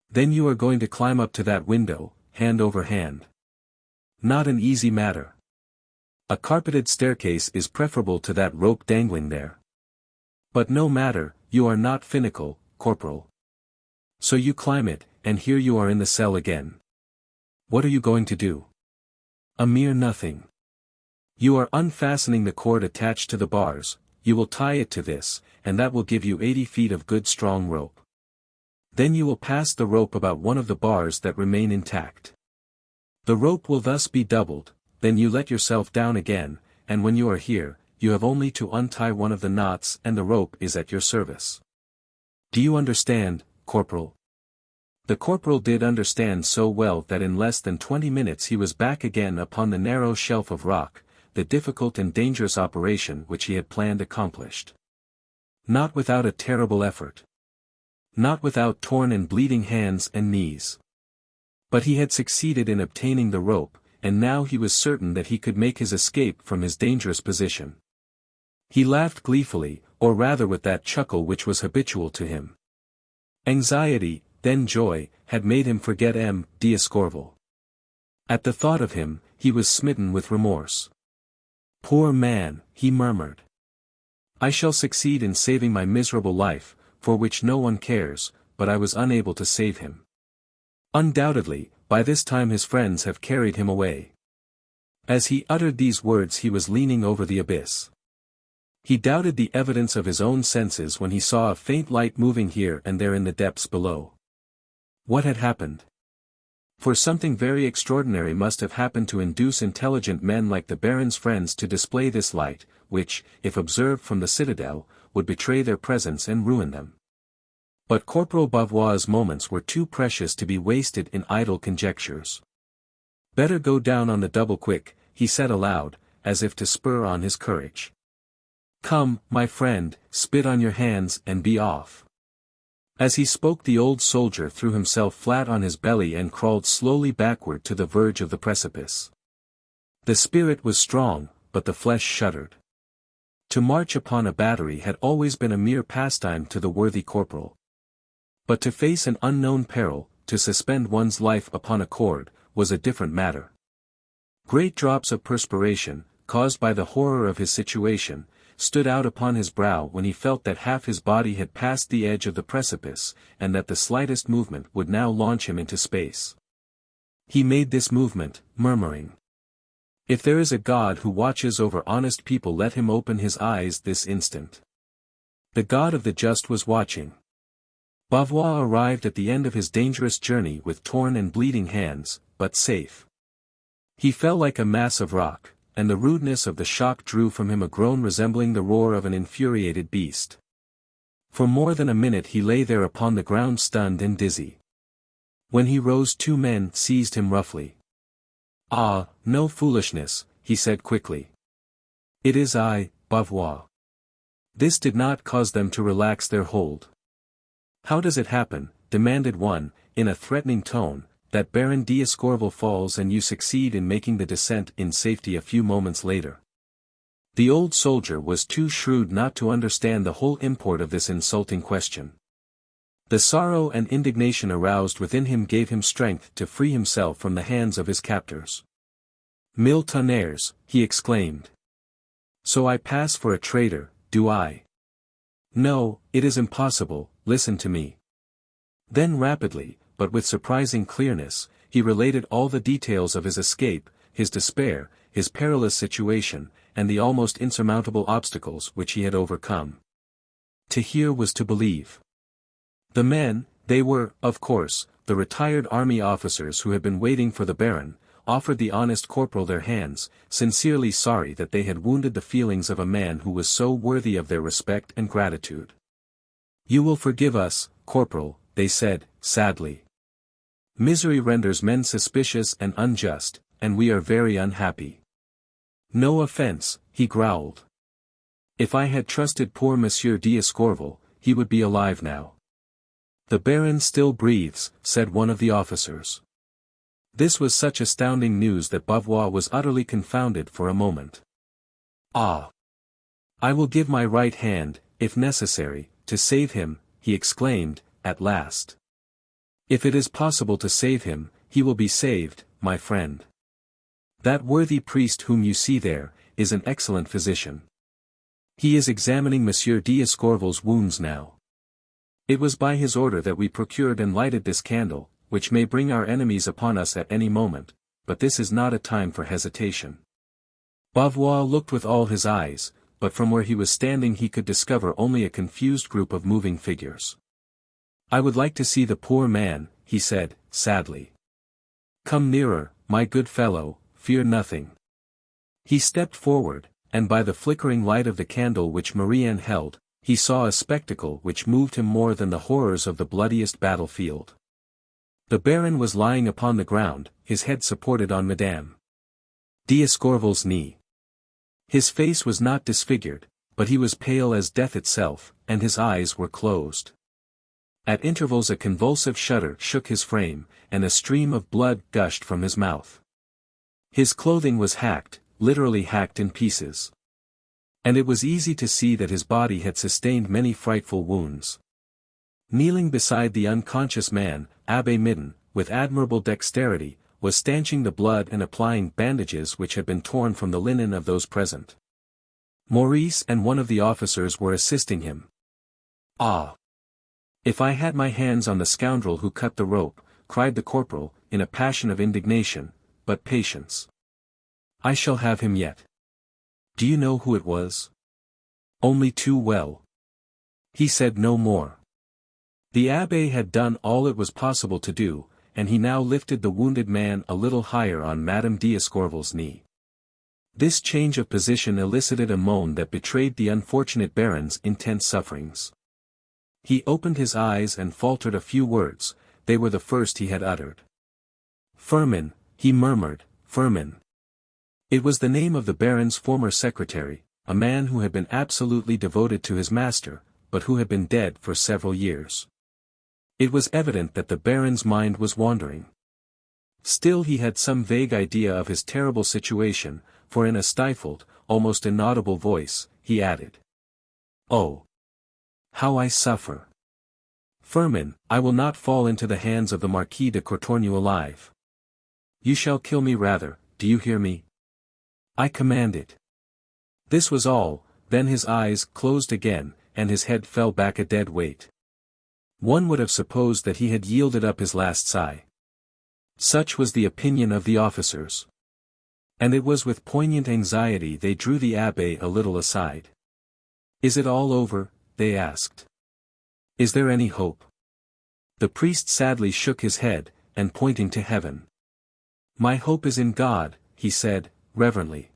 Then you are going to climb up to that window, hand over hand. Not an easy matter. A carpeted staircase is preferable to that rope dangling there. But no matter, you are not finical, corporal. So you climb it, and here you are in the cell again. What are you going to do? A mere nothing. You are unfastening the cord attached to the bars, you will tie it to this, and that will give you 80 feet of good strong rope. Then you will pass the rope about one of the bars that remain intact. The rope will thus be doubled, then you let yourself down again, and when you are here, you have only to untie one of the knots and the rope is at your service. Do you understand, Corporal? The corporal did understand so well that in less than 20 minutes he was back again upon the narrow shelf of rock, the difficult and dangerous operation which he had planned accomplished. Not without a terrible effort. Not without torn and bleeding hands and knees. But he had succeeded in obtaining the rope, and now he was certain that he could make his escape from his dangerous position. He laughed gleefully, or rather with that chuckle which was habitual to him. Anxiety, then joy, had made him forget M. d'Escorval. At the thought of him, he was smitten with remorse. Poor man, he murmured. I shall succeed in saving my miserable life, for which no one cares, but I was unable to save him. Undoubtedly, by this time his friends have carried him away. As he uttered these words he was leaning over the abyss. He doubted the evidence of his own senses when he saw a faint light moving here and there in the depths below. What had happened? For something very extraordinary must have happened to induce intelligent men like the Baron's friends to display this light, which, if observed from the citadel, would betray their presence and ruin them. But Corporal Bavois's moments were too precious to be wasted in idle conjectures. Better go down on the double quick, he said aloud, as if to spur on his courage. Come, my friend, spit on your hands and be off. As he spoke the old soldier threw himself flat on his belly and crawled slowly backward to the verge of the precipice. The spirit was strong, but the flesh shuddered. To march upon a battery had always been a mere pastime to the worthy corporal. But to face an unknown peril, to suspend one's life upon a cord, was a different matter. Great drops of perspiration, caused by the horror of his situation, stood out upon his brow when he felt that half his body had passed the edge of the precipice, and that the slightest movement would now launch him into space. He made this movement, murmuring, "If there is a God who watches over honest people, let him open his eyes this instant." The God of the just was watching. Bavois arrived at the end of his dangerous journey with torn and bleeding hands, but safe. He fell like a mass of rock, and the rudeness of the shock drew from him a groan resembling the roar of an infuriated beast. For more than a minute he lay there upon the ground stunned and dizzy. When he rose 2 men seized him roughly. "Ah, no foolishness," he said quickly. "It is I, Bavois." This did not cause them to relax their hold. "How does it happen," demanded one, in a threatening tone, "that Baron d'Escorval falls and you succeed in making the descent in safety a few moments later?" The old soldier was too shrewd not to understand the whole import of this insulting question. The sorrow and indignation aroused within him gave him strength to free himself from the hands of his captors. "Mille tonnerres," he exclaimed. "So I pass for a traitor, do I? No, it is impossible, listen to me." Then rapidly, but with surprising clearness, he related all the details of his escape, his despair, his perilous situation, and the almost insurmountable obstacles which he had overcome. To hear was to believe. The men, they were, of course, the retired army officers who had been waiting for the Baron, offered the honest corporal their hands, sincerely sorry that they had wounded the feelings of a man who was so worthy of their respect and gratitude. "You will forgive us, Corporal," they said, sadly. "Misery renders men suspicious and unjust, and we are very unhappy." "No offense," he growled. "If I had trusted poor Monsieur d'Escorval, he would be alive now." "The Baron still breathes," said one of the officers. This was such astounding news that Bavois was utterly confounded for a moment. "Ah! I will give my right hand, if necessary, to save him," he exclaimed, at last. "If it is possible to save him, he will be saved, my friend. That worthy priest whom you see there, is an excellent physician. He is examining Monsieur d'Escorval's wounds now. It was by his order that we procured and lighted this candle, which may bring our enemies upon us at any moment, but this is not a time for hesitation. Bavois looked with all his eyes, but from where he was standing he could discover only a confused group of moving figures. "I would like to see the poor man," he said, sadly. "Come nearer, my good fellow, fear nothing." He stepped forward, and by the flickering light of the candle which Marianne held, he saw a spectacle which moved him more than the horrors of the bloodiest battlefield. The Baron was lying upon the ground, his head supported on Madame d'Escorval's knee. His face was not disfigured, but he was pale as death itself, and his eyes were closed. At intervals a convulsive shudder shook his frame, and a stream of blood gushed from his mouth. His clothing was hacked, literally hacked in pieces. And it was easy to see that his body had sustained many frightful wounds. Kneeling beside the unconscious man, Abbé Midden, with admirable dexterity, was stanching the blood and applying bandages which had been torn from the linen of those present. Maurice and one of the officers were assisting him. "Ah! If I had my hands on the scoundrel who cut the rope," cried the corporal, in a passion of indignation, "but patience. I shall have him yet." "Do you know who it was?" "Only too well." He said no more. The abbé had done all it was possible to do, and he now lifted the wounded man a little higher on Madame d'Escorval's knee. This change of position elicited a moan that betrayed the unfortunate Baron's intense sufferings. He opened his eyes and faltered a few words, they were the first he had uttered. "Firmin," he murmured, "Firmin." It was the name of the Baron's former secretary, a man who had been absolutely devoted to his master, but who had been dead for several years. It was evident that the Baron's mind was wandering. Still he had some vague idea of his terrible situation, for in a stifled, almost inaudible voice, he added, "Oh! How I suffer! Firmin, I will not fall into the hands of the Marquis de Courtornieu alive. You shall kill me rather, do you hear me? I command it." This was all, then his eyes closed again, and his head fell back a dead weight. One would have supposed that he had yielded up his last sigh. Such was the opinion of the officers. And it was with poignant anxiety they drew the abbé a little aside. "Is it all over?" they asked. "Is there any hope?" The priest sadly shook his head, and pointing to heaven. "My hope is in God," he said, reverently.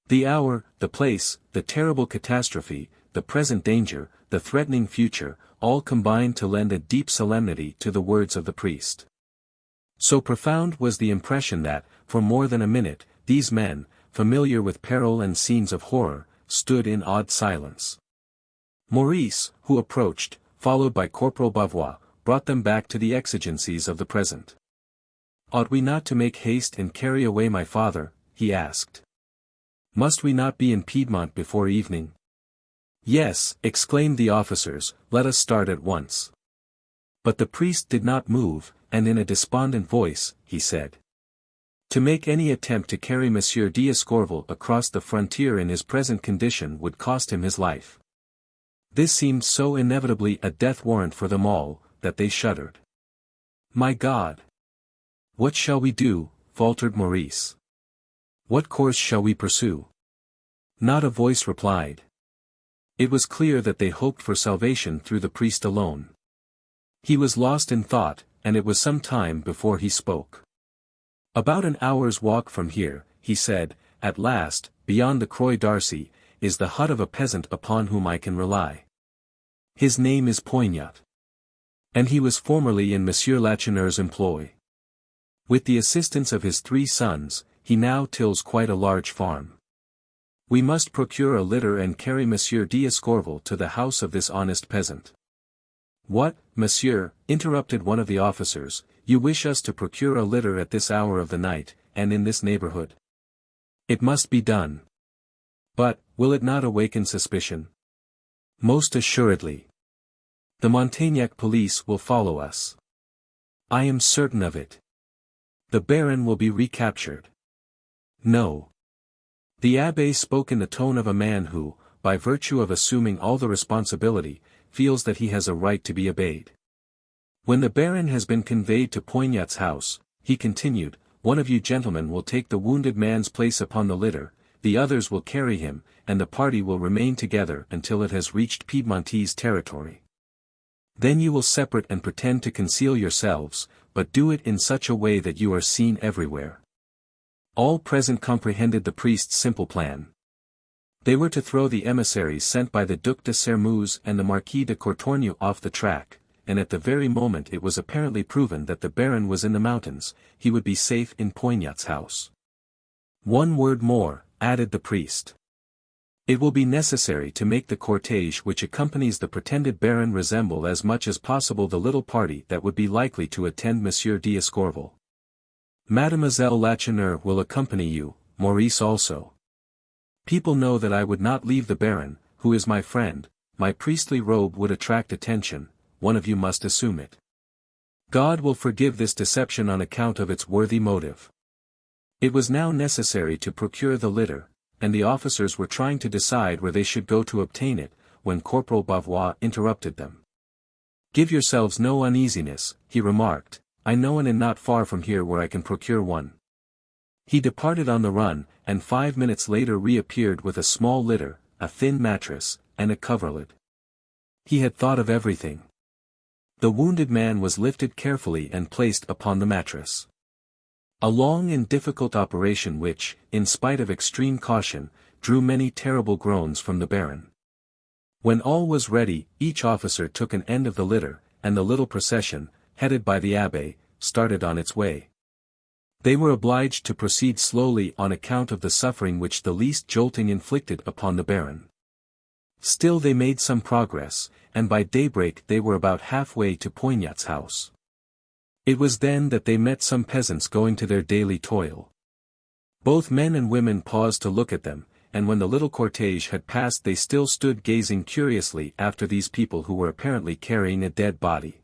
The hour, the place, the terrible catastrophe, the present danger, the threatening future, all combined to lend a deep solemnity to the words of the priest. So profound was the impression that, for more than a minute, these men, familiar with peril and scenes of horror, stood in awed silence. Maurice, who approached, followed by Corporal Bavois, brought them back to the exigencies of the present. "Ought we not to make haste and carry away my father?" he asked. "Must we not be in Piedmont before evening?" "Yes," exclaimed the officers, "let us start at once." But the priest did not move, and in a despondent voice, he said, "To make any attempt to carry Monsieur d'Escorval across the frontier in his present condition would cost him his life." This seemed so inevitably a death warrant for them all, that they shuddered. "My God! What shall we do?" faltered Maurice. "What course shall we pursue?" Not a voice replied. It was clear that they hoped for salvation through the priest alone. He was lost in thought, and it was some time before he spoke. "About an hour's walk from here," he said, "at last, beyond the Croix d'Arcy, is the hut of a peasant upon whom I can rely. His name is Poignot. And he was formerly in Monsieur Lacheneur's employ. With the assistance of his 3 sons, he now tills quite a large farm. We must procure a litter and carry Monsieur d'Escorval to the house of this honest peasant." "What, monsieur," interrupted one of the officers, "you wish us to procure a litter at this hour of the night, and in this neighborhood?" "It must be done." "But, will it not awaken suspicion?" "Most assuredly. The Montaignac police will follow us." "I am certain of it." "The Baron will be recaptured." "No." The abbé spoke in the tone of a man who, by virtue of assuming all the responsibility, feels that he has a right to be obeyed. When the Baron has been conveyed to Poignot's house, he continued, one of you gentlemen will take the wounded man's place upon the litter, the others will carry him, and the party will remain together until it has reached Piedmontese territory. Then you will separate and pretend to conceal yourselves, but do it in such a way that you are seen everywhere. All present comprehended the priest's simple plan. They were to throw the emissaries sent by the Duc de Sermeuse and the Marquis de Courtornieu off the track, and at the very moment it was apparently proven that the Baron was in the mountains, he would be safe in Poignot's house. One word more, added the priest. It will be necessary to make the cortège which accompanies the pretended Baron resemble as much as possible the little party that would be likely to attend Monsieur d'Escorval. Mademoiselle Lacheneur will accompany you, Maurice also. People know that I would not leave the Baron, who is my friend, my priestly robe would attract attention, one of you must assume it. God will forgive this deception on account of its worthy motive. It was now necessary to procure the litter, and the officers were trying to decide where they should go to obtain it, when Corporal Bavois interrupted them. Give yourselves no uneasiness, he remarked, I know an inn not far from here where I can procure one. He departed on the run, and 5 minutes later reappeared with a small litter, a thin mattress, and a coverlid. He had thought of everything. The wounded man was lifted carefully and placed upon the mattress. A long and difficult operation which, in spite of extreme caution, drew many terrible groans from the Baron. When all was ready, each officer took an end of the litter, and the little procession, headed by the abbé, started on its way. They were obliged to proceed slowly on account of the suffering which the least jolting inflicted upon the Baron. Still they made some progress, and by daybreak they were about halfway to Poignot's house. It was then that they met some peasants going to their daily toil. Both men and women paused to look at them, and when the little cortège had passed they still stood gazing curiously after these people who were apparently carrying a dead body.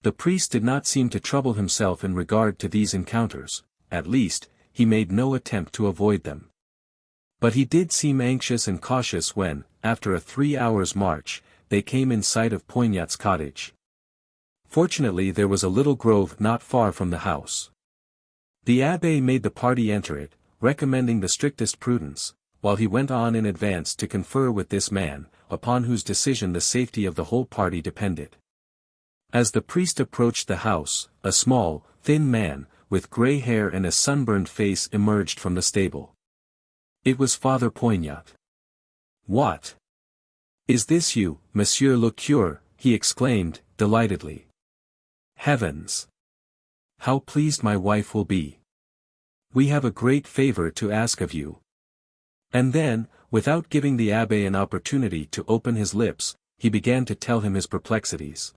The priest did not seem to trouble himself in regard to these encounters, at least, he made no attempt to avoid them. But he did seem anxious and cautious when, after a 3 hours' march, they came in sight of Poignot's cottage. Fortunately there was a little grove not far from the house. The abbé made the party enter it, recommending the strictest prudence, while he went on in advance to confer with this man, upon whose decision the safety of the whole party depended. As the priest approached the house, a small, thin man, with grey hair and a sunburned face emerged from the stable. It was Father Poignot. What? Is this you, Monsieur le Curé? He exclaimed, delightedly. Heavens! How pleased my wife will be. We have a great favor to ask of you. And then, without giving the abbé an opportunity to open his lips, he began to tell him his perplexities.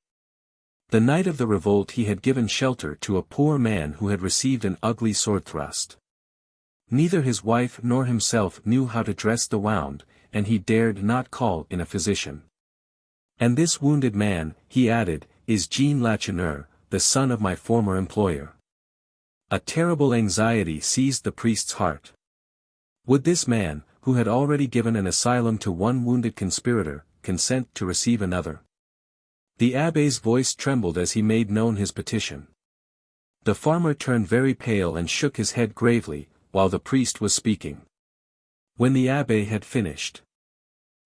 The night of the revolt he had given shelter to a poor man who had received an ugly sword thrust. Neither his wife nor himself knew how to dress the wound, and he dared not call in a physician. And this wounded man, he added, is Jean Lacheneur, the son of my former employer. A terrible anxiety seized the priest's heart. Would this man, who had already given an asylum to one wounded conspirator, consent to receive another? The abbé's voice trembled as he made known his petition. The farmer turned very pale and shook his head gravely, while the priest was speaking. When the abbé had finished.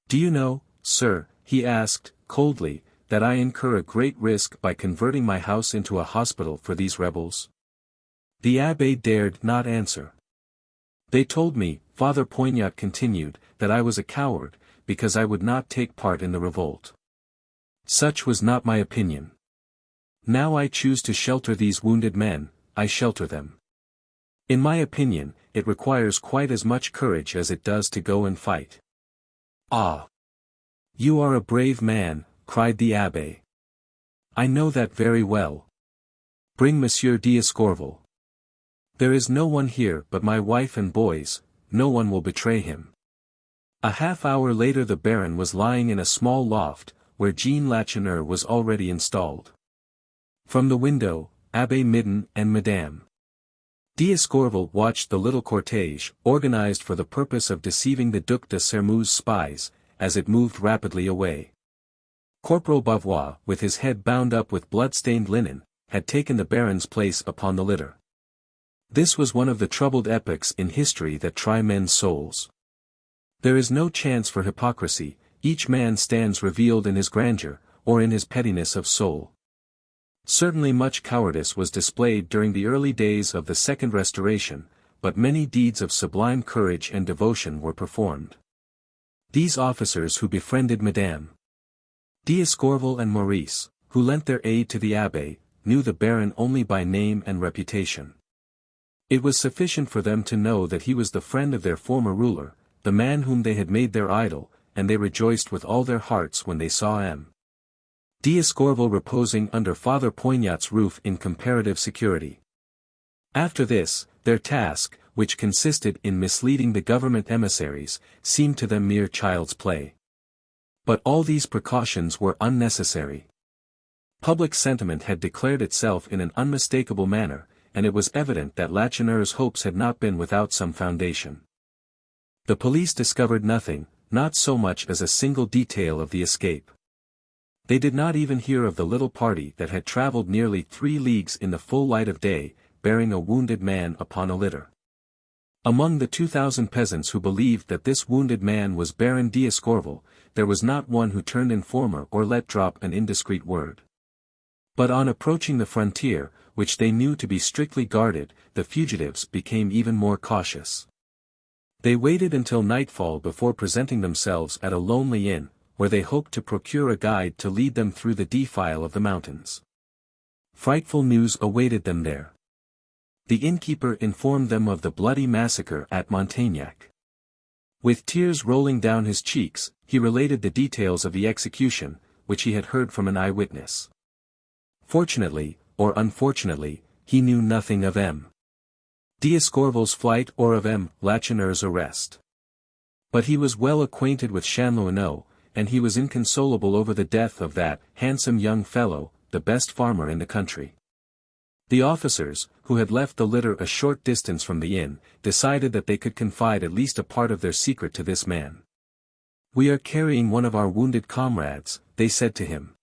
Do you know, sir, he asked, coldly, that I incur a great risk by converting my house into a hospital for these rebels? The abbé dared not answer. They told me, Father Poignot continued, that I was a coward, because I would not take part in the revolt. Such was not my opinion. Now I choose to shelter these wounded men, I shelter them. In my opinion, it requires quite as much courage as it does to go and fight. Ah! You are a brave man, cried the abbé. I know that very well. Bring Monsieur d'Escorval. There is no one here but my wife and boys, no one will betray him. A half-hour later the Baron was lying in a small loft, where Jean Lacheneur was already installed. From the window, Abbé Midon and Madame d'Escorval watched the little cortège, organized for the purpose of deceiving the Duc de Sermeuse spies, as it moved rapidly away. Corporal Bavois, with his head bound up with blood-stained linen, had taken the Baron's place upon the litter. This was one of the troubled epochs in history that try men's souls. There is no chance for hypocrisy, each man stands revealed in his grandeur, or in his pettiness of soul. Certainly much cowardice was displayed during the early days of the Second Restoration, but many deeds of sublime courage and devotion were performed. These officers who befriended Madame d'Escorval and Maurice, who lent their aid to the Abbé, knew the Baron only by name and reputation. It was sufficient for them to know that he was the friend of their former ruler, the man whom they had made their idol, and they rejoiced with all their hearts when they saw M. d'Escorval reposing under Father Poignot's roof in comparative security. After this, their task, which consisted in misleading the government emissaries, seemed to them mere child's play. But all these precautions were unnecessary. Public sentiment had declared itself in an unmistakable manner, and it was evident that Lacheneur's hopes had not been without some foundation. The police discovered nothing, not so much as a single detail of the escape. They did not even hear of the little party that had traveled nearly 3 leagues in the full light of day, bearing a wounded man upon a litter. Among the 2,000 peasants who believed that this wounded man was Baron d'Escorval, there was not one who turned informer or let drop an indiscreet word. But on approaching the frontier, which they knew to be strictly guarded, the fugitives became even more cautious. They waited until nightfall before presenting themselves at a lonely inn, where they hoped to procure a guide to lead them through the defile of the mountains. Frightful news awaited them there. The innkeeper informed them of the bloody massacre at Montaignac. With tears rolling down his cheeks, he related the details of the execution, which he had heard from an eyewitness. Fortunately, or unfortunately, he knew nothing of M. d'Escorval's flight or of M. Lacheneur's arrest. But he was well acquainted with Chanlouineau, and he was inconsolable over the death of that handsome young fellow, the best farmer in the country. The officers, who had left the litter a short distance from the inn, decided that they could confide at least a part of their secret to this man. "We are carrying one of our wounded comrades," they said to him.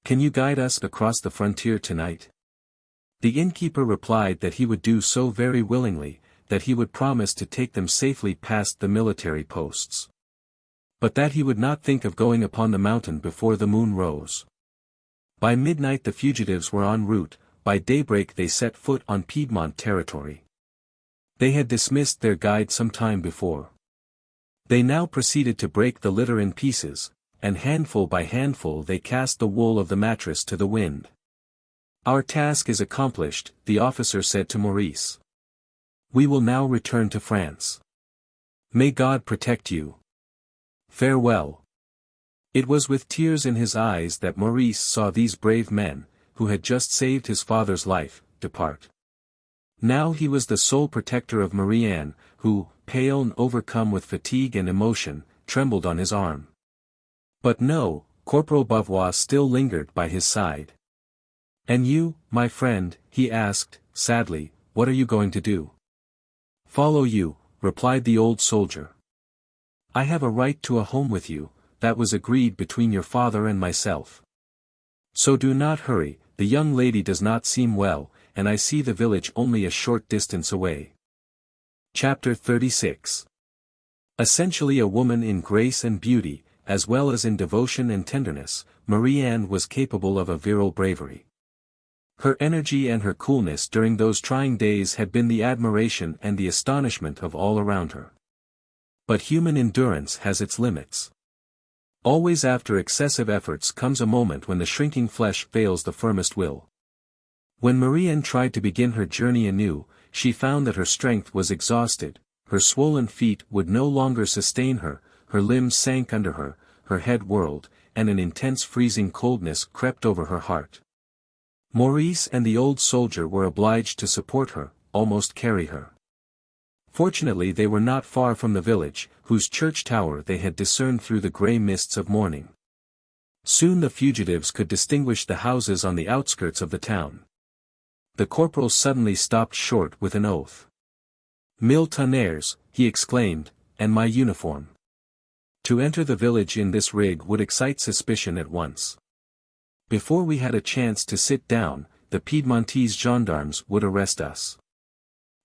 "Can you guide us across the frontier tonight?" The innkeeper replied that he would do so very willingly, that he would promise to take them safely past the military posts. But that he would not think of going upon the mountain before the moon rose. By midnight the fugitives were en route, by daybreak they set foot on Piedmont territory. They had dismissed their guide some time before. They now proceeded to break the litter in pieces, and handful by handful they cast the wool of the mattress to the wind. "Our task is accomplished," the officer said to Maurice. "We will now return to France. May God protect you. Farewell." It was with tears in his eyes that Maurice saw these brave men, who had just saved his father's life, depart. Now he was the sole protector of Marie-Anne, who, pale and overcome with fatigue and emotion, trembled on his arm. But no, Corporal Bavois still lingered by his side. "And you, my friend," he asked, sadly, "what are you going to do?" "Follow you," replied the old soldier. "I have a right to a home with you, that was agreed between your father and myself. So do not hurry, the young lady does not seem well, and I see the village only a short distance away." Chapter 36. Essentially a woman in grace and beauty, as well as in devotion and tenderness, Marie-Anne was capable of a virile bravery. Her energy and her coolness during those trying days had been the admiration and the astonishment of all around her. But human endurance has its limits. Always after excessive efforts comes a moment when the shrinking flesh fails the firmest will. When Marie-Anne tried to begin her journey anew, she found that her strength was exhausted, her swollen feet would no longer sustain her, her limbs sank under her, her head whirled, and an intense freezing coldness crept over her heart. Maurice and the old soldier were obliged to support her, almost carry her. Fortunately they were not far from the village, whose church tower they had discerned through the grey mists of morning. Soon the fugitives could distinguish the houses on the outskirts of the town. The corporal suddenly stopped short with an oath. "Mille tonnerres," he exclaimed, "and my uniform. To enter the village in this rig would excite suspicion at once. Before we had a chance to sit down, the Piedmontese gendarmes would arrest us.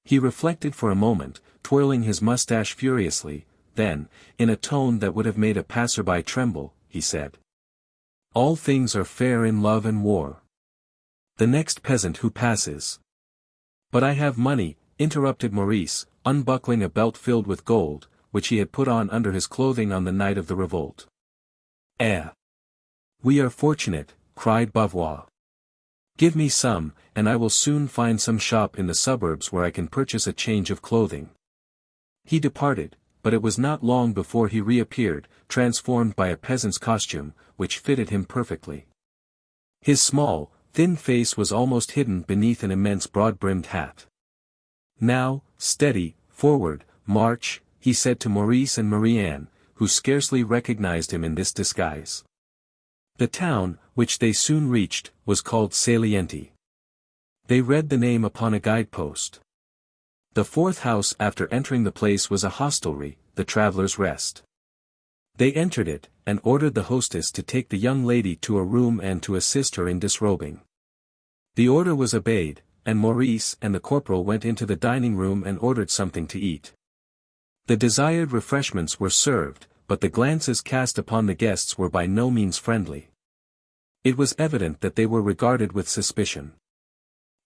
He reflected for a moment, twirling his mustache furiously, then, in a tone that would have made a passerby tremble, he said. All things are fair in love and war. The next peasant who passes. But I have money, interrupted Maurice, unbuckling a belt filled with gold, which he had put on under his clothing on the night of the revolt. Eh! We are fortunate, cried Bavois. Give me some, and I will soon find some shop in the suburbs where I can purchase a change of clothing. He departed, but it was not long before he reappeared, transformed by a peasant's costume, which fitted him perfectly. His small, thin face was almost hidden beneath an immense broad-brimmed hat. Now, steady, forward, march, he said to Maurice and Marie-Anne, who scarcely recognized him in this disguise. The town, which they soon reached, was called Salienti. They read the name upon a guidepost. The fourth house after entering the place was a hostelry, the Traveller's Rest. They entered it, and ordered the hostess to take the young lady to a room and to assist her in disrobing. The order was obeyed, and Maurice and the corporal went into the dining room and ordered something to eat. The desired refreshments were served, but the glances cast upon the guests were by no means friendly. It was evident that they were regarded with suspicion.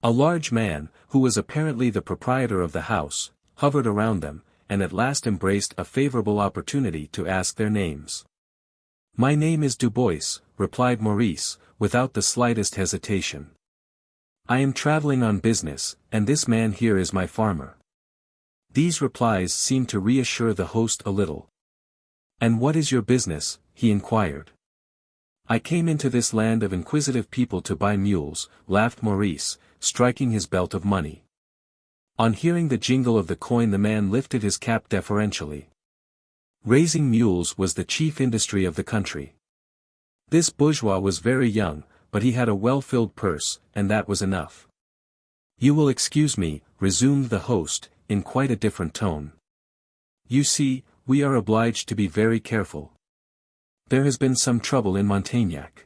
A large man, who was apparently the proprietor of the house, hovered around them, and at last embraced a favorable opportunity to ask their names. My name is Dubois, replied Maurice, without the slightest hesitation. I am traveling on business, and this man here is my farmer. These replies seemed to reassure the host a little. And what is your business? He inquired. I came into this land of inquisitive people to buy mules, laughed Maurice, striking his belt of money. On hearing the jingle of the coin the man lifted his cap deferentially. Raising mules was the chief industry of the country. This bourgeois was very young, but he had a well-filled purse, and that was enough. You will excuse me, resumed the host, in quite a different tone. You see, we are obliged to be very careful. There has been some trouble in Montaignac.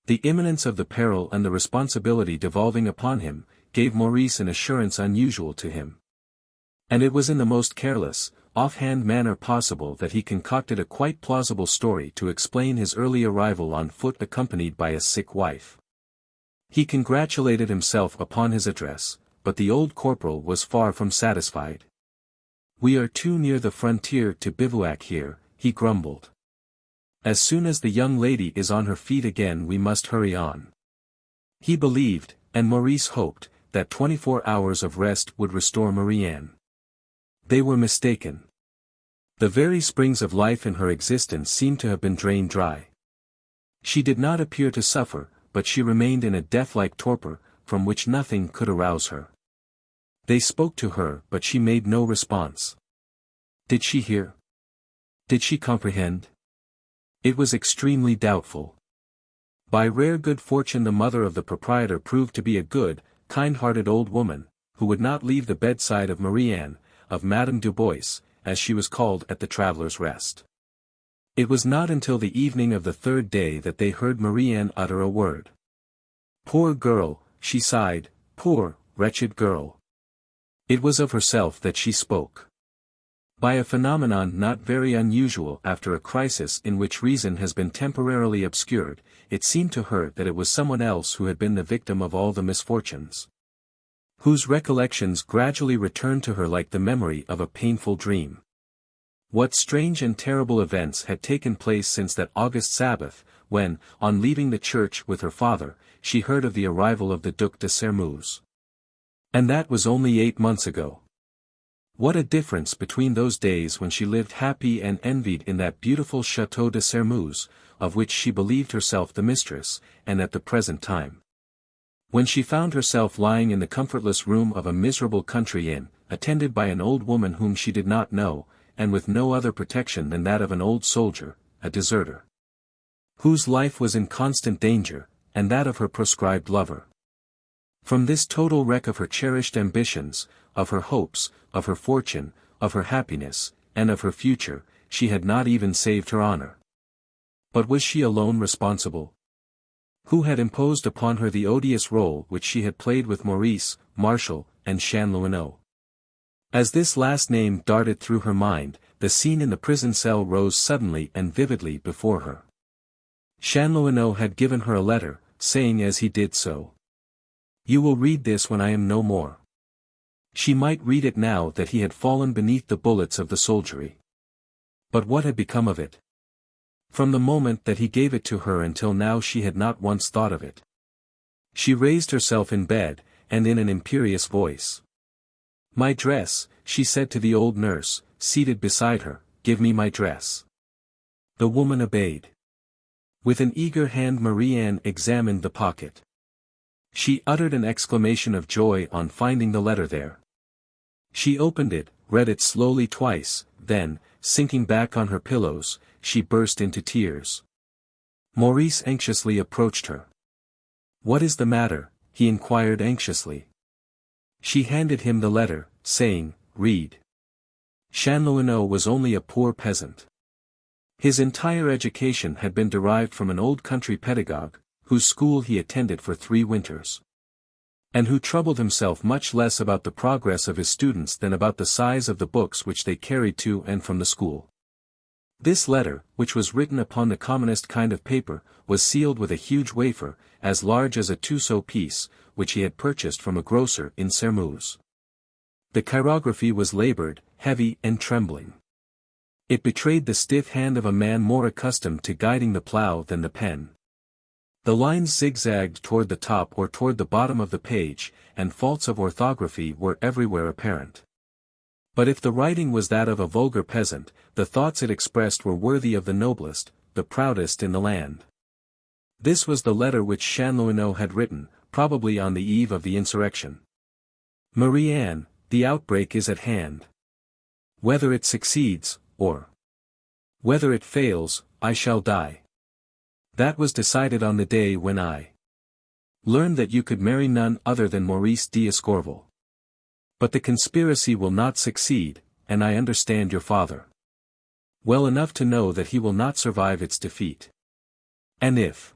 The imminence of the peril and the responsibility devolving upon him, gave Maurice an assurance unusual to him. And it was in the most careless, off-hand manner possible that he concocted a quite plausible story to explain his early arrival on foot accompanied by a sick wife. He congratulated himself upon his address, but the old corporal was far from satisfied. We are too near the frontier to bivouac here, he grumbled. As soon as the young lady is on her feet again we must hurry on. He believed, and Maurice hoped, that 24 hours of rest would restore Marie-Anne. They were mistaken. The very springs of life in her existence seemed to have been drained dry. She did not appear to suffer, but she remained in a death-like torpor, from which nothing could arouse her. They spoke to her but she made no response. Did she hear? Did she comprehend? It was extremely doubtful. By rare good fortune the mother of the proprietor proved to be a good, kind-hearted old woman, who would not leave the bedside of Marie-Anne, of Madame Dubois, as she was called at the Traveller's Rest. It was not until the evening of the third day that they heard Marie-Anne utter a word. Poor girl, she sighed, poor, wretched girl. It was of herself that she spoke. By a phenomenon not very unusual after a crisis in which reason has been temporarily obscured, it seemed to her that it was someone else who had been the victim of all the misfortunes. Whose recollections gradually returned to her like the memory of a painful dream. What strange and terrible events had taken place since that August Sabbath, when, on leaving the church with her father, she heard of the arrival of the Duc de Sermeuse. And that was only 8 months ago. What a difference between those days when she lived happy and envied in that beautiful Château de Sermeuse, of which she believed herself the mistress, and at the present time. When she found herself lying in the comfortless room of a miserable country inn, attended by an old woman whom she did not know, and with no other protection than that of an old soldier, a deserter, whose life was in constant danger, and that of her proscribed lover. From this total wreck of her cherished ambitions, of her hopes, of her fortune, of her happiness, and of her future, she had not even saved her honor. But was she alone responsible? Who had imposed upon her the odious role which she had played with Maurice, Martial, and Chanlouineau? As this last name darted through her mind, the scene in the prison cell rose suddenly and vividly before her. Chanlouineau had given her a letter, saying as he did so, "You will read this when I am no more." She might read it now that he had fallen beneath the bullets of the soldiery. But what had become of it? From the moment that he gave it to her until now she had not once thought of it. She raised herself in bed, and in an imperious voice, "My dress," she said to the old nurse, seated beside her, "give me my dress." The woman obeyed. With an eager hand Marie-Anne examined the pocket. She uttered an exclamation of joy on finding the letter there. She opened it, read it slowly twice, then, sinking back on her pillows, she burst into tears. Maurice anxiously approached her. "What is the matter?" he inquired anxiously. She handed him the letter, saying, "Read." Chanlouineau was only a poor peasant. His entire education had been derived from an old country pedagogue, whose school he attended for 3 winters. And who troubled himself much less about the progress of his students than about the size of the books which they carried to and from the school. This letter, which was written upon the commonest kind of paper, was sealed with a huge wafer, as large as a 2-sou piece, which he had purchased from a grocer in Sermeuse. The chirography was labored, heavy and trembling. It betrayed the stiff hand of a man more accustomed to guiding the plough than the pen. The lines zigzagged toward the top or toward the bottom of the page, and faults of orthography were everywhere apparent. But if the writing was that of a vulgar peasant, the thoughts it expressed were worthy of the noblest, the proudest in the land. This was the letter which Chanlouineau had written, probably on the eve of the insurrection. "Marie-Anne, the outbreak is at hand. Whether it succeeds, or whether it fails, I shall die. That was decided on the day when I learned that you could marry none other than Maurice d'Escorval. But the conspiracy will not succeed, and I understand your father well enough to know that he will not survive its defeat. And if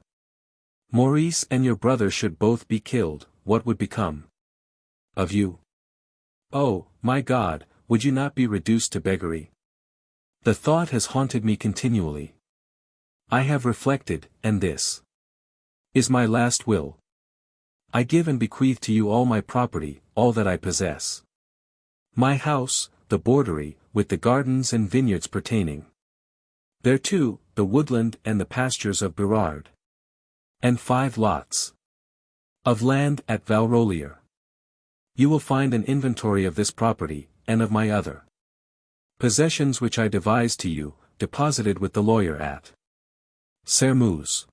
Maurice and your brother should both be killed, what would become of you? Oh, my God, would you not be reduced to beggary? The thought has haunted me continually. I have reflected, and this is my last will. I give and bequeath to you all my property, all that I possess. My house, the Borderie, with the gardens and vineyards pertaining thereto, the woodland and the pastures of Bérard. And 5 lots of land at Valrolier. You will find an inventory of this property, and of my other possessions which I devise to you, deposited with the lawyer at Sermeuse.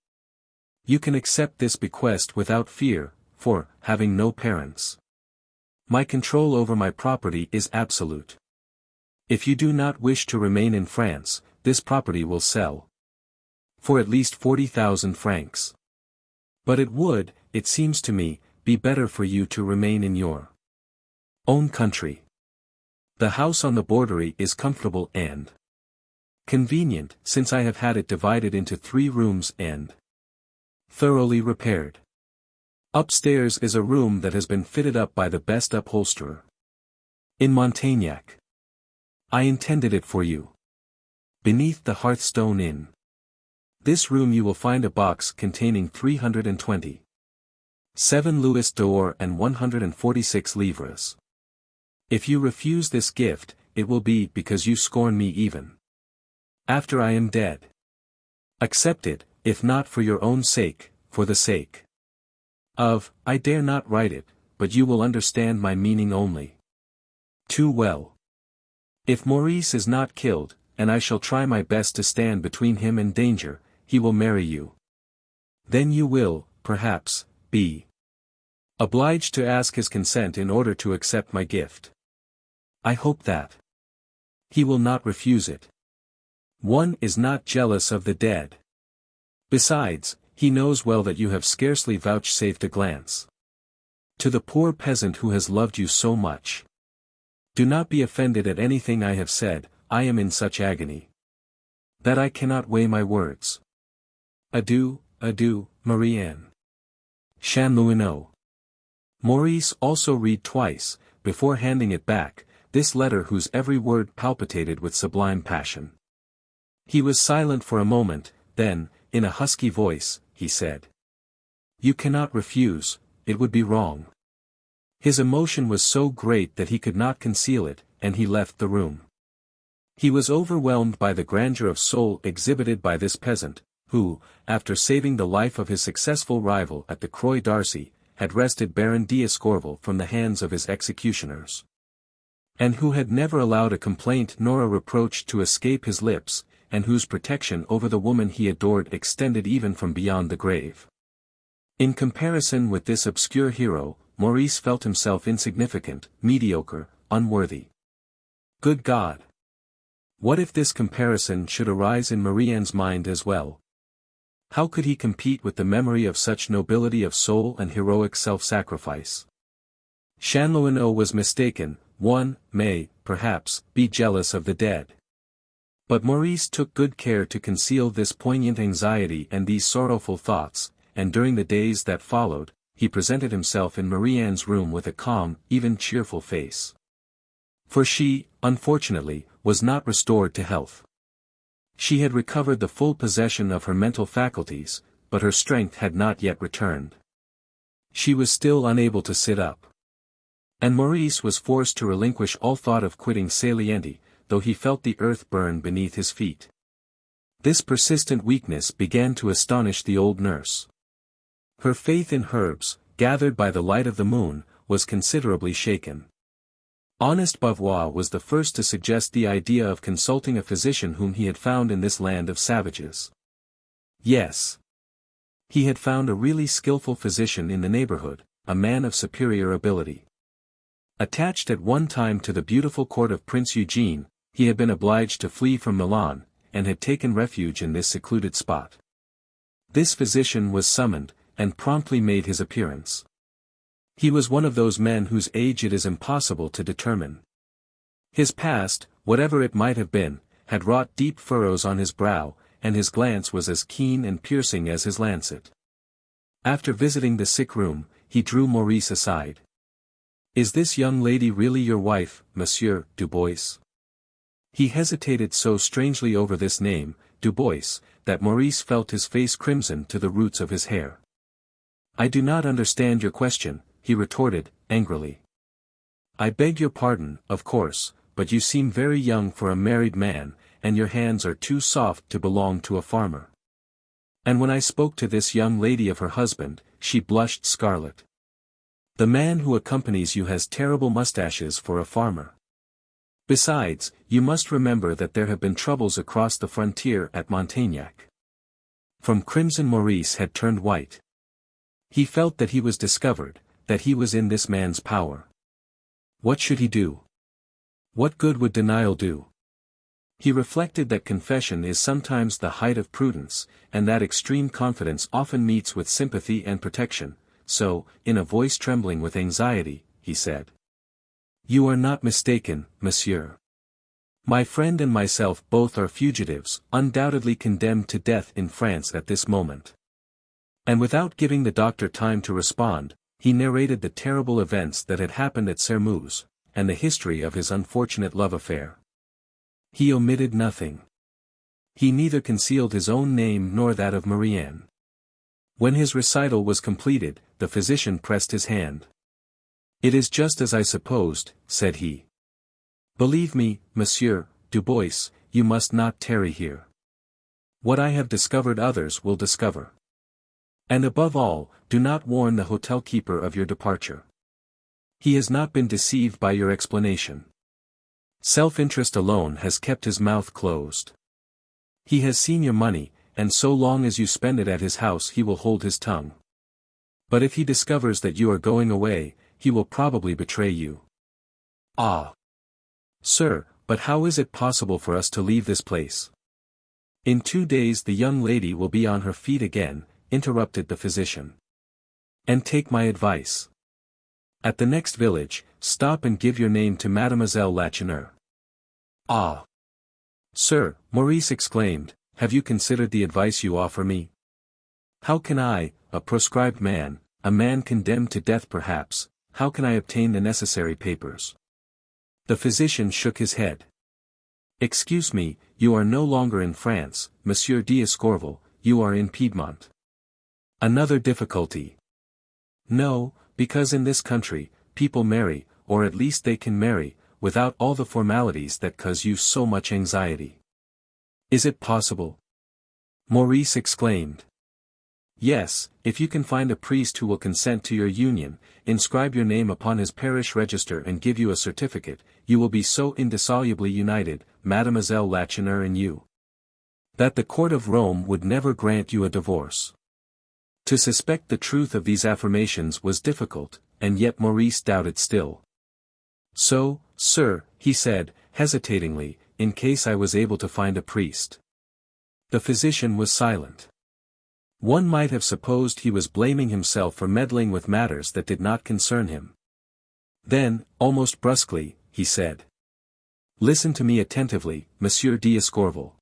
You can accept this bequest without fear, for, having no parents, my control over my property is absolute. If you do not wish to remain in France, this property will sell for at least 40,000 francs. But it would, it seems to me, be better for you to remain in your own country. The house on the Borderie is comfortable and convenient, since I have had it divided into 3 rooms and thoroughly repaired. Upstairs is a room that has been fitted up by the best upholsterer in Montagnac. I intended it for you. Beneath the hearthstone in this room you will find a box containing 320 7 louis d'or and 146 livres. If you refuse this gift, it will be because you scorn me even after I am dead. Accept it, if not for your own sake, for the sake of, I dare not write it, but you will understand my meaning only too well. If Maurice is not killed, and I shall try my best to stand between him and danger, he will marry you. Then you will, perhaps, be obliged to ask his consent in order to accept my gift. I hope that he will not refuse it. One is not jealous of the dead. Besides, he knows well that you have scarcely vouchsafed a glance to the poor peasant who has loved you so much. Do not be offended at anything I have said, I am in such agony. that I cannot weigh my words. Adieu, adieu, Marie-Anne. Chanlouineau. Maurice also read twice, before handing it back, this letter whose every word palpitated with sublime passion. He was silent for a moment, then, in a husky voice, he said, "You cannot refuse, it would be wrong." His emotion was so great that he could not conceal it, and he left the room. He was overwhelmed by the grandeur of soul exhibited by this peasant, who, after saving the life of his successful rival at the Croix d'Arcy, had wrested Baron d'Escorval from the hands of his executioners. And who had never allowed a complaint nor a reproach to escape his lips, and whose protection over the woman he adored extended even from beyond the grave. In comparison with this obscure hero, Maurice felt himself insignificant, mediocre, unworthy. Good God! What if this comparison should arise in Marie-Anne's mind as well? How could he compete with the memory of such nobility of soul and heroic self-sacrifice? Chanlouineau was mistaken. One may, perhaps, be jealous of the dead. But Maurice took good care to conceal this poignant anxiety and these sorrowful thoughts, and during the days that followed, he presented himself in Marie-Anne's room with a calm, even cheerful face. For she, unfortunately, was not restored to health. She had recovered the full possession of her mental faculties, but her strength had not yet returned. She was still unable to sit up. And Maurice was forced to relinquish all thought of quitting Saliente, though he felt the earth burn beneath his feet. This persistent weakness began to astonish the old nurse. Her faith in herbs, gathered by the light of the moon, was considerably shaken. Honest Bavois was the first to suggest the idea of consulting a physician whom he had found in this land of savages. Yes. He had found a really skillful physician in the neighborhood, a man of superior ability. Attached at one time to the beautiful court of Prince Eugene, he had been obliged to flee from Milan, and had taken refuge in this secluded spot. This physician was summoned, and promptly made his appearance. He was one of those men whose age it is impossible to determine. His past, whatever it might have been, had wrought deep furrows on his brow, and his glance was as keen and piercing as his lancet. After visiting the sick room, he drew Maurice aside. "Is this young lady really your wife, Monsieur Dubois?" He hesitated so strangely over this name, Dubois, that Maurice felt his face crimson to the roots of his hair. "I do not understand your question," he retorted, angrily. "I beg your pardon, of course, but you seem very young for a married man, and your hands are too soft to belong to a farmer." And when I spoke to this young lady of her husband, she blushed scarlet. "The man who accompanies you has terrible mustaches for a farmer. Besides, you must remember that there have been troubles across the frontier at Montaignac." From crimson Maurice had turned white. He felt that he was discovered, that he was in this man's power. What should he do? What good would denial do? He reflected that confession is sometimes the height of prudence, and that extreme confidence often meets with sympathy and protection, so, in a voice trembling with anxiety, he said, "You are not mistaken, monsieur. My friend and myself both are fugitives, undoubtedly condemned to death in France at this moment." And without giving the doctor time to respond, he narrated the terrible events that had happened at Sermeuse, and the history of his unfortunate love affair. He omitted nothing. He neither concealed his own name nor that of Marie-Anne. When his recital was completed, the physician pressed his hand. "It is just as I supposed," said he. "Believe me, Monsieur Dubois, you must not tarry here. What I have discovered others will discover. And above all, do not warn the hotel keeper of your departure. He has not been deceived by your explanation. Self-interest alone has kept his mouth closed. He has seen your money, and so long as you spend it at his house he will hold his tongue. But if he discovers that you are going away, he will probably betray you." "Ah! Sir, but how is it possible for us to leave this place?" "In 2 days the young lady will be on her feet again," interrupted the physician. "And take my advice. At the next village, stop and give your name to Mademoiselle Lacheneur." "Ah! Sir, Maurice exclaimed, have you considered the advice you offer me? How can I, a proscribed man, a man condemned to death perhaps, how can I obtain the necessary papers? The physician shook his head. Excuse me, you are no longer in France, Monsieur d'Escorval, you are in Piedmont. Another difficulty. No, because in this country, people marry, or at least they can marry, without all the formalities that cause you so much anxiety. Is it possible? Maurice exclaimed. Yes, if you can find a priest who will consent to your union, inscribe your name upon his parish register and give you a certificate, you will be so indissolubly united, Mademoiselle Lacheneur and you, that the court of Rome would never grant you a divorce. To suspect the truth of these affirmations was difficult, and yet Maurice doubted still. So, sir, he said, hesitatingly, in case I was able to find a priest. The physician was silent. One might have supposed he was blaming himself for meddling with matters that did not concern him. Then, almost brusquely, he said. Listen to me attentively, Monsieur d'Escorval.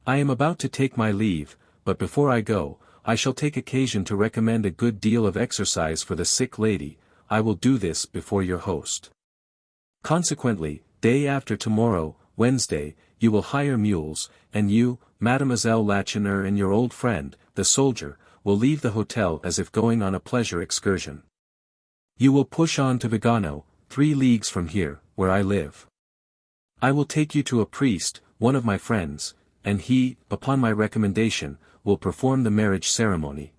I am about to take my leave, but before I go, I shall take occasion to recommend a good deal of exercise for the sick lady. I will do this before your host. Consequently, day after tomorrow, Wednesday, you will hire mules, and you, Mademoiselle Lacheneur and your old friend, the soldier, will leave the hotel as if going on a pleasure excursion. You will push on to Vigano, 3 leagues from here, where I live. I will take you to a priest, one of my friends, and he, upon my recommendation, will perform the marriage ceremony.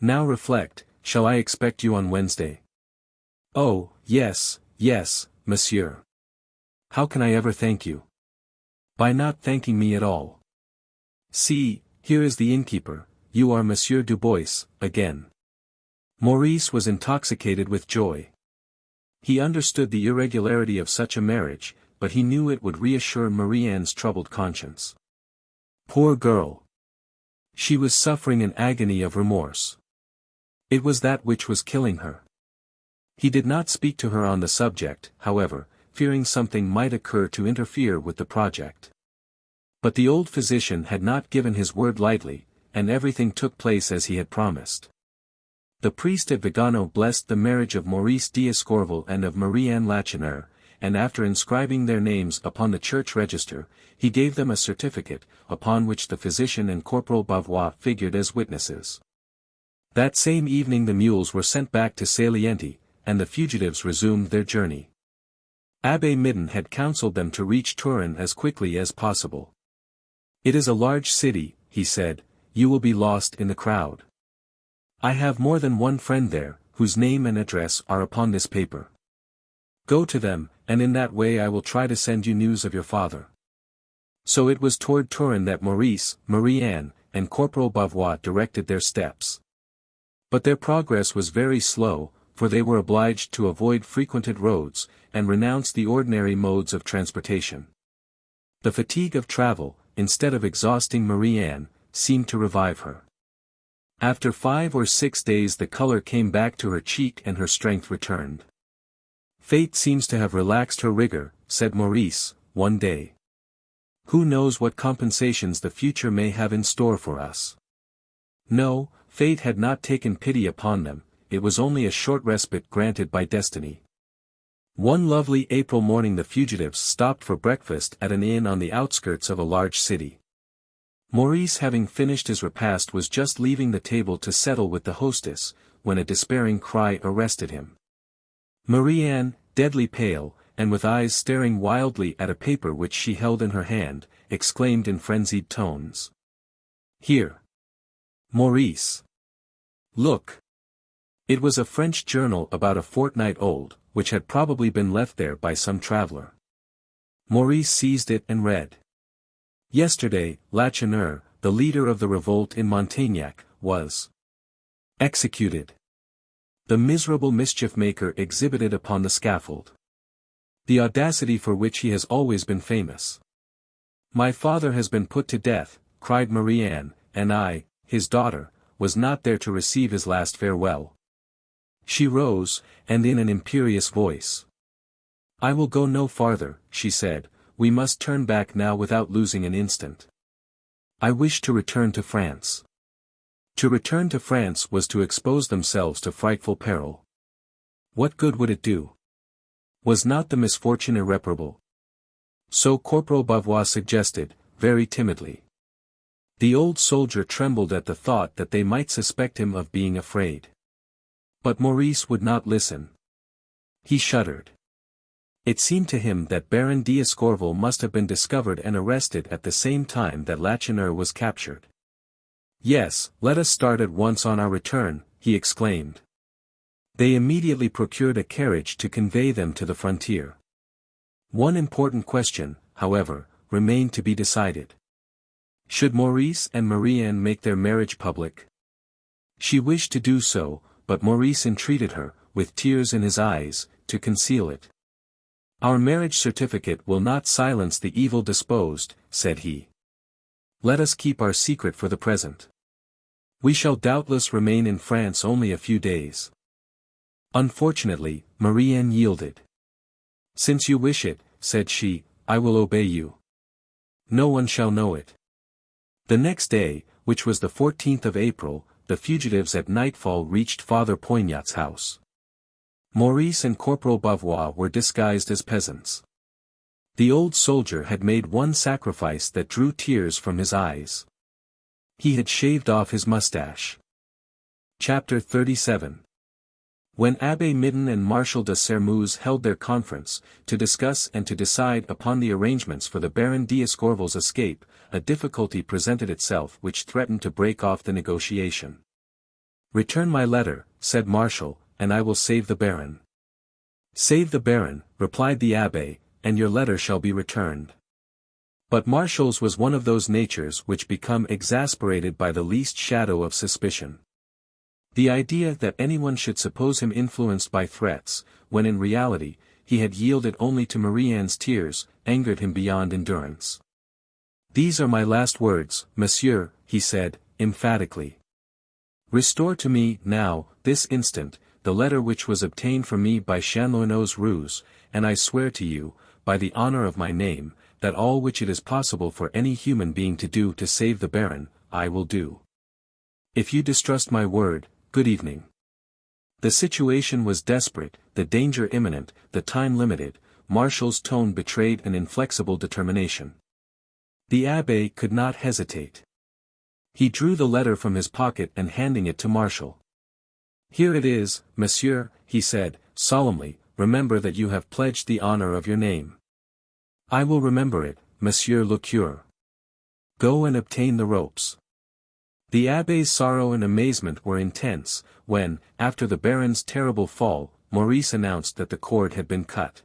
Now reflect, shall I expect you on Wednesday? Oh, yes, yes, monsieur. How can I ever thank you? By not thanking me at all. See, here is the innkeeper, you are Monsieur Dubois, again. Maurice was intoxicated with joy. He understood the irregularity of such a marriage, but he knew it would reassure Marie-Anne's troubled conscience. Poor girl! She was suffering an agony of remorse. It was that which was killing her. He did not speak to her on the subject, however, fearing something might occur to interfere with the project. But the old physician had not given his word lightly, and everything took place as he had promised. The priest at Vigano blessed the marriage of Maurice d'Escorval and of Marie-Anne Lacheneur, and after inscribing their names upon the church register, he gave them a certificate, upon which the physician and Corporal Bavois figured as witnesses. That same evening the mules were sent back to Salienti, and the fugitives resumed their journey. Abbé Midden had counseled them to reach Turin as quickly as possible. It is a large city, he said, you will be lost in the crowd. I have more than one friend there, whose name and address are upon this paper. Go to them, and in that way I will try to send you news of your father. So it was toward Turin that Maurice, Marie-Anne, and Corporal Bavois directed their steps. But their progress was very slow, for they were obliged to avoid frequented roads, and renounce the ordinary modes of transportation. The fatigue of travel, instead of exhausting Marie-Anne, seemed to revive her. After 5 or 6 days the color came back to her cheek and her strength returned. Fate seems to have relaxed her rigor, said Maurice, one day. Who knows what compensations the future may have in store for us? No, fate had not taken pity upon them, it was only a short respite granted by destiny. One lovely April morning the fugitives stopped for breakfast at an inn on the outskirts of a large city. Maurice, having finished his repast, was just leaving the table to settle with the hostess, when a despairing cry arrested him. Marie-Anne, deadly pale, and with eyes staring wildly at a paper which she held in her hand, exclaimed in frenzied tones. Here! Maurice! Look! It was a French journal about a fortnight old, which had probably been left there by some traveler. Maurice seized it and read. Yesterday, Lacheneur, the leader of the revolt in Montagnac, was executed. The miserable mischief-maker exhibited upon the scaffold the audacity for which he has always been famous. My father has been put to death, cried Marie-Anne, and I, his daughter, was not there to receive his last farewell. She rose, and in an imperious voice. I will go no farther, she said, we must turn back now without losing an instant. I wish to return to France. To return to France was to expose themselves to frightful peril. What good would it do? Was not the misfortune irreparable? So Corporal Bavois suggested, very timidly. The old soldier trembled at the thought that they might suspect him of being afraid. But Maurice would not listen. He shuddered. It seemed to him that Baron d'Escorval must have been discovered and arrested at the same time that Lacheneur was captured. Yes, let us start at once on our return, he exclaimed. They immediately procured a carriage to convey them to the frontier. One important question, however, remained to be decided. Should Maurice and Marie-Anne make their marriage public? She wished to do so, but Maurice entreated her, with tears in his eyes, to conceal it. Our marriage certificate will not silence the evil disposed, said he. Let us keep our secret for the present. We shall doubtless remain in France only a few days. Unfortunately, Marie-Anne yielded. Since you wish it, said she, I will obey you. No one shall know it. The next day, which was the 14th of April, the fugitives at nightfall reached Father Poignot's house. Maurice and Corporal Bavois were disguised as peasants. The old soldier had made one sacrifice that drew tears from his eyes. He had shaved off his mustache. Chapter 37. When Abbé Midon and Marshal de Sermuse held their conference, to discuss and to decide upon the arrangements for the Baron d'Escorval's escape, a difficulty presented itself which threatened to break off the negotiation. Return my letter, said Marshal, and I will save the Baron. Save the Baron, replied the Abbé, and your letter shall be returned. But Marshals was one of those natures which become exasperated by the least shadow of suspicion. The idea that anyone should suppose him influenced by threats, when in reality, he had yielded only to Marie-Anne's tears, angered him beyond endurance. These are my last words, monsieur, he said, emphatically. Restore to me, now, this instant, the letter which was obtained from me by Chanlouineau's ruse, and I swear to you, by the honor of my name, that all which it is possible for any human being to do to save the Baron, I will do. If you distrust my word, good evening. The situation was desperate, the danger imminent, the time limited. Marshall's tone betrayed an inflexible determination. The Abbé could not hesitate. He drew the letter from his pocket and handing it to Marshall. Here it is, monsieur, he said, solemnly, remember that you have pledged the honor of your name. I will remember it, monsieur le curé. Go and obtain the ropes. The Abbé's sorrow and amazement were intense, when, after the Baron's terrible fall, Maurice announced that the cord had been cut.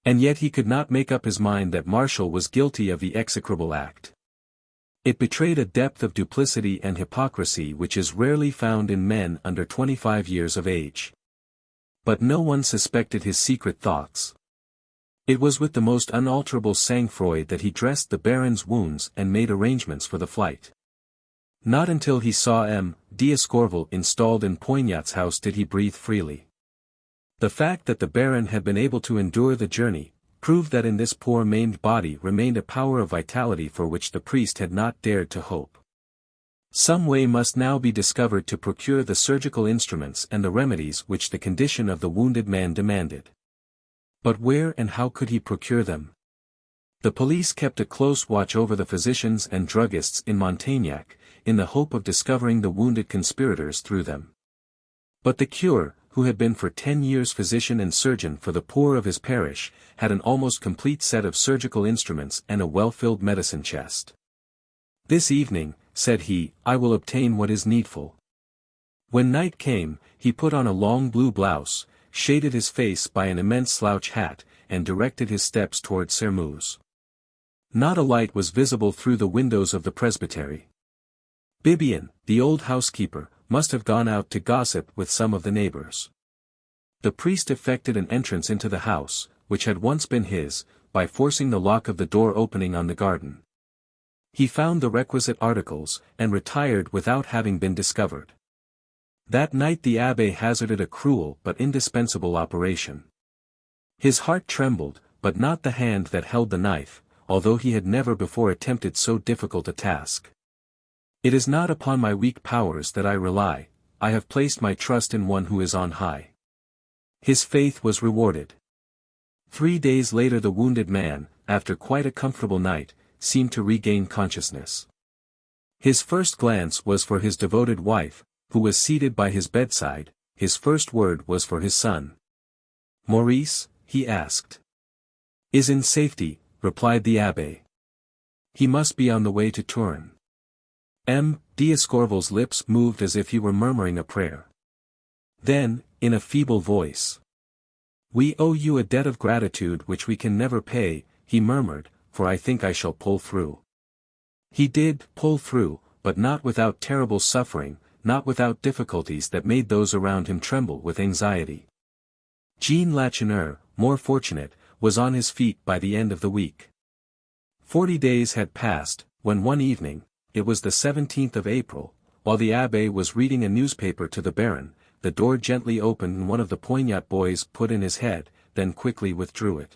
And yet he could not make up his mind that Marshall was guilty of the execrable act. It betrayed a depth of duplicity and hypocrisy which is rarely found in men under 25 years of age. But no one suspected his secret thoughts. It was with the most unalterable sang-froid that he dressed the Baron's wounds and made arrangements for the flight. Not until he saw M. d'Escorval installed in Poignot's house did he breathe freely. The fact that the Baron had been able to endure the journey, proved that in this poor maimed body remained a power of vitality for which the priest had not dared to hope. Some way must now be discovered to procure the surgical instruments and the remedies which the condition of the wounded man demanded. But where and how could he procure them? The police kept a close watch over the physicians and druggists in Montagnac, in the hope of discovering the wounded conspirators through them. But the curé, who had been for 10 years physician and surgeon for the poor of his parish, had an almost complete set of surgical instruments and a well-filled medicine chest. This evening, said he, I will obtain what is needful. When night came, he put on a long blue blouse, shaded his face by an immense slouch hat, and directed his steps toward Sermuse. Not a light was visible through the windows of the presbytery. Bibian, the old housekeeper, must have gone out to gossip with some of the neighbors. The priest effected an entrance into the house, which had once been his, by forcing the lock of the door opening on the garden. He found the requisite articles, and retired without having been discovered. That night the Abbé hazarded a cruel but indispensable operation. His heart trembled, but not the hand that held the knife, although he had never before attempted so difficult a task. It is not upon my weak powers that I rely, I have placed my trust in one who is on high. His faith was rewarded. 3 days later the wounded man, after quite a comfortable night, seemed to regain consciousness. His first glance was for his devoted wife, who was seated by his bedside. His first word was for his son. "Maurice?" he asked. "Is in safety," replied the abbé. "He must be on the way to Turin." D'Escorval's lips moved as if he were murmuring a prayer. Then, in a feeble voice, "We owe you a debt of gratitude which we can never pay," he murmured, "for I think I shall pull through." He did pull through, but not without terrible suffering, not without difficulties that made those around him tremble with anxiety. Jean Lacheneur, more fortunate, was on his feet by the end of the week. 40 days had passed, when one evening, it was the 17th of April, while the abbé was reading a newspaper to the baron, the door gently opened and one of the Poignat boys put in his head, then quickly withdrew it.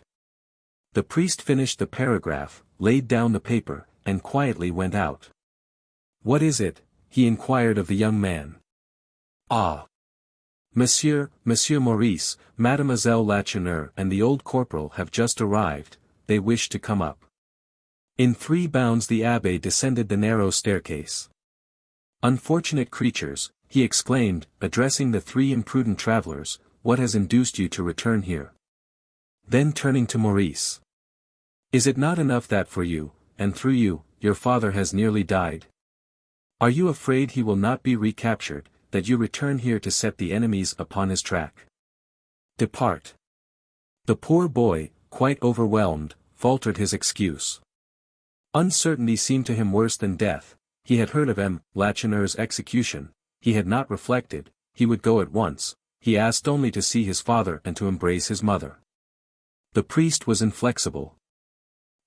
The priest finished the paragraph, laid down the paper, and quietly went out. "What is it?" he inquired of the young man. "Ah! Monsieur Maurice, Mademoiselle Lacheneur and the old corporal have just arrived, they wish to come up." In 3 bounds the abbé descended the narrow staircase. "Unfortunate creatures," he exclaimed, addressing the 3 imprudent travelers, "what has induced you to return here?" Then turning to Maurice, "Is it not enough that for you, and through you, your father has nearly died? Are you afraid he will not be recaptured, that you return here to set the enemies upon his track? Depart." The poor boy, quite overwhelmed, faltered his excuse. Uncertainty seemed to him worse than death. He had heard of Lacheneur's execution, he had not reflected, he would go at once, he asked only to see his father and to embrace his mother. The priest was inflexible.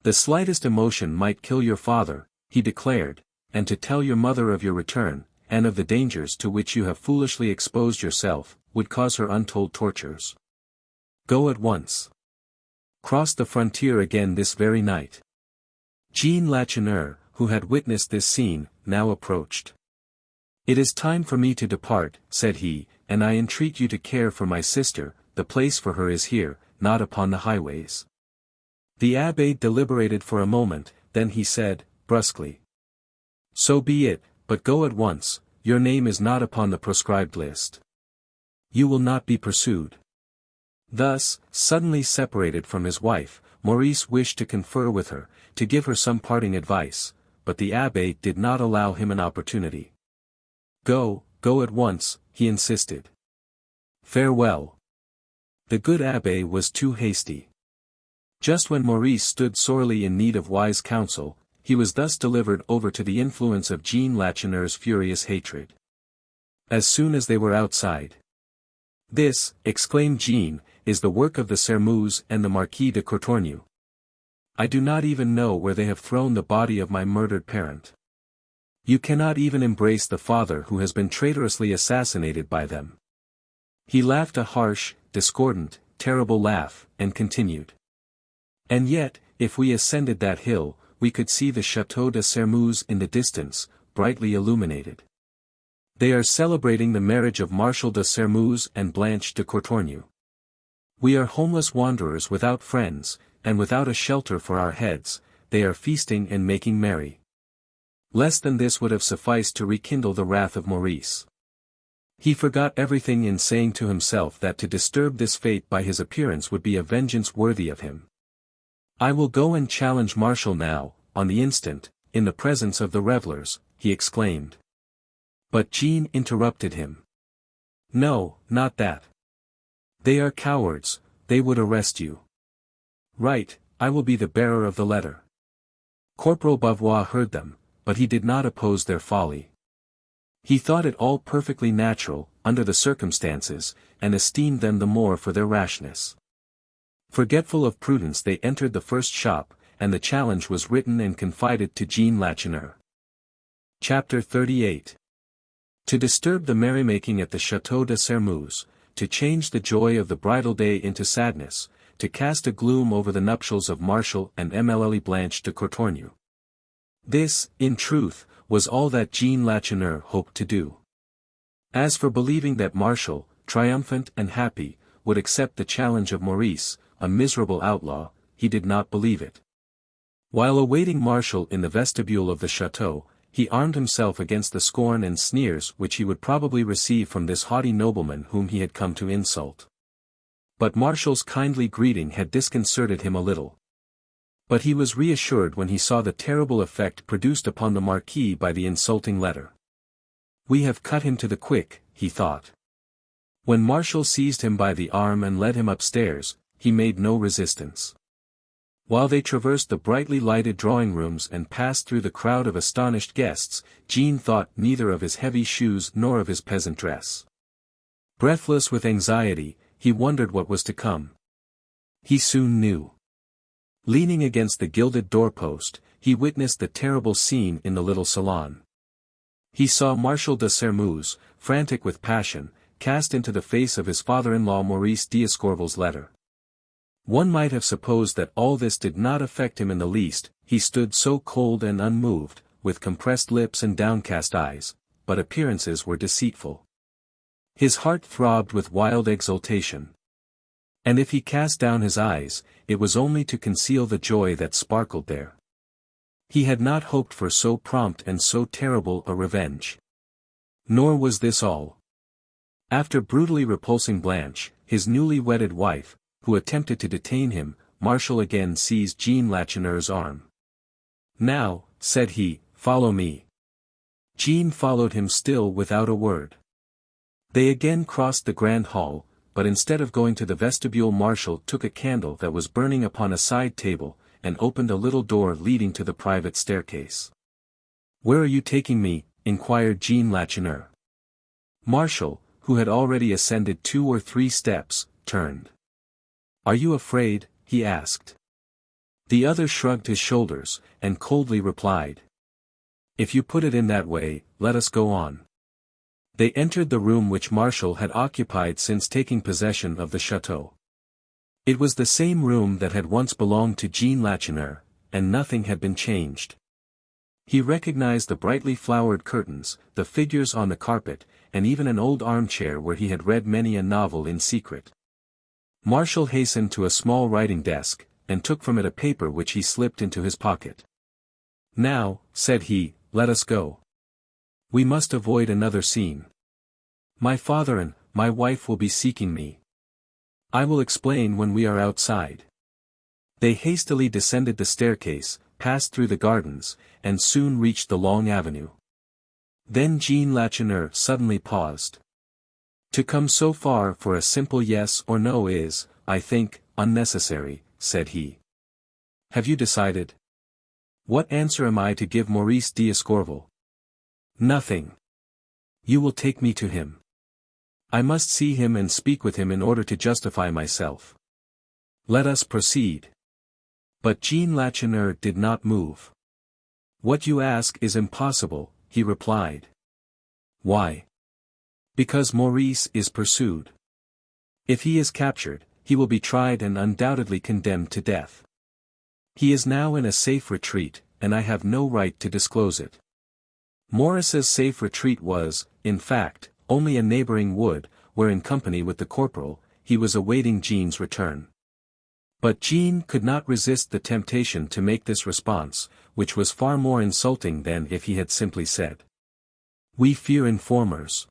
"The slightest emotion might kill your father," he declared, "and to tell your mother of your return, and of the dangers to which you have foolishly exposed yourself, would cause her untold tortures. Go at once. Cross the frontier again this very night." Jean Lacheneur, who had witnessed this scene, now approached. "It is time for me to depart," said he, "and I entreat you to care for my sister, the place for her is here, not upon the highways." The abbé deliberated for a moment, then he said, brusquely, "So be it, but go at once, your name is not upon the proscribed list. You will not be pursued." Thus, suddenly separated from his wife, Maurice wished to confer with her, to give her some parting advice, but the abbé did not allow him an opportunity. Go at once," he insisted. "Farewell." The good abbé was too hasty. Just when Maurice stood sorely in need of wise counsel, he was thus delivered over to the influence of Jean Lacheneur's furious hatred. As soon as they were outside, "This," exclaimed Jean, "is the work of the Sermus and the Marquis de Courtornieu. I do not even know where they have thrown the body of my murdered parent. You cannot even embrace the father who has been traitorously assassinated by them." He laughed a harsh, discordant, terrible laugh, and continued. "And yet, if we ascended that hill, we could see the Château de Sermus in the distance, brightly illuminated. They are celebrating the marriage of Marshal de Sermus and Blanche de Courtornieu. We are homeless wanderers without friends, and without a shelter for our heads, they are feasting and making merry." Less than this would have sufficed to rekindle the wrath of Maurice. He forgot everything in saying to himself that to disturb this fate by his appearance would be a vengeance worthy of him. "I will go and challenge Marshal now, on the instant, in the presence of the revellers," he exclaimed. But Jean interrupted him. "No, not that. They are cowards, they would arrest you." "Right, I will be the bearer of the letter." Corporal Bavois heard them, but he did not oppose their folly. He thought it all perfectly natural, under the circumstances, and esteemed them the more for their rashness. Forgetful of prudence they entered the first shop, and the challenge was written and confided to Jean Lacheneur. Chapter 38. To disturb the merrymaking at the Château de Sermus, to change the joy of the bridal day into sadness, to cast a gloom over the nuptials of Marshal and Emmeline Blanche de Courtornieu. This, in truth, was all that Jean Lacheneur hoped to do. As for believing that Marshal, triumphant and happy, would accept the challenge of Maurice, a miserable outlaw, he did not believe it. While awaiting Marshal in the vestibule of the chateau, he armed himself against the scorn and sneers which he would probably receive from this haughty nobleman whom he had come to insult. But Marshal's kindly greeting had disconcerted him a little. But he was reassured when he saw the terrible effect produced upon the Marquis by the insulting letter. "We have cut him to the quick," he thought. When Marshal seized him by the arm and led him upstairs, he made no resistance. While they traversed the brightly lighted drawing rooms and passed through the crowd of astonished guests, Jean thought neither of his heavy shoes nor of his peasant dress. Breathless with anxiety, he wondered what was to come. He soon knew. Leaning against the gilded doorpost, he witnessed the terrible scene in the little salon. He saw Marshal de Sairmeuse, frantic with passion, cast into the face of his father-in-law Maurice d'Escorval's letter. One might have supposed that all this did not affect him in the least, he stood so cold and unmoved, with compressed lips and downcast eyes, but appearances were deceitful. His heart throbbed with wild exultation. And if he cast down his eyes, it was only to conceal the joy that sparkled there. He had not hoped for so prompt and so terrible a revenge. Nor was this all. After brutally repulsing Blanche, his newly wedded wife, who attempted to detain him, Marshal again seized Jean Lacheneur's arm. "Now," said he, "follow me." Jean followed him still without a word. They again crossed the grand hall, but instead of going to the vestibule Marshal took a candle that was burning upon a side table, and opened a little door leading to the private staircase. "Where are you taking me?" inquired Jean Lacheneur. Marshal, who had already ascended 2 or 3 steps, turned. "Are you afraid?" he asked. The other shrugged his shoulders, and coldly replied. "If you put it in that way, let us go on." They entered the room which Marshal had occupied since taking possession of the chateau. It was the same room that had once belonged to Jean Lacheneur, and nothing had been changed. He recognized the brightly flowered curtains, the figures on the carpet, and even an old armchair where he had read many a novel in secret. Marshal hastened to a small writing desk, and took from it a paper which he slipped into his pocket. "Now," said he, "let us go. We must avoid another scene. My father and my wife will be seeking me. I will explain when we are outside." They hastily descended the staircase, passed through the gardens, and soon reached the long avenue. Then Jean Lacheneur suddenly paused. "To come so far for a simple yes or no is, I think, unnecessary," said he. "Have you decided? What answer am I to give Maurice d'Escorval?" "Nothing. You will take me to him. I must see him and speak with him in order to justify myself. Let us proceed." But Jean Lacheneur did not move. "What you ask is impossible," he replied. "Why?" "Because Maurice is pursued. If he is captured, he will be tried and undoubtedly condemned to death. He is now in a safe retreat, and I have no right to disclose it." Maurice's safe retreat was, in fact, only a neighboring wood, where in company with the corporal, he was awaiting Jean's return. But Jean could not resist the temptation to make this response, which was far more insulting than if he had simply said, "We fear informers."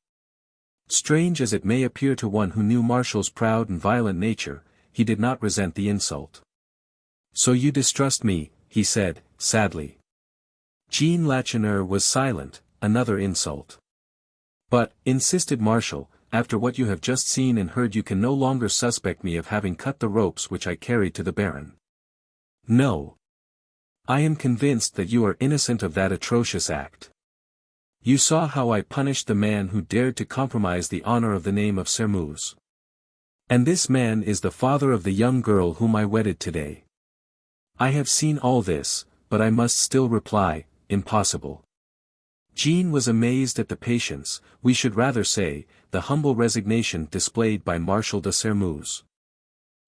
Strange as it may appear to one who knew Marshal's proud and violent nature, he did not resent the insult. "So you distrust me," he said, sadly. Jean Lacheneur was silent, another insult. "But," insisted Marshal, "after what you have just seen and heard you can no longer suspect me of having cut the ropes which I carried to the Baron." "No. I am convinced that you are innocent of that atrocious act. You saw how I punished the man who dared to compromise the honor of the name of Sairmeuse. And this man is the father of the young girl whom I wedded today. I have seen all this, but I must still reply, impossible." Jean was amazed at the patience, we should rather say, the humble resignation displayed by Marshal de Sairmeuse.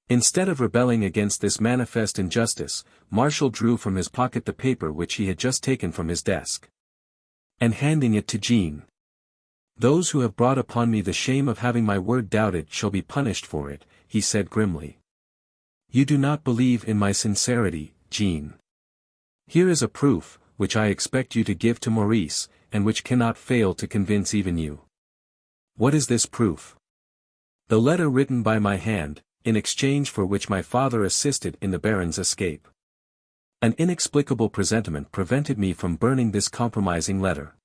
Instead of rebelling against this manifest injustice, Marshall drew from his pocket the paper which he had just taken from his desk. And handing it to Jean. "Those who have brought upon me the shame of having my word doubted shall be punished for it," he said grimly. "You do not believe in my sincerity, Jean. Here is a proof, which I expect you to give to Maurice, and which cannot fail to convince even you." "What is this proof?" "The letter written by my hand, in exchange for which my father assisted in the Baron's escape. An inexplicable presentiment prevented me from burning this compromising letter.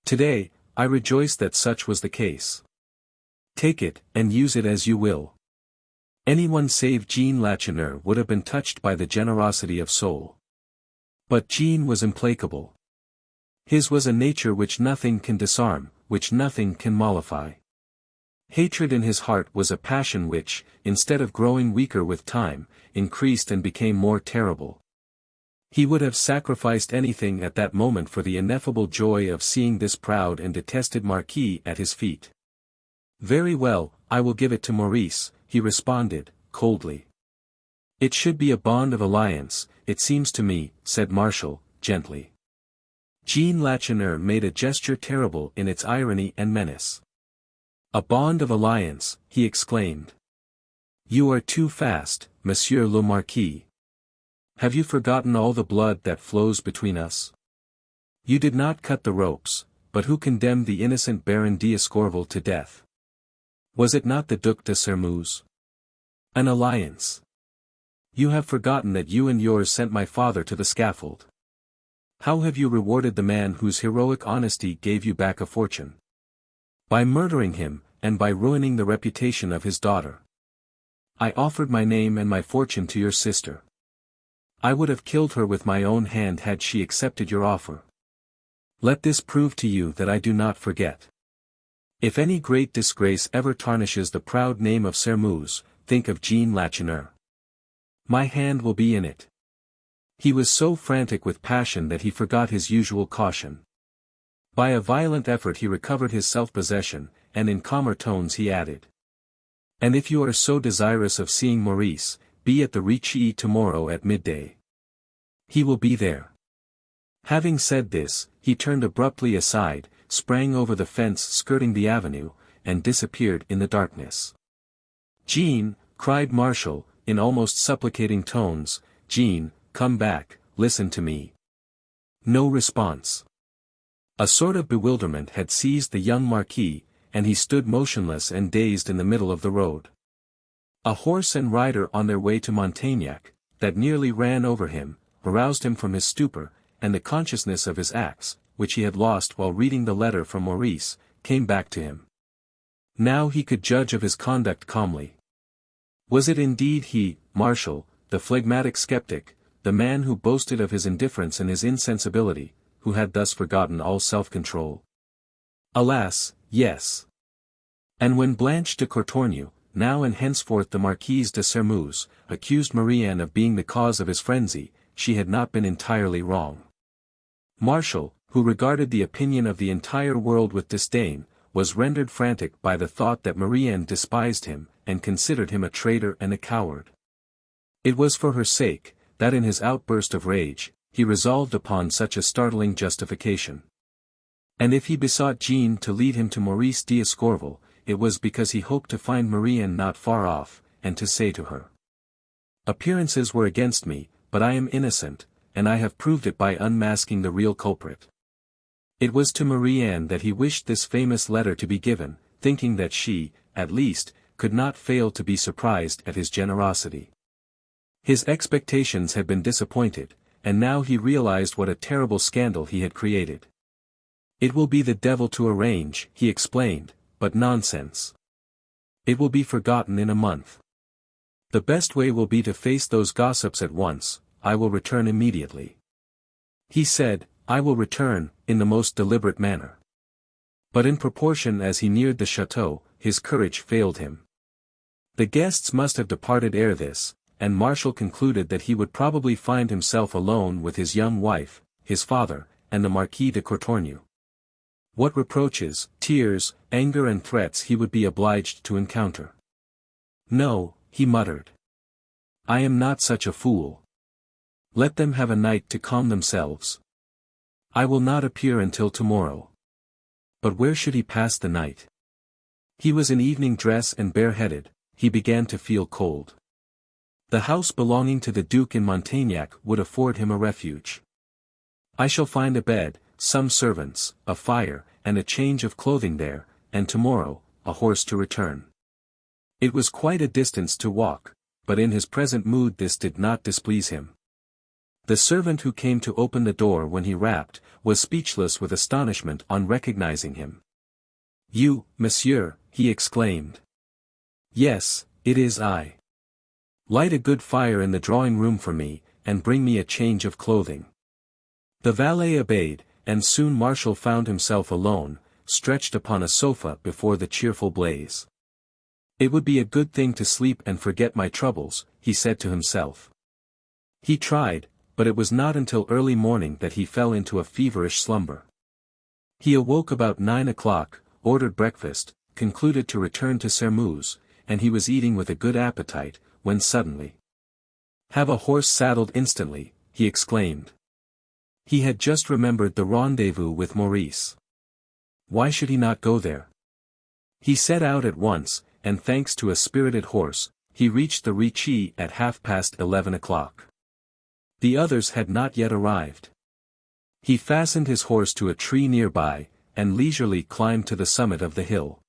Today, I rejoice that such was the case. Take it, and use it as you will." Anyone save Jean Lacheneur would have been touched by the generosity of soul. But Jean was implacable. His was a nature which nothing can disarm, which nothing can mollify. Hatred in his heart was a passion which, instead of growing weaker with time, increased and became more terrible. He would have sacrificed anything at that moment for the ineffable joy of seeing this proud and detested Marquis at his feet. "Very well, I will give it to Maurice," he responded, coldly. "It should be a bond of alliance, it seems to me," said Marshall, gently. Jean Lacheneur made a gesture terrible in its irony and menace. "A bond of alliance," he exclaimed. "You are too fast, Monsieur le Marquis. Have you forgotten all the blood that flows between us? You did not cut the ropes, but who condemned the innocent Baron d'Escorval to death? Was it not the Duc de Sermeuse? An alliance. You have forgotten that you and yours sent my father to the scaffold. How have you rewarded the man whose heroic honesty gave you back a fortune? By murdering him, and by ruining the reputation of his daughter. I offered my name and my fortune to your sister. I would have killed her with my own hand had she accepted your offer. Let this prove to you that I do not forget. If any great disgrace ever tarnishes the proud name of Sermeuse, think of Jean Lacheneur. My hand will be in it." He was so frantic with passion that he forgot his usual caution. By a violent effort he recovered his self-possession, and in calmer tones he added. "And if you are so desirous of seeing Maurice, be at the Ricci tomorrow at midday. He will be there." Having said this, he turned abruptly aside, sprang over the fence skirting the avenue, and disappeared in the darkness. "Jean," cried Marshall, in almost supplicating tones, "Jean, come back, listen to me." No response. A sort of bewilderment had seized the young Marquis, and he stood motionless and dazed in the middle of the road. A horse and rider on their way to Montaignac, that nearly ran over him, aroused him from his stupor, and the consciousness of his acts, which he had lost while reading the letter from Maurice, came back to him. Now he could judge of his conduct calmly. Was it indeed he, Marshall, the phlegmatic skeptic, the man who boasted of his indifference and his insensibility, who had thus forgotten all self-control? Alas, yes. And when Blanche de Courtornieu, now and henceforth the Marquise de Sermeuse, accused Marie-Anne of being the cause of his frenzy, she had not been entirely wrong. Marshall, who regarded the opinion of the entire world with disdain, was rendered frantic by the thought that Marie-Anne despised him, and considered him a traitor and a coward. It was for her sake, that in his outburst of rage, he resolved upon such a startling justification. And if he besought Jean to lead him to Maurice d'Escorval, it was because he hoped to find Marie-Anne not far off, and to say to her, "Appearances were against me, but I am innocent, and I have proved it by unmasking the real culprit." It was to Marie-Anne that he wished this famous letter to be given, thinking that she, at least, could not fail to be surprised at his generosity. His expectations had been disappointed, and now he realized what a terrible scandal he had created. "It will be the devil to arrange," he explained, "but nonsense. It will be forgotten in a month. The best way will be to face those gossips at once. I will return immediately." He said, "I will return," in the most deliberate manner. But in proportion as he neared the chateau, his courage failed him. The guests must have departed ere this, and Marshall concluded that he would probably find himself alone with his young wife, his father, and the Marquis de Courtornieu. What reproaches, tears, anger and threats he would be obliged to encounter. "No," he muttered. I am not such a fool. Let them have a night to calm themselves. I will not appear until tomorrow. But where should he pass the night? He was in evening dress and bareheaded, he began to feel cold. The house belonging to the Duke in Montagnac would afford him a refuge. I shall find a bed, some servants, a fire, and a change of clothing there, and tomorrow, a horse to return. It was quite a distance to walk, but in his present mood this did not displease him. The servant who came to open the door when he rapped, was speechless with astonishment on recognizing him. "You, monsieur," he exclaimed. "Yes, it is I. Light a good fire in the drawing-room for me, and bring me a change of clothing." The valet obeyed, and soon Marshall found himself alone, stretched upon a sofa before the cheerful blaze. "It would be a good thing to sleep and forget my troubles," he said to himself. He tried, but it was not until early morning that he fell into a feverish slumber. He awoke about 9 o'clock, ordered breakfast, concluded to return to Sairmeuse, and he was eating with a good appetite, when suddenly, "Have a horse saddled instantly," he exclaimed. He had just remembered the rendezvous with Maurice. Why should he not go there? He set out at once, and thanks to a spirited horse, he reached the Ricci at 11:30 o'clock. The others had not yet arrived. He fastened his horse to a tree nearby, and leisurely climbed to the summit of the hill.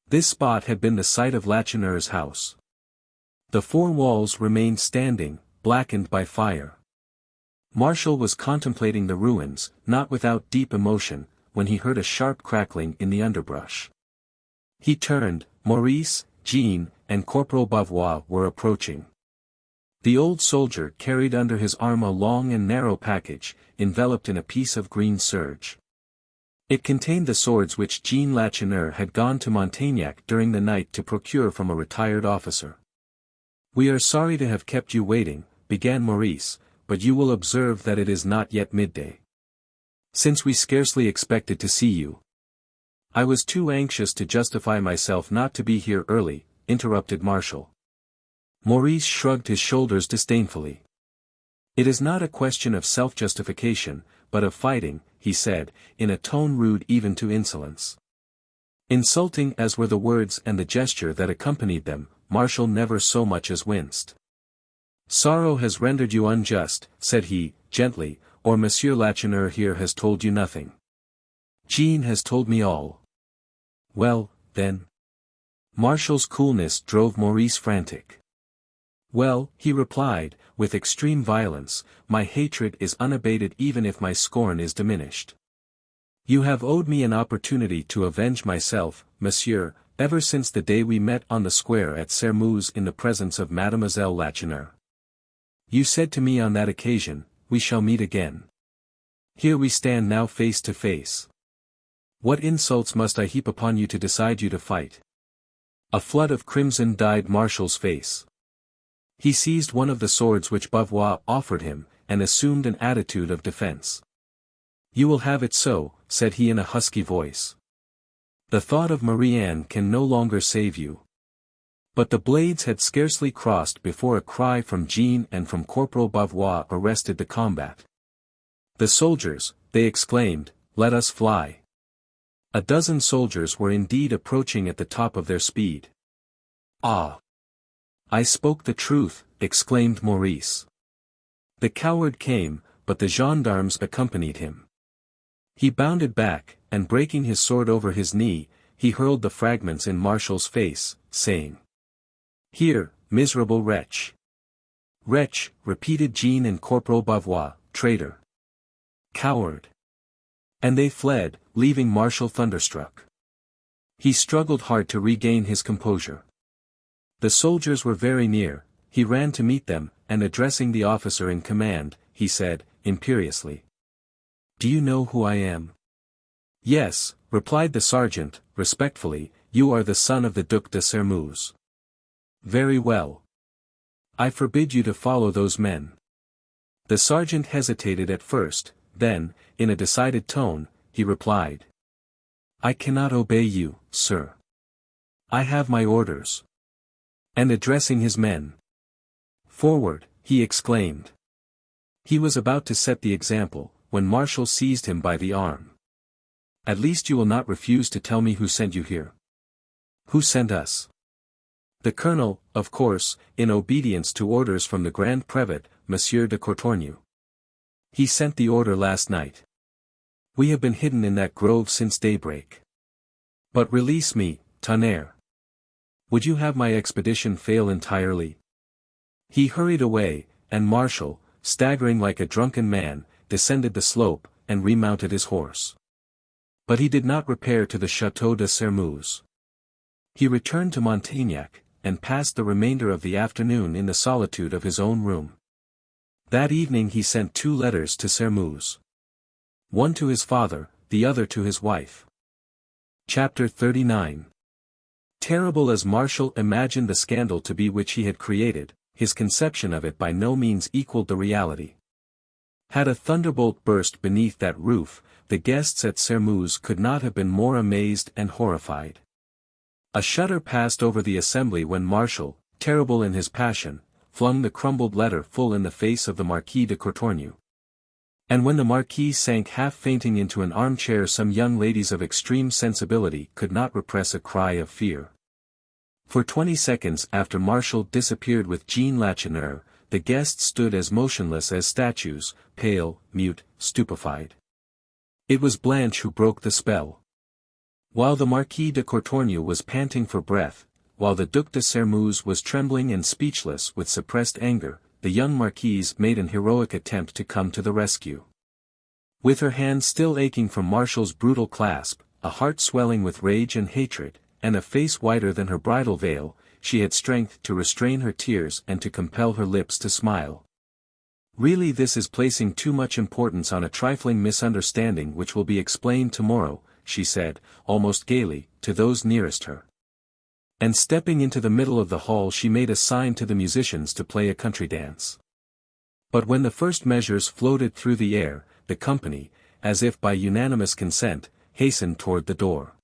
This spot had been the site of Lacheneur's house. The four walls remained standing, blackened by fire. Marshall was contemplating the ruins, not without deep emotion, when he heard a sharp crackling in the underbrush. He turned. Maurice, Jean, and Corporal Bavois were approaching. The old soldier carried under his arm a long and narrow package, enveloped in a piece of green serge. It contained the swords which Jean Lacheneur had gone to Montagnac during the night to procure from a retired officer. "We are sorry to have kept you waiting," began Maurice, "but you will observe that it is not yet midday. Since we scarcely expected to see you." "I was too anxious to justify myself not to be here early," interrupted Marshall. Maurice shrugged his shoulders disdainfully. "It is not a question of self-justification, but of fighting," he said, in a tone rude even to insolence. Insulting as were the words and the gesture that accompanied them, Marshall never so much as winced. "Sorrow has rendered you unjust," said he, gently, "or Monsieur Lacheneur here has told you nothing." "Jean has told me all." "Well, then?" Marshall's coolness drove Maurice frantic. "Well," he replied, with extreme violence, "my hatred is unabated even if my scorn is diminished. You have owed me an opportunity to avenge myself, monsieur, ever since the day we met on the square at Sairmeuse in the presence of Mademoiselle Lacheneur. You said to me on that occasion, 'We shall meet again.' Here we stand now face to face. What insults must I heap upon you to decide you to fight?" A flood of crimson dyed Marshall's face. He seized one of the swords which Bavois offered him, and assumed an attitude of defense. "You will have it so," said he in a husky voice. "The thought of Marie-Anne can no longer save you." But the blades had scarcely crossed before a cry from Jean and from Corporal Bavois arrested the combat. "The soldiers," they exclaimed, "let us fly." A dozen soldiers were indeed approaching at the top of their speed. "Ah! I spoke the truth," exclaimed Maurice. The coward came, but the gendarmes accompanied him. He bounded back, and breaking his sword over his knee, he hurled the fragments in Marshall's face, saying, "Here, miserable wretch." "Wretch," repeated Jean and Corporal Bavois, "traitor." "Coward." And they fled, leaving Marshall thunderstruck. He struggled hard to regain his composure. The soldiers were very near. He ran to meet them, and addressing the officer in command, he said, imperiously, "Do you know who I am?" "Yes," replied the sergeant, respectfully, "you are the son of the Duc de Sairmeuse." "Very well. I forbid you to follow those men." The sergeant hesitated at first, then, in a decided tone, he replied, "I cannot obey you, sir. I have my orders." And addressing his men, Forward, he exclaimed. He was about to set the example, when Marshall seized him by the arm. At least you will not refuse to tell me who sent you here. Who sent us? The colonel, of course, in obedience to orders from the Grand Prevot, Monsieur de Courtornieu. He sent the order last night. We have been hidden in that grove since daybreak. But release me, tonnerre. Would you have my expedition fail entirely? He hurried away, and Marshall, staggering like a drunken man, descended the slope, and remounted his horse. But he did not repair to the Château de Sermeuse. He returned to Montaignac, and passed the remainder of the afternoon in the solitude of his own room. That evening he sent 2 letters to Sermeuse. One to his father, the other to his wife. Chapter 39. Terrible as Marshall imagined the scandal to be which he had created, his conception of it by no means equaled the reality. Had a thunderbolt burst beneath that roof, the guests at Sermeuse could not have been more amazed and horrified. A shudder passed over the assembly when Marshall, terrible in his passion, flung the crumbled letter full in the face of the Marquis de Courtornieu. And when the Marquis sank half fainting into an armchair, some young ladies of extreme sensibility could not repress a cry of fear. For 20 seconds after Marshall disappeared with Jean Lacheneur, the guests stood as motionless as statues, pale, mute, stupefied. It was Blanche who broke the spell. While the Marquis de Courtornieu was panting for breath, while the Duc de Sermeuse was trembling and speechless with suppressed anger, the young Marquise made an heroic attempt to come to the rescue. With her hands still aching from Marshall's brutal clasp, a heart swelling with rage and hatred, and a face whiter than her bridal veil, she had strength to restrain her tears and to compel her lips to smile. Really, this is placing too much importance on a trifling misunderstanding which will be explained tomorrow, she said, almost gaily, to those nearest her. And stepping into the middle of the hall she made a sign to the musicians to play a country dance. But when the first measures floated through the air, the company, as if by unanimous consent, hastened toward the door.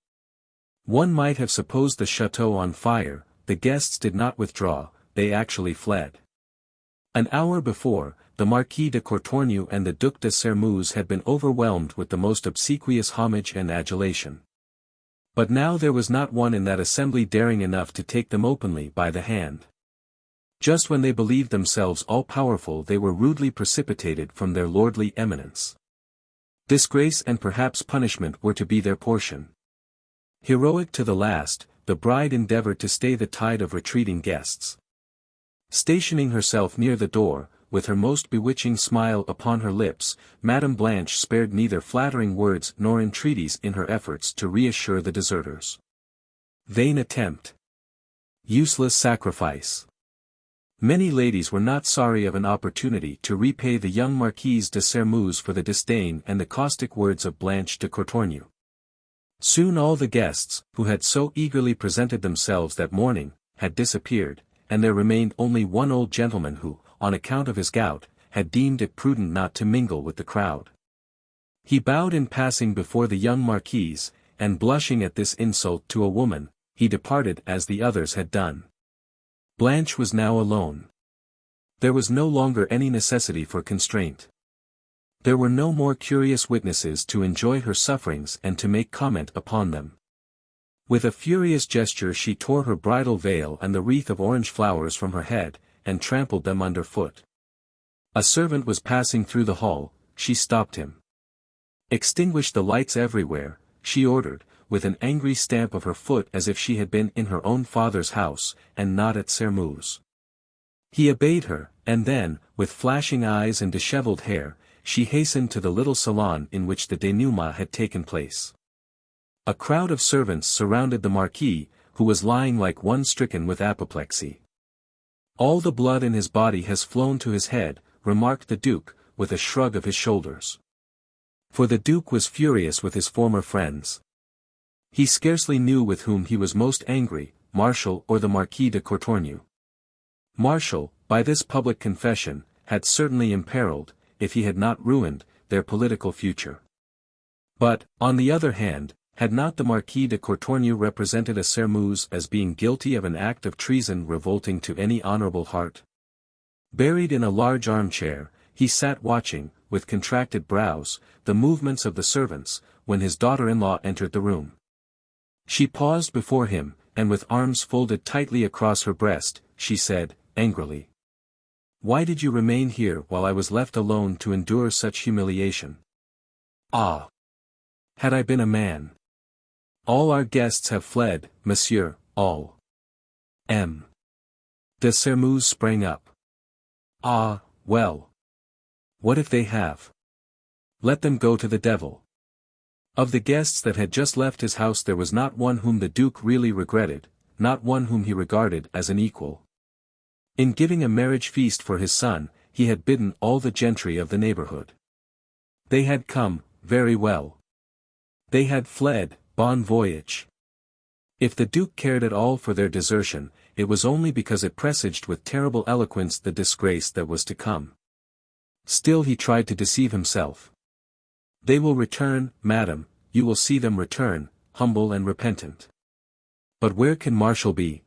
One might have supposed the chateau on fire. The guests did not withdraw, they actually fled. An hour before, the Marquis de Courtornieu and the Duc de Sermeuse had been overwhelmed with the most obsequious homage and adulation. But now there was not one in that assembly daring enough to take them openly by the hand. Just when they believed themselves all-powerful they were rudely precipitated from their lordly eminence. Disgrace and perhaps punishment were to be their portion. Heroic to the last, the bride endeavored to stay the tide of retreating guests. Stationing herself near the door, with her most bewitching smile upon her lips, Madame Blanche spared neither flattering words nor entreaties in her efforts to reassure the deserters. Vain attempt. Useless sacrifice. Many ladies were not sorry of an opportunity to repay the young Marquise de Sermeuse for the disdain and the caustic words of Blanche de Courtornieu. Soon all the guests, who had so eagerly presented themselves that morning, had disappeared, and there remained only one old gentleman who, on account of his gout, had deemed it prudent not to mingle with the crowd. He bowed in passing before the young Marquise, and blushing at this insult to a woman, he departed as the others had done. Blanche was now alone. There was no longer any necessity for constraint. There were no more curious witnesses to enjoy her sufferings and to make comment upon them. With a furious gesture she tore her bridal veil and the wreath of orange flowers from her head, and trampled them underfoot. A servant was passing through the hall, she stopped him. Extinguish the lights everywhere, she ordered, with an angry stamp of her foot as if she had been in her own father's house, and not at Sermeuse. He obeyed her, and then, with flashing eyes and dishevelled hair, she hastened to the little salon in which the dénouement had taken place. A crowd of servants surrounded the Marquis, who was lying like one stricken with apoplexy. All the blood in his body has flown to his head, remarked the Duke, with a shrug of his shoulders. For the Duke was furious with his former friends. He scarcely knew with whom he was most angry, Marshall or the Marquis de Courtornieu. Marshall, by this public confession, had certainly imperiled, if he had not ruined, their political future. But, on the other hand, had not the Marquis de Courtornieu represented a Sermeuse as being guilty of an act of treason revolting to any honorable heart? Buried in a large armchair, he sat watching, with contracted brows, the movements of the servants, when his daughter-in-law entered the room. She paused before him, and with arms folded tightly across her breast, she said, angrily, "Why did you remain here while I was left alone to endure such humiliation? Ah! Had I been a man! All our guests have fled, monsieur, all. M. De Sermuz sprang up. Ah, well. What if they have? Let them go to the devil." Of the guests that had just left his house there was not one whom the Duke really regretted, not one whom he regarded as an equal. In giving a marriage feast for his son, he had bidden all the gentry of the neighborhood. They had come, very well. They had fled, bon voyage. If the Duke cared at all for their desertion, it was only because it presaged with terrible eloquence the disgrace that was to come. Still he tried to deceive himself. "They will return, madam, you will see them return, humble and repentant. But where can Marshal be?"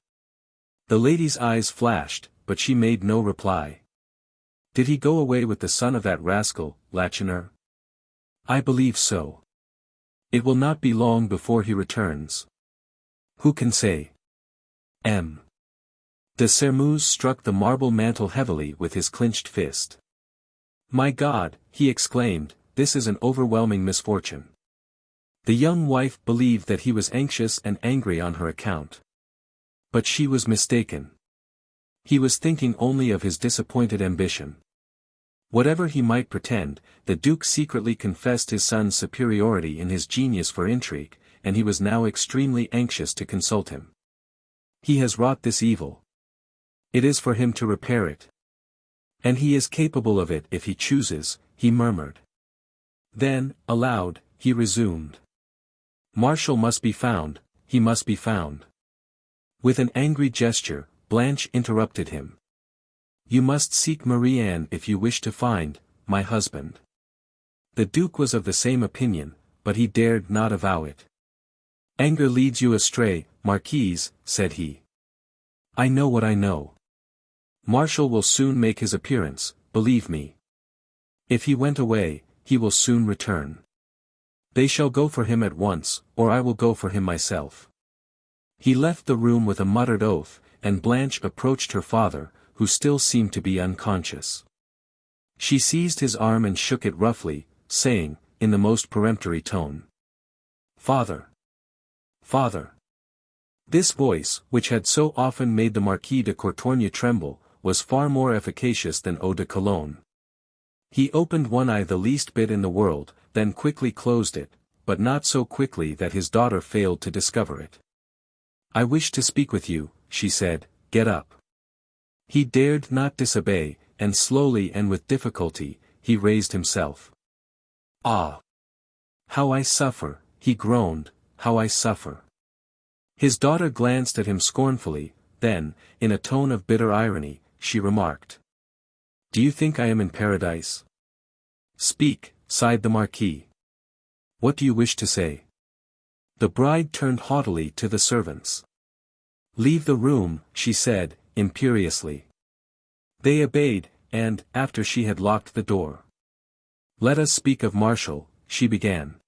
The lady's eyes flashed, but she made no reply. "Did he go away with the son of that rascal, Lacheneur?" "I believe so. It will not be long before he returns." "Who can say?" M. De Sermuz struck the marble mantel heavily with his clenched fist. "My God," he exclaimed, "this is an overwhelming misfortune." The young wife believed that he was anxious and angry on her account. But she was mistaken. He was thinking only of his disappointed ambition. Whatever he might pretend, the Duke secretly confessed his son's superiority in his genius for intrigue, and he was now extremely anxious to consult him. "He has wrought this evil. It is for him to repair it. And he is capable of it if he chooses," he murmured. Then, aloud, he resumed. "Marshal must be found, he must be found." With an angry gesture, Blanche interrupted him. "You must seek Marie-Anne if you wish to find, my husband." The Duke was of the same opinion, but he dared not avow it. "Anger leads you astray, Marquise," said he. "I know what I know. Marshal will soon make his appearance, believe me. If he went away, he will soon return. They shall go for him at once, or I will go for him myself." He left the room with a muttered oath, and Blanche approached her father, who still seemed to be unconscious. She seized his arm and shook it roughly, saying, in the most peremptory tone, "Father! Father!" This voice, which had so often made the Marquis de Courtornieu tremble, was far more efficacious than eau de Cologne. He opened one eye the least bit in the world, then quickly closed it, but not so quickly that his daughter failed to discover it. "I wish to speak with you," she said, "get up." He dared not disobey, and slowly and with difficulty, he raised himself. "Ah! How I suffer," he groaned, "how I suffer." His daughter glanced at him scornfully, then, in a tone of bitter irony, she remarked, "Do you think I am in paradise?" "Speak," sighed the Marquis. "What do you wish to say?" The bride turned haughtily to the servants. "Leave the room," she said, imperiously. They obeyed, and, after she had locked the door, "Let us speak of Marshal," she began.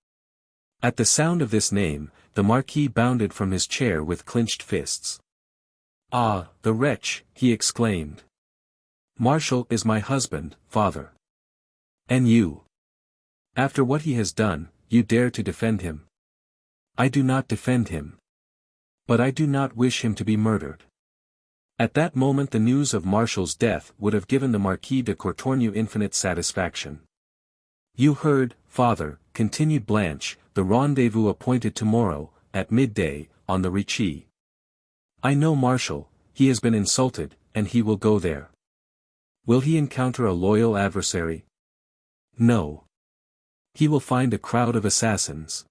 At the sound of this name, the Marquis bounded from his chair with clenched fists. "Ah, the wretch!" he exclaimed. "Marshal is my husband, father. And you? After what he has done, you dare to defend him?" "I do not defend him. But I do not wish him to be murdered." At that moment the news of Marshal's death would have given the Marquis de Courtornieu infinite satisfaction. "You heard, father," continued Blanche, "the rendezvous appointed tomorrow, at midday, on the Ricci. I know Marshal, he has been insulted, and he will go there. Will he encounter a loyal adversary? No. He will find a crowd of assassins.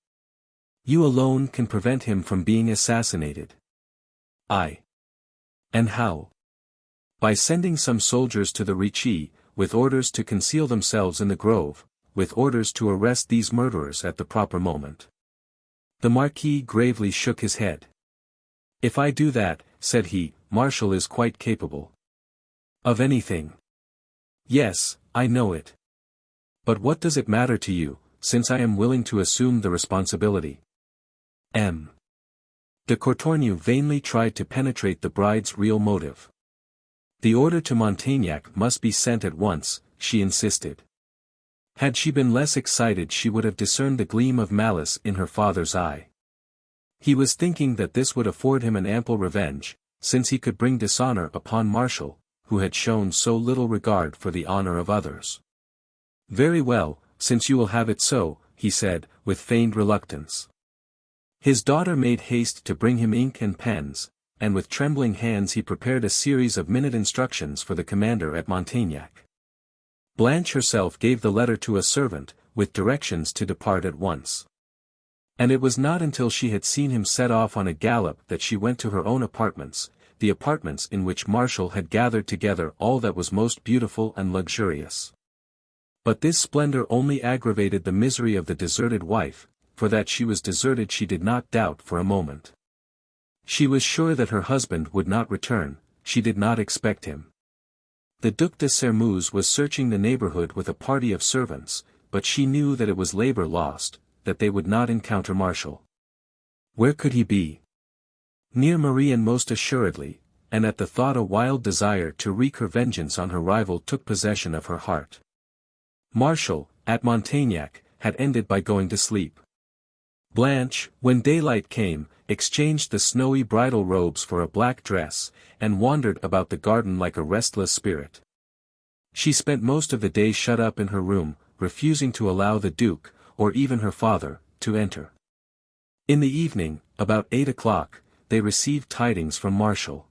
You alone can prevent him from being assassinated." "I. And how?" "By sending some soldiers to the Ricci, with orders to conceal themselves in the grove, with orders to arrest these murderers at the proper moment." The Marquis gravely shook his head. "If I do that," said he, "Marshal is quite capable of anything. Yes, I know it. But what does it matter to you, since I am willing to assume the responsibility? M. de Courtornieu vainly tried to penetrate the bride's real motive. The order to Montaignac must be sent at once, she insisted. Had she been less excited she would have discerned the gleam of malice in her father's eye. He was thinking that this would afford him an ample revenge, since he could bring dishonor upon Martial, who had shown so little regard for the honor of others. Very well, since you will have it so, he said, with feigned reluctance. His daughter made haste to bring him ink and pens, and with trembling hands he prepared a series of minute instructions for the commander at Montaignac. Blanche herself gave the letter to a servant, with directions to depart at once. And it was not until she had seen him set off on a gallop that she went to her own apartments, the apartments in which Martial had gathered together all that was most beautiful and luxurious. But this splendor only aggravated the misery of the deserted wife, for that she was deserted she did not doubt for a moment. She was sure that her husband would not return, she did not expect him. The Duc de Sairmeuse was searching the neighborhood with a party of servants, but she knew that it was labor lost, that they would not encounter Martial. Where could he be? Near Marion most assuredly, and at the thought a wild desire to wreak her vengeance on her rival took possession of her heart. Martial, at Montaignac, had ended by going to sleep. Blanche, when daylight came, exchanged the snowy bridal robes for a black dress, and wandered about the garden like a restless spirit. She spent most of the day shut up in her room, refusing to allow the Duke, or even her father, to enter. In the evening, about 8 o'clock, they received tidings from Martial.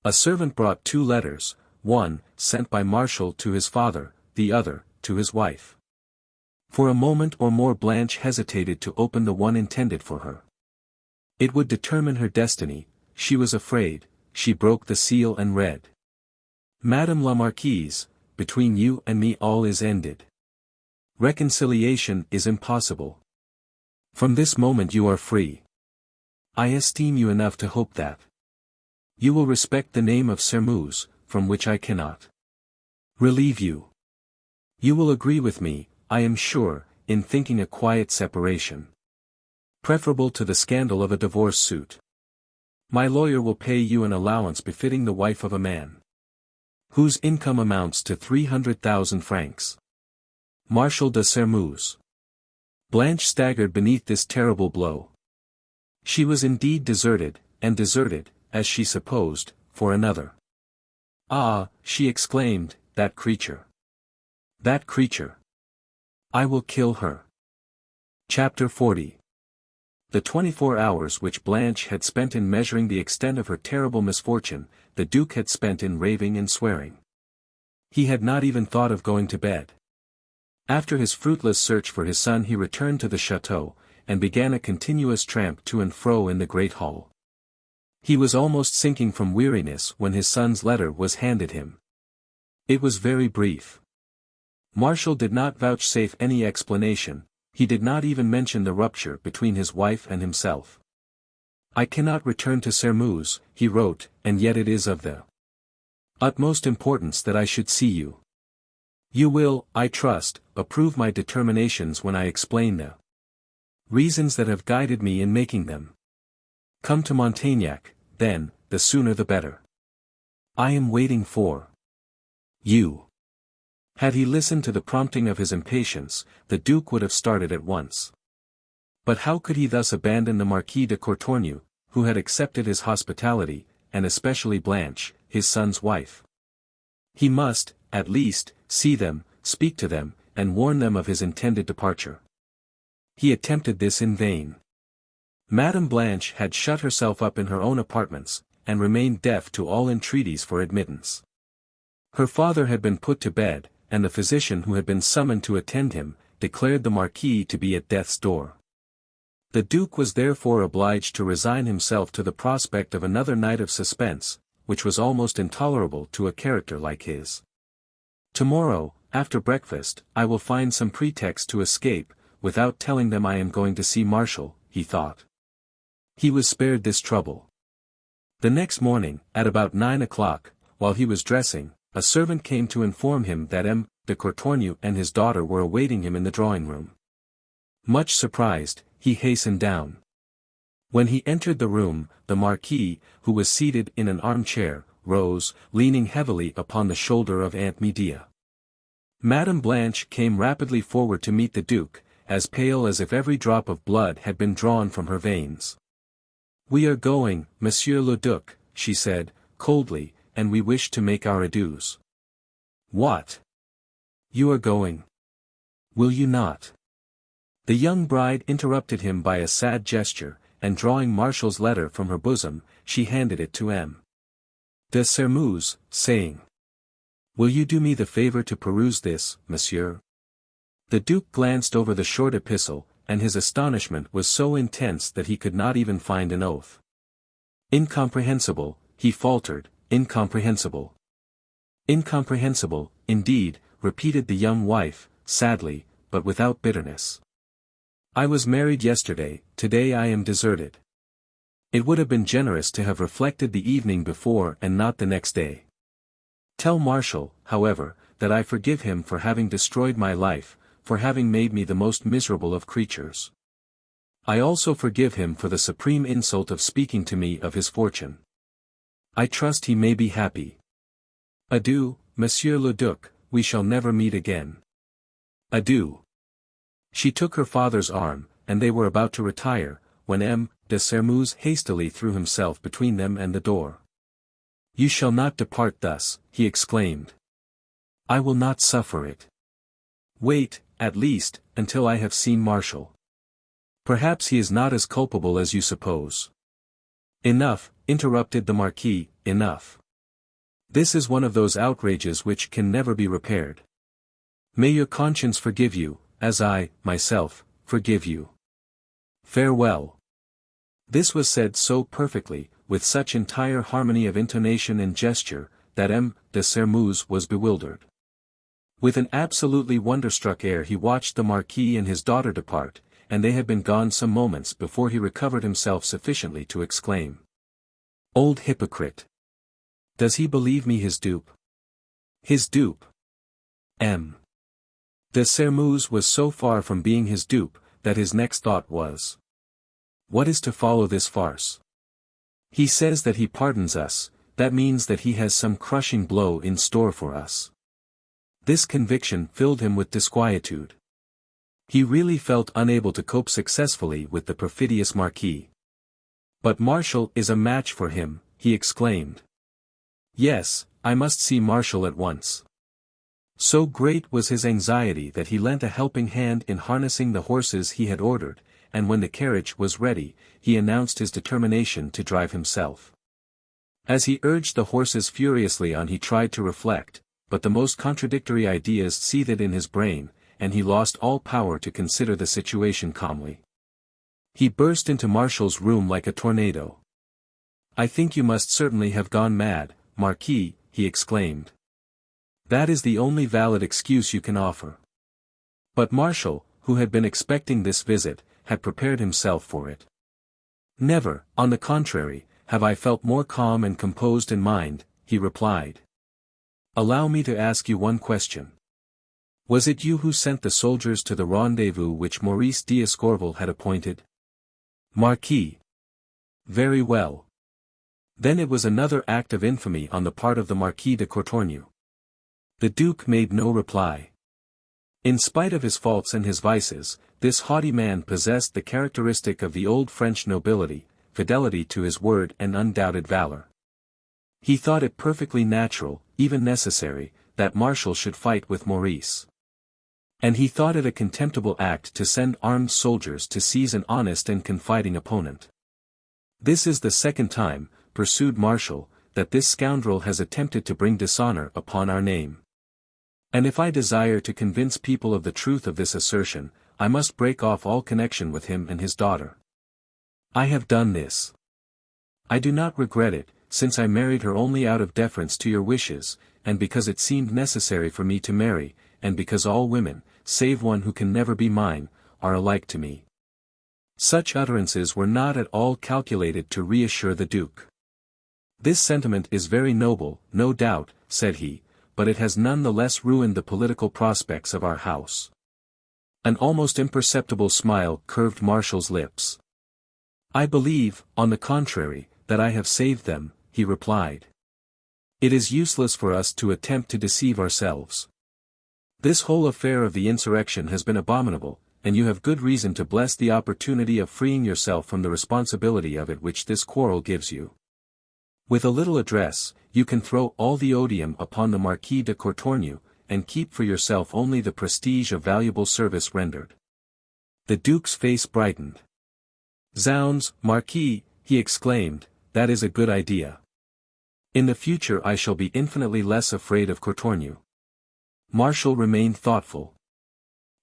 A servant brought 2 letters, one, sent by Martial to his father, the other, to his wife. For a moment or more Blanche hesitated to open the one intended for her. It would determine her destiny, she was afraid. She broke the seal and read. Madame la Marquise, between you and me all is ended. Reconciliation is impossible. From this moment you are free. I esteem you enough to hope that you will respect the name of Sairmeuse, from which I cannot relieve you. You will agree with me, I am sure, in thinking a quiet separation preferable to the scandal of a divorce suit. My lawyer will pay you an allowance befitting the wife of a man whose income amounts to 300,000 francs. Martial de Sairmeuse. Blanche staggered beneath this terrible blow. She was indeed deserted, and deserted, as she supposed, for another. Ah, she exclaimed, that creature! That creature! I will kill her. Chapter 40. The 24 hours which Blanche had spent in measuring the extent of her terrible misfortune, the Duke had spent in raving and swearing. He had not even thought of going to bed. After his fruitless search for his son he returned to the chateau, and began a continuous tramp to and fro in the great hall. He was almost sinking from weariness when his son's letter was handed him. It was very brief. Martial did not vouchsafe any explanation, he did not even mention the rupture between his wife and himself. I cannot return to Sairmeuse, he wrote, and yet it is of the utmost importance that I should see you. You will, I trust, approve my determinations when I explain the reasons that have guided me in making them. Come to Montaignac, then, the sooner the better. I am waiting for you. Had he listened to the prompting of his impatience, the Duke would have started at once. But how could he thus abandon the Marquis de Courtornieu, who had accepted his hospitality, and especially Blanche, his son's wife? He must, at least, see them, speak to them, and warn them of his intended departure. He attempted this in vain. Madame Blanche had shut herself up in her own apartments, and remained deaf to all entreaties for admittance. Her father had been put to bed, and the physician who had been summoned to attend him, declared the Marquis to be at death's door. The Duke was therefore obliged to resign himself to the prospect of another night of suspense, which was almost intolerable to a character like his. Tomorrow, after breakfast, I will find some pretext to escape, without telling them I am going to see Martial, he thought. He was spared this trouble. The next morning, at about 9 o'clock, while he was dressing, a servant came to inform him that M. de Courtornieu and his daughter were awaiting him in the drawing-room. Much surprised, he hastened down. When he entered the room, the Marquis, who was seated in an armchair, rose, leaning heavily upon the shoulder of Aunt Medea. Madame Blanche came rapidly forward to meet the Duke, as pale as if every drop of blood had been drawn from her veins. "We are going, Monsieur le Duc," she said, coldly, "and we wish to make our adieus." "What? You are going? Will you not?" The young bride interrupted him by a sad gesture, and drawing Martial's letter from her bosom, she handed it to M. de Sermeuse, saying, "Will you do me the favor to peruse this, monsieur?" The Duke glanced over the short epistle, and his astonishment was so intense that he could not even find an oath. "Incomprehensible," he faltered, "incomprehensible." "Incomprehensible, indeed," repeated the young wife, sadly, but without bitterness. "I was married yesterday, today I am deserted. It would have been generous to have reflected the evening before and not the next day. Tell Martial, however, that I forgive him for having destroyed my life, for having made me the most miserable of creatures. I also forgive him for the supreme insult of speaking to me of his fortune. I trust he may be happy. Adieu, Monsieur le Duc, we shall never meet again. Adieu." She took her father's arm, and they were about to retire, when M. de Sermeuse hastily threw himself between them and the door. "You shall not depart thus," he exclaimed. "I will not suffer it. Wait, at least, until I have seen Martial. Perhaps he is not as culpable as you suppose." "Enough," interrupted the Marquis, "enough. This is one of those outrages which can never be repaired. May your conscience forgive you, as I, myself, forgive you. Farewell." This was said so perfectly, with such entire harmony of intonation and gesture, that M. de Sermeuse was bewildered. With an absolutely wonderstruck air he watched the Marquis and his daughter depart, and they had been gone some moments before he recovered himself sufficiently to exclaim, "Old hypocrite! Does he believe me his dupe? His dupe?" M. de Sermeuse was so far from being his dupe, that his next thought was, "What is to follow this farce? He says that he pardons us, that means that he has some crushing blow in store for us." This conviction filled him with disquietude. He really felt unable to cope successfully with the perfidious Marquis. "But Martial is a match for him," he exclaimed. "Yes, I must see Martial at once." So great was his anxiety that he lent a helping hand in harnessing the horses he had ordered, and when the carriage was ready, he announced his determination to drive himself. As he urged the horses furiously on he tried to reflect, but the most contradictory ideas seethed in his brain, and he lost all power to consider the situation calmly. He burst into Martial's room like a tornado. "I think you must certainly have gone mad, Marquis," he exclaimed. "That is the only valid excuse you can offer." But Martial, who had been expecting this visit, had prepared himself for it. "Never, on the contrary, have I felt more calm and composed in mind," he replied. "Allow me to ask you one question. Was it you who sent the soldiers to the rendezvous which Maurice d'Escorval had appointed?" "Marquis." "Very well. Then it was another act of infamy on the part of the Marquis de Courtornieu." The Duke made no reply. In spite of his faults and his vices, this haughty man possessed the characteristic of the old French nobility, fidelity to his word and undoubted valor. He thought it perfectly natural, even necessary, that Martial should fight with Maurice. And he thought it a contemptible act to send armed soldiers to seize an honest and confiding opponent. "This is the second time," pursued Martial, "that this scoundrel has attempted to bring dishonor upon our name. And if I desire to convince people of the truth of this assertion, I must break off all connection with him and his daughter. I have done this. I do not regret it, since I married her only out of deference to your wishes, and because it seemed necessary for me to marry, and because all women, save one who can never be mine, are alike to me." Such utterances were not at all calculated to reassure the Duke. "This sentiment is very noble, no doubt," said he, but it has none the less ruined the political prospects of our house. An almost imperceptible smile curved Marshall's lips. "I believe, on the contrary, that I have saved them," he replied. "It is useless for us to attempt to deceive ourselves. This whole affair of the insurrection has been abominable, and you have good reason to bless the opportunity of freeing yourself from the responsibility of it which this quarrel gives you. With a little address, you can throw all the odium upon the Marquis de Courtornieu, and keep for yourself only the prestige of valuable service rendered." The Duke's face brightened. "Zounds, Marquis," he exclaimed, "that is a good idea. In the future I shall be infinitely less afraid of Courtornieu." Marshall remained thoughtful.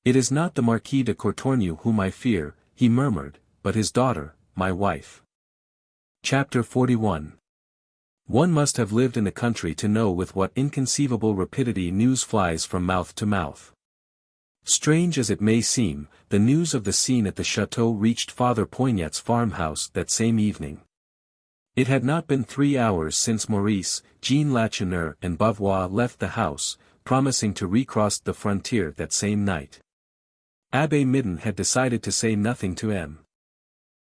"It is not the Marquis de Courtornieu whom I fear," he murmured, "but his daughter, my wife." Chapter 41. One must have lived in the country to know with what inconceivable rapidity news flies from mouth to mouth. Strange as it may seem, the news of the scene at the chateau reached Father Poignat's farmhouse that same evening. It had not been 3 hours since Maurice, Jean Lacheneur and Bavois left the house, promising to recross the frontier that same night. Abbé Midon had decided to say nothing to M.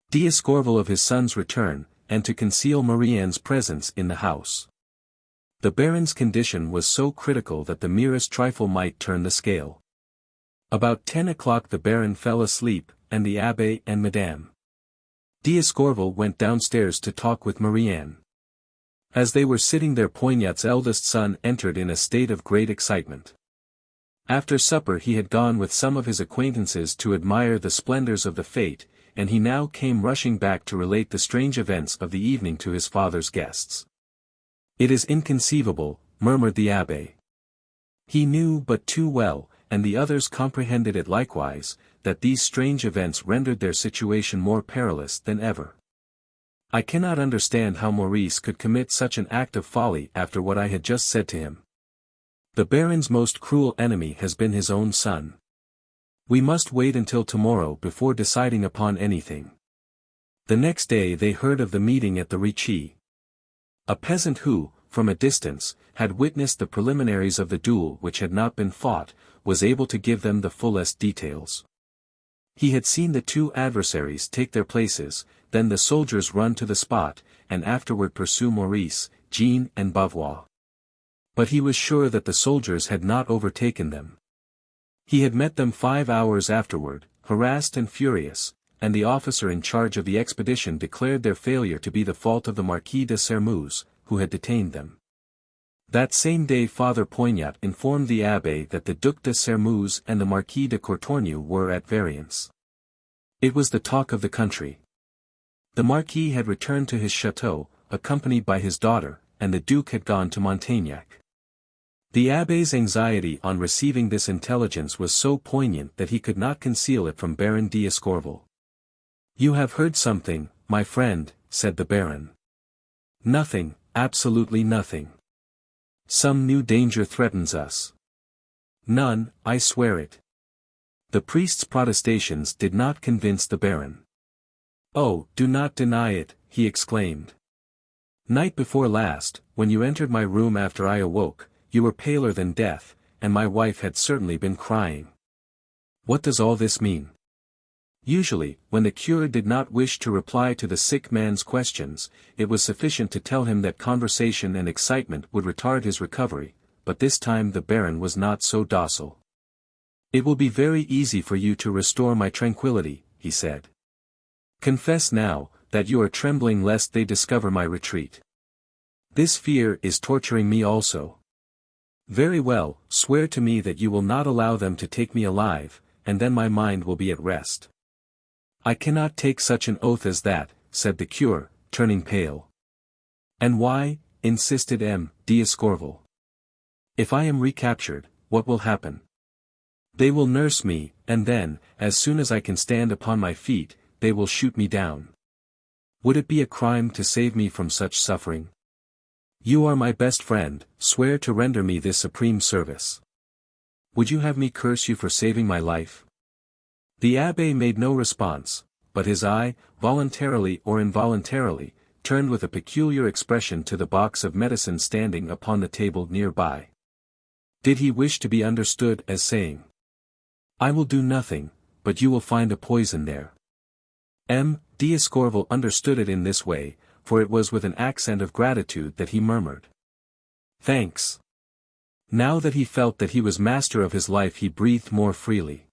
d'Escorval of his son's return, and to conceal Marie-Anne's presence in the house. The Baron's condition was so critical that the merest trifle might turn the scale. About 10 o'clock the Baron fell asleep, and the Abbé and Madame d'Escorval went downstairs to talk with Marie-Anne. As they were sitting there Poignat's eldest son entered in a state of great excitement. After supper he had gone with some of his acquaintances to admire the splendors of the fete, and he now came rushing back to relate the strange events of the evening to his father's guests. "It is inconceivable," murmured the Abbé. He knew but too well, and the others comprehended it likewise, that these strange events rendered their situation more perilous than ever. "I cannot understand how Maurice could commit such an act of folly after what I had just said to him. The Baron's most cruel enemy has been his own son. We must wait until tomorrow before deciding upon anything." The next day they heard of the meeting at the Ricci. A peasant who, from a distance, had witnessed the preliminaries of the duel which had not been fought, was able to give them the fullest details. He had seen the two adversaries take their places, then the soldiers run to the spot, and afterward pursue Maurice, Jean and Bavois. But he was sure that the soldiers had not overtaken them. He had met them 5 hours afterward, harassed and furious, and the officer in charge of the expedition declared their failure to be the fault of the Marquis de Sermuz, who had detained them. That same day Father Poignat informed the Abbé that the Duc de Sermuz and the Marquis de Courtornieu were at variance. It was the talk of the country. The Marquis had returned to his chateau, accompanied by his daughter, and the Duke had gone to Montagnac. The Abbé's anxiety on receiving this intelligence was so poignant that he could not conceal it from Baron d'Escorval. "You have heard something, my friend," said the Baron. "Nothing, absolutely nothing. Some new danger threatens us." "None, I swear it." The priest's protestations did not convince the Baron. "Oh, do not deny it," he exclaimed. "Night before last, when you entered my room after I awoke, you were paler than death, and my wife had certainly been crying. What does all this mean?" Usually, when the cure did not wish to reply to the sick man's questions, it was sufficient to tell him that conversation and excitement would retard his recovery, but this time the Baron was not so docile. "It will be very easy for you to restore my tranquility," he said. "Confess now, that you are trembling lest they discover my retreat. This fear is torturing me also. Very well, swear to me that you will not allow them to take me alive, and then my mind will be at rest." "I cannot take such an oath as that," said the cure, turning pale. "And why?" insisted M. d'Escorval. "If I am recaptured, what will happen? They will nurse me, and then, as soon as I can stand upon my feet, they will shoot me down. Would it be a crime to save me from such suffering? You are my best friend, swear to render me this supreme service. Would you have me curse you for saving my life?" The Abbé made no response, but his eye, voluntarily or involuntarily, turned with a peculiar expression to the box of medicine standing upon the table near by. Did he wish to be understood as saying, "I will do nothing, but you will find a poison there"? M. D'Escorval understood it in this way, for it was with an accent of gratitude that he murmured, "Thanks." Now that he felt that he was master of his life, he breathed more freely.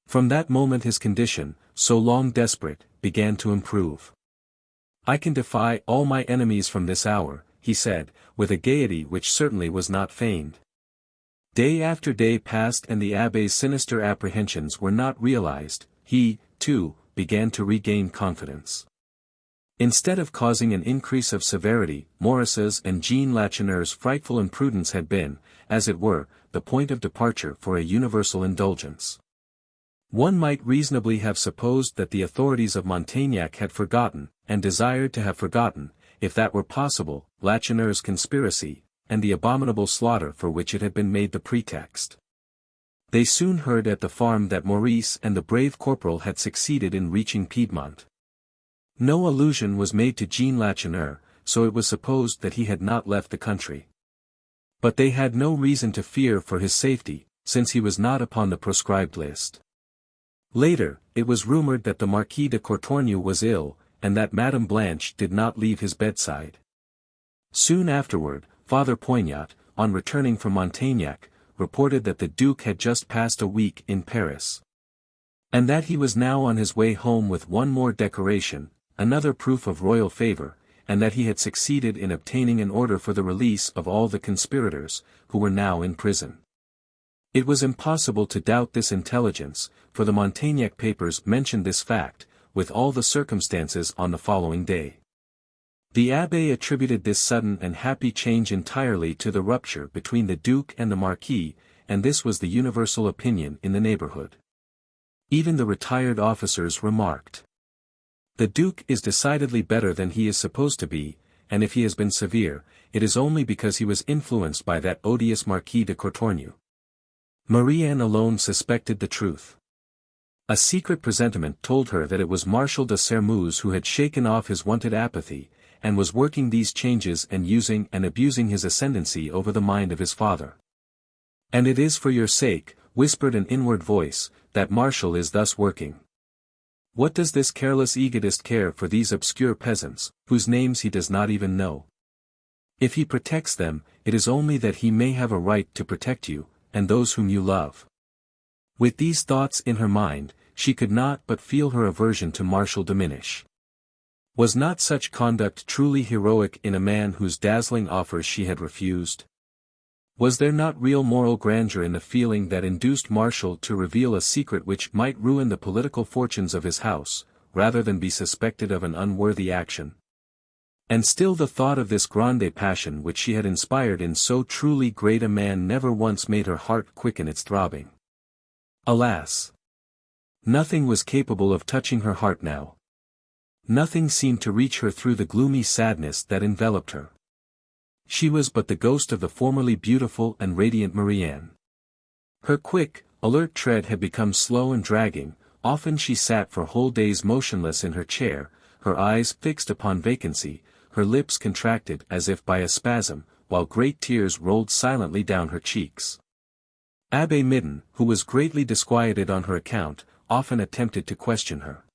From that moment his condition, so long desperate, began to improve. "I can defy all my enemies from this hour," he said, with a gaiety which certainly was not feigned. Day after day passed and the abbé's sinister apprehensions were not realized. He, too, began to regain confidence. Instead of causing an increase of severity, Maurice's and Jean Lacheneur's frightful imprudence had been, as it were, the point of departure for a universal indulgence. One might reasonably have supposed that the authorities of Montaignac had forgotten, and desired to have forgotten, if that were possible, Lacheneur's conspiracy, and the abominable slaughter for which it had been made the pretext. They soon heard at the farm that Maurice and the brave corporal had succeeded in reaching Piedmont. No allusion was made to Jean Lacheneur, so it was supposed that he had not left the country. But they had no reason to fear for his safety, since he was not upon the proscribed list. Later, it was rumored that the Marquis de Courtornieu was ill, and that Madame Blanche did not leave his bedside. Soon afterward, Father Poignot, on returning from Montaignac, reported that the Duke had just passed a week in Paris, and that he was now on his way home with one more decoration, another proof of royal favor, and that he had succeeded in obtaining an order for the release of all the conspirators, who were now in prison. It was impossible to doubt this intelligence, for the Montaignac papers mentioned this fact, with all the circumstances on the following day. The abbé attributed this sudden and happy change entirely to the rupture between the Duke and the Marquis, and this was the universal opinion in the neighborhood. Even the retired officers remarked, "The Duke is decidedly better than he is supposed to be, and if he has been severe, it is only because he was influenced by that odious Marquis de Courtornieu." Marie-Anne alone suspected the truth. A secret presentiment told her that it was Marshal de Sermuse who had shaken off his wonted apathy, and was working these changes and using and abusing his ascendancy over the mind of his father. "And it is for your sake," whispered an inward voice, "that Marshal is thus working. What does this careless egotist care for these obscure peasants, whose names he does not even know? If he protects them, it is only that he may have a right to protect you, and those whom you love." With these thoughts in her mind, she could not but feel her aversion to Marshal diminish. Was not such conduct truly heroic in a man whose dazzling offers she had refused? Was there not real moral grandeur in the feeling that induced Marshal to reveal a secret which might ruin the political fortunes of his house, rather than be suspected of an unworthy action? And still the thought of this grande passion which she had inspired in so truly great a man never once made her heart quicken its throbbing. Alas! Nothing was capable of touching her heart now. Nothing seemed to reach her through the gloomy sadness that enveloped her. She was but the ghost of the formerly beautiful and radiant Marie-Anne. Her quick, alert tread had become slow and dragging, often she sat for whole days motionless in her chair, her eyes fixed upon vacancy, her lips contracted as if by a spasm, while great tears rolled silently down her cheeks. Abbé Midden, who was greatly disquieted on her account, often attempted to question her.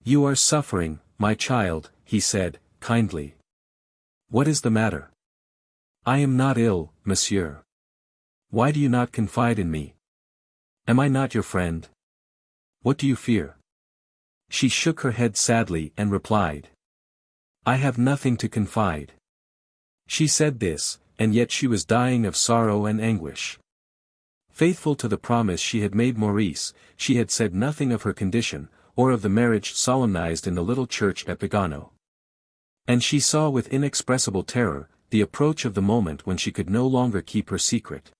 "You are suffering, my child," he said, kindly. "What is the matter?" "I am not ill, monsieur. Why do you not confide in me? Am I not your friend? What do you fear?" She shook her head sadly and replied, "I have nothing to confide." She said this, and yet she was dying of sorrow and anguish. Faithful to the promise she had made Maurice, she had said nothing of her condition, or of the marriage solemnized in the little church at Vigano. And she saw with inexpressible terror, the approach of the moment when she could no longer keep her secret.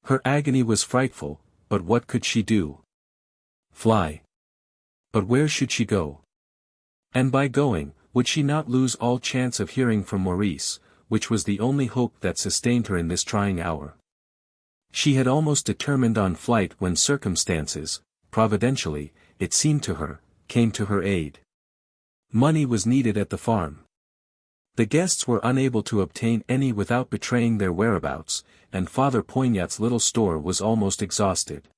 Her agony was frightful, but what could she do? Fly. But where should she go? And by going, would she not lose all chance of hearing from Maurice, which was the only hope that sustained her in this trying hour? She had almost determined on flight when circumstances, providentially, it seemed to her, came to her aid. Money was needed at the farm. The guests were unable to obtain any without betraying their whereabouts, and Father Poignat's little store was almost exhausted.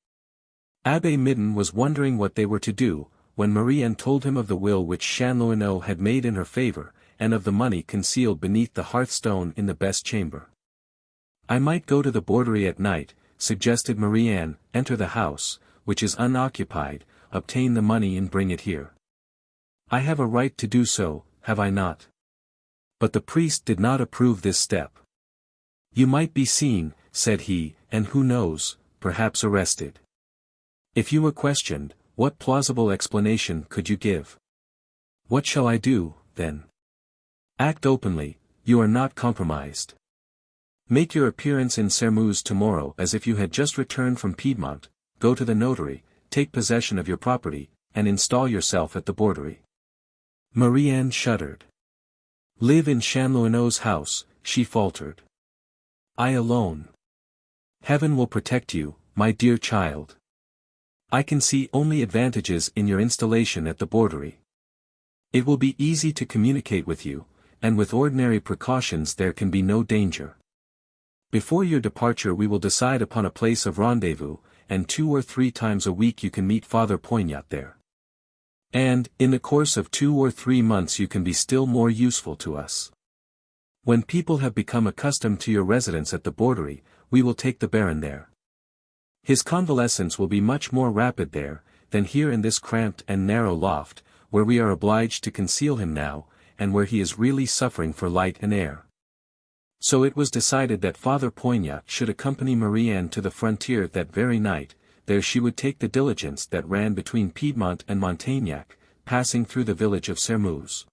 Abbé Midden was wondering what they were to do, when Marie-Anne told him of the will which Chanlouineau had made in her favor, and of the money concealed beneath the hearthstone in the best chamber. "I might go to the Borderie at night," suggested Marie-Anne, "enter the house, which is unoccupied, obtain the money and bring it here. I have a right to do so, have I not?" But the priest did not approve this step. "You might be seen," said he, "and who knows, perhaps arrested. If you were questioned, what plausible explanation could you give? What shall I do, then? Act openly, you are not compromised. Make your appearance in Sairmeuse tomorrow as if you had just returned from Piedmont, go to the notary, take possession of your property, and install yourself at the Borderie." Marie-Anne shuddered. "Live in Chanlouineau's house," she faltered. "I alone. Heaven will protect you, my dear child. I can see only advantages in your installation at the Borderie. It will be easy to communicate with you, and with ordinary precautions there can be no danger. Before your departure we will decide upon a place of rendezvous, and 2 or 3 times a week you can meet Father Poignat there. And, in the course of 2 or 3 months you can be still more useful to us. When people have become accustomed to your residence at the Borderie, we will take the Baron there. His convalescence will be much more rapid there, than here in this cramped and narrow loft, where we are obliged to conceal him now, and where he is really suffering for light and air." So it was decided that Father Poignat should accompany Marie-Anne to the frontier that very night. There she would take the diligence that ran between Piedmont and Montaignac, passing through the village of Sairmeuse.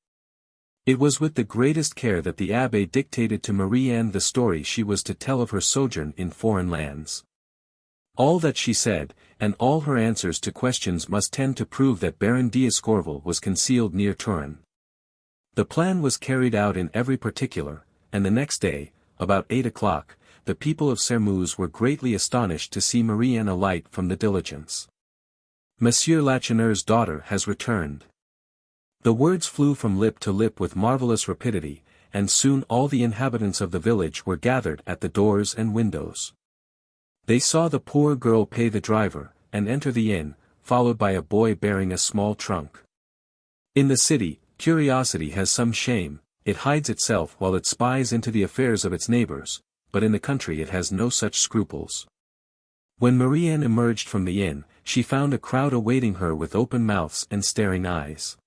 It was with the greatest care that the abbé dictated to Marie-Anne the story she was to tell of her sojourn in foreign lands. All that she said, and all her answers to questions must tend to prove that Baron d'Escorval was concealed near Turin. The plan was carried out in every particular, and the next day, about 8 o'clock, the people of Sairmeuse were greatly astonished to see Marie-Anne alight from the diligence. "Monsieur Lacheneur's daughter has returned." The words flew from lip to lip with marvelous rapidity, and soon all the inhabitants of the village were gathered at the doors and windows. They saw the poor girl pay the driver, and enter the inn, followed by a boy bearing a small trunk. In the city, curiosity has some shame, it hides itself while it spies into the affairs of its neighbors, but in the country it has no such scruples. When Marie-Anne emerged from the inn, she found a crowd awaiting her with open mouths and staring eyes.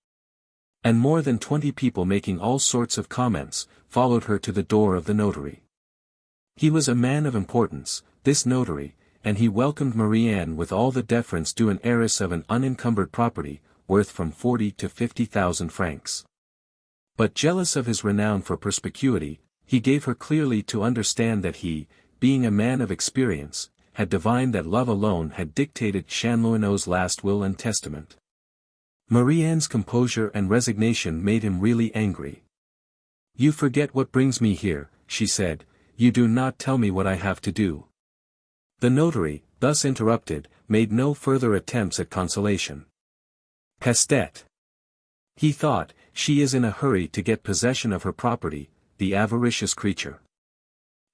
And more than 20 people making all sorts of comments, followed her to the door of the notary. He was a man of importance, this notary, and he welcomed Marie-Anne with all the deference due an heiress of an unencumbered property, worth from 40 to 50,000 francs. But jealous of his renown for perspicuity, he gave her clearly to understand that he, being a man of experience, had divined that love alone had dictated Chanlouineau's last will and testament. Marie-Anne's composure and resignation made him really angry. "You forget what brings me here," she said, "you do not tell me what I have to do." The notary, thus interrupted, made no further attempts at consolation. Peste! He thought, she is in a hurry to get possession of her property, the avaricious creature.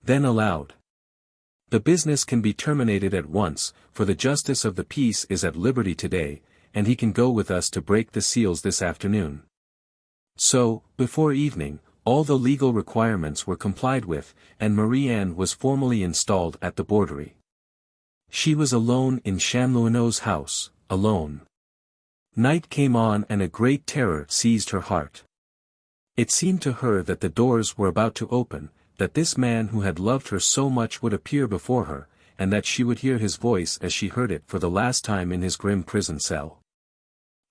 Then aloud. "The business can be terminated at once, for the justice of the peace is at liberty today, and he can go with us to break the seals this afternoon." So, before evening, all the legal requirements were complied with, and Marie-Anne was formally installed at the Borderie. She was alone in Chanlouineau's house, alone. Night came on and a great terror seized her heart. It seemed to her that the doors were about to open, that this man who had loved her so much would appear before her, and that she would hear his voice as she heard it for the last time in his grim prison cell.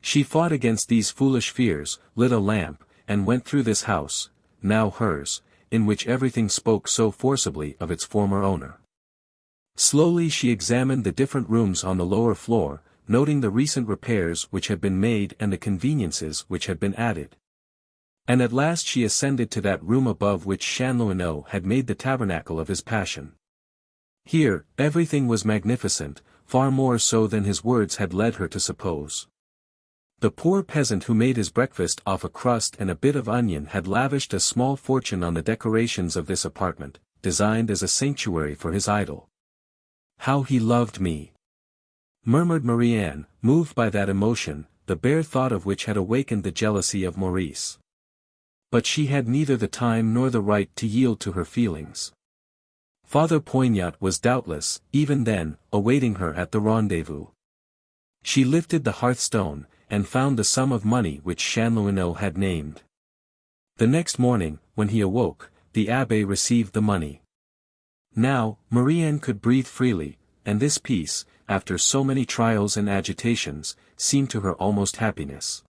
She fought against these foolish fears, lit a lamp, and went through this house, now hers, in which everything spoke so forcibly of its former owner. Slowly she examined the different rooms on the lower floor, noting the recent repairs which had been made and the conveniences which had been added. And at last she ascended to that room above which Chanlouineau had made the tabernacle of his passion. Here, everything was magnificent, far more so than his words had led her to suppose. The poor peasant who made his breakfast off a crust and a bit of onion had lavished a small fortune on the decorations of this apartment, designed as a sanctuary for his idol. How he loved me! Murmured Marie-Anne, moved by that emotion, the bare thought of which had awakened the jealousy of Maurice. But she had neither the time nor the right to yield to her feelings. Father Poignot was doubtless, even then, awaiting her at the rendezvous. She lifted the hearthstone, and found the sum of money which Chanlouineau had named. The next morning, when he awoke, the abbé received the money. Now, Marie-Anne could breathe freely, and this peace, after so many trials and agitations, seemed to her almost happiness.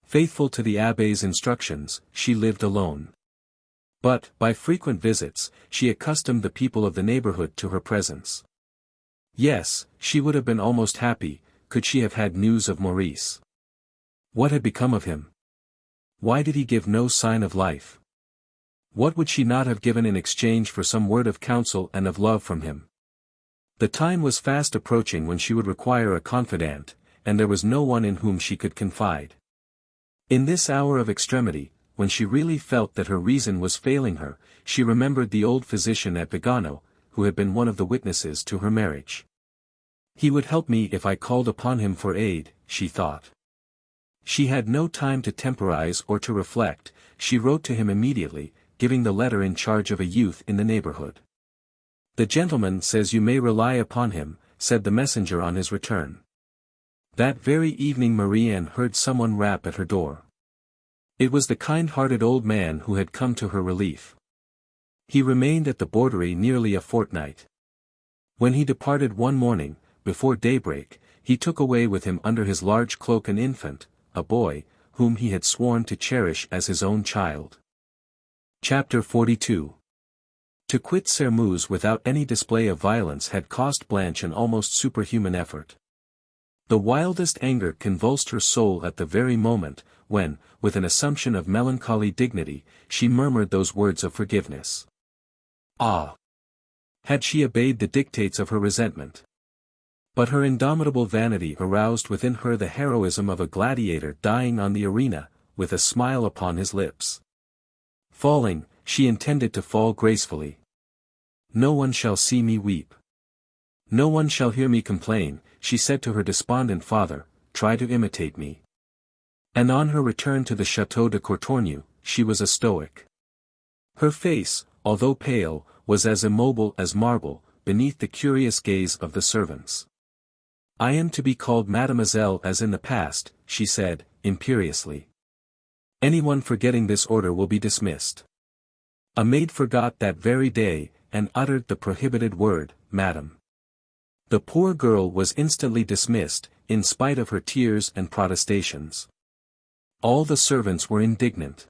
Faithful to the abbé's instructions, she lived alone. But, by frequent visits, she accustomed the people of the neighborhood to her presence. Yes, she would have been almost happy, could she have had news of Maurice. What had become of him? Why did he give no sign of life? What would she not have given in exchange for some word of counsel and of love from him? The time was fast approaching when she would require a confidant, and there was no one in whom she could confide. In this hour of extremity, when she really felt that her reason was failing her, she remembered the old physician at Vigano, who had been one of the witnesses to her marriage. He would help me if I called upon him for aid, she thought. She had no time to temporize or to reflect, she wrote to him immediately, giving the letter in charge of a youth in the neighborhood. "The gentleman says you may rely upon him," said the messenger on his return. That very evening Marie-Anne heard someone rap at her door. It was the kind-hearted old man who had come to her relief. He remained at the Borderie nearly a fortnight. When he departed one morning, before daybreak, he took away with him under his large cloak an infant, a boy, whom he had sworn to cherish as his own child. Chapter 42. To quit Sairmeuse without any display of violence had cost Blanche an almost superhuman effort. The wildest anger convulsed her soul at the very moment, when, with an assumption of melancholy dignity, she murmured those words of forgiveness. Ah! Had she obeyed the dictates of her resentment? But her indomitable vanity aroused within her the heroism of a gladiator dying on the arena, with a smile upon his lips. Falling, she intended to fall gracefully. "No one shall see me weep. No one shall hear me complain," she said to her despondent father, "try to imitate me." And on her return to the Château de Courtornieu, she was a stoic. Her face, although pale, was as immobile as marble, beneath the curious gaze of the servants. "I am to be called mademoiselle as in the past," she said, imperiously. "Anyone forgetting this order will be dismissed." A maid forgot that very day, and uttered the prohibited word, "Madame." The poor girl was instantly dismissed, in spite of her tears and protestations. All the servants were indignant.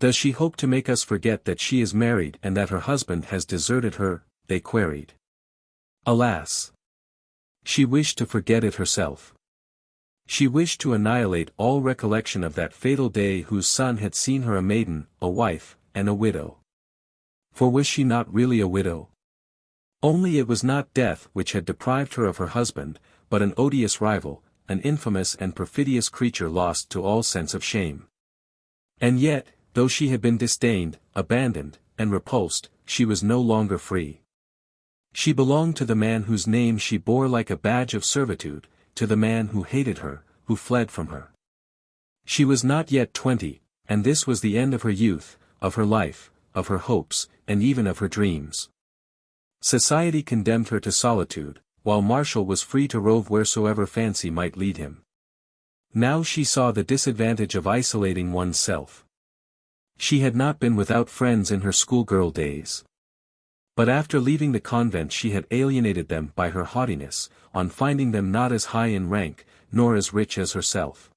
"Does she hope to make us forget that she is married and that her husband has deserted her?" they queried. Alas! She wished to forget it herself. She wished to annihilate all recollection of that fatal day whose son had seen her a maiden, a wife, and a widow. For was she not really a widow? Only it was not death which had deprived her of her husband, but an odious rival, an infamous and perfidious creature lost to all sense of shame. And yet, though she had been disdained, abandoned, and repulsed, she was no longer free. She belonged to the man whose name she bore like a badge of servitude, to the man who hated her, who fled from her. She was not yet 20, and this was the end of her youth, of her life, of her hopes, and even of her dreams. Society condemned her to solitude, while Martial was free to rove wheresoever fancy might lead him. Now she saw the disadvantage of isolating one's self. She had not been without friends in her schoolgirl days. But after leaving the convent she had alienated them by her haughtiness, on finding them not as high in rank, nor as rich as herself.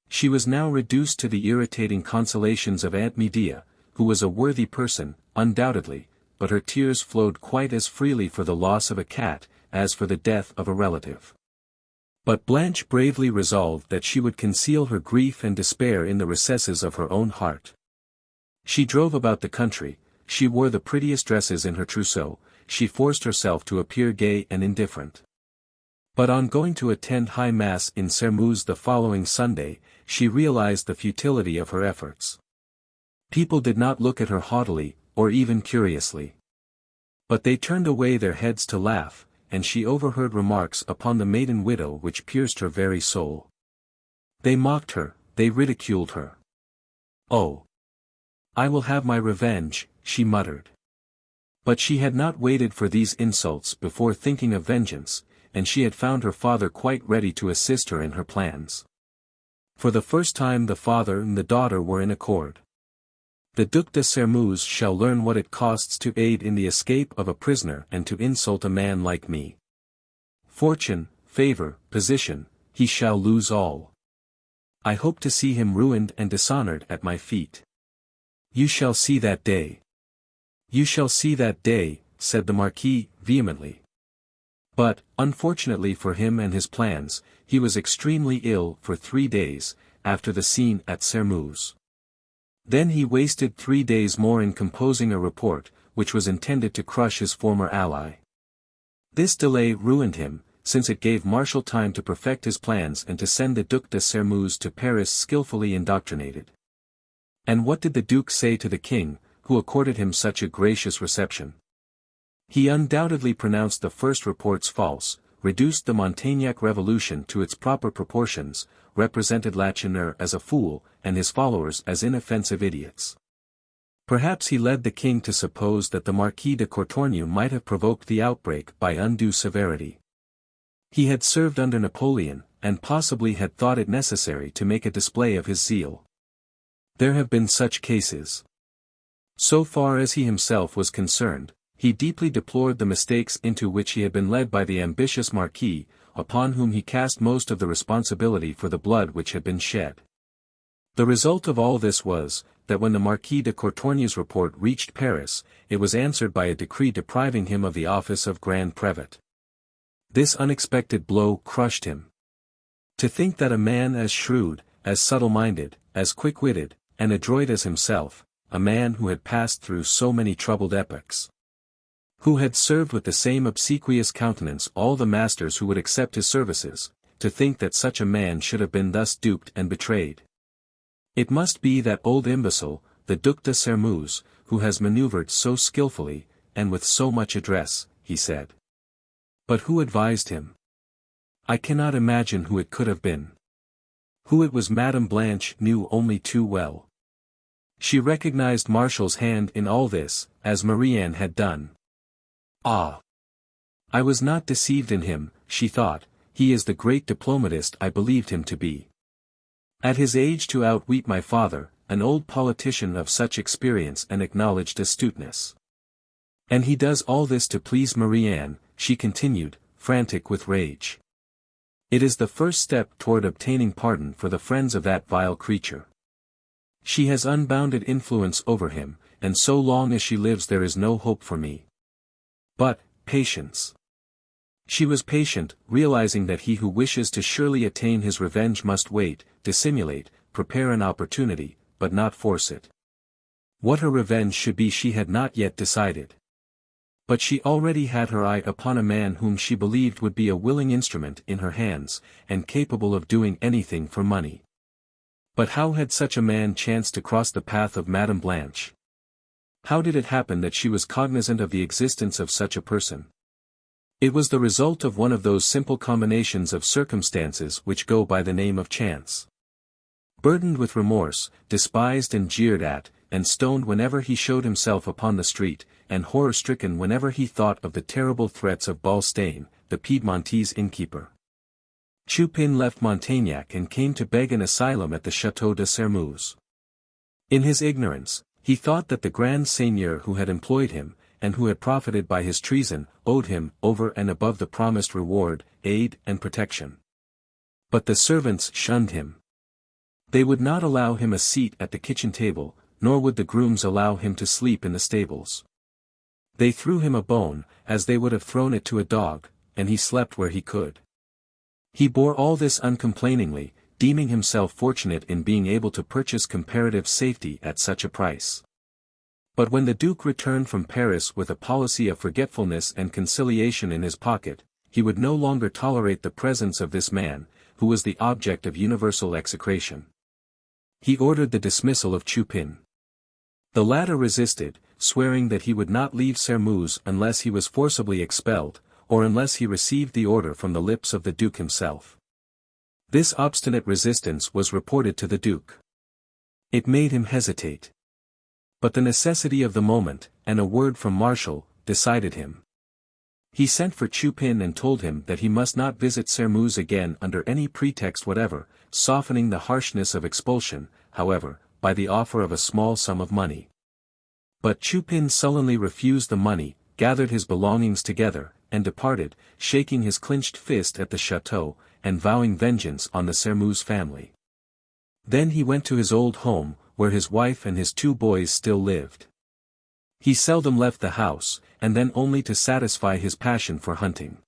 She was now reduced to the irritating consolations of Aunt Medea, who was a worthy person, undoubtedly, but her tears flowed quite as freely for the loss of a cat, as for the death of a relative. But Blanche bravely resolved that she would conceal her grief and despair in the recesses of her own heart. She drove about the country, she wore the prettiest dresses in her trousseau, she forced herself to appear gay and indifferent. But on going to attend High Mass in Sairmeuse the following Sunday, she realized the futility of her efforts. People did not look at her haughtily, or even curiously. But they turned away their heads to laugh, and she overheard remarks upon the maiden widow which pierced her very soul. They mocked her, they ridiculed her. "Oh! I will have my revenge," she muttered. But she had not waited for these insults before thinking of vengeance, and she had found her father quite ready to assist her in her plans. For the first time the father and the daughter were in accord. "The Duc de Sairmeuse shall learn what it costs to aid in the escape of a prisoner and to insult a man like me. Fortune, favor, position, he shall lose all. I hope to see him ruined and dishonored at my feet. You shall see that day. You shall see that day," said the Marquis, vehemently. But, unfortunately for him and his plans, he was extremely ill for 3 days, after the scene at Sairmeuse. Then he wasted 3 days more in composing a report, which was intended to crush his former ally. This delay ruined him, since it gave Marshal time to perfect his plans and to send the Duc de Sairmeuse to Paris skillfully indoctrinated. And what did the Duke say to the king, who accorded him such a gracious reception? He undoubtedly pronounced the first reports false, reduced the Montaignac revolution to its proper proportions, represented Lacheneur as a fool, and his followers as inoffensive idiots. Perhaps he led the king to suppose that the Marquis de Courtornieu might have provoked the outbreak by undue severity. He had served under Napoleon, and possibly had thought it necessary to make a display of his zeal. There have been such cases. So far as he himself was concerned, he deeply deplored the mistakes into which he had been led by the ambitious Marquis, upon whom he cast most of the responsibility for the blood which had been shed. The result of all this was, that when the Marquis de Courtornieu's report reached Paris, it was answered by a decree depriving him of the office of Grand Prefect. This unexpected blow crushed him. To think that a man as shrewd, as subtle-minded, as quick-witted, and adroit as himself, a man who had passed through so many troubled epochs, who had served with the same obsequious countenance all the masters who would accept his services, to think that such a man should have been thus duped and betrayed. It must be that old imbecile, the Duc de Sairmeuse, who has maneuvered so skillfully, and with so much address, he said. But who advised him? I cannot imagine who it could have been. Who it was Madame Blanche knew only too well. She recognized Martial's hand in all this, as Marie-Anne had done. Ah! I was not deceived in him, she thought, he is the great diplomatist I believed him to be. At his age to outwit my father, an old politician of such experience and acknowledged astuteness. And he does all this to please Marie-Anne, she continued, frantic with rage. It is the first step toward obtaining pardon for the friends of that vile creature. She has unbounded influence over him, and so long as she lives there is no hope for me. But, patience. She was patient, realizing that he who wishes to surely attain his revenge must wait, dissimulate, prepare an opportunity, but not force it. What her revenge should be she had not yet decided. But she already had her eye upon a man whom she believed would be a willing instrument in her hands, and capable of doing anything for money. But how had such a man chanced to cross the path of Madame Blanche? How did it happen that she was cognizant of the existence of such a person? It was the result of one of those simple combinations of circumstances which go by the name of chance. Burdened with remorse, despised and jeered at, and stoned whenever he showed himself upon the street, and horror-stricken whenever he thought of the terrible threats of Balstain, the Piedmontese innkeeper, Chupin left Montaignac and came to beg an asylum at the Château de Sairmeuse. In his ignorance, he thought that the Grand Seigneur who had employed him, and who had profited by his treason, owed him, over and above the promised reward, aid and protection. But the servants shunned him. They would not allow him a seat at the kitchen table, nor would the grooms allow him to sleep in the stables. They threw him a bone, as they would have thrown it to a dog, and he slept where he could. He bore all this uncomplainingly, deeming himself fortunate in being able to purchase comparative safety at such a price. But when the Duke returned from Paris with a policy of forgetfulness and conciliation in his pocket, he would no longer tolerate the presence of this man, who was the object of universal execration. He ordered the dismissal of Chupin. The latter resisted, swearing that he would not leave Sairmeuse unless he was forcibly expelled, or unless he received the order from the lips of the Duke himself. This obstinate resistance was reported to the Duke. It made him hesitate. But the necessity of the moment, and a word from Marshall, decided him. He sent for Chupin and told him that he must not visit Sairmeuse again under any pretext whatever, softening the harshness of expulsion, however, by the offer of a small sum of money. But Chupin sullenly refused the money, gathered his belongings together, and departed, shaking his clenched fist at the chateau, and vowing vengeance on the Sairmeuse family. Then he went to his old home, where his wife and his 2 boys still lived. He seldom left the house, and then only to satisfy his passion for hunting.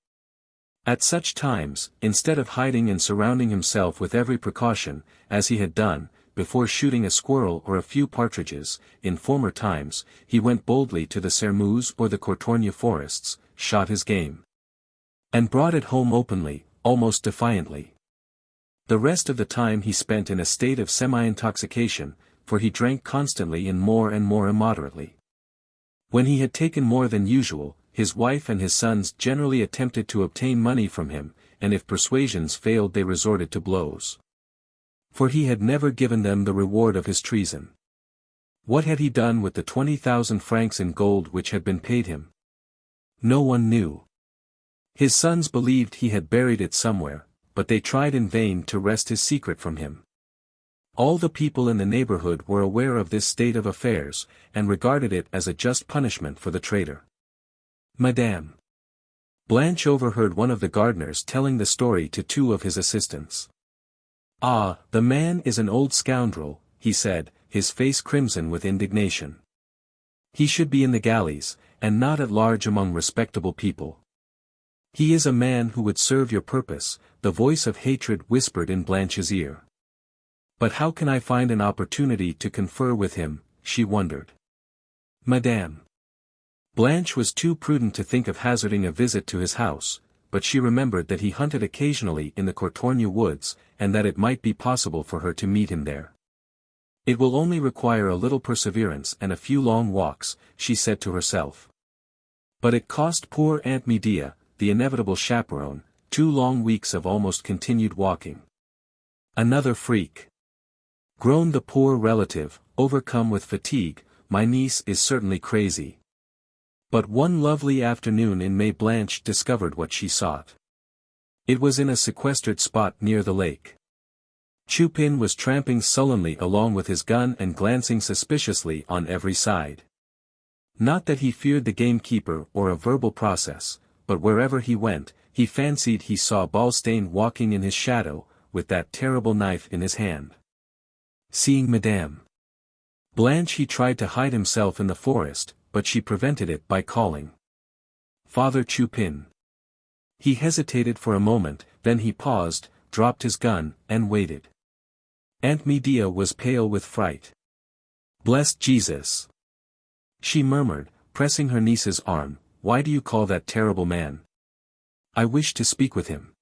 At such times, instead of hiding and surrounding himself with every precaution, as he had done, before shooting a squirrel or a few partridges, in former times, he went boldly to the Sairmeuse or the Courtornieu forests, shot his game, and brought it home openly, almost defiantly. The rest of the time he spent in a state of semi-intoxication, for he drank constantly and more immoderately. When he had taken more than usual, his wife and his sons generally attempted to obtain money from him, and if persuasions failed they resorted to blows. For he had never given them the reward of his treason. What had he done with the 20,000 francs in gold which had been paid him? No one knew. His sons believed he had buried it somewhere, but they tried in vain to wrest his secret from him. All the people in the neighborhood were aware of this state of affairs, and regarded it as a just punishment for the traitor. Madame Blanche overheard one of the gardeners telling the story to 2 of his assistants. "Ah, the man is an old scoundrel," he said, his face crimson with indignation. "He should be in the galleys, and not at large among respectable people." "He is a man who would serve your purpose," the voice of hatred whispered in Blanche's ear. "But how can I find an opportunity to confer with him?" she wondered. "Madame." Blanche was too prudent to think of hazarding a visit to his house, but she remembered that he hunted occasionally in the Courtornieu woods, and that it might be possible for her to meet him there. "It will only require a little perseverance and a few long walks," she said to herself. But it cost poor Aunt Medea, the inevitable chaperone, 2 long weeks of almost continued walking. "Another freak," groaned the poor relative, overcome with fatigue. "My niece is certainly crazy." But one lovely afternoon in May Blanche discovered what she sought. It was in a sequestered spot near the lake. Chupin was tramping sullenly along with his gun and glancing suspiciously on every side. Not that he feared the gamekeeper or a verbal process, but wherever he went, he fancied he saw Balstain walking in his shadow, with that terrible knife in his hand. Seeing Madame Blanche, he tried to hide himself in the forest, but she prevented it by calling, "Father Chupin." He hesitated for a moment, then he paused, dropped his gun, and waited. Aunt Medea was pale with fright. "Blessed Jesus!" she murmured, pressing her niece's arm. "Why do you call that terrible man?" "I wish to speak with him."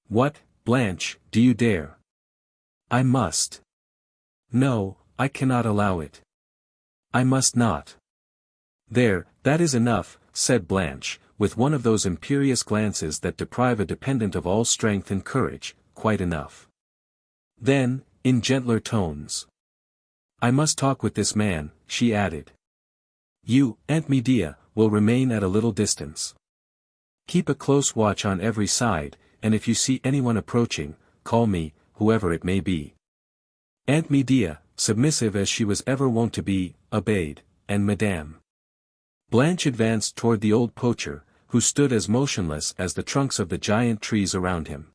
"What, Blanche, do you dare?" "I must." "No, I cannot allow it." "I must not." "There, that is enough," said Blanche, with one of those imperious glances that deprive a dependent of all strength and courage. "Quite enough." Then, in gentler tones, "I must talk with this man," she added. "You, Aunt Medea, will remain at a little distance. Keep a close watch on every side, and if you see anyone approaching, call me, whoever it may be." Aunt Medea, submissive as she was ever wont to be, obeyed, and Madame Blanche advanced toward the old poacher, who stood as motionless as the trunks of the giant trees around him.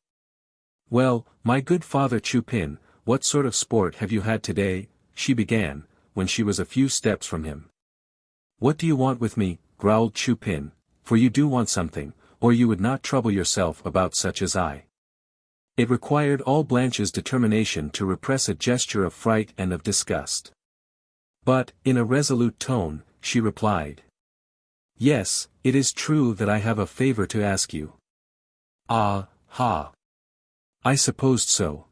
"Well, my good Father Chupin, what sort of sport have you had today?" she began, when she was a few steps from him. "What do you want with me?" growled Chupin, "for you do want something, or you would not trouble yourself about such as I." It required all Blanche's determination to repress a gesture of fright and of disgust. But, in a resolute tone, she replied, "Yes, it is true that I have a favor to ask you." "Ah, ha! I supposed so.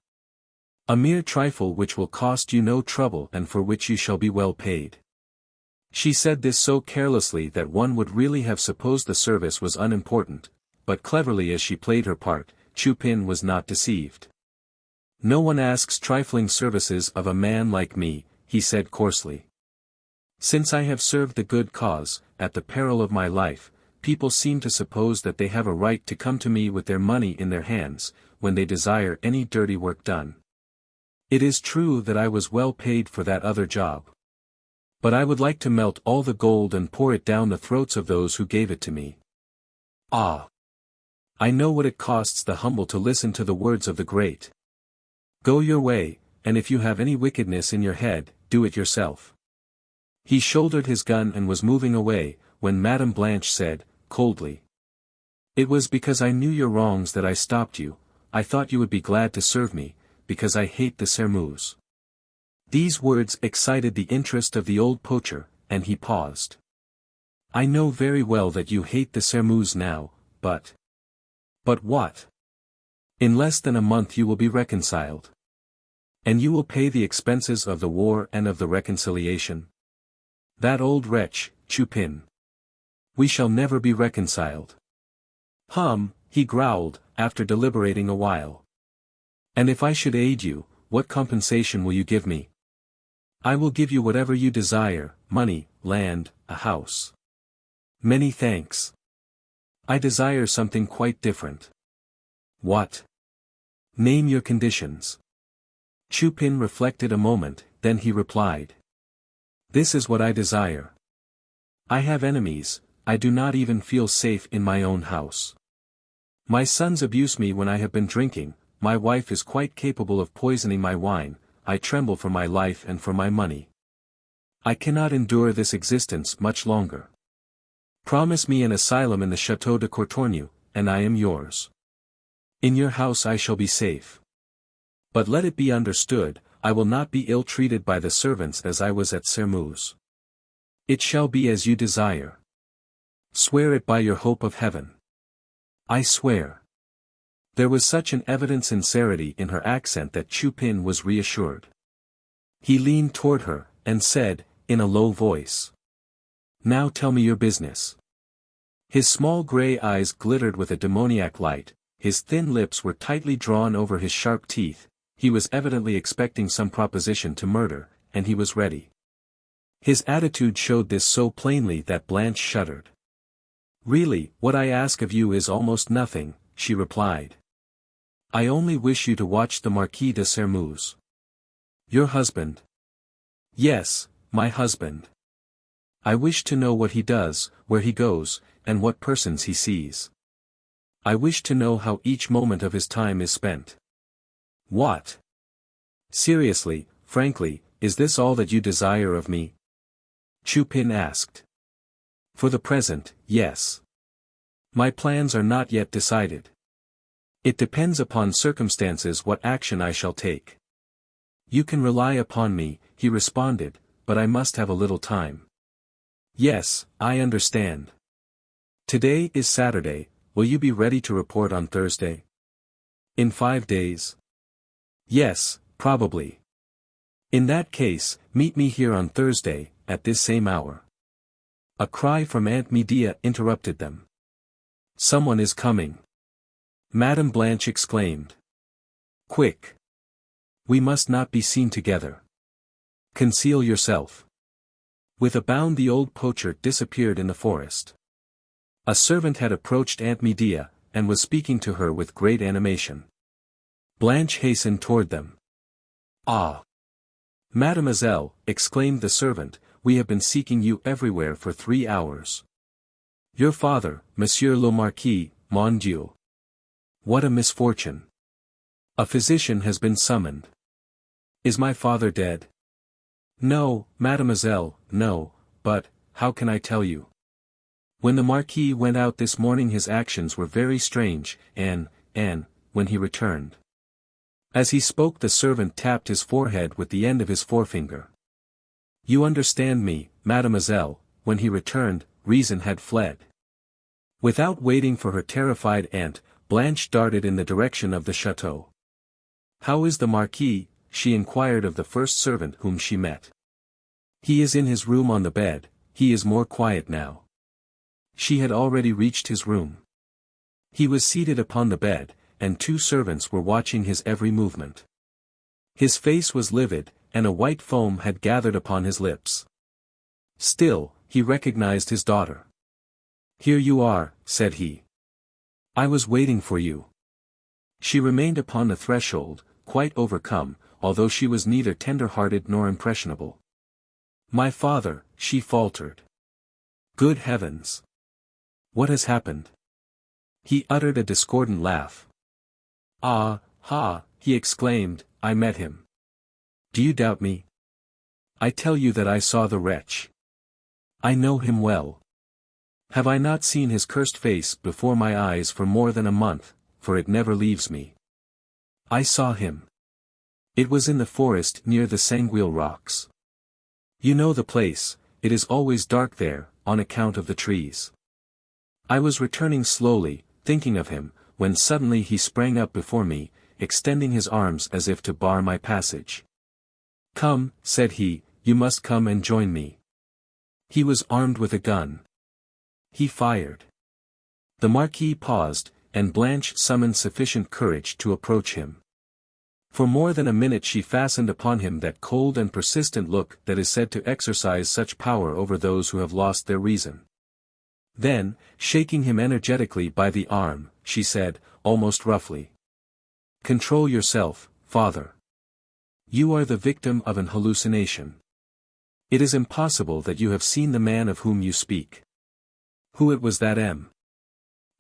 A mere trifle which will cost you no trouble and for which you shall be well paid." She said this so carelessly that one would really have supposed the service was unimportant, but cleverly as she played her part, Chupin was not deceived. "No one asks trifling services of a man like me," he said coarsely. "Since I have served the good cause, at the peril of my life, people seem to suppose that they have a right to come to me with their money in their hands, when they desire any dirty work done. It is true that I was well paid for that other job. But I would like to melt all the gold and pour it down the throats of those who gave it to me. Ah! I know what it costs the humble to listen to the words of the great. Go your way, and if you have any wickedness in your head, do it yourself." He shouldered his gun and was moving away, when Madame Blanche said, coldly, "It was because I knew your wrongs that I stopped you. I thought you would be glad to serve me, because I hate the Sairmeuse." These words excited the interest of the old poacher, and he paused. "I know very well that you hate the Sairmeuse now, but—" "But what?" "In less than a month you will be reconciled. And you will pay the expenses of the war and of the reconciliation. That old wretch, Chupin. We shall never be reconciled." He growled, after deliberating a while. "And if I should aid you, what compensation will you give me?" "I will give you whatever you desire, money, land, a house." "Many thanks. I desire something quite different." "What?" "Name your conditions." Chupin reflected a moment, then he replied. "This is what I desire. I have enemies, I do not even feel safe in my own house. My sons abuse me when I have been drinking, my wife is quite capable of poisoning my wine, I tremble for my life and for my money. I cannot endure this existence much longer. Promise me an asylum in the Château de Courtornieu, and I am yours. In your house I shall be safe. But let it be understood, I will not be ill-treated by the servants as I was at Sairmeuse. It shall be as you desire. Swear it by your hope of heaven." "I swear." There was such an evident sincerity in her accent that Chupin was reassured. He leaned toward her, and said, in a low voice, "Now tell me your business." His small grey eyes glittered with a demoniac light, his thin lips were tightly drawn over his sharp teeth, he was evidently expecting some proposition to murder, and he was ready. His attitude showed this so plainly that Blanche shuddered. "Really, what I ask of you is almost nothing," she replied. "I only wish you to watch the Marquis de Sairmeuse." "Your husband?" "Yes, my husband. I wish to know what he does, where he goes, and what persons he sees. I wish to know how each moment of his time is spent." "What? Seriously, frankly, is this all that you desire of me?" Chupin asked. "For the present, yes. My plans are not yet decided. It depends upon circumstances what action I shall take." "You can rely upon me," he responded, "but I must have a little time." "Yes, I understand. Today is Saturday, will you be ready to report on Thursday?" "In 5 days?" "Yes, probably. In that case, meet me here on Thursday, at this same hour." A cry from Aunt Medea interrupted them. "Someone is coming." Madame Blanche exclaimed. "Quick! We must not be seen together. Conceal yourself." With a bound the old poacher disappeared in the forest. A servant had approached Aunt Medea, and was speaking to her with great animation. Blanche hastened toward them. "Ah! Mademoiselle," exclaimed the servant, "we have been seeking you everywhere for 3 hours. Your father, Monsieur le Marquis, mon Dieu! What a misfortune! A physician has been summoned." "Is my father dead?" "No, mademoiselle, no, but, how can I tell you? When the Marquis went out this morning his actions were very strange, and, when he returned." As he spoke the servant tapped his forehead with the end of his forefinger. "You understand me, mademoiselle, when he returned, reason had fled." Without waiting for her terrified aunt, Blanche darted in the direction of the chateau. "How is the Marquis?" she inquired of the first servant whom she met. "He is in his room on the bed, he is more quiet now. She had already reached his room. He was seated upon the bed, and 2 servants were watching his every movement. His face was livid, and a white foam had gathered upon his lips. Still, he recognized his daughter. "Here you are," said he. "I was waiting for you." She remained upon the threshold, quite overcome, although she was neither tender-hearted nor impressionable. "My father," she faltered. "Good heavens! What has happened?" He uttered a discordant laugh. "Ah, ha," he exclaimed, "I met him. Do you doubt me? I tell you that I saw the wretch. I know him well. Have I not seen his cursed face before my eyes for more than a month, for it never leaves me? I saw him. It was in the forest near the Sanguil rocks. You know the place, it is always dark there, on account of the trees. I was returning slowly, thinking of him, when suddenly he sprang up before me, extending his arms as if to bar my passage. 'Come,' said he, 'you must come and join me.' He was armed with a gun. He fired. The Marquis paused, and Blanche summoned sufficient courage to approach him. For more than a minute she fastened upon him that cold and persistent look that is said to exercise such power over those who have lost their reason. Then, shaking him energetically by the arm, she said, almost roughly, "Control yourself, father. You are the victim of an hallucination. It is impossible that you have seen the man of whom you speak." Who it was that M.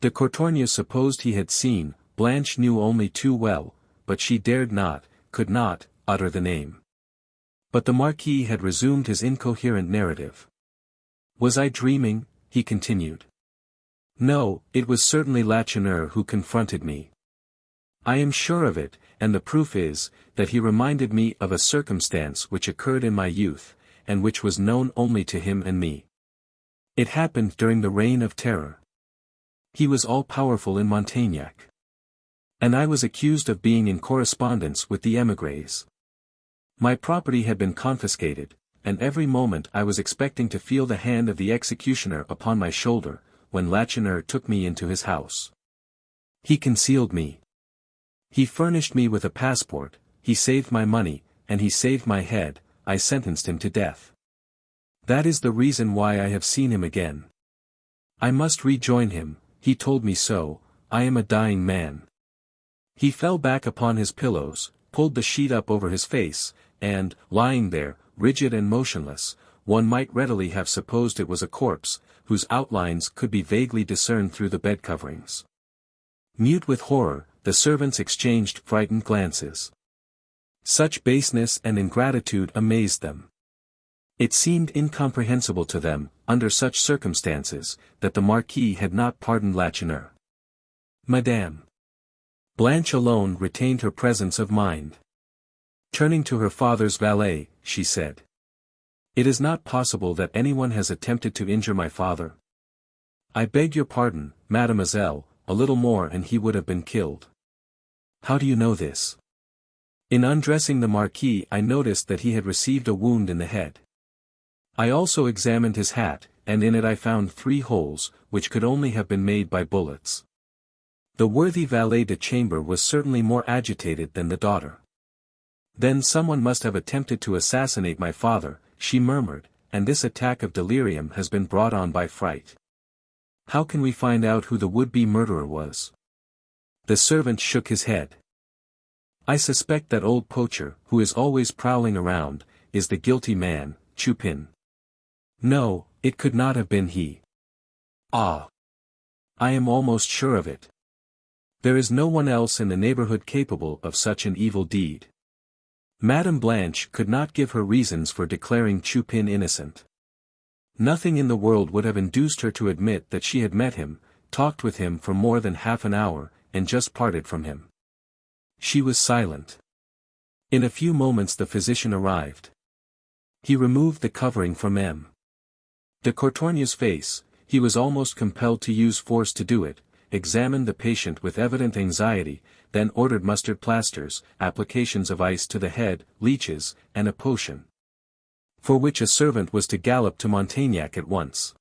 de Courtornieu supposed he had seen, Blanche knew only too well, but she dared not, could not, utter the name. But the Marquis had resumed his incoherent narrative. "Was I dreaming?" he continued. "No, it was certainly Lacheneur who confronted me. I am sure of it, and the proof is, that he reminded me of a circumstance which occurred in my youth, and which was known only to him and me. It happened during the Reign of Terror. He was all-powerful in Montagnac. And I was accused of being in correspondence with the émigrés. My property had been confiscated, and every moment I was expecting to feel the hand of the executioner upon my shoulder, when Lacheneur took me into his house. He concealed me. He furnished me with a passport, he saved my money, and he saved my head. I sentenced him to death. That is the reason why I have seen him again. I must rejoin him, he told me so, I am a dying man." He fell back upon his pillows, pulled the sheet up over his face, and, lying there, rigid and motionless, one might readily have supposed it was a corpse, whose outlines could be vaguely discerned through the bed coverings. Mute with horror, the servants exchanged frightened glances. Such baseness and ingratitude amazed them. It seemed incomprehensible to them, under such circumstances, that the Marquis had not pardoned Lacheneur. "Madame." Blanche alone retained her presence of mind. Turning to her father's valet, she said, "It is not possible that anyone has attempted to injure my father. I beg your pardon, mademoiselle, a little more and he would have been killed." "How do you know this?" "In undressing the Marquis I noticed that he had received a wound in the head. I also examined his hat, and in it I found 3 holes, which could only have been made by bullets. The worthy valet de chambre was certainly more agitated than the daughter. Then someone must have attempted to assassinate my father," she murmured, "and this attack of delirium has been brought on by fright. How can we find out who the would-be murderer was?" The servant shook his head. "I suspect that old poacher, who is always prowling around, is the guilty man, Chupin. No, it could not have been he. Ah! I am almost sure of it. There is no one else in the neighborhood capable of such an evil deed." Madame Blanche could not give her reasons for declaring Chupin innocent. Nothing in the world would have induced her to admit that she had met him, talked with him for more than half an hour, and just parted from him. She was silent. In a few moments the physician arrived. He removed the covering from M. de Courtornieu's face, he was almost compelled to use force to do it, examined the patient with evident anxiety, then ordered mustard plasters, applications of ice to the head, leeches, and a potion. for which a servant was to gallop to Montaignac at once.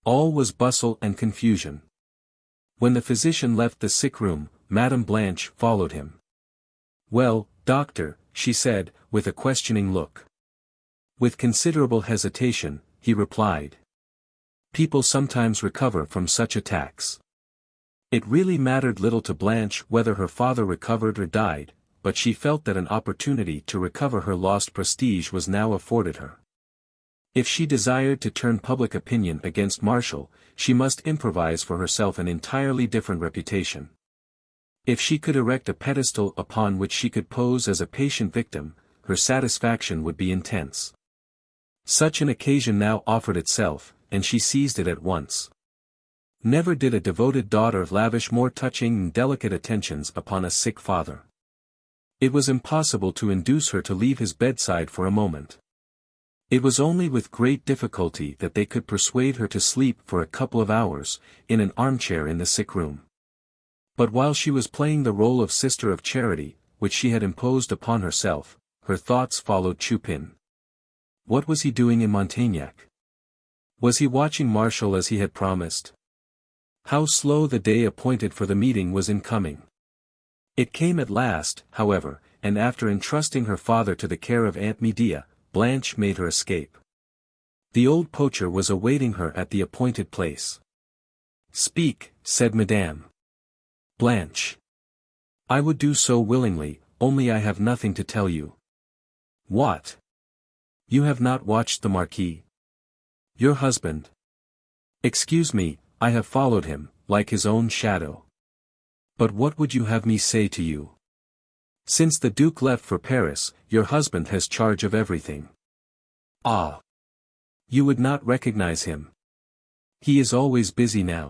All was bustle and confusion. When the physician left the sick room, Madame Blanche followed him. "Well, doctor," she said, with a questioning look. With considerable hesitation, he replied. People sometimes recover from such attacks. It really mattered little to Blanche whether her father recovered or died, but she felt that an opportunity to recover her lost prestige was now afforded her. If she desired to turn public opinion against Martial, she must improvise for herself an entirely different reputation. If she could erect a pedestal upon which she could pose as a patient victim, her satisfaction would be intense. Such an occasion now offered itself, and she seized it at once. Never did a devoted daughter lavish more touching and delicate attentions upon a sick father. It was impossible to induce her to leave his bedside for a moment. It was only with great difficulty that they could persuade her to sleep for a couple of hours, in an armchair in the sick room. But while she was playing the role of Sister of Charity, which she had imposed upon herself, her thoughts followed Chupin. What was he doing in Montaignac? Was he watching Martial as he had promised? How slow the day appointed for the meeting was in coming. It came at last, however, and after entrusting her father to the care of Aunt Medea, Blanche made her escape. The old poacher was awaiting her at the appointed place. "Speak," said Madame Blanche. "I would do so willingly, only I have nothing to tell you." "What? You have not watched the Marquis? Your husband?" "Excuse me, I have followed him, like his own shadow. But what would you have me say to you? Since the Duke left for Paris, your husband has charge of everything." "Ah! You would not recognize him. He is always busy now.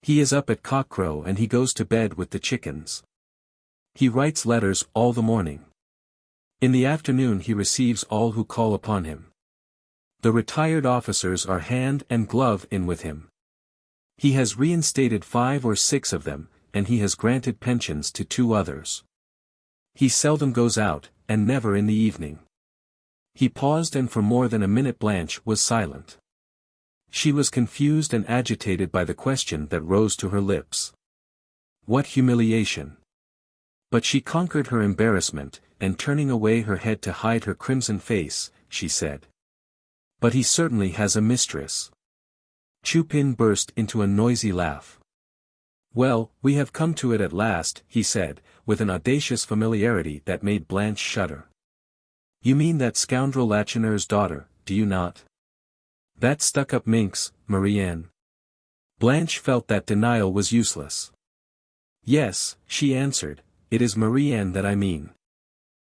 He is up at cockcrow and he goes to bed with the chickens. He writes letters all the morning. In the afternoon he receives all who call upon him. The retired officers are hand and glove in with him. He has reinstated 5 or 6 of them, and he has granted pensions to 2 others. He seldom goes out, and never in the evening." He paused, and for more than a minute Blanche was silent. She was confused and agitated by the question that rose to her lips. What humiliation! But she conquered her embarrassment, and turning away her head to hide her crimson face, she said. "But he certainly has a mistress." Chupin burst into a noisy laugh. "Well, we have come to it at last," he said, with an audacious familiarity that made Blanche shudder. "You mean that scoundrel Lacheneur's daughter, do you not? That stuck-up minx, Marie-Anne?" Blanche felt that denial was useless. "Yes," she answered, "it is Marie-Anne that I mean."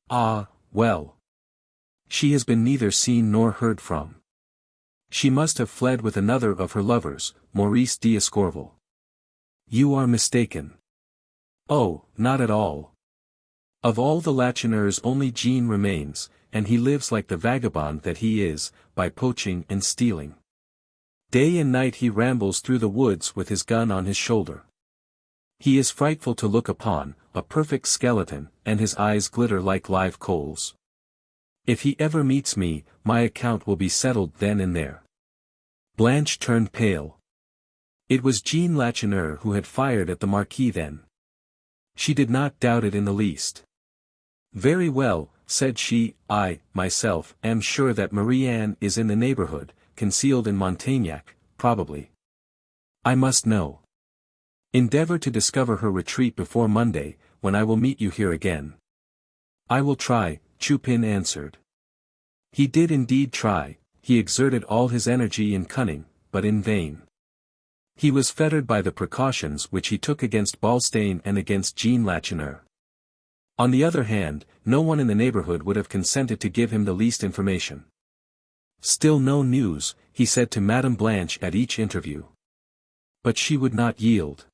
"Ah, well. She has been neither seen nor heard from. She must have fled with another of her lovers, Maurice d'Escorval." "You are mistaken." "Oh, not at all. Of all the Lacheneurs only Jean remains, and he lives like the vagabond that he is, by poaching and stealing. Day and night he rambles through the woods with his gun on his shoulder. He is frightful to look upon, a perfect skeleton, and his eyes glitter like live coals. If he ever meets me, my account will be settled then and there." Blanche turned pale. It was Jean Lacheneur who had fired at the Marquis then. She did not doubt it in the least. "Very well," said she, "I, myself, am sure that Marie-Anne is in the neighborhood, concealed in Montaignac, probably. I must know. Endeavor to discover her retreat before Monday, when I will meet you here again." "I will try," Chupin answered. He did indeed try, he exerted all his energy and cunning, but in vain. He was fettered by the precautions which he took against Balstain and against Jean Lacheneur. On the other hand, no one in the neighborhood would have consented to give him the least information. "Still no news," he said to Madame Blanche at each interview. But she would not yield.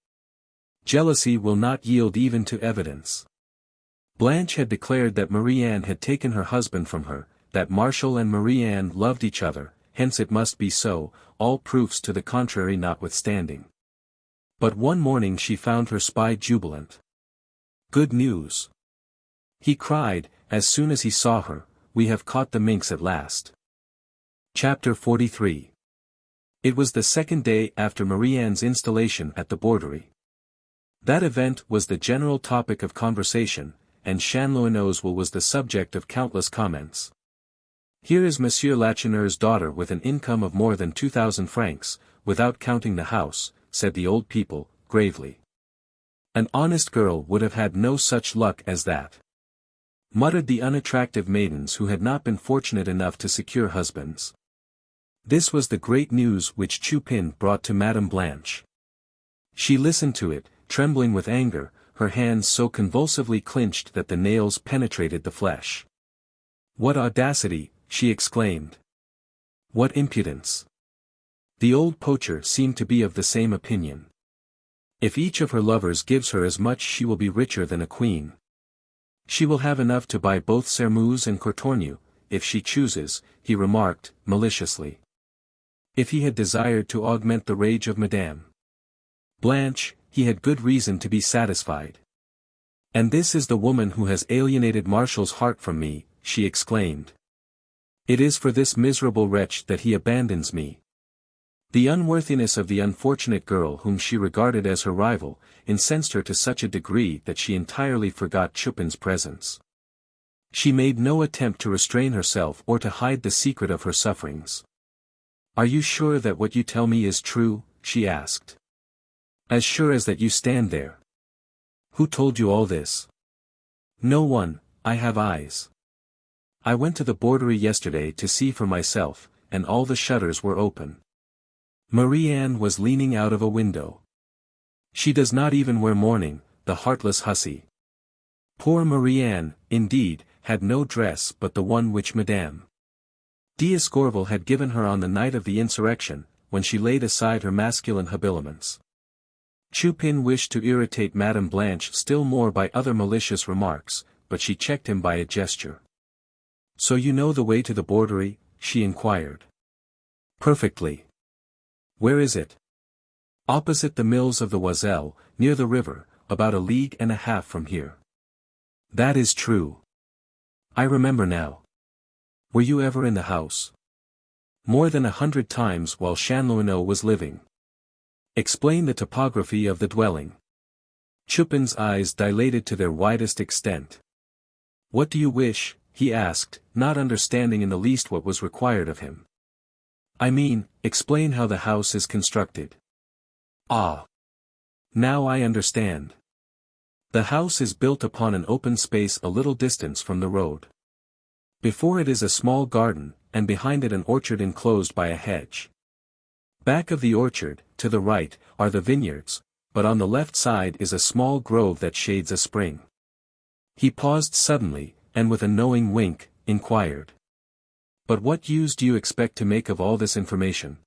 Jealousy will not yield even to evidence. Blanche had declared that Marie-Anne had taken her husband from her, that Martial and Marie-Anne loved each other, hence it must be so, all proofs to the contrary notwithstanding. But one morning she found her spy jubilant. "Good news!" he cried, as soon as he saw her, we have caught the minx at last. Chapter 43. It was the second day after Marie-Anne's installation at the Borderie. That event was the general topic of conversation, and Chanlouineau's will was the subject of countless comments. Here is Monsieur Lacheneur's daughter with an income of more than 2,000 francs, without counting the house, said the old people, gravely. An honest girl would have had no such luck as that, muttered the unattractive maidens who had not been fortunate enough to secure husbands. This was the great news which Chupin brought to Madame Blanche. She listened to it, trembling with anger, her hands so convulsively clenched that the nails penetrated the flesh. "What audacity!" she exclaimed. "What impudence!" The old poacher seemed to be of the same opinion. "If each of her lovers gives her as much she will be richer than a queen. She will have enough to buy both Sairmeuse and Courtornieu, if she chooses," he remarked, maliciously. If he had desired to augment the rage of Madame Blanche, he had good reason to be satisfied. "And this is the woman who has alienated Martial's heart from me," she exclaimed. "It is for this miserable wretch that he abandons me." The unworthiness of the unfortunate girl whom she regarded as her rival, incensed her to such a degree that she entirely forgot Chupin's presence. She made no attempt to restrain herself or to hide the secret of her sufferings. "Are you sure that what you tell me is true?" she asked. "As sure as that you stand there." "Who told you all this?" "No one, I have eyes. I went to the Borderie yesterday to see for myself, and all the shutters were open." Marie-Anne was leaning out of a window. "She does not even wear mourning, the heartless hussy." Poor Marie-Anne, indeed, had no dress but the one which Madame d'Escorval had given her on the night of the insurrection, when she laid aside her masculine habiliments. Chupin wished to irritate Madame Blanche still more by other malicious remarks, but she checked him by a gesture. "So you know the way to the Borderie?" she inquired. "Perfectly." "Where is it?" "Opposite the mills of the Oiselle, near the river, about a league and a half from here." "That is true. I remember now. Were you ever in the house?" "More than 100 times while Chanlouineau was living." "Explain the topography of the dwelling." Chupin's eyes dilated to their widest extent. "What do you wish?" he asked, not understanding in the least what was required of him. "I mean, explain how the house is constructed." "Ah! Now I understand. The house is built upon an open space a little distance from the road. Before it is a small garden, and behind it an orchard enclosed by a hedge. Back of the orchard, to the right, are the vineyards, but on the left side is a small grove that shades a spring." He paused suddenly, and with a knowing wink, inquired. "But what use do you expect to make of all this information?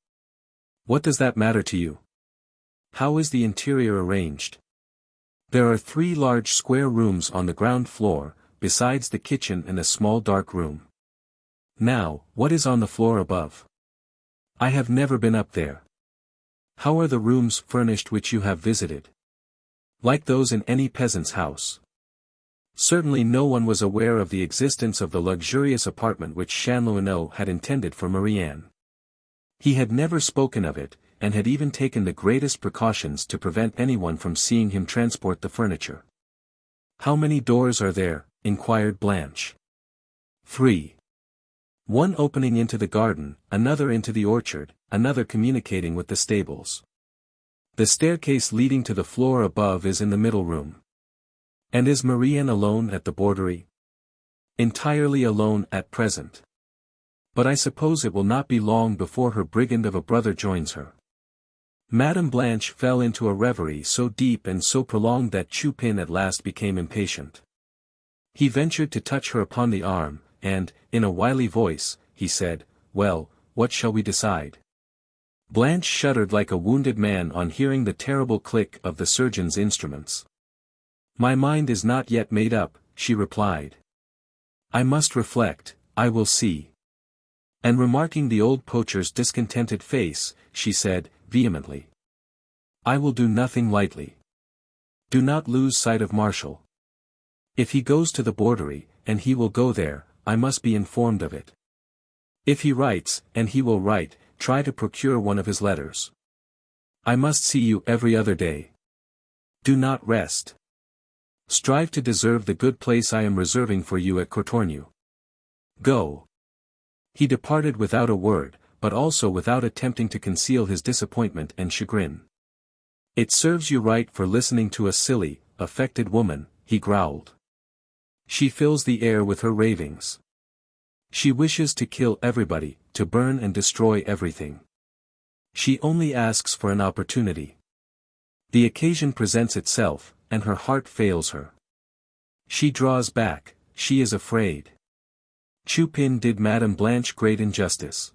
What does that matter to you? How is the interior arranged?" "There are 3 large square rooms on the ground floor, besides the kitchen and a small dark room." "Now, what is on the floor above?" "I have never been up there." "How are the rooms furnished which you have visited?" "Like those in any peasant's house." Certainly no one was aware of the existence of the luxurious apartment which Chanlouineau had intended for Marie-Anne. He had never spoken of it, and had even taken the greatest precautions to prevent anyone from seeing him transport the furniture. "How many doors are there?" inquired Blanche. 3. One opening into the garden, another into the orchard, another communicating with the stables. The staircase leading to the floor above is in the middle room. "And is Marie-Anne alone at the Borderie?" "Entirely alone at present. But I suppose it will not be long before her brigand of a brother joins her." Madame Blanche fell into a reverie so deep and so prolonged that Chupin at last became impatient. He ventured to touch her upon the arm, and, in a wily voice, he said, "Well, what shall we decide?" Blanche shuddered like a wounded man on hearing the terrible click of the surgeon's instruments. "My mind is not yet made up," she replied. "I must reflect, I will see." And remarking the old poacher's discontented face, she said, vehemently, "I will do nothing lightly. Do not lose sight of Martial. If he goes to the Borderie, and he will go there, I must be informed of it. If he writes, and he will write, try to procure one of his letters. I must see you every other day. Do not rest. Strive to deserve the good place I am reserving for you at Courtornieu. Go. He departed without a word, but also without attempting to conceal his disappointment and chagrin. It serves you right for listening to a silly, affected woman, he growled. She fills the air with her ravings. She wishes to kill everybody, to burn and destroy everything. She only asks for an opportunity. The occasion presents itself, and her heart fails her. She draws back, she is afraid. Chupin did Madame Blanche great injustice.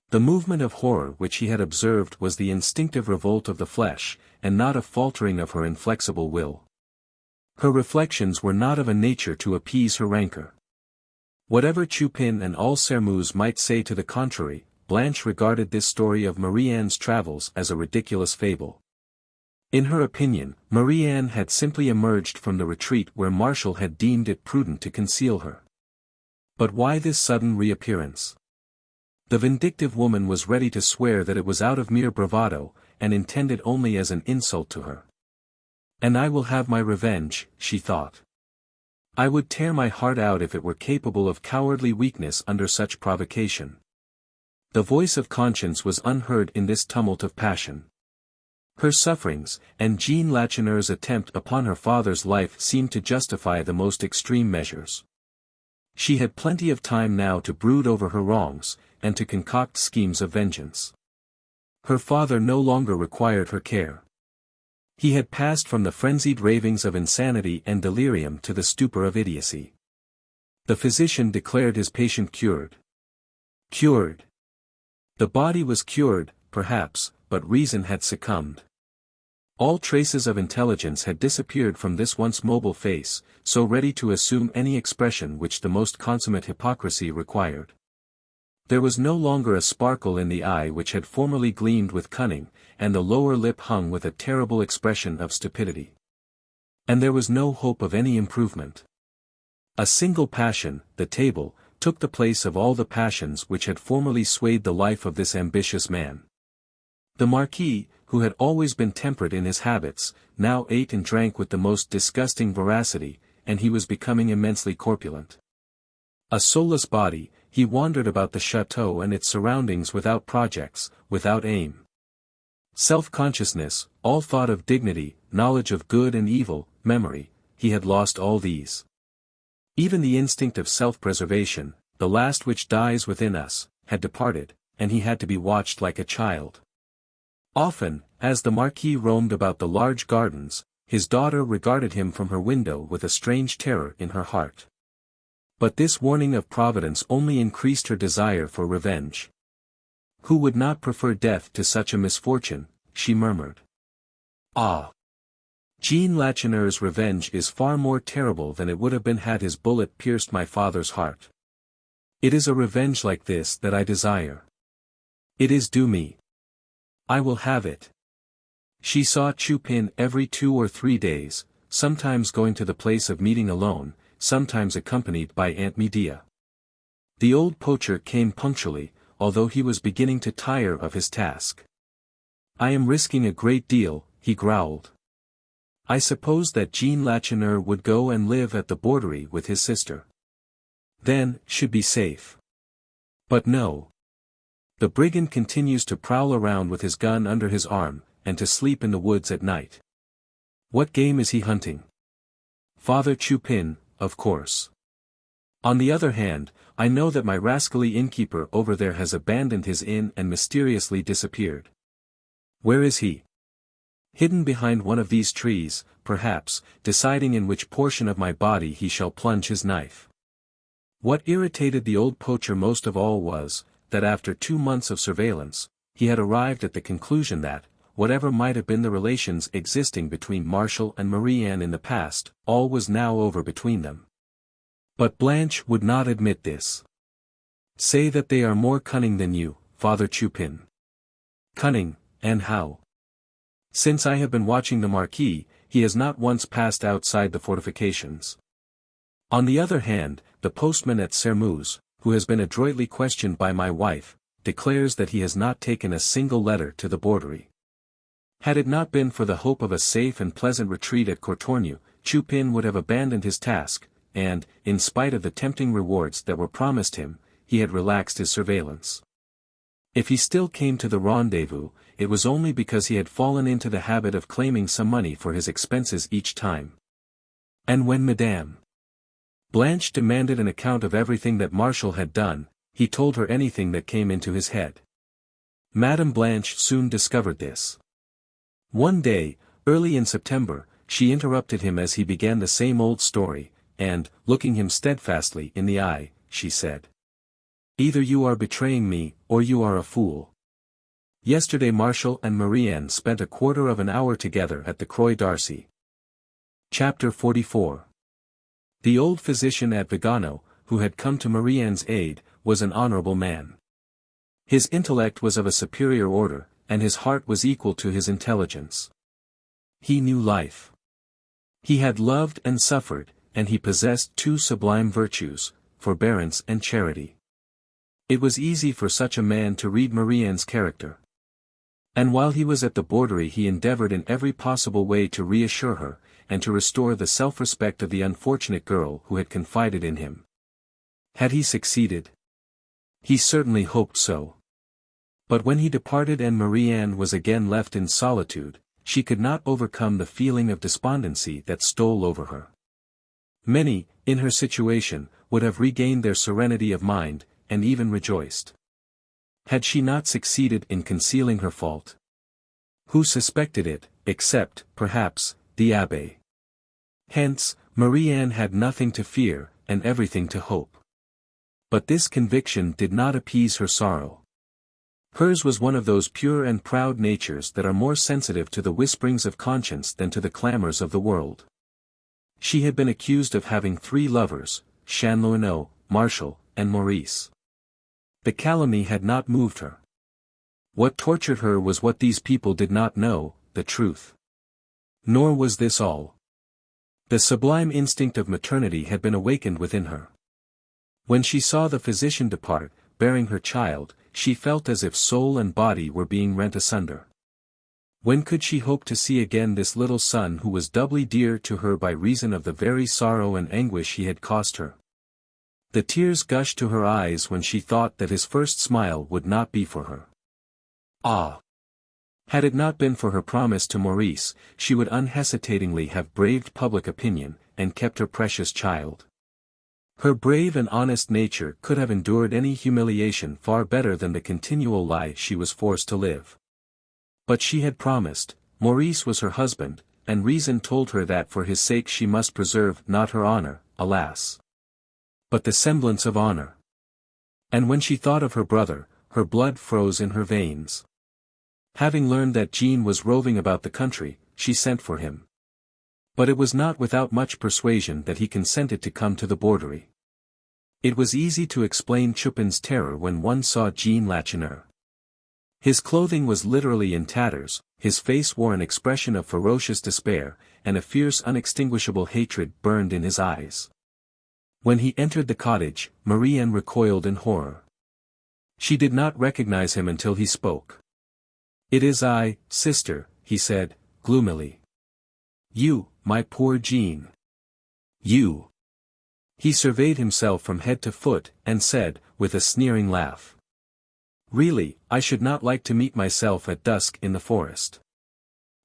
The movement of horror which he had observed was the instinctive revolt of the flesh, and not a faltering of her inflexible will. Her reflections were not of a nature to appease her rancor. Whatever Chupin and all Sairmeuse might say to the contrary, Blanche regarded this story of Marie-Anne's travels as a ridiculous fable. In her opinion, Marie-Anne had simply emerged from the retreat where Martial had deemed it prudent to conceal her. But why this sudden reappearance? The vindictive woman was ready to swear that it was out of mere bravado, and intended only as an insult to her. And I will have my revenge, she thought. I would tear my heart out if it were capable of cowardly weakness under such provocation. The voice of conscience was unheard in this tumult of passion. Her sufferings, and Jean Lacheneur's attempt upon her father's life seemed to justify the most extreme measures. She had plenty of time now to brood over her wrongs, and to concoct schemes of vengeance. Her father no longer required her care. He had passed from the frenzied ravings of insanity and delirium to the stupor of idiocy. The physician declared his patient cured. Cured. The body was cured, perhaps, but reason had succumbed. All traces of intelligence had disappeared from this once mobile face, so ready to assume any expression which the most consummate hypocrisy required. There was no longer a sparkle in the eye which had formerly gleamed with cunning, and the lower lip hung with a terrible expression of stupidity. And there was no hope of any improvement. A single passion, the table, took the place of all the passions which had formerly swayed the life of this ambitious man. The Marquis, who had always been temperate in his habits, now ate and drank with the most disgusting voracity, and he was becoming immensely corpulent. A soulless body, he wandered about the chateau and its surroundings without projects, without aim. Self-consciousness, all thought of dignity, knowledge of good and evil, memory, he had lost all these. Even the instinct of self-preservation, the last which dies within us, had departed, and he had to be watched like a child. Often, as the Marquis roamed about the large gardens, his daughter regarded him from her window with a strange terror in her heart. But this warning of Providence only increased her desire for revenge. Who would not prefer death to such a misfortune, she murmured. Ah! Jean Lacheneur's revenge is far more terrible than it would have been had his bullet pierced my father's heart. It is a revenge like this that I desire. It is due me. I will have it. She saw Chupin every 2 or 3 days, sometimes going to the place of meeting alone, sometimes accompanied by Aunt Medea. The old poacher came punctually, although he was beginning to tire of his task. I am risking a great deal, he growled. I supposed that Jean Lacheneur would go and live at the Borderie with his sister. Then, should be safe. But no. The brigand continues to prowl around with his gun under his arm, and to sleep in the woods at night. What game is he hunting? Father Chupin, of course. On the other hand, I know that my rascally innkeeper over there has abandoned his inn and mysteriously disappeared. Where is he? Hidden behind one of these trees, perhaps, deciding in which portion of my body he shall plunge his knife. What irritated the old poacher most of all was, that after 2 months of surveillance, he had arrived at the conclusion that, whatever might have been the relations existing between Martial and Marie-Anne in the past, all was now over between them. But Blanche would not admit this. Say that they are more cunning than you, Father Chupin. Cunning, and how? Since I have been watching the Marquis, he has not once passed outside the fortifications. On the other hand, the postman at Sermuz, who has been adroitly questioned by my wife, declares that he has not taken a single letter to the Borderie. Had it not been for the hope of a safe and pleasant retreat at Courtornieu, Chupin would have abandoned his task, and, in spite of the tempting rewards that were promised him, he had relaxed his surveillance. If he still came to the rendezvous, it was only because he had fallen into the habit of claiming some money for his expenses each time. And when Madame Blanche demanded an account of everything that Martial had done, he told her anything that came into his head. Madame Blanche soon discovered this. One day, early in September, she interrupted him as he began the same old story, and, looking him steadfastly in the eye, she said, "Either you are betraying me, or you are a fool. Yesterday Martial and Marie-Anne spent a quarter of an hour together at the Croix d'Arcy." Chapter 44. The old physician at Vigano, who had come to Marie-Anne's aid, was an honorable man. His intellect was of a superior order, and his heart was equal to his intelligence. He knew life. He had loved and suffered, and he possessed two sublime virtues, forbearance and charity. It was easy for such a man to read Marie-Anne's character. And while he was at the Borderie he endeavored in every possible way to reassure her, and to restore the self-respect of the unfortunate girl who had confided in him. Had he succeeded? He certainly hoped so. But when he departed and Marie-Anne was again left in solitude, she could not overcome the feeling of despondency that stole over her. Many, in her situation, would have regained their serenity of mind, and even rejoiced. Had she not succeeded in concealing her fault? Who suspected it, except, perhaps, the abbé? Hence, Marie-Anne had nothing to fear, and everything to hope. But this conviction did not appease her sorrow. Hers was one of those pure and proud natures that are more sensitive to the whisperings of conscience than to the clamors of the world. She had been accused of having 3 lovers, Chanlouineau, Martial, and Maurice. The calumny had not moved her. What tortured her was what these people did not know, the truth. Nor was this all. The sublime instinct of maternity had been awakened within her. When she saw the physician depart, bearing her child, she felt as if soul and body were being rent asunder. When could she hope to see again this little son who was doubly dear to her by reason of the very sorrow and anguish he had caused her? The tears gushed to her eyes when she thought that his first smile would not be for her. Ah! Had it not been for her promise to Maurice, she would unhesitatingly have braved public opinion, and kept her precious child. Her brave and honest nature could have endured any humiliation far better than the continual lie she was forced to live. But she had promised, Maurice was her husband, and reason told her that for his sake she must preserve not her honor, alas, but the semblance of honor. And when she thought of her brother, her blood froze in her veins. Having learned that Jean was roving about the country, she sent for him. But it was not without much persuasion that he consented to come to the Borderie. It was easy to explain Chupin's terror when one saw Jean Lacheneur. His clothing was literally in tatters, his face wore an expression of ferocious despair, and a fierce unextinguishable hatred burned in his eyes. When he entered the cottage, Marie-Anne recoiled in horror. She did not recognize him until he spoke. "It is I, sister," he said, gloomily. "You, my poor Jean. You." He surveyed himself from head to foot, and said, with a sneering laugh, "Really, I should not like to meet myself at dusk in the forest."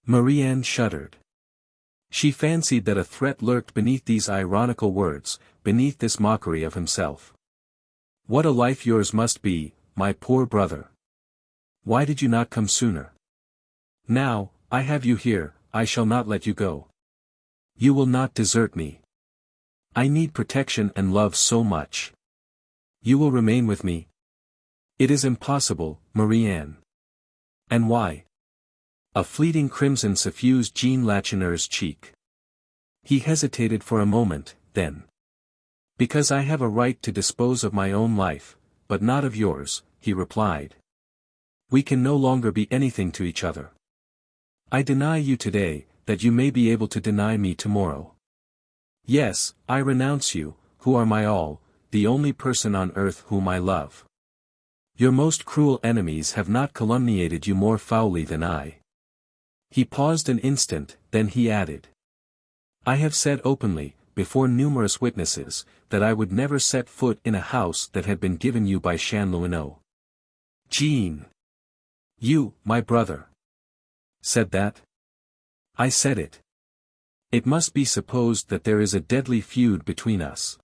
Marie-Anne shuddered. She fancied that a threat lurked beneath these ironical words, beneath this mockery of himself. "What a life yours must be, my poor brother! Why did you not come sooner? Now, I have you here, I shall not let you go. You will not desert me. I need protection and love so much. You will remain with me." "It is impossible, Marie-Anne." "And why?" A fleeting crimson suffused Jean Lacheneur's cheek. He hesitated for a moment, then. "Because I have a right to dispose of my own life, but not of yours," he replied. "We can no longer be anything to each other. I deny you today, that you may be able to deny me tomorrow. Yes, I renounce you, who are my all, the only person on earth whom I love. Your most cruel enemies have not calumniated you more foully than I. He paused an instant, then he added. I have said openly, before numerous witnesses, that I would never set foot in a house that had been given you by Chanlouineau. Jean. You, my brother. Said that? I said it. It must be supposed that there is a deadly feud between us.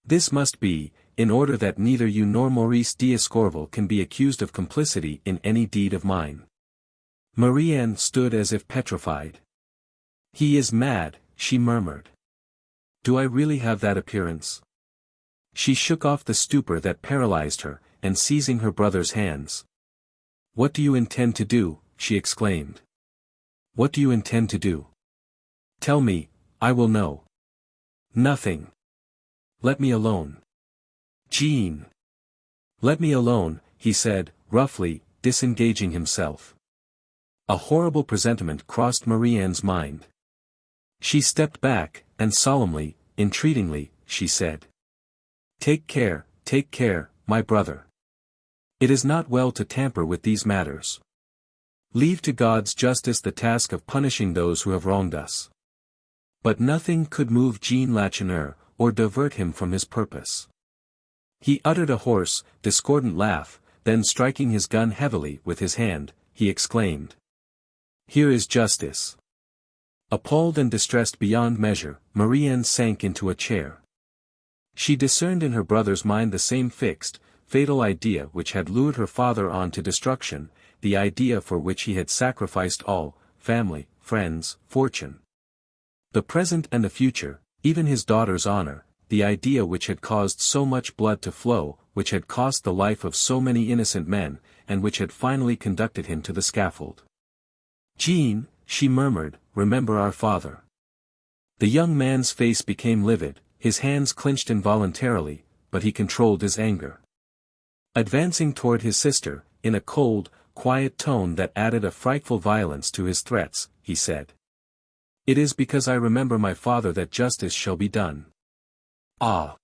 This must be, in order that neither you nor Maurice d'Escorval can be accused of complicity in any deed of mine. Marie-Anne stood as if petrified. He is mad, she murmured. Do I really have that appearance? She shook off the stupor that paralyzed her, and seizing her brother's hands. What do you intend to do? She exclaimed. What do you intend to do? Tell me, I will know. Nothing. Let me alone. Jean. Let me alone, he said, roughly, disengaging himself. A horrible presentiment crossed Marie-Anne's mind. She stepped back, and solemnly, entreatingly, she said. Take care, my brother. It is not well to tamper with these matters. Leave to God's justice the task of punishing those who have wronged us. But nothing could move Jean Lacheneur, or divert him from his purpose. He uttered a hoarse, discordant laugh, then striking his gun heavily with his hand, he exclaimed. Here is justice. Appalled and distressed beyond measure, Marie-Anne sank into a chair. She discerned in her brother's mind the same fixed, fatal idea which had lured her father on to destruction, the idea for which he had sacrificed all, family, friends, fortune. The present and the future, even his daughter's honor, the idea which had caused so much blood to flow, which had cost the life of so many innocent men, and which had finally conducted him to the scaffold. Jean, she murmured, remember our father. The young man's face became livid, his hands clenched involuntarily, but he controlled his anger. Advancing toward his sister, in a cold, quiet tone that added a frightful violence to his threats, he said. It is because I remember my father that justice shall be done. Ah!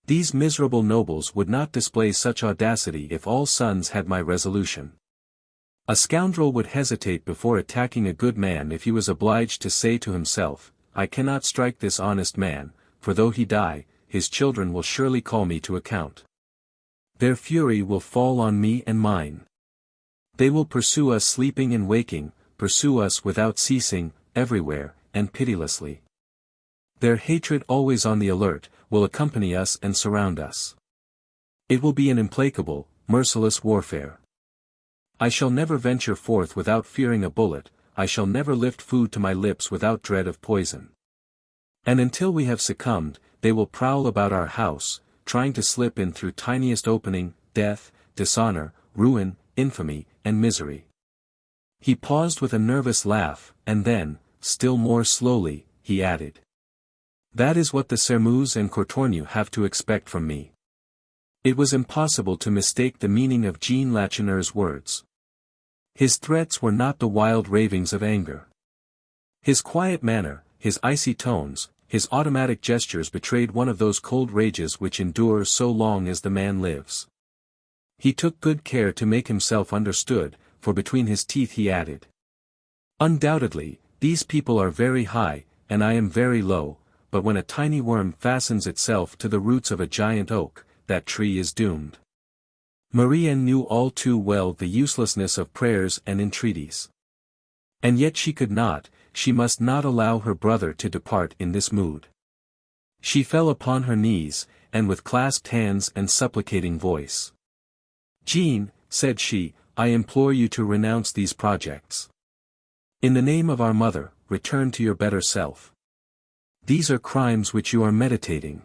These miserable nobles would not display such audacity if all sons had my resolution. A scoundrel would hesitate before attacking a good man if he was obliged to say to himself, I cannot strike this honest man, for though he die, his children will surely call me to account. Their fury will fall on me and mine. They will pursue us sleeping and waking, pursue us without ceasing, everywhere, and pitilessly. Their hatred always on the alert, will accompany us and surround us. It will be an implacable, merciless warfare. I shall never venture forth without fearing a bullet, I shall never lift food to my lips without dread of poison. And until we have succumbed, they will prowl about our house, trying to slip in through tiniest opening, death, dishonor, ruin, infamy, and misery. He paused with a nervous laugh, and then, still more slowly, he added. That is what the Sermeuse and Courtornieu have to expect from me. It was impossible to mistake the meaning of Jean Lacheneur's words. His threats were not the wild ravings of anger. His quiet manner, his icy tones, his automatic gestures betrayed one of those cold rages which endure so long as the man lives. He took good care to make himself understood, for between his teeth he added. Undoubtedly, these people are very high, and I am very low, but when a tiny worm fastens itself to the roots of a giant oak, that tree is doomed. Marie-Anne knew all too well the uselessness of prayers and entreaties. And yet she must not allow her brother to depart in this mood. She fell upon her knees, and with clasped hands and supplicating voice. Jean, said she, I implore you to renounce these projects. In the name of our mother, return to your better self. These are crimes which you are meditating.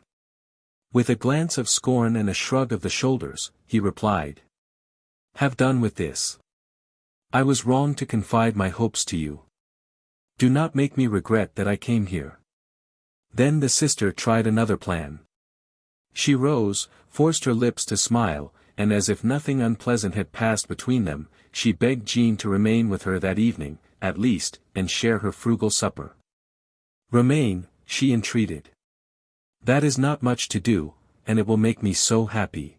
With a glance of scorn and a shrug of the shoulders, he replied. Have done with this. I was wrong to confide my hopes to you. Do not make me regret that I came here. Then the sister tried another plan. She rose, forced her lips to smile, and as if nothing unpleasant had passed between them, she begged Jean to remain with her that evening, at least, and share her frugal supper. Remain, she entreated. That is not much to do, and it will make me so happy.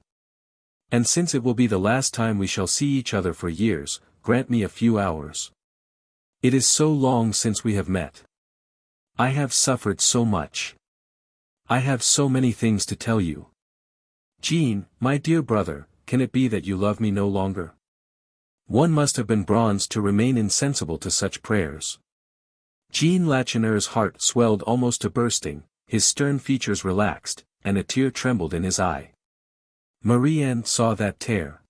And since it will be the last time we shall see each other for years, grant me a few hours. It is so long since we have met. I have suffered so much. I have so many things to tell you. Jean, my dear brother, can it be that you love me no longer? One must have been bronzed to remain insensible to such prayers. Jean Lacheneur's heart swelled almost to bursting, his stern features relaxed, and a tear trembled in his eye. Marie-Anne saw that tear.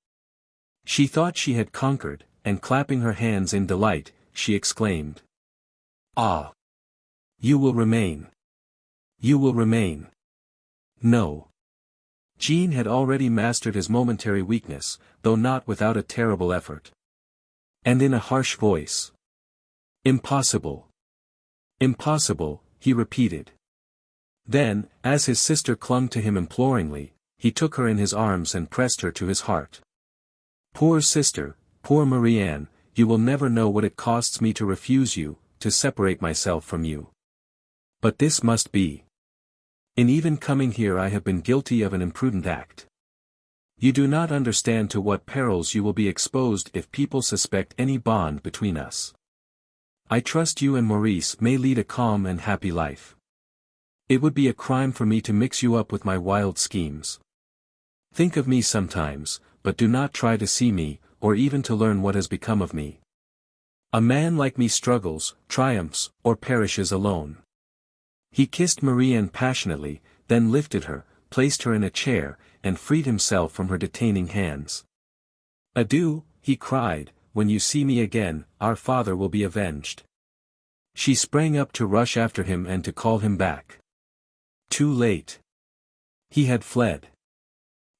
She thought she had conquered, and clapping her hands in delight, she exclaimed. Ah! You will remain. You will remain. No. Jean had already mastered his momentary weakness, though not without a terrible effort. And in a harsh voice. Impossible. Impossible, he repeated. Then, as his sister clung to him imploringly, he took her in his arms and pressed her to his heart. Poor sister, poor Marie-Anne, you will never know what it costs me to refuse you, to separate myself from you. But this must be. In even coming here I have been guilty of an imprudent act. You do not understand to what perils you will be exposed if people suspect any bond between us. I trust you and Maurice may lead a calm and happy life. It would be a crime for me to mix you up with my wild schemes. Think of me sometimes, but do not try to see me, or even to learn what has become of me. A man like me struggles, triumphs, or perishes alone. He kissed Marie-Anne passionately, then lifted her, placed her in a chair, and freed himself from her detaining hands. Adieu, he cried, when you see me again, our father will be avenged. She sprang up to rush after him and to call him back. Too late. He had fled.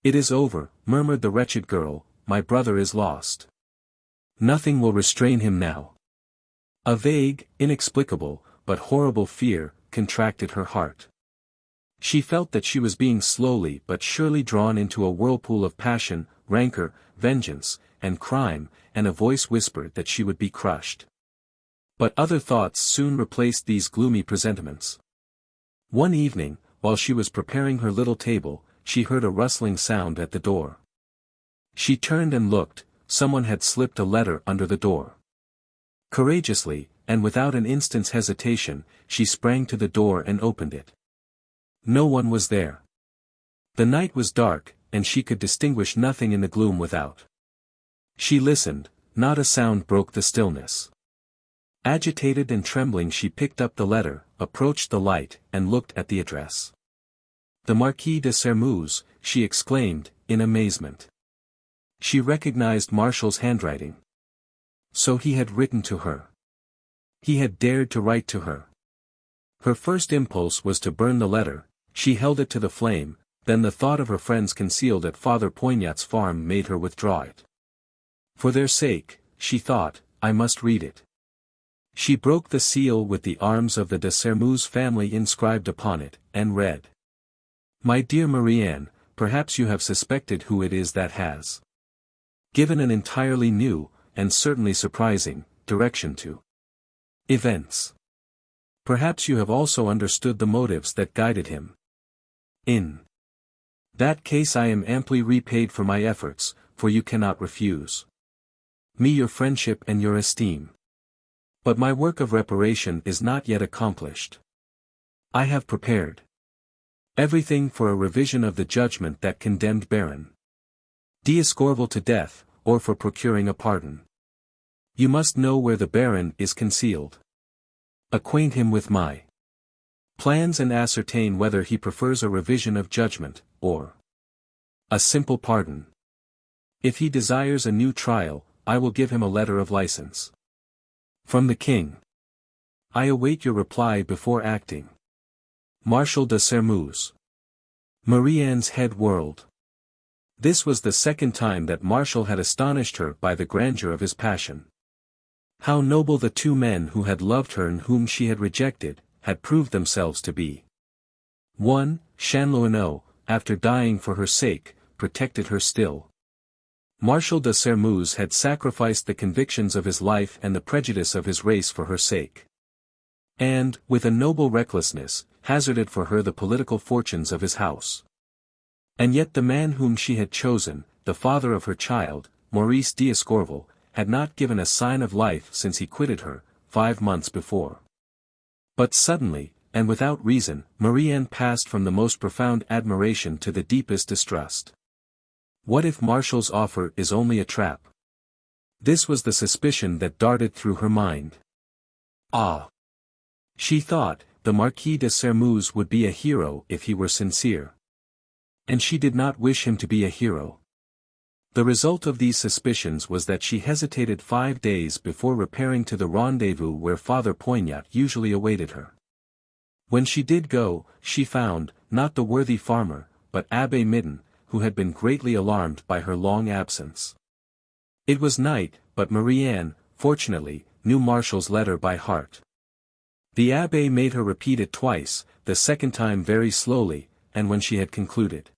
It is over, murmured the wretched girl, my brother is lost. Nothing will restrain him now. A vague, inexplicable, but horrible fear, contracted her heart. She felt that she was being slowly but surely drawn into a whirlpool of passion, rancor, vengeance, and crime, and a voice whispered that she would be crushed. But other thoughts soon replaced these gloomy presentiments. One evening, while she was preparing her little table, she heard a rustling sound at the door. She turned and looked, someone had slipped a letter under the door. Courageously, and without an instant's hesitation, she sprang to the door and opened it. No one was there. The night was dark, and she could distinguish nothing in the gloom without. She listened, not a sound broke the stillness. Agitated and trembling she picked up the letter, approached the light, and looked at the address. The Marquis de Sairmeuse, she exclaimed, in amazement. She recognized Martial's handwriting. So he had written to her. He had dared to write to her. Her first impulse was to burn the letter. She held it to the flame, then the thought of her friends concealed at Father Poignat's farm made her withdraw it. For their sake, she thought, I must read it. She broke the seal with the arms of the de Sairmeuse family inscribed upon it, and read. My dear Marie-Anne, perhaps you have suspected who it is that has given an entirely new, and certainly surprising, direction to events. Perhaps you have also understood the motives that guided him. In that case I am amply repaid for my efforts, for you cannot refuse me your friendship and your esteem. But my work of reparation is not yet accomplished. I have prepared everything for a revision of the judgment that condemned Baron d'Escorval to death, or for procuring a pardon. You must know where the Baron is concealed. Acquaint him with my plans and ascertain whether he prefers a revision of judgment, or a simple pardon. If he desires a new trial, I will give him a letter of license from the King. I await your reply before acting. Marshal de Sairmeuse. Marie-Anne's head whirled. This was the second time that Marshal had astonished her by the grandeur of his passion. How noble the two men who had loved her and whom she had rejected, had proved themselves to be. One, Chanlouineau, after dying for her sake, protected her still. Marshal de Sairmeuse had sacrificed the convictions of his life and the prejudice of his race for her sake. And, with a noble recklessness, hazarded for her the political fortunes of his house. And yet the man whom she had chosen, the father of her child, Maurice d'Escorval, had not given a sign of life since he quitted her, 5 months before. But suddenly, and without reason, Marie-Anne passed from the most profound admiration to the deepest distrust. What if Martial's offer is only a trap? This was the suspicion that darted through her mind. Ah! She thought, the Marquis de Sairmeuse would be a hero if he were sincere. And she did not wish him to be a hero. The result of these suspicions was that she hesitated 5 days before repairing to the rendezvous where Father Poignat usually awaited her. When she did go, she found, not the worthy farmer, but Abbé Midon, who had been greatly alarmed by her long absence. It was night, but Marie-Anne, fortunately, knew Martial's letter by heart. The abbé made her repeat it twice, the second time very slowly, and when she had concluded.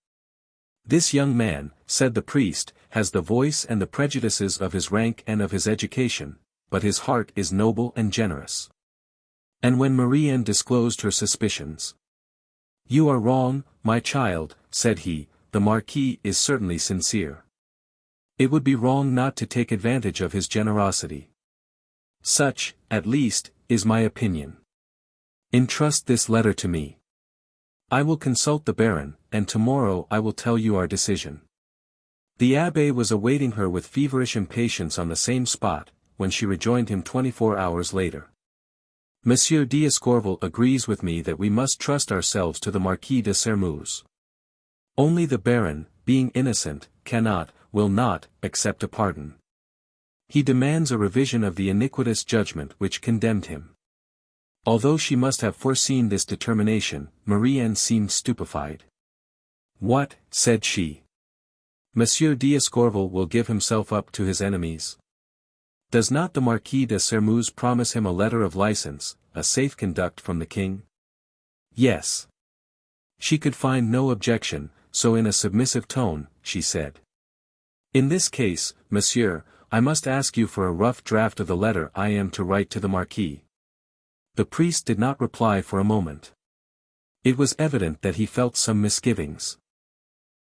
"This young man," said the priest, "has the voice and the prejudices of his rank and of his education, but his heart is noble and generous." And when Marie-Anne disclosed her suspicions, "You are wrong, my child," said he, "the Marquis is certainly sincere. It would be wrong not to take advantage of his generosity. Such, at least, is my opinion. Entrust this letter to me. I will consult the Baron, and tomorrow I will tell you our decision." The abbé was awaiting her with feverish impatience on the same spot, when she rejoined him 24 hours later. "Monsieur d'Escorval agrees with me that we must trust ourselves to the Marquis de Sairmeuse. Only the Baron, being innocent, cannot, will not, accept a pardon. He demands a revision of the iniquitous judgment which condemned him." Although she must have foreseen this determination, Marie-Anne seemed stupefied. "What," said she. "Monsieur d'Escorval will give himself up to his enemies? Does not the Marquis de Sairmeuse promise him a letter of license, a safe conduct from the king?" "Yes." She could find no objection, so in a submissive tone, she said. "In this case, monsieur, I must ask you for a rough draft of the letter I am to write to the Marquis." The priest did not reply for a moment. It was evident that he felt some misgivings.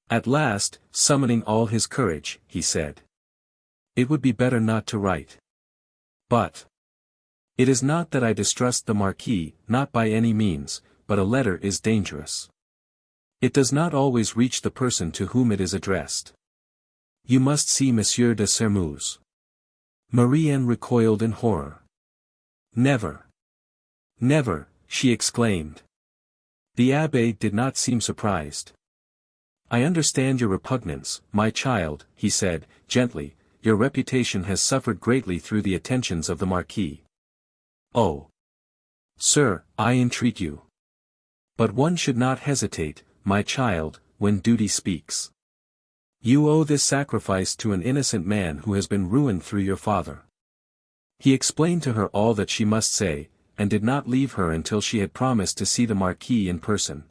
At last, summoning all his courage, he said, "It would be better not to write. But it is not that I distrust the Marquis, not by any means, but a letter is dangerous. It does not always reach the person to whom it is addressed. You must see Monsieur de Sairmeuse." Marie-Anne recoiled in horror. "Never! Never!" she exclaimed. The abbé did not seem surprised. "I understand your repugnance, my child," he said, gently. "Your reputation has suffered greatly through the attentions of the Marquis. Oh! Sir, I entreat you. But one should not hesitate, my child, when duty speaks. You owe this sacrifice to an innocent man who has been ruined through your father." He explained to her all that she must say, and did not leave her until she had promised to see the Marquis in person.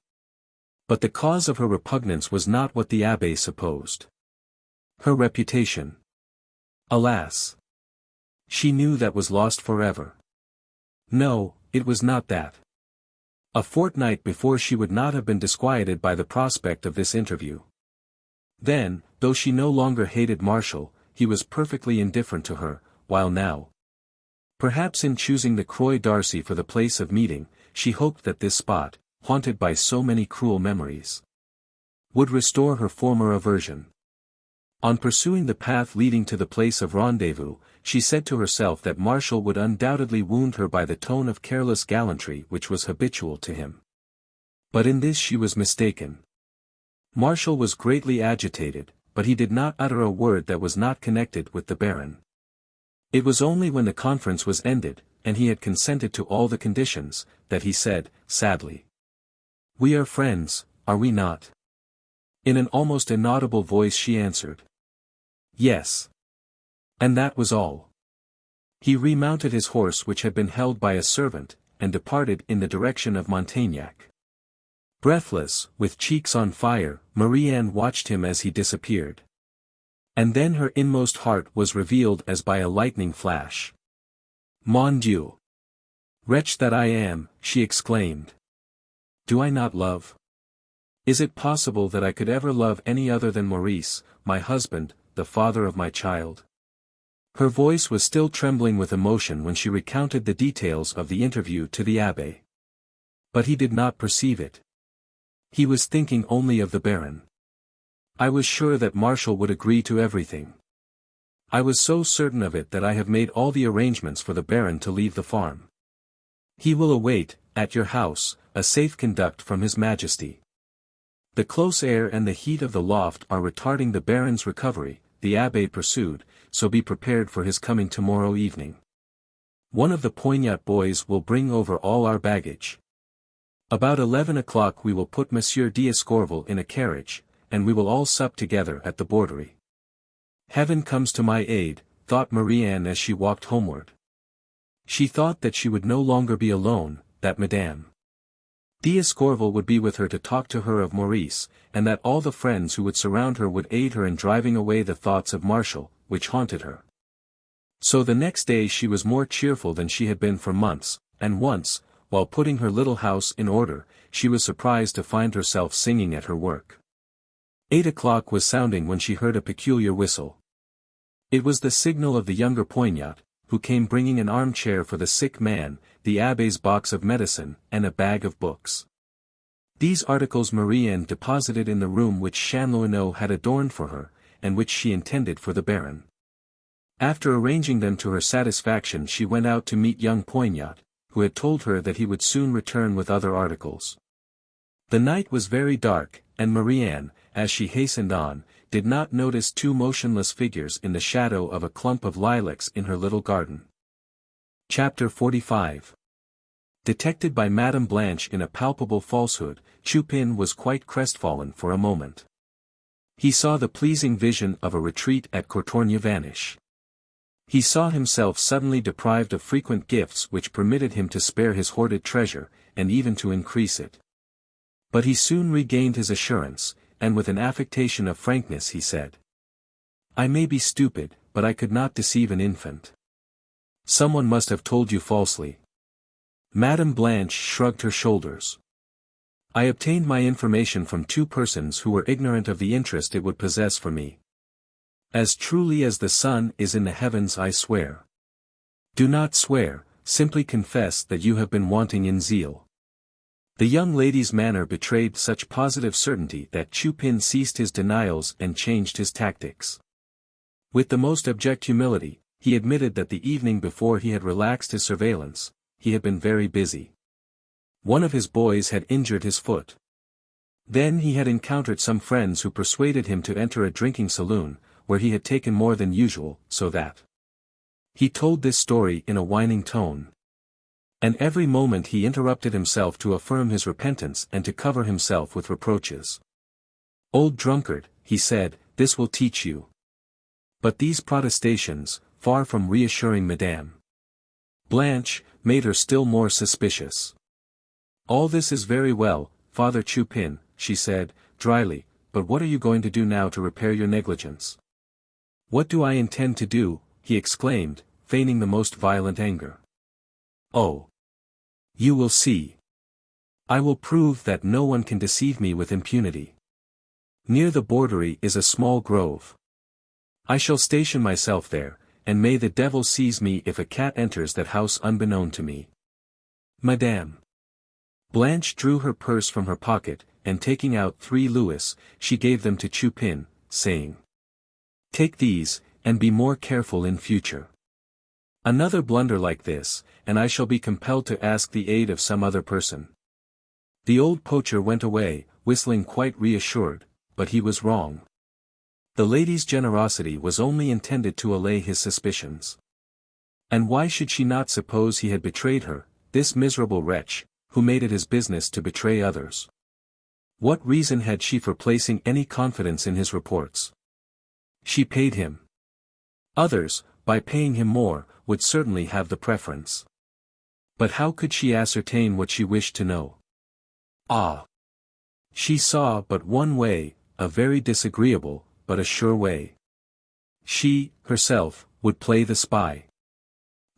But the cause of her repugnance was not what the abbé supposed. Her reputation. Alas! She knew that was lost forever. No, it was not that. A fortnight before she would not have been disquieted by the prospect of this interview. Then, though she no longer hated Martial, he was perfectly indifferent to her, while now, perhaps in choosing the Croix d'Arcy for the place of meeting, she hoped that this spot, haunted by so many cruel memories, would restore her former aversion. On pursuing the path leading to the place of rendezvous, she said to herself that Martial would undoubtedly wound her by the tone of careless gallantry which was habitual to him. But in this she was mistaken. Martial was greatly agitated, but he did not utter a word that was not connected with the Baron. It was only when the conference was ended, and he had consented to all the conditions, that he said, sadly, "We are friends, are we not?" In an almost inaudible voice she answered, "Yes." And that was all. He remounted his horse which had been held by a servant, and departed in the direction of Montaignac. Breathless, with cheeks on fire, Marie-Anne watched him as he disappeared. And then her inmost heart was revealed as by a lightning flash. "Mon Dieu! Wretch that I am," she exclaimed. "Do I not love? Is it possible that I could ever love any other than Maurice, my husband, the father of my child? Her voice was still trembling with emotion when she recounted the details of the interview to the abbé. But he did not perceive it. He was thinking only of the Baron. I was sure that Marshall would agree to everything. I was so certain of it that I have made all the arrangements for the Baron to leave the farm. He will await, at your house, a safe conduct from His Majesty. The close air and the heat of the loft are retarding the Baron's recovery, the abbé pursued, so be prepared for his coming tomorrow evening. One of the Poignot boys will bring over all our baggage. About 11 o'clock we will put Monsieur d'Escorval in a carriage, and we will all sup together at the Borderie. Heaven comes to my aid, thought Marie-Anne as she walked homeward. She thought that she would no longer be alone, that Madame d'Escorval would be with her to talk to her of Maurice, and that all the friends who would surround her would aid her in driving away the thoughts of Marshall, which haunted her. So the next day she was more cheerful than she had been for months, and once, while putting her little house in order, she was surprised to find herself singing at her work. 8 o'clock was sounding when she heard a peculiar whistle. It was the signal of the younger Poignot, who came bringing an armchair for the sick man, the abbé's box of medicine, and a bag of books. These articles Marie-Anne deposited in the room which Chanlouineau had adorned for her, and which she intended for the Baron. After arranging them to her satisfaction she went out to meet young Poignot, who had told her that he would soon return with other articles. The night was very dark, and Marie-Anne, as she hastened on, did not notice two motionless figures in the shadow of a clump of lilacs in her little garden. Chapter 45. Detected by Madame Blanche in a palpable falsehood, Chupin was quite crestfallen for a moment. He saw the pleasing vision of a retreat at Courtornieu vanish. He saw himself suddenly deprived of frequent gifts which permitted him to spare his hoarded treasure, and even to increase it. But he soon regained his assurance, and with an affectation of frankness he said, "I may be stupid, but I could not deceive an infant. Someone must have told you falsely." Madame Blanche shrugged her shoulders. "I obtained my information from two persons who were ignorant of the interest it would possess for me. As truly as the sun is in the heavens I swear." "Do not swear, simply confess that you have been wanting in zeal." The young lady's manner betrayed such positive certainty that Chupin ceased his denials and changed his tactics. With the most abject humility, he admitted that the evening before he had relaxed his surveillance, he had been very busy. One of his boys had injured his foot. Then he had encountered some friends who persuaded him to enter a drinking saloon, where he had taken more than usual, so that. He told this story in a whining tone. And every moment he interrupted himself to affirm his repentance and to cover himself with reproaches. "Old drunkard," he said, "this will teach you." But these protestations, far from reassuring Madame Blanche, made her still more suspicious. "All this is very well, Father Chupin," she said, dryly, "but what are you going to do now to repair your negligence?" "What do I intend to do?" he exclaimed, feigning the most violent anger. "Oh! You will see. I will prove that no one can deceive me with impunity. Near the Borderie is a small grove. I shall station myself there, and may the devil seize me if a cat enters that house unbeknown to me." Madame Blanche drew her purse from her pocket, and taking out 3 louis, she gave them to Chupin, saying, "Take these, and be more careful in future. Another blunder like this, and I shall be compelled to ask the aid of some other person." The old poacher went away, whistling quite reassured, but he was wrong. The lady's generosity was only intended to allay his suspicions. And why should she not suppose he had betrayed her, this miserable wretch, who made it his business to betray others? What reason had she for placing any confidence in his reports? She paid him. Others, by paying him more, would certainly have the preference. But how could she ascertain what she wished to know? Ah! She saw but one way, a very disagreeable, but a sure way. She, herself, would play the spy.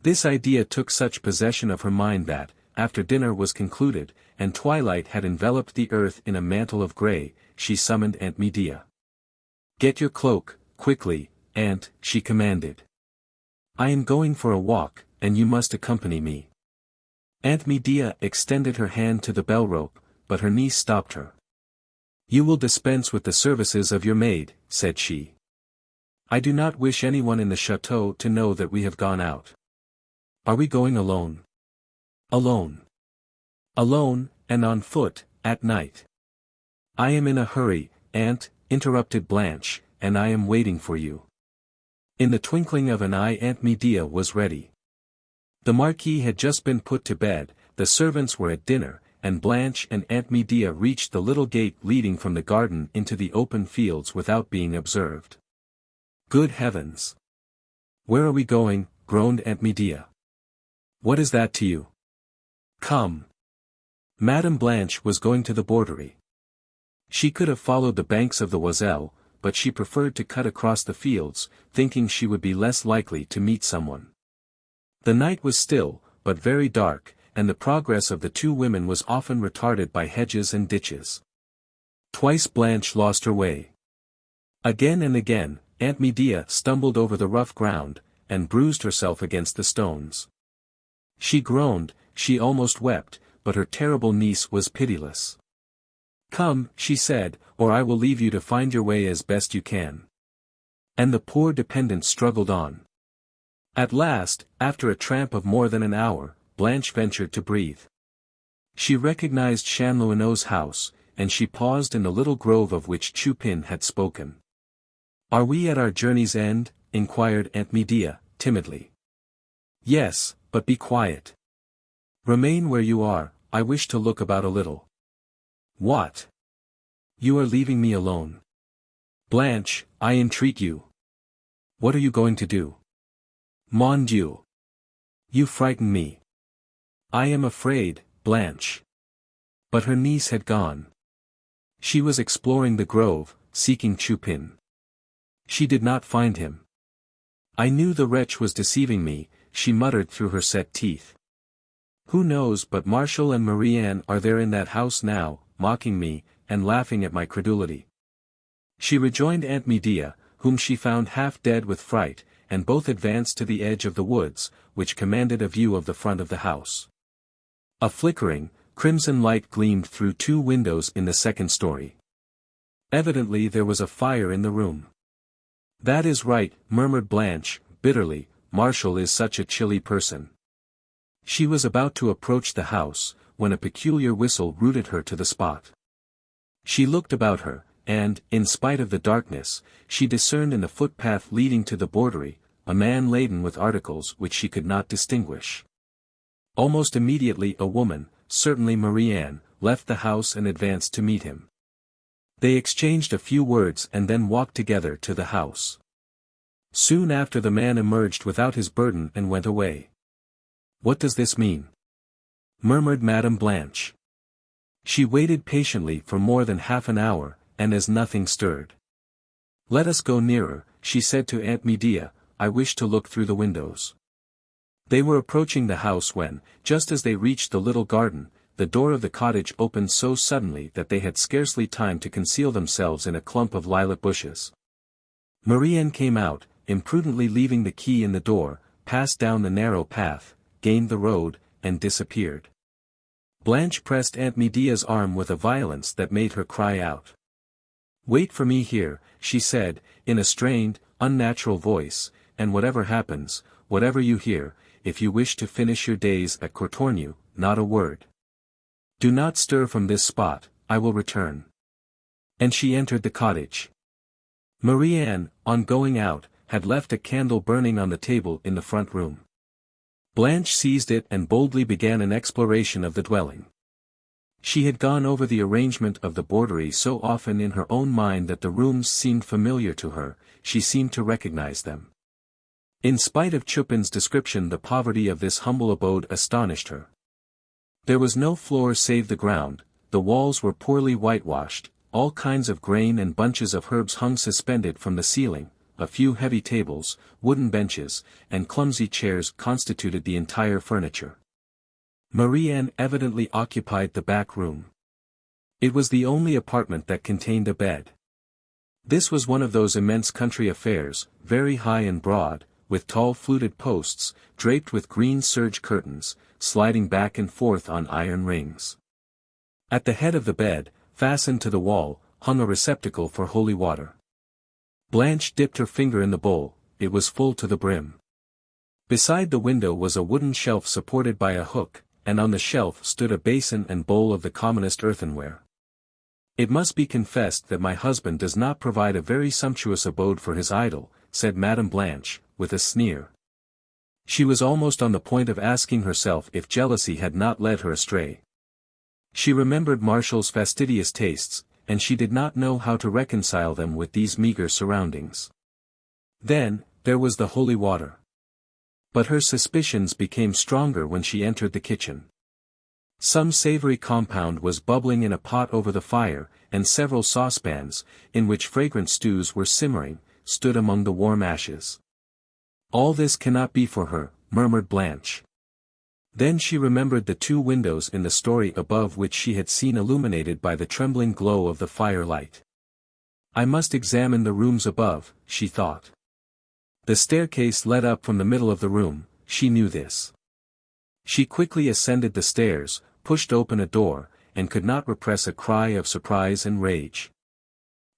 This idea took such possession of her mind that, after dinner was concluded, and twilight had enveloped the earth in a mantle of grey, she summoned Aunt Medea. "Get your cloak, quickly, Aunt," she commanded. "I am going for a walk, and you must accompany me." Aunt Medea extended her hand to the bell rope, but her niece stopped her. "You will dispense with the services of your maid," said she. "I do not wish anyone in the chateau to know that we have gone out." "Are we going alone?" "Alone." "Alone, and on foot, at night." "I am in a hurry, Aunt," interrupted Blanche, "and I am waiting for you." In the twinkling of an eye Aunt Medea was ready. The Marquis had just been put to bed, the servants were at dinner, and Blanche and Aunt Medea reached the little gate leading from the garden into the open fields without being observed. "Good heavens! Where are we going?" groaned Aunt Medea. "What is that to you? Come." Madame Blanche was going to the Borderie. She could have followed the banks of the Oiselle, but she preferred to cut across the fields, thinking she would be less likely to meet someone. The night was still, but very dark, and the progress of the two women was often retarded by hedges and ditches. Twice Blanche lost her way. Again and again, Aunt Medea stumbled over the rough ground, and bruised herself against the stones. She groaned, she almost wept, but her terrible niece was pitiless. "Come," she said, "or I will leave you to find your way as best you can." And the poor dependent struggled on. At last, after a tramp of more than an hour, Blanche ventured to breathe. She recognized Chanlouineau's house, and she paused in the little grove of which Chupin had spoken. "Are we at our journey's end?" inquired Aunt Medea, timidly. "Yes, but be quiet. Remain where you are, I wish to look about a little." "What? You are leaving me alone? Blanche, I entreat you. What are you going to do? Mon Dieu! You frighten me. I am afraid, Blanche." But her niece had gone. She was exploring the grove, seeking Chupin. She did not find him. "I knew the wretch was deceiving me," she muttered through her set teeth. "Who knows but Martial and Marie-Anne are there in that house now, mocking me, and laughing at my credulity." She rejoined Aunt Medea, whom she found half dead with fright, and both advanced to the edge of the woods, which commanded a view of the front of the house. A flickering, crimson light gleamed through two windows in the second story. Evidently there was a fire in the room. "That is right," murmured Blanche, bitterly, "Martial is such a chilly person." She was about to approach the house, when a peculiar whistle rooted her to the spot. She looked about her, and, in spite of the darkness, she discerned in the footpath leading to the Borderie, a man laden with articles which she could not distinguish. Almost immediately a woman, certainly Marie-Anne, left the house and advanced to meet him. They exchanged a few words and then walked together to the house. Soon after the man emerged without his burden and went away. "What does this mean?" murmured Madame Blanche. She waited patiently for more than half an hour, and as nothing stirred. "Let us go nearer," she said to Aunt Medea, "I wish to look through the windows." They were approaching the house when, just as they reached the little garden, the door of the cottage opened so suddenly that they had scarcely time to conceal themselves in a clump of lilac bushes. Marie-Anne came out, imprudently leaving the key in the door, passed down the narrow path, gained the road, and disappeared. Blanche pressed Aunt Medea's arm with a violence that made her cry out. "Wait for me here," she said, in a strained, unnatural voice, "and whatever happens, whatever you hear, if you wish to finish your days at Courtornieu, not a word. Do not stir from this spot, I will return." And she entered the cottage. Marie-Anne, on going out, had left a candle burning on the table in the front room. Blanche seized it and boldly began an exploration of the dwelling. She had gone over the arrangement of the Borderie so often in her own mind that the rooms seemed familiar to her, she seemed to recognize them. In spite of Chupin's description, the poverty of this humble abode astonished her. There was no floor save the ground, the walls were poorly whitewashed, all kinds of grain and bunches of herbs hung suspended from the ceiling, a few heavy tables, wooden benches, and clumsy chairs constituted the entire furniture. Marie-Anne evidently occupied the back room. It was the only apartment that contained a bed. This was one of those immense country affairs, very high and broad, with tall fluted posts, draped with green serge curtains, sliding back and forth on iron rings. At the head of the bed, fastened to the wall, hung a receptacle for holy water. Blanche dipped her finger in the bowl, it was full to the brim. Beside the window was a wooden shelf supported by a hook, and on the shelf stood a basin and bowl of the commonest earthenware. "It must be confessed that my husband does not provide a very sumptuous abode for his idol," said Madame Blanche, with a sneer. She was almost on the point of asking herself if jealousy had not led her astray. She remembered Martial's fastidious tastes, and she did not know how to reconcile them with these meager surroundings. Then, there was the holy water. But her suspicions became stronger when she entered the kitchen. Some savory compound was bubbling in a pot over the fire, and several saucepans, in which fragrant stews were simmering, stood among the warm ashes. "All this cannot be for her," murmured Blanche. Then she remembered the 2 windows in the story above which she had seen illuminated by the trembling glow of the firelight. "I must examine the rooms above," she thought. The staircase led up from the middle of the room, she knew this. She quickly ascended the stairs, pushed open a door, and could not repress a cry of surprise and rage.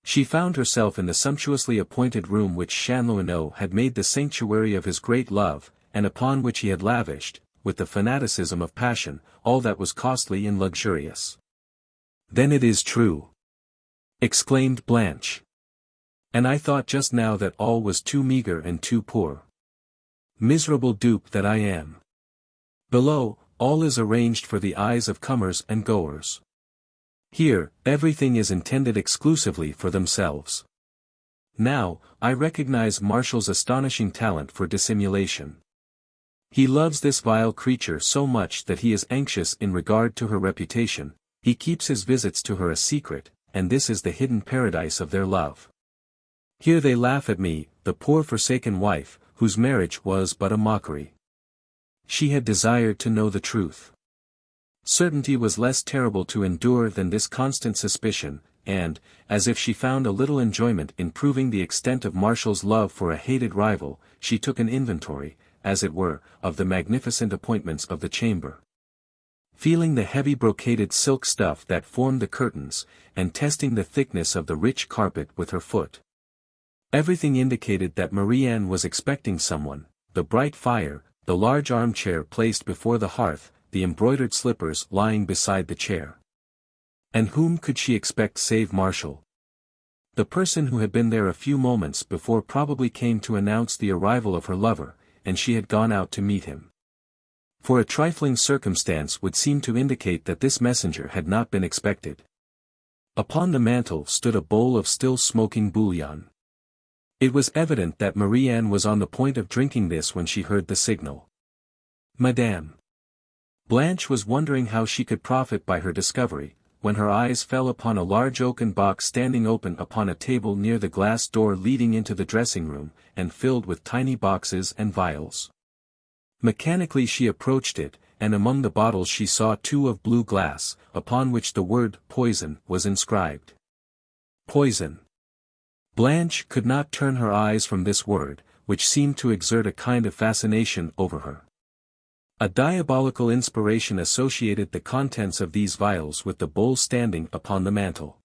She found herself in the sumptuously appointed room which Chanlouineau had made the sanctuary of his great love, and upon which he had lavished, with the fanaticism of passion, all that was costly and luxurious. "Then it is true!" exclaimed Blanche. "And I thought just now that all was too meager and too poor. Miserable dupe that I am! Below, all is arranged for the eyes of comers and goers. Here, everything is intended exclusively for themselves. Now, I recognize Martial's astonishing talent for dissimulation. He loves this vile creature so much that he is anxious in regard to her reputation, he keeps his visits to her a secret, and this is the hidden paradise of their love. Here they laugh at me, the poor forsaken wife, whose marriage was but a mockery. She had desired to know the truth. Certainty was less terrible to endure than this constant suspicion, and, as if she found a little enjoyment in proving the extent of Martial's love for a hated rival, she took an inventory, as it were, of the magnificent appointments of the chamber. Feeling the heavy brocaded silk stuff that formed the curtains, and testing the thickness of the rich carpet with her foot. Everything indicated that Marie-Anne was expecting someone: the bright fire, the large armchair placed before the hearth, the embroidered slippers lying beside the chair. And whom could she expect save Martial? The person who had been there a few moments before probably came to announce the arrival of her lover, and she had gone out to meet him. For a trifling circumstance would seem to indicate that this messenger had not been expected. Upon the mantel stood a bowl of still smoking bouillon. It was evident that Marie-Anne was on the point of drinking this when she heard the signal. "Madame." Blanche was wondering how she could profit by her discovery, when her eyes fell upon a large oaken box standing open upon a table near the glass door leading into the dressing-room, and filled with tiny boxes and vials. Mechanically she approached it, and among the bottles she saw 2 of blue glass, upon which the word "poison" was inscribed. Poison. Blanche could not turn her eyes from this word, which seemed to exert a kind of fascination over her. A diabolical inspiration associated the contents of these vials with the bowl standing upon the mantel.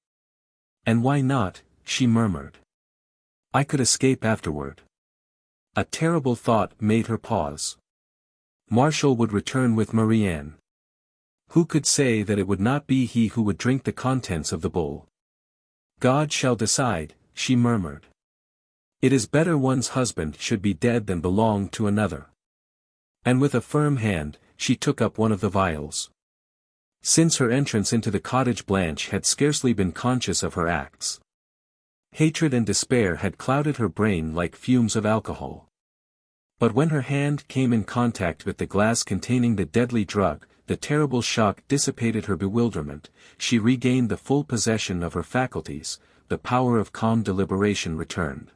"And why not?" she murmured. "I could escape afterward." A terrible thought made her pause. Martial would return with Marie-Anne. Who could say that it would not be he who would drink the contents of the bowl? "God shall decide," she murmured. "It is better one's husband should be dead than belong to another." And with a firm hand, she took up one of the vials. Since her entrance into the cottage Blanche had scarcely been conscious of her acts. Hatred and despair had clouded her brain like fumes of alcohol. But when her hand came in contact with the glass containing the deadly drug, the terrible shock dissipated her bewilderment, she regained the full possession of her faculties, the power of calm deliberation returned.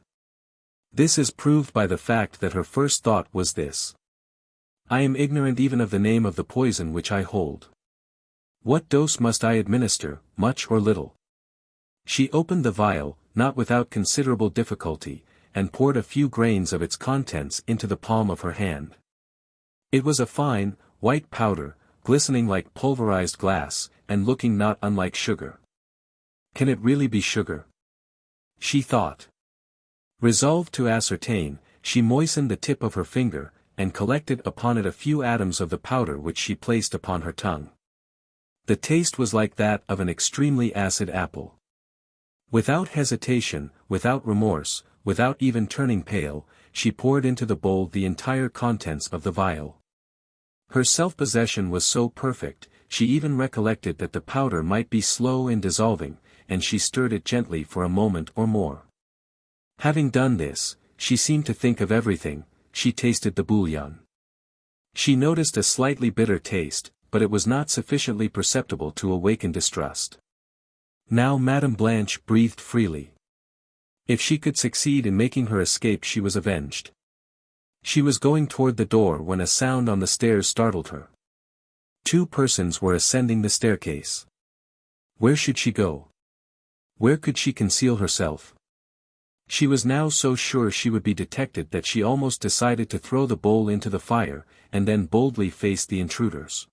This is proved by the fact that her first thought was this: I am ignorant even of the name of the poison which I hold. What dose must I administer, much or little? She opened the vial, not without considerable difficulty, and poured a few grains of its contents into the palm of her hand. It was a fine, white powder, glistening like pulverized glass, and looking not unlike sugar. Can it really be sugar? She thought. Resolved to ascertain, she moistened the tip of her finger, and collected upon it a few atoms of the powder which she placed upon her tongue. The taste was like that of an extremely acid apple. Without hesitation, without remorse, without even turning pale, she poured into the bowl the entire contents of the vial. Her self-possession was so perfect, she even recollected that the powder might be slow in dissolving, and she stirred it gently for a moment or more. Having done this, she seemed to think of everything. She tasted the bouillon. She noticed a slightly bitter taste, but it was not sufficiently perceptible to awaken distrust. Now Madame Blanche breathed freely. If she could succeed in making her escape, she was avenged. She was going toward the door when a sound on the stairs startled her. Two persons were ascending the staircase. Where should she go? Where could she conceal herself? She was now so sure she would be detected that she almost decided to throw the bowl into the fire, and then boldly face the intruders.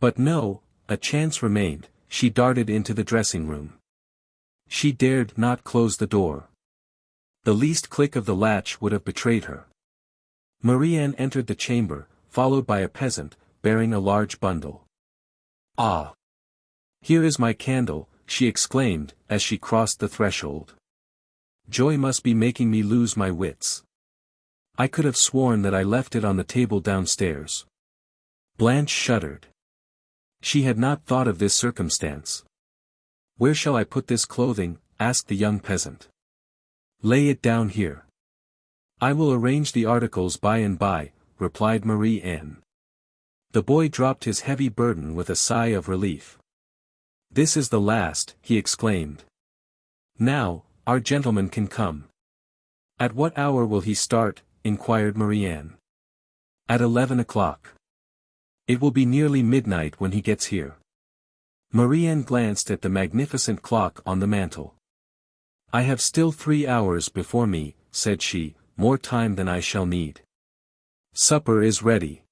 But no, a chance remained. She darted into the dressing room. She dared not close the door. The least click of the latch would have betrayed her. Marie-Anne entered the chamber, followed by a peasant, bearing a large bundle. "Ah! Here is my candle," she exclaimed, as she crossed the threshold. "Joy must be making me lose my wits. I could have sworn that I left it on the table downstairs." Blanche shuddered. She had not thought of this circumstance. "Where shall I put this clothing?" asked the young peasant. "Lay it down here." "I will arrange the articles by and by," replied Marie-Anne. The boy dropped his heavy burden with a sigh of relief. "This is the last," he exclaimed. "Now, our gentleman can come." "At what hour will he start?" inquired Marie-Anne. "At 11 o'clock. It will be nearly midnight when he gets here." Marie-Anne glanced at the magnificent clock on the mantel. "I have still 3 hours before me," said she, "more time than I shall need. Supper is ready.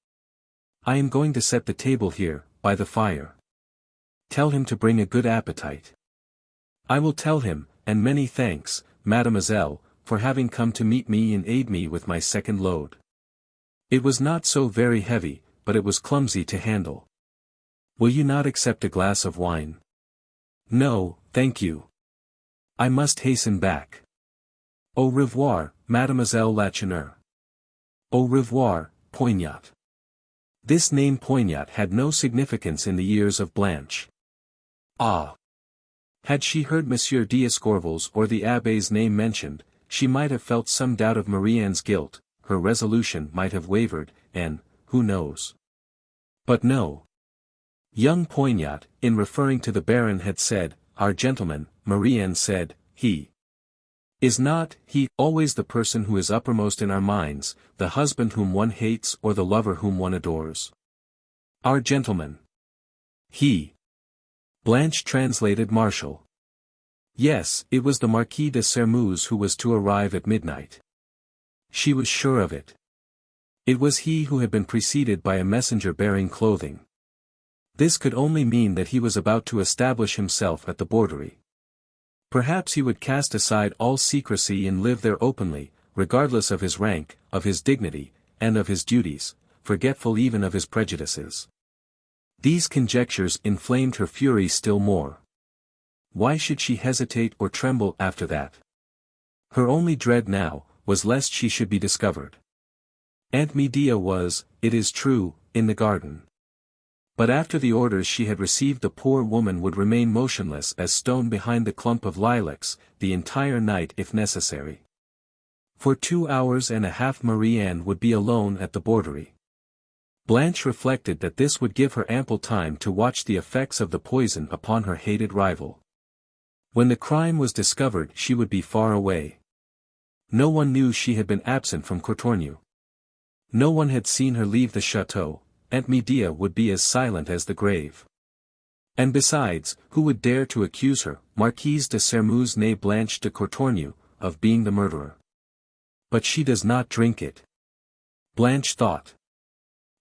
I am going to set the table here, by the fire. Tell him to bring a good appetite." "I will tell him, and many thanks, mademoiselle, for having come to meet me and aid me with my second load. It was not so very heavy, but it was clumsy to handle. Will you not accept a glass of wine?" "No, thank you. I must hasten back. Au revoir, Mademoiselle Lacheneur." Au revoir, Poignat. This name Poignat had no significance in the ears of Blanche. Ah! Had she heard Monsieur d'Escorval's or the Abbé's name mentioned, she might have felt some doubt of Marie-Anne's guilt, her resolution might have wavered, and, who knows? But no. Young Poignat, in referring to the Baron, had said, "Our gentleman." Marie-Anne said, "He." Is not he always the person who is uppermost in our minds, the husband whom one hates or the lover whom one adores? Our gentleman. He. Blanche translated Martial. Yes, it was the Marquis de Sermeuse who was to arrive at midnight. She was sure of it. It was he who had been preceded by a messenger bearing clothing. This could only mean that he was about to establish himself at the Borderie. Perhaps he would cast aside all secrecy and live there openly, regardless of his rank, of his dignity, and of his duties, forgetful even of his prejudices. These conjectures inflamed her fury still more. Why should she hesitate or tremble after that? Her only dread now, was lest she should be discovered. Aunt Medea was, it is true, in the garden. But after the orders she had received the poor woman would remain motionless as stone behind the clump of lilacs, the entire night if necessary. For 2 hours and a half Marie-Anne would be alone at the Borderie. Blanche reflected that this would give her ample time to watch the effects of the poison upon her hated rival. When the crime was discovered she would be far away. No one knew she had been absent from Courtornieu. No one had seen her leave the chateau, Aunt Medea would be as silent as the grave. And besides, who would dare to accuse her, Marquise de Sermuz née Blanche de Courtornieu, of being the murderer? But she does not drink it. Blanche thought.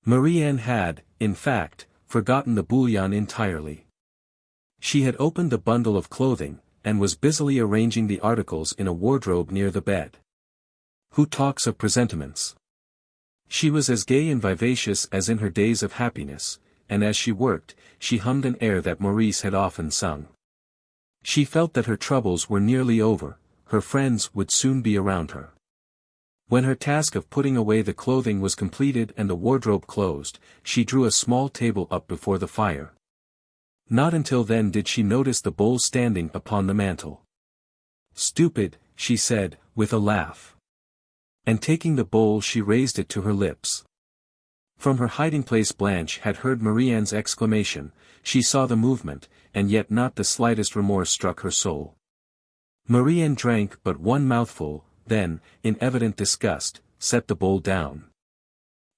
Marie-Anne had, in fact, forgotten the bouillon entirely. She had opened the bundle of clothing, and was busily arranging the articles in a wardrobe near the bed. Who talks of presentiments? She was as gay and vivacious as in her days of happiness, and as she worked, she hummed an air that Maurice had often sung. She felt that her troubles were nearly over, her friends would soon be around her. When her task of putting away the clothing was completed and the wardrobe closed, she drew a small table up before the fire. Not until then did she notice the bowl standing upon the mantel. "Stupid," she said, with a laugh. And taking the bowl she raised it to her lips. From her hiding-place Blanche had heard Marie-Anne's exclamation, she saw the movement, and yet not the slightest remorse struck her soul. Marie-Anne drank but one mouthful, then, in evident disgust, set the bowl down.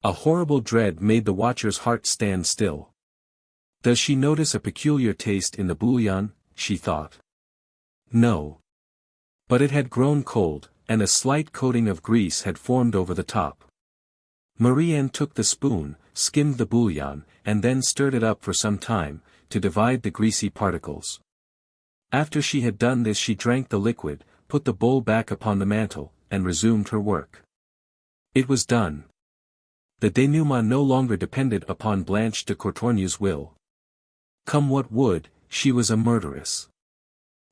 A horrible dread made the watcher's heart stand still. Does she notice a peculiar taste in the bouillon, she thought. No. But it had grown cold, and a slight coating of grease had formed over the top. Marie-Anne took the spoon, skimmed the bouillon, and then stirred it up for some time, to divide the greasy particles. After she had done this she drank the liquid, put the bowl back upon the mantel, and resumed her work. It was done. The denouement no longer depended upon Blanche de Courtornieu's will. Come what would, she was a murderess.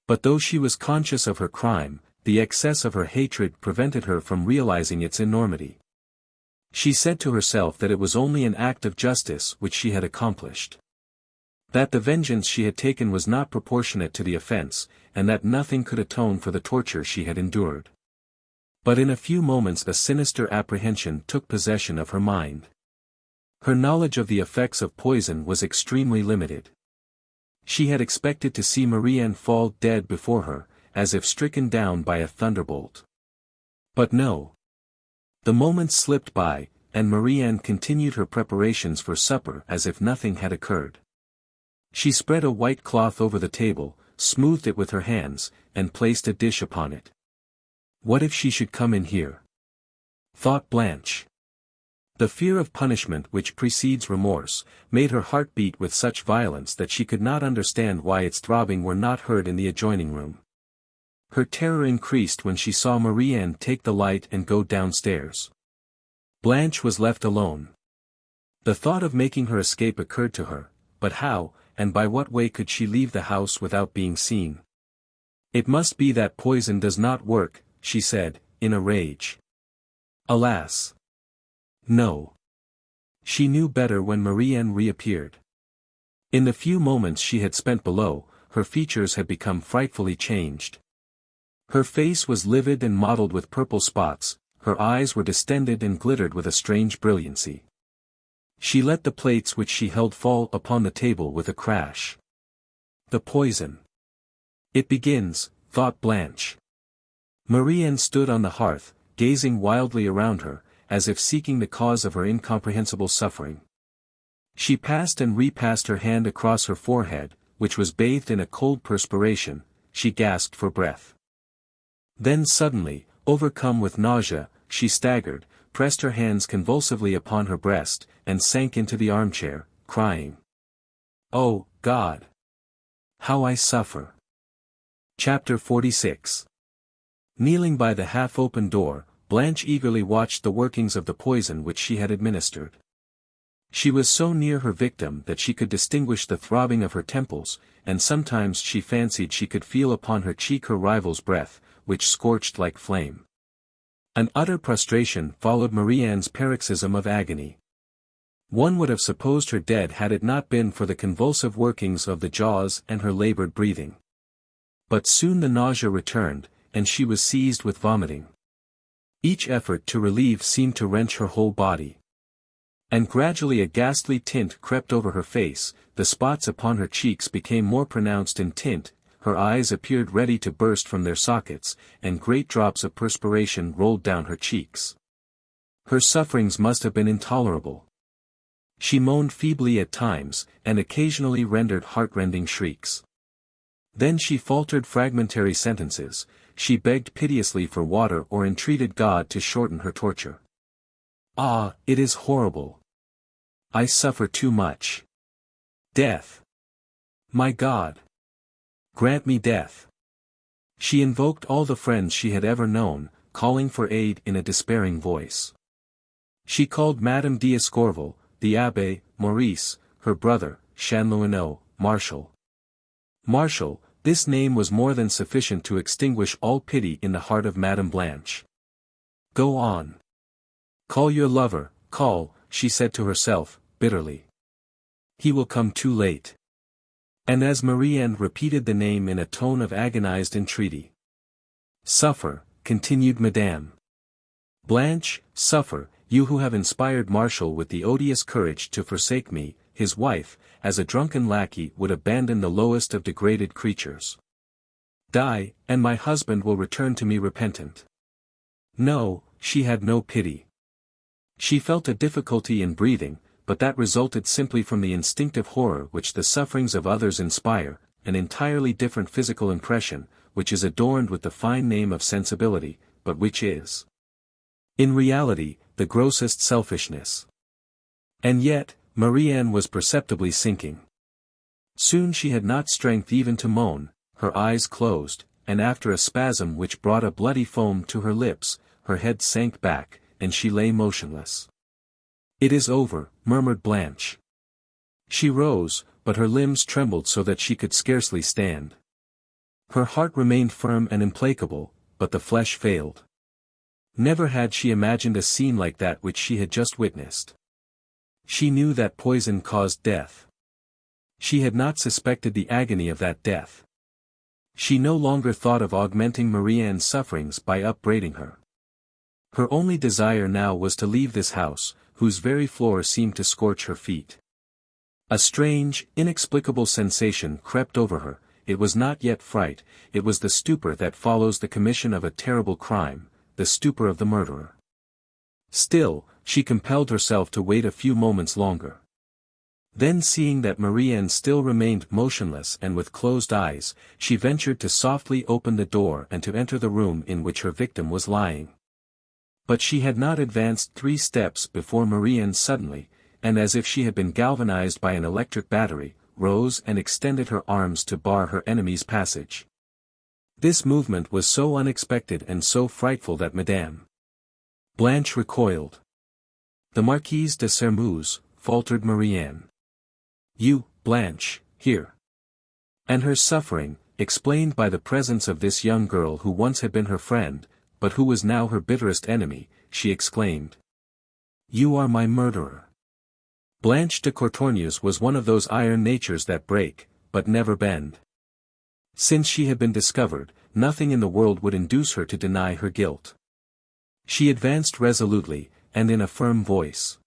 But though she was conscious of her crime, the excess of her hatred prevented her from realizing its enormity. She said to herself that it was only an act of justice which she had accomplished. That the vengeance she had taken was not proportionate to the offense, and that nothing could atone for the torture she had endured. But in a few moments a sinister apprehension took possession of her mind. Her knowledge of the effects of poison was extremely limited. She had expected to see Marie-Anne fall dead before her, as if stricken down by a thunderbolt. But no. The moments slipped by, and Marie-Anne continued her preparations for supper as if nothing had occurred. She spread a white cloth over the table, smoothed it with her hands, and placed a dish upon it. What if she should come in here? Thought Blanche. The fear of punishment which precedes remorse, made her heart beat with such violence that she could not understand why its throbbing were not heard in the adjoining room. Her terror increased when she saw Marie-Anne take the light and go downstairs. Blanche was left alone. The thought of making her escape occurred to her, but how, and by what way could she leave the house without being seen? It must be that poison does not work, she said, in a rage. Alas! No. She knew better when Marie-Anne reappeared. In the few moments she had spent below, her features had become frightfully changed. Her face was livid and mottled with purple spots, her eyes were distended and glittered with a strange brilliancy. She let the plates which she held fall upon the table with a crash. The poison. It begins, thought Blanche. Marie-Anne stood on the hearth, gazing wildly around her, as if seeking the cause of her incomprehensible suffering. She passed and repassed her hand across her forehead, which was bathed in a cold perspiration, she gasped for breath. Then suddenly, overcome with nausea, she staggered, pressed her hands convulsively upon her breast, and sank into the armchair, crying. "Oh, God! How I suffer!" Chapter 46. Kneeling by the half-open door, Blanche eagerly watched the workings of the poison which she had administered. She was so near her victim that she could distinguish the throbbing of her temples, and sometimes she fancied she could feel upon her cheek her rival's breath, which scorched like flame. An utter prostration followed Marie-Anne's paroxysm of agony. One would have supposed her dead had it not been for the convulsive workings of the jaws and her labored breathing. But soon the nausea returned, and she was seized with vomiting. Each effort to relieve seemed to wrench her whole body. And gradually a ghastly tint crept over her face, the spots upon her cheeks became more pronounced in tint, her eyes appeared ready to burst from their sockets, and great drops of perspiration rolled down her cheeks. Her sufferings must have been intolerable. She moaned feebly at times, and occasionally rendered heartrending shrieks. Then she faltered fragmentary sentences, she begged piteously for water or entreated God to shorten her torture. Ah, it is horrible. I suffer too much. Death. My God. Grant me death. She invoked all the friends she had ever known, calling for aid in a despairing voice. She called Madame d'Escorval, the Abbé, Maurice, her brother, Chanlouineau, Martial. Martial, this name was more than sufficient to extinguish all pity in the heart of Madame Blanche. Go on. Call your lover, call, she said to herself, bitterly. He will come too late. And as Marie-Anne repeated the name in a tone of agonized entreaty. Suffer, continued Madame Blanche, suffer, you who have inspired Martial with the odious courage to forsake me, his wife, as a drunken lackey would abandon the lowest of degraded creatures. Die, and my husband will return to me repentant. No, she had no pity. She felt a difficulty in breathing, but that resulted simply from the instinctive horror which the sufferings of others inspire, an entirely different physical impression, which is adorned with the fine name of sensibility, but which is, in reality, the grossest selfishness. And yet, Marie-Anne was perceptibly sinking. Soon she had not strength even to moan, her eyes closed, and after a spasm which brought a bloody foam to her lips, her head sank back, and she lay motionless. It is over, murmured Blanche. She rose, but her limbs trembled so that she could scarcely stand. Her heart remained firm and implacable, but the flesh failed. Never had she imagined a scene like that which she had just witnessed. She knew that poison caused death. She had not suspected the agony of that death. She no longer thought of augmenting Marie-Anne's sufferings by upbraiding her. Her only desire now was to leave this house, whose very floor seemed to scorch her feet. A strange, inexplicable sensation crept over her. It was not yet fright, it was the stupor that follows the commission of a terrible crime, the stupor of the murderer. Still, she compelled herself to wait a few moments longer. Then seeing that Marie-Anne still remained motionless and with closed eyes, she ventured to softly open the door and to enter the room in which her victim was lying. But she had not advanced 3 steps before Marie-Anne suddenly, and as if she had been galvanized by an electric battery, rose and extended her arms to bar her enemy's passage. This movement was so unexpected and so frightful that Madame Blanche recoiled. The Marquise de Sairmeuse, faltered Marie-Anne. You, Blanche, here. And her suffering, explained by the presence of this young girl who once had been her friend, but who was now her bitterest enemy, she exclaimed. You are my murderer. Blanche de Courtornieu was one of those iron natures that break, but never bend. Since she had been discovered, nothing in the world would induce her to deny her guilt. She advanced resolutely, and in a firm voice.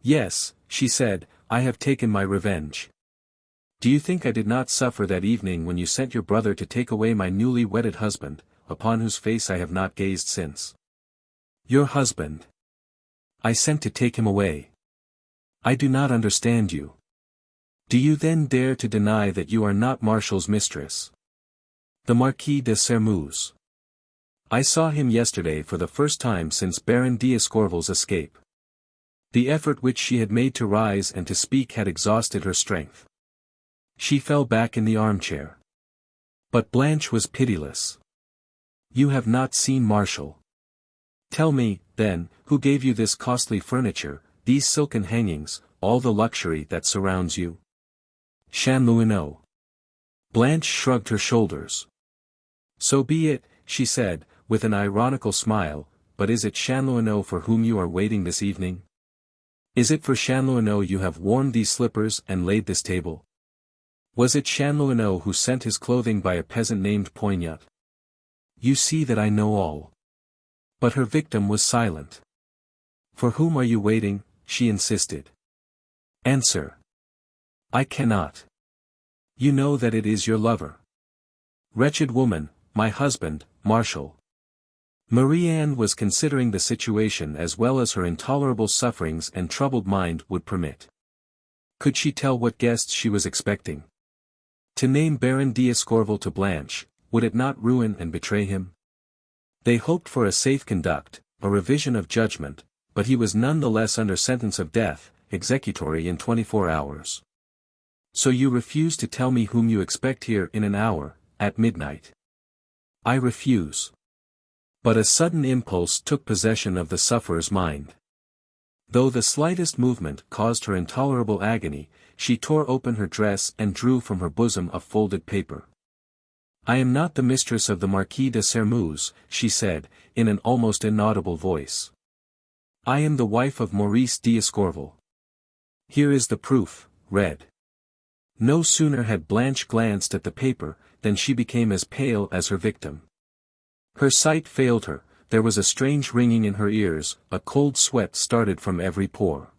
Yes, she said, I have taken my revenge. Do you think I did not suffer that evening when you sent your brother to take away my newly wedded husband, upon whose face I have not gazed since? Your husband. I sent to take him away. I do not understand you. Do you then dare to deny that you are not Martial's mistress? The Marquis de Sairmeuse. I saw him yesterday for the first time since Baron d'Escorval's escape. The effort which she had made to rise and to speak had exhausted her strength. She fell back in the armchair. But Blanche was pitiless. You have not seen Martial. Tell me, then, who gave you this costly furniture, these silken hangings, all the luxury that surrounds you? Chanlouineau. Blanche shrugged her shoulders. So be it, she said, with an ironical smile, but is it Chanlouineau for whom you are waiting this evening? Is it for Chanlouineau you have worn these slippers and laid this table? Was it Chanlouineau who sent his clothing by a peasant named Poignot? You see that I know all. But her victim was silent. For whom are you waiting? She insisted. Answer. I cannot. You know that it is your lover. Wretched woman, my husband, Martial. Marie-Anne was considering the situation as well as her intolerable sufferings and troubled mind would permit. Could she tell what guests she was expecting? To name Baron d'Escorval to Blanche, would it not ruin and betray him? They hoped for a safe conduct, a revision of judgment, but he was none the less under sentence of death, executory in 24 hours. So you refuse to tell me whom you expect here in an hour, at midnight? I refuse. But a sudden impulse took possession of the sufferer's mind. Though the slightest movement caused her intolerable agony, she tore open her dress and drew from her bosom a folded paper. I am not the mistress of the Marquis de Sermeuse, she said, in an almost inaudible voice. I am the wife of Maurice d'Escorval. Here is the proof, read. No sooner had Blanche glanced at the paper, than she became as pale as her victim. Her sight failed her, there was a strange ringing in her ears, a cold sweat started from every pore.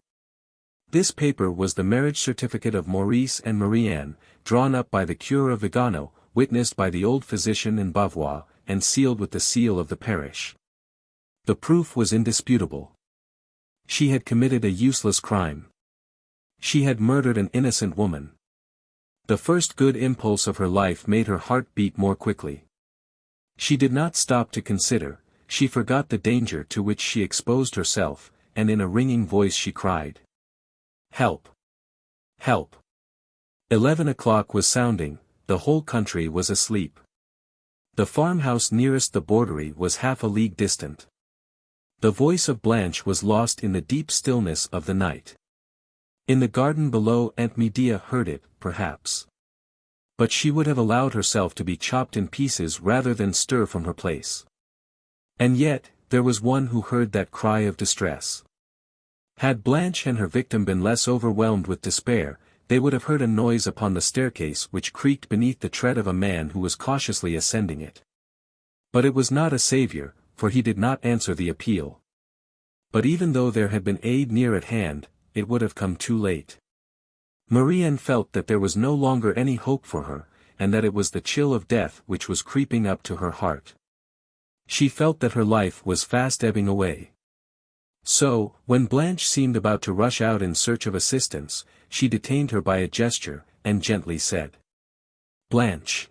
This paper was the marriage certificate of Maurice and Marie-Anne, drawn up by the Cure of Vigano, witnessed by the old physician in Bavois, and sealed with the seal of the parish. The proof was indisputable. She had committed a useless crime. She had murdered an innocent woman. The first good impulse of her life made her heart beat more quickly. She did not stop to consider, she forgot the danger to which she exposed herself, and in a ringing voice she cried. Help! Help! 11 o'clock was sounding, the whole country was asleep. The farmhouse nearest the Borderie was half a league distant. The voice of Blanche was lost in the deep stillness of the night. In the garden below Aunt Medea heard it, perhaps. But she would have allowed herself to be chopped in pieces rather than stir from her place. And yet, there was one who heard that cry of distress. Had Blanche and her victim been less overwhelmed with despair, they would have heard a noise upon the staircase which creaked beneath the tread of a man who was cautiously ascending it. But it was not a savior, for he did not answer the appeal. But even though there had been aid near at hand, it would have come too late. Marie-Anne felt that there was no longer any hope for her, and that it was the chill of death which was creeping up to her heart. She felt that her life was fast ebbing away. So, when Blanche seemed about to rush out in search of assistance, she detained her by a gesture, and gently said. Blanche.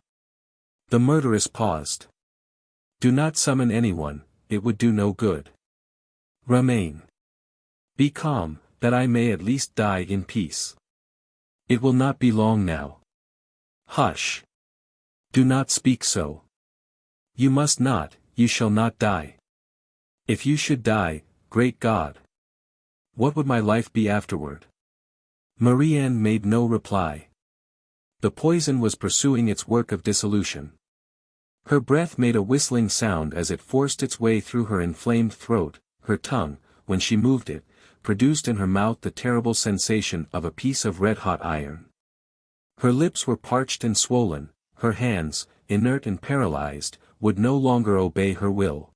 The murderess paused. Do not summon anyone, it would do no good. Remain. Be calm, that I may at least die in peace. It will not be long now. Hush. Do not speak so. You must not, you shall not die. If you should die, great God! What would my life be afterward? Marie-Anne made no reply. The poison was pursuing its work of dissolution. Her breath made a whistling sound as it forced its way through her inflamed throat, her tongue, when she moved it, produced in her mouth the terrible sensation of a piece of red-hot iron. Her lips were parched and swollen, her hands, inert and paralyzed, would no longer obey her will.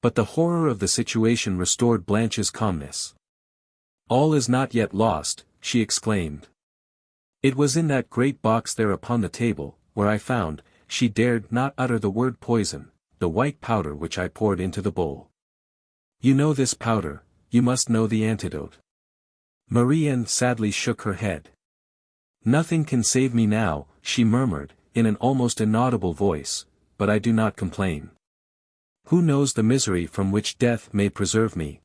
But the horror of the situation restored Blanche's calmness. All is not yet lost, she exclaimed. It was in that great box there upon the table, where I found, she dared not utter the word poison, the white powder which I poured into the bowl. You know this powder, you must know the antidote. Marie-Anne sadly shook her head. Nothing can save me now, she murmured, in an almost inaudible voice, but I do not complain. Who knows the misery from which death may preserve me?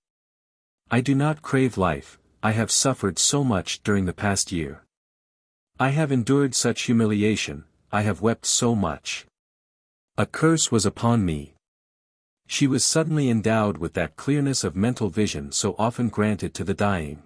I do not crave life, I have suffered so much during the past year. I have endured such humiliation, I have wept so much. A curse was upon me. She was suddenly endowed with that clearness of mental vision so often granted to the dying.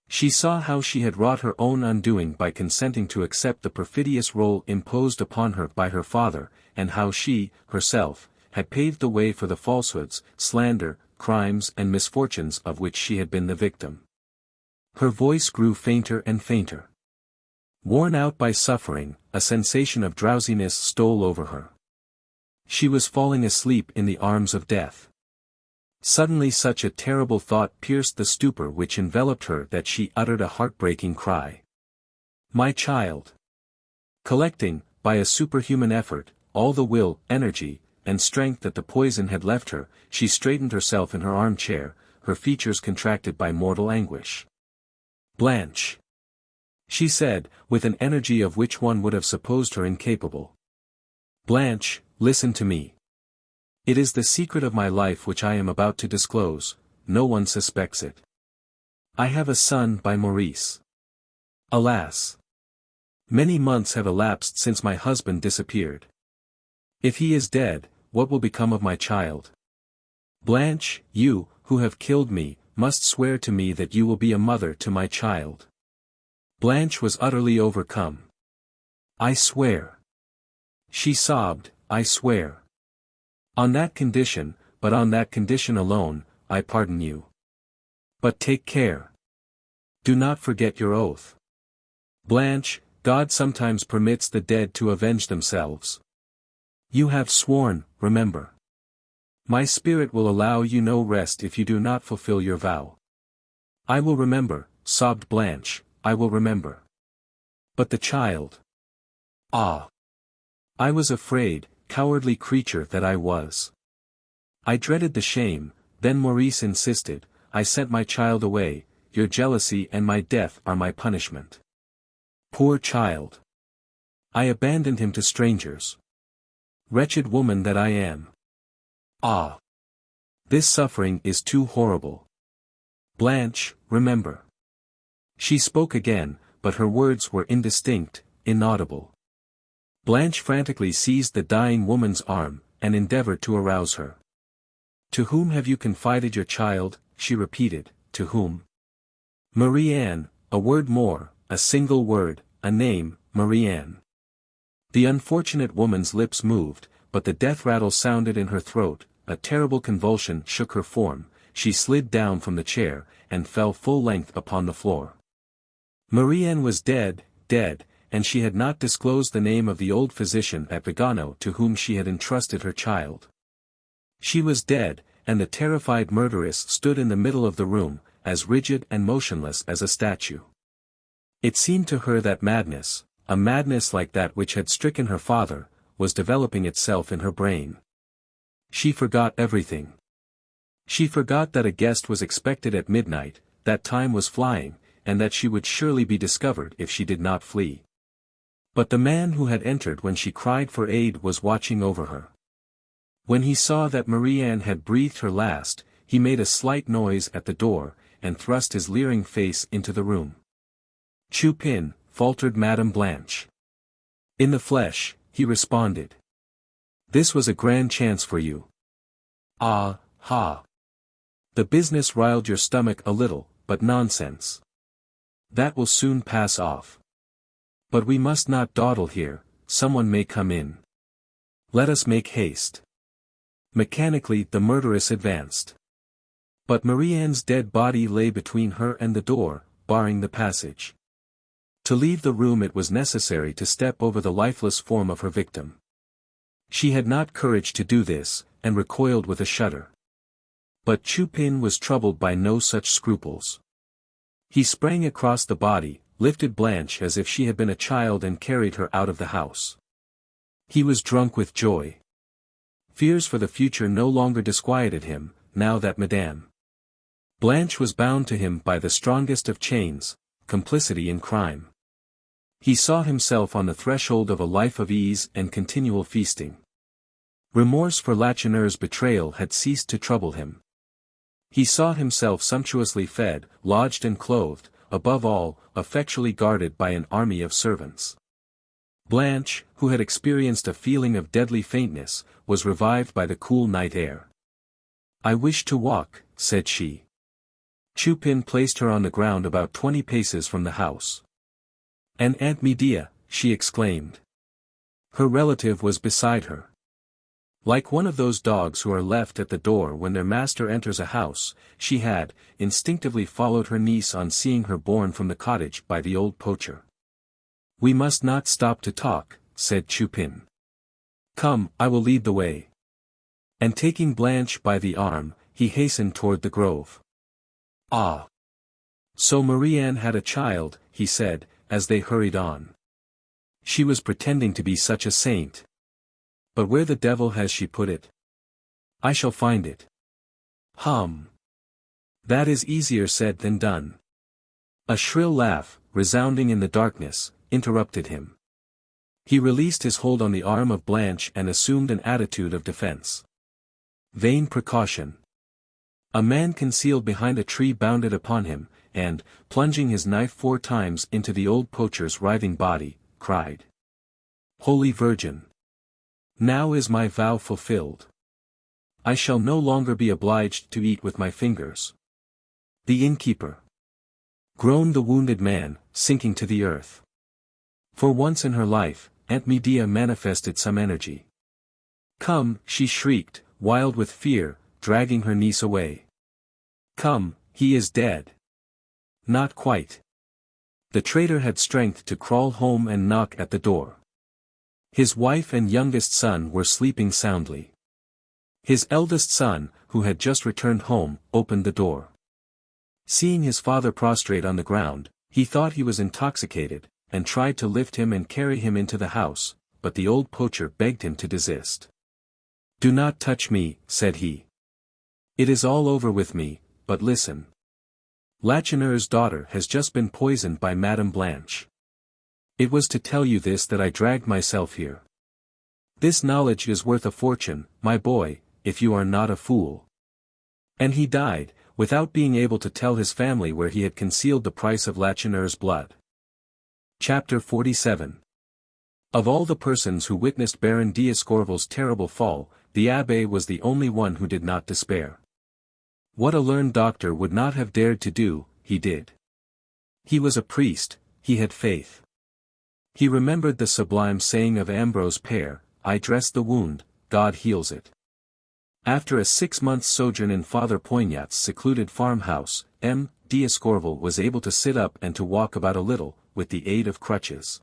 She saw how she had wrought her own undoing by consenting to accept the perfidious role imposed upon her by her father, and how she, herself, had paved the way for the falsehoods, slander, crimes and misfortunes of which she had been the victim. Her voice grew fainter and fainter. Worn out by suffering, a sensation of drowsiness stole over her. She was falling asleep in the arms of death. Suddenly such a terrible thought pierced the stupor which enveloped her that she uttered a heartbreaking cry. My child! Collecting, by a superhuman effort, all the will, energy, and strength that the poison had left her, she straightened herself in her armchair, her features contracted by mortal anguish. "Blanche," she said, with an energy of which one would have supposed her incapable. "Blanche, listen to me. It is the secret of my life which I am about to disclose, no one suspects it. I have a son by Maurice. Alas! Many months have elapsed since my husband disappeared. If he is dead, what will become of my child? Blanche, you, who have killed me, must swear to me that you will be a mother to my child." Blanche was utterly overcome. "I swear." She sobbed, "I swear. On that condition, but on that condition alone, I pardon you. But take care. Do not forget your oath. Blanche, God sometimes permits the dead to avenge themselves. You have sworn, remember. My spirit will allow you no rest if you do not fulfill your vow." "I will remember," sobbed Blanche, "I will remember. But the child. Ah! I was afraid, cowardly creature that I was. I dreaded the shame, then Maurice insisted, I sent my child away, your jealousy and my death are my punishment. Poor child. I abandoned him to strangers. Wretched woman that I am. Ah! This suffering is too horrible. Blanche, remember." She spoke again, but her words were indistinct, inaudible. Blanche frantically seized the dying woman's arm, and endeavored to arouse her. "To whom have you confided your child?" she repeated, "to whom?" "Marie-Anne, a word more, a single word, a name, Marie-Anne." The unfortunate woman's lips moved, but the death rattle sounded in her throat, a terrible convulsion shook her form, she slid down from the chair, and fell full length upon the floor. Marie-Anne was dead, and she had not disclosed the name of the old physician at Vigano to whom she had entrusted her child. She was dead, and the terrified murderess stood in the middle of the room, as rigid and motionless as a statue. It seemed to her that madness, a madness like that which had stricken her father, was developing itself in her brain. She forgot everything. She forgot that a guest was expected at midnight, that time was flying, and that she would surely be discovered if she did not flee. But the man who had entered when she cried for aid was watching over her. When he saw that Marie-Anne had breathed her last, he made a slight noise at the door, and thrust his leering face into the room. "Chupin," faltered Madame Blanche. "In the flesh," he responded. "This was a grand chance for you. Ah, ha! The business riled your stomach a little, but nonsense. That will soon pass off. But we must not dawdle here, someone may come in. Let us make haste." Mechanically the murderess advanced. But Marie-Anne's dead body lay between her and the door, barring the passage. To leave the room it was necessary to step over the lifeless form of her victim. She had not courage to do this, and recoiled with a shudder. But Chupin was troubled by no such scruples. He sprang across the body, lifted Blanche as if she had been a child and carried her out of the house. He was drunk with joy. Fears for the future no longer disquieted him, now that Madame Blanche was bound to him by the strongest of chains, complicity in crime. He saw himself on the threshold of a life of ease and continual feasting. Remorse for Lacheneur's betrayal had ceased to trouble him. He saw himself sumptuously fed, lodged and clothed, above all, effectually guarded by an army of servants. Blanche, who had experienced a feeling of deadly faintness, was revived by the cool night air. "I wish to walk," said she. Chupin placed her on the ground about 20 paces from the house. "And Aunt Medea," she exclaimed. Her relative was beside her. Like one of those dogs who are left at the door when their master enters a house, she had, instinctively followed her niece on seeing her borne from the cottage by the old poacher. "We must not stop to talk," said Chupin. "Come, I will lead the way." And taking Blanche by the arm, he hastened toward the grove. "Ah! So Marie-Anne had a child," he said, as they hurried on. "She was pretending to be such a saint. But where the devil has she put it? I shall find it. Hum. That is easier said than done. A shrill laugh, resounding in the darkness, interrupted him. He released his hold on the arm of Blanche and assumed an attitude of defense. Vain precaution. A man concealed behind a tree bounded upon him, and, plunging his knife 4 times into the old poacher's writhing body, cried. Holy Virgin! Now is my vow fulfilled. I shall no longer be obliged to eat with my fingers. The innkeeper. Groaned the wounded man, sinking to the earth. For once in her life, Aunt Medea manifested some energy. Come, she shrieked, wild with fear, dragging her niece away. Come, he is dead. Not quite. The traitor had strength to crawl home and knock at the door. His wife and youngest son were sleeping soundly. His eldest son, who had just returned home, opened the door. Seeing his father prostrate on the ground, he thought he was intoxicated, and tried to lift him and carry him into the house, but the old poacher begged him to desist. Do not touch me, said he. It is all over with me, but listen. Lacheneur's daughter has just been poisoned by Madame Blanche. It was to tell you this that I dragged myself here. This knowledge is worth a fortune, my boy, if you are not a fool. And he died, without being able to tell his family where he had concealed the price of Lacheneur's blood. Chapter 47. Of all the persons who witnessed Baron d'Escorval's terrible fall, the abbé was the only one who did not despair. What a learned doctor would not have dared to do, he did. He was a priest, he had faith. He remembered the sublime saying of Ambrose Père, I dress the wound, God heals it. After a 6 months' sojourn in Father Poignat's secluded farmhouse, M. d'Escorval was able to sit up and to walk about a little, with the aid of crutches.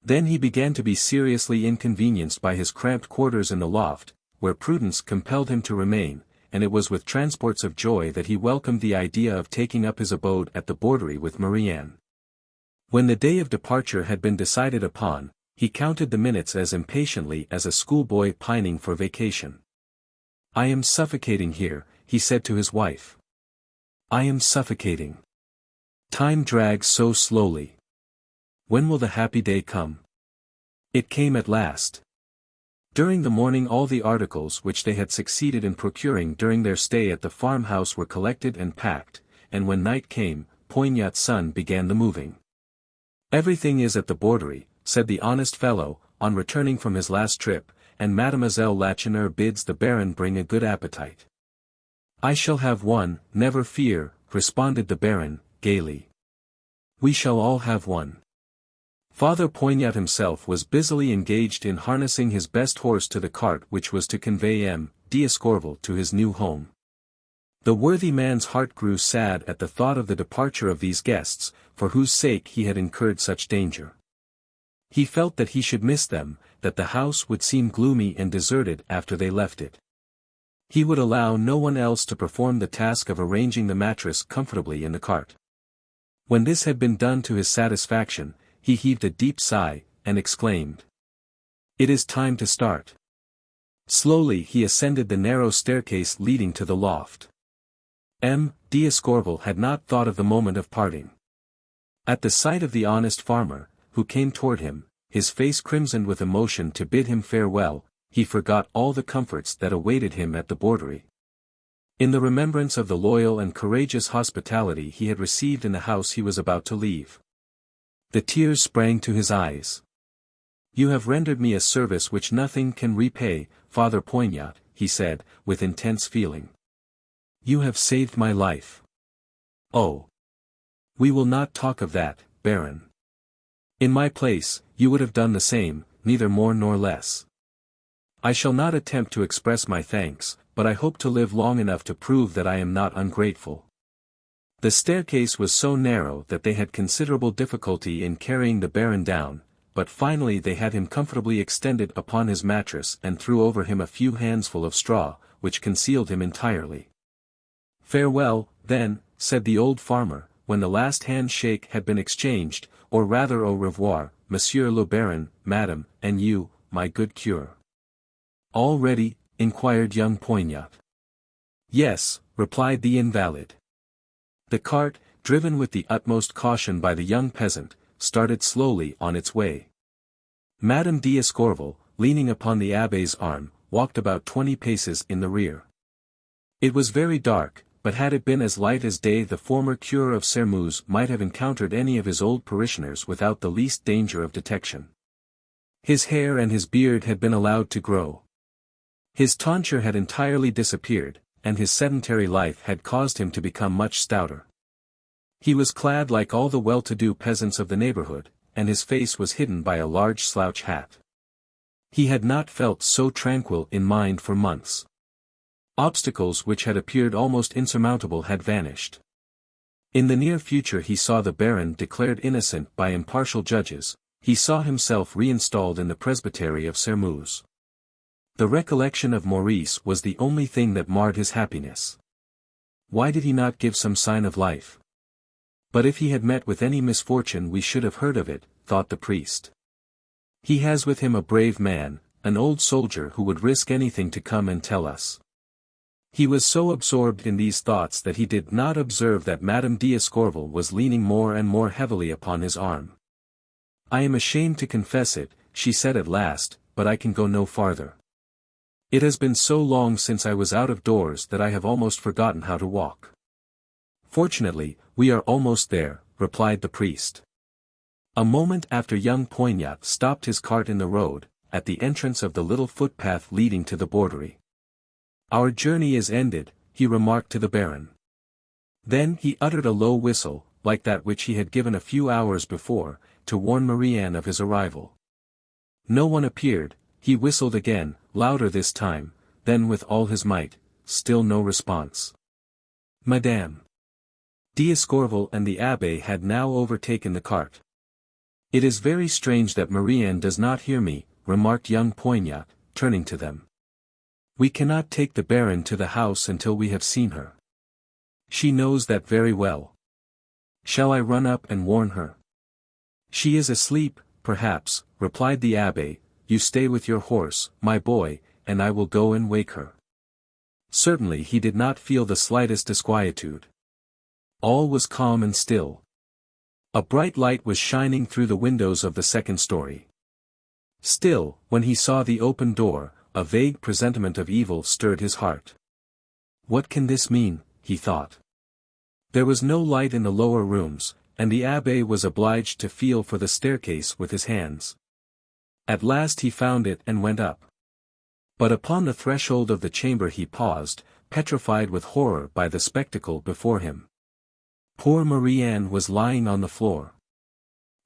Then he began to be seriously inconvenienced by his cramped quarters in the loft, where prudence compelled him to remain, and it was with transports of joy that he welcomed the idea of taking up his abode at the Borderie with Marianne. When the day of departure had been decided upon, he counted the minutes as impatiently as a schoolboy pining for vacation. I am suffocating here, he said to his wife. I am suffocating. Time drags so slowly. When will the happy day come? It came at last. During the morning all the articles which they had succeeded in procuring during their stay at the farmhouse were collected and packed, and when night came, Poignat's son began the moving. Everything is at the Borderie, said the honest fellow, on returning from his last trip, and Mademoiselle Lacheneur bids the Baron bring a good appetite. I shall have one, never fear, responded the Baron, gaily. We shall all have one. Father Poignat himself was busily engaged in harnessing his best horse to the cart which was to convey M. d'Escorval to his new home. The worthy man's heart grew sad at the thought of the departure of these guests, for whose sake he had incurred such danger. He felt that he should miss them, that the house would seem gloomy and deserted after they left it. He would allow no one else to perform the task of arranging the mattress comfortably in the cart. When this had been done to his satisfaction, he heaved a deep sigh, and exclaimed. It is time to start. Slowly he ascended the narrow staircase leading to the loft. M. d'Escorval had not thought of the moment of parting. At the sight of the honest farmer, who came toward him, his face crimsoned with emotion to bid him farewell, he forgot all the comforts that awaited him at the Borderie. In the remembrance of the loyal and courageous hospitality he had received in the house he was about to leave. The tears sprang to his eyes. You have rendered me a service which nothing can repay, Father Poignat, he said, with intense feeling. You have saved my life. Oh! We will not talk of that, Baron. In my place, you would have done the same, neither more nor less. I shall not attempt to express my thanks, but I hope to live long enough to prove that I am not ungrateful. The staircase was so narrow that they had considerable difficulty in carrying the Baron down, but finally they had him comfortably extended upon his mattress and threw over him a few handsful of straw, which concealed him entirely. Farewell, then, said the old farmer, when the last handshake had been exchanged, or rather au revoir, Monsieur le Baron, Madame, and you, my good cure. All ready? Inquired young Poignat. Yes, replied the invalid. The cart, driven with the utmost caution by the young peasant, started slowly on its way. Madame d'Escorval, leaning upon the abbé's arm, walked about 20 paces in the rear. It was very dark, but had it been as light as day the former curé of Sermeuse might have encountered any of his old parishioners without the least danger of detection. His hair and his beard had been allowed to grow. His tonsure had entirely disappeared, and his sedentary life had caused him to become much stouter. He was clad like all the well-to-do peasants of the neighborhood, and his face was hidden by a large slouch hat. He had not felt so tranquil in mind for months. Obstacles which had appeared almost insurmountable had vanished. In the near future he saw the Baron declared innocent by impartial judges, he saw himself reinstalled in the presbytery of Sermeuse. The recollection of Maurice was the only thing that marred his happiness. Why did he not give some sign of life? But if he had met with any misfortune we should have heard of it, thought the priest. He has with him a brave man, an old soldier who would risk anything to come and tell us. He was so absorbed in these thoughts that he did not observe that Madame d'Escorval was leaning more and more heavily upon his arm. I am ashamed to confess it, she said at last, but I can go no farther. It has been so long since I was out of doors that I have almost forgotten how to walk. Fortunately, we are almost there, replied the priest. A moment after young Poignat stopped his cart in the road, at the entrance of the little footpath leading to the Borderie. Our journey is ended, he remarked to the Baron. Then he uttered a low whistle, like that which he had given a few hours before, to warn Marie-Anne of his arrival. No one appeared, he whistled again, louder this time, then with all his might, still no response. Madame d'Escorval and the abbé had now overtaken the cart. It is very strange that Marie-Anne does not hear me, remarked young Poignat, turning to them. We cannot take the Baron to the house until we have seen her. She knows that very well. Shall I run up and warn her? She is asleep, perhaps, replied the abbé. You stay with your horse, my boy, and I will go and wake her. Certainly he did not feel the slightest disquietude. All was calm and still. A bright light was shining through the windows of the second story. Still, when he saw the open door, a vague presentiment of evil stirred his heart. What can this mean, he thought. There was no light in the lower rooms, and the abbé was obliged to feel for the staircase with his hands. At last he found it and went up. But upon the threshold of the chamber he paused, petrified with horror by the spectacle before him. Poor Marie-Anne was lying on the floor.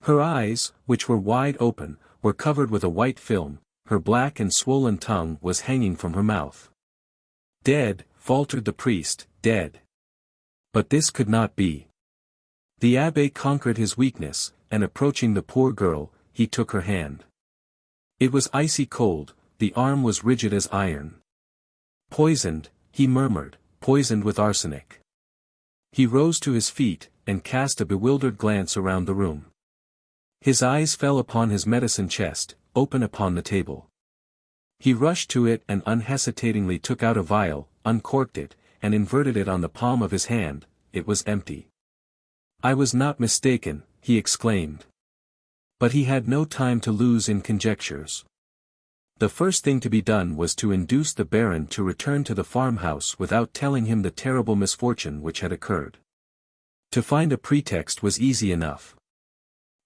Her eyes, which were wide open, were covered with a white film, her black and swollen tongue was hanging from her mouth. Dead, faltered the priest, dead. But this could not be. The abbé conquered his weakness, and approaching the poor girl, he took her hand. It was icy cold, the arm was rigid as iron. Poisoned, he murmured, poisoned with arsenic. He rose to his feet, and cast a bewildered glance around the room. His eyes fell upon his medicine chest, open upon the table. He rushed to it and unhesitatingly took out a vial, uncorked it, and inverted it on the palm of his hand. It was empty. I was not mistaken, he exclaimed. But he had no time to lose in conjectures. The first thing to be done was to induce the Baron to return to the farmhouse without telling him the terrible misfortune which had occurred. To find a pretext was easy enough.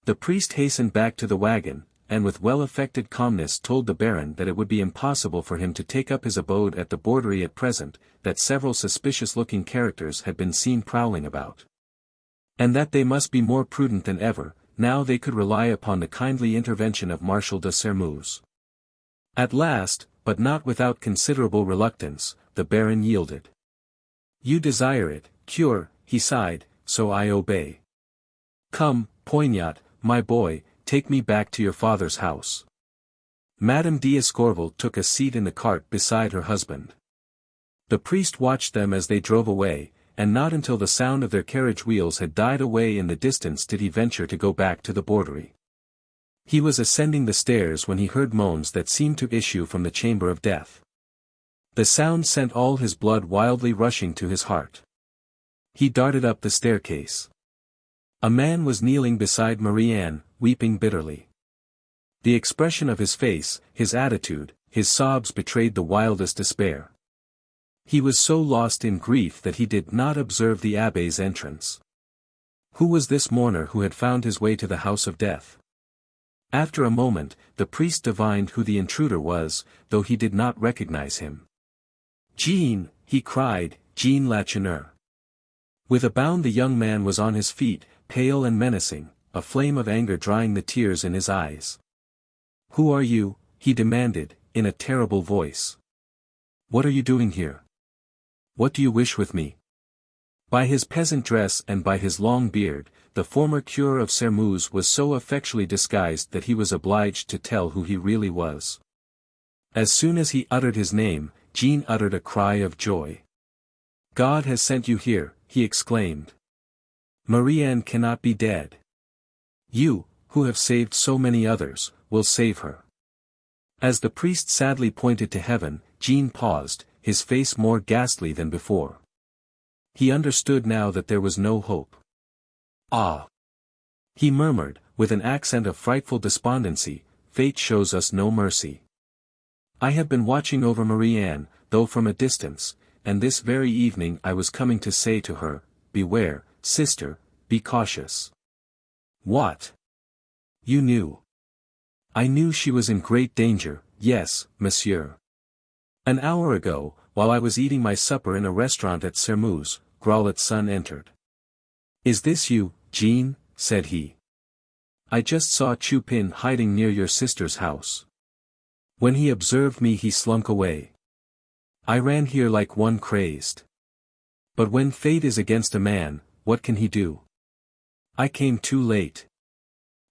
The priest hastened back to the wagon, and with well-affected calmness told the Baron that it would be impossible for him to take up his abode at the Borderie at present, that several suspicious-looking characters had been seen prowling about. And that they must be more prudent than ever, now they could rely upon the kindly intervention of Marshal de Sermeuse. At last, but not without considerable reluctance, the Baron yielded. You desire it, cure, he sighed, so I obey. Come, Poignat, my boy, take me back to your father's house. Madame d'Escorval took a seat in the cart beside her husband. The priest watched them as they drove away, and not until the sound of their carriage wheels had died away in the distance did he venture to go back to the Borderie. He was ascending the stairs when he heard moans that seemed to issue from the chamber of death. The sound sent all his blood wildly rushing to his heart. He darted up the staircase. A man was kneeling beside Marie-Anne, weeping bitterly. The expression of his face, his attitude, his sobs betrayed the wildest despair. He was so lost in grief that he did not observe the abbé's entrance. Who was this mourner who had found his way to the house of death? After a moment, the priest divined who the intruder was, though he did not recognize him. "Jean!" he cried, "Jean Lacheneur!" With a bound the young man was on his feet, pale and menacing, a flame of anger drying the tears in his eyes. "Who are you?" he demanded, in a terrible voice. "What are you doing here? What do you wish with me?" By his peasant dress and by his long beard, the former curé of Sermeuse was so effectually disguised that he was obliged to tell who he really was. As soon as he uttered his name, Jean uttered a cry of joy. "God has sent you here," he exclaimed. "Marie-Anne cannot be dead. You, who have saved so many others, will save her." As the priest sadly pointed to heaven, Jean paused, his face more ghastly than before. He understood now that there was no hope. "Ah!" he murmured, with an accent of frightful despondency, "fate shows us no mercy. I have been watching over Marie-Anne, though from a distance, and this very evening I was coming to say to her, 'Beware, sister, be cautious.'" "What? You knew?" "I knew she was in great danger, yes, monsieur. An hour ago, while I was eating my supper in a restaurant at Sermeuse, Graulet's son entered. 'Is this you, Jean?' said he. 'I just saw Chupin hiding near your sister's house. When he observed me he slunk away. I ran here like one crazed. But when fate is against a man, what can he do? I came too late.'"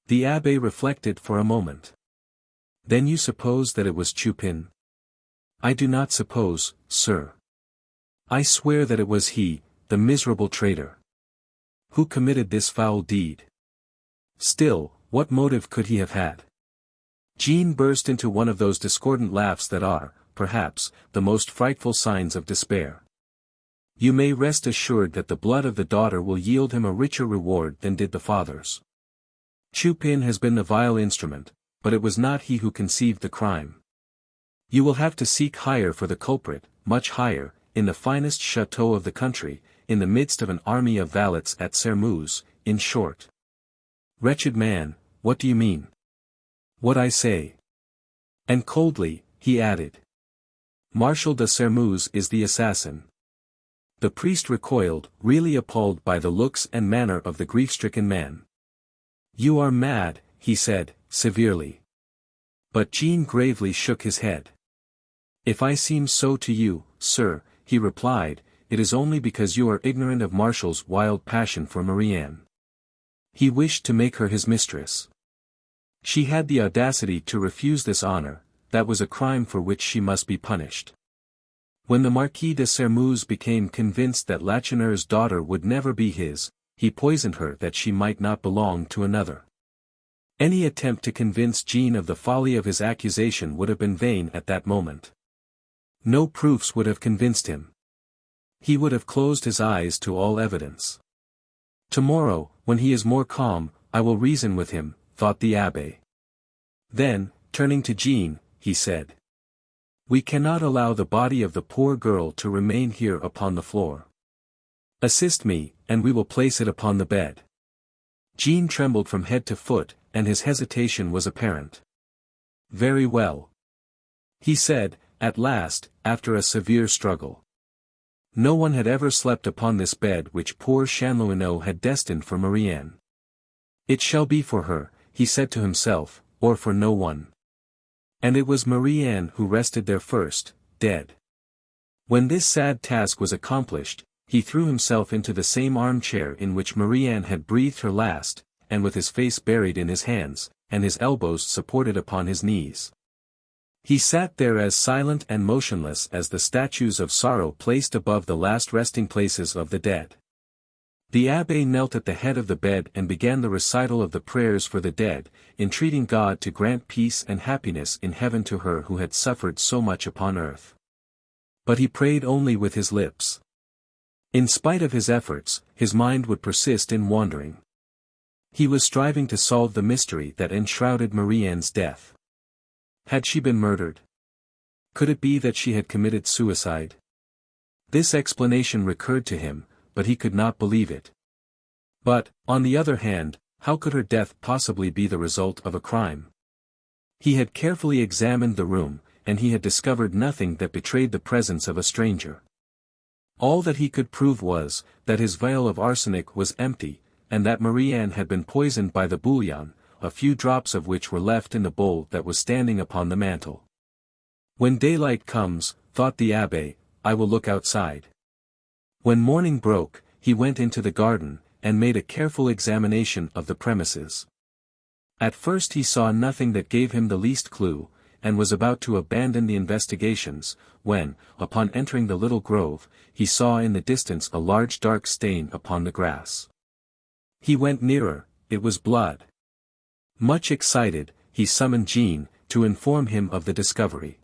The abbé reflected for a moment. "Then you suppose that it was Chupin?" "I do not suppose, sir. I swear that it was he, the miserable traitor. Who committed this foul deed? Still, what motive could he have had?" Jean burst into one of those discordant laughs that are, perhaps, the most frightful signs of despair. "You may rest assured that the blood of the daughter will yield him a richer reward than did the father's. Chupin has been the vile instrument, but it was not he who conceived the crime. You will have to seek higher for the culprit, much higher, in the finest chateau of the country, in the midst of an army of valets at Sermeuse, in short." "Wretched man, what do you mean?" "What I say." And coldly, he added, "Marshal de Sermeuse is the assassin." The priest recoiled, really appalled by the looks and manner of the grief-stricken man. "You are mad," he said, severely. But Jean gravely shook his head. "If I seem so to you, sir," he replied, "it is only because you are ignorant of Martial's wild passion for Marie-Anne. He wished to make her his mistress. She had the audacity to refuse this honor, that was a crime for which she must be punished. When the Marquis de Sermeuse became convinced that Lacheneur's daughter would never be his, he poisoned her that she might not belong to another." Any attempt to convince Jean of the folly of his accusation would have been vain at that moment. No proofs would have convinced him. He would have closed his eyes to all evidence. "Tomorrow, when he is more calm, I will reason with him," thought the abbé. Then, turning to Jean, he said, "We cannot allow the body of the poor girl to remain here upon the floor. Assist me, and we will place it upon the bed." Jean trembled from head to foot, and his hesitation was apparent. "Very well," he said, at last, after a severe struggle. No one had ever slept upon this bed which poor Chanlouineau had destined for Marie-Anne. "It shall be for her," he said to himself, "or for no one." And it was Marie-Anne who rested there first, dead. When this sad task was accomplished, he threw himself into the same armchair in which Marie-Anne had breathed her last, and with his face buried in his hands, and his elbows supported upon his knees. He sat there as silent and motionless as the statues of sorrow placed above the last resting places of the dead. The abbé knelt at the head of the bed and began the recital of the prayers for the dead, entreating God to grant peace and happiness in heaven to her who had suffered so much upon earth. But he prayed only with his lips. In spite of his efforts, his mind would persist in wandering. He was striving to solve the mystery that enshrouded Marie-Anne's death. Had she been murdered? Could it be that she had committed suicide? This explanation recurred to him, but he could not believe it. But, on the other hand, how could her death possibly be the result of a crime? He had carefully examined the room, and he had discovered nothing that betrayed the presence of a stranger. All that he could prove was, that his vial of arsenic was empty, and that Marie-Anne had been poisoned by the bouillon, a few drops of which were left in the bowl that was standing upon the mantel. When daylight comes, thought the abbé, I will look outside. When morning broke, he went into the garden, and made a careful examination of the premises. At first he saw nothing that gave him the least clue, and was about to abandon the investigations, when, upon entering the little grove, he saw in the distance a large dark stain upon the grass. He went nearer, it was blood. Much excited, he summoned Jean, to inform him of the discovery.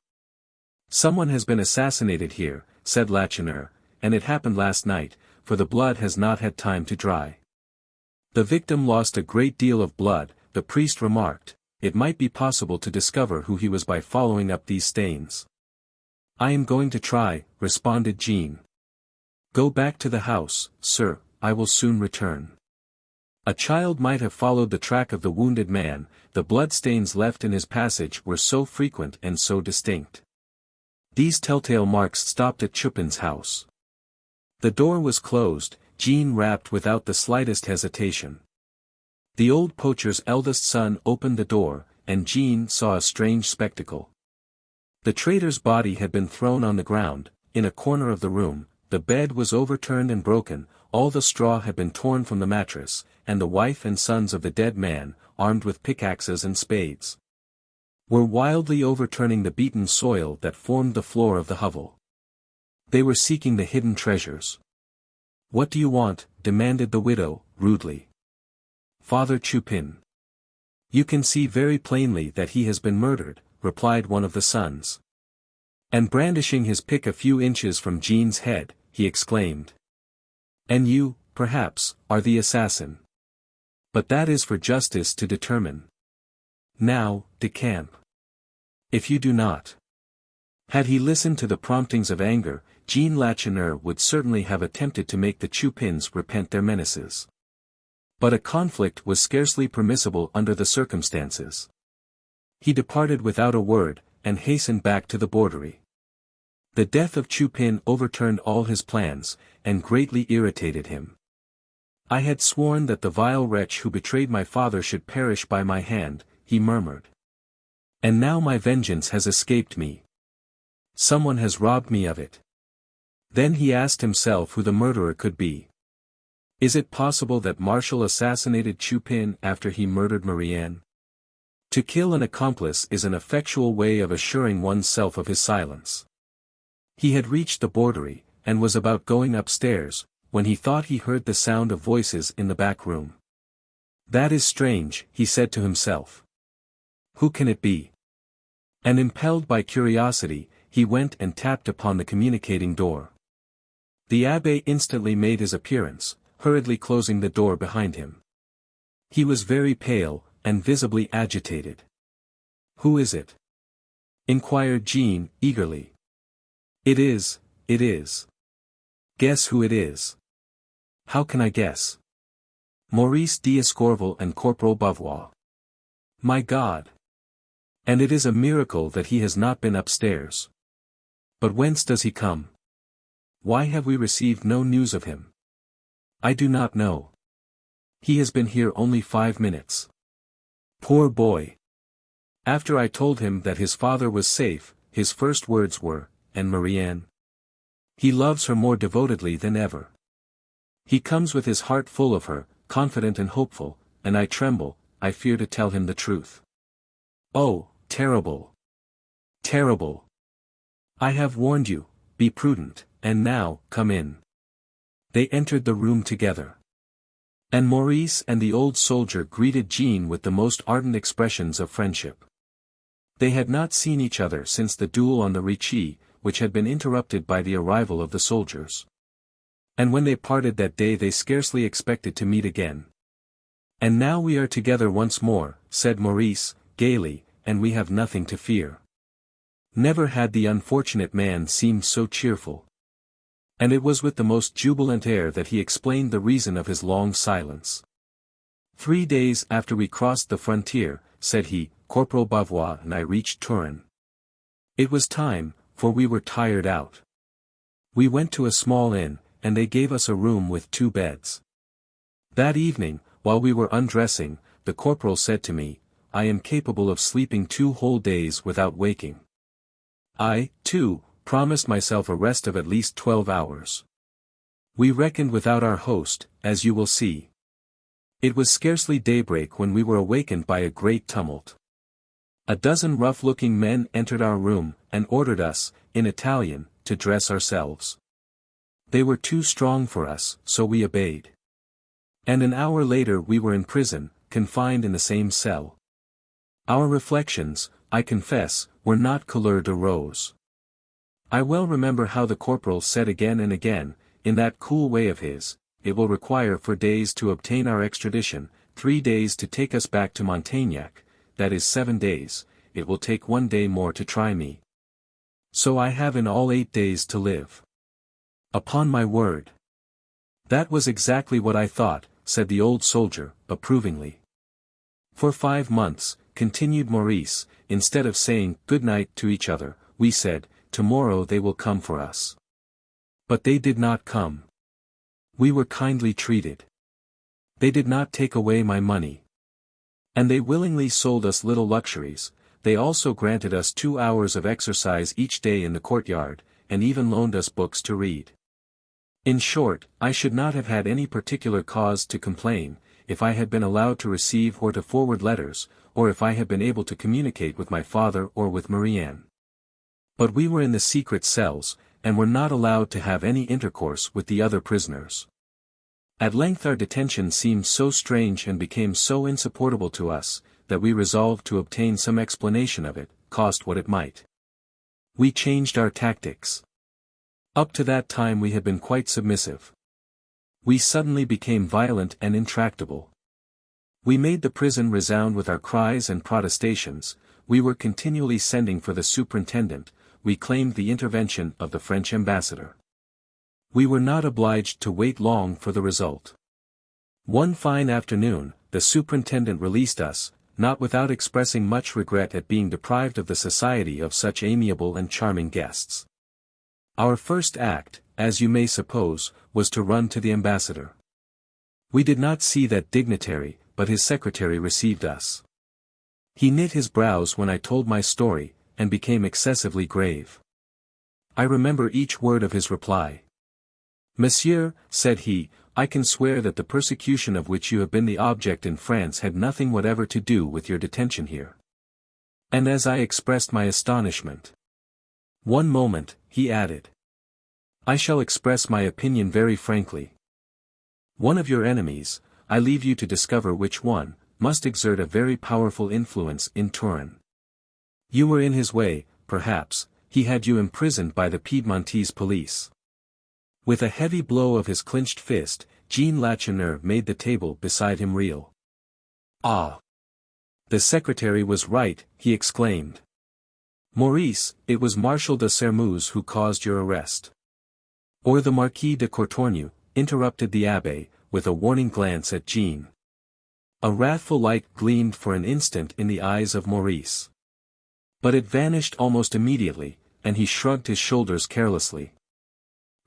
Someone has been assassinated here, said Lacheneur, and it happened last night, for the blood has not had time to dry. The victim lost a great deal of blood, the priest remarked. It might be possible to discover who he was by following up these stains. I am going to try, responded Jean. Go back to the house, sir, I will soon return. A child might have followed the track of the wounded man, the blood stains left in his passage were so frequent and so distinct. These telltale marks stopped at Chupin's house. The door was closed, Jean rapped without the slightest hesitation. The old poacher's eldest son opened the door, and Jean saw a strange spectacle. The traitor's body had been thrown on the ground, in a corner of the room, the bed was overturned and broken, all the straw had been torn from the mattress, and the wife and sons of the dead man, armed with pickaxes and spades, were wildly overturning the beaten soil that formed the floor of the hovel. They were seeking the hidden treasures. What do you want? Demanded the widow, rudely. Father Chupin. You can see very plainly that he has been murdered, replied one of the sons. And brandishing his pick a few inches from Jean's head, he exclaimed. And you, perhaps, are the assassin. But that is for justice to determine. Now, decamp. If you do not. Had he listened to the promptings of anger, Jean Lacheneur would certainly have attempted to make the Chupins repent their menaces. But a conflict was scarcely permissible under the circumstances. He departed without a word, and hastened back to the Borderie. The death of Chupin overturned all his plans, and greatly irritated him. I had sworn that the vile wretch who betrayed my father should perish by my hand, he murmured. And now my vengeance has escaped me. Someone has robbed me of it. Then he asked himself who the murderer could be. Is it possible that Martial assassinated Chupin after he murdered Marie-Anne? To kill an accomplice is an effectual way of assuring oneself of his silence. He had reached the Borderie, and was about going upstairs, when he thought he heard the sound of voices in the back room. That is strange, he said to himself. Who can it be? And impelled by curiosity, he went and tapped upon the communicating door. The abbé instantly made his appearance, hurriedly closing the door behind him. He was very pale, and visibly agitated. Who is it? Inquired Jean, eagerly. It is. Guess who it is. How can I guess? Maurice d'Escorval and Corporal Bavois. My God! And it is a miracle that he has not been upstairs. But whence does he come? Why have we received no news of him? I do not know. He has been here only 5 minutes. Poor boy! After I told him that his father was safe, his first words were, and Marie-Anne? He loves her more devotedly than ever. He comes with his heart full of her, confident and hopeful, and I tremble, I fear to tell him the truth. Oh, terrible! Terrible! I have warned you, be prudent, and now, come in. They entered the room together. And Maurice and the old soldier greeted Jean with the most ardent expressions of friendship. They had not seen each other since the duel on the Ricci, which had been interrupted by the arrival of the soldiers. And when they parted that day they scarcely expected to meet again. "And now we are together once more," said Maurice, gaily, "and we have nothing to fear." Never had the unfortunate man seemed so cheerful. And it was with the most jubilant air that he explained the reason of his long silence. 3 days after we crossed the frontier, said he, Corporal Bavois and I reached Turin. It was time, for we were tired out. We went to a small inn, and they gave us a room with 2 beds. That evening, while we were undressing, the corporal said to me, "I am capable of sleeping 2 whole days without waking." I, too, promised myself a rest of at least 12 hours. We reckoned without our host, as you will see. It was scarcely daybreak when we were awakened by a great tumult. A dozen rough-looking men entered our room, and ordered us, in Italian, to dress ourselves. They were too strong for us, so we obeyed. And an hour later we were in prison, confined in the same cell. Our reflections, I confess, were not couleur de rose. I well remember how the corporal said again and again, in that cool way of his, "It will require 4 days to obtain our extradition, 3 days to take us back to Montaignac, that is 7 days, it will take 1 day more to try me. So I have in all 8 days to live. Upon my word." "That was exactly what I thought," said the old soldier, approvingly. "For 5 months," continued Maurice, "instead of saying good night to each other, we said, 'Tomorrow they will come for us.' But they did not come. We were kindly treated. They did not take away my money. And they willingly sold us little luxuries. They also granted us 2 hours of exercise each day in the courtyard, and even loaned us books to read. In short, I should not have had any particular cause to complain, if I had been allowed to receive or to forward letters, or if I had been able to communicate with my father or with Marianne. But we were in the secret cells, and were not allowed to have any intercourse with the other prisoners. At length our detention seemed so strange and became so insupportable to us, that we resolved to obtain some explanation of it, cost what it might. We changed our tactics. Up to that time we had been quite submissive. We suddenly became violent and intractable. We made the prison resound with our cries and protestations, we were continually sending for the superintendent, we claimed the intervention of the French ambassador. We were not obliged to wait long for the result. One fine afternoon, the superintendent released us, not without expressing much regret at being deprived of the society of such amiable and charming guests. Our first act, as you may suppose, was to run to the ambassador. We did not see that dignitary, but his secretary received us. He knit his brows when I told my story, and became excessively grave. I remember each word of his reply. "Monsieur," said he, "I can swear that the persecution of which you have been the object in France had nothing whatever to do with your detention here." And as I expressed my astonishment, "One moment," he added. "I shall express my opinion very frankly. One of your enemies, I leave you to discover which one, must exert a very powerful influence in Turin. You were in his way, perhaps, he had you imprisoned by the Piedmontese police." With a heavy blow of his clenched fist, Jean Lacheneur made the table beside him reel. "Ah! The secretary was right," he exclaimed. "Maurice, it was Marshal de Sermuz who caused your arrest." "Or the Marquis de Courtornieu," interrupted the abbe, with a warning glance at Jean. A wrathful light gleamed for an instant in the eyes of Maurice. But it vanished almost immediately, and he shrugged his shoulders carelessly.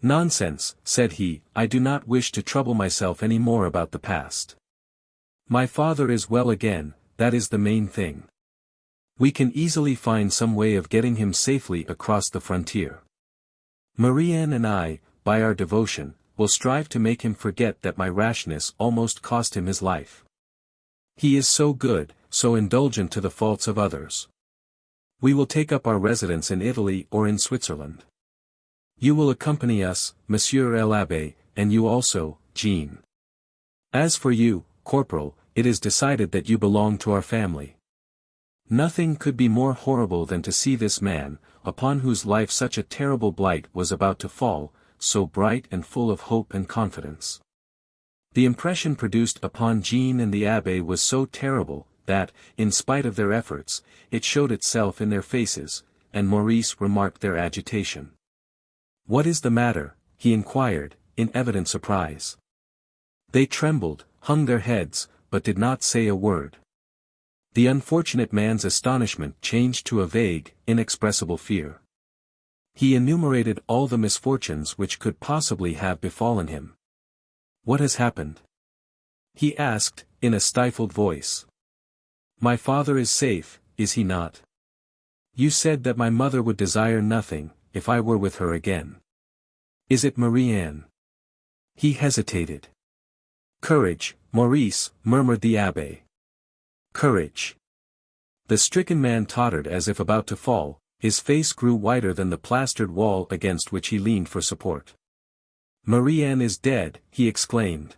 "Nonsense," said he, "I do not wish to trouble myself any more about the past. My father is well again, that is the main thing. We can easily find some way of getting him safely across the frontier. Marianne and I, by our devotion, will strive to make him forget that my rashness almost cost him his life. He is so good, so indulgent to the faults of others. We will take up our residence in Italy or in Switzerland. You will accompany us, Monsieur l'Abbé, and you also, Jean. As for you, Corporal, it is decided that you belong to our family. Nothing could be more horrible than to see this man, upon whose life such a terrible blight was about to fall, so bright and full of hope and confidence. The impression produced upon Jean and the abbé was so terrible, that, in spite of their efforts, it showed itself in their faces, and Maurice remarked their agitation. "What is the matter?" he inquired, in evident surprise. They trembled, hung their heads, but did not say a word. The unfortunate man's astonishment changed to a vague, inexpressible fear. He enumerated all the misfortunes which could possibly have befallen him. "What has happened?" he asked, in a stifled voice. "My father is safe, is he not? You said that my mother would desire nothing, if I were with her again. Is it Marie-Anne?" He hesitated. "Courage, Maurice," murmured the abbé. "Courage." The stricken man tottered as if about to fall, his face grew whiter than the plastered wall against which he leaned for support. "Marie-Anne is dead," he exclaimed.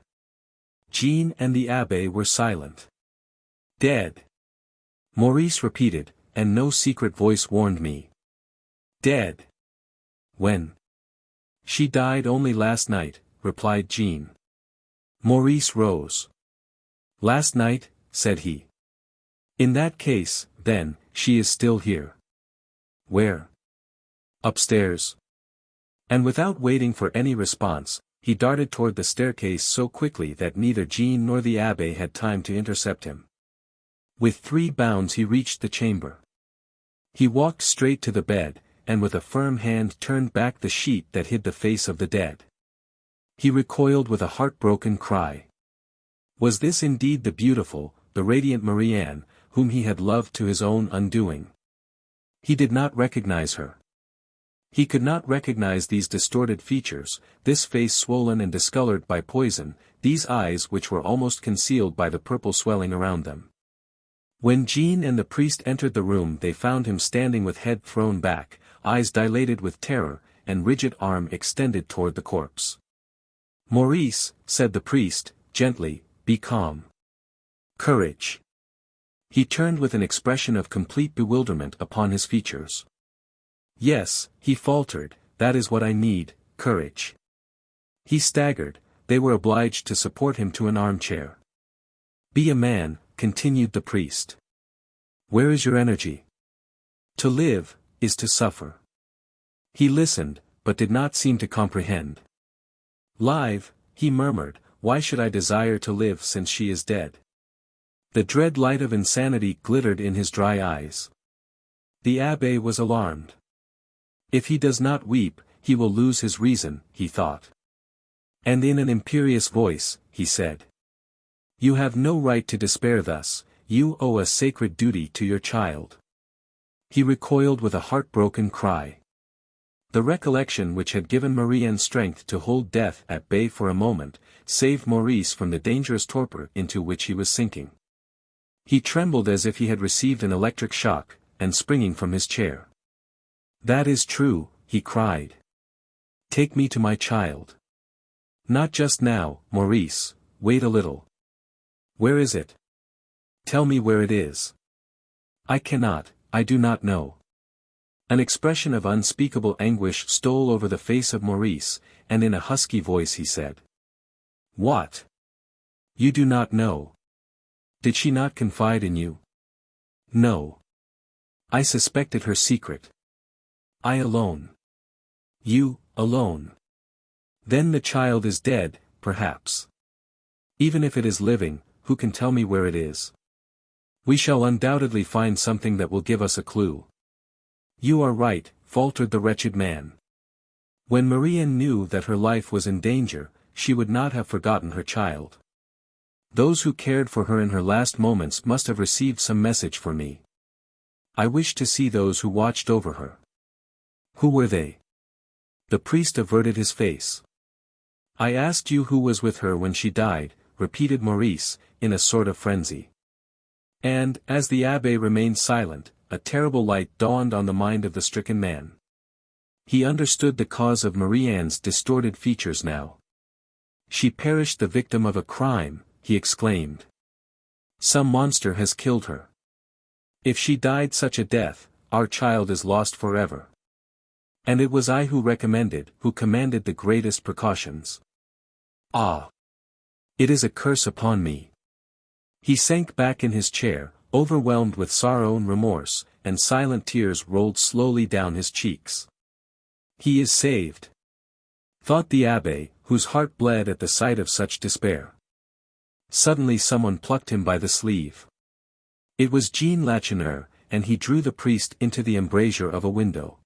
Jean and the abbé were silent. "Dead?" Maurice repeated, and no secret voice warned me. "Dead? When?" "She died only last night," replied Jean. Maurice rose. "Last night," said he. "In that case, then, she is still here." "Where?" "Upstairs." And without waiting for any response, he darted toward the staircase so quickly that neither Jean nor the abbé had time to intercept him. With 3 bounds he reached the chamber. He walked straight to the bed, and with a firm hand turned back the sheet that hid the face of the dead. He recoiled with a heartbroken cry. Was this indeed the beautiful, the radiant Marie-Anne, whom he had loved to his own undoing? He did not recognize her. He could not recognize these distorted features, this face swollen and discolored by poison, these eyes which were almost concealed by the purple swelling around them. When Jean and the priest entered the room they found him standing with head thrown back, eyes dilated with terror, and rigid arm extended toward the corpse. "Maurice," said the priest, gently, "be calm. Courage." He turned with an expression of complete bewilderment upon his features. "Yes," he faltered, "that is what I need, courage." He staggered, they were obliged to support him to an armchair. "Be a man," continued the priest. "Where is your energy? To live, is to suffer." He listened, but did not seem to comprehend. "Live," he murmured, "why should I desire to live since she is dead?" The dread light of insanity glittered in his dry eyes. The abbé was alarmed. "If he does not weep, he will lose his reason," he thought. And in an imperious voice, he said, "You have no right to despair thus, you owe a sacred duty to your child." He recoiled with a heartbroken cry. The recollection which had given Marie-Anne strength to hold death at bay for a moment, saved Maurice from the dangerous torpor into which he was sinking. He trembled as if he had received an electric shock, and springing from his chair. "That is true," he cried. "Take me to my child." "Not just now, Maurice, wait a little." "Where is it? Tell me where it is." "I cannot, I do not know." An expression of unspeakable anguish stole over the face of Maurice, and in a husky voice he said, "What? You do not know? Did she not confide in you?" "No. I suspected her secret. I alone." "You, alone. Then the child is dead, perhaps. Even if it is living, who can tell me where it is? We shall undoubtedly find something that will give us a clue." "You are right," faltered the wretched man. When Marie-Anne knew that her life was in danger, she would not have forgotten her child. Those who cared for her in her last moments must have received some message for me. I wish to see those who watched over her. Who were they? The priest averted his face. "I asked you who was with her when she died," repeated Maurice, in a sort of frenzy. And, as the abbé remained silent, a terrible light dawned on the mind of the stricken man. He understood the cause of Marie-Anne's distorted features now. She perished the victim of a crime, he exclaimed. Some monster has killed her. If she died such a death, our child is lost forever. And it was I who commanded the greatest precautions. Ah! It is a curse upon me. He sank back in his chair, overwhelmed with sorrow and remorse, and silent tears rolled slowly down his cheeks. He is saved, thought the abbé, whose heart bled at the sight of such despair. Suddenly someone plucked him by the sleeve. It was Jean Lacheneur, and he drew the priest into the embrasure of a window.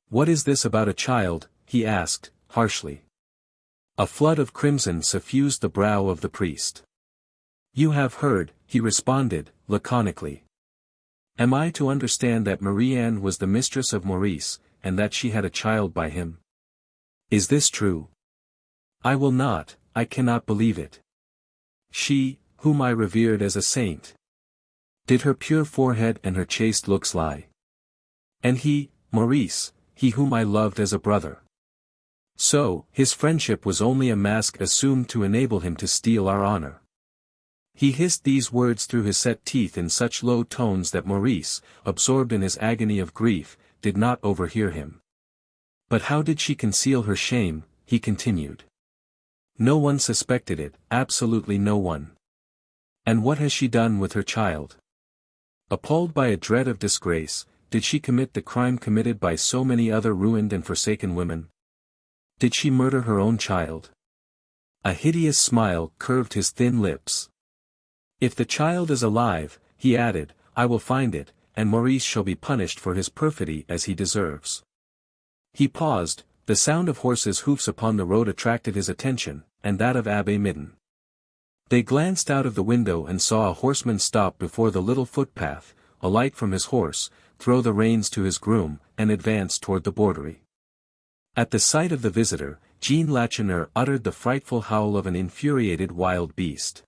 What is this about a child? He asked, harshly. A flood of crimson suffused the brow of the priest. You have heard, he responded, laconically. Am I to understand that Marie-Anne was the mistress of Maurice, and that she had a child by him? Is this true? I cannot believe it. She, whom I revered as a saint. Did her pure forehead and her chaste looks lie? And he, Maurice, he whom I loved as a brother. So, his friendship was only a mask assumed to enable him to steal our honor. He hissed these words through his set teeth in such low tones that Maurice, absorbed in his agony of grief, did not overhear him. But how did she conceal her shame? He continued. No one suspected it, absolutely no one. And what has she done with her child? Appalled by a dread of disgrace, did she commit the crime committed by so many other ruined and forsaken women? Did she murder her own child? A hideous smile curved his thin lips. If the child is alive, he added, I will find it, and Maurice shall be punished for his perfidy as he deserves. He paused. The sound of horses' hoofs upon the road attracted his attention, and that of Abbé Midden. They glanced out of the window and saw a horseman stop before the little footpath, alight from his horse, throw the reins to his groom, and advance toward the Borderie. At the sight of the visitor, Jean Lacheneur uttered the frightful howl of an infuriated wild beast.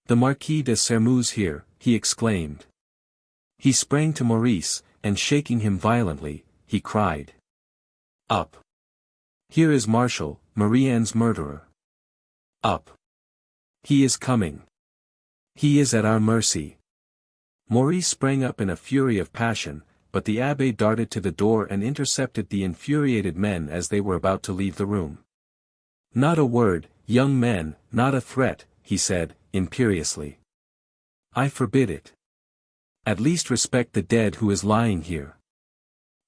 The Marquis de Sermeuse here, he exclaimed. He sprang to Maurice, and shaking him violently, he cried. Up! Here is Marshal, Marie-Anne's murderer. Up! He is coming. He is at our mercy. Maurice sprang up in a fury of passion, but the abbé darted to the door and intercepted the infuriated men as they were about to leave the room. Not a word, young men, not a threat, he said, imperiously. I forbid it. At least respect the dead who is lying here.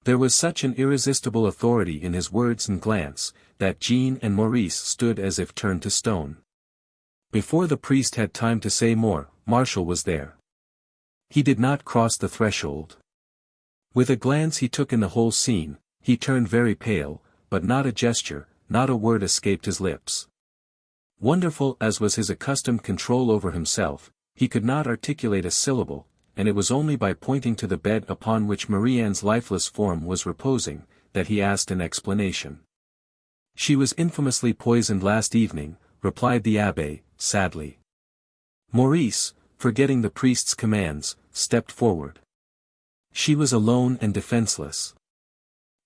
There was such an irresistible authority in his words and glance, that Jean and Maurice stood as if turned to stone. Before the priest had time to say more, Marshal was there. He did not cross the threshold. With a glance he took in the whole scene, he turned very pale, but not a gesture, not a word escaped his lips. Wonderful as was his accustomed control over himself, he could not articulate a syllable, and it was only by pointing to the bed upon which Marie-Anne's lifeless form was reposing, that he asked an explanation. She was infamously poisoned last evening, replied the abbé, sadly. Maurice, forgetting the priest's commands, stepped forward. She was alone and defenseless.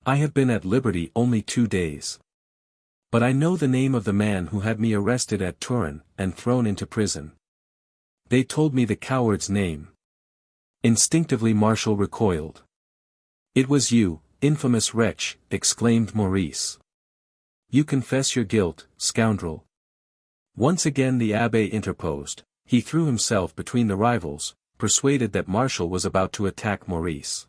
I have been at liberty only 2 days. But I know the name of the man who had me arrested at Turin, and thrown into prison. They told me the coward's name. Instinctively Marshal recoiled. It was you, infamous wretch, exclaimed Maurice. You confess your guilt, scoundrel. Once again the abbé interposed. He threw himself between the rivals, persuaded that Marshal was about to attack Maurice.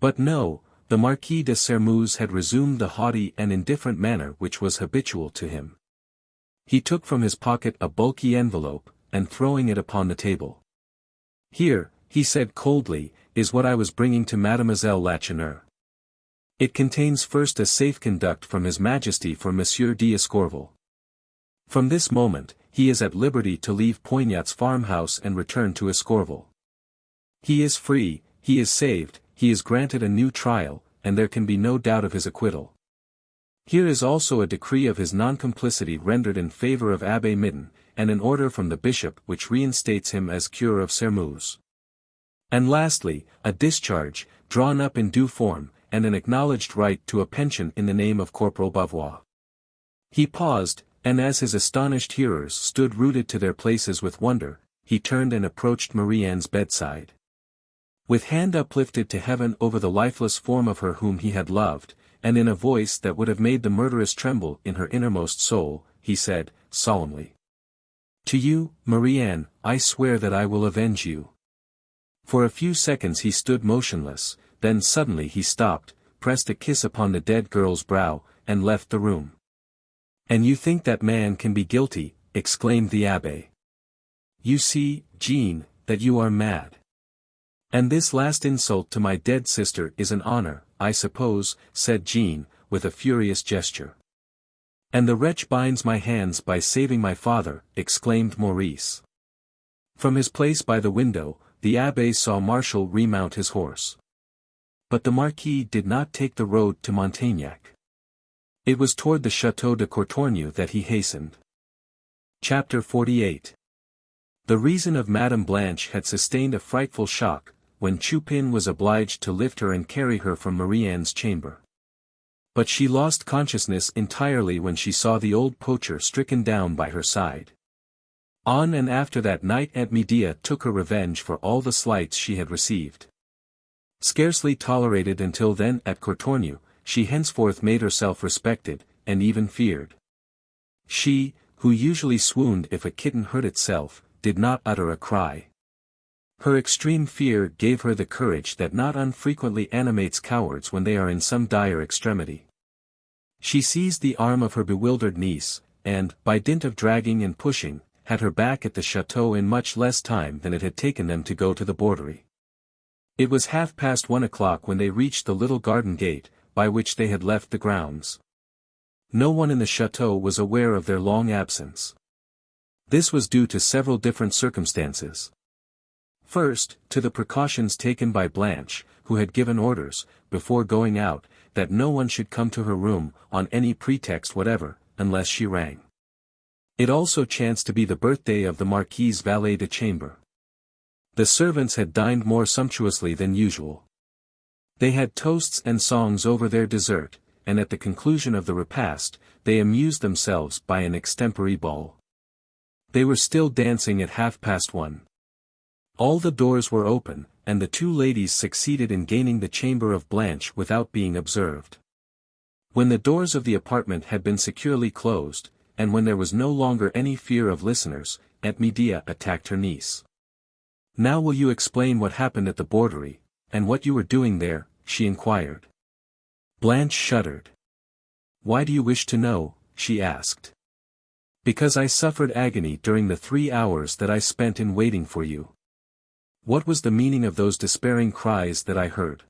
But no, the Marquis de Sermeuse had resumed the haughty and indifferent manner which was habitual to him. He took from his pocket a bulky envelope, and throwing it upon the table. Here, he said coldly, is what I was bringing to Mademoiselle Lacheneur. It contains first a safe conduct from His Majesty for Monsieur d'Escorval. From this moment, he is at liberty to leave Poignat's farmhouse and return to Escorval. He is free, he is saved, he is granted a new trial, and there can be no doubt of his acquittal. Here is also a decree of his non-complicity rendered in favor of Abbé Midden, and an order from the bishop which reinstates him as cure of Sermeuse. And lastly, a discharge, drawn up in due form, and an acknowledged right to a pension in the name of Corporal Bavois. He paused, And as his astonished hearers stood rooted to their places with wonder, he turned and approached Marie Anne's bedside. With hand uplifted to heaven over the lifeless form of her whom he had loved, and in a voice that would have made the murderess tremble in her innermost soul, he said, solemnly, "To you, Marie Anne, I swear that I will avenge you." For a few seconds he stood motionless, then suddenly he stopped, pressed a kiss upon the dead girl's brow, and left the room. "And you think that man can be guilty," exclaimed the abbe. "You see, Jean, that you are mad. And this last insult to my dead sister is an honor, I suppose," said Jean, with a furious gesture. "And the wretch binds my hands by saving my father," exclaimed Maurice. From his place by the window, the abbe saw Martial remount his horse. But the Marquis did not take the road to Montaignac. It was toward the Château de Courtornieu that he hastened. Chapter 48. The reason of Madame Blanche had sustained a frightful shock, when Chupin was obliged to lift her and carry her from Marie Anne's chamber. But she lost consciousness entirely when she saw the old poacher stricken down by her side. On and after that night Aunt Medea took her revenge for all the slights she had received. Scarcely tolerated until then at Courtornieu, she henceforth made herself respected, and even feared. She, who usually swooned if a kitten hurt itself, did not utter a cry. Her extreme fear gave her the courage that not unfrequently animates cowards when they are in some dire extremity. She seized the arm of her bewildered niece, and, by dint of dragging and pushing, had her back at the chateau in much less time than it had taken them to go to the Borderie. It was 1:30 when they reached the little garden gate, by which they had left the grounds. No one in the chateau was aware of their long absence. This was due to several different circumstances. First, to the precautions taken by Blanche, who had given orders, before going out, that no one should come to her room, on any pretext whatever, unless she rang. It also chanced to be the birthday of the Marquis's valet de chambre. The servants had dined more sumptuously than usual. They had toasts and songs over their dessert, and at the conclusion of the repast, they amused themselves by an extempore ball. They were still dancing at 1:30. All the doors were open, and the two ladies succeeded in gaining the chamber of Blanche without being observed. When the doors of the apartment had been securely closed, and when there was no longer any fear of listeners, Aunt Medea attacked her niece. "Now will you explain what happened at the Borderie, and what you were doing there?" she inquired. Blanche shuddered. "Why do you wish to know?" she asked. "Because I suffered agony during the 3 hours that I spent in waiting for you." "What was the meaning of those despairing cries that I heard?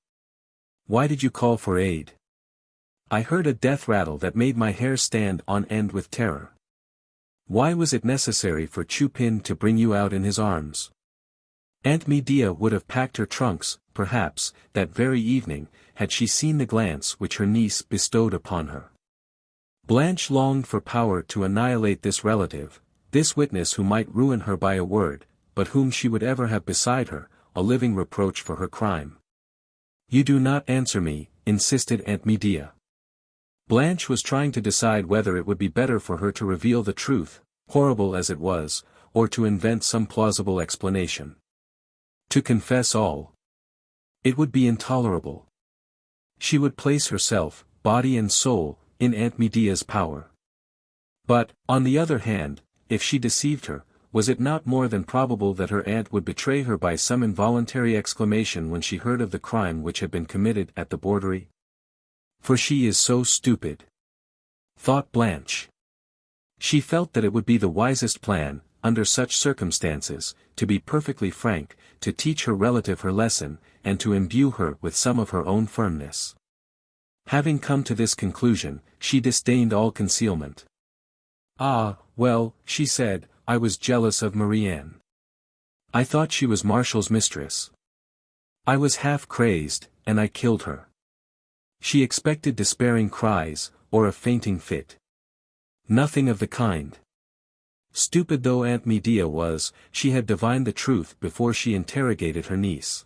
Why did you call for aid?" "I heard a death rattle that made my hair stand on end with terror." "Why was it necessary for Chupin to bring you out in his arms?" Aunt Medea would have packed her trunks, perhaps, that very evening, had she seen the glance which her niece bestowed upon her. Blanche longed for power to annihilate this relative, this witness who might ruin her by a word, but whom she would ever have beside her, a living reproach for her crime. "You do not answer me," insisted Aunt Medea. Blanche was trying to decide whether it would be better for her to reveal the truth, horrible as it was, or to invent some plausible explanation. To confess all. It would be intolerable. She would place herself, body and soul, in Aunt Medea's power. But, on the other hand, if she deceived her, was it not more than probable that her aunt would betray her by some involuntary exclamation when she heard of the crime which had been committed at the Borderie? "For she is so stupid," thought Blanche. She felt that it would be the wisest plan, under such circumstances, to be perfectly frank, to teach her relative her lesson, and to imbue her with some of her own firmness. Having come to this conclusion, she disdained all concealment. "Ah, well," she said, "I was jealous of Marie Anne. I thought she was Martial's mistress. I was half crazed, and I killed her." She expected despairing cries, or a fainting fit. Nothing of the kind. Stupid though Aunt Medea was, she had divined the truth before she interrogated her niece.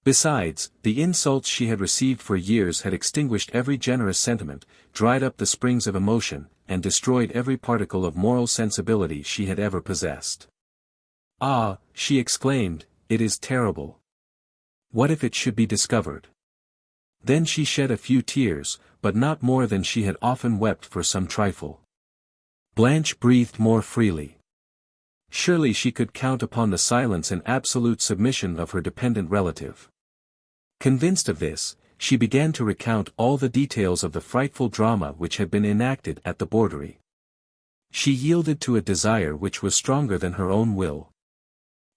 Besides, the insults she had received for years had extinguished every generous sentiment, dried up the springs of emotion, and destroyed every particle of moral sensibility she had ever possessed. "Ah," she exclaimed, "it is terrible. What if it should be discovered?" Then she shed a few tears, but not more than she had often wept for some trifle. Blanche breathed more freely. Surely she could count upon the silence and absolute submission of her dependent relative. Convinced of this, she began to recount all the details of the frightful drama which had been enacted at the Borderie. She yielded to a desire which was stronger than her own will.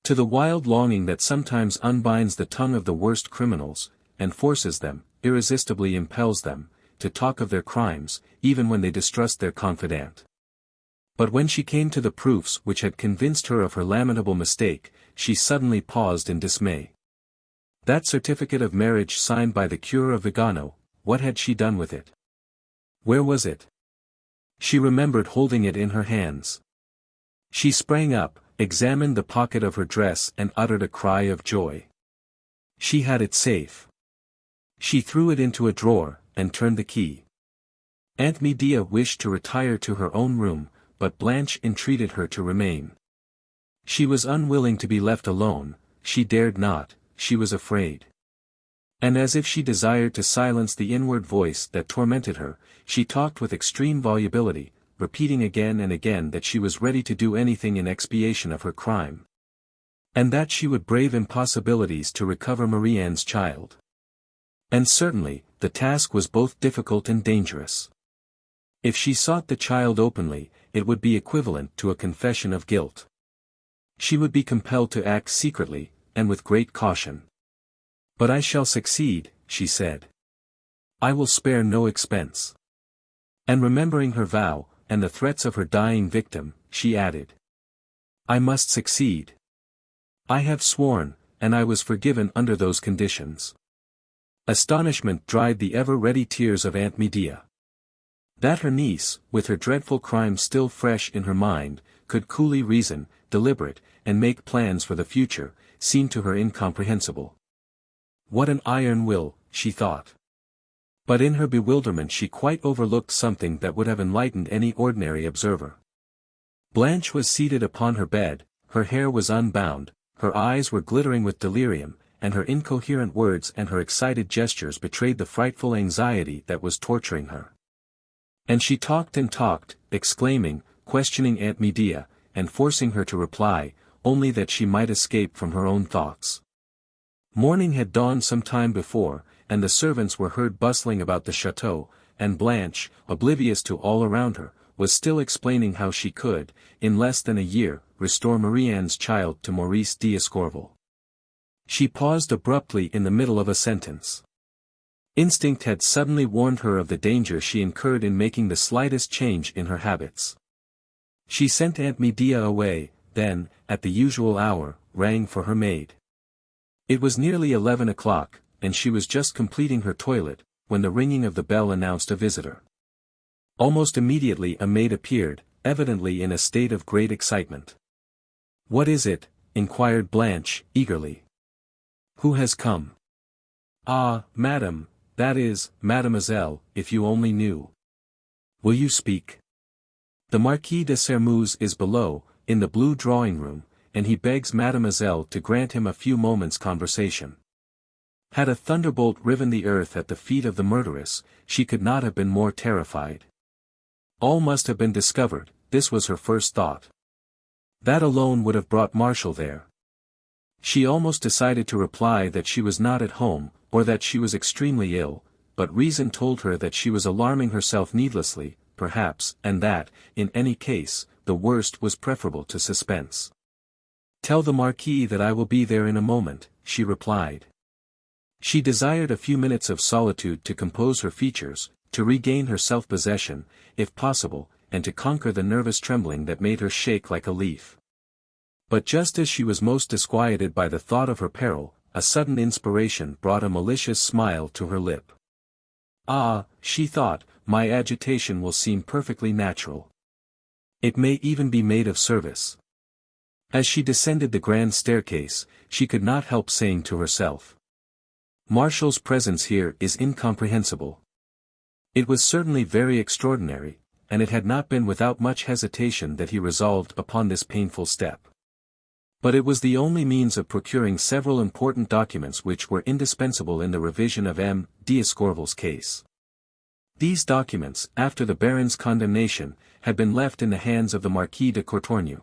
To the wild longing that sometimes unbinds the tongue of the worst criminals, and forces them, irresistibly impels them, to talk of their crimes, even when they distrust their confidant. But when she came to the proofs which had convinced her of her lamentable mistake, she suddenly paused in dismay. That certificate of marriage signed by the Cure of Vigano, what had she done with it? Where was it? She remembered holding it in her hands. She sprang up, examined the pocket of her dress and uttered a cry of joy. She had it safe. She threw it into a drawer, and turned the key. Aunt Medea wished to retire to her own room, but Blanche entreated her to remain. She was unwilling to be left alone, she dared not, she was afraid. And as if she desired to silence the inward voice that tormented her, she talked with extreme volubility, repeating again and again that she was ready to do anything in expiation of her crime. And that she would brave impossibilities to recover Marie-Anne's child. And certainly, the task was both difficult and dangerous. If she sought the child openly, it would be equivalent to a confession of guilt. She would be compelled to act secretly, and with great caution. "But I shall succeed," she said. "I will spare no expense." And remembering her vow, and the threats of her dying victim, she added, "I must succeed. I have sworn, and I was forgiven under those conditions." Astonishment dried the ever-ready tears of Aunt Medea. That her niece, with her dreadful crime still fresh in her mind, could coolly reason, deliberate, and make plans for the future, seemed to her incomprehensible. What an iron will, she thought. But in her bewilderment she quite overlooked something that would have enlightened any ordinary observer. Blanche was seated upon her bed, her hair was unbound, her eyes were glittering with delirium, and her incoherent words and her excited gestures betrayed the frightful anxiety that was torturing her. And she talked and talked, exclaiming, questioning Aunt Medea, and forcing her to reply, only that she might escape from her own thoughts. Morning had dawned some time before, and the servants were heard bustling about the chateau, and Blanche, oblivious to all around her, was still explaining how she could, in less than a year, restore Marie-Anne's child to Maurice d'Escorval. She paused abruptly in the middle of a sentence. Instinct had suddenly warned her of the danger she incurred in making the slightest change in her habits. She sent Aunt Medea away, then, at the usual hour, rang for her maid. It was nearly 11 o'clock, and she was just completing her toilet, when the ringing of the bell announced a visitor. Almost immediately a maid appeared, evidently in a state of great excitement. "What is it?" inquired Blanche, eagerly. "Who has come?" "Ah, madam, that is, mademoiselle, if you only knew." "Will you speak?" "The Marquis de Sairmeuse is below, in the blue drawing-room, and he begs mademoiselle to grant him a few moments' conversation." Had a thunderbolt riven the earth at the feet of the murderess, she could not have been more terrified. All must have been discovered, this was her first thought. That alone would have brought Martial there. She almost decided to reply that she was not at home, or that she was extremely ill, but reason told her that she was alarming herself needlessly, perhaps, and that, in any case, the worst was preferable to suspense. "Tell the Marquis that I will be there in a moment," she replied. She desired a few minutes of solitude to compose her features, to regain her self-possession, if possible, and to conquer the nervous trembling that made her shake like a leaf. But just as she was most disquieted by the thought of her peril, a sudden inspiration brought a malicious smile to her lip. "Ah," she thought, "my agitation will seem perfectly natural. It may even be made of service." As she descended the grand staircase, she could not help saying to herself, "Martial's presence here is incomprehensible." It was certainly very extraordinary, and it had not been without much hesitation that he resolved upon this painful step. But it was the only means of procuring several important documents which were indispensable in the revision of M. d'Escorval's case. These documents, after the Baron's condemnation, had been left in the hands of the Marquis de Courtornieu.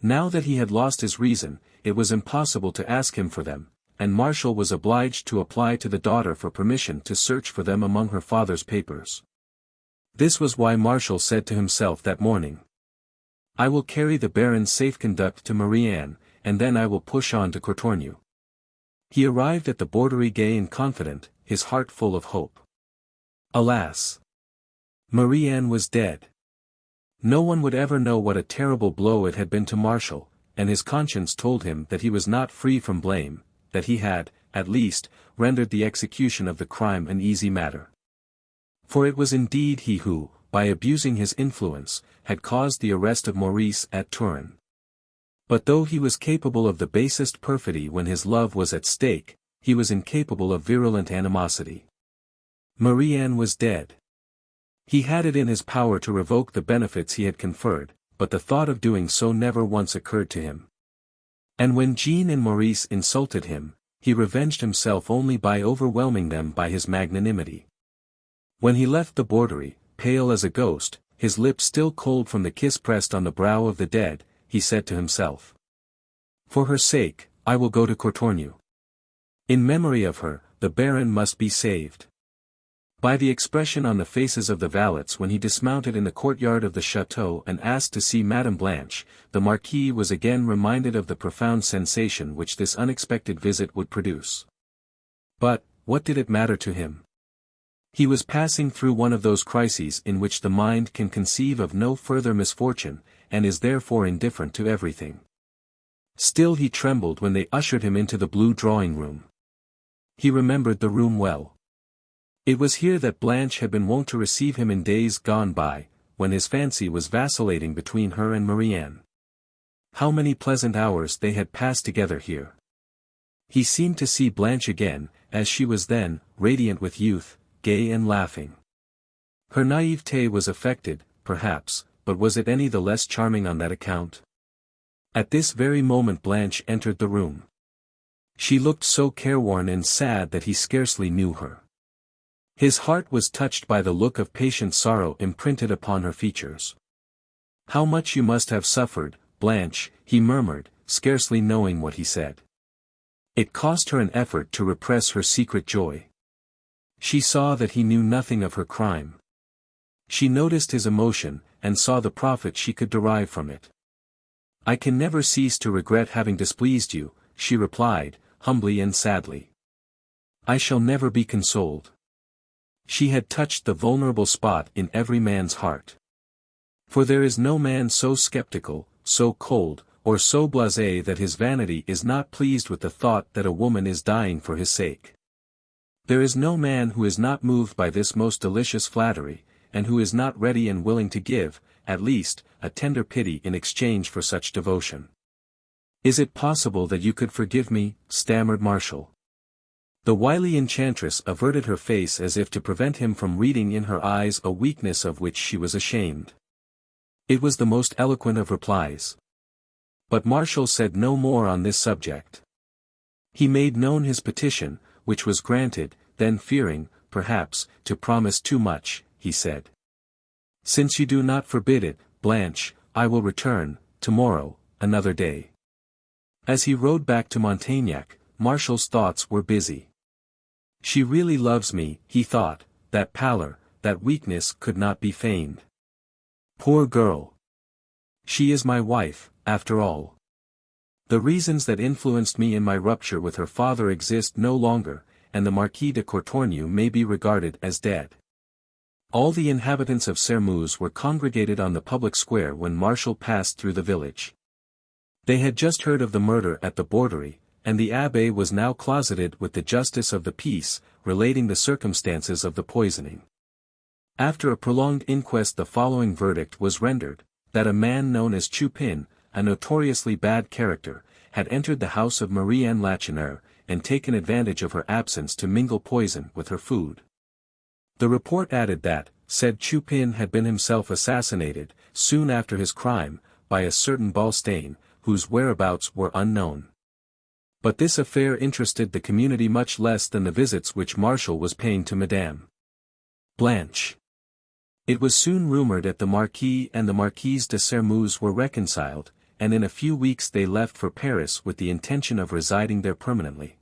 Now that he had lost his reason, it was impossible to ask him for them, and Martial was obliged to apply to the daughter for permission to search for them among her father's papers. This was why Martial said to himself that morning, "I will carry the Baron's safe conduct to Marie-Anne, and then I will push on to Courtornieu." He arrived at the Borderie gay and confident, his heart full of hope. Alas! Marie-Anne was dead. No one would ever know what a terrible blow it had been to Martial, and his conscience told him that he was not free from blame, that he had, at least, rendered the execution of the crime an easy matter. For it was indeed he who, by abusing his influence, had caused the arrest of Maurice at Turin. But though he was capable of the basest perfidy when his love was at stake, he was incapable of virulent animosity. Marie-Anne was dead. He had it in his power to revoke the benefits he had conferred, but the thought of doing so never once occurred to him. And when Jean and Maurice insulted him, he revenged himself only by overwhelming them by his magnanimity. When he left the Borderie, pale as a ghost, his lips still cold from the kiss pressed on the brow of the dead, he said to himself, "For her sake, I will go to Courtornieu. In memory of her, the Baron must be saved." By the expression on the faces of the valets when he dismounted in the courtyard of the chateau and asked to see Madame Blanche, the Marquis was again reminded of the profound sensation which this unexpected visit would produce. But, what did it matter to him? He was passing through one of those crises in which the mind can conceive of no further misfortune, and is therefore indifferent to everything. Still he trembled when they ushered him into the blue drawing-room. He remembered the room well. It was here that Blanche had been wont to receive him in days gone by, when his fancy was vacillating between her and Marie-Anne. How many pleasant hours they had passed together here. He seemed to see Blanche again, as she was then, radiant with youth, gay and laughing. Her naïveté was affected, perhaps, but was it any the less charming on that account? At this very moment Blanche entered the room. She looked so careworn and sad that he scarcely knew her. His heart was touched by the look of patient sorrow imprinted upon her features. "How much you must have suffered, Blanche," he murmured, scarcely knowing what he said. It cost her an effort to repress her secret joy. She saw that he knew nothing of her crime. She noticed his emotion, and saw the profit she could derive from it. "I can never cease to regret having displeased you," she replied, humbly and sadly. "I shall never be consoled." She had touched the vulnerable spot in every man's heart. For there is no man so skeptical, so cold, or so blasé that his vanity is not pleased with the thought that a woman is dying for his sake. There is no man who is not moved by this most delicious flattery, and who is not ready and willing to give, at least, a tender pity in exchange for such devotion. "Is it possible that you could forgive me?" stammered Martial. The wily enchantress averted her face as if to prevent him from reading in her eyes a weakness of which she was ashamed. It was the most eloquent of replies. But Martial said no more on this subject. He made known his petition, which was granted, then fearing, perhaps, to promise too much, he said, "Since you do not forbid it, Blanche, I will return, tomorrow, another day." As he rode back to Montaignac, Martial's thoughts were busy. "She really loves me," he thought, "that pallor, that weakness could not be feigned. Poor girl! She is my wife, after all. The reasons that influenced me in my rupture with her father exist no longer, and the Marquis de Courtornieu may be regarded as dead." All the inhabitants of Sermeuse were congregated on the public square when Martial passed through the village. They had just heard of the murder at the Borderie, and the abbé was now closeted with the justice of the peace, relating the circumstances of the poisoning. After a prolonged inquest the following verdict was rendered, that a man known as Chupin, a notoriously bad character, had entered the house of Marie-Anne Lacheneur, and taken advantage of her absence to mingle poison with her food. The report added that, said Chupin had been himself assassinated, soon after his crime, by a certain Balstain, whose whereabouts were unknown. But this affair interested the community much less than the visits which Martial was paying to Madame Blanche. It was soon rumored that the Marquis and the Marquise de Sermeuse were reconciled, and in a few weeks they left for Paris with the intention of residing there permanently.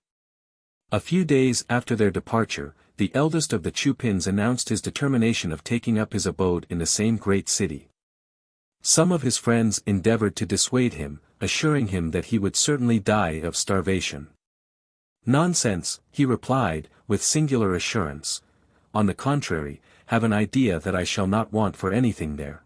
A few days after their departure, the eldest of the Chupins announced his determination of taking up his abode in the same great city. Some of his friends endeavored to dissuade him, assuring him that he would certainly die of starvation. "Nonsense," he replied, with singular assurance. "On the contrary, have an idea that I shall not want for anything there."